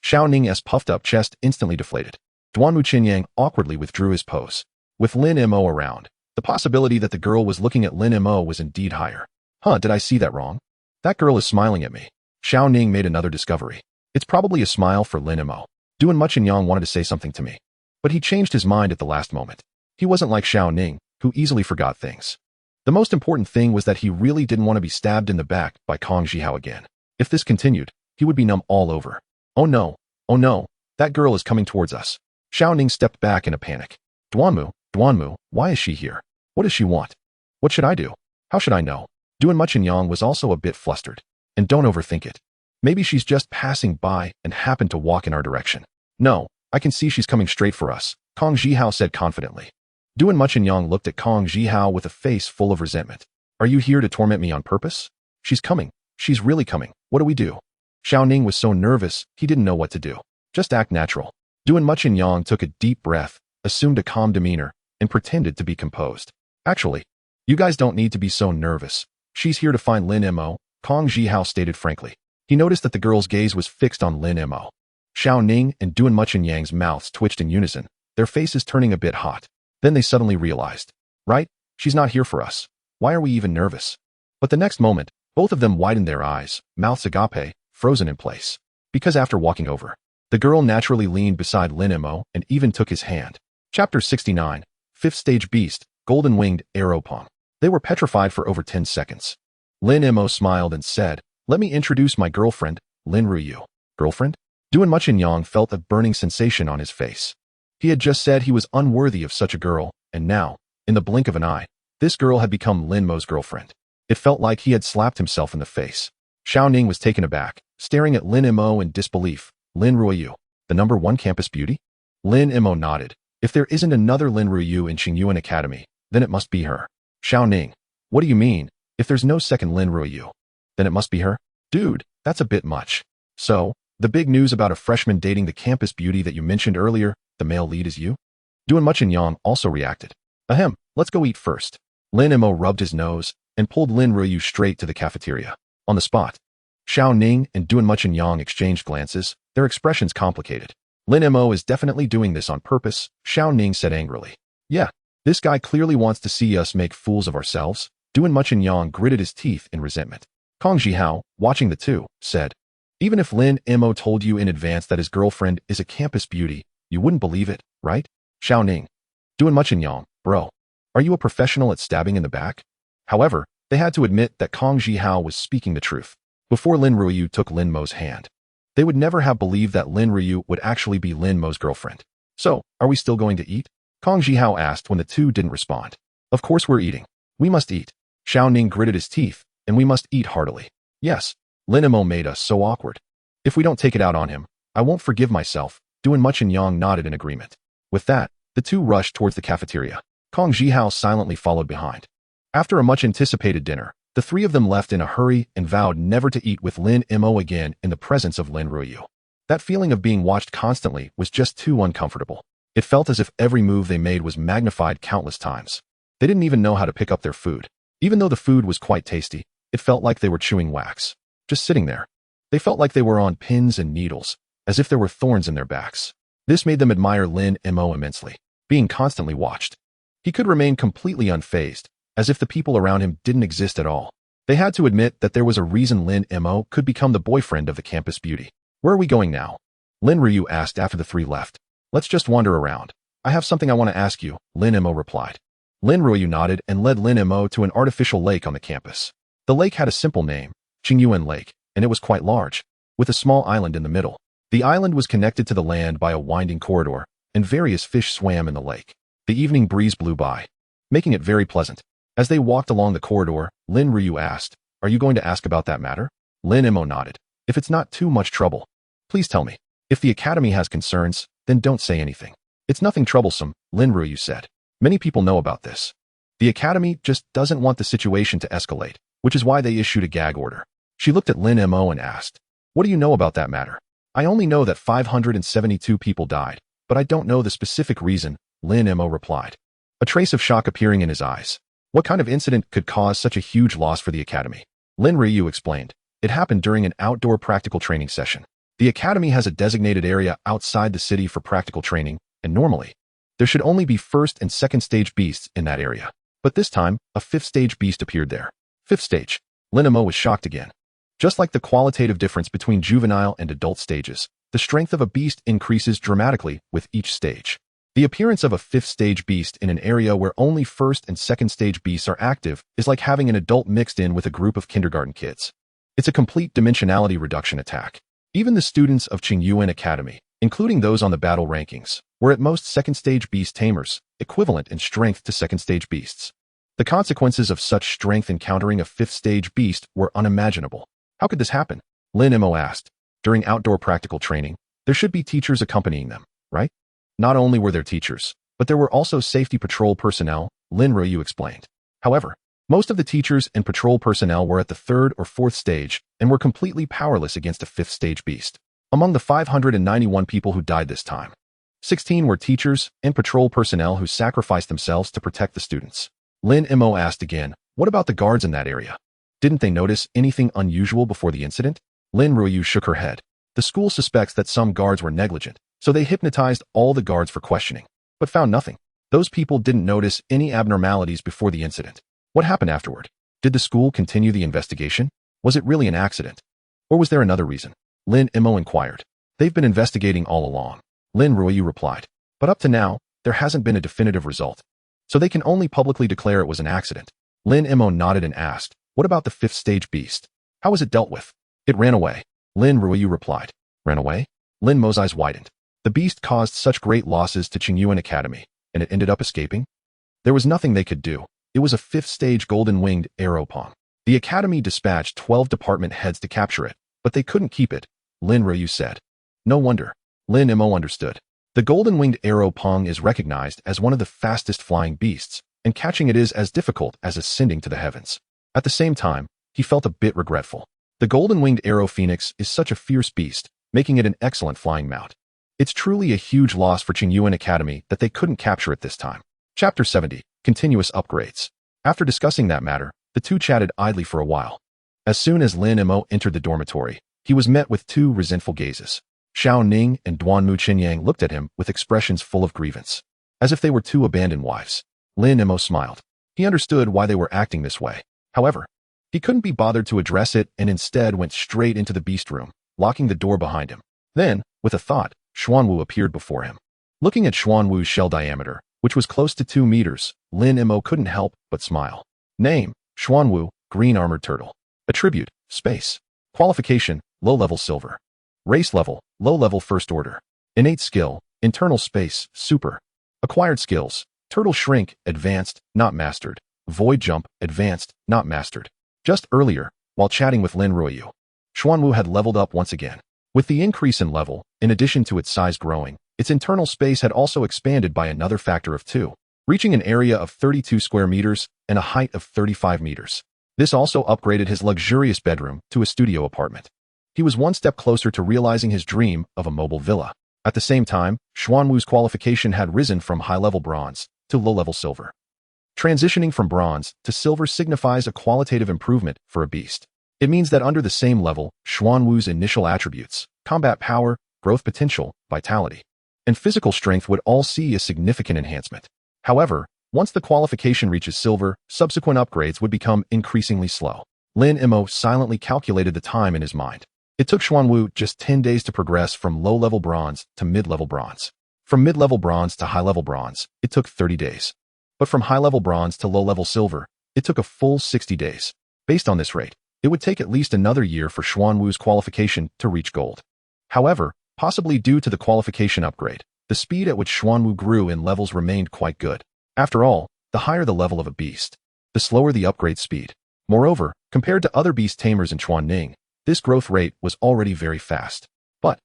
Xiao Ning's puffed-up chest instantly deflated. Duanwu Qinyang awkwardly withdrew his pose. With Lin Mo around, the possibility that the girl was looking at Lin Mo was indeed higher. "Huh, did I see that wrong? That girl is smiling at me." Xiao Ning made another discovery. "It's probably a smile for Lin Mo. Duan Muqinyang wanted to say something to me, but he changed his mind at the last moment." He wasn't like Xiao Ning, who easily forgot things. The most important thing was that he really didn't want to be stabbed in the back by Kong Jihao again. If this continued, he would be numb all over. "Oh no, that girl is coming towards us." Xiao Ning stepped back in a panic. Duanwu, why is she here? What does she want? What should I do? How should I know?" Duan Muqinyang was also a bit flustered. "And don't overthink it. Maybe she's just passing by and happened to walk in our direction." "No, I can see she's coming straight for us," Kong Jihao said confidently. Duan Muqinyang looked at Kong Jihao with a face full of resentment. "Are you here to torment me on purpose? She's coming. She's really coming. What do we do?" Xiao Ning was so nervous, he didn't know what to do. "Just act natural." Duan Muqinyang took a deep breath, assumed a calm demeanor, and pretended to be composed. Actually, you guys don't need to be so nervous. She's here to find Lin Mo, Kong Jihao stated frankly. He noticed that the girl's gaze was fixed on Lin Mo. Xiao Ning and Duan Muchenyang's mouths twitched in unison, their faces turning a bit hot. Then they suddenly realized. Right? She's not here for us. Why are we even nervous? But the next moment, both of them widened their eyes, mouths agape, frozen in place. Because after walking over, the girl naturally leaned beside Lin Mo and even took his hand. Chapter 69, 5th Stage Beast, Golden-Winged Aeropom. They were petrified for over 10 seconds. Lin Mo smiled and said, "Let me introduce my girlfriend, Lin Ruyu." Girlfriend? Duan Muchenyang felt a burning sensation on his face. He had just said he was unworthy of such a girl, and now, in the blink of an eye, this girl had become Lin Mo's girlfriend. It felt like he had slapped himself in the face. Xiao Ning was taken aback, staring at Lin Mo in disbelief. Lin Ruyu, the #1 campus beauty? Lin Mo nodded. If there isn't another Lin Ruyu in Qingyuan Academy, then it must be her. Xiao Ning, what do you mean? If there's no second Lin Ruyu, then it must be her? Dude, that's a bit much. So, the big news about a freshman dating the campus beauty that you mentioned earlier, the male lead is you? Duan Muchenyang also reacted. Ahem, let's go eat first. Lin Mo rubbed his nose and pulled Lin Ruyu straight to the cafeteria. On the spot, Xiao Ning and Duan Muchenyang exchanged glances, their expressions complicated. Lin Mo is definitely doing this on purpose, Xiao Ning said angrily. Yeah, this guy clearly wants to see us make fools of ourselves. Duan Muchenyang gritted his teeth in resentment. Kong Jihao, watching the two, said, even if Lin Mo told you in advance that his girlfriend is a campus beauty, you wouldn't believe it, right? Xiao Ning. Duan Muchenyang, bro. Are you a professional at stabbing in the back? However, they had to admit that Kong Jihao was speaking the truth. Before Lin Ruyu took Lin Mo's hand, they would never have believed that Lin Ruyu would actually be Lin Mo's girlfriend. So, are we still going to eat? Kong Jihao asked when the two didn't respond. Of course we're eating. We must eat. Xiao Ning gritted his teeth, and we must eat heartily. Yes, Lin Mo made us so awkward. If we don't take it out on him, I won't forgive myself. Duan Muchenyang nodded in agreement. With that, the two rushed towards the cafeteria. Kong Jihao silently followed behind. After a much-anticipated dinner, the three of them left in a hurry and vowed never to eat with Lin Mo again in the presence of Lin Ruyu. That feeling of being watched constantly was just too uncomfortable. It felt as if every move they made was magnified countless times. They didn't even know how to pick up their food. Even though the food was quite tasty, it felt like they were chewing wax. Just sitting there. They felt like they were on pins and needles, as if there were thorns in their backs. This made them admire Lin Mo immensely, being constantly watched. He could remain completely unfazed, as if the people around him didn't exist at all. They had to admit that there was a reason Lin Mo could become the boyfriend of the campus beauty. Where are we going now? Lin Ruyu asked after the three left. Let's just wander around. I have something I want to ask you, Lin Mo replied. Lin Ruyu nodded and led Lin Mo to an artificial lake on the campus. The lake had a simple name, Qingyuan Lake, and it was quite large, with a small island in the middle. The island was connected to the land by a winding corridor, and various fish swam in the lake. The evening breeze blew by, making it very pleasant. As they walked along the corridor, Lin Ruyu asked, are you going to ask about that matter? Lin Mo nodded. If it's not too much trouble, please tell me. If the academy has concerns, then don't say anything. It's nothing troublesome, Lin Ruyu said. Many people know about this. The academy just doesn't want the situation to escalate, which is why they issued a gag order. She looked at Lin Mo and asked, what do you know about that matter? I only know that 572 people died, but I don't know the specific reason, Lin Mo replied. A trace of shock appearing in his eyes. What kind of incident could cause such a huge loss for the academy? Lin Ruyu explained. It happened during an outdoor practical training session. The academy has a designated area outside the city for practical training, and normally, there should only be first and second stage beasts in that area. But this time, a fifth stage beast appeared there. Fifth stage. Lin Mo was shocked again. Just like the qualitative difference between juvenile and adult stages, the strength of a beast increases dramatically with each stage. The appearance of a fifth stage beast in an area where only first and second stage beasts are active is like having an adult mixed in with a group of kindergarten kids. It's a complete dimensionality reduction attack. Even the students of Qingyuan Academy, including those on the battle rankings, were at most second stage beast tamers, equivalent in strength to second stage beasts. The consequences of such strength encountering a fifth stage beast were unimaginable. How could this happen? Lin Mo asked. During outdoor practical training, there should be teachers accompanying them, right? Not only were there teachers, but there were also safety patrol personnel, Lin Ruyu explained. However, most of the teachers and patrol personnel were at the third or fourth stage and were completely powerless against a fifth stage beast. Among the 591 people who died this time, 16 were teachers and patrol personnel who sacrificed themselves to protect the students. Lin Mo asked again, what about the guards in that area? Didn't they notice anything unusual before the incident? Lin Ruoyu shook her head. The school suspects that some guards were negligent, so they hypnotized all the guards for questioning, but found nothing. Those people didn't notice any abnormalities before the incident. What happened afterward? Did the school continue the investigation? Was it really an accident? Or was there another reason? Lin Mo inquired. They've been investigating all along. Lin Ruoyu replied. But up to now, there hasn't been a definitive result. So they can only publicly declare it was an accident. Lin Mo nodded and asked, what about the fifth stage beast? How was it dealt with? It ran away. Lin Ruoyu replied. Ran away? Lin Mo's eyes widened. The beast caused such great losses to Qingyuan Academy, and it ended up escaping? There was nothing they could do. It was a fifth stage golden-winged aeropong. The academy dispatched 12 department heads to capture it, but they couldn't keep it, Lin Ruoyu said. No wonder. Lin Mo understood. The golden-winged aeropong is recognized as one of the fastest flying beasts, and catching it is as difficult as ascending to the heavens. At the same time, he felt a bit regretful. The golden-winged arrow phoenix is such a fierce beast, making it an excellent flying mount. It's truly a huge loss for Qingyuan Academy that they couldn't capture it this time. Chapter 70. Continuous upgrades. After discussing that matter, the two chatted idly for a while. As soon as Lin Mo entered the dormitory, he was met with two resentful gazes. Xiao Ning and Duanmu Qinyang looked at him with expressions full of grievance, as if they were two abandoned wives. Lin Mo smiled. He understood why they were acting this way. However, he couldn't be bothered to address it and instead went straight into the beast room, locking the door behind him. Then, with a thought, Xuanwu appeared before him. Looking at Xuanwu's shell diameter, which was close to 2 meters, Lin Mo couldn't help but smile. Name, Xuanwu, green armored turtle. Attribute, space. Qualification, low-level silver. Race level, low-level first order. Innate skill, internal space, super. Acquired skills, turtle shrink, advanced, not mastered. Void jump, advanced, not mastered. Just earlier, while chatting with Lin Ruoyu, Xuanwu had leveled up once again. With the increase in level, in addition to its size growing, its internal space had also expanded by another factor of 2, reaching an area of 32 square meters and a height of 35 meters. This also upgraded his luxurious bedroom to a studio apartment. He was one step closer to realizing his dream of a mobile villa. At the same time, Xuanwu's qualification had risen from high-level bronze to low-level silver. Transitioning from bronze to silver signifies a qualitative improvement for a beast. It means that under the same level, Xuanwu's initial attributes, combat power, growth potential, vitality, and physical strength would all see a significant enhancement. However, once the qualification reaches silver, subsequent upgrades would become increasingly slow. Lin Mo silently calculated the time in his mind. It took Xuanwu just 10 days to progress from low-level bronze to mid-level bronze. From mid-level bronze to high-level bronze, it took 30 days. But from high-level bronze to low-level silver, it took a full 60 days. Based on this rate, it would take at least another year for Xuanwu's qualification to reach gold. However, possibly due to the qualification upgrade, the speed at which Xuanwu grew in levels remained quite good. After all, the higher the level of a beast, the slower the upgrade speed. Moreover, compared to other beast tamers in Chuanning, this growth rate was already very fast. But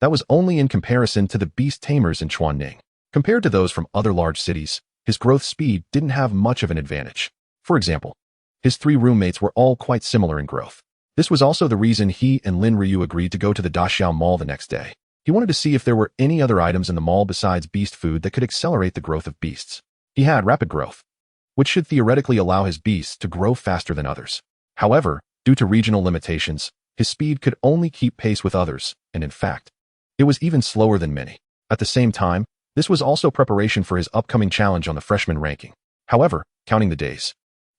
that was only in comparison to the beast tamers in Chuanning. Compared to those from other large cities, his growth speed didn't have much of an advantage. For example, his 3 roommates were all quite similar in growth. This was also the reason he and Lin Ruoyu agreed to go to the Daxiao Mall the next day. He wanted to see if there were any other items in the mall besides beast food that could accelerate the growth of beasts. He had rapid growth, which should theoretically allow his beasts to grow faster than others. However, due to regional limitations, his speed could only keep pace with others, and in fact, it was even slower than many. At the same time, this was also preparation for his upcoming challenge on the freshman ranking. However, counting the days,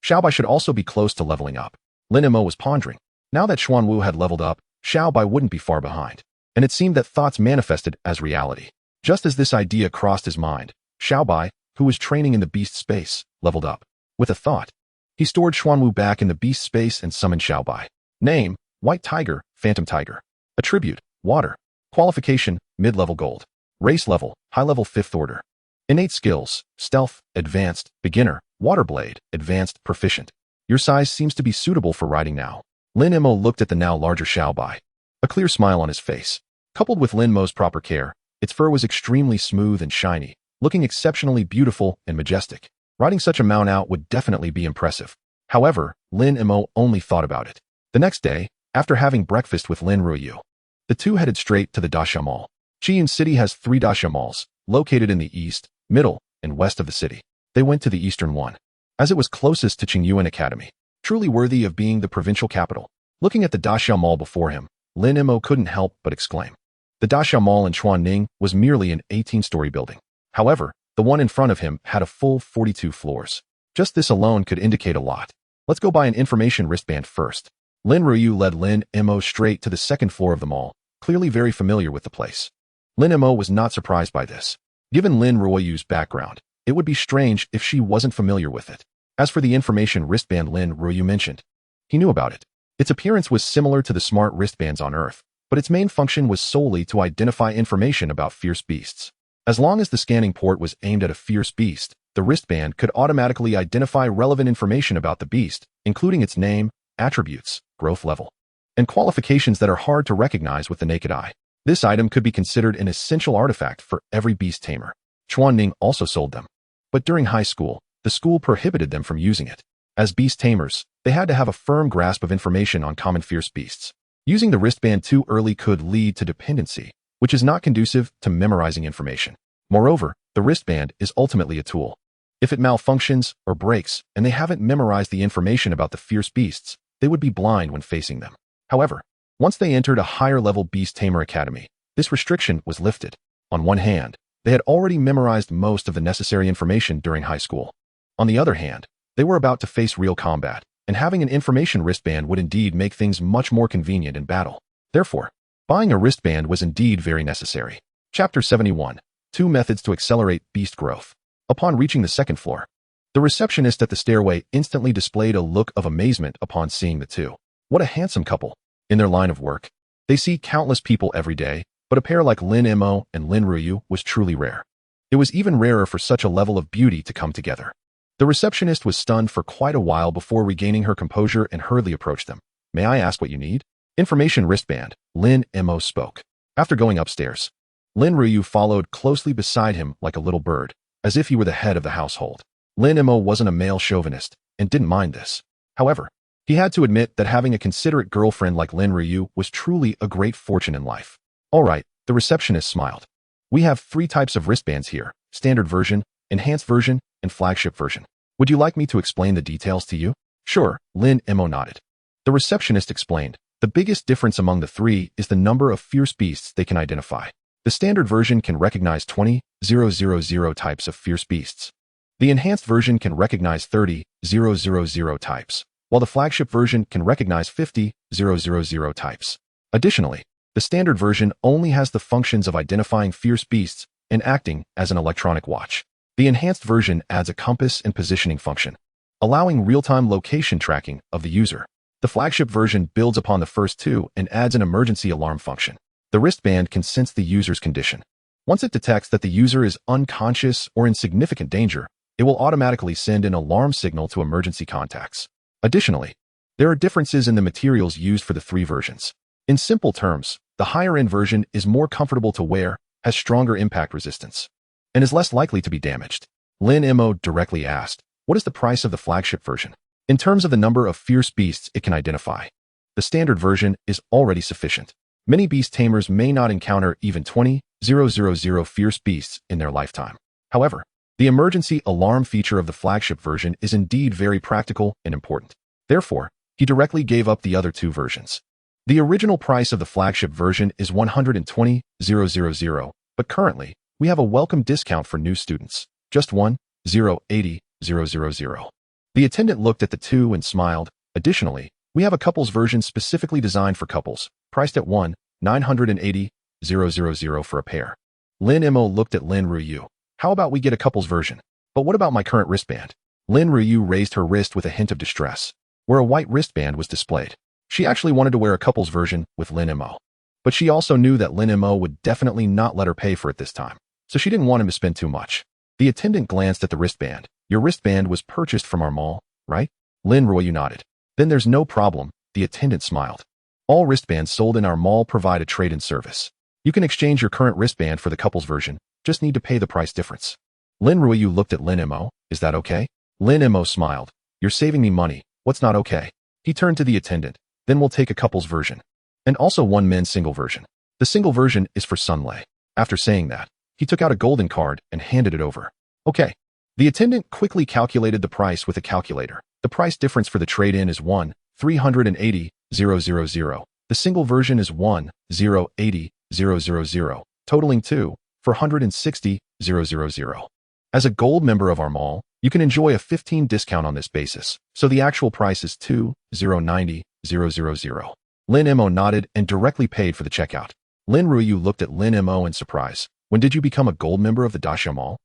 Xiaobai should also be close to leveling up. Lin Mo was pondering. Now that Xuanwu had leveled up, Xiaobai wouldn't be far behind. And it seemed that thoughts manifested as reality. Just as this idea crossed his mind, Xiaobai, who was training in the beast space, leveled up. With a thought, he stored Xuanwu back in the beast space and summoned Xiaobai. Name, White Tiger, Phantom Tiger. Attribute, water. Qualification, mid-level gold. Race level, high-level 5th order. Innate skills, stealth, advanced, beginner, water blade, advanced, proficient. Your size seems to be suitable for riding now. Lin Mo looked at the now larger Xiaobai. A clear smile on his face. Coupled with Lin Mo's proper care, its fur was extremely smooth and shiny, looking exceptionally beautiful and majestic. Riding such a mount out would definitely be impressive. However, Lin Mo only thought about it. The next day, after having breakfast with Lin Ruoyu, the two headed straight to the Daxia Mall. Xi'an City has 3 Daxia malls, located in the east, middle, and west of the city. They went to the eastern one, as it was closest to Qingyuan Academy, truly worthy of being the provincial capital. Looking at the Daxiao Mall before him, Lin Mo couldn't help but exclaim. The Daxiao Mall in Chuanning was merely an 18-story building. However, the one in front of him had a full 42 floors. Just this alone could indicate a lot. Let's go buy an information wristband first. Lin Ruyu led Lin Mo straight to the second floor of the mall, clearly very familiar with the place. Lin Mo was not surprised by this. Given Lin Ruyu's background, it would be strange if she wasn't familiar with it. As for the information wristband Lin Ruyu mentioned, he knew about it. Its appearance was similar to the smart wristbands on Earth, but its main function was solely to identify information about fierce beasts. As long as the scanning port was aimed at a fierce beast, the wristband could automatically identify relevant information about the beast, including its name, attributes, growth level, and qualifications that are hard to recognize with the naked eye. This item could be considered an essential artifact for every beast tamer. Chuanning also sold them, but during high school, the school prohibited them from using it. As beast tamers, they had to have a firm grasp of information on common fierce beasts. Using the wristband too early could lead to dependency, which is not conducive to memorizing information. Moreover, the wristband is ultimately a tool. If it malfunctions or breaks and they haven't memorized the information about the fierce beasts, they would be blind when facing them. However, once they entered a higher-level beast tamer academy, this restriction was lifted. On one hand, they had already memorized most of the necessary information during high school. On the other hand, they were about to face real combat, and having an information wristband would indeed make things much more convenient in battle. Therefore, buying a wristband was indeed very necessary. Chapter 71. 2 Methods to Accelerate Beast Growth. Upon reaching the second floor, the receptionist at the stairway instantly displayed a look of amazement upon seeing the two. What a handsome couple. In their line of work, they see countless people every day, but a pair like Lin Mo and Lin Ruyu was truly rare. It was even rarer for such a level of beauty to come together. The receptionist was stunned for quite a while before regaining her composure and hurriedly approached them. May I ask what you need? Information wristband, Lin Mo spoke. After going upstairs, Lin Ruyu followed closely beside him like a little bird, as if he were the head of the household. Lin Mo wasn't a male chauvinist and didn't mind this. However, he had to admit that having a considerate girlfriend like Lin Ruyu was truly a great fortune in life. All right, the receptionist smiled. We have 3 types of wristbands here: standard version, enhanced version, and flagship version. Would you like me to explain the details to you? Sure, Lin Mo nodded. The receptionist explained, the biggest difference among the 3 is the number of fierce beasts they can identify. The standard version can recognize 20,000 types of fierce beasts. The enhanced version can recognize 30,000 types, while the flagship version can recognize 50,000 types. Additionally, the standard version only has the functions of identifying fierce beasts and acting as an electronic watch. The enhanced version adds a compass and positioning function, allowing real-time location tracking of the user. The flagship version builds upon the first 2 and adds an emergency alarm function. The wristband can sense the user's condition. Once it detects that the user is unconscious or in significant danger, it will automatically send an alarm signal to emergency contacts. Additionally, there are differences in the materials used for the 3 versions. In simple terms, the higher-end version is more comfortable to wear, has stronger impact resistance, and is less likely to be damaged. Lin Mo directly asked, what is the price of the flagship version? In terms of the number of fierce beasts it can identify, the standard version is already sufficient. Many beast tamers may not encounter even 20,000 fierce beasts in their lifetime. However, the emergency alarm feature of the flagship version is indeed very practical and important. Therefore, he directly gave up the other 2 versions. The original price of the flagship version is 120,000, but currently, we have a welcome discount for new students. Just 1,080,000. The attendant looked at the 2 and smiled. Additionally, we have a couples version specifically designed for couples, priced at 1,980,000 for a pair. Lin Mo looked at Lin Ruyu. How about we get a couples version? But what about my current wristband? Lin Ruyu raised her wrist with a hint of distress, where a white wristband was displayed. She actually wanted to wear a couples version with Lin Mo, but she also knew that Lin Mo would definitely not let her pay for it this time, so she didn't want him to spend too much. The attendant glanced at the wristband. Your wristband was purchased from our mall, right? Lin Ruyu nodded. Then there's no problem, the attendant smiled. All wristbands sold in our mall provide a trade-in service. You can exchange your current wristband for the couples version, just need to pay the price difference. Lin Ruyu looked at Lin Mo. Is that okay? Lin Mo smiled. You're saving me money. What's not okay? He turned to the attendant. Then we'll take a couples version. And also one men's single version. The single version is for Sun Lei. After saying that, he He took out a golden card and handed it over. Okay. The attendant quickly calculated the price with a calculator. The price difference for the trade-in is 1,380,000. The single version is 1,080,000, totaling 2,460,000. As a gold member of our mall, you can enjoy a 15% discount on this basis, so the actual price is 2,090,000. Lin Mo nodded and directly paid for the checkout. Lin Ruoyu looked at Lin Mo in surprise. When did you become a gold member of the Daxia Mall?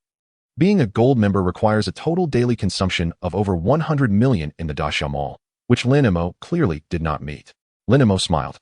Being a gold member requires a total daily consumption of over 100 million in the Daxia Mall, which Lin Mo clearly did not meet. Lin Mo smiled.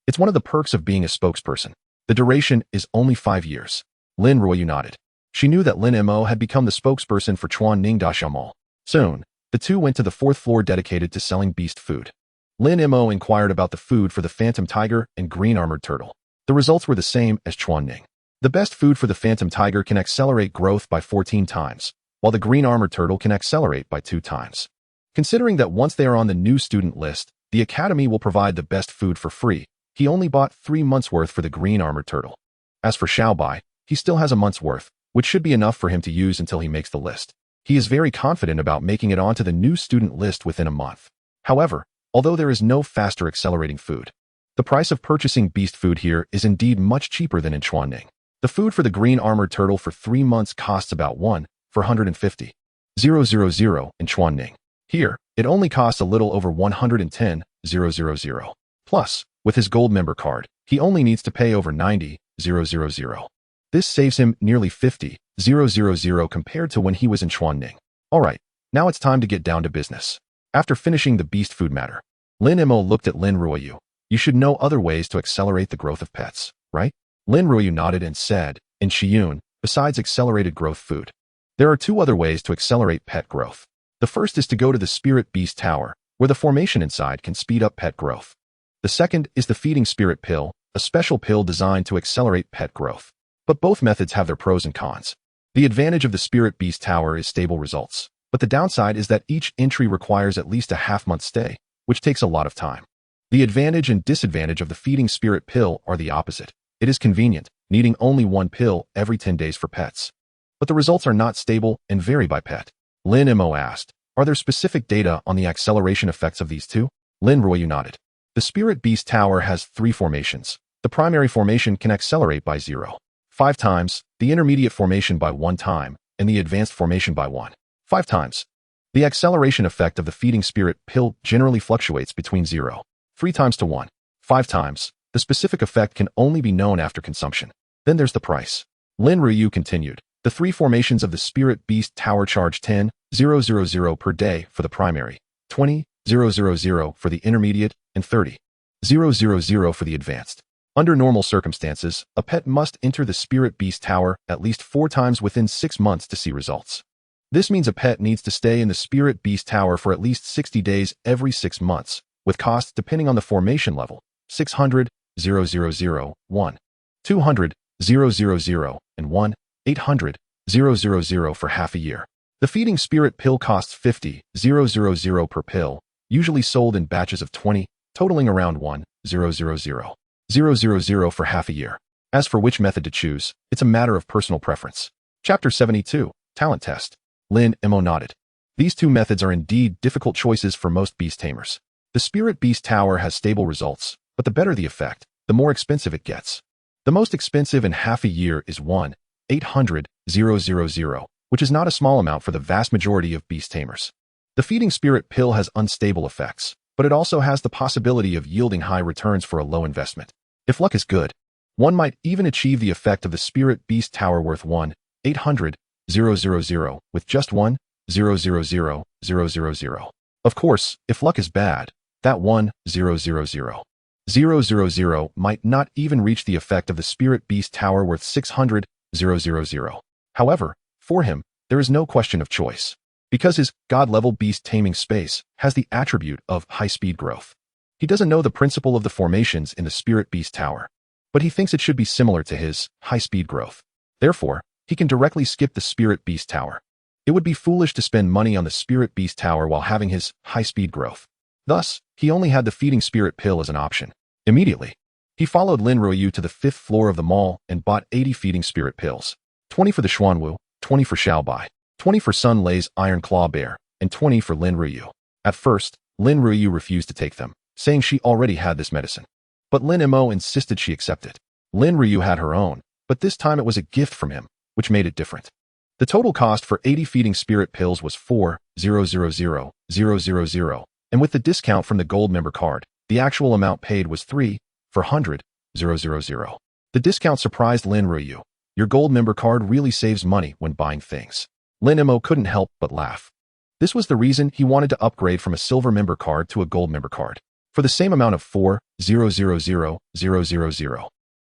It's one of the perks of being a spokesperson. The duration is only 5 years. Lin Ruoyu nodded. She knew that Lin Mo had become the spokesperson for Chuanning Daxia Mall. Soon, the two went to the 4th floor dedicated to selling beast food. Lin Mo inquired about the food for the Phantom Tiger and Green Armored Turtle. The results were the same as Chuanning. The best food for the Phantom Tiger can accelerate growth by 14 times, while the Green Armored Turtle can accelerate by 2 times. Considering that once they are on the new student list, the Academy will provide the best food for free, he only bought 3 months' worth for the Green Armored Turtle. As for Xiaobai, he still has a month's worth, which should be enough for him to use until he makes the list. He is very confident about making it onto the new student list within a month. However, although there is no faster accelerating food, the price of purchasing beast food here is indeed much cheaper than in Chuanning. The food for the Green Armored Turtle for 3 months costs about 1,450,000 in Chuanning. Here, it only costs a little over 110,000. Plus, with his gold member card, he only needs to pay over 90,000. This saves him nearly 50,000 compared to when he was in Chuanning. Alright, now it's time to get down to business. After finishing the beast food matter, Lin Mo looked at Lin Ruoyu. You should know other ways to accelerate the growth of pets, right? Lin Ruoyu nodded and said, in Shiyun, besides accelerated growth food, there are 2 other ways to accelerate pet growth. The first is to go to the Spirit Beast Tower, where the formation inside can speed up pet growth. The second is the Feeding Spirit Pill, a special pill designed to accelerate pet growth. But both methods have their pros and cons. The advantage of the Spirit Beast Tower is stable results, but the downside is that each entry requires at least a half-month stay, which takes a lot of time. The advantage and disadvantage of the Feeding Spirit Pill are the opposite. It is convenient, needing only 1 pill every 10 days for pets. But the results are not stable and vary by pet. Lin Mo asked, are there specific data on the acceleration effects of these 2? Lin Ruoyu nodded. The Spirit Beast Tower has 3 formations. The primary formation can accelerate by 0.5 times, the intermediate formation by 1 time, and the advanced formation by 1.5 times. The acceleration effect of the Feeding Spirit Pill generally fluctuates between 0.3 times to 1.5 times. The specific effect can only be known after consumption. Then there's the price. Lin Ruoyu continued. The 3 formations of the Spirit Beast Tower charge 10,000 per day for the primary, 20,000 for the intermediate, and 30,000 for the advanced. Under normal circumstances, a pet must enter the Spirit Beast Tower at least 4 times within 6 months to see results. This means a pet needs to stay in the Spirit Beast Tower for at least 60 days every 6 months, with costs depending on the formation level, 600,000, 1, 200,000, and 800,000 for half a year. The Feeding Spirit Pill costs 50,000 per pill, usually sold in batches of 20, totaling around 1,000,000 for half a year. As for which method to choose, it's a matter of personal preference. Chapter 72, Talent Test. Lin Mo nodded. These 2 methods are indeed difficult choices for most beast tamers. The Spirit Beast Tower has stable results, but the better the effect, the more expensive it gets. The most expensive in half a year is 1,800,000, which is not a small amount for the vast majority of beast tamers. The Feeding Spirit Pill has unstable effects, but it also has the possibility of yielding high returns for a low investment. If luck is good, one might even achieve the effect of the Spirit Beast Tower worth 1,800,000 with just 1,000,000. Of course, if luck is bad, that 1,000,000 might not even reach the effect of the Spirit Beast Tower worth 600,000. However, for him, there is no question of choice, because his God-level beast taming space has the attribute of high-speed growth. He doesn't know the principle of the formations in the Spirit Beast Tower, but he thinks it should be similar to his high-speed growth. Therefore, he can directly skip the Spirit Beast Tower. It would be foolish to spend money on the Spirit Beast Tower while having his high-speed growth. Thus, he only had the Feeding Spirit Pill as an option. Immediately, he followed Lin Ruoyu to the 5th floor of the mall and bought 80 Feeding Spirit Pills. 20 for the Xuanwu, 20 for Xiaobai, 20 for Sun Lei's Iron Claw Bear, and 20 for Lin Ruyu. At first, Lin Ruyu refused to take them, saying she already had this medicine. But Lin Mo insisted she accept it. Lin Ruyu had her own, but this time it was a gift from him, which made it different. The total cost for 80 feeding spirit pills was 4,000,000, and with the discount from the gold member card, the actual amount paid was 3,400,000. The discount surprised Lin Ruyu. Your gold member card really saves money when buying things. Lin Mo couldn't help but laugh. This was the reason he wanted to upgrade from a silver member card to a gold member card. For the same amount of 4,000,000.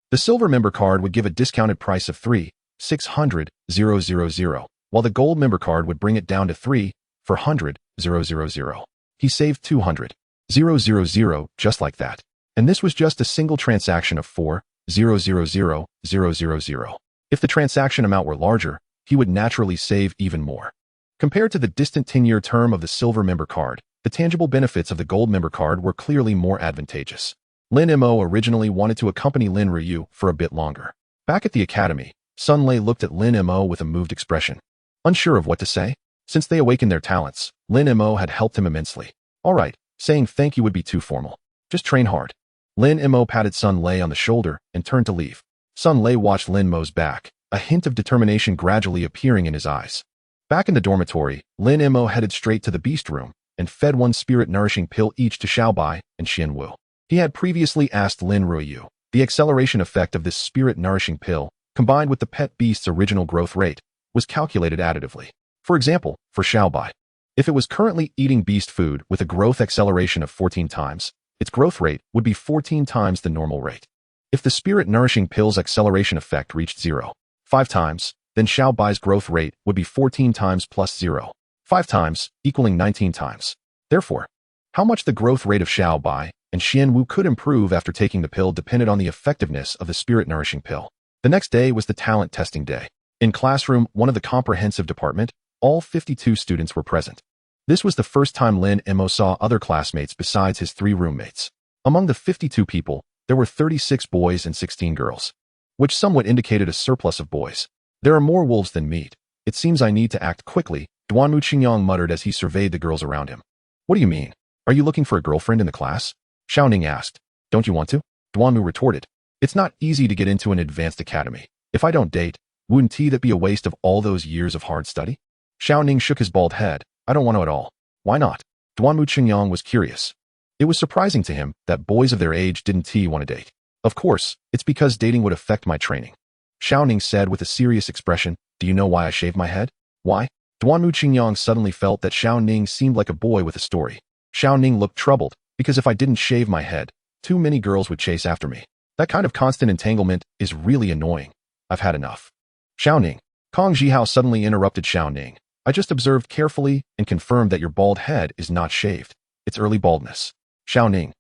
The silver member card would give a discounted price of 3,600,000, while the gold member card would bring it down to 3,400,000. He saved 200,000 just like that. And this was just a single transaction of 4,000,000. If the transaction amount were larger, he would naturally save even more. Compared to the distant 10-year term of the silver member card, the tangible benefits of the gold member card were clearly more advantageous. Lin Mo originally wanted to accompany Lin Ruyu for a bit longer. Back at the academy, Sun Lei looked at Lin Mo with a moved expression. Unsure of what to say? Since they awakened their talents, Lin Mo had helped him immensely. All right, saying thank you would be too formal. Just train hard. Lin Mo patted Sun Lei on the shoulder and turned to leave. Sun Lei watched Lin Mo's back, a hint of determination gradually appearing in his eyes. Back in the dormitory, Lin Mo headed straight to the beast room and fed one spirit-nourishing pill each to Xiaobai and Xianwu. He had previously asked Lin Ruyu. The acceleration effect of this spirit-nourishing pill, combined with the pet beast's original growth rate, was calculated additively. For example, for Xiaobai, if it was currently eating beast food with a growth acceleration of 14 times, its growth rate would be 14 times the normal rate. If the spirit-nourishing pill's acceleration effect reached 0.5 times, then Xiaobai's growth rate would be 14 times plus 0.5 times, equaling 19 times. Therefore, how much the growth rate of Xiaobai and Xianwu could improve after taking the pill depended on the effectiveness of the spirit-nourishing pill. The next day was the talent testing day. In classroom 1 of the comprehensive department, all 52 students were present. This was the first time Lin Mo saw other classmates besides his 3 roommates. Among the 52 people, there were 36 boys and 16 girls, which somewhat indicated a surplus of boys. There are more wolves than meat. It seems I need to act quickly, Duanmu Qingyang muttered as he surveyed the girls around him. What do you mean? Are you looking for a girlfriend in the class? Xiaoning asked. Don't you want to? Duanmu retorted. It's not easy to get into an advanced academy. If I don't date, wouldn't that be a waste of all those years of hard study? Xiaoning shook his bald head. I don't want to at all. Why not? Duanmu Qingyang was curious. It was surprising to him that boys of their age didn't want to date. Of course, it's because dating would affect my training. Xiaoning said with a serious expression. Do you know why I shaved my head? Why? Duanmu Qingyang suddenly felt that Xiaoning seemed like a boy with a story. Xiaoning looked troubled, because if I didn't shave my head, too many girls would chase after me. That kind of constant entanglement is really annoying. I've had enough. Xiaoning. Kong Jihao suddenly interrupted Xiaoning. I just observed carefully and confirmed that your bald head is not shaved. It's early baldness. Xiaoning.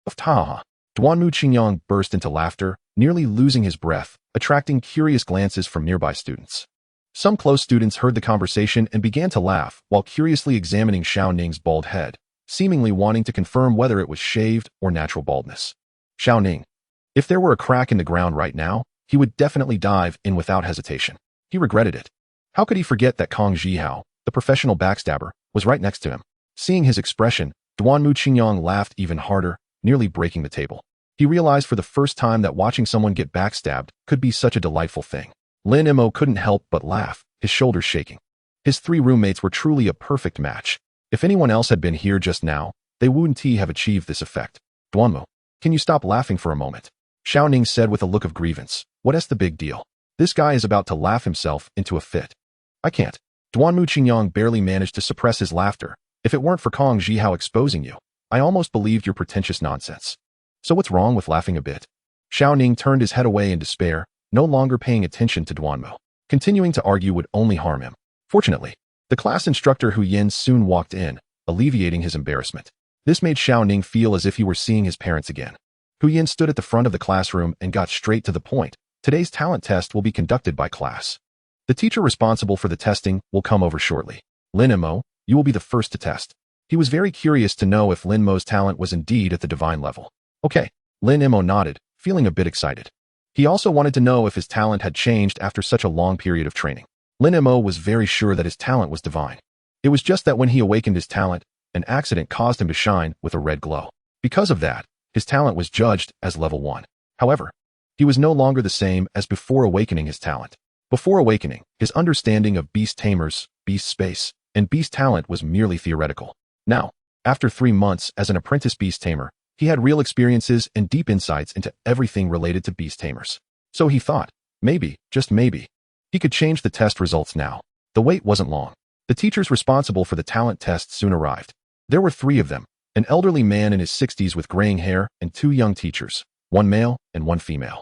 Of Taha. Duanmu Qingyang burst into laughter, nearly losing his breath, attracting curious glances from nearby students. Some close students heard the conversation and began to laugh while curiously examining Xiaoning's bald head, seemingly wanting to confirm whether it was shaved or natural baldness. Xiaoning. If there were a crack in the ground right now, he would definitely dive in without hesitation. He regretted it. How could he forget that Kong Jihao, the professional backstabber, was right next to him? Seeing his expression, Duanmu Qingyang laughed even harder, nearly breaking the table. He realized for the first time that watching someone get backstabbed could be such a delightful thing. Lin Mo couldn't help but laugh, his shoulders shaking. His 3 roommates were truly a perfect match. If anyone else had been here just now, they wouldn't have achieved this effect. Duanmu, can you stop laughing for a moment? Xiaoning said with a look of grievance. What's the big deal? This guy is about to laugh himself into a fit. I can't. Duanmu Qingyang barely managed to suppress his laughter. If it weren't for Kong Jihao exposing you, I almost believed your pretentious nonsense. So what's wrong with laughing a bit? Xiaoning turned his head away in despair, no longer paying attention to Duanmu. Continuing to argue would only harm him. Fortunately, the class instructor Hu Yin soon walked in, alleviating his embarrassment. This made Xiaoning feel as if he were seeing his parents again. Hu Yin stood at the front of the classroom and got straight to the point. Today's talent test will be conducted by class. The teacher responsible for the testing will come over shortly. Lin Mo, you will be the first to test. He was very curious to know if Lin Mo's talent was indeed at the divine level. Okay, Lin Mo nodded, feeling a bit excited. He also wanted to know if his talent had changed after such a long period of training. Lin Mo was very sure that his talent was divine. It was just that when he awakened his talent, an accident caused him to shine with a red glow. Because of that, his talent was judged as level 1. However, he was no longer the same as before awakening his talent. Before awakening, his understanding of beast tamers, beast space, and beast talent was merely theoretical. Now, after 3 months as an apprentice beast tamer, he had real experiences and deep insights into everything related to beast tamers. So he thought, maybe, just maybe, he could change the test results now. The wait wasn't long. The teachers responsible for the talent test soon arrived. There were 3 of them, an elderly man in his 60s with graying hair and 2 young teachers, 1 male and 1 female.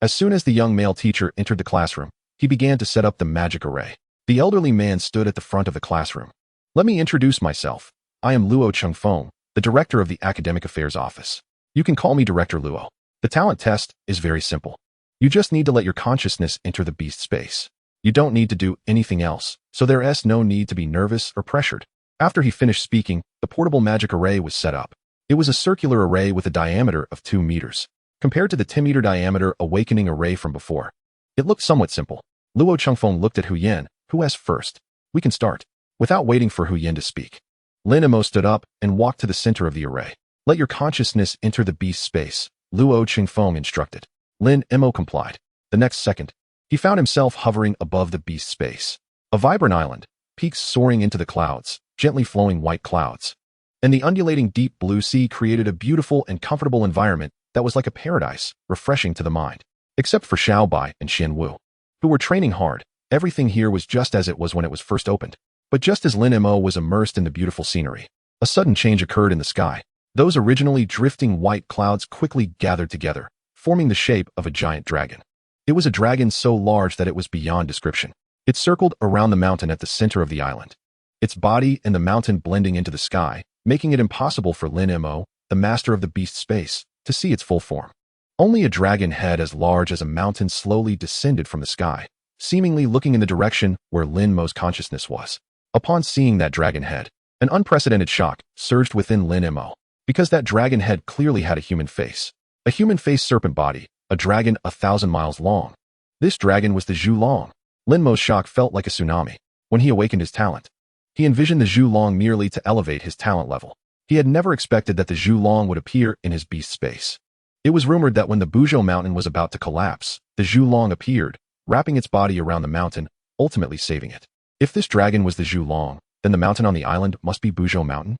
As soon as the young male teacher entered the classroom, he began to set up the magic array. The elderly man stood at the front of the classroom. Let me introduce myself. I am Luo Chengfeng, the director of the Academic Affairs Office. You can call me Director Luo. The talent test is very simple. You just need to let your consciousness enter the beast space. You don't need to do anything else, so there is no need to be nervous or pressured. After he finished speaking, the portable magic array was set up. It was a circular array with a diameter of 2 meters, compared to the 10-meter diameter awakening array from before. It looked somewhat simple. Luo Chengfeng looked at Hu Yin, who asked first. We can start. Without waiting for Hu Yin to speak, Lin Mo stood up and walked to the center of the array. Let your consciousness enter the beast space, Luo Chengfeng instructed. Lin Mo complied. The next second, he found himself hovering above the beast space. A vibrant island, peaks soaring into the clouds, gently flowing white clouds. And the undulating deep blue sea created a beautiful and comfortable environment that was like a paradise, refreshing to the mind. Except for Xiao Bai and Xian Wu, who were training hard, everything here was just as it was when it was first opened. But just as Lin Mo was immersed in the beautiful scenery, a sudden change occurred in the sky. Those originally drifting white clouds quickly gathered together, forming the shape of a giant dragon. It was a dragon so large that it was beyond description. It circled around the mountain at the center of the island, its body and the mountain blending into the sky, making it impossible for Lin Mo, the master of the beast space, to see its full form. Only a dragon head as large as a mountain slowly descended from the sky, seemingly looking in the direction where Lin Mo's consciousness was. Upon seeing that dragon head, an unprecedented shock surged within Lin Mo, because that dragon head clearly had a human face serpent body, a dragon 1,000 miles long. This dragon was the Zhu Long. Lin Mo's shock felt like a tsunami. When he awakened his talent, he envisioned the Zhu Long merely to elevate his talent level. He had never expected that the Zhu Long would appear in his beast space. It was rumored that when the Buzhou mountain was about to collapse, the Zhu Long appeared, wrapping its body around the mountain, ultimately saving it. If this dragon was the Zhu Long, then the mountain on the island must be Buzhou Mountain?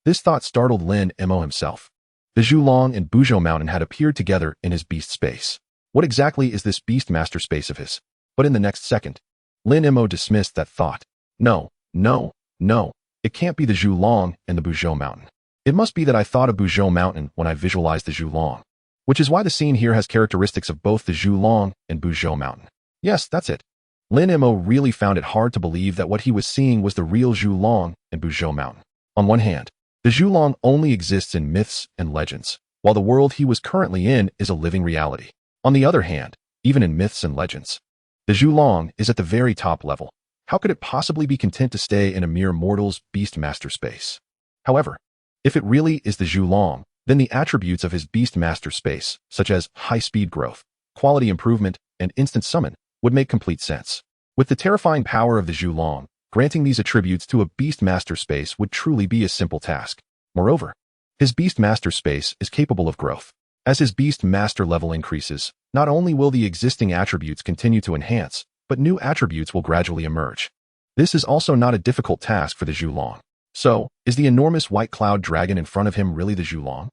This thought startled Lin Mo himself. The Zhu Long and Buzhou Mountain had appeared together in his beast space. What exactly is this beast master space of his? But in the next second, Lin Mo dismissed that thought. No, it can't be the Zhu Long and the Buzhou Mountain. It must be that I thought of Buzhou Mountain when I visualized the Zhu Long, which is why the scene here has characteristics of both the Zhu Long and Buzhou Mountain. Yes, that's it. Lin Mo really found it hard to believe that what he was seeing was the real Zhu Long and Buzhou Mountain. On one hand, the Zhu Long only exists in myths and legends, while the world he was currently in is a living reality. On the other hand, even in myths and legends, the Zhu Long is at the very top level. How could it possibly be content to stay in a mere mortal's beast master space? However, if it really is the Zhu Long, then the attributes of his beast master space, such as high-speed growth, quality improvement, and instant summon, would make complete sense. With the terrifying power of the Zhu Long, granting these attributes to a beast master space would truly be a simple task. Moreover, his beast master space is capable of growth. As his beast master level increases, not only will the existing attributes continue to enhance, but new attributes will gradually emerge. This is also not a difficult task for the Zhu Long. So, is the enormous white cloud dragon in front of him really the Zhu Long?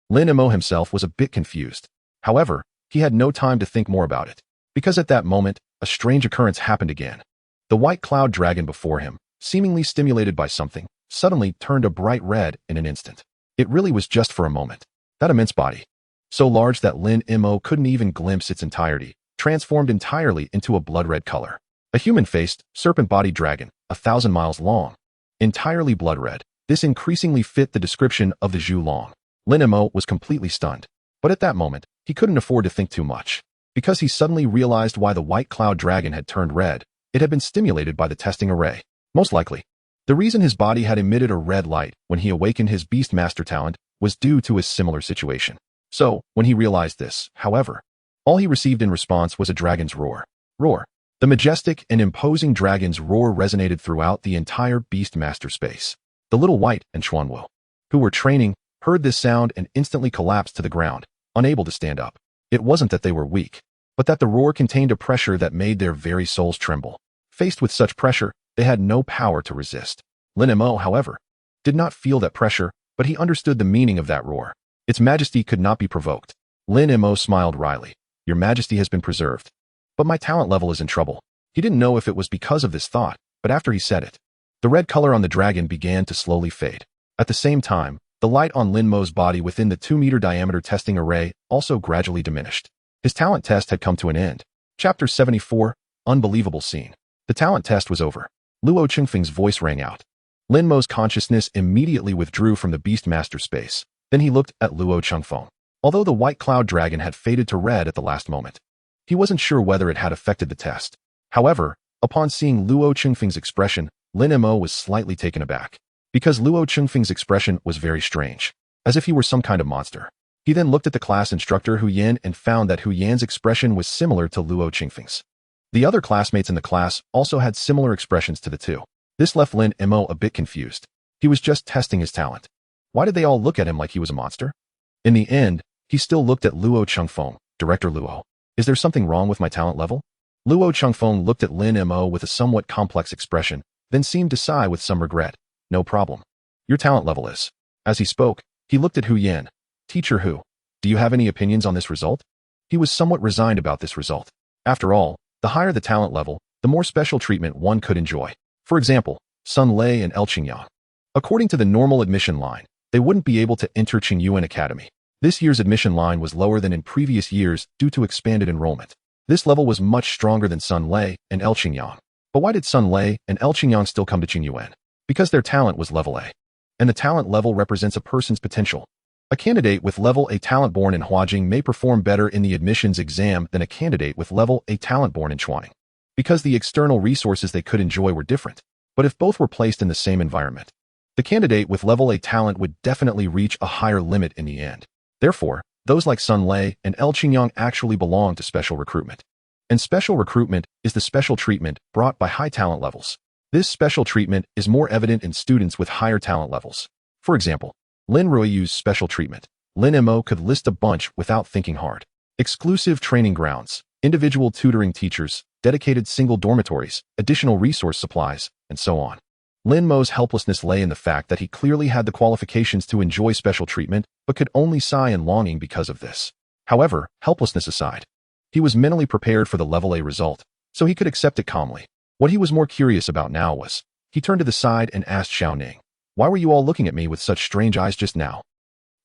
Lin Mo himself was a bit confused. However, he had no time to think more about it, because at that moment, a strange occurrence happened again. The white cloud dragon before him, seemingly stimulated by something, suddenly turned a bright red in an instant. It really was just for a moment. That immense body, so large that Lin Mo couldn't even glimpse its entirety, transformed entirely into a blood-red color. A human-faced, serpent-bodied dragon, 1,000 miles long. Entirely blood-red, this increasingly fit the description of the Zhu Long. Lin Mo was completely stunned. But at that moment, he couldn't afford to think too much, because he suddenly realized why the white cloud dragon had turned red. It had been stimulated by the testing array. Most likely, the reason his body had emitted a red light when he awakened his beast master talent was due to a similar situation. So, when he realized this, however, All he received in response was a dragon's roar. Roar. The majestic and imposing dragon's roar resonated throughout the entire Beastmaster space. The little white and Chuanwu, who were training, heard this sound and instantly collapsed to the ground, unable to stand up. It wasn't that they were weak, but that the roar contained a pressure that made their very souls tremble. Faced with such pressure, they had no power to resist. Lin Mo, however, did not feel that pressure, but he understood the meaning of that roar. Its majesty could not be provoked. Lin Mo smiled wryly. Your majesty has been preserved. But my talent level is in trouble. He didn't know if it was because of this thought, but after he said it, the red color on the dragon began to slowly fade. At the same time, the light on Lin Mo's body within the 2-meter diameter testing array also gradually diminished. His talent test had come to an end. Chapter 74, Unbelievable Scene. The talent test was over. Luo Chengfeng's voice rang out. Lin Mo's consciousness immediately withdrew from the Beastmaster space. Then he looked at Luo Chengfeng. Although the white cloud dragon had faded to red at the last moment, he wasn't sure whether it had affected the test. However, upon seeing Luo Chengfeng's expression, Lin Mo was slightly taken aback. Because Luo Chengfeng's expression was very strange, as if he were some kind of monster. He then looked at the class instructor Hu Yan and found that Hu Yan's expression was similar to Luo Chengfeng's. The other classmates in the class also had similar expressions to the two. This left Lin Mo a bit confused. He was just testing his talent. Why did they all look at him like he was a monster? In the end, he still looked at Luo Chengfeng. Director Luo, is there something wrong with my talent level? Luo Chengfeng looked at Lin Mo with a somewhat complex expression, then seemed to sigh with some regret. No problem. Your talent level is. As he spoke, he looked at Hu Yan. Teacher Hu, do you have any opinions on this result? He was somewhat resigned about this result. After all, the higher the talent level, the more special treatment one could enjoy. For example, Sun Lei and El Qingyang. According to the normal admission line, they wouldn't be able to enter Qingyuan Academy. This year's admission line was lower than in previous years due to expanded enrollment. This level was much stronger than Sun Lei and El Qingyang. But why did Sun Lei and El Qingyang still come to Qingyuan? Because their talent was level A. And the talent level represents a person's potential. A candidate with level A talent born in Huajing may perform better in the admissions exam than a candidate with level A talent born in Chuaning, because the external resources they could enjoy were different. But if both were placed in the same environment, the candidate with level A talent would definitely reach a higher limit in the end. Therefore, those like Sun Lei and El Qingyang actually belong to special recruitment. And special recruitment is the special treatment brought by high talent levels. This special treatment is more evident in students with higher talent levels. For example, Lin Rui used special treatment. Lin Mo could list a bunch without thinking hard. Exclusive training grounds, individual tutoring teachers, dedicated single dormitories, additional resource supplies, and so on. Lin Mo's helplessness lay in the fact that he clearly had the qualifications to enjoy special treatment, but could only sigh in longing because of this. However, helplessness aside, he was mentally prepared for the level A result, so he could accept it calmly. What he was more curious about now was, he turned to the side and asked Xiaoning, why were you all looking at me with such strange eyes just now?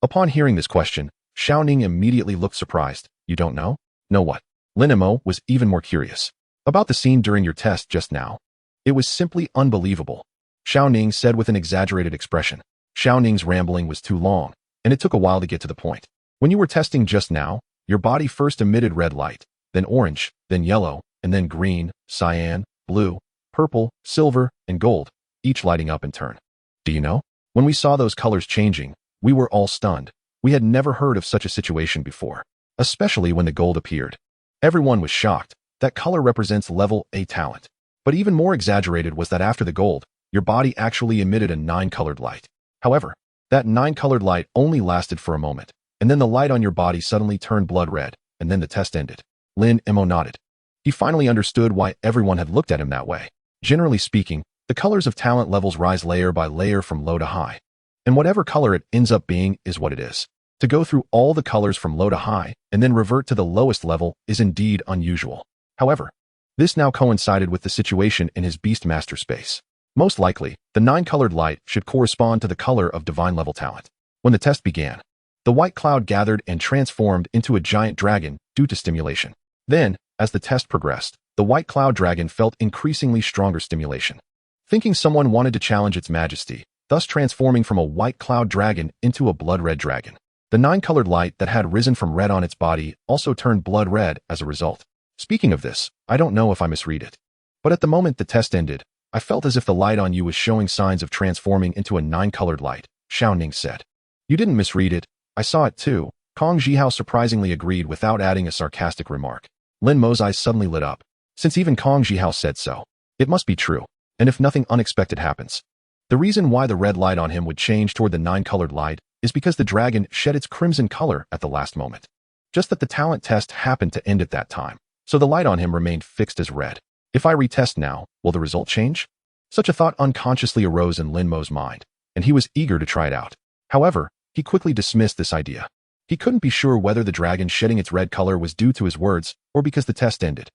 Upon hearing this question, Xiaoning immediately looked surprised. You don't know? Know what? Lin Mo was even more curious. About the scene during your test just now. It was simply unbelievable. Xiaoning said with an exaggerated expression. Xiaoning's rambling was too long, and it took a while to get to the point. When you were testing just now, your body first emitted red light, then orange, then yellow, and then green, cyan, blue, purple, silver, and gold, each lighting up in turn. Do you know? When we saw those colors changing, we were all stunned. We had never heard of such a situation before, especially when the gold appeared. Everyone was shocked. That color represents level A talent. But even more exaggerated was that after the gold, your body actually emitted a 9-colored light. However, that 9-colored light only lasted for a moment, and then the light on your body suddenly turned blood red, and then the test ended. Lin Mo nodded. He finally understood why everyone had looked at him that way. Generally speaking, the colors of talent levels rise layer by layer from low to high. And whatever color it ends up being is what it is. To go through all the colors from low to high and then revert to the lowest level is indeed unusual. However, this now coincided with the situation in his Beastmaster space. Most likely, the 9-colored light should correspond to the color of divine level talent. When the test began, the white cloud gathered and transformed into a giant dragon due to stimulation. Then, as the test progressed, the white cloud dragon felt increasingly stronger stimulation. Thinking someone wanted to challenge its majesty, thus transforming from a white cloud dragon into a blood-red dragon. The 9-colored light that had risen from red on its body also turned blood red as a result. Speaking of this, I don't know if I misread it, but at the moment the test ended, I felt as if the light on you was showing signs of transforming into a 9-colored light, Xiaoning said. You didn't misread it, I saw it too, Kong Jihao surprisingly agreed without adding a sarcastic remark. Lin Mo's eyes suddenly lit up. Since even Kong Jihao said so, it must be true. And if nothing unexpected happens. The reason why the red light on him would change toward the 9-colored light is because the dragon shed its crimson color at the last moment. Just that the talent test happened to end at that time, so the light on him remained fixed as red. If I retest now, will the result change? Such a thought unconsciously arose in Lin Mo's mind, and he was eager to try it out. However, he quickly dismissed this idea. He couldn't be sure whether the dragon shedding its red color was due to his words or because the test ended.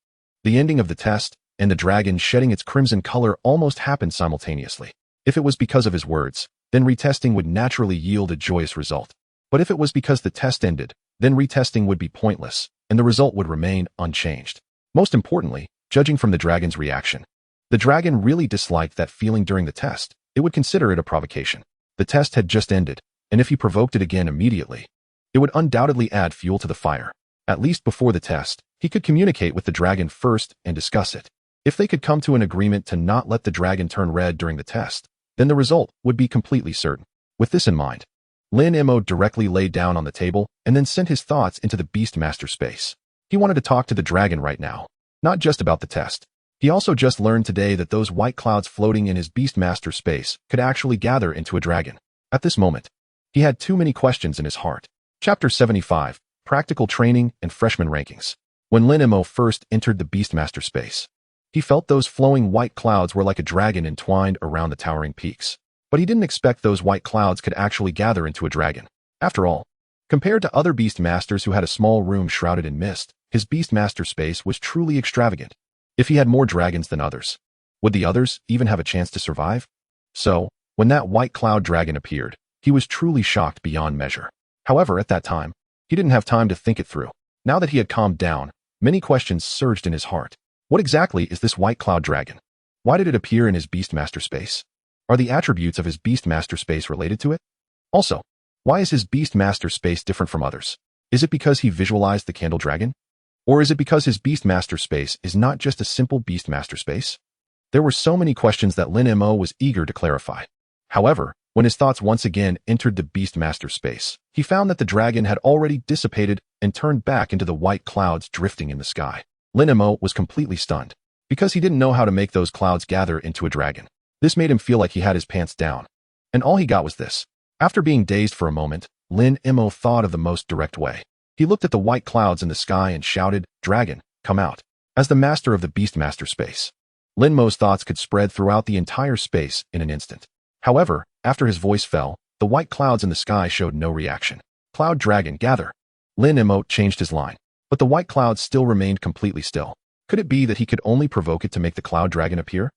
The ending of the test and the dragon shedding its crimson color almost happened simultaneously. If it was because of his words, then retesting would naturally yield a joyous result. But if it was because the test ended, then retesting would be pointless, and the result would remain unchanged. Most importantly, judging from the dragon's reaction, the dragon really disliked that feeling during the test. It would consider it a provocation. The test had just ended, and if he provoked it again immediately, it would undoubtedly add fuel to the fire. At least before the test, he could communicate with the dragon first and discuss it. If they could come to an agreement to not let the dragon turn red during the test, then the result would be completely certain. With this in mind, Lin Mo directly laid down on the table and then sent his thoughts into the Beastmaster space. He wanted to talk to the dragon right now, not just about the test. He also just learned today that those white clouds floating in his Beastmaster space could actually gather into a dragon. At this moment, he had too many questions in his heart. Chapter 75, Practical Training and Freshman Rankings. When Lin Mo first entered the Beastmaster space, he felt those flowing white clouds were like a dragon entwined around the towering peaks. But he didn't expect those white clouds could actually gather into a dragon. After all, compared to other Beastmasters who had a small room shrouded in mist, his Beastmaster space was truly extravagant. If he had more dragons than others, would the others even have a chance to survive? So, when that white cloud dragon appeared, he was truly shocked beyond measure. However, at that time, he didn't have time to think it through. Now that he had calmed down, many questions surged in his heart. What exactly is this white cloud dragon? Why did it appear in his Beastmaster space? Are the attributes of his Beastmaster space related to it? Also, why is his Beastmaster space different from others? Is it because he visualized the candle dragon? Or is it because his Beastmaster space is not just a simple Beastmaster space? There were so many questions that Lin Mo was eager to clarify. However, when his thoughts once again entered the Beastmaster space, he found that the dragon had already dissipated and turned back into the white clouds drifting in the sky. Lin Mo was completely stunned, because he didn't know how to make those clouds gather into a dragon. This made him feel like he had his pants down. And all he got was this. After being dazed for a moment, Lin Mo thought of the most direct way. He looked at the white clouds in the sky and shouted, "Dragon, come out." As the master of the Beastmaster space, Lin Mo's thoughts could spread throughout the entire space in an instant. However, after his voice fell, the white clouds in the sky showed no reaction. "Cloud dragon, gather." Lin Mo changed his line, but the white clouds still remained completely still. Could it be that he could only provoke it to make the cloud dragon appear?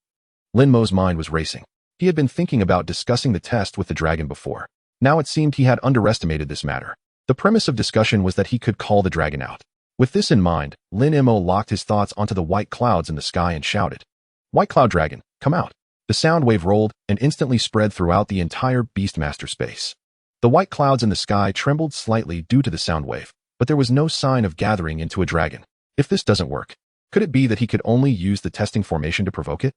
Lin Mo's mind was racing. He had been thinking about discussing the test with the dragon before. Now it seemed he had underestimated this matter. The premise of discussion was that he could call the dragon out. With this in mind, Lin Mo locked his thoughts onto the white clouds in the sky and shouted, "White cloud dragon, come out." The sound wave rolled and instantly spread throughout the entire Beastmaster space. The white clouds in the sky trembled slightly due to the sound wave, but there was no sign of gathering into a dragon. If this doesn't work, could it be that he could only use the testing formation to provoke it?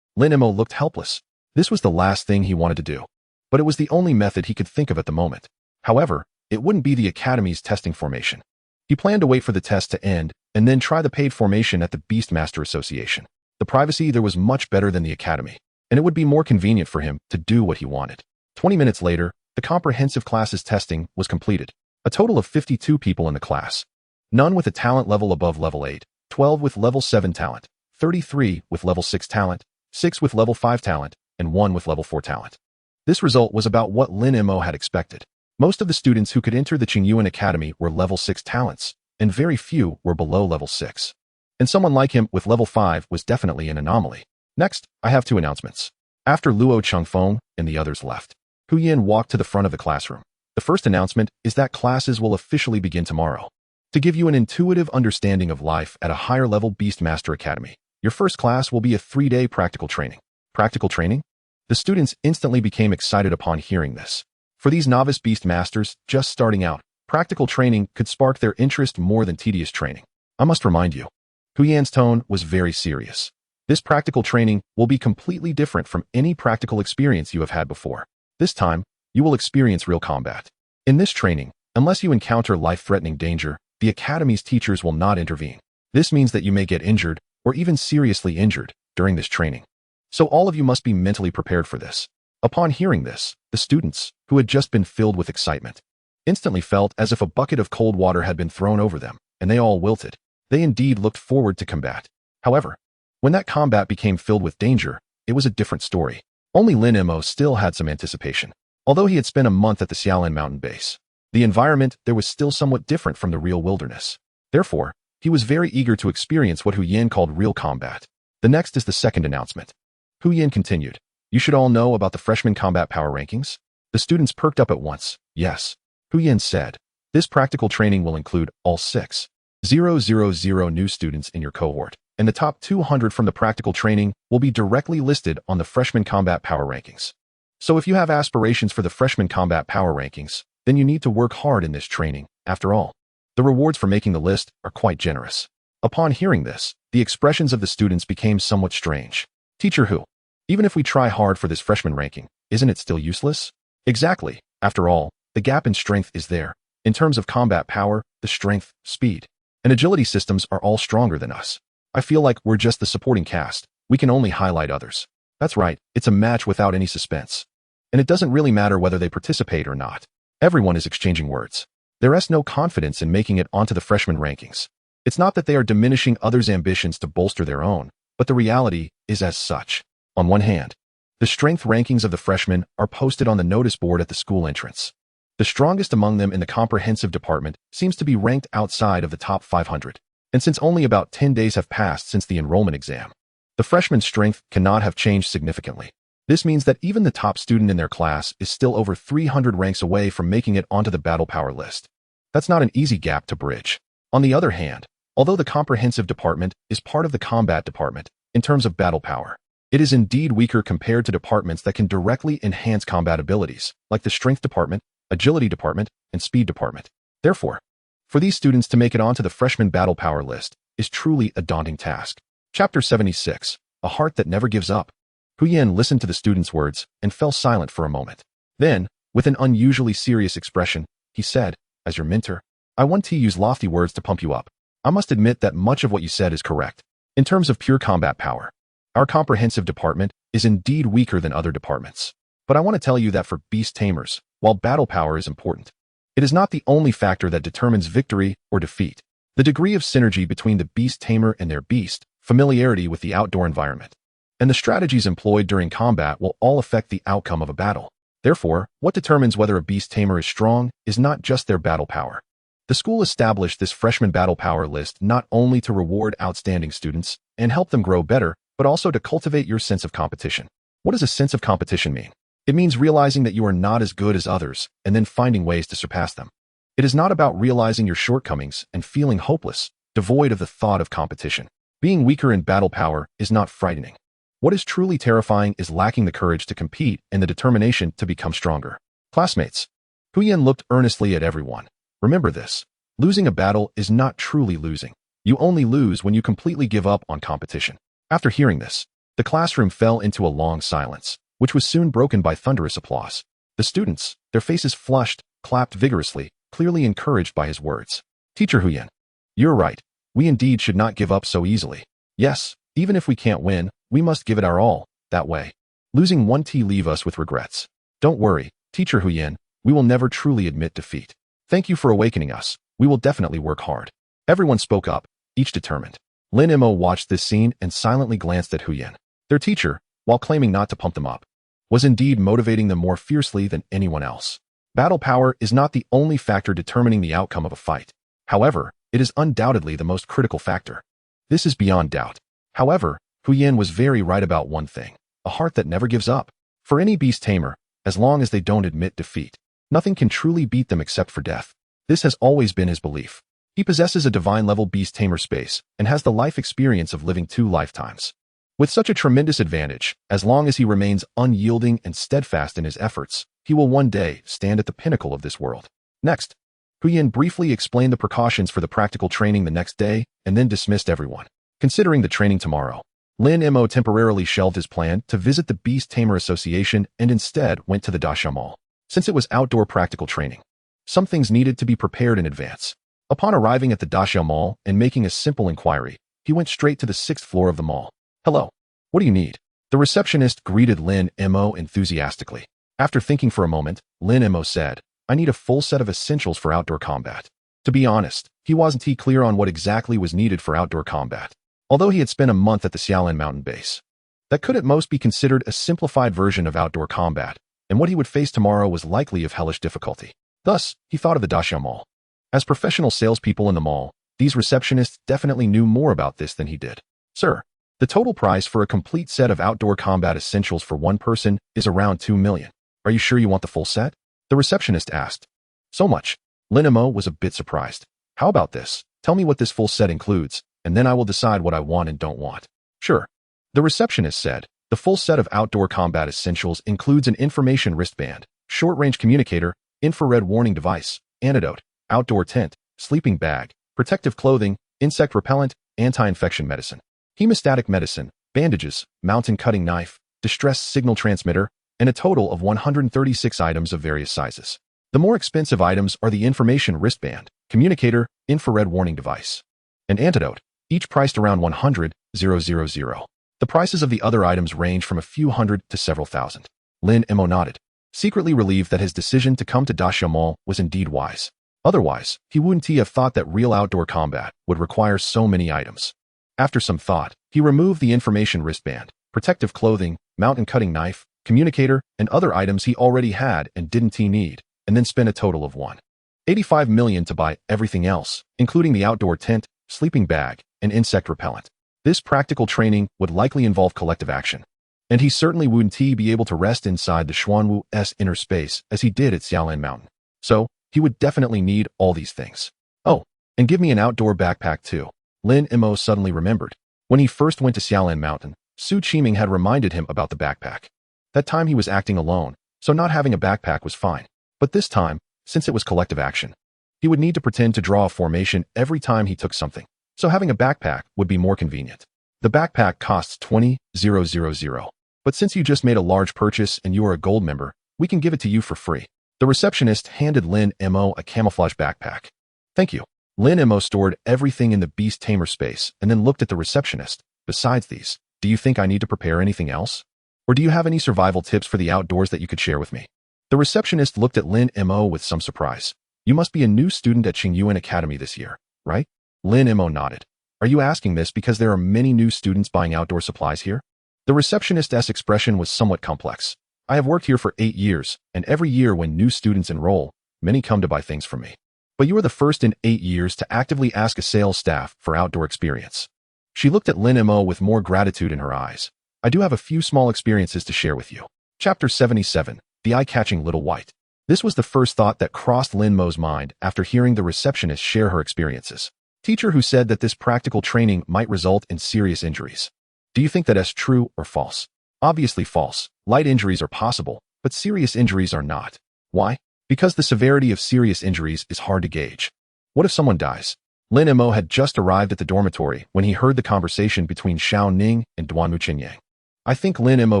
Lin Mo looked helpless. This was the last thing he wanted to do, but it was the only method he could think of at the moment. However, it wouldn't be the Academy's testing formation. He planned to wait for the test to end and then try the paid formation at the Beastmaster Association. The privacy there was much better than the Academy, and it would be more convenient for him to do what he wanted. 20 minutes later, the comprehensive class's testing was completed. A total of 52 people in the class. None with a talent level above level 8, 12 with level 7 talent, 33 with level 6 talent, 6 with level 5 talent, and 1 with level 4 talent. This result was about what Lin Mo had expected. Most of the students who could enter the Qingyuan Academy were level 6 talents, and very few were below level 6. And someone like him with level 5 was definitely an anomaly. Next, I have 2 announcements. After Luo Chengfeng and the others left, Hu Yin walked to the front of the classroom. The first announcement is that classes will officially begin tomorrow. To give you an intuitive understanding of life at a higher level Beastmaster Academy, your first class will be a 3-day practical training. Practical training? The students instantly became excited upon hearing this. For these novice Beastmasters just starting out, practical training could spark their interest more than tedious training. I must remind you, Hu Yan's tone was very serious. This practical training will be completely different from any practical experience you have had before. This time, you will experience real combat. In this training, Unless you encounter life-threatening danger, the Academy's teachers will not intervene. This means that you may get injured, or even seriously injured, during this training. So all of you must be mentally prepared for this. Upon hearing this, the students, who had just been filled with excitement, instantly felt as if a bucket of cold water had been thrown over them, and they all wilted. They indeed looked forward to combat. However, when that combat became filled with danger, it was a different story. Only Lin Mo still had some anticipation. Although he had spent a month at the Xiaolin mountain base, the environment there was still somewhat different from the real wilderness. Therefore, he was very eager to experience what Hu Yin called real combat. The next is the second announcement. Hu Yin continued, "You should all know about the freshman combat power rankings." The students perked up at once. Yes, Hu Yin said. This practical training will include all 6,000 new students in your cohort, and the top 200 from the practical training will be directly listed on the freshman combat power rankings. So if you have aspirations for the freshman combat power rankings, then you need to work hard in this training. After all, the rewards for making the list are quite generous. Upon hearing this, the expressions of the students became somewhat strange. Teacher Hu, even if we try hard for this freshman ranking, isn't it still useless? Exactly. After all, the gap in strength is there. In terms of combat power, the strength, speed, and agility systems are all stronger than us. I feel like we're just the supporting cast. We can only highlight others. That's right, it's a match without any suspense. And it doesn't really matter whether they participate or not. Everyone is exchanging words. There is no confidence in making it onto the freshman rankings. It's not that they are diminishing others' ambitions to bolster their own, but the reality is as such. On one hand, the strength rankings of the freshmen are posted on the notice board at the school entrance. The strongest among them in the comprehensive department seems to be ranked outside of the top 500. And since only about 10 days have passed since the enrollment exam, the freshman strength cannot have changed significantly. This means that even the top student in their class is still over 300 ranks away from making it onto the battle power list. That's not an easy gap to bridge. On the other hand, although the comprehensive department is part of the combat department, in terms of battle power, it is indeed weaker compared to departments that can directly enhance combat abilities, like the strength department, agility department, and speed department. Therefore, for these students to make it onto the freshman battle power list is truly a daunting task. Chapter 76, A Heart That Never Gives Up. Hu Yin listened to the student's words and fell silent for a moment. Then, with an unusually serious expression, he said, "As your mentor, I want to use lofty words to pump you up. I must admit that much of what you said is correct. In terms of pure combat power, our comprehensive department is indeed weaker than other departments. But I want to tell you that for beast tamers, while battle power is important, it is not the only factor that determines victory or defeat. The degree of synergy between the beast tamer and their beast, familiarity with the outdoor environment, and the strategies employed during combat will all affect the outcome of a battle. Therefore, what determines whether a beast tamer is strong is not just their battle power. The school established this freshman battle power list not only to reward outstanding students and help them grow better, but also to cultivate your sense of competition. What does a sense of competition mean? It means realizing that you are not as good as others and then finding ways to surpass them. It is not about realizing your shortcomings and feeling hopeless, devoid of the thought of competition. Being weaker in battle power is not frightening. What is truly terrifying is lacking the courage to compete and the determination to become stronger. Classmates, Hu Yin looked earnestly at everyone. Remember this. Losing a battle is not truly losing. You only lose when you completely give up on competition. After hearing this, the classroom fell into a long silence, which was soon broken by thunderous applause. The students, their faces flushed, clapped vigorously, clearly encouraged by his words. Teacher Hu Yin, you're right. We indeed should not give up so easily. Yes, even if we can't win, we must give it our all. That way, losing one T leave us with regrets. Don't worry, Teacher Hu Yin, we will never truly admit defeat. Thank you for awakening us. We will definitely work hard. Everyone spoke up, each determined. Lin Mo watched this scene and silently glanced at Hu Yin. Their teacher, while claiming not to pump them up, was indeed motivating them more fiercely than anyone else. Battle power is not the only factor determining the outcome of a fight. However, it is undoubtedly the most critical factor. This is beyond doubt. However, Hu Yin was very right about one thing: a heart that never gives up. For any beast tamer, as long as they don't admit defeat, nothing can truly beat them except for death. This has always been his belief. He possesses a divine-level beast tamer space and has the life experience of living 2 lifetimes. With such a tremendous advantage, as long as he remains unyielding and steadfast in his efforts, he will one day stand at the pinnacle of this world. Next, Hu Yin briefly explained the precautions for the practical training the next day and then dismissed everyone. Considering the training tomorrow, Lin Mo temporarily shelved his plan to visit the Beast Tamer Association and instead went to the Dasha Mall. Since it was outdoor practical training, Some things needed to be prepared in advance. Upon arriving at the Daxiao Mall and making a simple inquiry, he went straight to the 6th floor of the mall. "Hello. What do you need?" The receptionist greeted Lin Mo enthusiastically. After thinking for a moment, Lin Mo said, "I need a full set of essentials for outdoor combat." To be honest, he wasn't clear on what exactly was needed for outdoor combat. Although he had spent a month at the Xiaolin mountain base, that could at most be considered a simplified version of outdoor combat, and what he would face tomorrow was likely of hellish difficulty. Thus, he thought of the Daxiao Mall. As professional salespeople in the mall, these receptionists definitely knew more about this than he did. "Sir, the total price for a complete set of outdoor combat essentials for one person is around 2 million. Are you sure you want the full set?" The receptionist asked. "So much?" Lin Mo was a bit surprised. "How about this? Tell me what this full set includes, and then I will decide what I want and don't want." "Sure." The receptionist said. The full set of outdoor combat essentials includes an information wristband, short-range communicator, infrared warning device, antidote, outdoor tent, sleeping bag, protective clothing, insect repellent, anti-infection medicine, hemostatic medicine, bandages, mountain cutting knife, distress signal transmitter, and a total of 136 items of various sizes. The more expensive items are the information wristband, communicator, infrared warning device, and antidote, each priced around 100,000. The prices of the other items range from a few hundred to several thousand. Lin Mo nodded, secretly relieved that his decision to come to Daxiao Mall was indeed wise. Otherwise, he wouldn't have thought that real outdoor combat would require so many items. After some thought, he removed the information wristband, protective clothing, mountain cutting knife, communicator, and other items he already had and didn't need, and then spent a total of 185 million to buy everything else, including the outdoor tent, sleeping bag, and insect repellent. This practical training would likely involve collective action, and he certainly wouldn't be able to rest inside the Xuanwu's inner space as he did at Xiaolin Mountain. So, he would definitely need all these things. "Oh, and give me an outdoor backpack too." Lin Mo suddenly remembered. When he first went to Xiaolin Mountain, Su Qiming had reminded him about the backpack. That time he was acting alone, so not having a backpack was fine. But this time, since it was collective action, he would need to pretend to draw a formation every time he took something. So having a backpack would be more convenient. The backpack costs 20,000. But since you just made a large purchase and you are a gold member, we can give it to you for free. The receptionist handed Lin Mo a camouflage backpack. "Thank you." Lin Mo stored everything in the beast tamer space and then looked at the receptionist. "Besides these, do you think I need to prepare anything else? Or do you have any survival tips for the outdoors that you could share with me?" The receptionist looked at Lin Mo with some surprise. "You must be a new student at Qingyuan Academy this year, right?" Lin Mo nodded. "Are you asking this because there are many new students buying outdoor supplies here?" The receptionist's expression was somewhat complex. "I have worked here for 8 years, and every year when new students enroll, many come to buy things from me. But you are the first in 8 years to actively ask a sales staff for outdoor experience." She looked at Lin Mo with more gratitude in her eyes. "I do have a few small experiences to share with you." Chapter 77, The Eye-Catching Little White. This was the first thought that crossed Lin Mo's mind after hearing the receptionist share her experiences. Teacher who said that this practical training might result in serious injuries. Do you think that is true or false? Obviously false. Light injuries are possible, but serious injuries are not. Why? Because the severity of serious injuries is hard to gauge. What if someone dies? Lin Mo had just arrived at the dormitory when he heard the conversation between Xiao Ning and Duanwu Qinyang. I think Lin Mo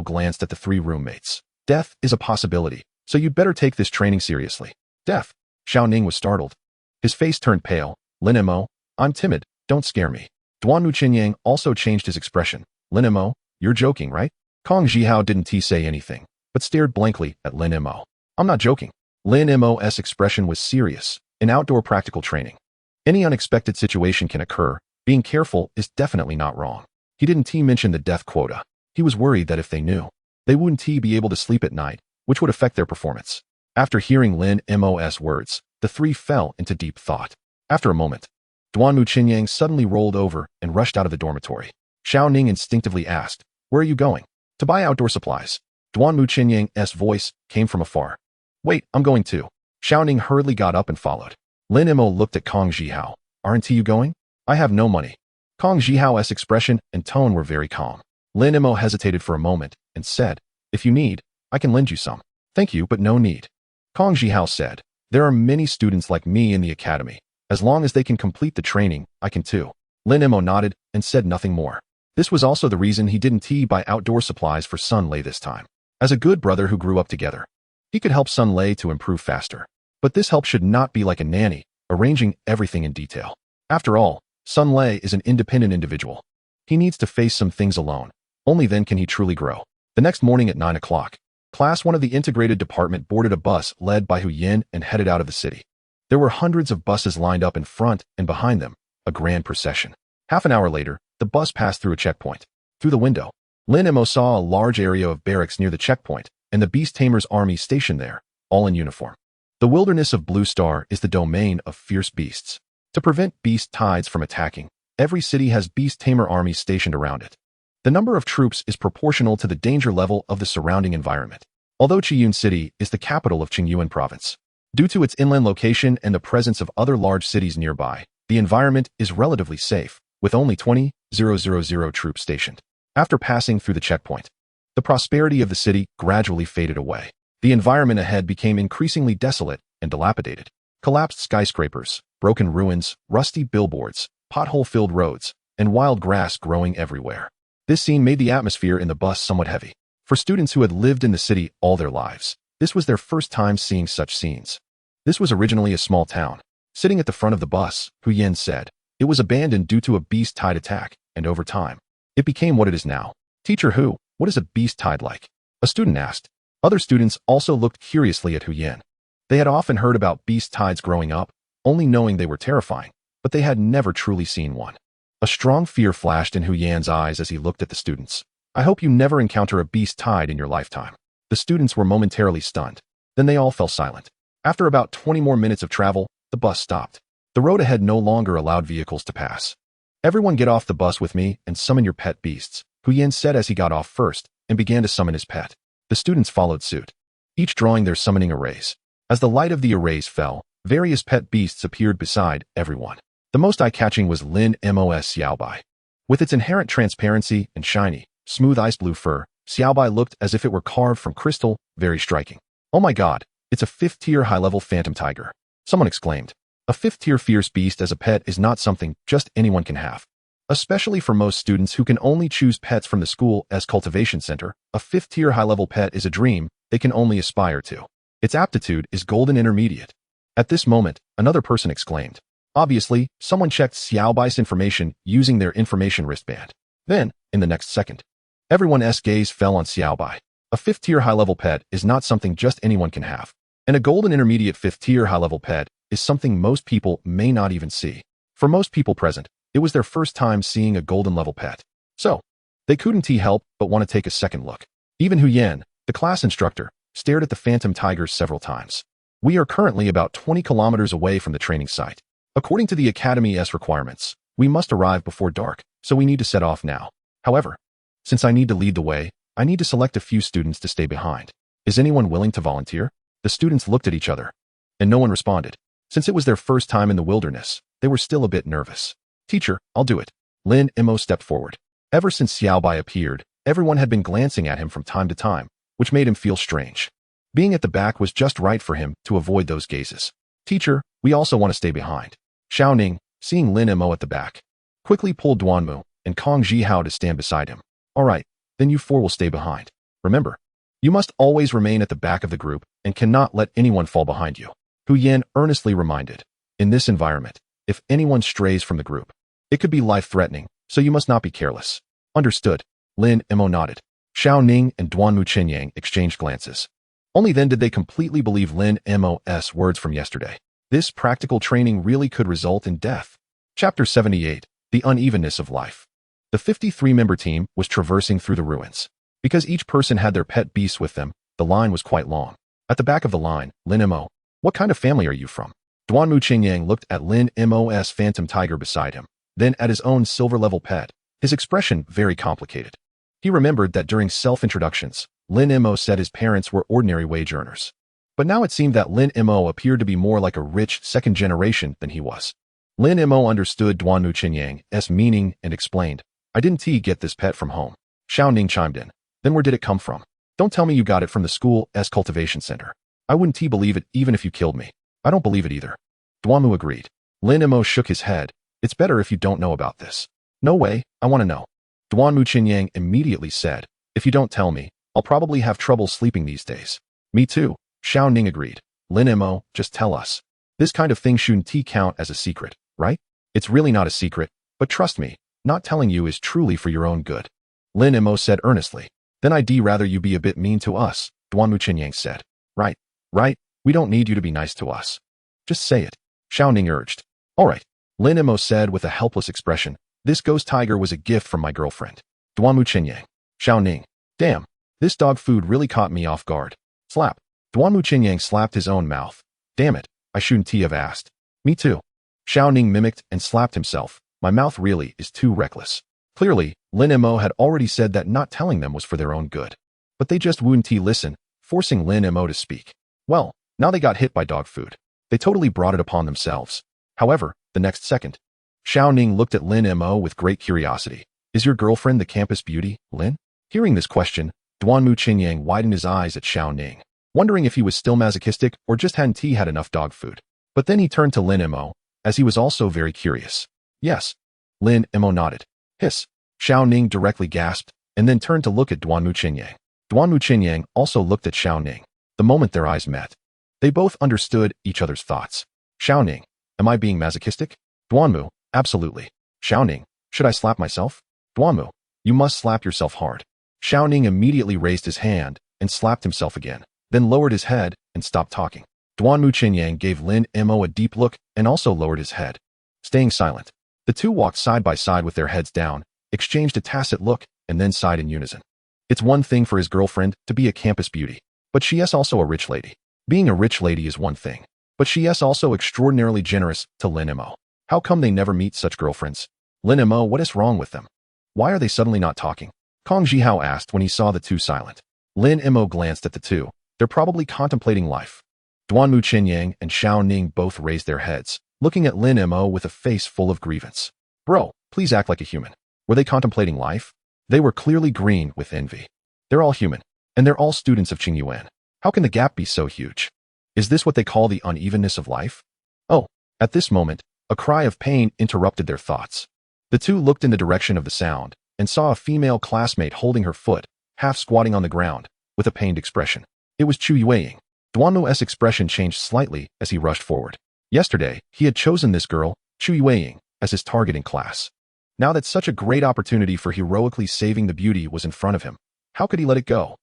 glanced at the 3 roommates. "Death is a possibility, so you'd better take this training seriously." "Death?" Xiao Ning was startled. His face turned pale. "Lin Mo, I'm timid, don't scare me." Duanwu Qinyang also changed his expression. "Lin Mo, you're joking, right?" Kong Zhihao didn't say anything, but stared blankly at Lin Mo. "I'm not joking." Lin Mo's expression was serious. In outdoor practical training, any unexpected situation can occur. Being careful is definitely not wrong. He didn't mention the death quota. He was worried that if they knew, they wouldn't be able to sleep at night, which would affect their performance. After hearing Lin Mo's words, the 3 fell into deep thought. After a moment, Duanwu Qinyang suddenly rolled over and rushed out of the dormitory. Xiao Ning instinctively asked, "Where are you going?" "To buy outdoor supplies." Duanwu Qinyang's voice came from afar. "Wait, I'm going too." Xiao Ning hurriedly got up and followed. Lin Mo looked at Kong Zhihao. "Aren't you going?" "I have no money." Kong Zhihao's expression and tone were very calm. Lin Mo hesitated for a moment and said, "If you need, I can lend you some." "Thank you, but no need." Kong Zhihao said, "There are many students like me in the academy. As long as they can complete the training, I can too." Lin Mo nodded and said nothing more. This was also the reason he didn't buy outdoor supplies for Sun Lei this time. As a good brother who grew up together, he could help Sun Lei to improve faster. But this help should not be like a nanny, arranging everything in detail. After all, Sun Lei is an independent individual. He needs to face some things alone. Only then can he truly grow. The next morning at 9 o'clock, Class 1 of the integrated department boarded a bus led by Hu Yin and headed out of the city. There were hundreds of buses lined up in front and behind them, a grand procession. Half an hour later, the bus passed through a checkpoint. Through the window, Lin Mo saw a large area of barracks near the checkpoint, and the Beast Tamer's army stationed there, all in uniform. The wilderness of Blue Star is the domain of fierce beasts. To prevent beast tides from attacking, every city has Beast Tamer armies stationed around it. The number of troops is proportional to the danger level of the surrounding environment. Although Qiyun City is the capital of Qingyuan Province, due to its inland location and the presence of other large cities nearby, the environment is relatively safe, with only 20,000 troops stationed. After passing through the checkpoint, the prosperity of the city gradually faded away. The environment ahead became increasingly desolate and dilapidated. Collapsed skyscrapers, broken ruins, rusty billboards, pothole-filled roads, and wild grass growing everywhere. This scene made the atmosphere in the bus somewhat heavy. For students who had lived in the city all their lives, this was their first time seeing such scenes. This was originally a small town. Sitting at the front of the bus, Hu Yin said, it was abandoned due to a beast tide attack, and over time, it became what it is now. Teacher Hu, what is a beast tide like? A student asked. Other students also looked curiously at Hu Yin. They had often heard about beast tides growing up, only knowing they were terrifying, but they had never truly seen one. A strong fear flashed in Hu Yan's eyes as he looked at the students. I hope you never encounter a beast tide in your lifetime. The students were momentarily stunned. Then they all fell silent. After about 20 more minutes of travel, the bus stopped. The road ahead no longer allowed vehicles to pass. Everyone get off the bus with me and summon your pet beasts, Hu Yin said as he got off first and began to summon his pet. The students followed suit, each drawing their summoning arrays. As the light of the arrays fell, various pet beasts appeared beside everyone. The most eye-catching was Lin Mo's Xiaobai. With its inherent transparency and shiny, smooth ice blue fur, Xiaobai looked as if it were carved from crystal, very striking. Oh my god, it's a 5th-tier high-level phantom tiger. Someone exclaimed. A 5th-tier fierce beast as a pet is not something just anyone can have. Especially for most students who can only choose pets from the school as cultivation center, a 5th-tier high-level pet is a dream they can only aspire to. Its aptitude is golden intermediate. At this moment, another person exclaimed. Obviously, someone checked Xiaobai's information using their information wristband. Then, in the next second, everyone's gaze fell on Xiaobai. A 5th-tier high-level pet is not something just anyone can have. And a golden intermediate 5th-tier high-level pet is something most people may not even see. For most people present, it was their first time seeing a golden-level pet. So, they couldn't help but want to take a second look. Even Hu Yan, the class instructor, stared at the phantom tigers several times. We are currently about 20 kilometers away from the training site. According to the Academy's requirements, we must arrive before dark, so we need to set off now. However, since I need to lead the way, I need to select a few students to stay behind. Is anyone willing to volunteer? The students looked at each other, and no one responded. Since it was their first time in the wilderness, they were still a bit nervous. Teacher, I'll do it. Lin Mo stepped forward. Ever since Xiaobai appeared, everyone had been glancing at him from time to time, which made him feel strange. Being at the back was just right for him to avoid those gazes. Teacher, we also want to stay behind. Xiao Ning, seeing Lin Mo at the back, quickly pulled Duanmu and Kong Jihao to stand beside him. All right, then you four will stay behind. Remember, you must always remain at the back of the group and cannot let anyone fall behind you. Hu Yan earnestly reminded. In this environment, if anyone strays from the group, it could be life-threatening, so you must not be careless. Understood. Lin Mo nodded. Xiao Ning and Duanmu Qinyang exchanged glances. Only then did they completely believe Lin Mo's words from yesterday. This practical training really could result in death. Chapter 78, The Unevenness of Life. The 53-member team was traversing through the ruins. Because each person had their pet beasts with them, the line was quite long. At the back of the line, Lin Mo, what kind of family are you from? Duanmu Qinyang looked at Lin Mo's phantom tiger beside him, then at his own silver-level pet, his expression very complicated. He remembered that during self-introductions, Lin Mo said his parents were ordinary wage earners. But now it seemed that Lin Mo appeared to be more like a rich second generation than he was. Lin Mo understood Duanmu Qinyang's meaning and explained, I didn't get this pet from home. Xiao Ning chimed in. Then where did it come from? Don't tell me you got it from the school's cultivation center. I wouldn't believe it even if you killed me. I don't believe it either. Duanmu agreed. Lin Mo shook his head. It's better if you don't know about this. No way, I want to know. Duanmu Qinyang immediately said, if you don't tell me, I'll probably have trouble sleeping these days. Me too, Xiao Ning agreed. Lin Mo, just tell us. This kind of thing shouldn't count as a secret, right? It's really not a secret, but trust me, not telling you is truly for your own good. Lin Mo said earnestly. Then I'd rather you be a bit mean to us, Duanmu Qinyang said. Right, right, we don't need you to be nice to us. Just say it, Xiao Ning urged. All right, Lin Mo said with a helpless expression. This ghost tiger was a gift from my girlfriend. Duanmu Qinyang. Xiao Ning. Damn, this dog food really caught me off guard. Slap. Duanmu Qinyang slapped his own mouth. Damn it, I shouldn't have asked. Me too. Xiao Ning mimicked and slapped himself. My mouth really is too reckless. Clearly, Lin Mo had already said that not telling them was for their own good. But they just wouldn't listen, forcing Lin Mo to speak. Well, now they got hit by dog food. They totally brought it upon themselves. However, the next second, Xiao Ning looked at Lin Mo with great curiosity. Is your girlfriend the campus beauty, Lin? Hearing this question, Duanmu Qinyang widened his eyes at Xiao Ning, wondering if he was still masochistic or just hadn't had enough dog food. But then he turned to Lin Mo, as he was also very curious. Yes. Lin Mo nodded. Hiss. Xiao Ning directly gasped, and then turned to look at Duanmu Qinyang. Duanmu Qinyang also looked at Xiao Ning. The moment their eyes met, they both understood each other's thoughts. Xiao Ning. Am I being masochistic? Duanmu. Absolutely. Xiao Ning. Should I slap myself? Duanmu. You must slap yourself hard. Xiao Ning immediately raised his hand and slapped himself again, then lowered his head and stopped talking. Duanmu Qinyang gave Lin Mo a deep look and also lowered his head. Staying silent, the two walked side by side with their heads down, exchanged a tacit look, and then sighed in unison. It's one thing for his girlfriend to be a campus beauty, but she is also a rich lady. Being a rich lady is one thing, but she is also extraordinarily generous to Lin Mo. How come they never meet such girlfriends? Lin Mo, what is wrong with them? Why are they suddenly not talking? Kong Jihao asked when he saw the two silent. Lin Mo glanced at the two. They're probably contemplating life. Duanmu Qinyang and Xiao Ning both raised their heads, looking at Lin Mo with a face full of grievance. Bro, please act like a human. Were they contemplating life? They were clearly green with envy. They're all human, and they're all students of Qingyuan. How can the gap be so huge? Is this what they call the unevenness of life? Oh, at this moment, a cry of pain interrupted their thoughts. The two looked in the direction of the sound and saw a female classmate holding her foot, half squatting on the ground, with a pained expression. It was Chu Yueying. Duanmu's expression changed slightly as he rushed forward. Yesterday, he had chosen this girl, Chu Yueying, as his target in class. Now that such a great opportunity for heroically saving the beauty was in front of him, how could he let it go?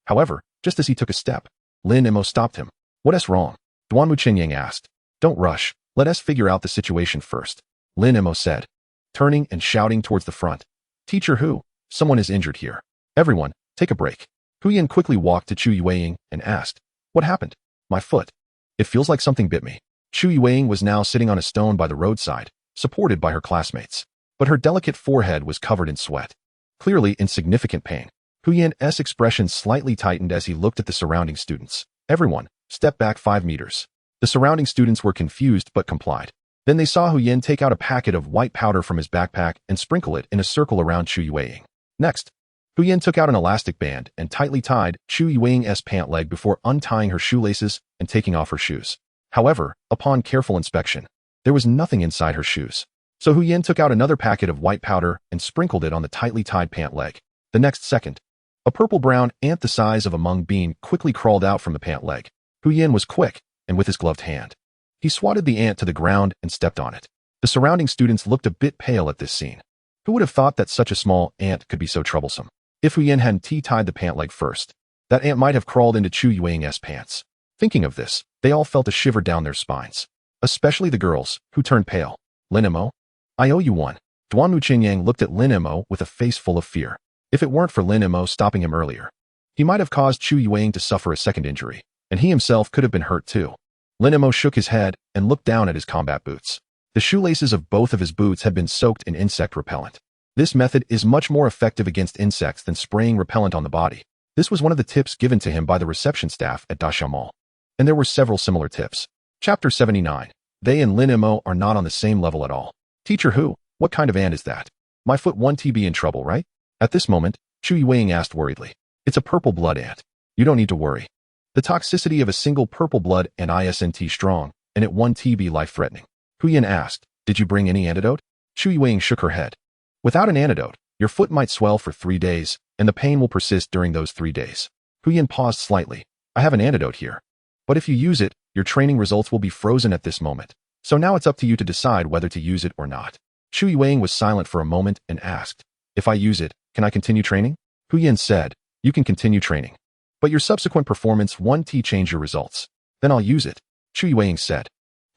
However, just as he took a step, Lin Mo stopped him. What is wrong? Duanmu Qinyang asked. Don't rush. Let us figure out the situation first, Lin Mo said, turning and shouting towards the front. Teacher Hu, someone is injured here. Everyone, take a break. Hu Yin quickly walked to Chu Yueying and asked, what happened? My foot. It feels like something bit me. Chu Yueying was now sitting on a stone by the roadside, supported by her classmates. But her delicate forehead was covered in sweat. Clearly in significant pain. Hu Yin's expression slightly tightened as he looked at the surrounding students. Everyone, step back 5 meters. The surrounding students were confused but complied. Then they saw Hu Yin take out a packet of white powder from his backpack and sprinkle it in a circle around Chu Yueying. Next, Hu Yin took out an elastic band and tightly tied Chu Yueying's pant leg before untying her shoelaces and taking off her shoes. However, upon careful inspection, there was nothing inside her shoes. So Hu Yin took out another packet of white powder and sprinkled it on the tightly tied pant leg. The next second, a purple-brown ant the size of a mung bean quickly crawled out from the pant leg. Hu Yin was quick, and with his gloved hand, he swatted the ant to the ground and stepped on it. The surrounding students looked a bit pale at this scene. Who would have thought that such a small ant could be so troublesome? If Hu Yin hadn't tied the pant leg first, that ant might have crawled into Chu Yueying's pants. Thinking of this, they all felt a shiver down their spines. Especially the girls, who turned pale. Lin Mo? I owe you one. Duanmu Qinyang looked at Lin Mo with a face full of fear. If it weren't for Lin Mo stopping him earlier, he might have caused Chu Yueying to suffer a second injury, and he himself could have been hurt too. Lin Mo shook his head and looked down at his combat boots. The shoelaces of both of his boots had been soaked in insect repellent. This method is much more effective against insects than spraying repellent on the body. This was one of the tips given to him by the reception staff at Dasha Mall. And there were several similar tips. Chapter 79. They and Lin Mo are not on the same level at all. Teacher Hu, what kind of ant is that? My foot won't be in trouble, right? At this moment, Chu Yueying asked worriedly. It's a purple blood ant. You don't need to worry. The toxicity of a single purple blood ant isn't strong, and it won't be life-threatening. Hu Yin asked, did you bring any antidote? Chu Yueying shook her head. Without an antidote, your foot might swell for 3 days, and the pain will persist during those 3 days. Hu Yin paused slightly. I have an antidote here. But if you use it, your training results will be frozen at this moment. So now it's up to you to decide whether to use it or not. Chu Yueying was silent for a moment and asked, if I use it, can I continue training? Hu Yin said, you can continue training. But your subsequent performance won't change your results. Then I'll use it, Chu Yueying said.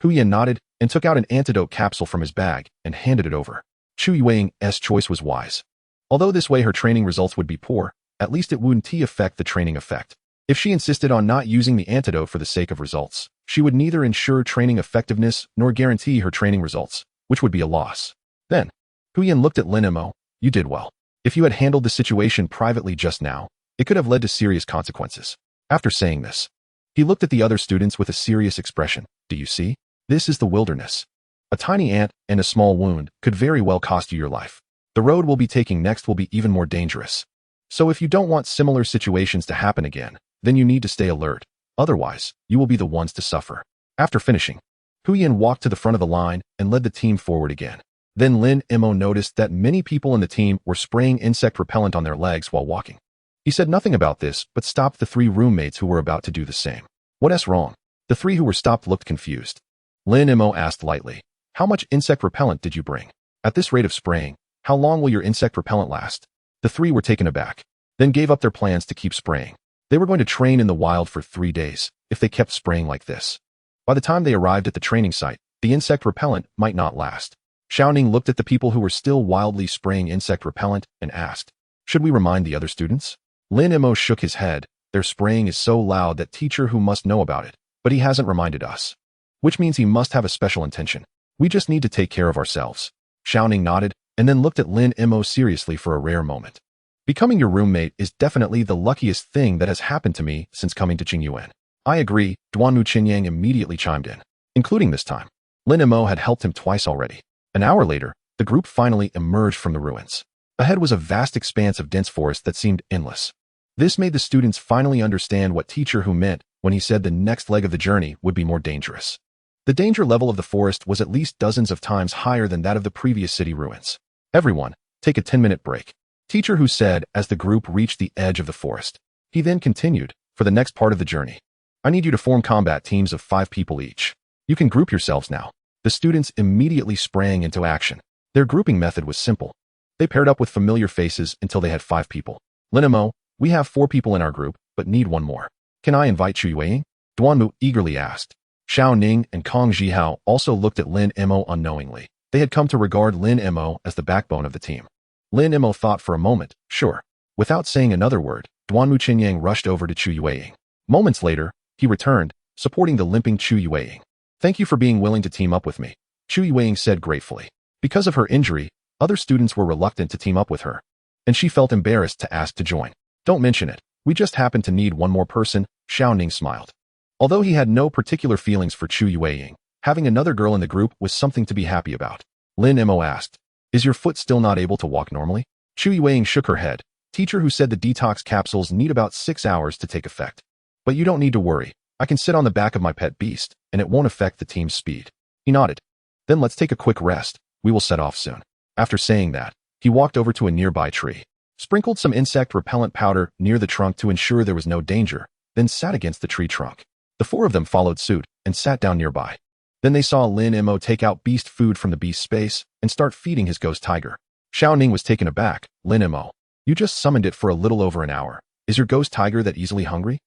Hu Yin nodded and took out an antidote capsule from his bag and handed it over. Chu Yueying's choice was wise. Although this way her training results would be poor, at least it wouldn't affect the training effect. If she insisted on not using the antidote for the sake of results, she would neither ensure training effectiveness nor guarantee her training results, which would be a loss. Then, Hu Yin looked at Lin Mo. You did well. If you had handled the situation privately just now, it could have led to serious consequences. After saying this, he looked at the other students with a serious expression. Do you see? This is the wilderness. A tiny ant and a small wound could very well cost you your life. The road we'll be taking next will be even more dangerous. So if you don't want similar situations to happen again, then you need to stay alert. Otherwise, you will be the ones to suffer. After finishing, Hu Yin walked to the front of the line and led the team forward again. Then Lin Mo noticed that many people in the team were spraying insect repellent on their legs while walking. He said nothing about this, but stopped the 3 roommates who were about to do the same. What's wrong? The 3 who were stopped looked confused. Lin Mo asked lightly, how much insect repellent did you bring? At this rate of spraying, how long will your insect repellent last? The 3 were taken aback, then gave up their plans to keep spraying. They were going to train in the wild for 3 days if they kept spraying like this. By the time they arrived at the training site, the insect repellent might not last. Xiaoning looked at the people who were still wildly spraying insect repellent and asked, should we remind the other students? Lin Mo shook his head. Their spraying is so loud that teacher who must know about it, but he hasn't reminded us. Which means he must have a special intention. We just need to take care of ourselves. Xiaoning nodded and then looked at Lin Mo seriously for a rare moment. Becoming your roommate is definitely the luckiest thing that has happened to me since coming to Qingyuan. I agree, Duanmu Qinyang immediately chimed in, including this time. Lin Mo had helped him twice already. An hour later, the group finally emerged from the ruins. Ahead was a vast expanse of dense forest that seemed endless. This made the students finally understand what teacher Hu meant when he said the next leg of the journey would be more dangerous. The danger level of the forest was at least dozens of times higher than that of the previous city ruins. Everyone, take a 10-minute break. Teacher Hu said as the group reached the edge of the forest. He then continued, for the next part of the journey. I need you to form combat teams of 5 people each. You can group yourselves now. The students immediately sprang into action. Their grouping method was simple. They paired up with familiar faces until they had 5 people. Lin Mo, we have 4 people in our group, but need 1 more. Can I invite Chu Yueying? Duanmu eagerly asked. Xiao Ning and Kong Zhihao also looked at Lin Mo unknowingly. They had come to regard Lin Mo as the backbone of the team. Lin Mo thought for a moment, sure. Without saying another word, Duanmu Qinyang rushed over to Chu Yueying. Moments later, he returned, supporting the limping Chu Yueying. Thank you for being willing to team up with me, Chu Yueying said gratefully. Because of her injury, other students were reluctant to team up with her, and she felt embarrassed to ask to join. Don't mention it. We just happen to need 1 more person, Xiao Ning smiled. Although he had no particular feelings for Chu Yueying, having another girl in the group was something to be happy about. Lin Mo asked, is your foot still not able to walk normally? Chu Yueying shook her head. Teacher Hu said the detox capsules need about 6 hours to take effect. But you don't need to worry. I can sit on the back of my pet beast, and it won't affect the team's speed. He nodded. Then let's take a quick rest. We will set off soon. After saying that, he walked over to a nearby tree, sprinkled some insect repellent powder near the trunk to ensure there was no danger, then sat against the tree trunk. The 4 of them followed suit and sat down nearby. Then they saw Lin Mo take out beast food from the beast space and start feeding his ghost tiger. Xiao Ning was taken aback. Lin Mo, you just summoned it for a little over an hour. Is your ghost tiger that easily hungry?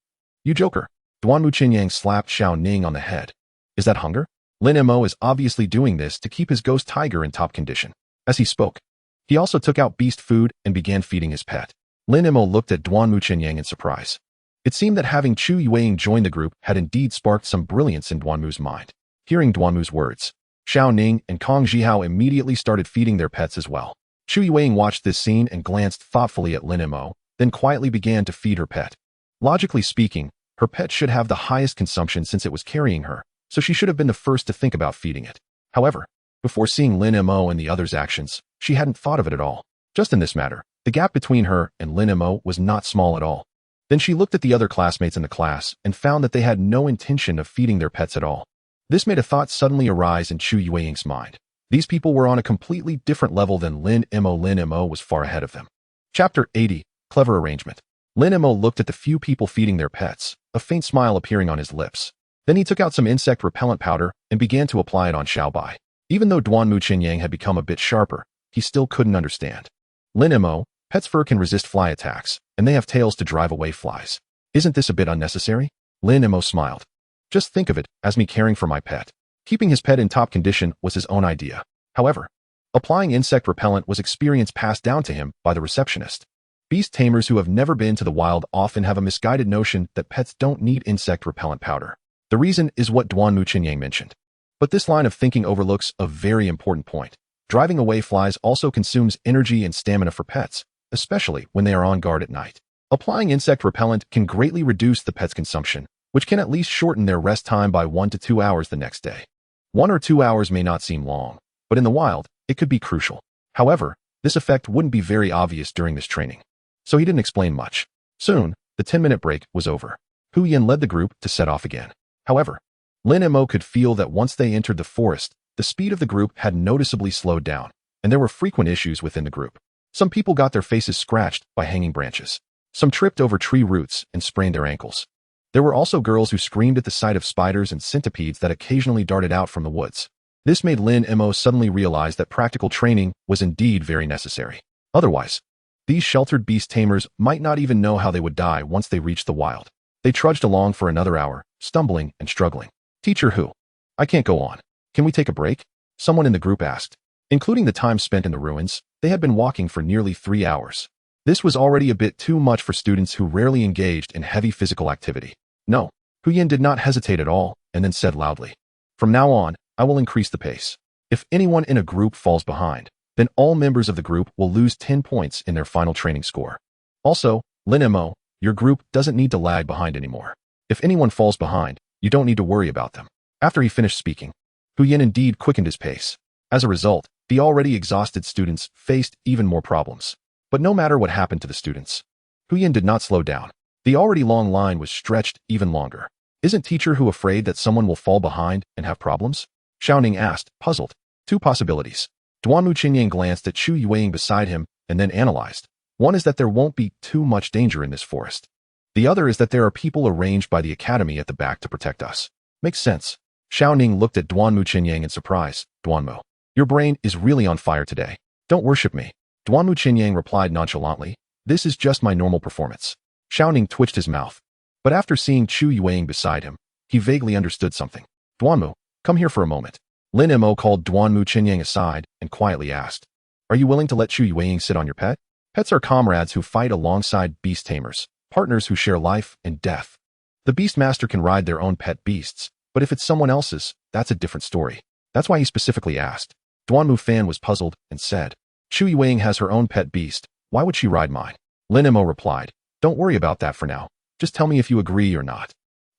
You joker. Duanmu Qinyang slapped Xiao Ning on the head. Is that hunger? Lin Mo is obviously doing this to keep his ghost tiger in top condition. As he spoke, he also took out beast food and began feeding his pet. Lin Mo looked at Duanmu Qinyang in surprise. It seemed that having Chu Yueying join the group had indeed sparked some brilliance in Duanmu's mind. Hearing Duanmu's words, Xiao Ning and Kong Zhihao immediately started feeding their pets as well. Chu Yueying watched this scene and glanced thoughtfully at Lin Mo, then quietly began to feed her pet. Logically speaking, her pet should have the highest consumption since it was carrying her, so she should have been the first to think about feeding it. However, before seeing Lin Mo and the others' actions, she hadn't thought of it at all. Just in this matter, the gap between her and Lin Mo was not small at all. Then she looked at the other classmates in the class and found that they had no intention of feeding their pets at all. This made a thought suddenly arise in Chu Yueying's mind. These people were on a completely different level than Lin Mo. Lin Mo was far ahead of them. Chapter 80, Clever Arrangement. Lin Mo looked at the few people feeding their pets, a faint smile appearing on his lips. Then he took out some insect repellent powder and began to apply it on Xiaobai. Even though Duanmu Qinyang had become a bit sharper, he still couldn't understand. Lin Mo, pets' fur can resist fly attacks, and they have tails to drive away flies. Isn't this a bit unnecessary? Lin Mo smiled. Just think of it as me caring for my pet. Keeping his pet in top condition was his own idea. However, applying insect repellent was experience passed down to him by the receptionist. Beast tamers who have never been to the wild often have a misguided notion that pets don't need insect repellent powder. The reason is what Duanmu Qinyang mentioned. But this line of thinking overlooks a very important point. Driving away flies also consumes energy and stamina for pets, especially when they are on guard at night. Applying insect repellent can greatly reduce the pet's consumption, which can at least shorten their rest time by 1 to 2 hours the next day. 1 or 2 hours may not seem long, but in the wild, it could be crucial. However, this effect wouldn't be very obvious during this training. So he didn't explain much. Soon, the 10-minute break was over. Hu Yin led the group to set off again. However, Lin Mo could feel that once they entered the forest, the speed of the group had noticeably slowed down, and there were frequent issues within the group. Some people got their faces scratched by hanging branches. Some tripped over tree roots and sprained their ankles. There were also girls who screamed at the sight of spiders and centipedes that occasionally darted out from the woods. This made Lin Mo suddenly realize that practical training was indeed very necessary. Otherwise, these sheltered beast tamers might not even know how they would die once they reached the wild. They trudged along for another hour, stumbling and struggling. Teacher Hu, I can't go on. Can we take a break? Someone in the group asked. Including the time spent in the ruins, they had been walking for nearly 3 hours. This was already a bit too much for students who rarely engaged in heavy physical activity. No, Hu Yin did not hesitate at all, and then said loudly, "From now on, I will increase the pace. If anyone in a group falls behind, then all members of the group will lose 10 points in their final training score. Also, Lin Mo, your group doesn't need to lag behind anymore. If anyone falls behind, you don't need to worry about them." After he finished speaking, Hu Yin indeed quickened his pace. As a result, the already exhausted students faced even more problems. But no matter what happened to the students, Hu Yin did not slow down. The already long line was stretched even longer. Isn't Teacher Hu afraid that someone will fall behind and have problems? Xiaoning asked, puzzled. 2 possibilities. Duanmu Qinyang glanced at Chu Yueying beside him and then analyzed. One is that there won't be too much danger in this forest. The other is that there are people arranged by the academy at the back to protect us. Makes sense. Xiaoning looked at Duanmu Qinyang in surprise. Duanmu, your brain is really on fire today. Don't worship me. Duanmu Qinyang replied nonchalantly. This is just my normal performance. Xiaoning twitched his mouth. But after seeing Chu Yueying beside him, he vaguely understood something. Duanmu, come here for a moment. Lin Mo called Duanmu Qinyang aside and quietly asked, are you willing to let Chu Yueying sit on your pet? Pets are comrades who fight alongside beast tamers, partners who share life and death. The beast master can ride their own pet beasts, but if it's someone else's, that's a different story. That's why he specifically asked. Duanmu Fan was puzzled and said, Chu Yueying has her own pet beast. Why would she ride mine? Lin Mo replied, don't worry about that for now. Just tell me if you agree or not.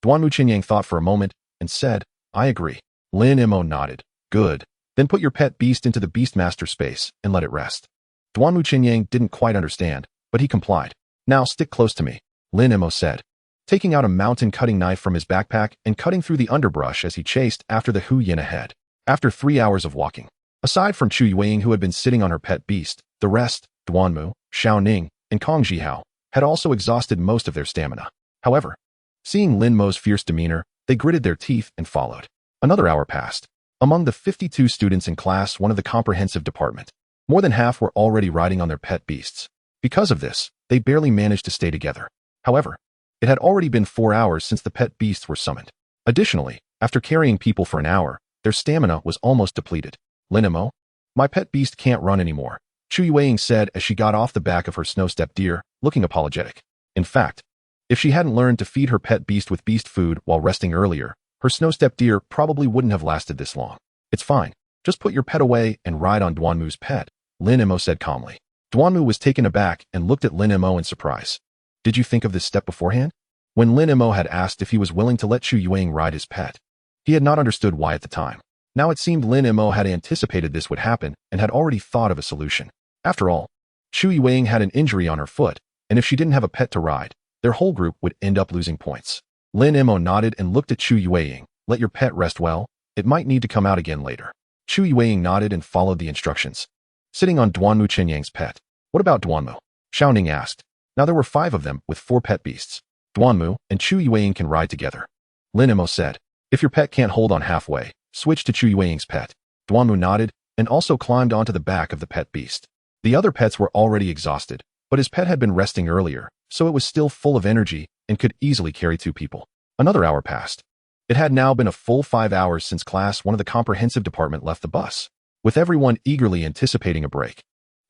Duanmu Qinyang thought for a moment and said, I agree. Lin Mo nodded. Good. Then put your pet beast into the Beastmaster space and let it rest. Duanmu Qinyang didn't quite understand, but he complied. Now stick close to me, Lin Mo said, taking out a mountain cutting knife from his backpack and cutting through the underbrush as he chased after the Hu Yin ahead. After 3 hours of walking, aside from Chu Yueying who had been sitting on her pet beast, the rest, Duanmu, Xiao Ning, and Kong Jihao, had also exhausted most of their stamina. However, seeing Lin Mo's fierce demeanor, they gritted their teeth and followed. Another hour passed. Among the 52 students in class 1 of the comprehensive department, more than half were already riding on their pet beasts. Because of this, they barely managed to stay together. However, it had already been 4 hours since the pet beasts were summoned. Additionally, after carrying people for an hour, their stamina was almost depleted. Lin Mo, my pet beast can't run anymore, Chu Yueying said as she got off the back of her snow-stepped deer, looking apologetic. In fact, if she hadn't learned to feed her pet beast with beast food while resting earlier, her snow-stepped deer probably wouldn't have lasted this long. It's fine. Just put your pet away and ride on Duanmu's pet, Lin Mo said calmly. Duanmu was taken aback and looked at Lin Mo in surprise. Did you think of this step beforehand? When Lin Mo had asked if he was willing to let Chu Yueying ride his pet, he had not understood why at the time. Now it seemed Lin Mo had anticipated this would happen and had already thought of a solution. After all, Chu Yueying had an injury on her foot, and if she didn't have a pet to ride, their whole group would end up losing points. Lin Mo nodded and looked at Chu Yueying. Let your pet rest well. It might need to come out again later. Chu Yueying nodded and followed the instructions. Sitting on Duanmu Qinyang's pet. What about Duanmu? Xiao Ning asked. Now there were 5 of them with 4 pet beasts. Duanmu and Chu Yueying can ride together. Lin Mo said. If your pet can't hold on halfway, switch to Chu Yueying's pet. Duanmu nodded and also climbed onto the back of the pet beast. The other pets were already exhausted, but his pet had been resting earlier, so it was still full of energy and could easily carry 2 people. Another hour passed. It had now been a full 5 hours since Class 1 of the comprehensive department left the bus, with everyone eagerly anticipating a break.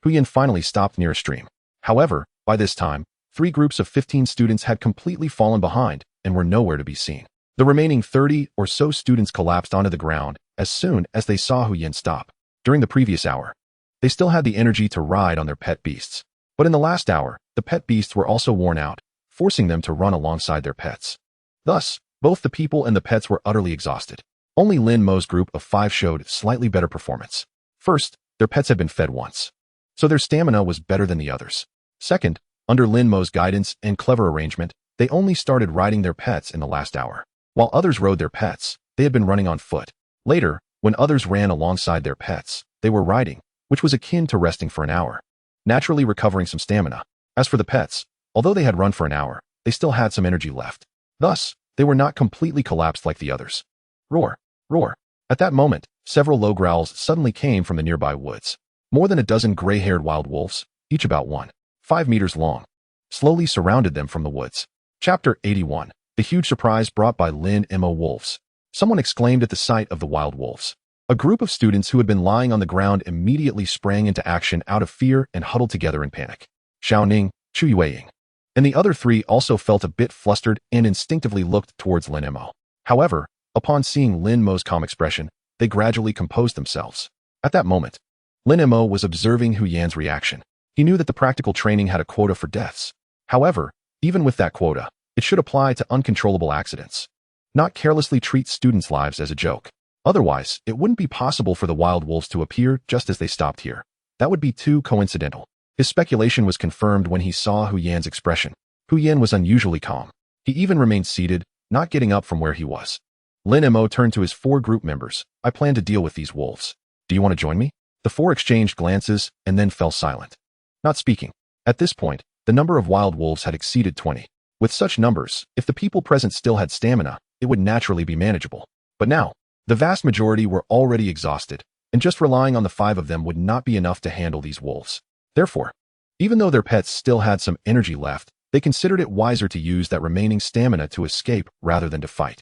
Huyan finally stopped near a stream. However, by this time, 3 groups of 15 students had completely fallen behind and were nowhere to be seen. The remaining 30 or so students collapsed onto the ground as soon as they saw Huyan stop. During the previous hour, they still had the energy to ride on their pet beasts. But in the last hour, the pet beasts were also worn out, forcing them to run alongside their pets. Thus, both the people and the pets were utterly exhausted. Only Lin Mo's group of 5 showed slightly better performance. First, their pets had been fed once, so their stamina was better than the others. Second, under Lin Mo's guidance and clever arrangement, they only started riding their pets in the last hour. While others rode their pets, they had been running on foot. Later, when others ran alongside their pets, they were riding, which was akin to resting for an hour, naturally recovering some stamina. As for the pets, although they had run for an hour, they still had some energy left. Thus, they were not completely collapsed like the others. Roar, roar. At that moment, several low growls suddenly came from the nearby woods. More than a dozen gray-haired wild wolves, each about 1.5 meters long, slowly surrounded them from the woods. Chapter 81. The huge surprise brought by Lin Mo wolves. Someone exclaimed at the sight of the wild wolves. A group of students who had been lying on the ground immediately sprang into action out of fear and huddled together in panic. Xiaoning, Chu Yueying, and the other 3 also felt a bit flustered and instinctively looked towards Lin Mo. However, upon seeing Lin Mo's calm expression, they gradually composed themselves. At that moment, Lin Mo was observing Huyan's reaction. He knew that the practical training had a quota for deaths. However, even with that quota, it should apply to uncontrollable accidents. Not carelessly treat students' lives as a joke. Otherwise, it wouldn't be possible for the wild wolves to appear just as they stopped here. That would be too coincidental. His speculation was confirmed when he saw Huyan's expression. Huyan was unusually calm. He even remained seated, not getting up from where he was. Lin Mo turned to his 4 group members. I plan to deal with these wolves. Do you want to join me? The 4 exchanged glances and then fell silent, not speaking. At this point, the number of wild wolves had exceeded 20. With such numbers, if the people present still had stamina, it would naturally be manageable. But now, the vast majority were already exhausted, and just relying on the 5 of them would not be enough to handle these wolves. Therefore, even though their pets still had some energy left, they considered it wiser to use that remaining stamina to escape rather than to fight.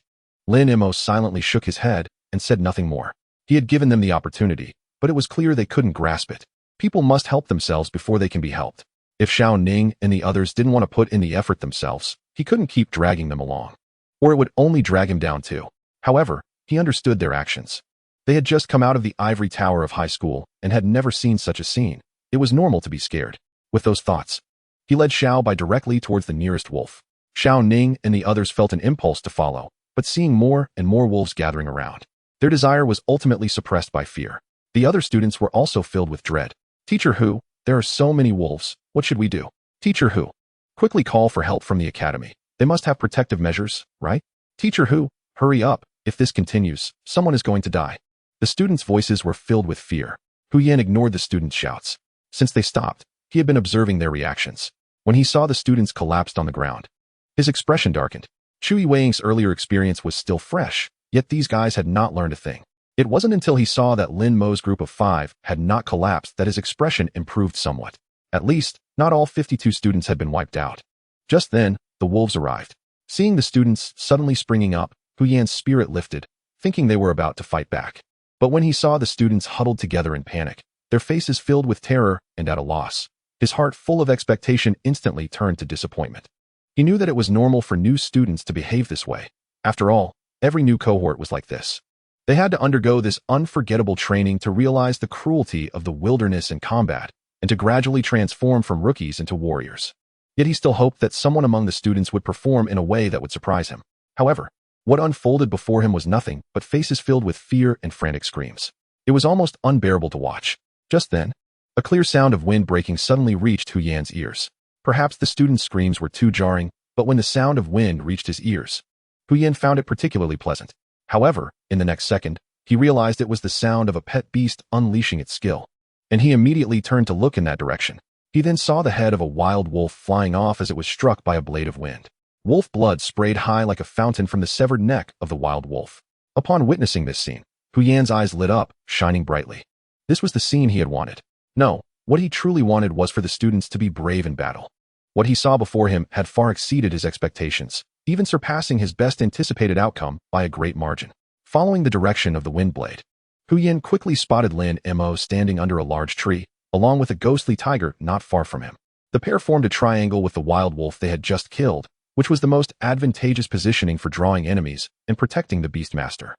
Lin Mo silently shook his head and said nothing more. He had given them the opportunity, but it was clear they couldn't grasp it. People must help themselves before they can be helped. If Xiao Ning and the others didn't want to put in the effort themselves, he couldn't keep dragging them along, or it would only drag him down too. However, he understood their actions. They had just come out of the ivory tower of high school and had never seen such a scene. It was normal to be scared. With those thoughts, he led Xiao Bai directly towards the nearest wolf. Xiao Ning and the others felt an impulse to follow, but seeing more and more wolves gathering around, their desire was ultimately suppressed by fear. The other students were also filled with dread. Teacher Hu, there are so many wolves. What should we do? Teacher Hu, quickly call for help from the academy. They must have protective measures, right? Teacher Hu, hurry up. If this continues, someone is going to die. The students' voices were filled with fear. Huyan ignored the students' shouts. Since they stopped, he had been observing their reactions. When he saw the students collapsed on the ground, his expression darkened. Chu Yueying's earlier experience was still fresh, yet these guys had not learned a thing. It wasn't until he saw that Lin Mo's group of 5 had not collapsed that his expression improved somewhat. At least, not all 52 students had been wiped out. Just then, the wolves arrived. Seeing the students suddenly springing up, Huyan's spirit lifted, thinking they were about to fight back. But when he saw the students huddled together in panic, their faces filled with terror and at a loss, his heart full of expectation instantly turned to disappointment. He knew that it was normal for new students to behave this way. After all, every new cohort was like this. They had to undergo this unforgettable training to realize the cruelty of the wilderness and combat, and to gradually transform from rookies into warriors. Yet he still hoped that someone among the students would perform in a way that would surprise him. However, what unfolded before him was nothing but faces filled with fear and frantic screams. It was almost unbearable to watch. Just then, a clear sound of wind breaking suddenly reached Huyan's ears. Perhaps the students' screams were too jarring, but when the sound of wind reached his ears, Huyan found it particularly pleasant. However, in the next second, he realized it was the sound of a pet beast unleashing its skill, and he immediately turned to look in that direction. He then saw the head of a wild wolf flying off as it was struck by a blade of wind. Wolf blood sprayed high like a fountain from the severed neck of the wild wolf. Upon witnessing this scene, Hu Yan's eyes lit up, shining brightly. This was the scene he had wanted. No, what he truly wanted was for the students to be brave in battle. What he saw before him had far exceeded his expectations, even surpassing his best anticipated outcome by a great margin. Following the direction of the wind blade, Hu Yan quickly spotted Lin Mo standing under a large tree, along with a ghostly tiger not far from him. The pair formed a triangle with the wild wolf they had just killed, which was the most advantageous positioning for drawing enemies and protecting the Beastmaster.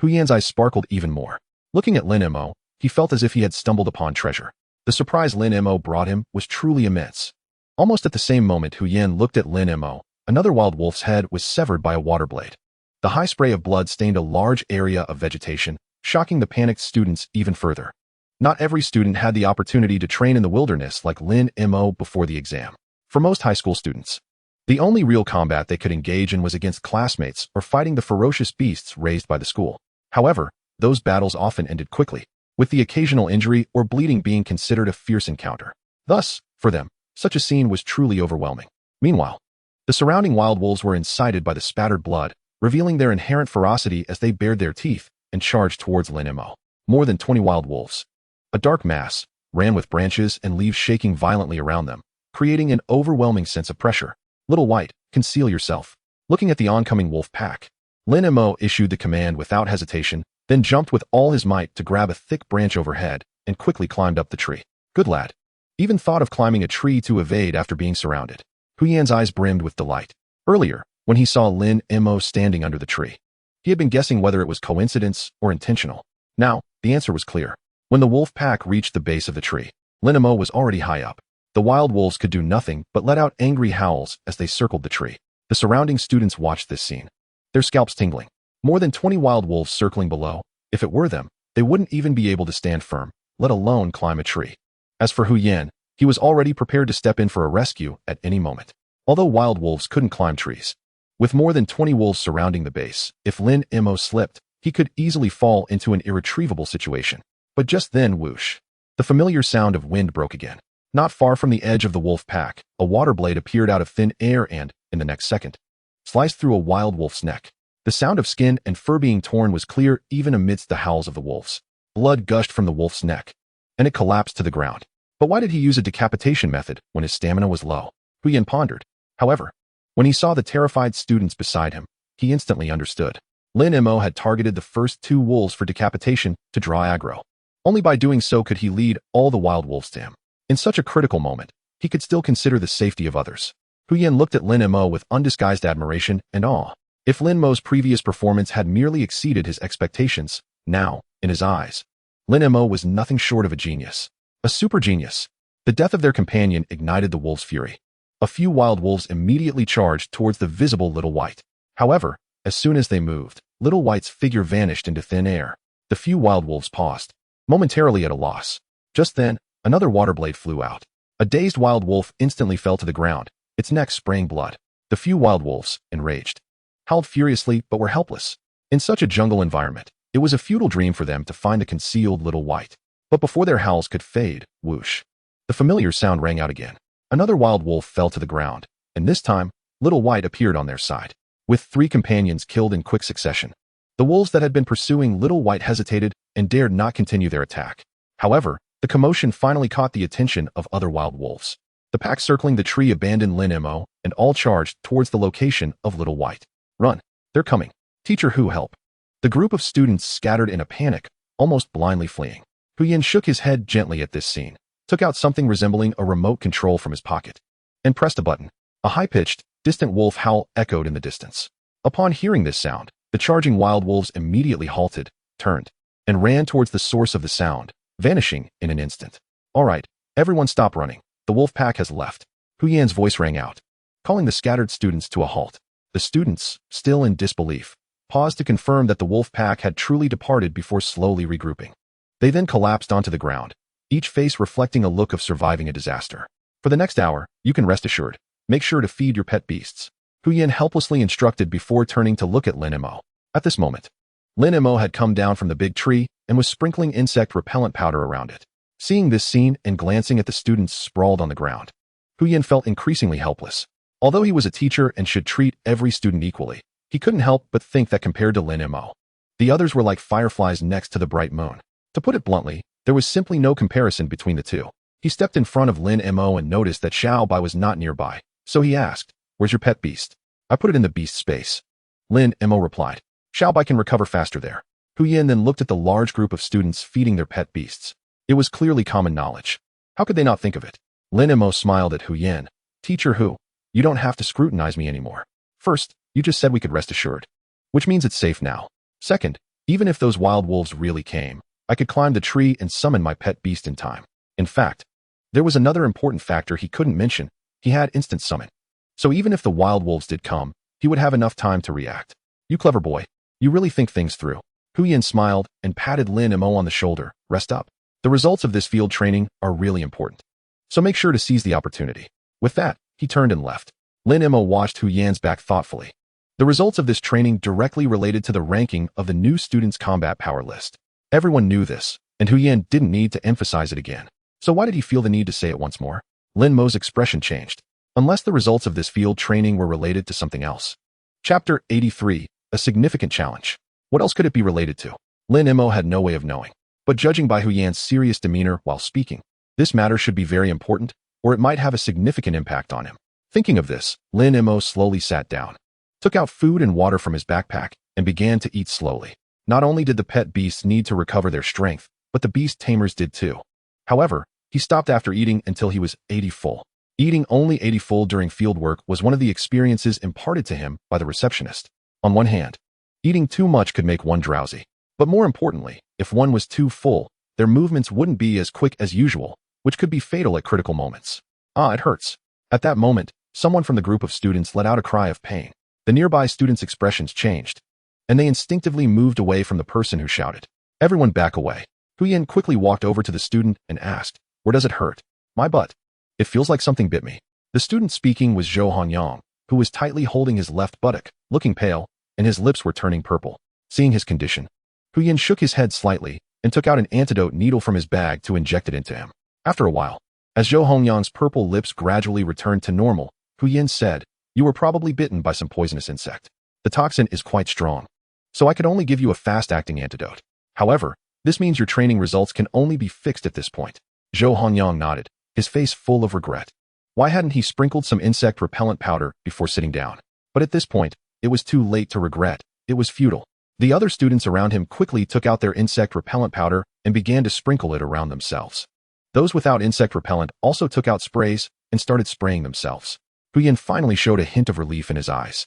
Hu Yan's eyes sparkled even more. Looking at Lin Mo, he felt as if he had stumbled upon treasure. The surprise Lin Mo brought him was truly immense. Almost at the same moment Hu Yan looked at Lin Mo, another wild wolf's head was severed by a water blade. The high spray of blood stained a large area of vegetation, shocking the panicked students even further. Not every student had the opportunity to train in the wilderness like Lin Mo before the exam. For most high school students, the only real combat they could engage in was against classmates or fighting the ferocious beasts raised by the school. However, those battles often ended quickly, with the occasional injury or bleeding being considered a fierce encounter. Thus, for them, such a scene was truly overwhelming. Meanwhile, the surrounding wild wolves were incited by the spattered blood, revealing their inherent ferocity as they bared their teeth and charged towards Lin Mo. More than 20 wild wolves, a dark mass, ran with branches and leaves shaking violently around them, creating an overwhelming sense of pressure. Little White, conceal yourself. Looking at the oncoming wolf pack, Lin Mo issued the command without hesitation, then jumped with all his might to grab a thick branch overhead and quickly climbed up the tree. Good lad. Even thought of climbing a tree to evade after being surrounded. Hu Yan's eyes brimmed with delight. Earlier, when he saw Lin Mo standing under the tree, he had been guessing whether it was coincidence or intentional. Now, the answer was clear. When the wolf pack reached the base of the tree, Lin Mo was already high up. The wild wolves could do nothing but let out angry howls as they circled the tree. The surrounding students watched this scene, their scalps tingling. More than 20 wild wolves circling below. If it were them, they wouldn't even be able to stand firm, let alone climb a tree. As for Hu Yan, he was already prepared to step in for a rescue at any moment. Although wild wolves couldn't climb trees, with more than 20 wolves surrounding the base, if Lin Mo slipped, he could easily fall into an irretrievable situation. But just then, whoosh, the familiar sound of wind broke again. Not far from the edge of the wolf pack, a water blade appeared out of thin air and, in the next second, sliced through a wild wolf's neck. The sound of skin and fur being torn was clear even amidst the howls of the wolves. Blood gushed from the wolf's neck, and it collapsed to the ground. But why did he use a decapitation method when his stamina was low? Hu Yan pondered. However, when he saw the terrified students beside him, he instantly understood. Lin Mo had targeted the first 2 wolves for decapitation to draw aggro. Only by doing so could he lead all the wild wolves to him. In such a critical moment, he could still consider the safety of others. Hu Yan looked at Lin Mo with undisguised admiration and awe. If Lin Mo's previous performance had merely exceeded his expectations, now, in his eyes, Lin Mo was nothing short of a genius. A super genius. The death of their companion ignited the wolves' fury. A few wild wolves immediately charged towards the visible Little White. However, as soon as they moved, Little White's figure vanished into thin air. The few wild wolves paused, momentarily at a loss. Just then, another water blade flew out. A dazed wild wolf instantly fell to the ground, its neck spraying blood. The few wild wolves, enraged, howled furiously but were helpless. In such a jungle environment, it was a futile dream for them to find the concealed Little White. But before their howls could fade, whoosh, the familiar sound rang out again. Another wild wolf fell to the ground, and this time, Little White appeared on their side, with 3 companions killed in quick succession. The wolves that had been pursuing Little White hesitated and dared not continue their attack. However, the commotion finally caught the attention of other wild wolves. The pack circling the tree abandoned Lin Mo and all charged towards the location of Little White. Run! They're coming! Teacher Hu, help! The group of students scattered in a panic, almost blindly fleeing. Hu Yan shook his head gently at this scene, took out something resembling a remote control from his pocket, and pressed a button. A high-pitched, distant wolf howl echoed in the distance. Upon hearing this sound, the charging wild wolves immediately halted, turned, and ran towards the source of the sound, vanishing in an instant. All right, everyone stop running. The wolf pack has left. Hu Yan's voice rang out, calling the scattered students to a halt. The students, still in disbelief, paused to confirm that the wolf pack had truly departed before slowly regrouping. They then collapsed onto the ground, each face reflecting a look of surviving a disaster. For the next hour, you can rest assured. Make sure to feed your pet beasts. Hu Yan helplessly instructed before turning to look at Lin Mo. At this moment, Lin Mo had come down from the big tree and was sprinkling insect repellent powder around it. Seeing this scene and glancing at the students sprawled on the ground, Hu Yan felt increasingly helpless. Although he was a teacher and should treat every student equally, he couldn't help but think that compared to Lin Mo, The others were like fireflies next to the bright moon. To put it bluntly, there was simply no comparison between the two. He stepped in front of Lin Mo and noticed that Xiao Bai was not nearby, so he asked, "Where's your pet beast?" "I put it in the beast space," Lin Mo replied. "Xiao Bai can recover faster there." Hu Yan then looked at the large group of students feeding their pet beasts. It was clearly common knowledge. How could they not think of it? Lin Mo smiled at Hu Yan. "Teacher Hu, you don't have to scrutinize me anymore. First, you just said we could rest assured, which means it's safe now. Second, even if those wild wolves really came, I could climb the tree and summon my pet beast in time. In fact, there was another important factor he couldn't mention. He had instant summon. So even if the wild wolves did come, he would have enough time to react. You clever boy. You really think things through." Hu Yan smiled and patted Lin Mo on the shoulder. "Rest up. The results of this field training are really important, so make sure to seize the opportunity." With that, he turned and left. Lin Mo watched Hu Yan's back thoughtfully. The results of this training directly related to the ranking of the new students' combat power list. Everyone knew this, and Hu Yan didn't need to emphasize it again. So why did he feel the need to say it once more? Lin Mo's expression changed. Unless the results of this field training were related to something else. Chapter 83, A Significant Challenge. What else could it be related to? Lin Mo had no way of knowing. But judging by Hu Yan's serious demeanor while speaking, this matter should be very important, or it might have a significant impact on him. Thinking of this, Lin Mo slowly sat down, took out food and water from his backpack, and began to eat slowly. Not only did the pet beasts need to recover their strength, but the beast tamers did too. However, he stopped after eating until he was 80 full. Eating only 80 full during fieldwork was one of the experiences imparted to him by the receptionist. On one hand, eating too much could make one drowsy. But more importantly, if one was too full, their movements wouldn't be as quick as usual, which could be fatal at critical moments. "Ah, it hurts." At that moment, someone from the group of students let out a cry of pain. The nearby students' expressions changed, and they instinctively moved away from the person who shouted. "Everyone back away." Hu Yan quickly walked over to the student and asked, "Where does it hurt?" "My butt. It feels like something bit me." The student speaking was Zhou Hanyang, who was tightly holding his left buttock, looking pale, and his lips were turning purple. Seeing his condition, Hu Yan shook his head slightly and took out an antidote needle from his bag to inject it into him. After a while, as Zhou Hongyang's purple lips gradually returned to normal, Hu Yan said, "You were probably bitten by some poisonous insect. The toxin is quite strong, so I could only give you a fast-acting antidote. However, this means your training results can only be fixed at this point." Zhou Hongyang nodded, his face full of regret. Why hadn't he sprinkled some insect repellent powder before sitting down? But at this point, it was too late to regret. It was futile. The other students around him quickly took out their insect repellent powder and began to sprinkle it around themselves. Those without insect repellent also took out sprays and started spraying themselves. Hu Yan finally showed a hint of relief in his eyes.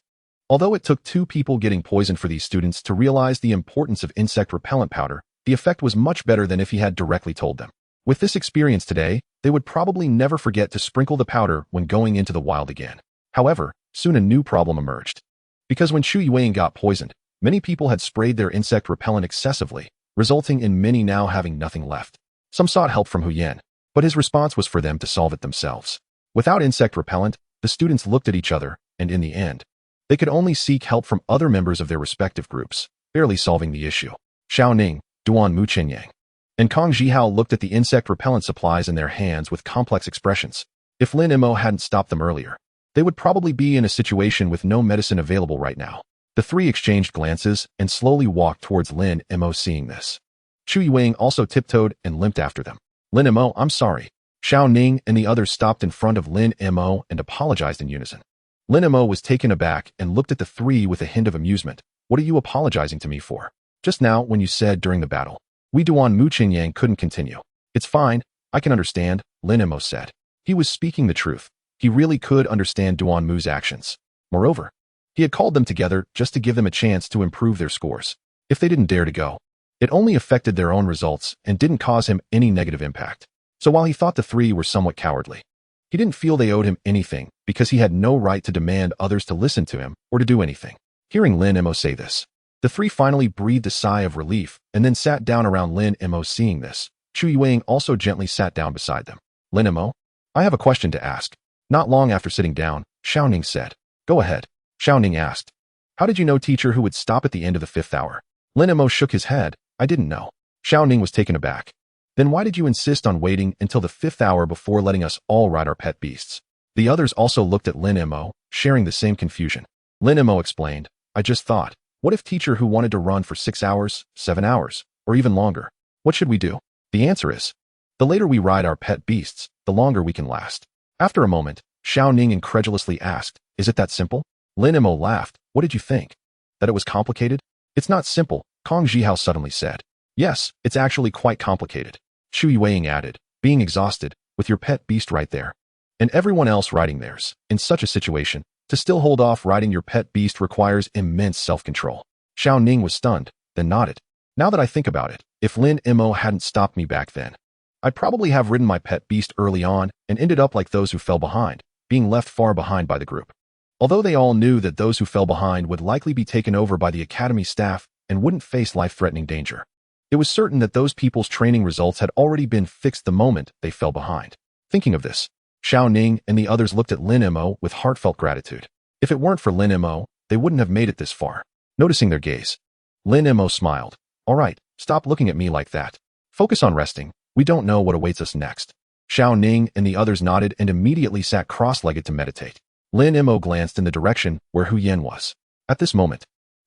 Although it took 2 people getting poisoned for these students to realize the importance of insect repellent powder, the effect was much better than if he had directly told them. With this experience today, they would probably never forget to sprinkle the powder when going into the wild again. However, soon a new problem emerged. Because when Shu Yuan got poisoned, many people had sprayed their insect repellent excessively, resulting in many now having nothing left. Some sought help from Hu Yan, but his response was for them to solve it themselves. Without insect repellent, the students looked at each other, and in the end, they could only seek help from other members of their respective groups, barely solving the issue. Xiao Ning, Duan Mu Qinyang, and Kong Zhihao looked at the insect repellent supplies in their hands with complex expressions. If Lin Mo hadn't stopped them earlier, they would probably be in a situation with no medicine available right now. The 3 exchanged glances and slowly walked towards Lin Mo. Seeing this, Chu Yuang also tiptoed and limped after them. "Lin Mo, I'm sorry." Xiao Ning and the others stopped in front of Lin Mo and apologized in unison. Lin Mo was taken aback and looked at the 3 with a hint of amusement. "What are you apologizing to me for? Just now when you said during the battle, we Duan Mu Qinyang couldn't continue." "It's fine, I can understand," Lin Mo said. He was speaking the truth. He really could understand Duan Mu's actions. Moreover, he had called them together just to give them a chance to improve their scores. If they didn't dare to go, it only affected their own results and didn't cause him any negative impact. So while he thought the 3 were somewhat cowardly, he didn't feel they owed him anything because he had no right to demand others to listen to him or to do anything. Hearing Lin Mo say this, the 3 finally breathed a sigh of relief and then sat down around Lin Mo. Seeing this, Chu Yuang also gently sat down beside them. "Lin Mo, I have a question to ask." Not long after sitting down, Xiao Ning said. "Go ahead." Xiao Ning asked, "How did you know, teacher, who would stop at the end of the 5th hour?" Lin Mo shook his head. "I didn't know." Xiao Ning was taken aback. "Then why did you insist on waiting until the 5th hour before letting us all ride our pet beasts?" The others also looked at Lin Mo, sharing the same confusion. Lin Mo explained, "I just thought, What if teacher who wanted to run for 6 hours, 7 hours, or even longer? What should we do? The answer is, the later we ride our pet beasts, the longer we can last. After a moment, Xiao Ning incredulously asked, is it that simple? Lin Mo laughed. What did you think? That it was complicated? It's not simple, Kong Zhihao suddenly said. Yes, it's actually quite complicated. Shu Yueying added, being exhausted, with your pet beast right there. And everyone else riding theirs. In such a situation, to still hold off riding your pet beast requires immense self-control. Xiao Ning was stunned, then nodded. Now that I think about it, if Lin Mo hadn't stopped me back then, I'd probably have ridden my pet beast early on and ended up like those who fell behind, being left far behind by the group. Although they all knew that those who fell behind would likely be taken over by the academy staff and wouldn't face life-threatening danger, it was certain that those people's training results had already been fixed the moment they fell behind. Thinking of this, Xiao Ning and the others looked at Lin Mo with heartfelt gratitude. If it weren't for Lin Mo, they wouldn't have made it this far. Noticing their gaze, Lin Mo smiled. All right, stop looking at me like that. Focus on resting. We don't know what awaits us next. Xiao Ning and the others nodded and immediately sat cross-legged to meditate. Lin Mo glanced in the direction where Huyen was. At this moment,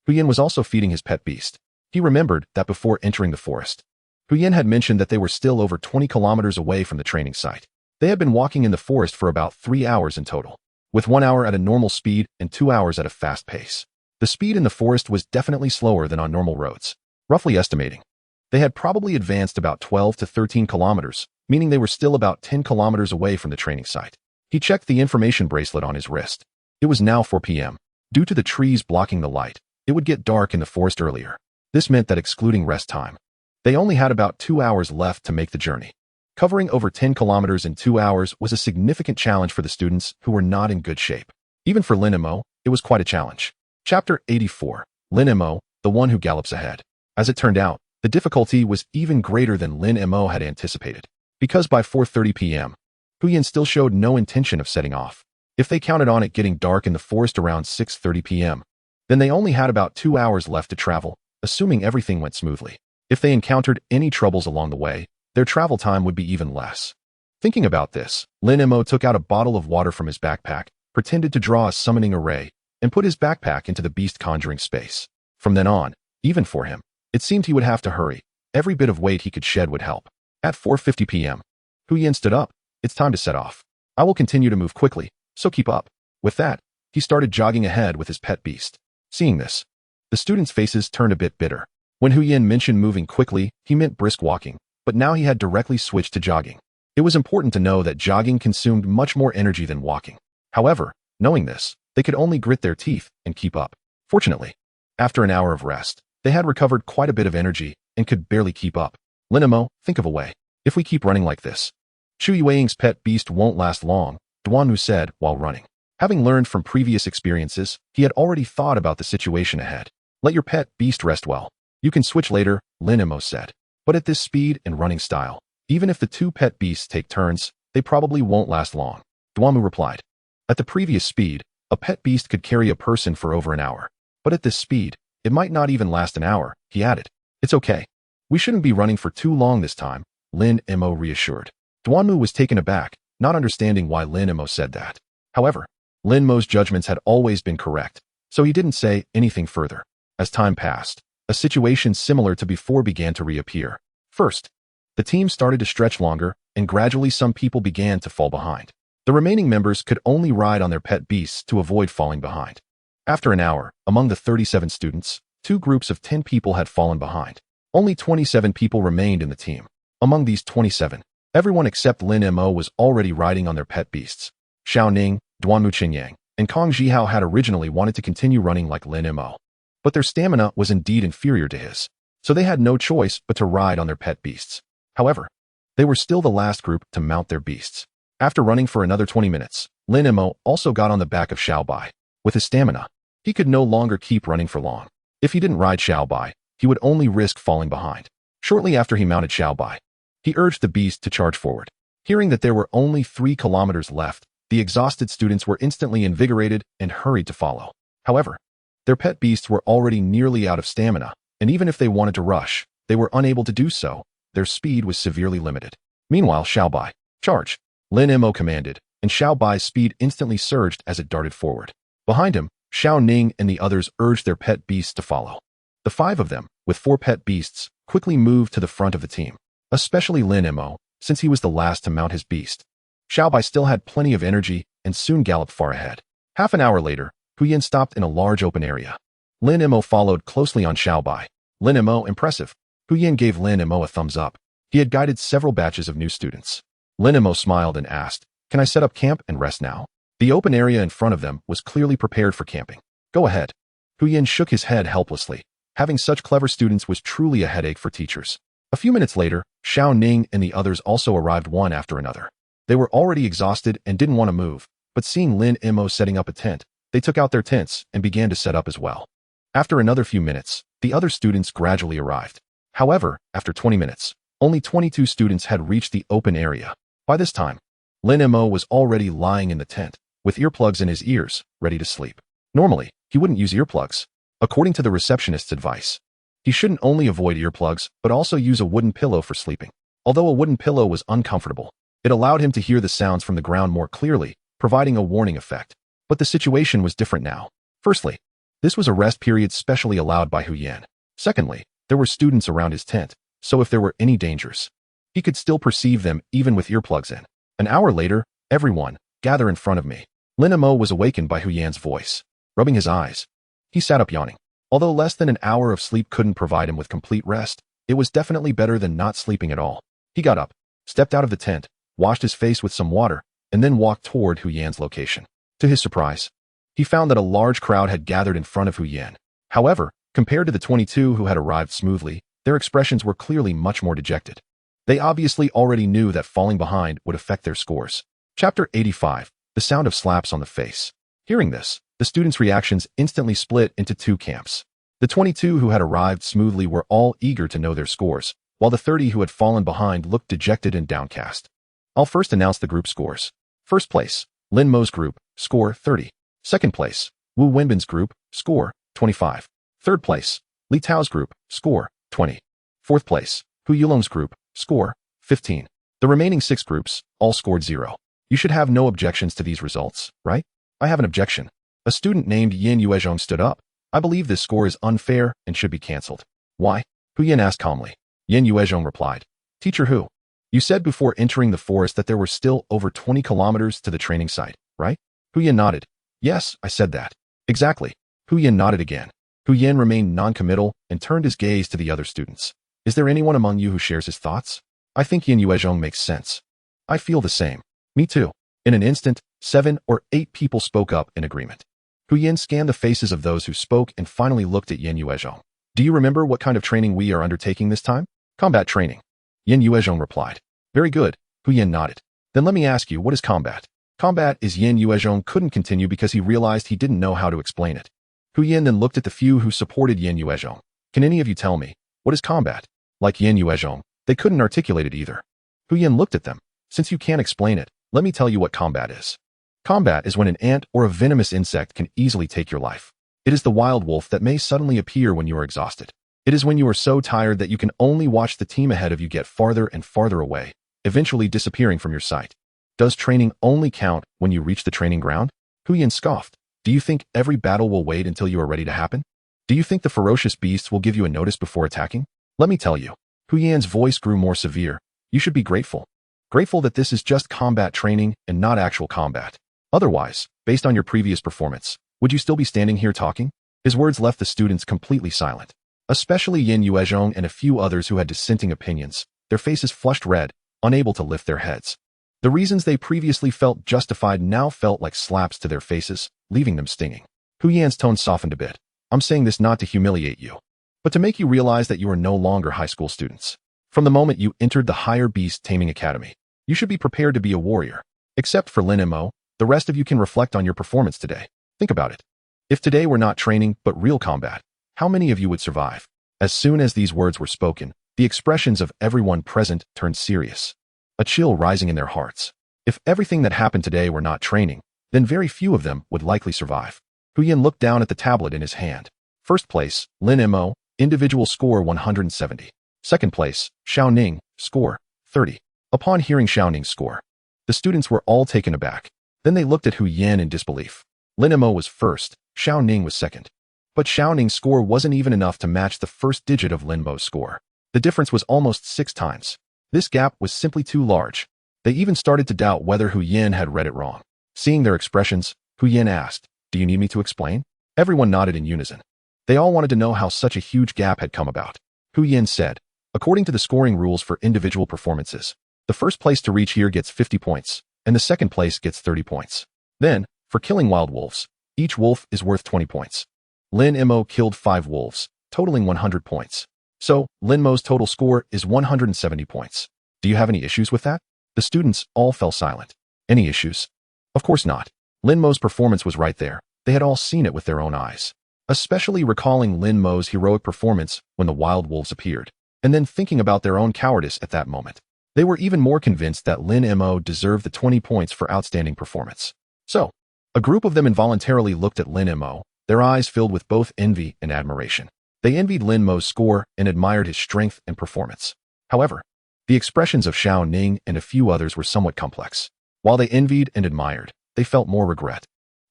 Huyen was also feeding his pet beast. He remembered that before entering the forest, Huyen had mentioned that they were still over 20 kilometers away from the training site. They had been walking in the forest for about 3 hours in total, with 1 hour at a normal speed and 2 hours at a fast pace. The speed in the forest was definitely slower than on normal roads. Roughly estimating, they had probably advanced about 12 to 13 kilometers, meaning they were still about 10 kilometers away from the training site. He checked the information bracelet on his wrist. It was now 4 p.m. Due to the trees blocking the light, it would get dark in the forest earlier. This meant that excluding rest time, they only had about 2 hours left to make the journey. Covering over 10 kilometers in 2 hours was a significant challenge for the students who were not in good shape. Even for Lin Mo, it was quite a challenge. Chapter 84. Lin Mo, the one who gallops ahead. As it turned out, the difficulty was even greater than Lin Mo had anticipated, because by 4:30 p.m., Huyen still showed no intention of setting off. If they counted on it getting dark in the forest around 6:30 p.m., then they only had about 2 hours left to travel, assuming everything went smoothly. If they encountered any troubles along the way, their travel time would be even less. Thinking about this, Lin Mo took out a bottle of water from his backpack, pretended to draw a summoning array, and put his backpack into the beast conjuring space. From then on, even for him, it seemed he would have to hurry. Every bit of weight he could shed would help. At 4:50 p.m., Huyen stood up. It's time to set off. I will continue to move quickly, so keep up. With that, he started jogging ahead with his pet beast. Seeing this, the students' faces turned a bit bitter. When Huyen mentioned moving quickly, he meant brisk walking, but now he had directly switched to jogging. It was important to know that jogging consumed much more energy than walking. However, knowing this, they could only grit their teeth and keep up. Fortunately, after an hour of rest, they had recovered quite a bit of energy and could barely keep up. Lin Mo, think of a way. If we keep running like this, Shu Yueying's pet beast won't last long, Duanmu said while running. Having learned from previous experiences, he had already thought about the situation ahead. Let your pet beast rest well. You can switch later, Lin Mo said. But at this speed and running style, even if the two pet beasts take turns, they probably won't last long. Duanmu replied. At the previous speed, a pet beast could carry a person for over an hour. But at this speed, it might not even last an hour, he added. It's okay. We shouldn't be running for too long this time, Lin Mo reassured. Duanmu was taken aback, not understanding why Lin Mo said that. However, Lin Mo's judgments had always been correct, so he didn't say anything further. As time passed, a situation similar to before began to reappear. First, the team started to stretch longer, and gradually some people began to fall behind. The remaining members could only ride on their pet beasts to avoid falling behind. After an hour, among the 37 students, 2 groups of 10 people had fallen behind. Only 27 people remained in the team. Among these 27, everyone except Lin Mo was already riding on their pet beasts. Xiao Ning, Duanmu Qinyang, and Kong Zhihao had originally wanted to continue running like Lin Mo. But their stamina was indeed inferior to his, so they had no choice but to ride on their pet beasts. However, they were still the last group to mount their beasts. After running for another 20 minutes, Lin Mo also got on the back of Xiao Bai. With his stamina, he could no longer keep running for long. If he didn't ride Xiao Bai, he would only risk falling behind. Shortly after he mounted Xiao Bai, he urged the beast to charge forward. Hearing that there were only 3 kilometers left, the exhausted students were instantly invigorated and hurried to follow. However, their pet beasts were already nearly out of stamina, and even if they wanted to rush, they were unable to do so. Their speed was severely limited. Meanwhile, Xiao Bai, charge! Lin Mo commanded, and Xiao Bai's speed instantly surged as it darted forward. Behind him, Xiao Ning and the others urged their pet beasts to follow. The 5 of them, with 4 pet beasts, quickly moved to the front of the team, especially Lin Mo, since he was the last to mount his beast. Xiao Bai still had plenty of energy and soon galloped far ahead. Half an hour later, Hu Yan stopped in a large open area. Lin Mo followed closely on Xiao Bai. Lin Mo, impressive. Hu Yan gave Lin Mo a thumbs up. He had guided several batches of new students. Lin Mo smiled and asked, "Can I set up camp and rest now?" The open area in front of them was clearly prepared for camping. "Go ahead." Hu Yan shook his head helplessly. Having such clever students was truly a headache for teachers. A few minutes later, Xiao Ning and the others also arrived one after another. They were already exhausted and didn't want to move, but seeing Lin Mo setting up a tent, they took out their tents and began to set up as well. After another few minutes, the other students gradually arrived. However, after 20 minutes, only 22 students had reached the open area. By this time, Lin Mo was already lying in the tent, with earplugs in his ears, ready to sleep. Normally, he wouldn't use earplugs. According to the receptionist's advice, he shouldn't only avoid earplugs, but also use a wooden pillow for sleeping. Although a wooden pillow was uncomfortable, it allowed him to hear the sounds from the ground more clearly, providing a warning effect. But the situation was different now. Firstly, this was a rest period specially allowed by Hu Yan. Secondly, there were students around his tent, so if there were any dangers, he could still perceive them even with earplugs in. An hour later, "Everyone, gather in front of me." Lin Mo was awakened by Hu Yan's voice. Rubbing his eyes, he sat up yawning. Although less than an hour of sleep couldn't provide him with complete rest, it was definitely better than not sleeping at all. He got up, stepped out of the tent, washed his face with some water, and then walked toward Hu Yan's location. To his surprise, he found that a large crowd had gathered in front of Hu Yan. However, compared to the 22 who had arrived smoothly, their expressions were clearly much more dejected. They obviously already knew that falling behind would affect their scores. Chapter 85, The Sound of Slaps on the Face. Hearing this, the students' reactions instantly split into 2 camps. The 22 who had arrived smoothly were all eager to know their scores, while the 30 who had fallen behind looked dejected and downcast. I'll first announce the group scores. First place, Lin Mo's group, score 30. Second place, Wu Wenbin's group, score 25. Third place, Li Tao's group, score 20. Fourth place, Hu Yulong's group, score 15. The remaining 6 groups all scored 0. You should have no objections to these results, right? I have an objection. A student named Yin Yuezhong stood up. "I believe this score is unfair and should be cancelled." "Why?" Hu Yin asked calmly. Yin Yuezhong replied, "Teacher Hu, you said before entering the forest that there were still over 20 kilometers to the training site, right?" Hu Yin nodded. "Yes, I said that." "Exactly." Hu Yin nodded again. Hu Yin remained non-committal and turned his gaze to the other students. "Is there anyone among you who shares his thoughts?" "I think Yin Yuezhong makes sense." "I feel the same." "Me too." In an instant, 7 or 8 people spoke up in agreement. Hu Yin scanned the faces of those who spoke and finally looked at Yin Yuezhong. "Do you remember what kind of training we are undertaking this time?" "Combat training." Yin Yuezhong replied. "Very good." Hu Yin nodded. "Then let me ask you, what is combat?" "Combat is..." Yin Yuezhong couldn't continue because he realized he didn't know how to explain it. Hu Yin then looked at the few who supported Yin Yuezhong. "Can any of you tell me, what is combat?" Like Yin Yuezhong, they couldn't articulate it either. Hu Yin looked at them. "Since you can't explain it, let me tell you what combat is. Combat is when an ant or a venomous insect can easily take your life. It is the wild wolf that may suddenly appear when you are exhausted. It is when you are so tired that you can only watch the team ahead of you get farther and farther away, eventually disappearing from your sight. Does training only count when you reach the training ground?" Hu Yin scoffed. "Do you think every battle will wait until you are ready to happen? Do you think the ferocious beasts will give you a notice before attacking? Let me tell you." Hu Yan's voice grew more severe. "You should be grateful. Grateful that this is just combat training and not actual combat. Otherwise, based on your previous performance, would you still be standing here talking?" His words left the students completely silent, especially Yin Yuezhong and a few others who had dissenting opinions. Their faces flushed red, unable to lift their heads. The reasons they previously felt justified now felt like slaps to their faces, leaving them stinging. Hu Yan's tone softened a bit. "I'm saying this not to humiliate you, but to make you realize that you are no longer high school students. From the moment you entered the Higher Beast Taming Academy, you should be prepared to be a warrior. Except for Lin Mo, the rest of you can reflect on your performance today. Think about it. If today were not training but real combat, how many of you would survive?" As soon as these words were spoken, the expressions of everyone present turned serious, a chill rising in their hearts. If everything that happened today were not training, then very few of them would likely survive. Hu Yin looked down at the tablet in his hand. First place, Lin Mo, individual score 170. Second place, Xiao Ning, score 30. Upon hearing Xiao Ning's score, the students were all taken aback. Then they looked at Hu Yin in disbelief. Lin Mo was first, Xiao Ning was second. But Xiao Ning's score wasn't even enough to match the first digit of Lin Mo's score. The difference was almost 6 times. This gap was simply too large. They even started to doubt whether Hu Yin had read it wrong. Seeing their expressions, Hu Yin asked, "Do you need me to explain?" Everyone nodded in unison. They all wanted to know how such a huge gap had come about. Hu Yin said, "According to the scoring rules for individual performances, the first place to reach here gets 50 points, and the second place gets 30 points. Then, for killing wild wolves, each wolf is worth 20 points. Lin Mo killed 5 wolves, totaling 100 points. So, Lin Mo's total score is 170 points. Do you have any issues with that?" The students all fell silent. Any issues? Of course not. Lin Mo's performance was right there. They had all seen it with their own eyes. Especially recalling Lin Mo's heroic performance when the wild wolves appeared, and then thinking about their own cowardice at that moment. They were even more convinced that Lin Mo deserved the 20 points for outstanding performance. So, a group of them involuntarily looked at Lin Mo, their eyes filled with both envy and admiration. They envied Lin Mo's score and admired his strength and performance. However, the expressions of Xiao Ning and a few others were somewhat complex. While they envied and admired, they felt more regret.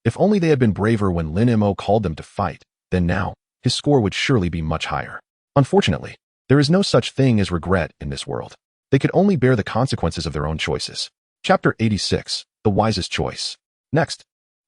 If only they had been braver when Lin Mo called them to fight, then now, his score would surely be much higher. Unfortunately, there is no such thing as regret in this world. They could only bear the consequences of their own choices. Chapter 86, The Wisest Choice. Next,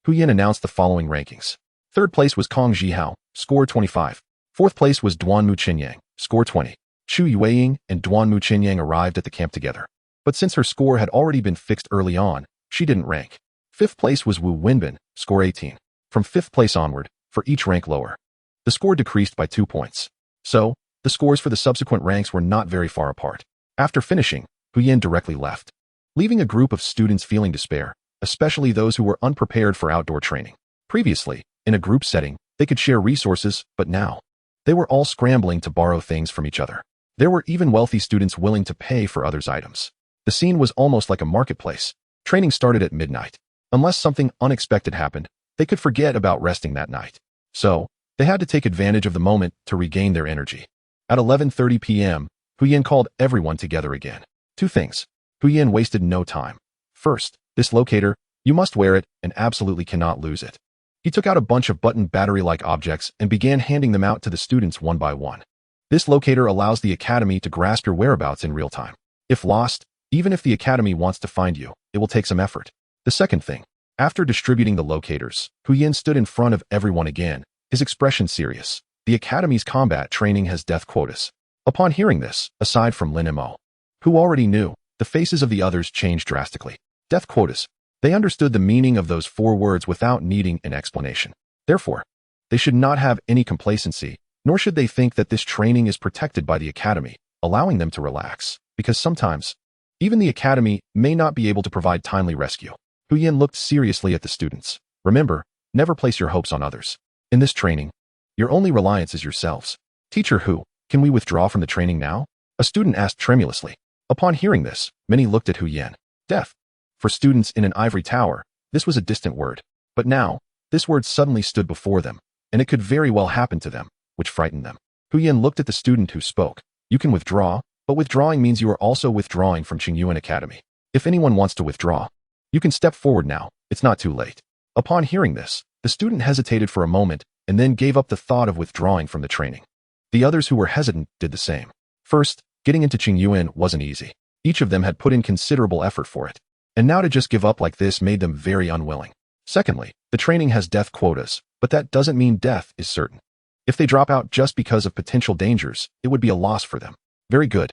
Hu Yin announced the following rankings. Third place was Kong Jihao, score 25. Fourth place was Duan Mu Qinyang, score 20. Chu Yueying and Duan Mu Qinyang arrived at the camp together. But since her score had already been fixed early on, she didn't rank. Fifth place was Wu Wenbin, score 18. From fifth place onward, for each rank lower, the score decreased by 2 points. So, the scores for the subsequent ranks were not very far apart. After finishing, Hu Yin directly left, leaving a group of students feeling despair, especially those who were unprepared for outdoor training. Previously, in a group setting, they could share resources, but now, they were all scrambling to borrow things from each other. There were even wealthy students willing to pay for others' items. The scene was almost like a marketplace. Training started at midnight. Unless something unexpected happened, they could forget about resting that night. So, they had to take advantage of the moment to regain their energy. At 11:30 p.m., Hu Yin called everyone together again. 2 things. Hu Yin wasted no time. First, this locator, you must wear it and absolutely cannot lose it. He took out a bunch of button battery-like objects and began handing them out to the students one by one. This locator allows the academy to grasp your whereabouts in real time. If lost, even if the academy wants to find you, it will take some effort. The second thing, after distributing the locators, Hu Yin stood in front of everyone again, his expression serious. The academy's combat training has death quotas. Upon hearing this, aside from Lin Mo, who already knew, the faces of the others changed drastically. Death quotas. They understood the meaning of those 4 words without needing an explanation. Therefore, they should not have any complacency, nor should they think that this training is protected by the academy, allowing them to relax, because sometimes, even the academy may not be able to provide timely rescue. Hu Yin looked seriously at the students. Remember, never place your hopes on others. In this training, your only reliance is yourselves. Teacher Hu, can we withdraw from the training now? A student asked tremulously. Upon hearing this, many looked at Hu Yin. Death. For students in an ivory tower, this was a distant word. But now, this word suddenly stood before them, and it could very well happen to them, which frightened them. Hu Yin looked at the student who spoke. You can withdraw, but withdrawing means you are also withdrawing from Qingyuan Academy. If anyone wants to withdraw, you can step forward now, it's not too late. Upon hearing this, the student hesitated for a moment and then gave up the thought of withdrawing from the training. The others who were hesitant did the same. First, getting into Qingyuan wasn't easy. Each of them had put in considerable effort for it. And now to just give up like this made them very unwilling. Secondly, the training has death quotas, but that doesn't mean death is certain. If they drop out just because of potential dangers, it would be a loss for them. Very good.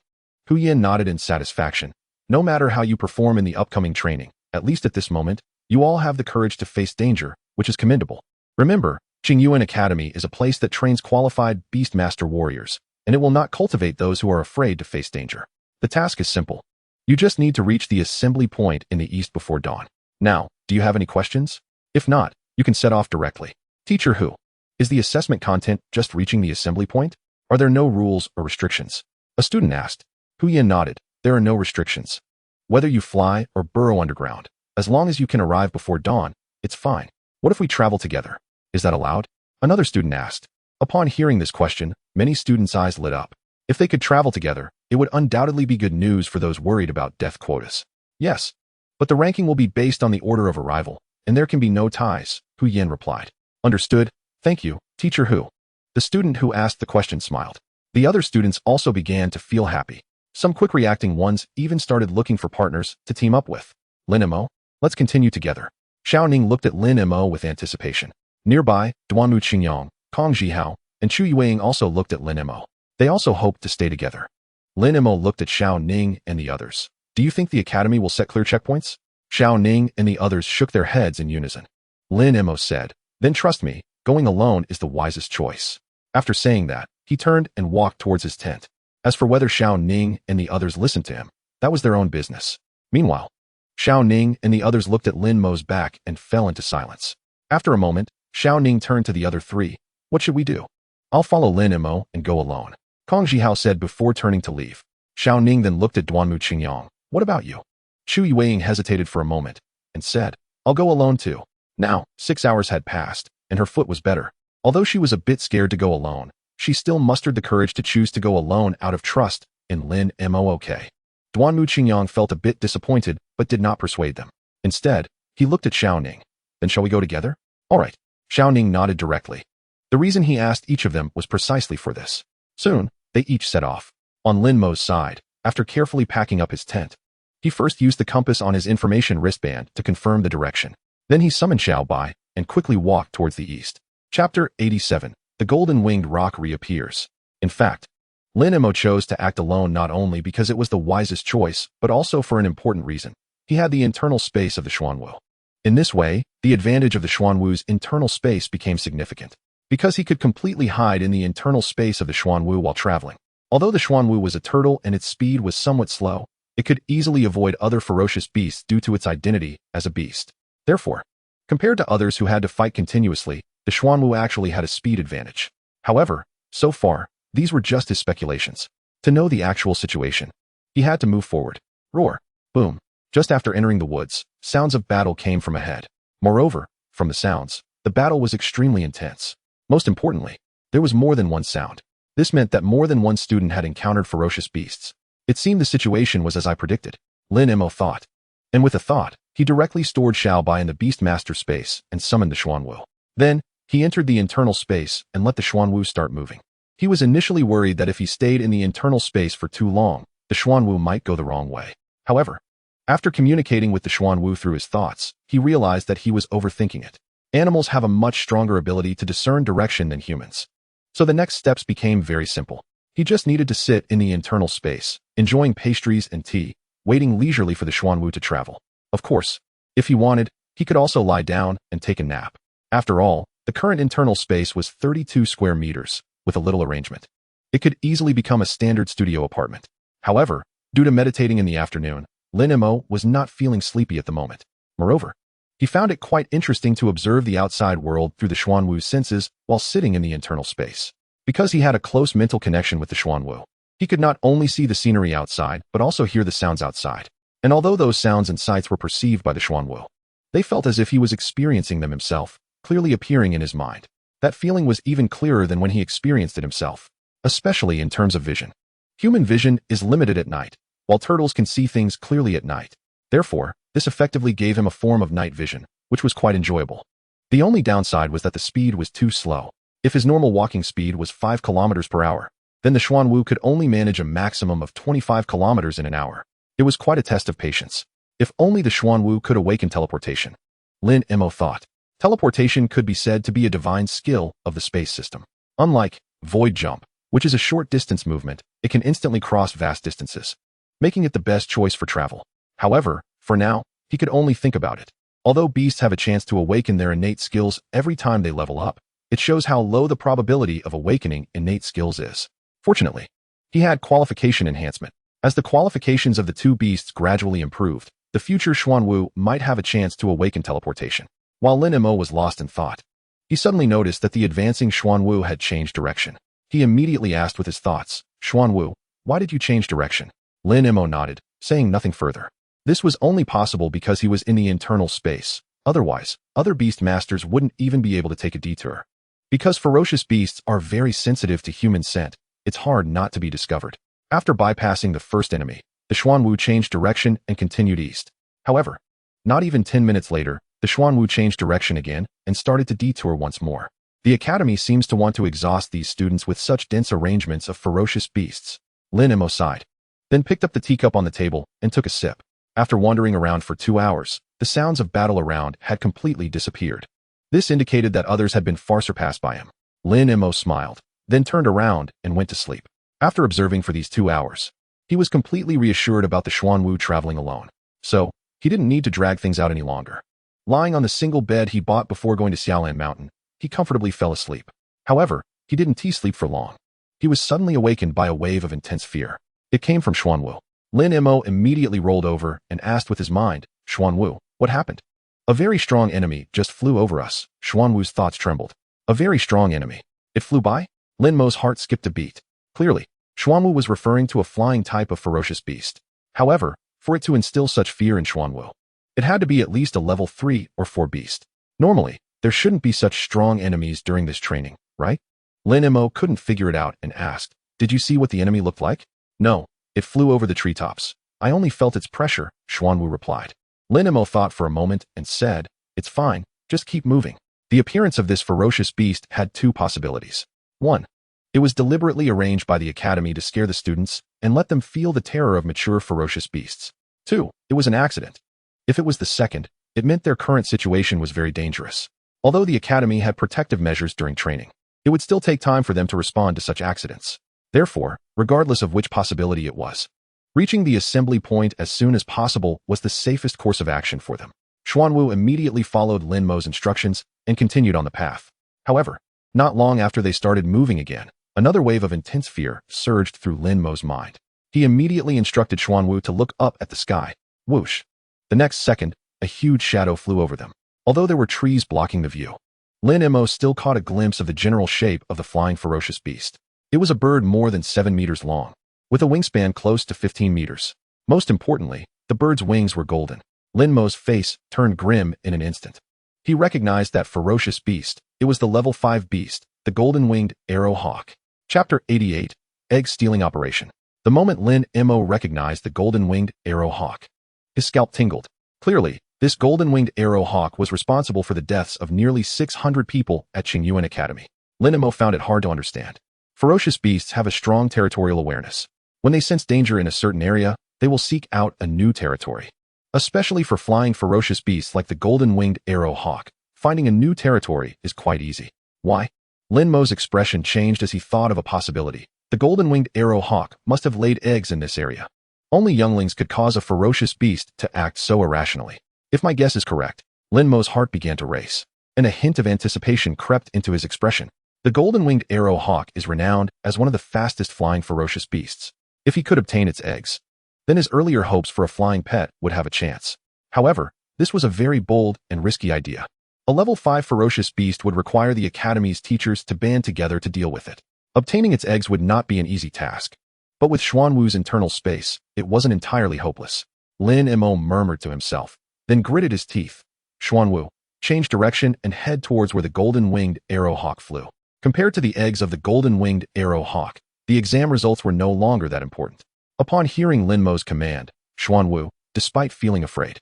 Hu Yin nodded in satisfaction. No matter how you perform in the upcoming training, at least at this moment, you all have the courage to face danger, which is commendable. Remember, Qingyuan Academy is a place that trains qualified Beastmaster warriors, and it will not cultivate those who are afraid to face danger. The task is simple. You just need to reach the assembly point in the east before dawn. Now, do you have any questions? If not, you can set off directly. Teacher Hu, is the assessment content just reaching the assembly point? Are there no rules or restrictions? A student asked. Hu Yin nodded. There are no restrictions. Whether you fly or burrow underground, as long as you can arrive before dawn, it's fine. What if we travel together? Is that allowed? Another student asked. Upon hearing this question, many students' eyes lit up. If they could travel together, it would undoubtedly be good news for those worried about death quotas. Yes, but the ranking will be based on the order of arrival, and there can be no ties, Hu Yin replied. Understood. Thank you, Teacher Hu. The student who asked the question smiled. The other students also began to feel happy. Some quick-reacting ones even started looking for partners to team up with. Lin Mo, let's continue together. Xiao Ning looked at Lin Mo with anticipation. Nearby, Duanmu Qingyang, Kong Zhihao, and Chu Yueying also looked at Lin Mo. They also hoped to stay together. Lin Mo looked at Xiao Ning and the others. Do you think the academy will set clear checkpoints? Xiao Ning and the others shook their heads in unison. Lin Mo said, then trust me, going alone is the wisest choice. After saying that, he turned and walked towards his tent. As for whether Xiao Ning and the others listened to him, that was their own business. Meanwhile, Xiao Ning and the others looked at Lin Mo's back and fell into silence. After a moment, Xiao Ning turned to the other three. What should we do? I'll follow Lin Mo and go alone, Kong Zhihao said before turning to leave. Xiao Ning then looked at Duanmu Qingyang. What about you? Chu Yueying hesitated for a moment and said, I'll go alone too. Now, 6 hours had passed, and her foot was better. Although she was a bit scared to go alone, she still mustered the courage to choose to go alone out of trust in Lin Mo. Okay. Duanmu Qingyang felt a bit disappointed but did not persuade them. Instead, he looked at Xiao Ning. Then shall we go together? All right. Xiao Ning nodded directly. The reason he asked each of them was precisely for this. Soon, they each set off. On Lin Mo's side, after carefully packing up his tent, he first used the compass on his information wristband to confirm the direction. Then he summoned Xiao Bai and quickly walked towards the east. Chapter 87. The Golden Winged Rock reappears. In fact, Lin Mo chose to act alone not only because it was the wisest choice, but also for an important reason. He had the internal space of the Xuanwu. In this way, the advantage of the Xuanwu's internal space became significant, because he could completely hide in the internal space of the Xuanwu while traveling. Although the Xuanwu was a turtle and its speed was somewhat slow, it could easily avoid other ferocious beasts due to its identity as a beast. Therefore, compared to others who had to fight continuously, the Xuanwu actually had a speed advantage. However, so far, these were just his speculations. To know the actual situation, he had to move forward. Roar. Boom. Just after entering the woods, sounds of battle came from ahead. Moreover, from the sounds, the battle was extremely intense. Most importantly, there was more than one sound. This meant that more than one student had encountered ferocious beasts. It seemed the situation was as I predicted, Lin Mo thought. And with a thought, he directly stored Xiao Bai in the Beastmaster space and summoned the Xuanwu. Then, he entered the internal space and let the Xuanwu start moving. He was initially worried that if he stayed in the internal space for too long, the Xuanwu might go the wrong way. However, after communicating with the Xuanwu through his thoughts, he realized that he was overthinking it. Animals have a much stronger ability to discern direction than humans. So the next steps became very simple. He just needed to sit in the internal space, enjoying pastries and tea, waiting leisurely for the Xuanwu to travel. Of course, if he wanted, he could also lie down and take a nap. After all, the current internal space was 32 square meters, with a little arrangement. It could easily become a standard studio apartment. However, due to meditating in the afternoon, Lin Mo was not feeling sleepy at the moment. Moreover, he found it quite interesting to observe the outside world through the Xuanwu's senses while sitting in the internal space. Because he had a close mental connection with the Xuanwu, he could not only see the scenery outside, but also hear the sounds outside. And although those sounds and sights were perceived by the Xuanwu, they felt as if he was experiencing them himself, clearly appearing in his mind. That feeling was even clearer than when he experienced it himself, especially in terms of vision. Human vision is limited at night, while turtles can see things clearly at night. Therefore, this effectively gave him a form of night vision, which was quite enjoyable. The only downside was that the speed was too slow. If his normal walking speed was 5 kilometers per hour, then the Xuanwu could only manage a maximum of 25 kilometers in an hour. It was quite a test of patience. If only the Xuanwu could awaken teleportation. Lin Mo thought. Teleportation could be said to be a divine skill of the space system. Unlike void jump, which is a short distance movement, it can instantly cross vast distances, making it the best choice for travel. However, for now, he could only think about it. Although beasts have a chance to awaken their innate skills every time they level up, it shows how low the probability of awakening innate skills is. Fortunately, he had qualification enhancement. As the qualifications of the two beasts gradually improved, the future Xuanwu might have a chance to awaken teleportation. While Lin Mo was lost in thought, he suddenly noticed that the advancing Xuanwu had changed direction. He immediately asked with his thoughts, Xuanwu, why did you change direction? Lin Mo nodded, saying nothing further. This was only possible because he was in the internal space. Otherwise, other beast masters wouldn't even be able to take a detour. Because ferocious beasts are very sensitive to human scent, it's hard not to be discovered. After bypassing the first enemy, the Xuanwu changed direction and continued east. However, not even 10 minutes later, the Xuanwu changed direction again and started to detour once more. The academy seems to want to exhaust these students with such dense arrangements of ferocious beasts. Lin Mo sighed, then picked up the teacup on the table and took a sip. After wandering around for 2 hours, the sounds of battle around had completely disappeared. This indicated that others had been far surpassed by him. Lin Mo smiled, then turned around and went to sleep. After observing for these 2 hours, he was completely reassured about the Xuanwu traveling alone. So, he didn't need to drag things out any longer. Lying on the single bed he bought before going to Xiaolan Mountain, he comfortably fell asleep. However, he didn't sleep for long. He was suddenly awakened by a wave of intense fear. It came from Xuanwu. Lin Mo immediately rolled over and asked with his mind, "Xuanwu, what happened?" "A very strong enemy just flew over us." Xuanwu's thoughts trembled. A very strong enemy. It flew by? Lin Mo's heart skipped a beat. Clearly, Xuanwu was referring to a flying type of ferocious beast. However, for it to instill such fear in Xuanwu, it had to be at least a level 3 or 4 beast. Normally, there shouldn't be such strong enemies during this training, right? Lin Mo couldn't figure it out and asked, "Did you see what the enemy looked like?" "No, it flew over the treetops. I only felt its pressure," Xuanwu replied. Lin Mo thought for a moment and said, "It's fine, just keep moving." The appearance of this ferocious beast had 2 possibilities. 1. It was deliberately arranged by the academy to scare the students and let them feel the terror of mature ferocious beasts. 2. It was an accident. If it was the second, it meant their current situation was very dangerous. Although the academy had protective measures during training, it would still take time for them to respond to such accidents. Therefore, regardless of which possibility it was, reaching the assembly point as soon as possible was the safest course of action for them. Xuanwu immediately followed Lin Mo's instructions and continued on the path. However, not long after they started moving again, another wave of intense fear surged through Lin Mo's mind. He immediately instructed Xuanwu to look up at the sky. Whoosh! The next second, a huge shadow flew over them. Although there were trees blocking the view, Lin Mo still caught a glimpse of the general shape of the flying ferocious beast. It was a bird more than 7 meters long, with a wingspan close to 15 meters. Most importantly, the bird's wings were golden. Lin Mo's face turned grim in an instant. He recognized that ferocious beast. It was the level 5 beast, the golden-winged arrow hawk. Chapter 88, Egg-Stealing Operation. The moment Lin Mo recognized the golden-winged arrow hawk, his scalp tingled. Clearly, this golden-winged arrow hawk was responsible for the deaths of nearly 600 people at Qingyuan Academy. Lin Mo found it hard to understand. Ferocious beasts have a strong territorial awareness. When they sense danger in a certain area, they will seek out a new territory. Especially for flying ferocious beasts like the golden-winged arrow hawk, finding a new territory is quite easy. Why? Lin Mo's expression changed as he thought of a possibility. The golden-winged arrow hawk must have laid eggs in this area. Only younglings could cause a ferocious beast to act so irrationally. If my guess is correct, Lin Mo's heart began to race, and a hint of anticipation crept into his expression. The golden-winged arrow hawk is renowned as one of the fastest flying ferocious beasts. If he could obtain its eggs, then his earlier hopes for a flying pet would have a chance. However, this was a very bold and risky idea. A level 5 ferocious beast would require the academy's teachers to band together to deal with it. Obtaining its eggs would not be an easy task. But with Xuanwu's internal space, it wasn't entirely hopeless. Lin Mo murmured to himself, then gritted his teeth. Xuanwu, change direction and head towards where the golden-winged arrow hawk flew. Compared to the eggs of the golden-winged arrow hawk, the exam results were no longer that important. Upon hearing Lin Mo's command, Xuanwu, despite feeling afraid,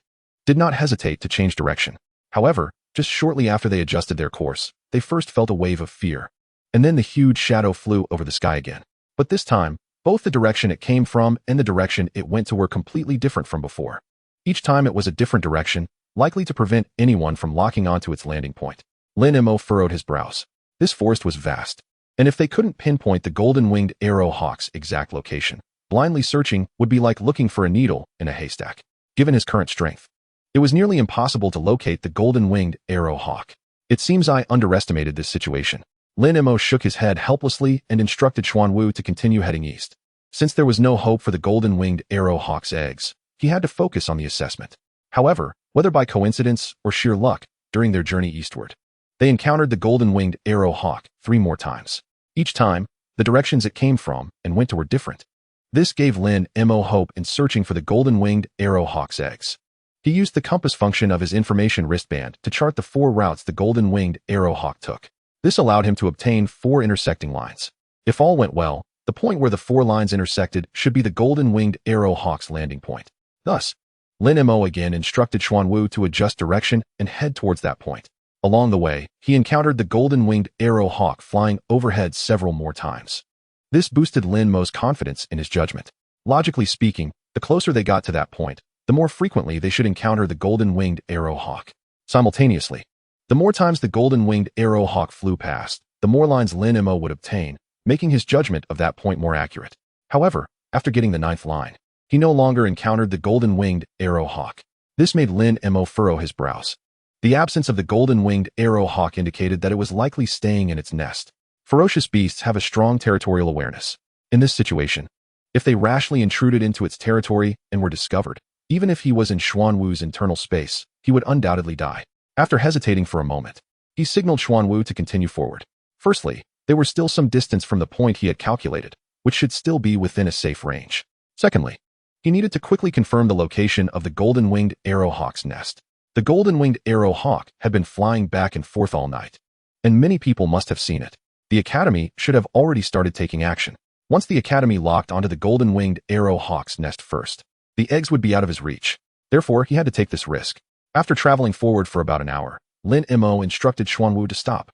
did not hesitate to change direction. However, just shortly after they adjusted their course, they first felt a wave of fear. And then the huge shadow flew over the sky again. But this time, both the direction it came from and the direction it went to were completely different from before. Each time it was a different direction, likely to prevent anyone from locking onto its landing point. Lin Mo furrowed his brows. This forest was vast, and if they couldn't pinpoint the golden-winged arrow hawk's exact location, blindly searching would be like looking for a needle in a haystack. Given his current strength, it was nearly impossible to locate the golden-winged arrow hawk. It seems I underestimated this situation. Lin Mo shook his head helplessly and instructed Xuanwu to continue heading east. Since there was no hope for the golden-winged arrow hawk's eggs, he had to focus on the assessment. However, whether by coincidence or sheer luck, during their journey eastward, they encountered the golden-winged arrow hawk 3 more times. Each time, the directions it came from and went to were different. This gave Lin Mo hope in searching for the golden-winged arrow hawk's eggs. He used the compass function of his information wristband to chart the 4 routes the golden-winged arrow hawk took. This allowed him to obtain 4 intersecting lines. If all went well, the point where the 4 lines intersected should be the golden-winged arrow hawk's landing point. Thus, Lin Mo again instructed Xuanwu to adjust direction and head towards that point. Along the way, he encountered the golden-winged arrow hawk flying overhead several more times. This boosted Lin Mo's confidence in his judgment. Logically speaking, the closer they got to that point, the more frequently they should encounter the golden-winged arrow hawk. Simultaneously, the more times the golden-winged arrow hawk flew past, the more lines Lin Mo would obtain, making his judgment of that point more accurate. However, after getting the 9th line, he no longer encountered the golden-winged arrow hawk. This made Lin Mo furrow his brows. The absence of the golden-winged arrow hawk indicated that it was likely staying in its nest. Ferocious beasts have a strong territorial awareness. In this situation, if they rashly intruded into its territory and were discovered, even if he was in Xuanwu's internal space, he would undoubtedly die. After hesitating for a moment, he signaled Xuanwu to continue forward. Firstly, they were still some distance from the point he had calculated, which should still be within a safe range. Secondly, he needed to quickly confirm the location of the golden-winged arrow hawk's nest. The golden-winged arrow hawk had been flying back and forth all night, and many people must have seen it. The Academy should have already started taking action. Once the Academy locked onto the golden-winged arrow hawk's nest first, the eggs would be out of his reach. Therefore, he had to take this risk. After traveling forward for about an hour, Lin Mo instructed Xuanwu to stop.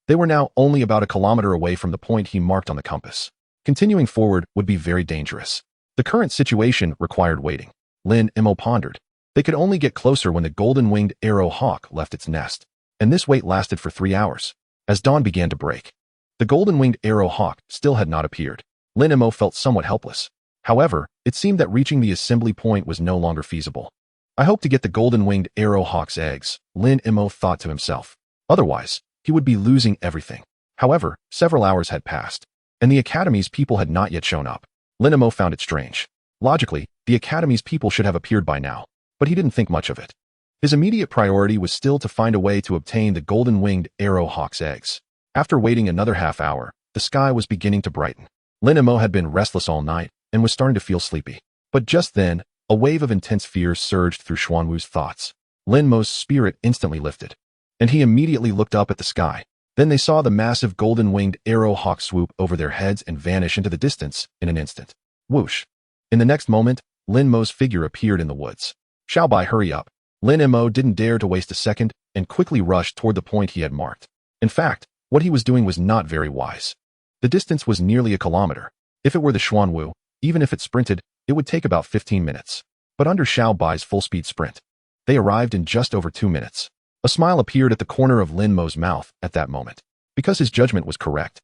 They were now only about a kilometer away from the point he marked on the compass. Continuing forward would be very dangerous. The current situation required waiting. Lin Mo pondered. They could only get closer when the golden-winged arrow hawk left its nest, and this wait lasted for 3 hours. As dawn began to break, the golden-winged arrow hawk still had not appeared. Lin Mo felt somewhat helpless. However, it seemed that reaching the assembly point was no longer feasible. I hope to get the golden-winged arrow hawk's eggs, Lin Mo thought to himself. Otherwise, he would be losing everything. However, several hours had passed, and the Academy's people had not yet shown up. Lin Mo found it strange. Logically, the Academy's people should have appeared by now, but he didn't think much of it. His immediate priority was still to find a way to obtain the golden-winged arrow hawk's eggs. After waiting another half hour, the sky was beginning to brighten. Lin Mo had been restless all night and was starting to feel sleepy. But just then, a wave of intense fear surged through Xuanwu's thoughts. Lin Mo's spirit instantly lifted, and he immediately looked up at the sky. Then they saw the massive golden-winged arrow hawk swoop over their heads and vanish into the distance in an instant. Whoosh! In the next moment, Lin Mo's figure appeared in the woods. Xiaobai, hurry up. Lin Mo didn't dare to waste a second and quickly rushed toward the point he had marked. In fact, what he was doing was not very wise. The distance was nearly a kilometer. If it were the Xuanwu, even if it sprinted, it would take about 15 minutes. But under Xiaobai's full-speed sprint, they arrived in just over 2 minutes. A smile appeared at the corner of Lin Mo's mouth at that moment, because his judgment was correct.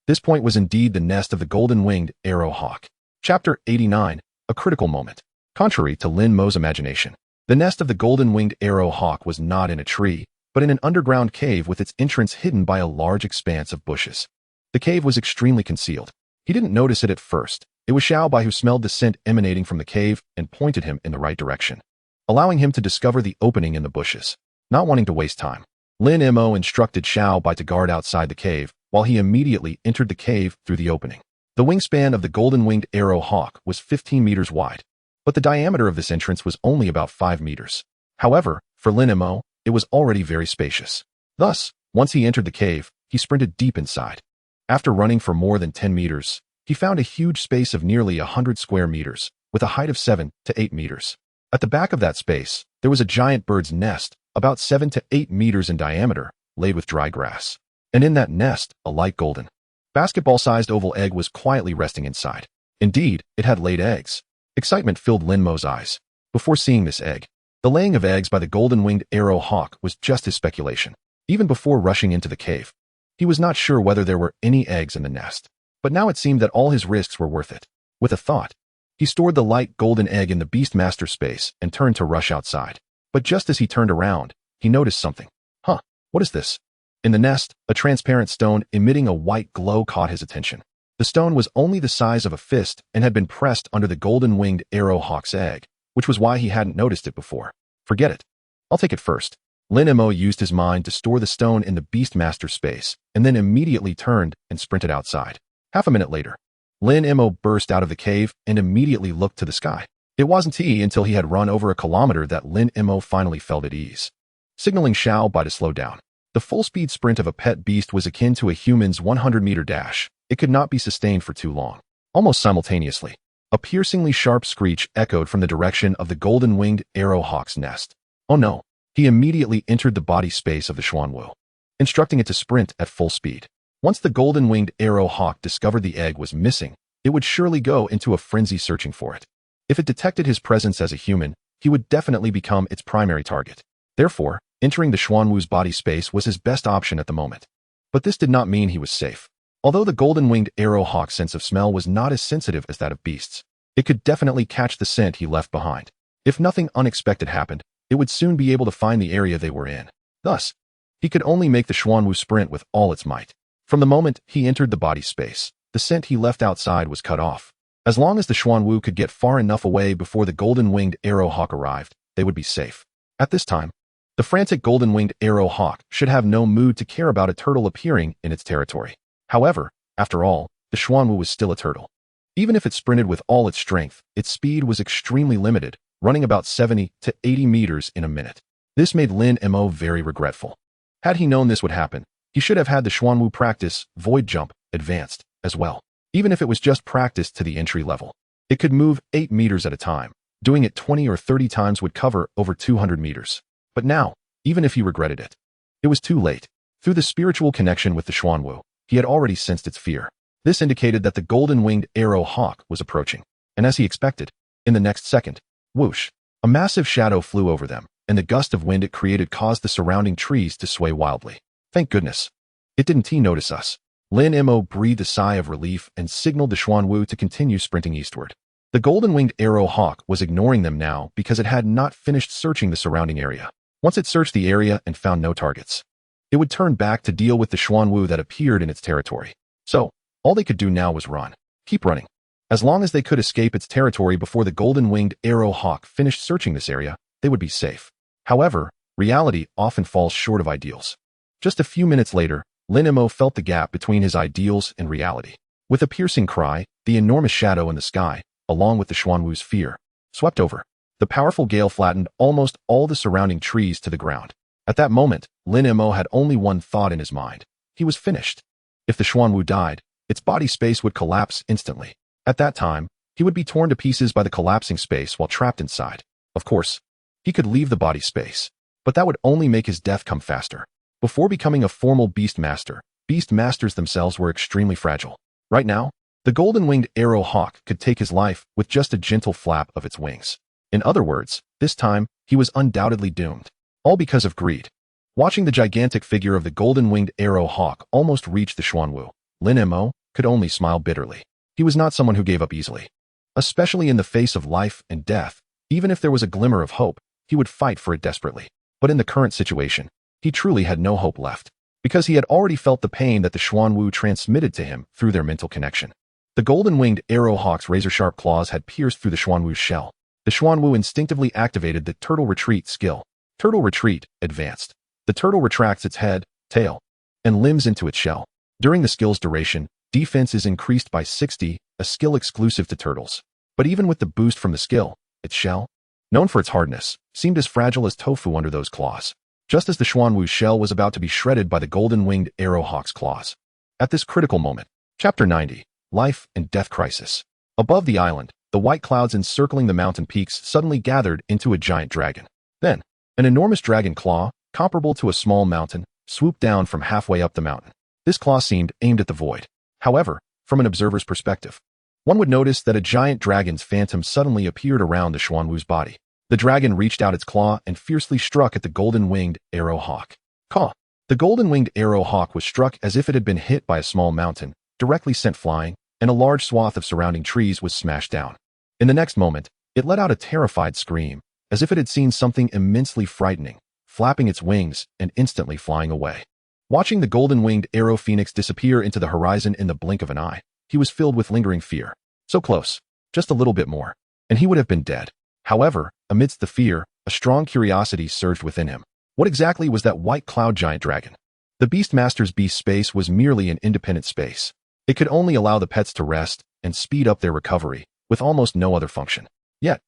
This point was indeed the nest of the golden-winged arrow hawk. Chapter 89, a critical moment. Contrary to Lin Mo's imagination, the nest of the golden-winged arrow hawk was not in a tree, but in an underground cave with its entrance hidden by a large expanse of bushes. The cave was extremely concealed. He didn't notice it at first. It was Xiaobai who smelled the scent emanating from the cave and pointed him in the right direction, allowing him to discover the opening in the bushes. Not wanting to waste time, Lin Mo instructed Xiaobai to guard outside the cave, while he immediately entered the cave through the opening. The wingspan of the golden-winged arrow hawk was 15 meters wide, but the diameter of this entrance was only about 5 meters. However, for Lin Mo, it was already very spacious. Thus, once he entered the cave, he sprinted deep inside. After running for more than 10 meters, he found a huge space of nearly 100 square meters, with a height of 7 to 8 meters. At the back of that space, there was a giant bird's nest, about 7 to 8 meters in diameter, laid with dry grass. And in that nest, a light golden, basketball-sized oval egg was quietly resting inside. Indeed, it had laid eggs. Excitement filled Lin Mo's eyes. Before seeing this egg, the laying of eggs by the golden-winged arrow hawk was just his speculation. Even before rushing into the cave, he was not sure whether there were any eggs in the nest. But now it seemed that all his risks were worth it. With a thought, he stored the light golden egg in the Beastmaster space and turned to rush outside. But just as he turned around, he noticed something. Huh, what is this? In the nest, a transparent stone emitting a white glow caught his attention. The stone was only the size of a fist and had been pressed under the golden-winged arrow hawk's egg, which was why he hadn't noticed it before. Forget it. I'll take it first. Lin Mo used his mind to store the stone in the Beastmaster space and then immediately turned and sprinted outside. Half a minute later, Lin Mo burst out of the cave and immediately looked to the sky. It wasn't he until he had run over a kilometer that Lin Mo finally felt at ease. Signaling Xiaobai to slow down. The full-speed sprint of a pet beast was akin to a human's 100-meter dash. It could not be sustained for too long. Almost simultaneously, a piercingly sharp screech echoed from the direction of the golden-winged arrow hawk's nest. Oh no! He immediately entered the body space of the Xuanwu, instructing it to sprint at full speed. Once the golden-winged arrow hawk discovered the egg was missing, it would surely go into a frenzy searching for it. If it detected his presence as a human, he would definitely become its primary target. Therefore, entering the Xuanwu's body space was his best option at the moment. But this did not mean he was safe. Although the golden-winged arrow hawk's sense of smell was not as sensitive as that of beasts, it could definitely catch the scent he left behind. If nothing unexpected happened, it would soon be able to find the area they were in. Thus, he could only make the Xuanwu sprint with all its might. From the moment he entered the body space, the scent he left outside was cut off. As long as the Xuanwu could get far enough away before the golden-winged arrow hawk arrived, they would be safe. At this time, the frantic golden-winged arrow hawk should have no mood to care about a turtle appearing in its territory. However, after all, the Xuanwu was still a turtle. Even if it sprinted with all its strength, its speed was extremely limited, running about 70 to 80 meters in a minute. This made Lin Mo very regretful. Had he known this would happen, he should have had the Xuanwu practice void jump advanced as well. Even if it was just practiced to the entry level, it could move 8 meters at a time. Doing it 20 or 30 times would cover over 200 meters. But now, even if he regretted it, it was too late. Through the spiritual connection with the Xuanwu, he had already sensed its fear. This indicated that the golden-winged arrow hawk was approaching. And as he expected, in the next second, whoosh, a massive shadow flew over them, and the gust of wind it created caused the surrounding trees to sway wildly. Thank goodness. It didn't notice us. Lin Mo breathed a sigh of relief and signaled the Xuanwu to continue sprinting eastward. The golden-winged arrow hawk was ignoring them now because it had not finished searching the surrounding area. Once it searched the area and found no targets, it would turn back to deal with the Xuanwu that appeared in its territory. So, all they could do now was run. Keep running. As long as they could escape its territory before the golden-winged arrow hawk finished searching this area, they would be safe. However, reality often falls short of ideals. Just a few minutes later, Lin Mo felt the gap between his ideals and reality. With a piercing cry, the enormous shadow in the sky, along with the Xuanwu's fear, swept over. The powerful gale flattened almost all the surrounding trees to the ground. At that moment, Lin Mo had only one thought in his mind. He was finished. If the Xuanwu died, its body space would collapse instantly. At that time, he would be torn to pieces by the collapsing space while trapped inside. Of course, he could leave the body space, but that would only make his death come faster. Before becoming a formal beast master, beast masters themselves were extremely fragile. Right now, the golden-winged arrow hawk could take his life with just a gentle flap of its wings. In other words, this time, he was undoubtedly doomed. All because of greed. Watching the gigantic figure of the golden-winged arrow hawk almost reach the Xuanwu, Lin Mo could only smile bitterly. He was not someone who gave up easily. Especially in the face of life and death, even if there was a glimmer of hope, he would fight for it desperately. But in the current situation, he truly had no hope left, because he had already felt the pain that the Xuanwu transmitted to him through their mental connection. The golden-winged arrow hawk's razor-sharp claws had pierced through the Xuanwu's shell. The Xuanwu instinctively activated the turtle retreat skill. Turtle retreat advanced. The turtle retracts its head, tail, and limbs into its shell. During the skill's duration, defense is increased by 60, a skill exclusive to turtles. But even with the boost from the skill, its shell, known for its hardness, seemed as fragile as tofu under those claws. Just as the Xuanwu's shell was about to be shredded by the golden-winged arrow hawk's claws. At this critical moment, Chapter 90, Life and Death Crisis. Above the island, the white clouds encircling the mountain peaks suddenly gathered into a giant dragon. Then, an enormous dragon claw, comparable to a small mountain, swooped down from halfway up the mountain. This claw seemed aimed at the void. However, from an observer's perspective, one would notice that a giant dragon's phantom suddenly appeared around the Xuanwu's body. The dragon reached out its claw and fiercely struck at the golden-winged arrow hawk. Caw! The golden-winged arrow hawk was struck as if it had been hit by a small mountain, directly sent flying, and a large swath of surrounding trees was smashed down. In the next moment, it let out a terrified scream, as if it had seen something immensely frightening, flapping its wings and instantly flying away. Watching the golden-winged arrow phoenix disappear into the horizon in the blink of an eye, he was filled with lingering fear. So close, just a little bit more, and he would have been dead. However, amidst the fear, a strong curiosity surged within him. What exactly was that white cloud giant dragon? The Beastmaster's beast space was merely an independent space. It could only allow the pets to rest and speed up their recovery, with almost no other function. Yet,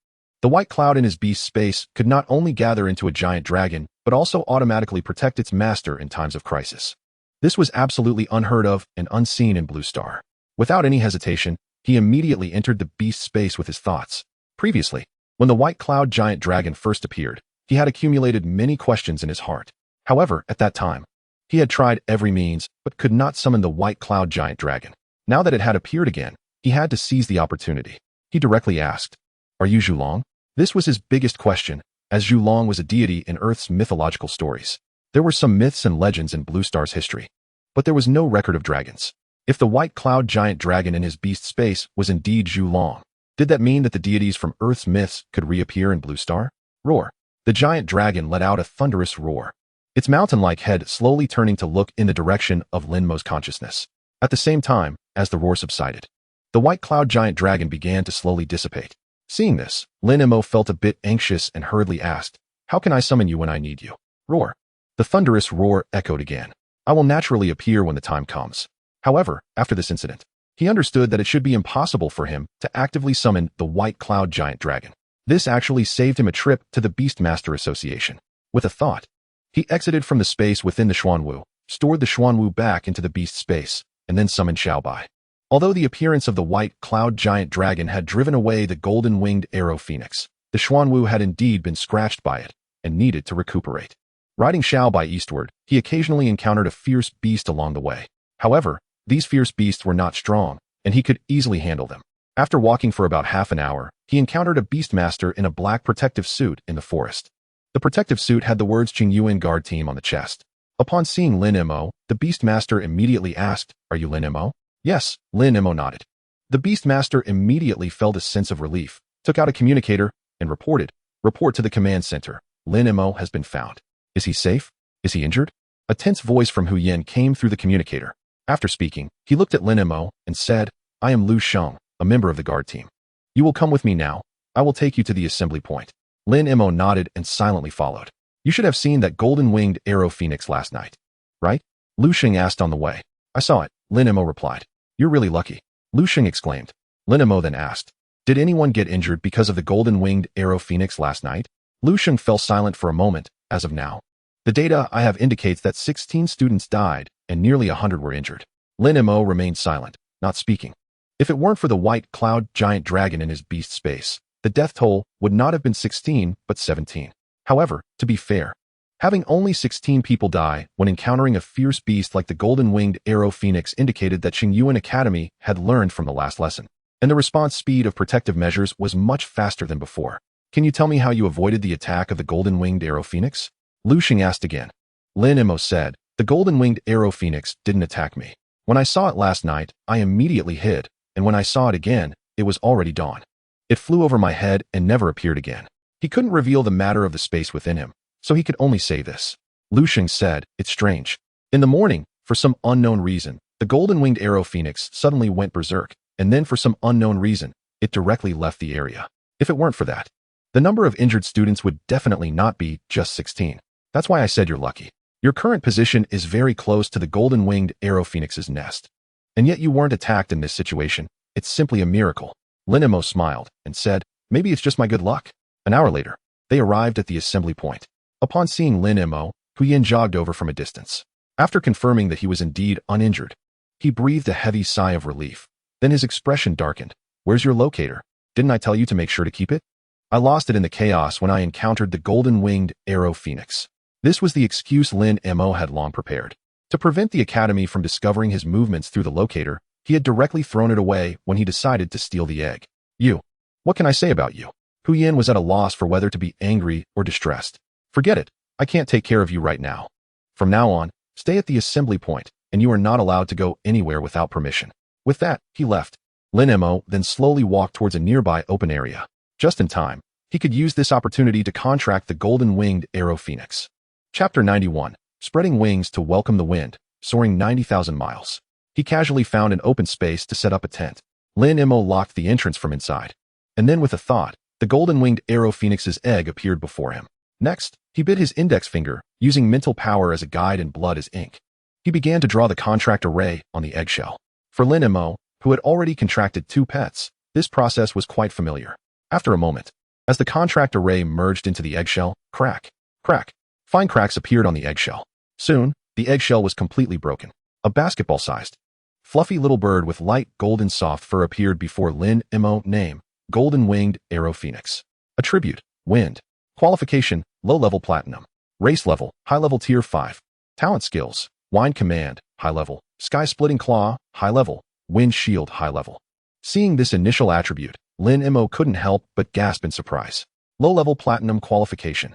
the white cloud in his beast space could not only gather into a giant dragon, but also automatically protect its master in times of crisis. This was absolutely unheard of and unseen in Blue Star. Without any hesitation, he immediately entered the beast space with his thoughts. Previously, when the white cloud giant dragon first appeared, He had accumulated many questions in his heart. However, at that time, he had tried every means, but could not summon the white cloud giant dragon. Now that it had appeared again, he had to seize the opportunity. He directly asked, "Are you Zhulong?" This was his biggest question, as Zhulong was a deity in Earth's mythological stories. There were some myths and legends in Blue Star's history, but there was no record of dragons. If the white cloud giant dragon in his beast space was indeed Zhulong, did that mean that the deities from Earth's myths could reappear in Blue Star? Roar. The giant dragon let out a thunderous roar, its mountain-like head slowly turning to look in the direction of Lin Mo's consciousness. At the same time, as the roar subsided, the white cloud giant dragon began to slowly dissipate. Seeing this, Lin Mo felt a bit anxious and hurriedly asked, "How can I summon you when I need you?" Roar. The thunderous roar echoed again. "I will naturally appear when the time comes." However, after this incident, he understood that it should be impossible for him to actively summon the white cloud giant dragon. This actually saved him a trip to the Beastmaster Association. With a thought, he exited from the space within the Xuanwu, stored the Xuanwu back into the beast space, and then summoned Xiaobai. Although the appearance of the white cloud giant dragon had driven away the golden-winged arrow phoenix, the Xuanwu had indeed been scratched by it and needed to recuperate. Riding Xiaobai eastward, he occasionally encountered a fierce beast along the way. However, these fierce beasts were not strong, and he could easily handle them. After walking for about half an hour, he encountered a beastmaster in a black protective suit in the forest. The protective suit had the words Qingyuan Guard Team on the chest. Upon seeing Lin Mo, the beastmaster immediately asked, "Are you Lin Mo?" "Yes," Lin Mo nodded. The beastmaster immediately felt a sense of relief, took out a communicator, and reported, "Report to the command center. Lin Mo has been found. Is he safe? Is he injured?" A tense voice from Hu Yin came through the communicator. After speaking, he looked at Lin Mo and said, "I am Lu Sheng, a member of the guard team. You will come with me now. I will take you to the assembly point." Lin Mo nodded and silently followed. "You should have seen that golden-winged arrow phoenix last night, right?" Lu Sheng asked on the way. "I saw it," Lin Mo replied. "You're really lucky," Lu Sheng exclaimed. Lin Mo then asked, "Did anyone get injured because of the golden-winged arrow phoenix last night?" Lu Sheng fell silent for a moment. "As of now, the data I have indicates that 16 students died and nearly 100 were injured." Lin Mo remained silent, not speaking. If it weren't for the white cloud giant dragon in his beast space, the death toll would not have been 16, but 17. However, to be fair, having only 16 people die when encountering a fierce beast like the golden-winged arrow phoenix indicated that Qingyuan Academy had learned from the last lesson, and the response speed of protective measures was much faster than before. "Can you tell me how you avoided the attack of the golden-winged arrow phoenix?" Lu Sheng asked again. Lin Mo said, "The golden-winged arrow phoenix didn't attack me. When I saw it last night, I immediately hid, and when I saw it again, it was already dawn. It flew over my head and never appeared again." He couldn't reveal the matter of the space within him, so he could only say this. Lu Sheng said, "It's strange. In the morning, for some unknown reason, the golden-winged arrow phoenix suddenly went berserk, and then for some unknown reason, it directly left the area. If it weren't for that, the number of injured students would definitely not be just 16. That's why I said you're lucky. Your current position is very close to the golden-winged arrow phoenix's nest. And yet you weren't attacked in this situation. It's simply a miracle." Lin Mo smiled and said, "Maybe it's just my good luck." An hour later, they arrived at the assembly point. Upon seeing Lin Mo, Hu Yin jogged over from a distance. After confirming that he was indeed uninjured, he breathed a heavy sigh of relief. Then his expression darkened. "Where's your locator? Didn't I tell you to make sure to keep it?" "I lost it in the chaos when I encountered the golden-winged arrow phoenix." This was the excuse Lin Mo had long prepared. To prevent the academy from discovering his movements through the locator, he had directly thrown it away when he decided to steal the egg. "You. What can I say about you?" Hu Yin was at a loss for whether to be angry or distressed. "Forget it. I can't take care of you right now. From now on, stay at the assembly point, and you are not allowed to go anywhere without permission." With that, he left. Lin Mo then slowly walked towards a nearby open area. Just in time, he could use this opportunity to contract the golden-winged arrow phoenix. Chapter 91. Spreading wings to welcome the wind, soaring 90,000 miles. He casually found an open space to set up a tent. Lin Mo locked the entrance from inside. And then with a thought, the golden-winged arrow phoenix's egg appeared before him. Next, he bit his index finger, using mental power as a guide and blood as ink. He began to draw the contract array on the eggshell. For Lin Mo, who had already contracted 2 pets, this process was quite familiar. After a moment, as the contract array merged into the eggshell, crack, crack, fine cracks appeared on the eggshell. Soon, the eggshell was completely broken. A basketball-sized, fluffy little bird with light golden soft fur appeared before Lin Mo. Name: Golden-winged arrow phoenix. Attribute: wind. Qualification: Low-level platinum. Race level, high-level tier 5. Talent skills, Wind Command, high level. Sky-splitting claw, high level. Wind shield, high level. Seeing this initial attribute, Lin Mo couldn't help but gasp in surprise. Low-level platinum qualification.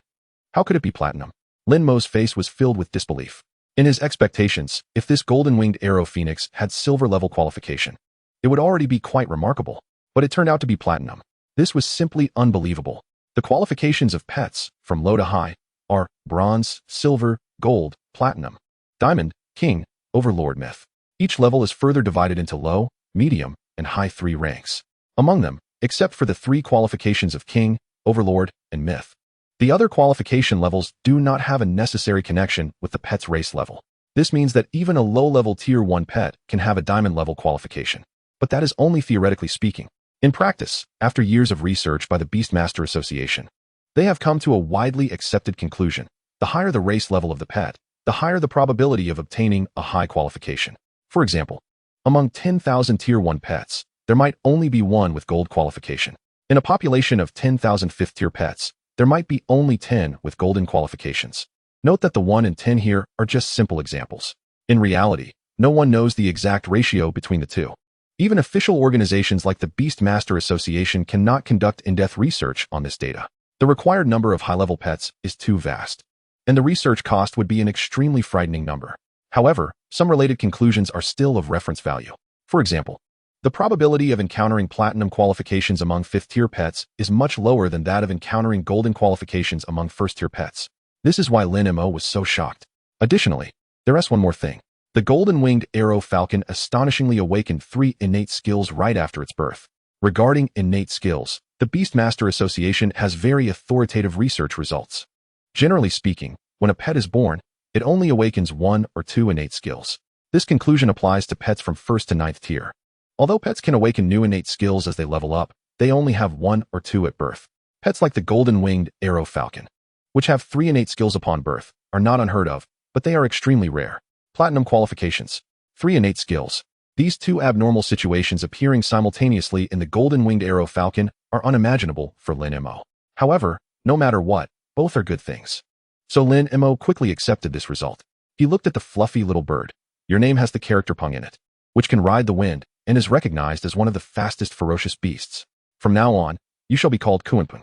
How could it be platinum? Lin Mo's face was filled with disbelief. In his expectations, if this golden-winged arrow phoenix had silver-level qualification, it would already be quite remarkable, but it turned out to be platinum. This was simply unbelievable. The qualifications of pets, from low to high, are bronze, silver, gold, platinum, diamond, king, overlord, myth. Each level is further divided into low, medium, and high 3 ranks. Among them, except for the 3 qualifications of king, overlord, and myth, the other qualification levels do not have a necessary connection with the pet's race level. This means that even a low-level tier 1 pet can have a diamond-level qualification. But that is only theoretically speaking. In practice, after years of research by the Beastmaster Association, they have come to a widely accepted conclusion. The higher the race level of the pet, the higher the probability of obtaining a high qualification. For example, among 10,000 tier 1 pets, there might only be one with gold qualification. In a population of 10,000 5th-tier pets, there might be only 10 with golden qualifications. Note that the 1 and 10 here are just simple examples. In reality, no one knows the exact ratio between the two. Even official organizations like the Beastmaster Association cannot conduct in-depth research on this data. The required number of high-level pets is too vast, and the research cost would be an extremely frightening number. However, some related conclusions are still of reference value. For example, the probability of encountering platinum qualifications among 5th-tier pets is much lower than that of encountering golden qualifications among 1st-tier pets. This is why Lin Mo was so shocked. Additionally, there is one more thing. The golden-winged arrow falcon astonishingly awakened 3 innate skills right after its birth. Regarding innate skills, the Beastmaster Association has very authoritative research results. Generally speaking, when a pet is born, it only awakens 1 or 2 innate skills. This conclusion applies to pets from 1st to 9th tier. Although pets can awaken new innate skills as they level up, they only have 1 or 2 at birth. Pets like the golden-winged arrow falcon, which have 3 innate skills upon birth, are not unheard of, but they are extremely rare. Platinum qualifications. 3 innate skills. These 2 abnormal situations appearing simultaneously in the golden-winged arrow falcon are unimaginable for Lin Mo. However, no matter what, both are good things. So Lin Mo quickly accepted this result. He looked at the fluffy little bird. Your name has the character Peng in it, which can ride the wind, and is recognized as one of the fastest ferocious beasts. From now on, you shall be called Kuanpeng.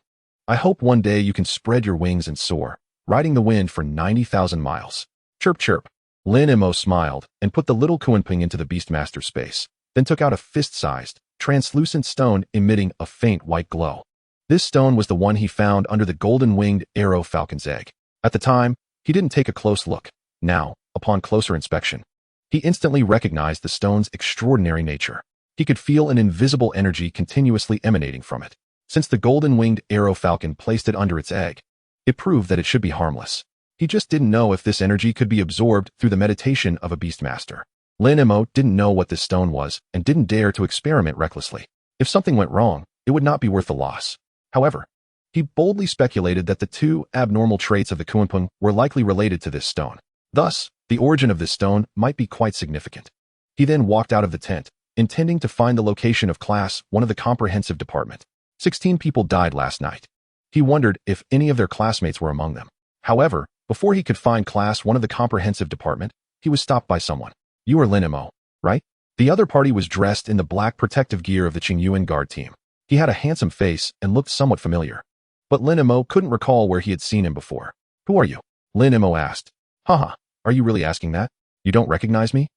I hope one day you can spread your wings and soar, riding the wind for 90,000 miles. Chirp chirp. Lin Mo smiled and put the little Kuanpeng into the Beastmaster space, then took out a fist-sized, translucent stone emitting a faint white glow. This stone was the one he found under the golden-winged arrow falcon's egg. At the time, he didn't take a close look. Now, upon closer inspection, he instantly recognized the stone's extraordinary nature. He could feel an invisible energy continuously emanating from it. Since the golden-winged arrow falcon placed it under its egg, it proved that it should be harmless. He just didn't know if this energy could be absorbed through the meditation of a Beastmaster. Lin Mo didn't know what this stone was and didn't dare to experiment recklessly. If something went wrong, it would not be worth the loss. However, he boldly speculated that the 2 abnormal traits of the Kuanpeng were likely related to this stone. Thus, the origin of this stone might be quite significant. He then walked out of the tent, intending to find the location of Class 1 of the comprehensive department. 16 people died last night. He wondered if any of their classmates were among them. However, before he could find Class 1 of the comprehensive department, he was stopped by someone. You are Lin Mo, right? The other party was dressed in the black protective gear of the Qingyuan guard team. He had a handsome face and looked somewhat familiar. But Lin Mo couldn't recall where he had seen him before. Who are you? Lin Mo asked. Haha, are you really asking that? You don't recognize me?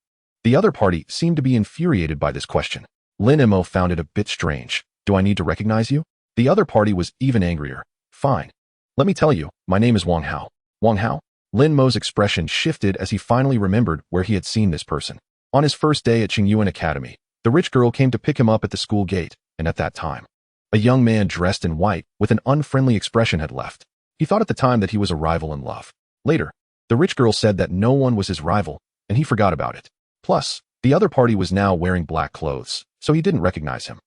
The other party seemed to be infuriated by this question. Lin Mo found it a bit strange. Do I need to recognize you? The other party was even angrier. Fine. Let me tell you, my name is Wang Hao. Wang Hao? Lin Mo's expression shifted as he finally remembered where he had seen this person. On his first day at Qingyuan Academy, the rich girl came to pick him up at the school gate, and at that time, a young man dressed in white with an unfriendly expression had left. He thought at the time that he was a rival in love. Later, the rich girl said that no one was his rival, and he forgot about it. Plus, the other party was now wearing black clothes, so he didn't recognize him.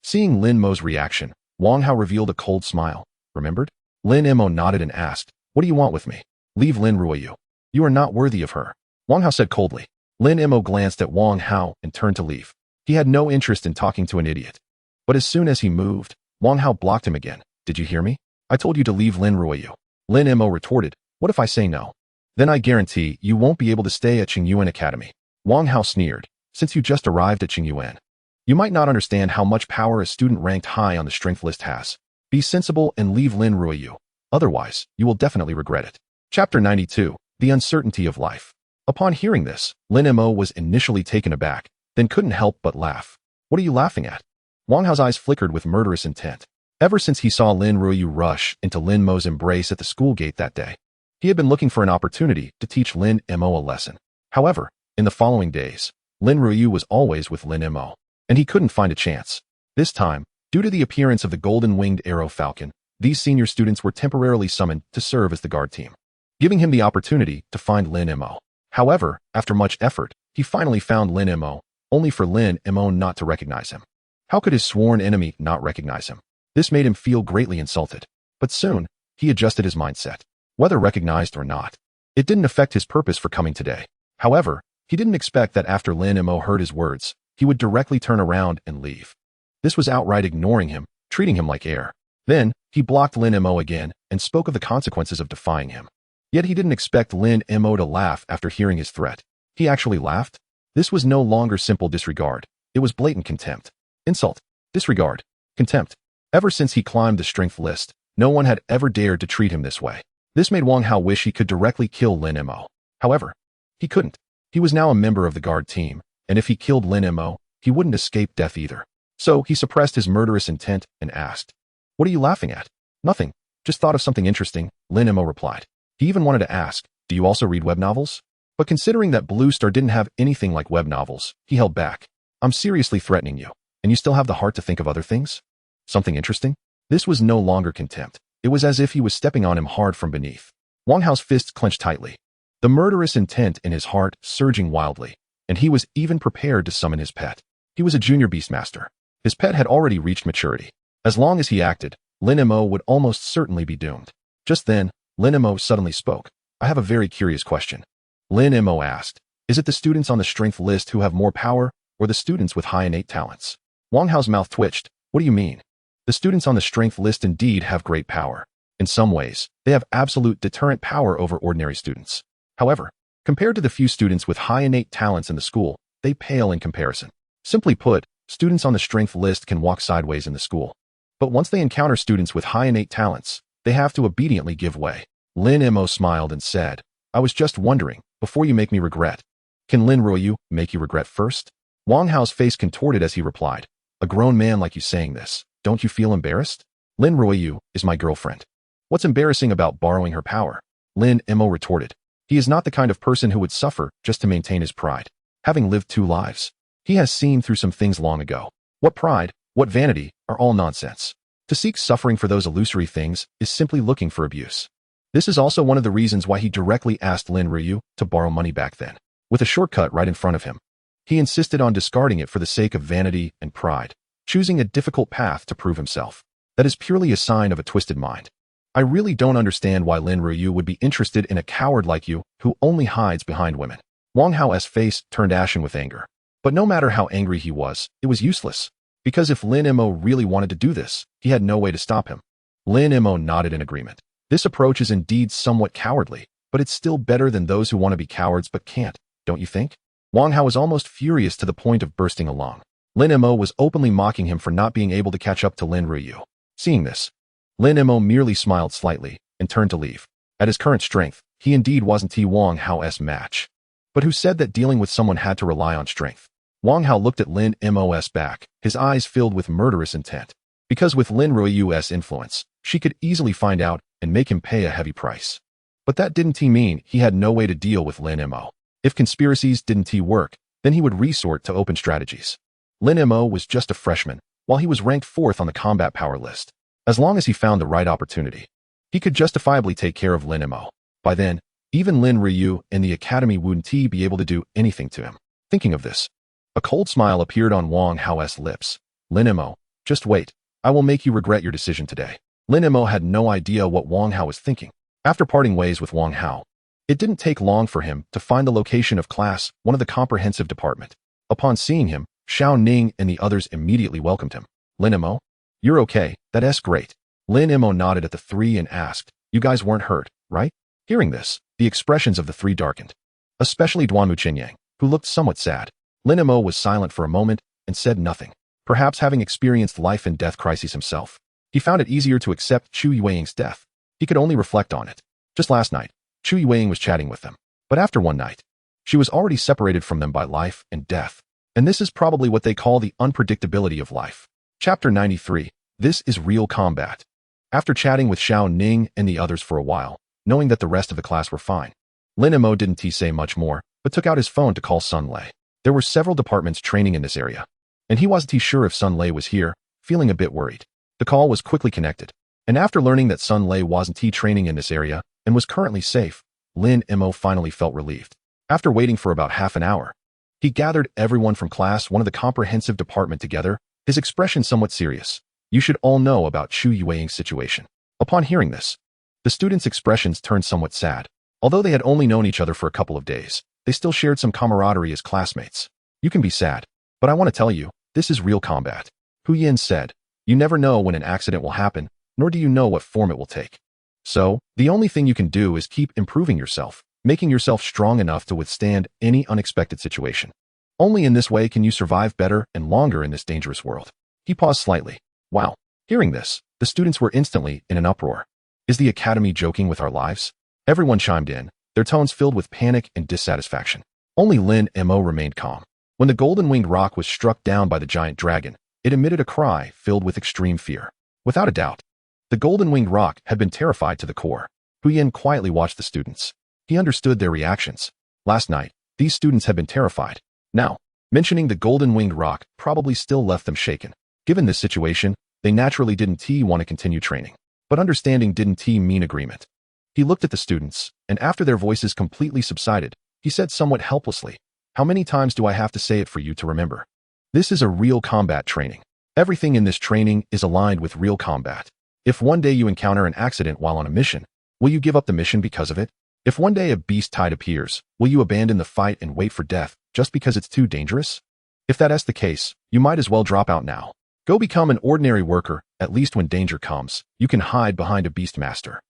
Seeing Lin Mo's reaction, Wang Hao revealed a cold smile. Remembered? Lin Mo nodded and asked, what do you want with me? Leave Lin Ruoyu. You are not worthy of her. Wang Hao said coldly. Lin Mo glanced at Wang Hao and turned to leave. He had no interest in talking to an idiot. But as soon as he moved, Wang Hao blocked him again. Did you hear me? I told you to leave Lin Ruoyu. Lin Mo retorted, what if I say no? Then I guarantee you won't be able to stay at Qingyuan Academy. Wang Hao sneered, since you just arrived at Qingyuan. You might not understand how much power a student ranked high on the strength list has. Be sensible and leave Lin Ruoyu. Otherwise, you will definitely regret it. Chapter 92, The Uncertainty of Life. Upon hearing this, Lin Mo was initially taken aback, then couldn't help but laugh. What are you laughing at? Wang Hao's eyes flickered with murderous intent. Ever since he saw Lin Ruoyu rush into Lin Mo's embrace at the school gate that day, he had been looking for an opportunity to teach Lin Mo a lesson. However, in the following days, Lin Ruoyu was always with Lin Mo, and he couldn't find a chance. This time, due to the appearance of the golden-winged arrow falcon, these senior students were temporarily summoned to serve as the guard team, giving him the opportunity to find Lin Mo. However, after much effort, he finally found Lin Mo, only for Lin Mo not to recognize him. How could his sworn enemy not recognize him? This made him feel greatly insulted. But soon, he adjusted his mindset. Whether recognized or not, it didn't affect his purpose for coming today. However, he didn't expect that after Lin Mo heard his words, he would directly turn around and leave. This was outright ignoring him, treating him like air. Then, he blocked Lin Mo again and spoke of the consequences of defying him. Yet he didn't expect Lin Mo to laugh after hearing his threat. He actually laughed? This was no longer simple disregard. It was blatant contempt. Insult. Disregard. Contempt. Ever since he climbed the strength list, no one had ever dared to treat him this way. This made Wang Hao wish he could directly kill Lin Mo. However, he couldn't. He was now a member of the guard team, and if he killed Lin Mo, he wouldn't escape death either. So he suppressed his murderous intent and asked, what are you laughing at? Nothing. Just thought of something interesting, Lin Mo replied. He even wanted to ask, do you also read web novels? But considering that Blue Star didn't have anything like web novels, he held back. I'm seriously threatening you, and you still have the heart to think of other things? Something interesting? This was no longer contempt. It was as if he was stepping on him hard from beneath. Wang Hao's fists clenched tightly, the murderous intent in his heart surging wildly, and he was even prepared to summon his pet. He was a junior beastmaster. His pet had already reached maturity. As long as he acted, Lin Mo would almost certainly be doomed. Just then, Lin Mo suddenly spoke. I have a very curious question. Lin Mo asked, is it the students on the strength list who have more power, or the students with high innate talents? Wang Hao's mouth twitched. What do you mean? The students on the strength list indeed have great power. In some ways, they have absolute deterrent power over ordinary students. However, compared to the few students with high innate talents in the school, they pale in comparison. Simply put, students on the strength list can walk sideways in the school. But once they encounter students with high innate talents, they have to obediently give way. Lin Mo smiled and said, I was just wondering, before you make me regret. Can Lin Ruoyu make you regret first? Wang Hao's face contorted as he replied, a grown man like you saying this, don't you feel embarrassed? Lin Ruoyu is my girlfriend. What's embarrassing about borrowing her power? Lin Mo retorted. He is not the kind of person who would suffer just to maintain his pride. Having lived 2 lives, he has seen through some things long ago. What pride, what vanity, are all nonsense. To seek suffering for those illusory things is simply looking for abuse. This is also one of the reasons why he directly asked Lin Ruoyu to borrow money back then, with a shortcut right in front of him. He insisted on discarding it for the sake of vanity and pride, choosing a difficult path to prove himself. That is purely a sign of a twisted mind. I really don't understand why Lin Ruoyu would be interested in a coward like you who only hides behind women. Wang Hao's face turned ashen with anger. But no matter how angry he was, it was useless. Because if Lin Mo really wanted to do this, he had no way to stop him. Lin Mo nodded in agreement. This approach is indeed somewhat cowardly, but it's still better than those who want to be cowards but can't, don't you think? Wang Hao was almost furious to the point of bursting along. Lin Mo was openly mocking him for not being able to catch up to Lin Ruoyu. Seeing this, Lin Mo merely smiled slightly and turned to leave. At his current strength, he indeed wasn't Wang Hao's match. But who said that dealing with someone had to rely on strength? Wang Hao looked at Lin Mo's back, his eyes filled with murderous intent. Because with Lin Ruoyu's influence, she could easily find out and make him pay a heavy price. But that didn't mean he had no way to deal with Lin Mo. If conspiracies didn't work, then he would resort to open strategies. Lin Mo was just a freshman, while he was ranked 4th on the combat power list. As long as he found the right opportunity, he could justifiably take care of Lin Mo. By then, even Lin Ruoyu and the academy wouldn't be able to do anything to him. Thinking of this, a cold smile appeared on Wang Hao's lips. Lin Mo, just wait. I will make you regret your decision today. Lin Mo had no idea what Wang Hao was thinking. After parting ways with Wang Hao, it didn't take long for him to find the location of Class 1 of the comprehensive department. Upon seeing him, Xiao Ning and the others immediately welcomed him. Lin Mo, you're okay, that's great. Lin Mo nodded at the 3 and asked, You guys weren't hurt, right? Hearing this, the expressions of the three darkened, especially Duan Muqinyang, who looked somewhat sad. Lin Mo was silent for a moment and said nothing. Perhaps having experienced life and death crises himself, he found it easier to accept Chu Yueying's death. He could only reflect on it. Just last night, Chu Yueying was chatting with them. But after one night, she was already separated from them by life and death. And this is probably what they call the unpredictability of life. Chapter 93. This is real combat. After chatting with Xiao Ning and the others for a while, knowing that the rest of the class were fine, Lin Mo didn't say much more, but took out his phone to call Sun Lei. There were several departments training in this area, and he wasn't sure if Sun Lei was here, feeling a bit worried. The call was quickly connected, and after learning that Sun Lei wasn't training in this area and was currently safe, Lin Mo finally felt relieved. After waiting for about half an hour, he gathered everyone from class 1 of the comprehensive department together, his expression somewhat serious. You should all know about Chu Yueying's situation. Upon hearing this, the students' expressions turned somewhat sad. Although they had only known each other for a couple of days, they still shared some camaraderie as classmates. You can be sad, but I want to tell you, this is real combat. Hu Yin said, you never know when an accident will happen, nor do you know what form it will take. So, the only thing you can do is keep improving yourself, making yourself strong enough to withstand any unexpected situation. Only in this way can you survive better and longer in this dangerous world. He paused slightly. Wow. Hearing this, the students were instantly in an uproar. Is the academy joking with our lives? Everyone chimed in, their tones filled with panic and dissatisfaction. Only Lin Mo remained calm. When the golden-winged rock was struck down by the giant dragon, it emitted a cry filled with extreme fear. Without a doubt, the golden-winged rock had been terrified to the core. Hu Yin quietly watched the students. He understood their reactions. Last night, these students had been terrified. Now, mentioning the golden-winged rock probably still left them shaken. Given this situation, they naturally didn't want to continue training. But understanding didn't mean agreement. He looked at the students, and after their voices completely subsided, he said somewhat helplessly, how many times do I have to say it for you to remember? This is a real combat training. Everything in this training is aligned with real combat. If one day you encounter an accident while on a mission, will you give up the mission because of it? If one day a beast tide appears, will you abandon the fight and wait for death just because it's too dangerous? If that is the case, you might as well drop out now. Go become an ordinary worker, at least when danger comes, you can hide behind a beast master.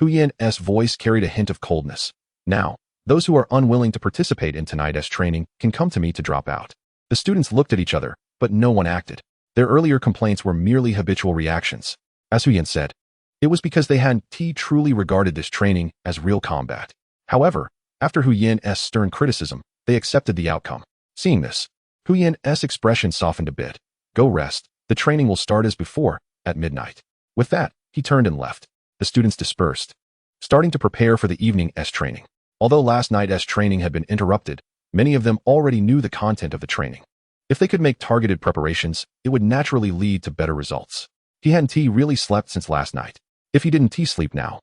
Hu Yin's voice carried a hint of coldness. Now, those who are unwilling to participate in tonight's training can come to me to drop out. The students looked at each other, but no one acted. Their earlier complaints were merely habitual reactions. As Hu Yin said, it was because they hadn't truly regarded this training as real combat. However, after Hu Yin's stern criticism, they accepted the outcome. Seeing this, Hu Yin's expression softened a bit. Go rest. The training will start as before, at midnight. With that, he turned and left. The students dispersed, starting to prepare for the evening's training. Although last night's training had been interrupted, many of them already knew the content of the training. If they could make targeted preparations, it would naturally lead to better results. He hadn't really slept since last night. If he didn't sleep now,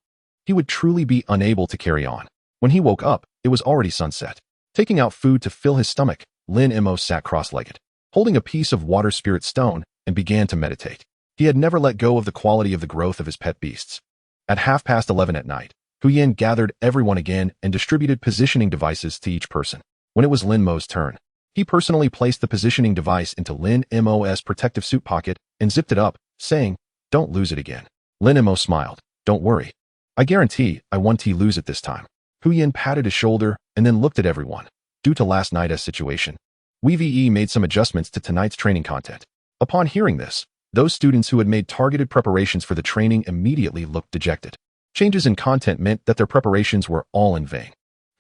he would truly be unable to carry on. When he woke up, it was already sunset. Taking out food to fill his stomach, Lin Mo sat cross-legged, holding a piece of water spirit stone, and began to meditate. He had never let go of the quality of the growth of his pet beasts. At 11:30 at night, Hu Yin gathered everyone again and distributed positioning devices to each person. When it was Lin Mo's turn, he personally placed the positioning device into Lin Mo's protective suit pocket and zipped it up, saying, don't lose it again. Lin Mo smiled. Don't worry. I guarantee I won't lose it this time. Hu Yin patted his shoulder and then looked at everyone. Due to last night's situation, we made some adjustments to tonight's training content. Upon hearing this, those students who had made targeted preparations for the training immediately looked dejected. Changes in content meant that their preparations were all in vain.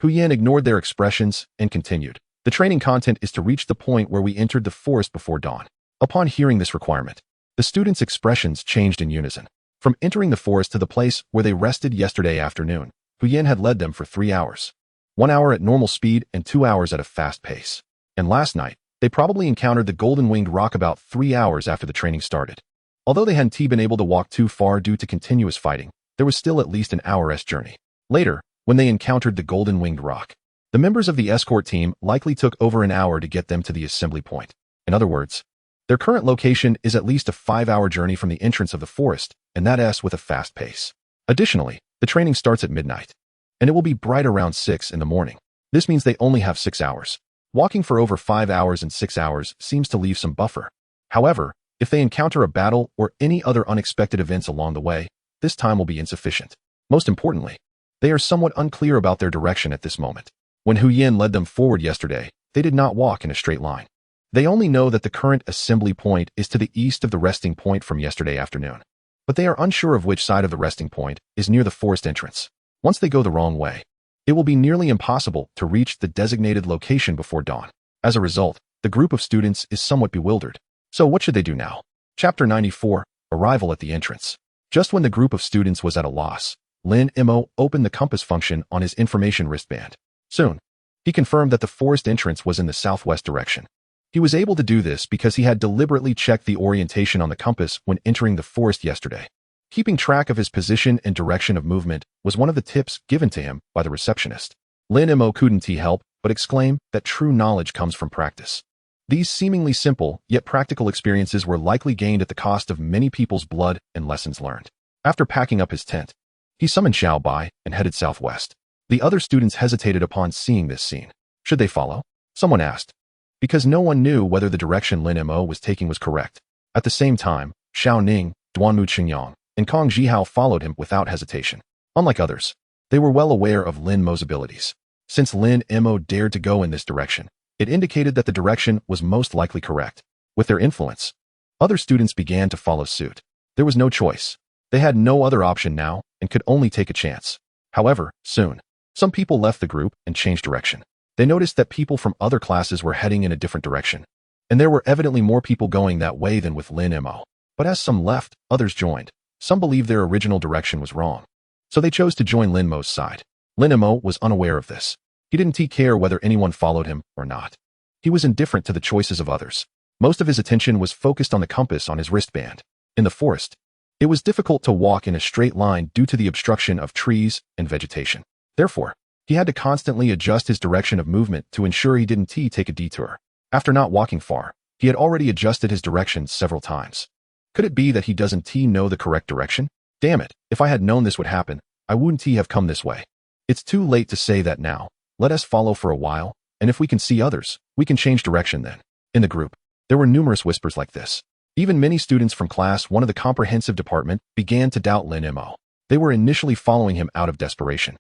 Hu Yin ignored their expressions and continued. The training content is to reach the point where we entered the forest before dawn. Upon hearing this requirement, the students' expressions changed in unison. From entering the forest to the place where they rested yesterday afternoon, Hu Yin had led them for 3 hours. 1 hour at normal speed and 2 hours at a fast pace. And last night, they probably encountered the golden-winged rock about 3 hours after the training started. Although they hadn't been able to walk too far due to continuous fighting, there was still at least an hour's journey. Later, when they encountered the golden-winged rock, the members of the escort team likely took over an hour to get them to the assembly point. In other words, their current location is at least a 5-hour journey from the entrance of the forest, and that with a fast pace. Additionally, the training starts at midnight, and it will be bright around 6 in the morning. This means they only have 6 hours. Walking for over 5 hours and 6 hours seems to leave some buffer. However, if they encounter a battle or any other unexpected events along the way, this time will be insufficient. Most importantly, they are somewhat unclear about their direction at this moment. When Hu Yin led them forward yesterday, they did not walk in a straight line. They only know that the current assembly point is to the east of the resting point from yesterday afternoon. But they are unsure of which side of the resting point is near the forest entrance. Once they go the wrong way, it will be nearly impossible to reach the designated location before dawn. As a result, the group of students is somewhat bewildered. So what should they do now? Chapter 94, Arrival at the Entrance. Just when the group of students was at a loss, Lin Mo opened the compass function on his information wristband. Soon, he confirmed that the forest entrance was in the southwest direction. He was able to do this because he had deliberately checked the orientation on the compass when entering the forest yesterday. Keeping track of his position and direction of movement was one of the tips given to him by the receptionist. Lin Mo couldn't help but exclaim that true knowledge comes from practice. These seemingly simple, yet practical experiences were likely gained at the cost of many people's blood and lessons learned. After packing up his tent, he summoned Xiao Bai and headed southwest. The other students hesitated upon seeing this scene. Should they follow? Someone asked. Because no one knew whether the direction Lin Mo was taking was correct. At the same time, Xiao Ning, Duanmu Qingyang, and Kong Jihao followed him without hesitation. Unlike others, they were well aware of Lin Mo's abilities. Since Lin Mo dared to go in this direction, it indicated that the direction was most likely correct. With their influence, other students began to follow suit. There was no choice. They had no other option now and could only take a chance. However, soon, some people left the group and changed direction. They noticed that people from other classes were heading in a different direction, and there were evidently more people going that way than with Lin Mo. But as some left, others joined. Some believed their original direction was wrong, so they chose to join Lin Mo's side. Lin Mo was unaware of this. He didn't care whether anyone followed him or not. He was indifferent to the choices of others. Most of his attention was focused on the compass on his wristband. In the forest, it was difficult to walk in a straight line due to the obstruction of trees and vegetation. Therefore, he had to constantly adjust his direction of movement to ensure he didn't take a detour. After not walking far, he had already adjusted his direction several times. Could it be that he doesn't know the correct direction? Damn it, if I had known this would happen, I wouldn't have come this way. It's too late to say that now. Let us follow for a while, and if we can see others, we can change direction then. In the group, there were numerous whispers like this. Even many students from class 1 of the comprehensive department began to doubt Lin Mo. They were initially following him out of desperation.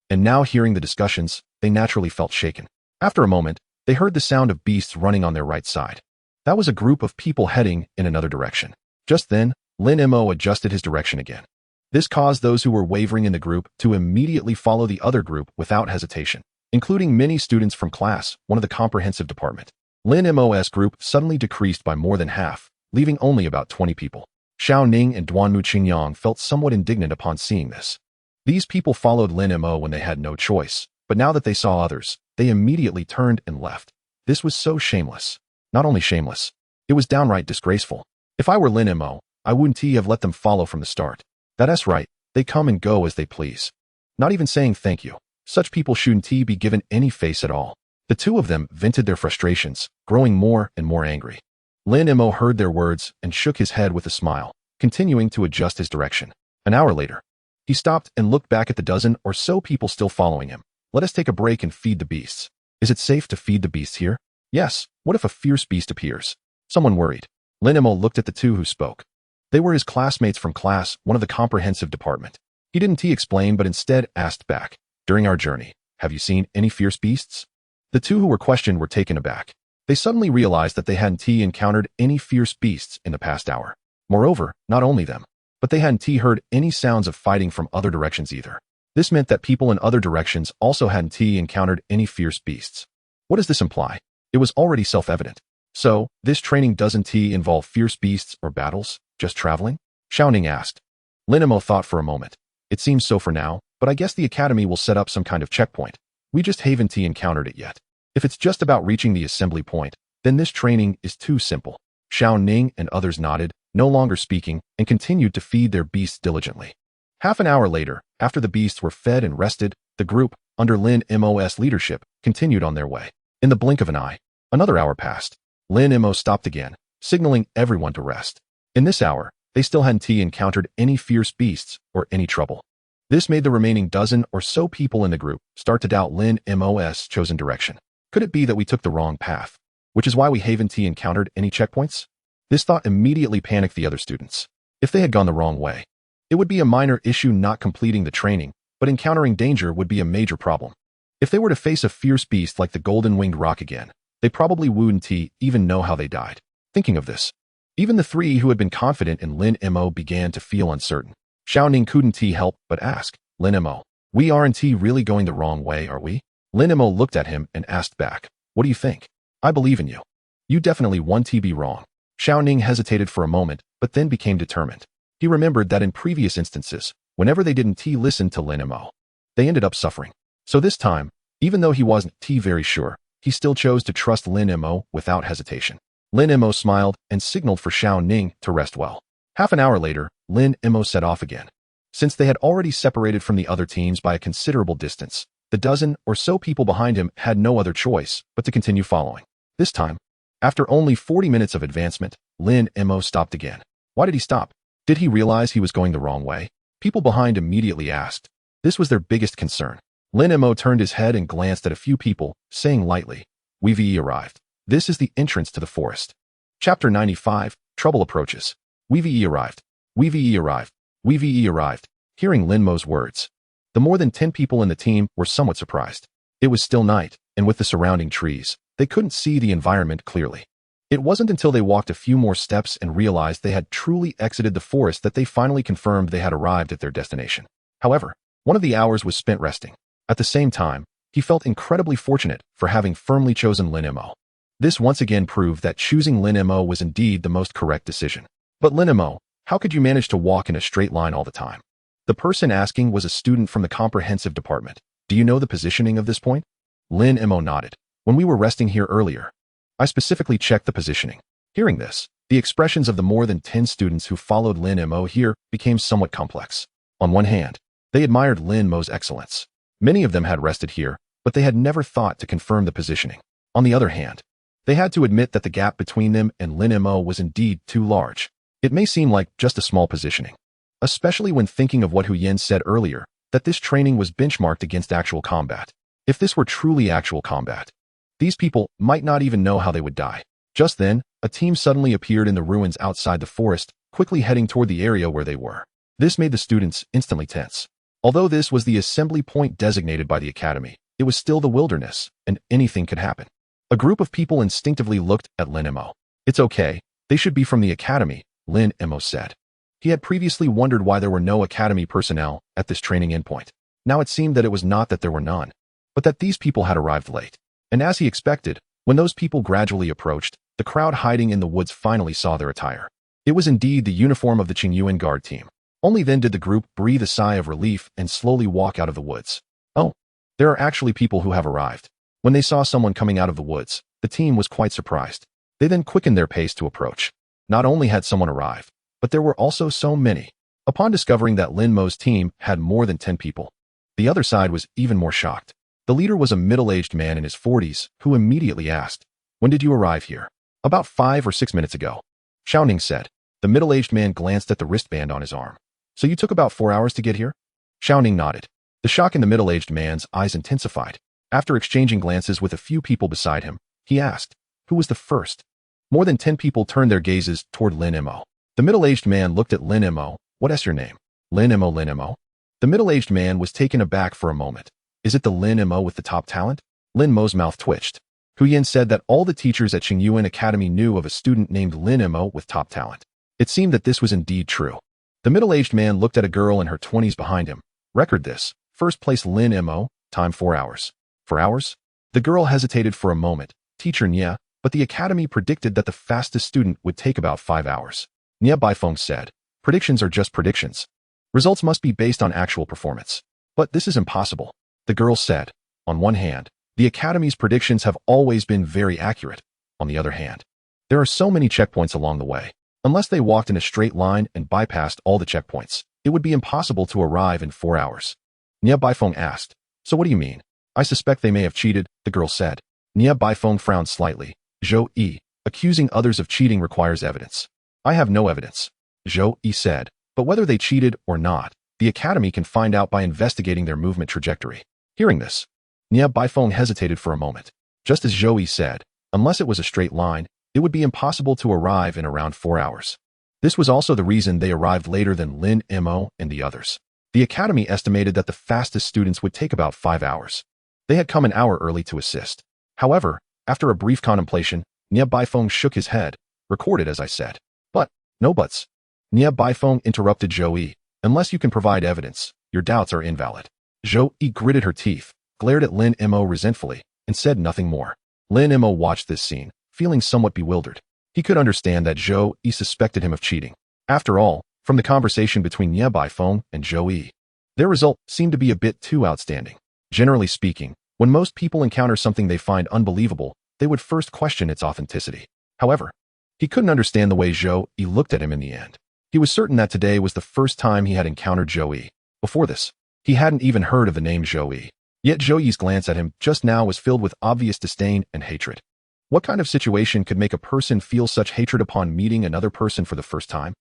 And now hearing the discussions, they naturally felt shaken. After a moment, they heard the sound of beasts running on their right side. That was a group of people heading in another direction. Just then, Lin Mo adjusted his direction again. This caused those who were wavering in the group to immediately follow the other group without hesitation, including many students from class 1 of the comprehensive department. Lin Mo's group suddenly decreased by more than half, leaving only about 20 people. Xiao Ning and Duanmu Qingyang felt somewhat indignant upon seeing this. These people followed Lin Mo when they had no choice, but now that they saw others, they immediately turned and left. This was so shameless. Not only shameless, it was downright disgraceful. If I were Lin Mo, I wouldn't have let them follow from the start. That's right, they come and go as they please. Not even saying thank you. Such people shouldn't be given any face at all. The two of them vented their frustrations, growing more and more angry. Lin Mo heard their words and shook his head with a smile, continuing to adjust his direction. An hour later, he stopped and looked back at the dozen or so people still following him. Let us take a break and feed the beasts. Is it safe to feed the beasts here? Yes, what if a fierce beast appears? Someone worried. Lin Mo looked at the two who spoke. They were his classmates from class 1 of the comprehensive department. He didn't explain but instead asked back. During our journey, have you seen any fierce beasts? The two who were questioned were taken aback. They suddenly realized that they hadn't encountered any fierce beasts in the past hour. Moreover, not only them, but they hadn't heard any sounds of fighting from other directions either. This meant that people in other directions also hadn't encountered any fierce beasts. What does this imply? It was already self-evident. So, this training doesn't involve fierce beasts or battles, just traveling? Xiao Ning asked. Lin Mo thought for a moment. It seems so for now, but I guess the academy will set up some kind of checkpoint. We just haven't encountered it yet. If it's just about reaching the assembly point, then this training is too simple. Xiao Ning and others nodded, no longer speaking, and continued to feed their beasts diligently. Half an hour later, after the beasts were fed and rested, the group, under Lin Mo's leadership, continued on their way. In the blink of an eye, another hour passed. Lin Mo stopped again, signaling everyone to rest. In this hour, they still hadn't encountered any fierce beasts or any trouble. This made the remaining dozen or so people in the group start to doubt Lin Mo's chosen direction. Could it be that we took the wrong path, which is why we haven't encountered any checkpoints? This thought immediately panicked the other students. If they had gone the wrong way, It would be a minor issue not completing the training, but encountering danger would be a major problem. If they were to face a fierce beast like the golden-winged roc again, they probably wouldn't even know how they died. Thinking of this, even the three who had been confident in Lin Mo began to feel uncertain. Xiaoning couldn't help but ask, Lin Mo, we aren't really going the wrong way, are we? Lin Mo looked at him and asked back, what do you think? I believe in you. You definitely won't be wrong. Xiaoning hesitated for a moment, but then became determined. He remembered that in previous instances, whenever they didn't listen to Lin Mo, they ended up suffering. So this time, even though he wasn't very sure, he still chose to trust Lin Mo without hesitation. Lin Mo smiled and signaled for Xiaoning to rest well. Half an hour later, Lin Mo set off again. Since they had already separated from the other teams by a considerable distance, the dozen or so people behind him had no other choice but to continue following. This time, after only 40 minutes of advancement, Lin Mo stopped again. Why did he stop? Did he realize he was going the wrong way? People behind immediately asked. This was their biggest concern. Lin Mo turned his head and glanced at a few people, saying lightly, We've arrived. This is the entrance to the forest. Chapter 95, Trouble Approaches. We've arrived. We've arrived. We've arrived. Hearing Lin Mo's words, the more than 10 people in the team were somewhat surprised. It was still night, and with the surrounding trees, they couldn't see the environment clearly. It wasn't until they walked a few more steps and realized they had truly exited the forest that they finally confirmed they had arrived at their destination. However, one of the hours was spent resting. At the same time, he felt incredibly fortunate for having firmly chosen Lin Mo. This once again proved that choosing Lin Mo was indeed the most correct decision. But Lin Mo, how could you manage to walk in a straight line all the time? The person asking was a student from the comprehensive department. Do you know the positioning of this point? Lin Mo nodded. When we were resting here earlier, I specifically checked the positioning. Hearing this, the expressions of the more than 10 students who followed Lin Mo here became somewhat complex. On one hand, they admired Lin Mo's excellence. Many of them had rested here, but they had never thought to confirm the positioning. On the other hand, they had to admit that the gap between them and Lin Mo was indeed too large. It may seem like just a small positioning, especially when thinking of what Hu Yen said earlier, that this training was benchmarked against actual combat. If this were truly actual combat, these people might not even know how they would die. Just then, a team suddenly appeared in the ruins outside the forest, quickly heading toward the area where they were. This made the students instantly tense. Although this was the assembly point designated by the academy, it was still the wilderness, and anything could happen. A group of people instinctively looked at Lin Mo. It's okay, they should be from the academy, Lin Mo said. He had previously wondered why there were no academy personnel at this training endpoint. Now it seemed that it was not that there were none, but that these people had arrived late. And as he expected, when those people gradually approached, the crowd hiding in the woods finally saw their attire. It was indeed the uniform of the Qingyuan guard team. Only then did the group breathe a sigh of relief and slowly walk out of the woods. Oh, there are actually people who have arrived. When they saw someone coming out of the woods, the team was quite surprised. They then quickened their pace to approach. Not only had someone arrived, but there were also so many. Upon discovering that Lin Mo's team had more than 10 people, the other side was even more shocked. The leader was a middle-aged man in his 40s who immediately asked, When did you arrive here? About 5 or 6 minutes ago. Xiaoning said. The middle-aged man glanced at the wristband on his arm. So you took about 4 hours to get here? Xiaoning nodded. The shock in the middle-aged man's eyes intensified. After exchanging glances with a few people beside him, he asked, Who was the first? More than 10 people turned their gazes toward Lin Mo. The middle-aged man looked at Lin Mo. What is your name? Lin Mo, Lin Mo. The middle-aged man was taken aback for a moment. Is it the Lin Mo with the top talent? Lin Mo's mouth twitched. Hu Yen said that all the teachers at Qingyuan Academy knew of a student named Lin Mo with top talent. It seemed that this was indeed true. The middle-aged man looked at a girl in her 20s behind him. Record this. First place Lin Mo, time 4 hours. 4 hours? The girl hesitated for a moment. Teacher Nia, but the academy predicted that the fastest student would take about 5 hours. Nia Baifeng said, Predictions are just predictions. Results must be based on actual performance. But this is impossible. The girl said. On one hand, the academy's predictions have always been very accurate. On the other hand, there are so many checkpoints along the way. Unless they walked in a straight line and bypassed all the checkpoints, it would be impossible to arrive in 4 hours. Nia Baifeng asked, So what do you mean? I suspect they may have cheated, the girl said. Nia Baifeng frowned slightly. Zhou Yi, accusing others of cheating requires evidence. I have no evidence. Zhou Yi said, but whether they cheated or not, the academy can find out by investigating their movement trajectory. Hearing this, Nia Baifeng hesitated for a moment. Just as Zhou Yi said, unless it was a straight line, it would be impossible to arrive in around 4 hours. This was also the reason they arrived later than Lin Mo and the others. The academy estimated that the fastest students would take about 5 hours. They had come an hour early to assist. However, after a brief contemplation, Nia Baifeng shook his head, recorded as I said. But, no buts. Nia Baifeng interrupted Zhou Yi. Unless you can provide evidence, your doubts are invalid. Zhou Yi gritted her teeth, glared at Lin Mo resentfully, and said nothing more. Lin Mo watched this scene, feeling somewhat bewildered. He could understand that Zhou Yi suspected him of cheating. After all, from the conversation between Nia Baifeng and Zhou Yi, their result seemed to be a bit too outstanding. Generally speaking, when most people encounter something they find unbelievable, they would first question its authenticity. However, he couldn't understand the way Zhou Yi looked at him in the end. He was certain that today was the first time he had encountered Zhou Yi. Before this, he hadn't even heard of the name Zhou Yi. Yet Zhou Yi's glance at him just now was filled with obvious disdain and hatred. What kind of situation could make a person feel such hatred upon meeting another person for the first time?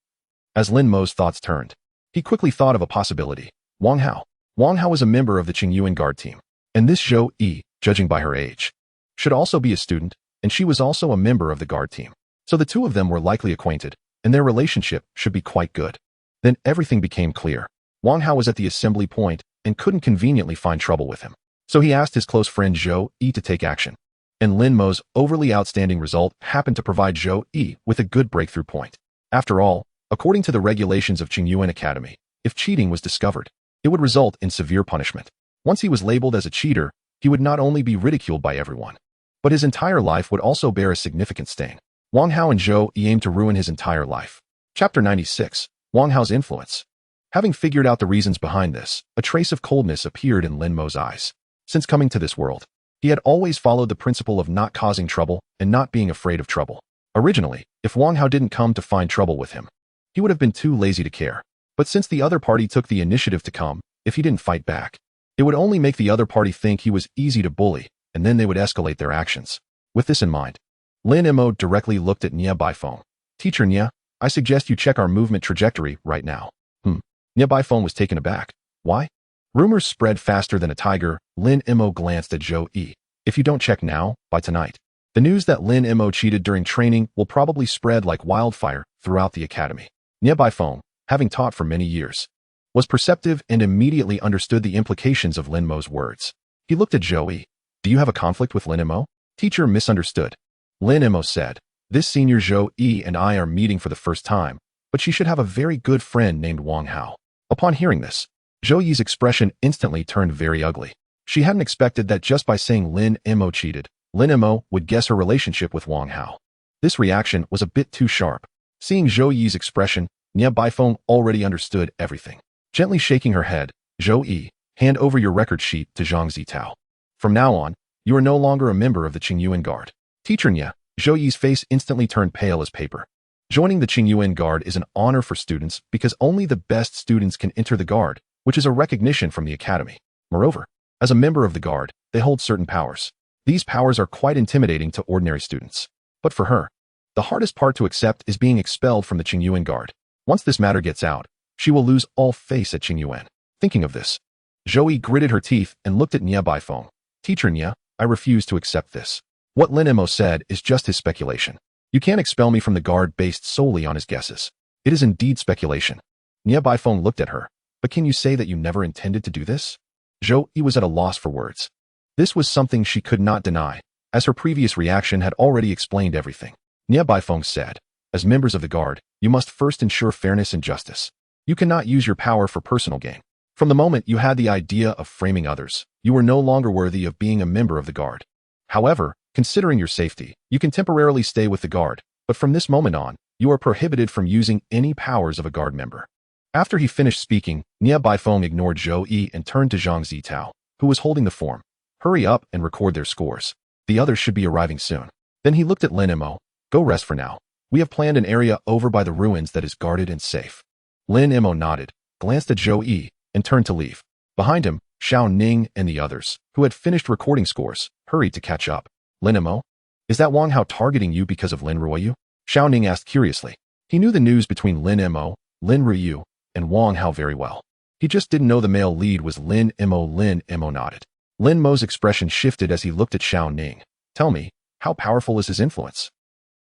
As Lin Mo's thoughts turned, he quickly thought of a possibility. Wang Hao. Wang Hao was a member of the Qingyuan guard team. And this Zhou Yi, judging by her age, should also be a student, and she was also a member of the guard team. So the two of them were likely acquainted, and their relationship should be quite good. Then everything became clear. Wang Hao was at the assembly point and couldn't conveniently find trouble with him. So he asked his close friend Zhou Yi to take action. And Lin Mo's overly outstanding result happened to provide Zhou Yi with a good breakthrough point. After all, according to the regulations of Qingyuan Academy, if cheating was discovered, it would result in severe punishment. Once he was labeled as a cheater, he would not only be ridiculed by everyone, but his entire life would also bear a significant stain. Wang Hao and Zhou Yi aimed to ruin his entire life. Chapter 96. Wang Hao's influence. Having figured out the reasons behind this, a trace of coldness appeared in Lin Mo's eyes. Since coming to this world, he had always followed the principle of not causing trouble and not being afraid of trouble. Originally, if Wang Hao didn't come to find trouble with him, he would have been too lazy to care. But since the other party took the initiative to come, if he didn't fight back, it would only make the other party think he was easy to bully, and then they would escalate their actions. With this in mind, Lin Mo directly looked at Nia Baifeng. Teacher Nia, I suggest you check our movement trajectory right now. Nia Baifeng was taken aback. Why? Rumors spread faster than a tiger. Lin Mo glanced at Zhou Yi. If you don't check now, by tonight, the news that Lin Mo cheated during training will probably spread like wildfire throughout the academy. Nia Baifeng, having taught for many years, was perceptive and immediately understood the implications of Lin Mo's words. He looked at Zhou Yi. Do you have a conflict with Lin Mo? Teacher misunderstood. Lin Mo said, this senior Zhou Yi and I are meeting for the first time, but she should have a very good friend named Wang Hao. Upon hearing this, Zhou Yi's expression instantly turned very ugly. She hadn't expected that just by saying Lin Mo cheated, Lin Mo would guess her relationship with Wang Hao. This reaction was a bit too sharp. Seeing Zhou Yi's expression, Nia Baifeng already understood everything. Gently shaking her head, Zhou Yi, hand over your record sheet to Zhang Zitao. From now on, you are no longer a member of the Qingyuan Guard. Teacher Nia, Zhou Yi's face instantly turned pale as paper. Joining the Qingyuan Guard is an honor for students because only the best students can enter the Guard, which is a recognition from the academy. Moreover, as a member of the Guard, they hold certain powers. These powers are quite intimidating to ordinary students. But for her, the hardest part to accept is being expelled from the Qingyuan Guard. Once this matter gets out, she will lose all face at Qingyuan. Thinking of this, Zhou Yi gritted her teeth and looked at Nia Baifeng. Teacher Nia, I refuse to accept this. What Lin Mo said is just his speculation. You can't expel me from the Guard based solely on his guesses. It is indeed speculation. Nia Baifeng looked at her. But can you say that you never intended to do this? Zhou Yi was at a loss for words. This was something she could not deny, as her previous reaction had already explained everything. Nia Baifeng said, as members of the Guard, you must first ensure fairness and justice. You cannot use your power for personal gain. From the moment you had the idea of framing others, you were no longer worthy of being a member of the Guard. However, considering your safety, you can temporarily stay with the Guard, but from this moment on, you are prohibited from using any powers of a Guard member. After he finished speaking, Nia Baifeng ignored Zhou Yi and turned to Zhang Zitao, who was holding the form. Hurry up and record their scores. The others should be arriving soon. Then he looked at Lin Mo. Go rest for now. We have planned an area over by the ruins that is guarded and safe. Lin Mo nodded, glanced at Zhou Yi, and turned to leave. Behind him, Xiao Ning and the others, who had finished recording scores, hurried to catch up. Lin Mo? Is that Wang Hao targeting you because of Lin Ruoyu? Xiao Ning asked curiously. He knew the news between Lin Mo, Lin Ruoyu, and Wang Hao very well. He just didn't know the male lead was Lin Mo. Lin Mo nodded. Lin Mo's expression shifted as he looked at Xiao Ning. Tell me, how powerful is his influence?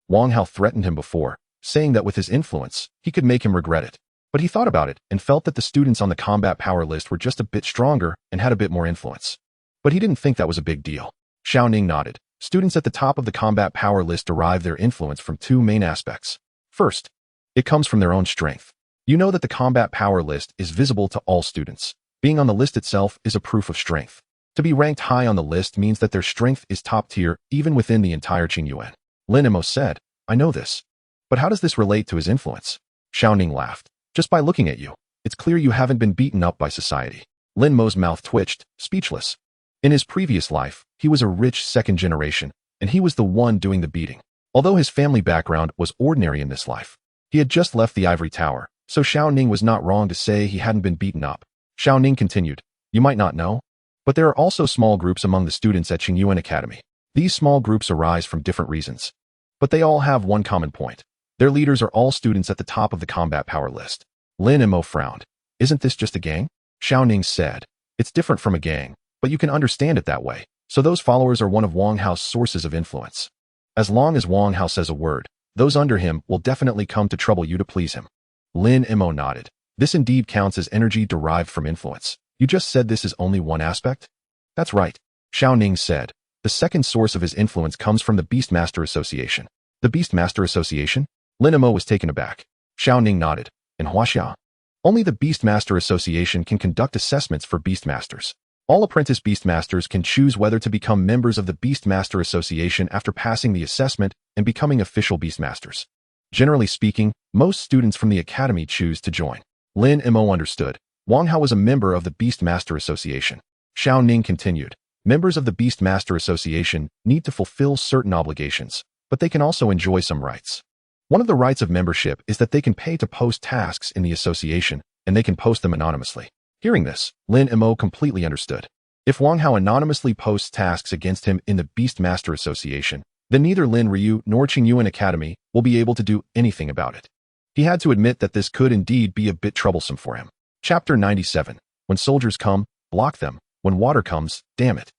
Wang Hao threatened him before, saying that with his influence, he could make him regret it. But he thought about it and felt that the students on the combat power list were just a bit stronger and had a bit more influence. But he didn't think that was a big deal. Xiao Ning nodded. Students at the top of the combat power list derive their influence from two main aspects. First, it comes from their own strength. You know that the combat power list is visible to all students. Being on the list itself is a proof of strength. To be ranked high on the list means that their strength is top tier even within the entire Qingyuan. Lin Mo said, I know this. But how does this relate to his influence? Xiao Ning laughed. Just by looking at you, it's clear you haven't been beaten up by society. Lin Mo's mouth twitched, speechless. In his previous life, he was a rich second generation, and he was the one doing the beating. Although his family background was ordinary in this life, he had just left the ivory tower, so Xiao Ning was not wrong to say he hadn't been beaten up. Xiao Ning continued, you might not know, but there are also small groups among the students at Qingyuan Academy. These small groups arise from different reasons, but they all have one common point. Their leaders are all students at the top of the combat power list. Lin Mo frowned. Isn't this just a gang? Xiao Ning said, it's different from a gang, but you can understand it that way. So those followers are one of Wang Hao's sources of influence. As long as Wang Hao says a word, those under him will definitely come to trouble you to please him. Lin Mo nodded. This indeed counts as energy derived from influence. You just said this is only one aspect? That's right. Xiao Ning said. The second source of his influence comes from the Beastmaster Association. The Beastmaster Association? Lin Mo was taken aback. Xiao Ning nodded. In Huaxia, only the Beastmaster Association can conduct assessments for Beastmasters. All apprentice Beastmasters can choose whether to become members of the Beastmaster Association after passing the assessment and becoming official Beastmasters. Generally speaking, most students from the academy choose to join. Lin Mo understood. Wang Hao was a member of the Beastmaster Association. Xiao Ning continued. Members of the Beastmaster Association need to fulfill certain obligations, but they can also enjoy some rights. One of the rights of membership is that they can pay to post tasks in the association, and they can post them anonymously. Hearing this, Lin Mo completely understood. If Wang Hao anonymously posts tasks against him in the Beastmaster Association, then neither Lin Ryu nor Qingyuan Academy will be able to do anything about it. He had to admit that this could indeed be a bit troublesome for him. Chapter 97. When soldiers come, block them. When water comes, damn it.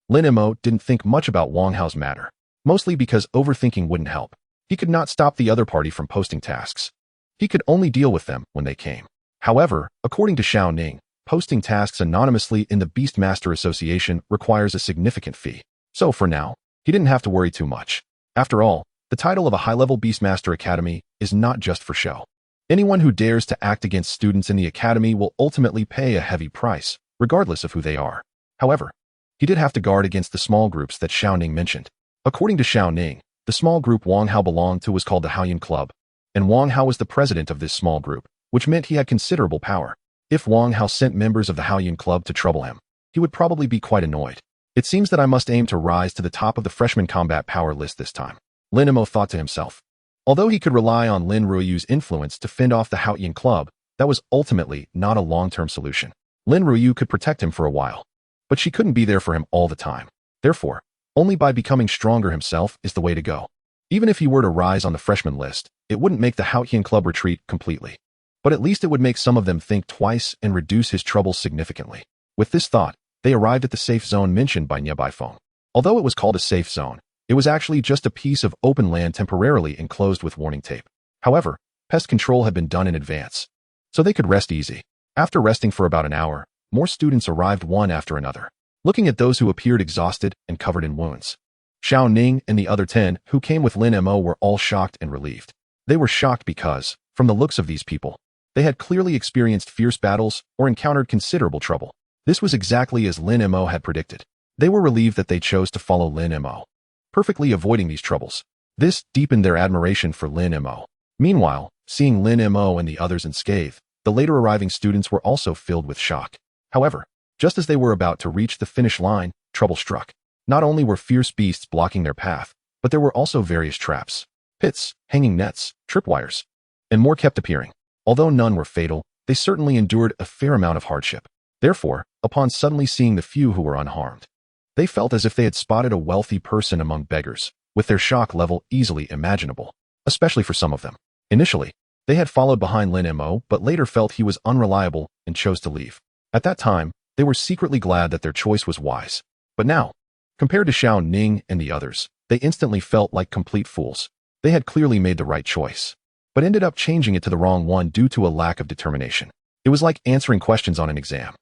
Lin Mo didn't think much about Wang Hao's matter, mostly because overthinking wouldn't help. He could not stop the other party from posting tasks. He could only deal with them when they came. However, according to Xiao Ning, posting tasks anonymously in the Beastmaster Association requires a significant fee. So for now, he didn't have to worry too much. After all, the title of a high-level Beastmaster Academy is not just for show. Anyone who dares to act against students in the academy will ultimately pay a heavy price, regardless of who they are. However, he did have to guard against the small groups that Xiao Ning mentioned. According to Xiao Ning, the small group Wang Hao belonged to was called the Haoyan Club, and Wang Hao was the president of this small group, which meant he had considerable power. If Wang Hao sent members of the Haoyan Club to trouble him, he would probably be quite annoyed. It seems that I must aim to rise to the top of the freshman combat power list this time, Lin Mo thought to himself. Although he could rely on Lin Ruyu's influence to fend off the Haoyan Club, that was ultimately not a long-term solution. Lin Ruyu could protect him for a while, but she couldn't be there for him all the time. Therefore, only by becoming stronger himself is the way to go. Even if he were to rise on the freshman list, it wouldn't make the Haoyan Club retreat completely. But at least it would make some of them think twice and reduce his troubles significantly. With this thought, they arrived at the safe zone mentioned by Nie Baifeng. Although it was called a safe zone, it was actually just a piece of open land temporarily enclosed with warning tape. However, pest control had been done in advance, so they could rest easy. After resting for about an hour, more students arrived one after another, looking at those who appeared exhausted and covered in wounds. Xiao Ning and the other 10 who came with Lin Mo were all shocked and relieved. They were shocked because, from the looks of these people, they had clearly experienced fierce battles or encountered considerable trouble. This was exactly as Lin Mo had predicted. They were relieved that they chose to follow Lin Mo, perfectly avoiding these troubles. This deepened their admiration for Lin Mo. Meanwhile, seeing Lin Mo and the others unscathed, the later arriving students were also filled with shock. However, just as they were about to reach the finish line, trouble struck. Not only were fierce beasts blocking their path, but there were also various traps, pits, hanging nets, tripwires, and more kept appearing. Although none were fatal, they certainly endured a fair amount of hardship. Therefore, upon suddenly seeing the few who were unharmed, they felt as if they had spotted a wealthy person among beggars, with their shock level easily imaginable, especially for some of them. Initially, they had followed behind Lin Mo, but later felt he was unreliable and chose to leave. At that time, they were secretly glad that their choice was wise. But now, compared to Xiao Ning and the others, they instantly felt like complete fools. They had clearly made the right choice. but ended up changing it to the wrong one due to a lack of determination. It was like answering questions on an exam.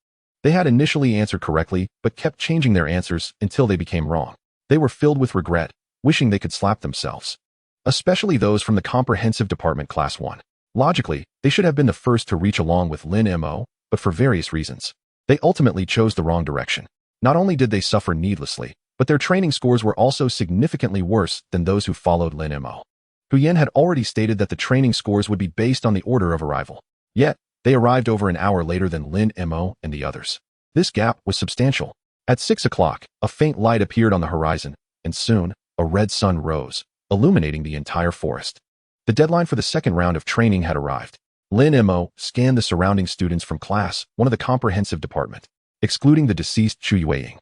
They had initially answered correctly, but kept changing their answers until they became wrong. They were filled with regret, wishing they could slap themselves. Especially those from the comprehensive department Class 1. Logically, they should have been the first to reach along with Lin Mo, but for various reasons, they ultimately chose the wrong direction. Not only did they suffer needlessly, but their training scores were also significantly worse than those who followed Lin Mo. Huyen had already stated that the training scores would be based on the order of arrival. Yet, they arrived over an hour later than Lin Mo and the others. This gap was substantial. At 6 o'clock, a faint light appeared on the horizon, and soon, a red sun rose, illuminating the entire forest. The deadline for the second round of training had arrived. Lin Mo scanned the surrounding students from Class 1 of the comprehensive department, excluding the deceased Chu Yueying.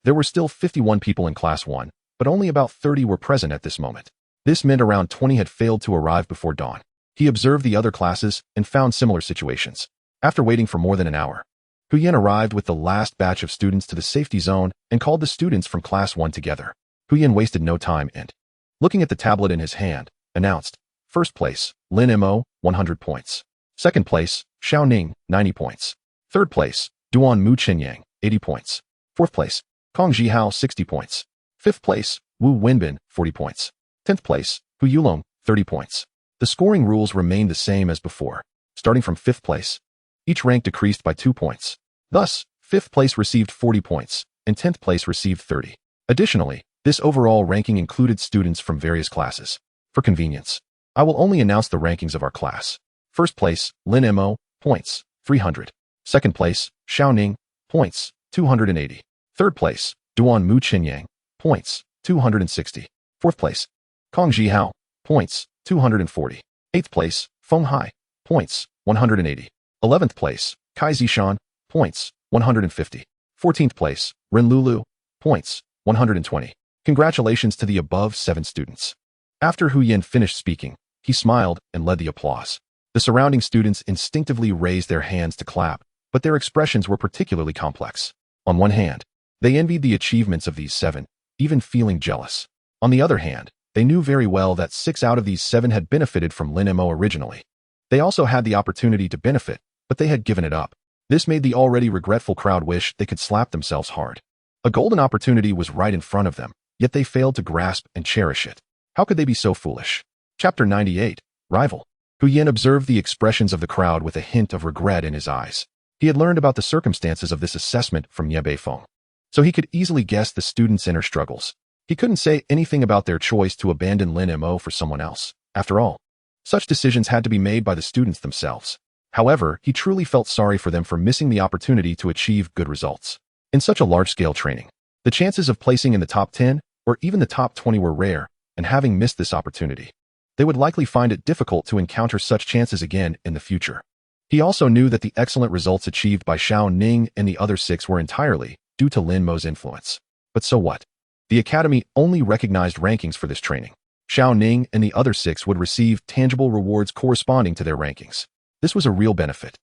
There were still 51 people in Class 1, but only about 30 were present at this moment. This meant around 20 had failed to arrive before dawn. He observed the other classes and found similar situations. After waiting for more than an hour, Huyen arrived with the last batch of students to the safety zone and called the students from Class 1 together. Huyen wasted no time and, looking at the tablet in his hand, announced, First place, Lin Mo, 100 points. Second place, Xiao Ning, 90 points. Third place, Duan Mu Qinyang, 80 points. Fourth place, Kong Zhihao, 60 points. Fifth place, Wu Wenbin, 40 points. 10th place, Hu Yulong, 30 points. The scoring rules remained the same as before. Starting from 5th place, each rank decreased by 2 points. Thus, 5th place received 40 points, and 10th place received 30. Additionally, this overall ranking included students from various classes. For convenience, I will only announce the rankings of our class. First place, Lin Mo, points, 300. Second place, Xiao Ning, points, 280. Third place, Duan Mu Qinyang, points, 260. Fourth place, Kong Zhihao, points, 240. Eighth place, Feng Hai, points, 180. 11th place, Kai Zishan, points, 150. 14th place, Ren Lulu, points, 120. Congratulations to the above 7 students. After Huyen finished speaking, he smiled and led the applause. The surrounding students instinctively raised their hands to clap, but their expressions were particularly complex. On one hand, they envied the achievements of these 7, even feeling jealous. On the other hand, they knew very well that 6 out of these 7 had benefited from Lin Mo originally. They also had the opportunity to benefit, but they had given it up. This made the already regretful crowd wish they could slap themselves hard. A golden opportunity was right in front of them, yet they failed to grasp and cherish it. How could they be so foolish? Chapter 98, Rival. Huyen observed the expressions of the crowd with a hint of regret in his eyes. He had learned about the circumstances of this assessment from Ye Beifeng, so he could easily guess the students' inner struggles. He couldn't say anything about their choice to abandon Lin Mo for someone else. After all, such decisions had to be made by the students themselves. However, he truly felt sorry for them for missing the opportunity to achieve good results. In such a large-scale training, the chances of placing in the top 10 or even the top 20 were rare, and having missed this opportunity, they would likely find it difficult to encounter such chances again in the future. He also knew that the excellent results achieved by Xiao Ning and the other 6 were entirely due to Lin Mo's influence. But so what? The Academy only recognized rankings for this training. Xiao Ning and the other 6 would receive tangible rewards corresponding to their rankings. This was a real benefit.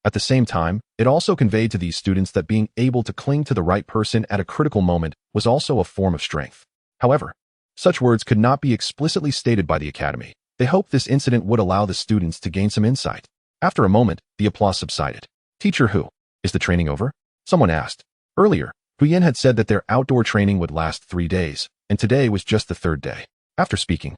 At the same time, it also conveyed to these students that being able to cling to the right person at a critical moment was also a form of strength. However, such words could not be explicitly stated by the Academy. They hoped this incident would allow the students to gain some insight. After a moment, the applause subsided. Teacher Hu, is the training over? Someone asked. Earlier, Huyen had said that their outdoor training would last 3 days, and today was just the 3rd day. After speaking,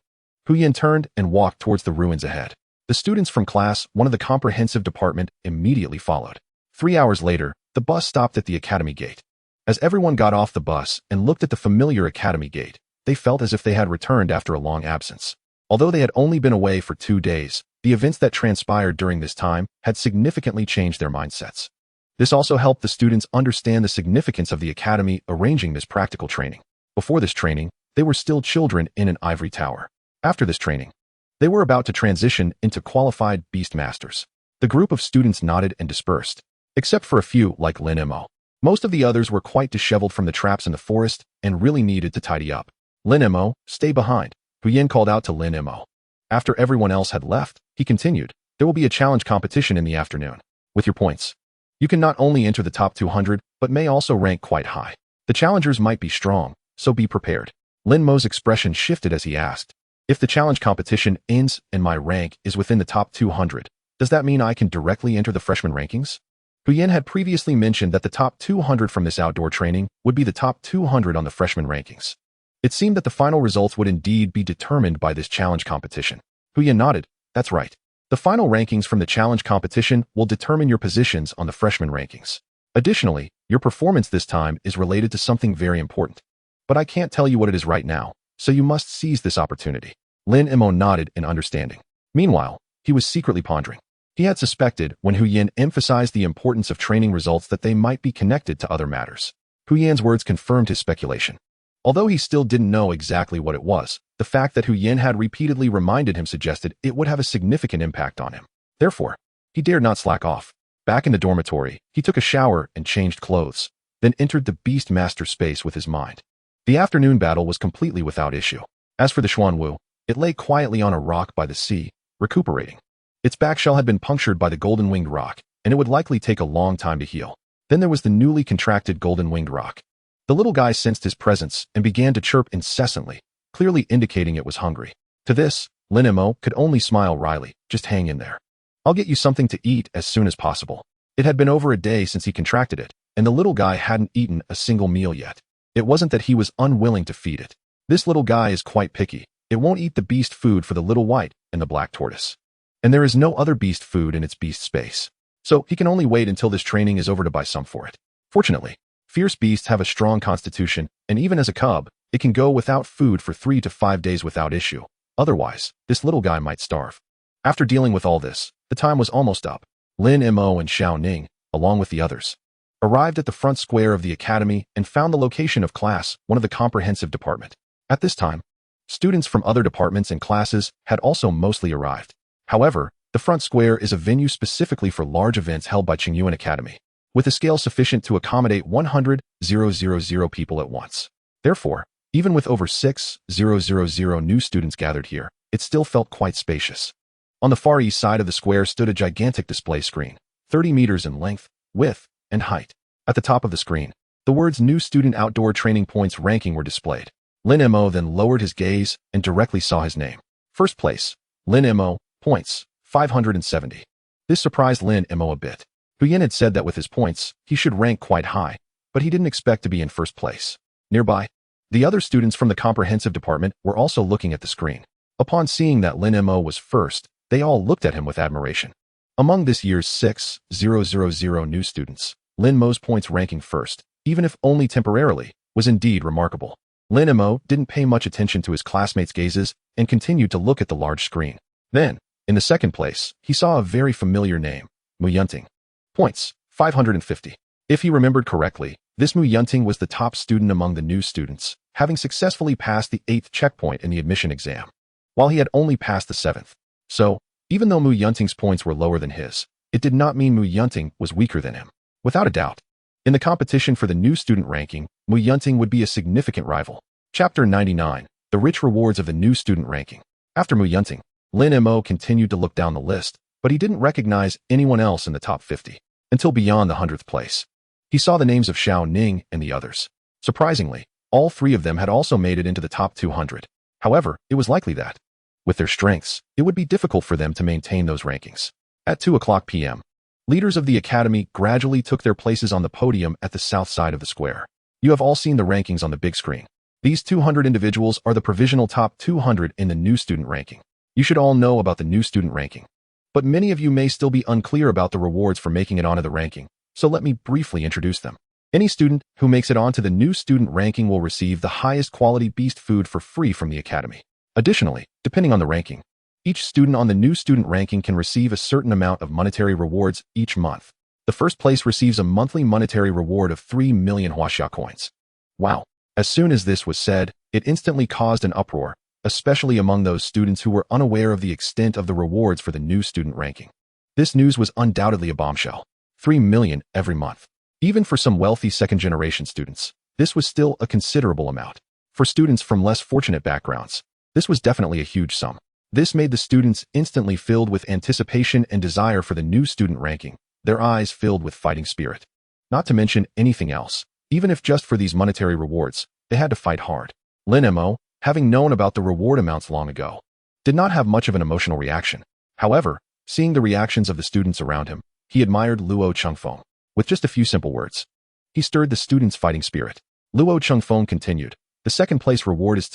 Huyen turned and walked towards the ruins ahead. The students from Class 1 of the comprehensive department immediately followed. 3 hours later, the bus stopped at the Academy gate. As everyone got off the bus and looked at the familiar Academy gate, they felt as if they had returned after a long absence. Although they had only been away for 2 days, the events that transpired during this time had significantly changed their mindsets. This also helped the students understand the significance of the Academy arranging this practical training. Before this training, they were still children in an ivory tower. After this training, they were about to transition into qualified beast masters. The group of students nodded and dispersed, except for a few like Lin Mo. Most of the others were quite disheveled from the traps in the forest and really needed to tidy up. Lin Mo, stay behind, Huyen called out to Lin Mo. After everyone else had left, he continued, there will be a challenge competition in the afternoon. With your points, you can not only enter the top 200, but may also rank quite high. The challengers might be strong, so be prepared. Lin Mo's expression shifted as he asked, If the challenge competition ends and my rank is within the top 200, does that mean I can directly enter the freshman rankings? Huyen had previously mentioned that the top 200 from this outdoor training would be the top 200 on the freshman rankings. It seemed that the final results would indeed be determined by this challenge competition. Huyen nodded. That's right. The final rankings from the challenge competition will determine your positions on the freshman rankings. Additionally, your performance this time is related to something very important. But I can't tell you what it is right now, so you must seize this opportunity. Lin Mo nodded in understanding. Meanwhile, he was secretly pondering. He had suspected when Huyen emphasized the importance of training results that they might be connected to other matters. Huyen's words confirmed his speculation. Although he still didn't know exactly what it was, the fact that Huyen had repeatedly reminded him suggested it would have a significant impact on him. Therefore, he dared not slack off. Back in the dormitory, he took a shower and changed clothes, then entered the Beast Master space with his mind. The afternoon battle was completely without issue. As for the Xuanwu, it lay quietly on a rock by the sea, recuperating. Its back shell had been punctured by the golden-winged rock, and it would likely take a long time to heal. Then there was the newly contracted golden-winged rock. The little guy sensed his presence and began to chirp incessantly, clearly indicating it was hungry. To this, Lin Mo could only smile wryly. Just hang in there. I'll get you something to eat as soon as possible. It had been over a day since he contracted it, and the little guy hadn't eaten a single meal yet. It wasn't that he was unwilling to feed it. This little guy is quite picky. It won't eat the beast food for the little white and the black tortoise. And there is no other beast food in its beast space. So he can only wait until this training is over to buy some for it. Fortunately, fierce beasts have a strong constitution, and even as a cub, it can go without food for 3 to 5 days without issue. Otherwise, this little guy might starve. After dealing with all this, the time was almost up. Lin Mo and Xiao Ning, along with the others, arrived at the front square of the academy and found the location of class 1 of the comprehensive department. At this time, students from other departments and classes had also mostly arrived. However, the front square is a venue specifically for large events held by Qingyuan Academy, with a scale sufficient to accommodate 100,000 people at once. Therefore, even with over 6,000 new students gathered here, it still felt quite spacious. On the far east side of the square stood a gigantic display screen, 30 meters in length, width, and height. At the top of the screen, the words New Student Outdoor Training Points Ranking were displayed. Lin Mo then lowered his gaze and directly saw his name. First place, Lin Mo, points, 570. This surprised Lin Mo a bit. Huyen had said that with his points, he should rank quite high, but he didn't expect to be in first place. Nearby, the other students from the comprehensive department were also looking at the screen. Upon seeing that Lin Mo was first, they all looked at him with admiration. Among this year's 6,000 new students, Lin Mo's points ranking first, even if only temporarily, was indeed remarkable. Lin Mo didn't pay much attention to his classmates' gazes and continued to look at the large screen. Then, in the second place, he saw a very familiar name, Mu Yunting. Points, 550. If he remembered correctly, this Mu Yunting was the top student among the new students, having successfully passed the 8th checkpoint in the admission exam, while he had only passed the 7th. So, even though Mu Yunting's points were lower than his, it did not mean Mu Yunting was weaker than him. Without a doubt, in the competition for the new student ranking, Mu Yunting would be a significant rival. Chapter 99, The Rich Rewards of the New Student Ranking. After Mu Yunting, Lin Mo continued to look down the list, but he didn't recognize anyone else in the top 50, until beyond the 100th place. He saw the names of Xiao Ning and the others. Surprisingly, all 3 of them had also made it into the top 200. However, it was likely that, with their strengths, it would be difficult for them to maintain those rankings. At 2:00 p.m., leaders of the academy gradually took their places on the podium at the south side of the square. You have all seen the rankings on the big screen. These 200 individuals are the provisional top 200 in the new student ranking. You should all know about the new student ranking. But many of you may still be unclear about the rewards for making it onto the ranking, so let me briefly introduce them. Any student who makes it onto the new student ranking will receive the highest quality beast food for free from the academy. Additionally, depending on the ranking, each student on the new student ranking can receive a certain amount of monetary rewards each month. The first place receives a monthly monetary reward of 3 million Huaxia coins. Wow. As soon as this was said, it instantly caused an uproar, especially among those students who were unaware of the extent of the rewards for the new student ranking. This news was undoubtedly a bombshell. 3 million every month. Even for some wealthy second-generation students, this was still a considerable amount. For students from less fortunate backgrounds, this was definitely a huge sum. This made the students instantly filled with anticipation and desire for the new student ranking, their eyes filled with fighting spirit. Not to mention anything else. Even if just for these monetary rewards, they had to fight hard. Lin Mo, having known about the reward amounts long ago, did not have much of an emotional reaction. However, seeing the reactions of the students around him, he admired Luo Changfeng. With just a few simple words, he stirred the students' fighting spirit. Luo Changfeng continued, "The second place reward is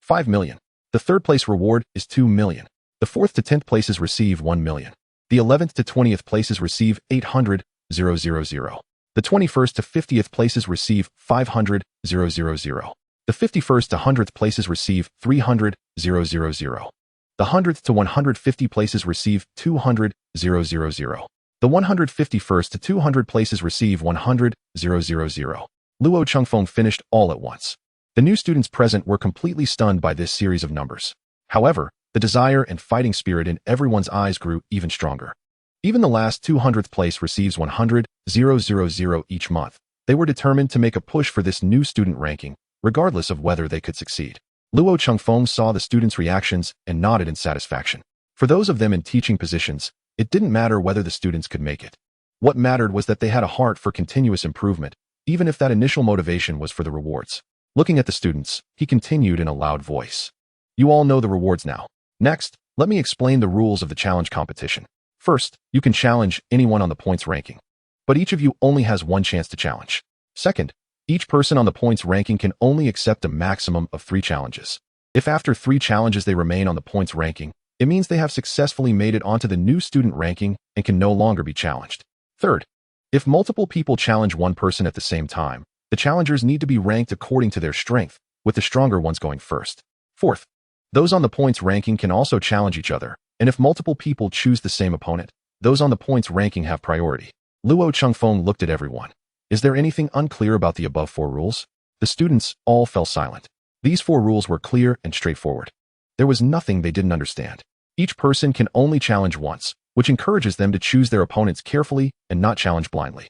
5 million. The third place reward is 2 million. The 4th to 10th places receive 1 million. The 11th to 20th places receive 800,000. The 21st to 50th places receive 500,000. The 51st to 100th places receive 300,000. The 100th to 150 places receive 200,000. The 151st to 200 places receive 100,000. Luo Changfeng finished all at once. The new students present were completely stunned by this series of numbers. However, the desire and fighting spirit in everyone's eyes grew even stronger. Even the last 200th place receives 100,000 each month. They were determined to make a push for this new student ranking, regardless of whether they could succeed. Luo Changfeng saw the students' reactions and nodded in satisfaction. For those of them in teaching positions, it didn't matter whether the students could make it. What mattered was that they had a heart for continuous improvement, even if that initial motivation was for the rewards. Looking at the students, he continued in a loud voice. You all know the rewards now. Next, let me explain the rules of the challenge competition. First, you can challenge anyone on the points ranking, but each of you only has one chance to challenge. Second, each person on the points ranking can only accept a maximum of 3 challenges. If after 3 challenges they remain on the points ranking, it means they have successfully made it onto the new student ranking and can no longer be challenged. Third, if multiple people challenge one person at the same time, the challengers need to be ranked according to their strength, with the stronger ones going first. Fourth, those on the points ranking can also challenge each other, and if multiple people choose the same opponent, those on the points ranking have priority. Luo Changfeng looked at everyone. Is there anything unclear about the above 4 rules? The students all fell silent. These 4 rules were clear and straightforward. There was nothing they didn't understand. Each person can only challenge once, which encourages them to choose their opponents carefully and not challenge blindly.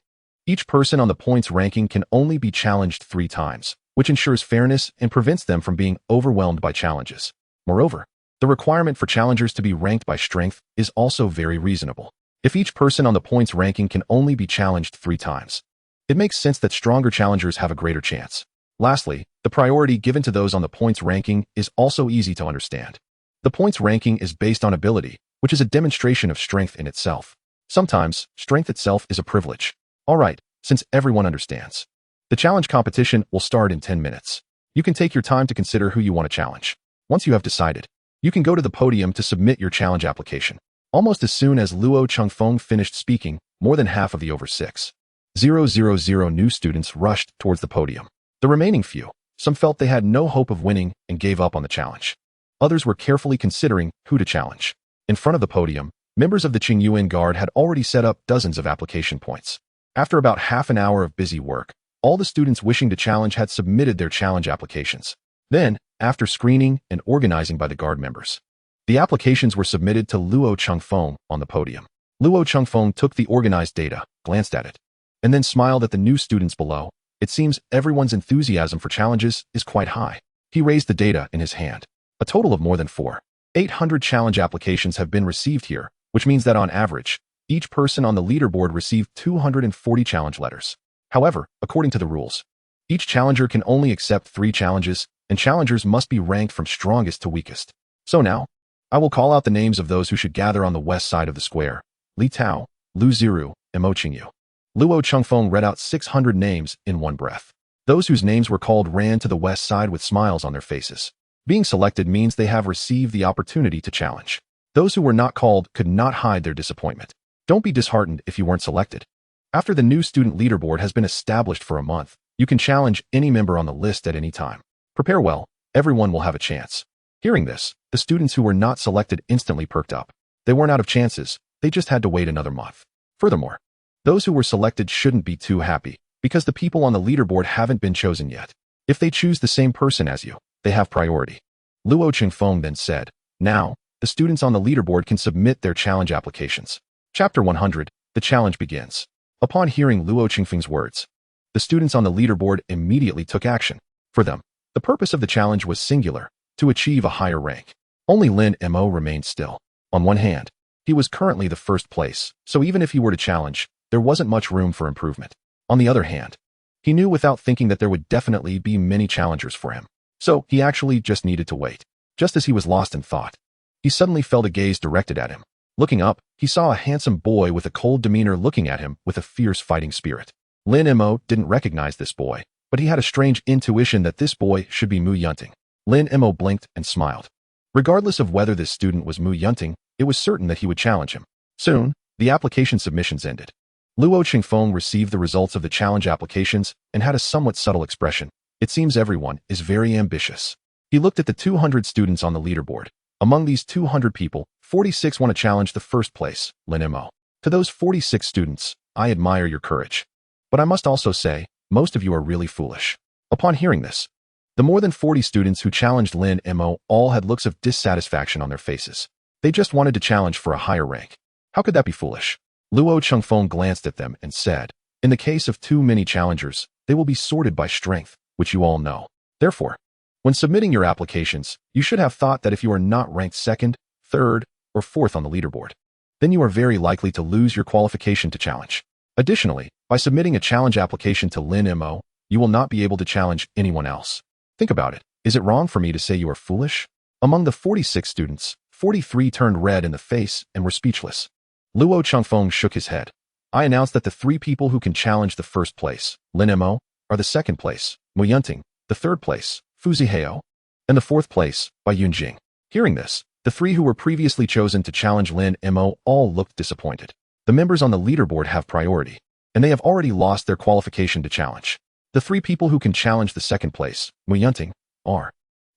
Each person on the points ranking can only be challenged 3 times, which ensures fairness and prevents them from being overwhelmed by challenges. Moreover, the requirement for challengers to be ranked by strength is also very reasonable. If each person on the points ranking can only be challenged 3 times, it makes sense that stronger challengers have a greater chance. Lastly, the priority given to those on the points ranking is also easy to understand. The points ranking is based on ability, which is a demonstration of strength in itself. Sometimes, strength itself is a privilege. Alright, since everyone understands, the challenge competition will start in 10 minutes. You can take your time to consider who you want to challenge. Once you have decided, you can go to the podium to submit your challenge application. Almost as soon as Luo Changfeng finished speaking, more than half of the over 6,000 new students rushed towards the podium. The remaining few, some felt they had no hope of winning and gave up on the challenge. Others were carefully considering who to challenge. In front of the podium, members of the Qingyuan Guard had already set up dozens of application points. After about half an hour of busy work, all the students wishing to challenge had submitted their challenge applications. Then, after screening and organizing by the guard members, the applications were submitted to Luo Changfeng on the podium. Luo Changfeng took the organized data, glanced at it, and then smiled at the new students below. It seems everyone's enthusiasm for challenges is quite high. He raised the data in his hand. A total of more than 4,800 challenge applications have been received here, which means that on average, each person on the leaderboard received 240 challenge letters. However, according to the rules, each challenger can only accept 3 challenges, and challengers must be ranked from strongest to weakest. So now, I will call out the names of those who should gather on the west side of the square. Li Tao, Lu Ziru, and Mo Qingyu. Luo Changfeng read out 600 names in one breath. Those whose names were called ran to the west side with smiles on their faces. Being selected means they have received the opportunity to challenge. Those who were not called could not hide their disappointment. Don't be disheartened if you weren't selected. After the new student leaderboard has been established for a month, you can challenge any member on the list at any time. Prepare well, everyone will have a chance. Hearing this, the students who were not selected instantly perked up. They weren't out of chances, they just had to wait another month. Furthermore, those who were selected shouldn't be too happy, because the people on the leaderboard haven't been chosen yet. If they choose the same person as you, they have priority. Luo Changfeng then said, now, the students on the leaderboard can submit their challenge applications. Chapter 100, the challenge begins. Upon hearing Luo Changfeng's words, the students on the leaderboard immediately took action. For them, the purpose of the challenge was singular, to achieve a higher rank. Only Lin Mo remained still. On one hand, he was currently the first place, so even if he were to challenge, there wasn't much room for improvement. On the other hand, he knew without thinking that there would definitely be many challengers for him. So he actually just needed to wait. Just as he was lost in thought, he suddenly felt a gaze directed at him. Looking up, he saw a handsome boy with a cold demeanor looking at him with a fierce fighting spirit. Lin Mo didn't recognize this boy, but he had a strange intuition that this boy should be Mu Yunting. Lin Mo blinked and smiled. Regardless of whether this student was Mu Yunting, it was certain that he would challenge him. Soon, the application submissions ended. Luo Qingfeng received the results of the challenge applications and had a somewhat subtle expression. It seems everyone is very ambitious. He looked at the 200 students on the leaderboard. Among these 200 people, 46 want to challenge the first place, Lin Mo. To those 46 students, I admire your courage. But I must also say, most of you are really foolish. Upon hearing this, the more than 40 students who challenged Lin Mo all had looks of dissatisfaction on their faces. They just wanted to challenge for a higher rank. How could that be foolish? Luo Qingfeng glanced at them and said, in the case of too many challengers, they will be sorted by strength, which you all know. Therefore, when submitting your applications, you should have thought that if you are not ranked second, third, or fourth on the leaderboard, then you are very likely to lose your qualification to challenge. Additionally, by submitting a challenge application to Lin Mo, you will not be able to challenge anyone else. Think about it. Is it wrong for me to say you are foolish? Among the 46 students, 43 turned red in the face and were speechless. Luo Qingfeng shook his head. I announced that the 3 people who can challenge the first place, Lin Mo, are the second place, Mu Yunting, the third place, Fu Zihao, and the fourth place, by Yunjing. Hearing this, the 3 who were previously chosen to challenge Lin Mo all looked disappointed. The members on the leaderboard have priority, and they have already lost their qualification to challenge. The 3 people who can challenge the second place, Mu Yunting, are.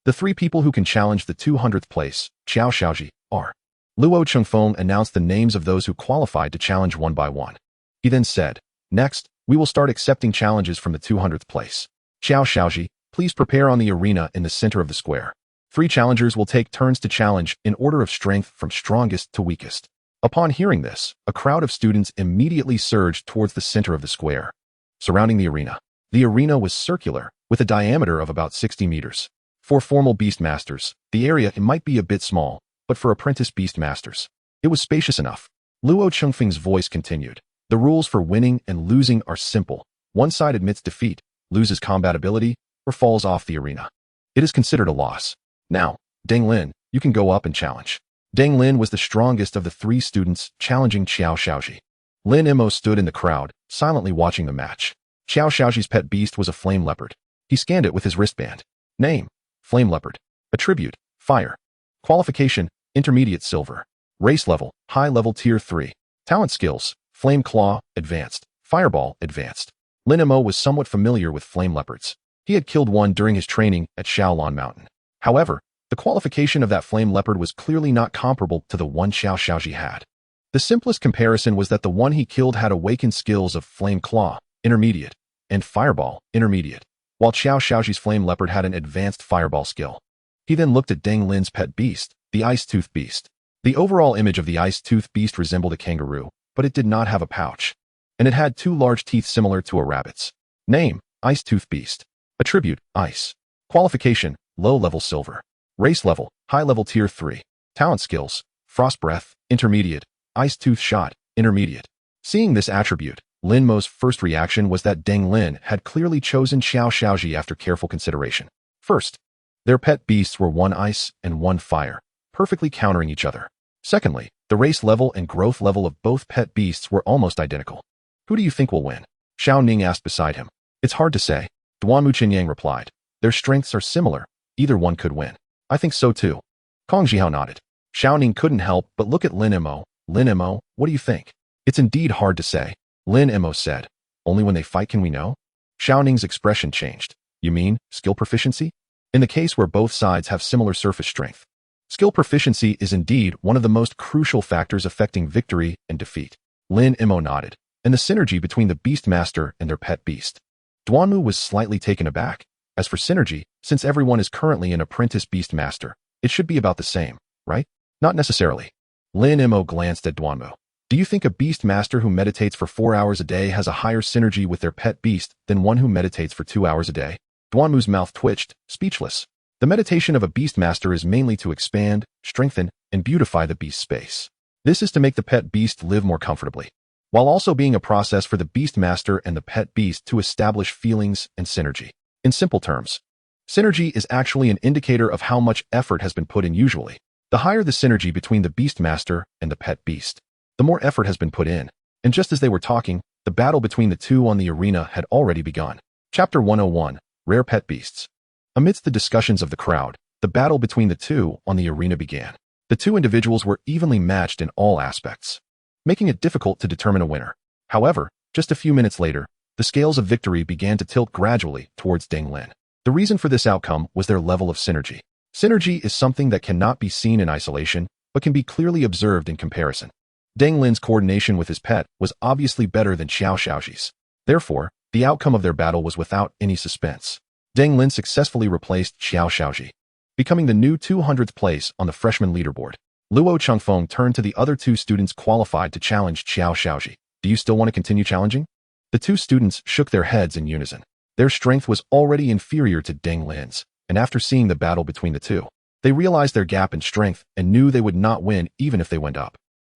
The 3 people who can challenge the 200th place, Xiao Xiaoji, are. Luo Qingfeng announced the names of those who qualified to challenge one by one. He then said, next, we will start accepting challenges from the 200th place. Xiao Xiaoji, please prepare on the arena in the center of the square. 3 challengers will take turns to challenge in order of strength from strongest to weakest. Upon hearing this, a crowd of students immediately surged towards the center of the square. Surrounding the arena was circular, with a diameter of about 60 meters. For formal beast masters, the area might be a bit small, but for apprentice beast masters, it was spacious enough. Luo Qingfeng's voice continued. The rules for winning and losing are simple. One side admits defeat, loses combat ability, or falls off the arena. It is considered a loss. Now, Deng Lin, you can go up and challenge. Deng Lin was the strongest of the 3 students challenging Xiao Xiaoji. Lin Mo stood in the crowd, silently watching the match. Xiao Xiaoji's pet beast was a flame leopard. He scanned it with his wristband. Name, flame leopard. Attribute, fire. Qualification, intermediate silver. Race level, high level tier 3. Talent skills, flame claw, advanced. Fireball, advanced. Lin Mo was somewhat familiar with flame leopards. He had killed one during his training at Shaolin Mountain. However, the qualification of that flame leopard was clearly not comparable to the one Xiao Xiaoji had. The simplest comparison was that the one he killed had awakened skills of flame claw, intermediate, and fireball, intermediate, while Xiao Xiaoji's flame leopard had an advanced fireball skill. He then looked at Deng Lin's pet beast, the ice-tooth beast. The overall image of the ice-tooth beast resembled a kangaroo, but it did not have a pouch, and it had 2 large teeth similar to a rabbit's. Name, ice-tooth beast. Attribute, ice. Qualification, low-level silver. Race level, high-level tier 3. Talent skills, frost breath, intermediate, ice-tooth shot, intermediate. Seeing this attribute, Lin Mo's first reaction was that Deng Lin had clearly chosen Xiao Xiaoji after careful consideration. First, their pet beasts were 1 ice and 1 fire, perfectly countering each other. Secondly, the race level and growth level of both pet beasts were almost identical. Who do you think will win? Xiao Ning asked beside him. It's hard to say. Duan Muqinyang replied. Their strengths are similar. Either one could win. I think so too. Kong Zhihao nodded. Xiao Ning couldn't help but look at Lin Mo. Lin Mo, what do you think? It's indeed hard to say. Lin Mo said. Only when they fight can we know? Xiao Ning's expression changed. You mean, skill proficiency? In the case where both sides have similar surface strength. Skill proficiency is indeed one of the most crucial factors affecting victory and defeat. Lin Mo nodded. And the synergy between the Beastmaster and their pet beast. Duanmu was slightly taken aback. As for synergy, since everyone is currently an apprentice Beastmaster, it should be about the same, right? Not necessarily. Lin Mo glanced at Duanmu. Do you think a Beastmaster who meditates for 4 hours a day has a higher synergy with their pet beast than one who meditates for 2 hours a day? Duanmu's mouth twitched, speechless. The meditation of a Beastmaster is mainly to expand, strengthen, and beautify the beast space. This is to make the pet beast live more comfortably, while also being a process for the Beastmaster and the pet beast to establish feelings and synergy. In simple terms, Synergy is actually an indicator of how much effort has been put in usually. The higher the synergy between the Beastmaster and the pet beast, the more effort has been put in. And just as they were talking, the battle between the two on the arena had already begun. Chapter 101, Rare Pet Beasts. Amidst the discussions of the crowd, the battle between the two on the arena began. The two individuals were evenly matched in all aspects, making it difficult to determine a winner. However, just a few minutes later, the scales of victory began to tilt gradually towards Deng Lin. The reason for this outcome was their level of synergy. Synergy is something that cannot be seen in isolation, but can be clearly observed in comparison. Deng Lin's coordination with his pet was obviously better than Xiao Xiaoji's. Therefore, the outcome of their battle was without any suspense. Deng Lin successfully replaced Xiao Xiaoji, becoming the new 200th place on the freshman leaderboard. Luo Chengfeng turned to the other two students qualified to challenge Xiao Xiaoji. Do you still want to continue challenging? The two students shook their heads in unison. Their strength was already inferior to Deng Lin's, and after seeing the battle between the two, they realized their gap in strength and knew they would not win even if they went up.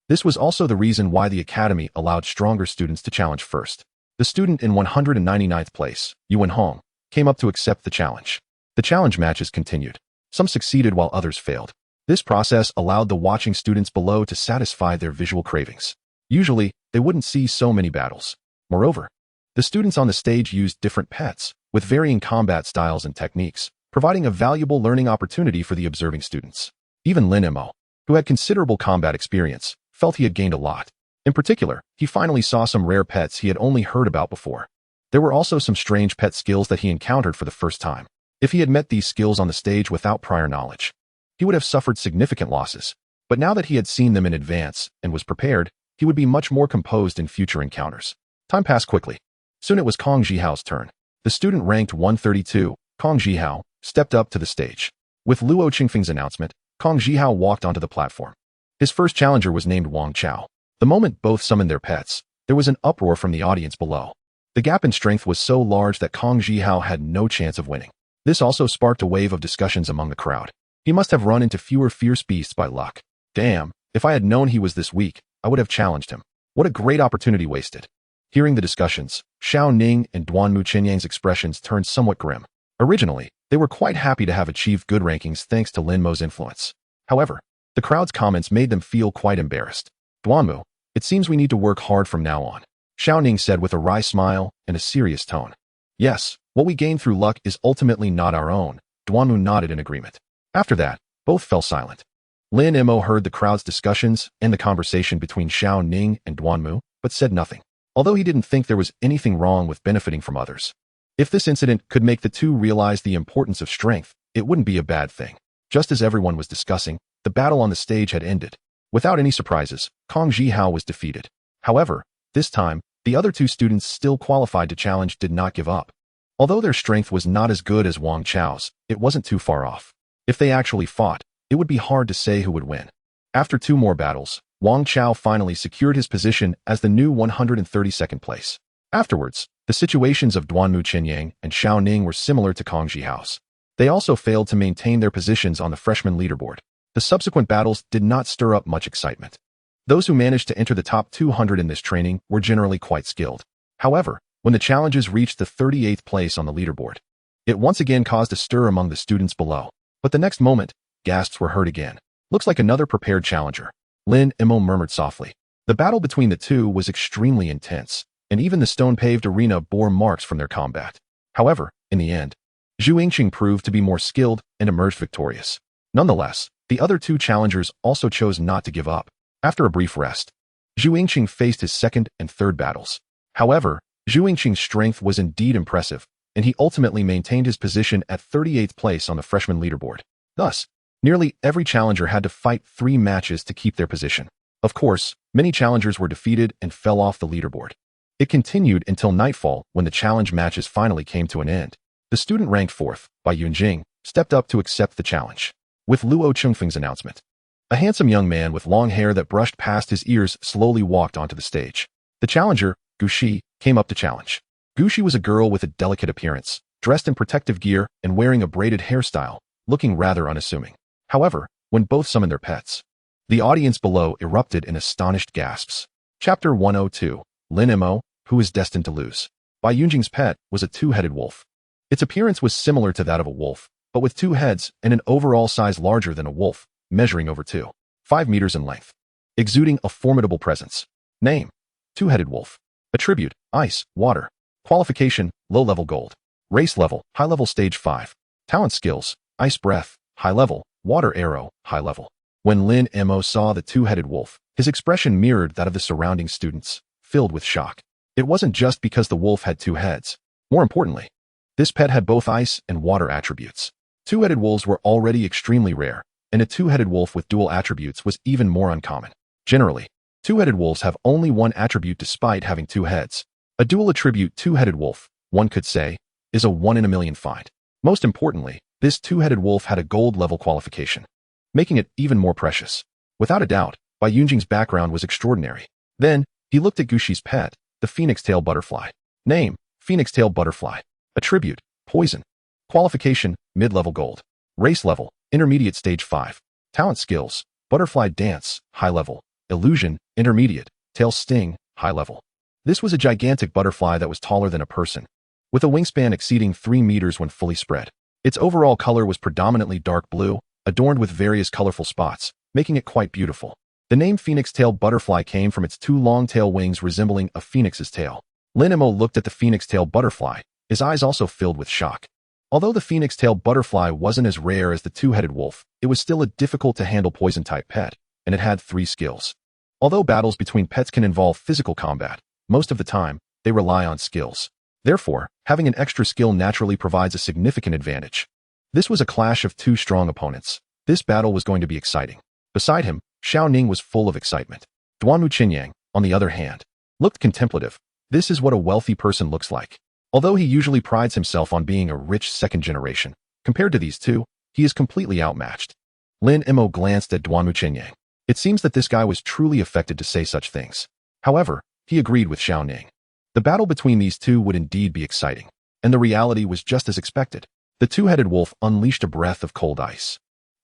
This was also the reason why the academy allowed stronger students to challenge first. The student in 199th place, Yuan Hong, came up to accept the challenge. The challenge matches continued. Some succeeded while others failed. This process allowed the watching students below to satisfy their visual cravings. Usually, they wouldn't see so many battles. Moreover, the students on the stage used different pets, with varying combat styles and techniques, providing a valuable learning opportunity for the observing students. Even Lin Mo, who had considerable combat experience, felt he had gained a lot. In particular, he finally saw some rare pets he had only heard about before. There were also some strange pet skills that he encountered for the first time. If he had met these skills on the stage without prior knowledge, he would have suffered significant losses. But now that he had seen them in advance and was prepared, he would be much more composed in future encounters. Time passed quickly. Soon it was Kong Jihao's turn. The student ranked 132, Kong Jihao, stepped up to the stage. With Luo Qingfeng's announcement, Kong Jihao walked onto the platform. His first challenger was named Wang Chao. The moment both summoned their pets, there was an uproar from the audience below. The gap in strength was so large that Kong Jihao had no chance of winning. This also sparked a wave of discussions among the crowd. He must have run into fewer fierce beasts by luck. Damn, if I had known he was this weak, I would have challenged him. What a great opportunity wasted. Hearing the discussions, Xiao Ning and Duanmu Qinyang's expressions turned somewhat grim. Originally, they were quite happy to have achieved good rankings thanks to Lin Mo's influence. However, the crowd's comments made them feel quite embarrassed. Duanmu, it seems we need to work hard from now on, Xiao Ning said with a wry smile and a serious tone. Yes, what we gain through luck is ultimately not our own, Duanmu nodded in agreement. After that, both fell silent. Lin Mo heard the crowd's discussions and the conversation between Xiao Ning and Duanmu, but said nothing. Although he didn't think there was anything wrong with benefiting from others. If this incident could make the two realize the importance of strength, it wouldn't be a bad thing. Just as everyone was discussing, the battle on the stage had ended. Without any surprises, Kong Jihao was defeated. However, this time, the other two students still qualified to challenge did not give up. Although their strength was not as good as Wang Chao's, it wasn't too far off. If they actually fought, it would be hard to say who would win. After two more battles, Wang Chao finally secured his position as the new 132nd place. Afterwards, the situations of Duanmu Qinyang and Xiao Ning were similar to Kong Jihao's. They also failed to maintain their positions on the freshman leaderboard. The subsequent battles did not stir up much excitement. Those who managed to enter the top 200 in this training were generally quite skilled. However, when the challenges reached the 38th place on the leaderboard, it once again caused a stir among the students below. But the next moment, gasps were heard again. Looks like another prepared challenger. Lin Mo murmured softly. The battle between the two was extremely intense, and even the stone-paved arena bore marks from their combat. However, in the end, Zhu Yingqing proved to be more skilled and emerged victorious. Nonetheless, the other two challengers also chose not to give up. After a brief rest, Zhu Yingqing faced his second and third battles. However, Zhu Yingqing's strength was indeed impressive, and he ultimately maintained his position at 38th place on the freshman leaderboard. Thus, nearly every challenger had to fight 3 matches to keep their position. Of course, many challengers were defeated and fell off the leaderboard. It continued until nightfall when the challenge matches finally came to an end. The student ranked 4th, Bai Yunjing, stepped up to accept the challenge. With Luo Chengfeng's announcement, a handsome young man with long hair that brushed past his ears slowly walked onto the stage. The challenger, Gu Shi, came up to challenge. Gu Shi was a girl with a delicate appearance, dressed in protective gear and wearing a braided hairstyle, looking rather unassuming. However, when both summoned their pets, the audience below erupted in astonished gasps. Chapter 102, Lin Mo, who is destined to lose. Bai Yunjing's pet was a two-headed wolf. Its appearance was similar to that of a wolf, but with 2 heads and an overall size larger than a wolf, measuring over 2.5 meters in length, exuding a formidable presence. Name: Two-headed wolf. Attribute: ice, water. Qualification: low-level gold. Race level: high-level stage 5. Talent skills: ice breath, high level, water arrow, high level. When Lin Mo saw the two-headed wolf, his expression mirrored that of the surrounding students, filled with shock. It wasn't just because the wolf had 2 heads. More importantly, this pet had both ice and water attributes. Two-headed wolves were already extremely rare, and a two-headed wolf with dual attributes was even more uncommon. Generally, two-headed wolves have only one attribute despite having 2 heads. A dual attribute two-headed wolf, one could say, is a 1 in a million find. Most importantly, this two-headed wolf had a gold-level qualification, making it even more precious. Without a doubt, Bai Yunjing's background was extraordinary. Then, he looked at Guxi's pet, the phoenix-tail butterfly. Name: phoenix-tail butterfly. Attribute: poison. Qualification: mid-level gold. Race level: intermediate stage 5. Talent skills: butterfly dance, high level. Illusion, intermediate. Tail sting, high level. This was a gigantic butterfly that was taller than a person, with a wingspan exceeding 3 meters when fully spread. Its overall color was predominantly dark blue, adorned with various colorful spots, making it quite beautiful. The name phoenix-tail butterfly came from its 2 long tail wings resembling a phoenix's tail. Lin Mo looked at the phoenix-tail butterfly, his eyes also filled with shock. Although the phoenix-tail butterfly wasn't as rare as the two-headed wolf, it was still a difficult-to-handle poison-type pet, and it had 3 skills. Although battles between pets can involve physical combat, most of the time, they rely on skills. Therefore, having an extra skill naturally provides a significant advantage. This was a clash of 2 strong opponents. This battle was going to be exciting. Beside him, Xiao Ning was full of excitement. Duanmu Qinyang, on the other hand, looked contemplative. This is what a wealthy person looks like. Although he usually prides himself on being a rich second generation, compared to these 2, he is completely outmatched. Lin Mo glanced at Duanmu Qinyang. It seems that this guy was truly affected to say such things. However, he agreed with Xiao Ning. The battle between these 2 would indeed be exciting, and the reality was just as expected. The two-headed wolf unleashed a breath of cold ice.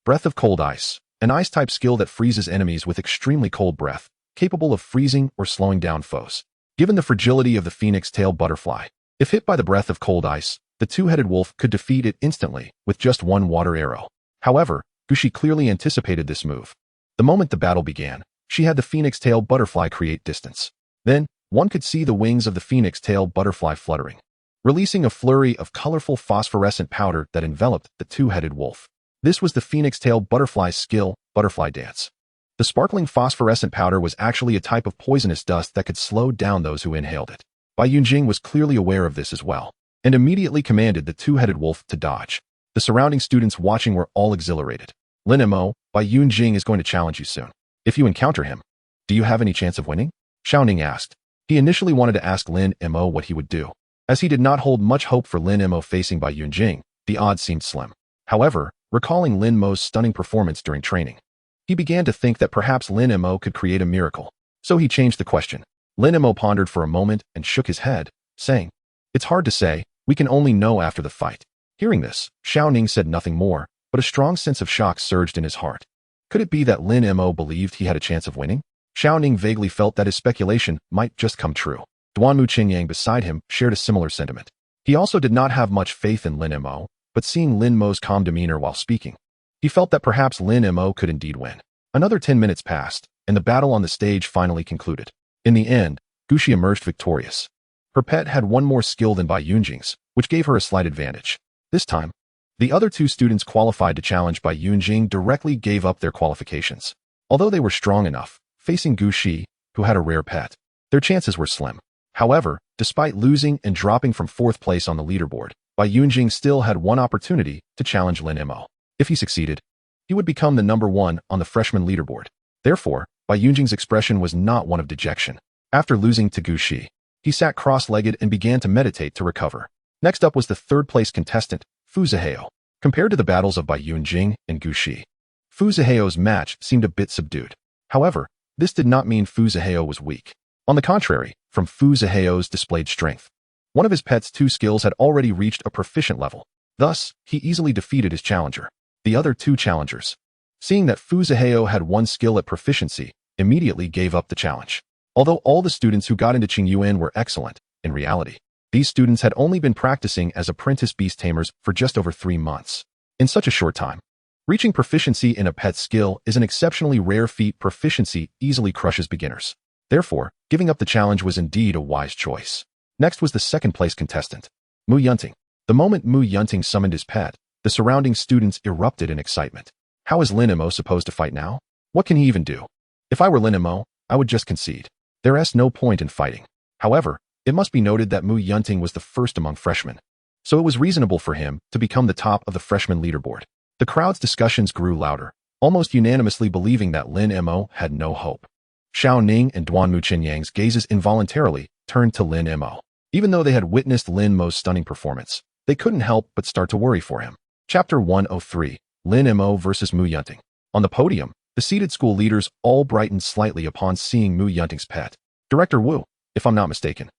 Breath of cold ice, an ice-type skill that freezes enemies with extremely cold breath, capable of freezing or slowing down foes. Given the fragility of the phoenix-tail butterfly, if hit by the breath of cold ice, the two-headed wolf could defeat it instantly with just 1 water arrow. However, Guxi clearly anticipated this move. The moment the battle began, she had the phoenix-tail butterfly create distance. Then, one could see the wings of the phoenix-tail butterfly fluttering, releasing a flurry of colorful phosphorescent powder that enveloped the two-headed wolf. This was the phoenix-tail butterfly's skill, butterfly dance. The sparkling phosphorescent powder was actually a type of poisonous dust that could slow down those who inhaled it. Bai Yunjing was clearly aware of this as well, and immediately commanded the two-headed wolf to dodge. The surrounding students watching were all exhilarated. Lin Mo, Bai Yunjing is going to challenge you soon. If you encounter him, do you have any chance of winning? Xiao Ning asked. He initially wanted to ask Lin Mo what he would do. As he did not hold much hope for Lin Mo facing Bai Yunjing, the odds seemed slim. However, recalling Lin Mo's stunning performance during training, he began to think that perhaps Lin Mo could create a miracle. So he changed the question. Lin Mo pondered for a moment and shook his head, saying, "It's hard to say, we can only know after the fight." Hearing this, Xiao Ning said nothing more, but a strong sense of shock surged in his heart. Could it be that Lin Mo believed he had a chance of winning? Xiao Ning vaguely felt that his speculation might just come true. Duanmu Qinyang beside him shared a similar sentiment. He also did not have much faith in Lin Mo, but seeing Lin Mo's calm demeanor while speaking, he felt that perhaps Lin Mo could indeed win. Another 10 minutes passed, and the battle on the stage finally concluded. In the end, Guxi emerged victorious. Her pet had 1 more skill than Bai Yunjing's, which gave her a slight advantage. This time, the other 2 students qualified to challenge Bai Yunjing directly gave up their qualifications. Although they were strong enough, facing Guxi, who had a rare pet, their chances were slim. However, despite losing and dropping from 4th place on the leaderboard, Bai Yunjing still had 1 opportunity to challenge Lin Mo. If he succeeded, he would become the number 1 on the freshman leaderboard. Therefore, Bai Yunjing's expression was not one of dejection. After losing to Guxi, he sat cross-legged and began to meditate to recover. Next up was the 3rd-place contestant, Fu Zihao. Compared to the battles of Bai Yunjing and Guxi, Fu Zihao's match seemed a bit subdued. However, this did not mean Fu Zihao was weak. On the contrary, from Fu Zihao's displayed strength, one of his pet's 2 skills had already reached a proficient level. Thus, he easily defeated his challenger. The other 2 challengers, seeing that Fu Zihao had 1 skill at proficiency, immediately gave up the challenge. Although all the students who got into Qingyuan were excellent, in reality, These students had only been practicing as apprentice beast tamers for just over 3 months. In such a short time, reaching proficiency in a pet skill is an exceptionally rare feat. Proficiency easily crushes beginners. Therefore, giving up the challenge was indeed a wise choice. Next was the second-place contestant, Mu Yunting. The moment Mu Yunting summoned his pet, the surrounding students erupted in excitement. How is Lin Mo supposed to fight now? What can he even do? If I were Lin Mo, I would just concede. There's no point in fighting. However, it must be noted that Mu Yunting was the first among freshmen, so it was reasonable for him to become the top of the freshman leaderboard. The crowd's discussions grew louder, almost unanimously believing that Lin Mo had no hope. Xiao Ning and Duanmu Qinyang's gazes involuntarily turned to Lin Mo. Even though they had witnessed Lin Mo's stunning performance, they couldn't help but start to worry for him. Chapter 103, Lin Mo versus Mu Yunting. On the podium, the seated school leaders all brightened slightly upon seeing Mu Yunting's pet. Director Wu, if I'm not mistaken,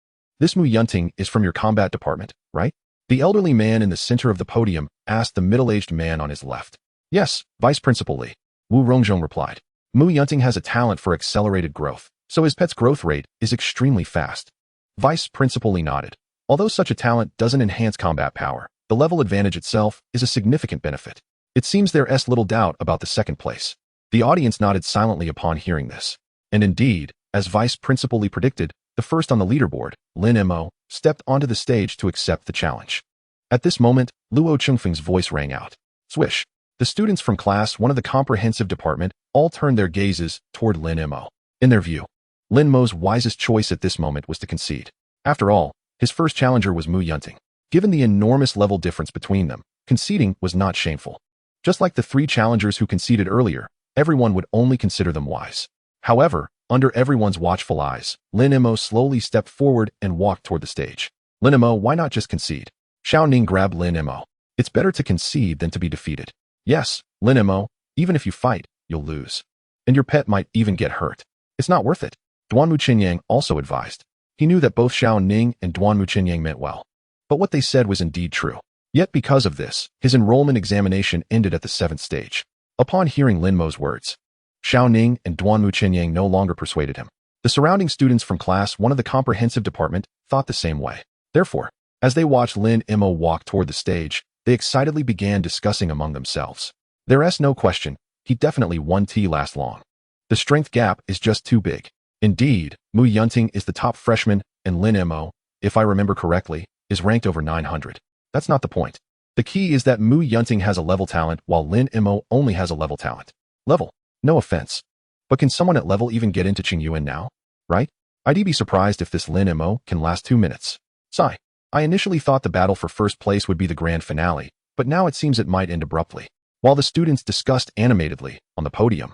this Mu Yunting is from your combat department, right? The elderly man in the center of the podium asked the middle-aged man on his left. Yes, Vice Principal Li, Wu Rongzhong replied. Mu Yunting has a talent for accelerated growth, so his pet's growth rate is extremely fast. Vice Principal Li nodded. Although such a talent doesn't enhance combat power, the level advantage itself is a significant benefit. It seems there's little doubt about the second place. The audience nodded silently upon hearing this. And indeed, as Vice Principal Li predicted, the first on the leaderboard, Lin Mo, stepped onto the stage to accept the challenge. At this moment, Luo Chengfeng's voice rang out. Swish. The students from Class 1 of the comprehensive department all turned their gazes toward Lin Mo. In their view, Lin Mo's wisest choice at this moment was to concede. After all, his first challenger was Mu Yunting. Given the enormous level difference between them, conceding was not shameful. Just like the 3 challengers who conceded earlier, everyone would only consider them wise. However, under everyone's watchful eyes, Lin Mo slowly stepped forward and walked toward the stage. Lin Mo, why not just concede? Xiao Ning grabbed Lin Mo. It's better to concede than to be defeated. Yes, Lin Mo, even if you fight, you'll lose. And your pet might even get hurt. It's not worth it. Duanmu Qinyang also advised. He knew that both Xiao Ning and Duanmu Qinyang meant well. But what they said was indeed true. Yet because of this, his enrollment examination ended at the 7th stage. Upon hearing Lin Mo's words, Xiao Ning and Duanmu Qinyang no longer persuaded him. The surrounding students from Class 1 of the comprehensive department thought the same way. Therefore, as they watched Lin Mo walk toward the stage, they excitedly began discussing among themselves. There's no question, he definitely won't last long. The strength gap is just too big. Indeed, Mu Yunting is the top freshman, and Lin Mo, if I remember correctly, is ranked over 900. That's not the point. The key is that Mu Yunting has a level talent while Lin Mo only has a level talent. Level. No offense. But can someone at level even get into Qingyuan now? Right? I'd be surprised if this Lin Mo can last 2 minutes. Sigh. I initially thought the battle for first place would be the grand finale, but now it seems it might end abruptly. While the students discussed animatedly on the podium,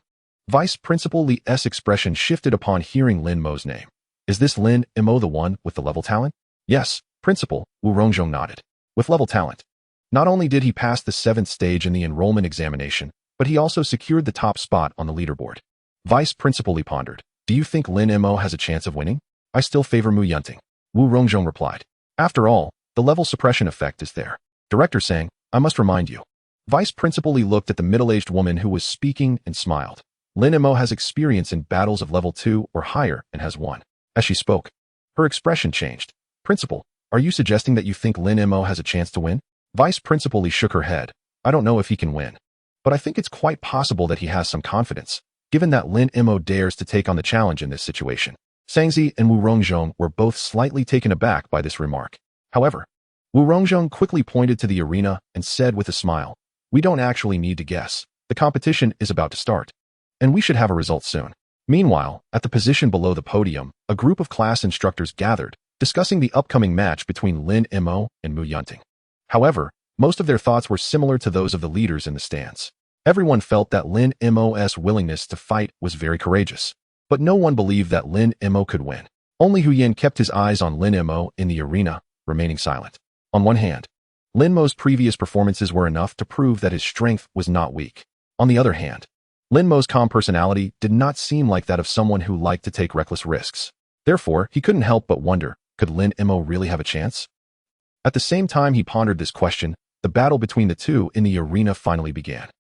Vice Principal Li's expression shifted upon hearing Lin Mo's name. Is this Lin Mo the one with the level talent? Yes, Principal, Wu Rongzhong nodded. With level talent. Not only did he pass the 7th stage in the enrollment examination, but he also secured the top spot on the leaderboard. Vice Principal Li pondered. Do you think Lin Mo has a chance of winning? I still favor Mu Yunting. Wu Rongzhong replied. After all, the level suppression effect is there. Director sang, I must remind you. Vice Principal Li looked at the middle-aged woman who was speaking and smiled. Lin Mo has experience in battles of level 2 or higher and has won. As she spoke, her expression changed. Principal, are you suggesting that you think Lin Mo has a chance to win? Vice Principal Li shook her head. I don't know if he can win. But I think it's quite possible that he has some confidence, given that Lin Mo dares to take on the challenge in this situation. Sangzi and Wu Rongzhong were both slightly taken aback by this remark. However, Wu Rongzhong quickly pointed to the arena and said with a smile, we don't actually need to guess. The competition is about to start, and we should have a result soon. Meanwhile, at the position below the podium, a group of class instructors gathered, discussing the upcoming match between Lin Mo and Mu Yunting. However, most of their thoughts were similar to those of the leaders in the stands. Everyone felt that Lin Mo's willingness to fight was very courageous. But no one believed that Lin Mo could win. Only Hu Yin kept his eyes on Lin Mo in the arena, remaining silent. On one hand, Lin Mo's previous performances were enough to prove that his strength was not weak. On the other hand, Lin Mo's calm personality did not seem like that of someone who liked to take reckless risks. Therefore, he couldn't help but wonder, could Lin Mo really have a chance? At the same time he pondered this question, the battle between the two in the arena finally began.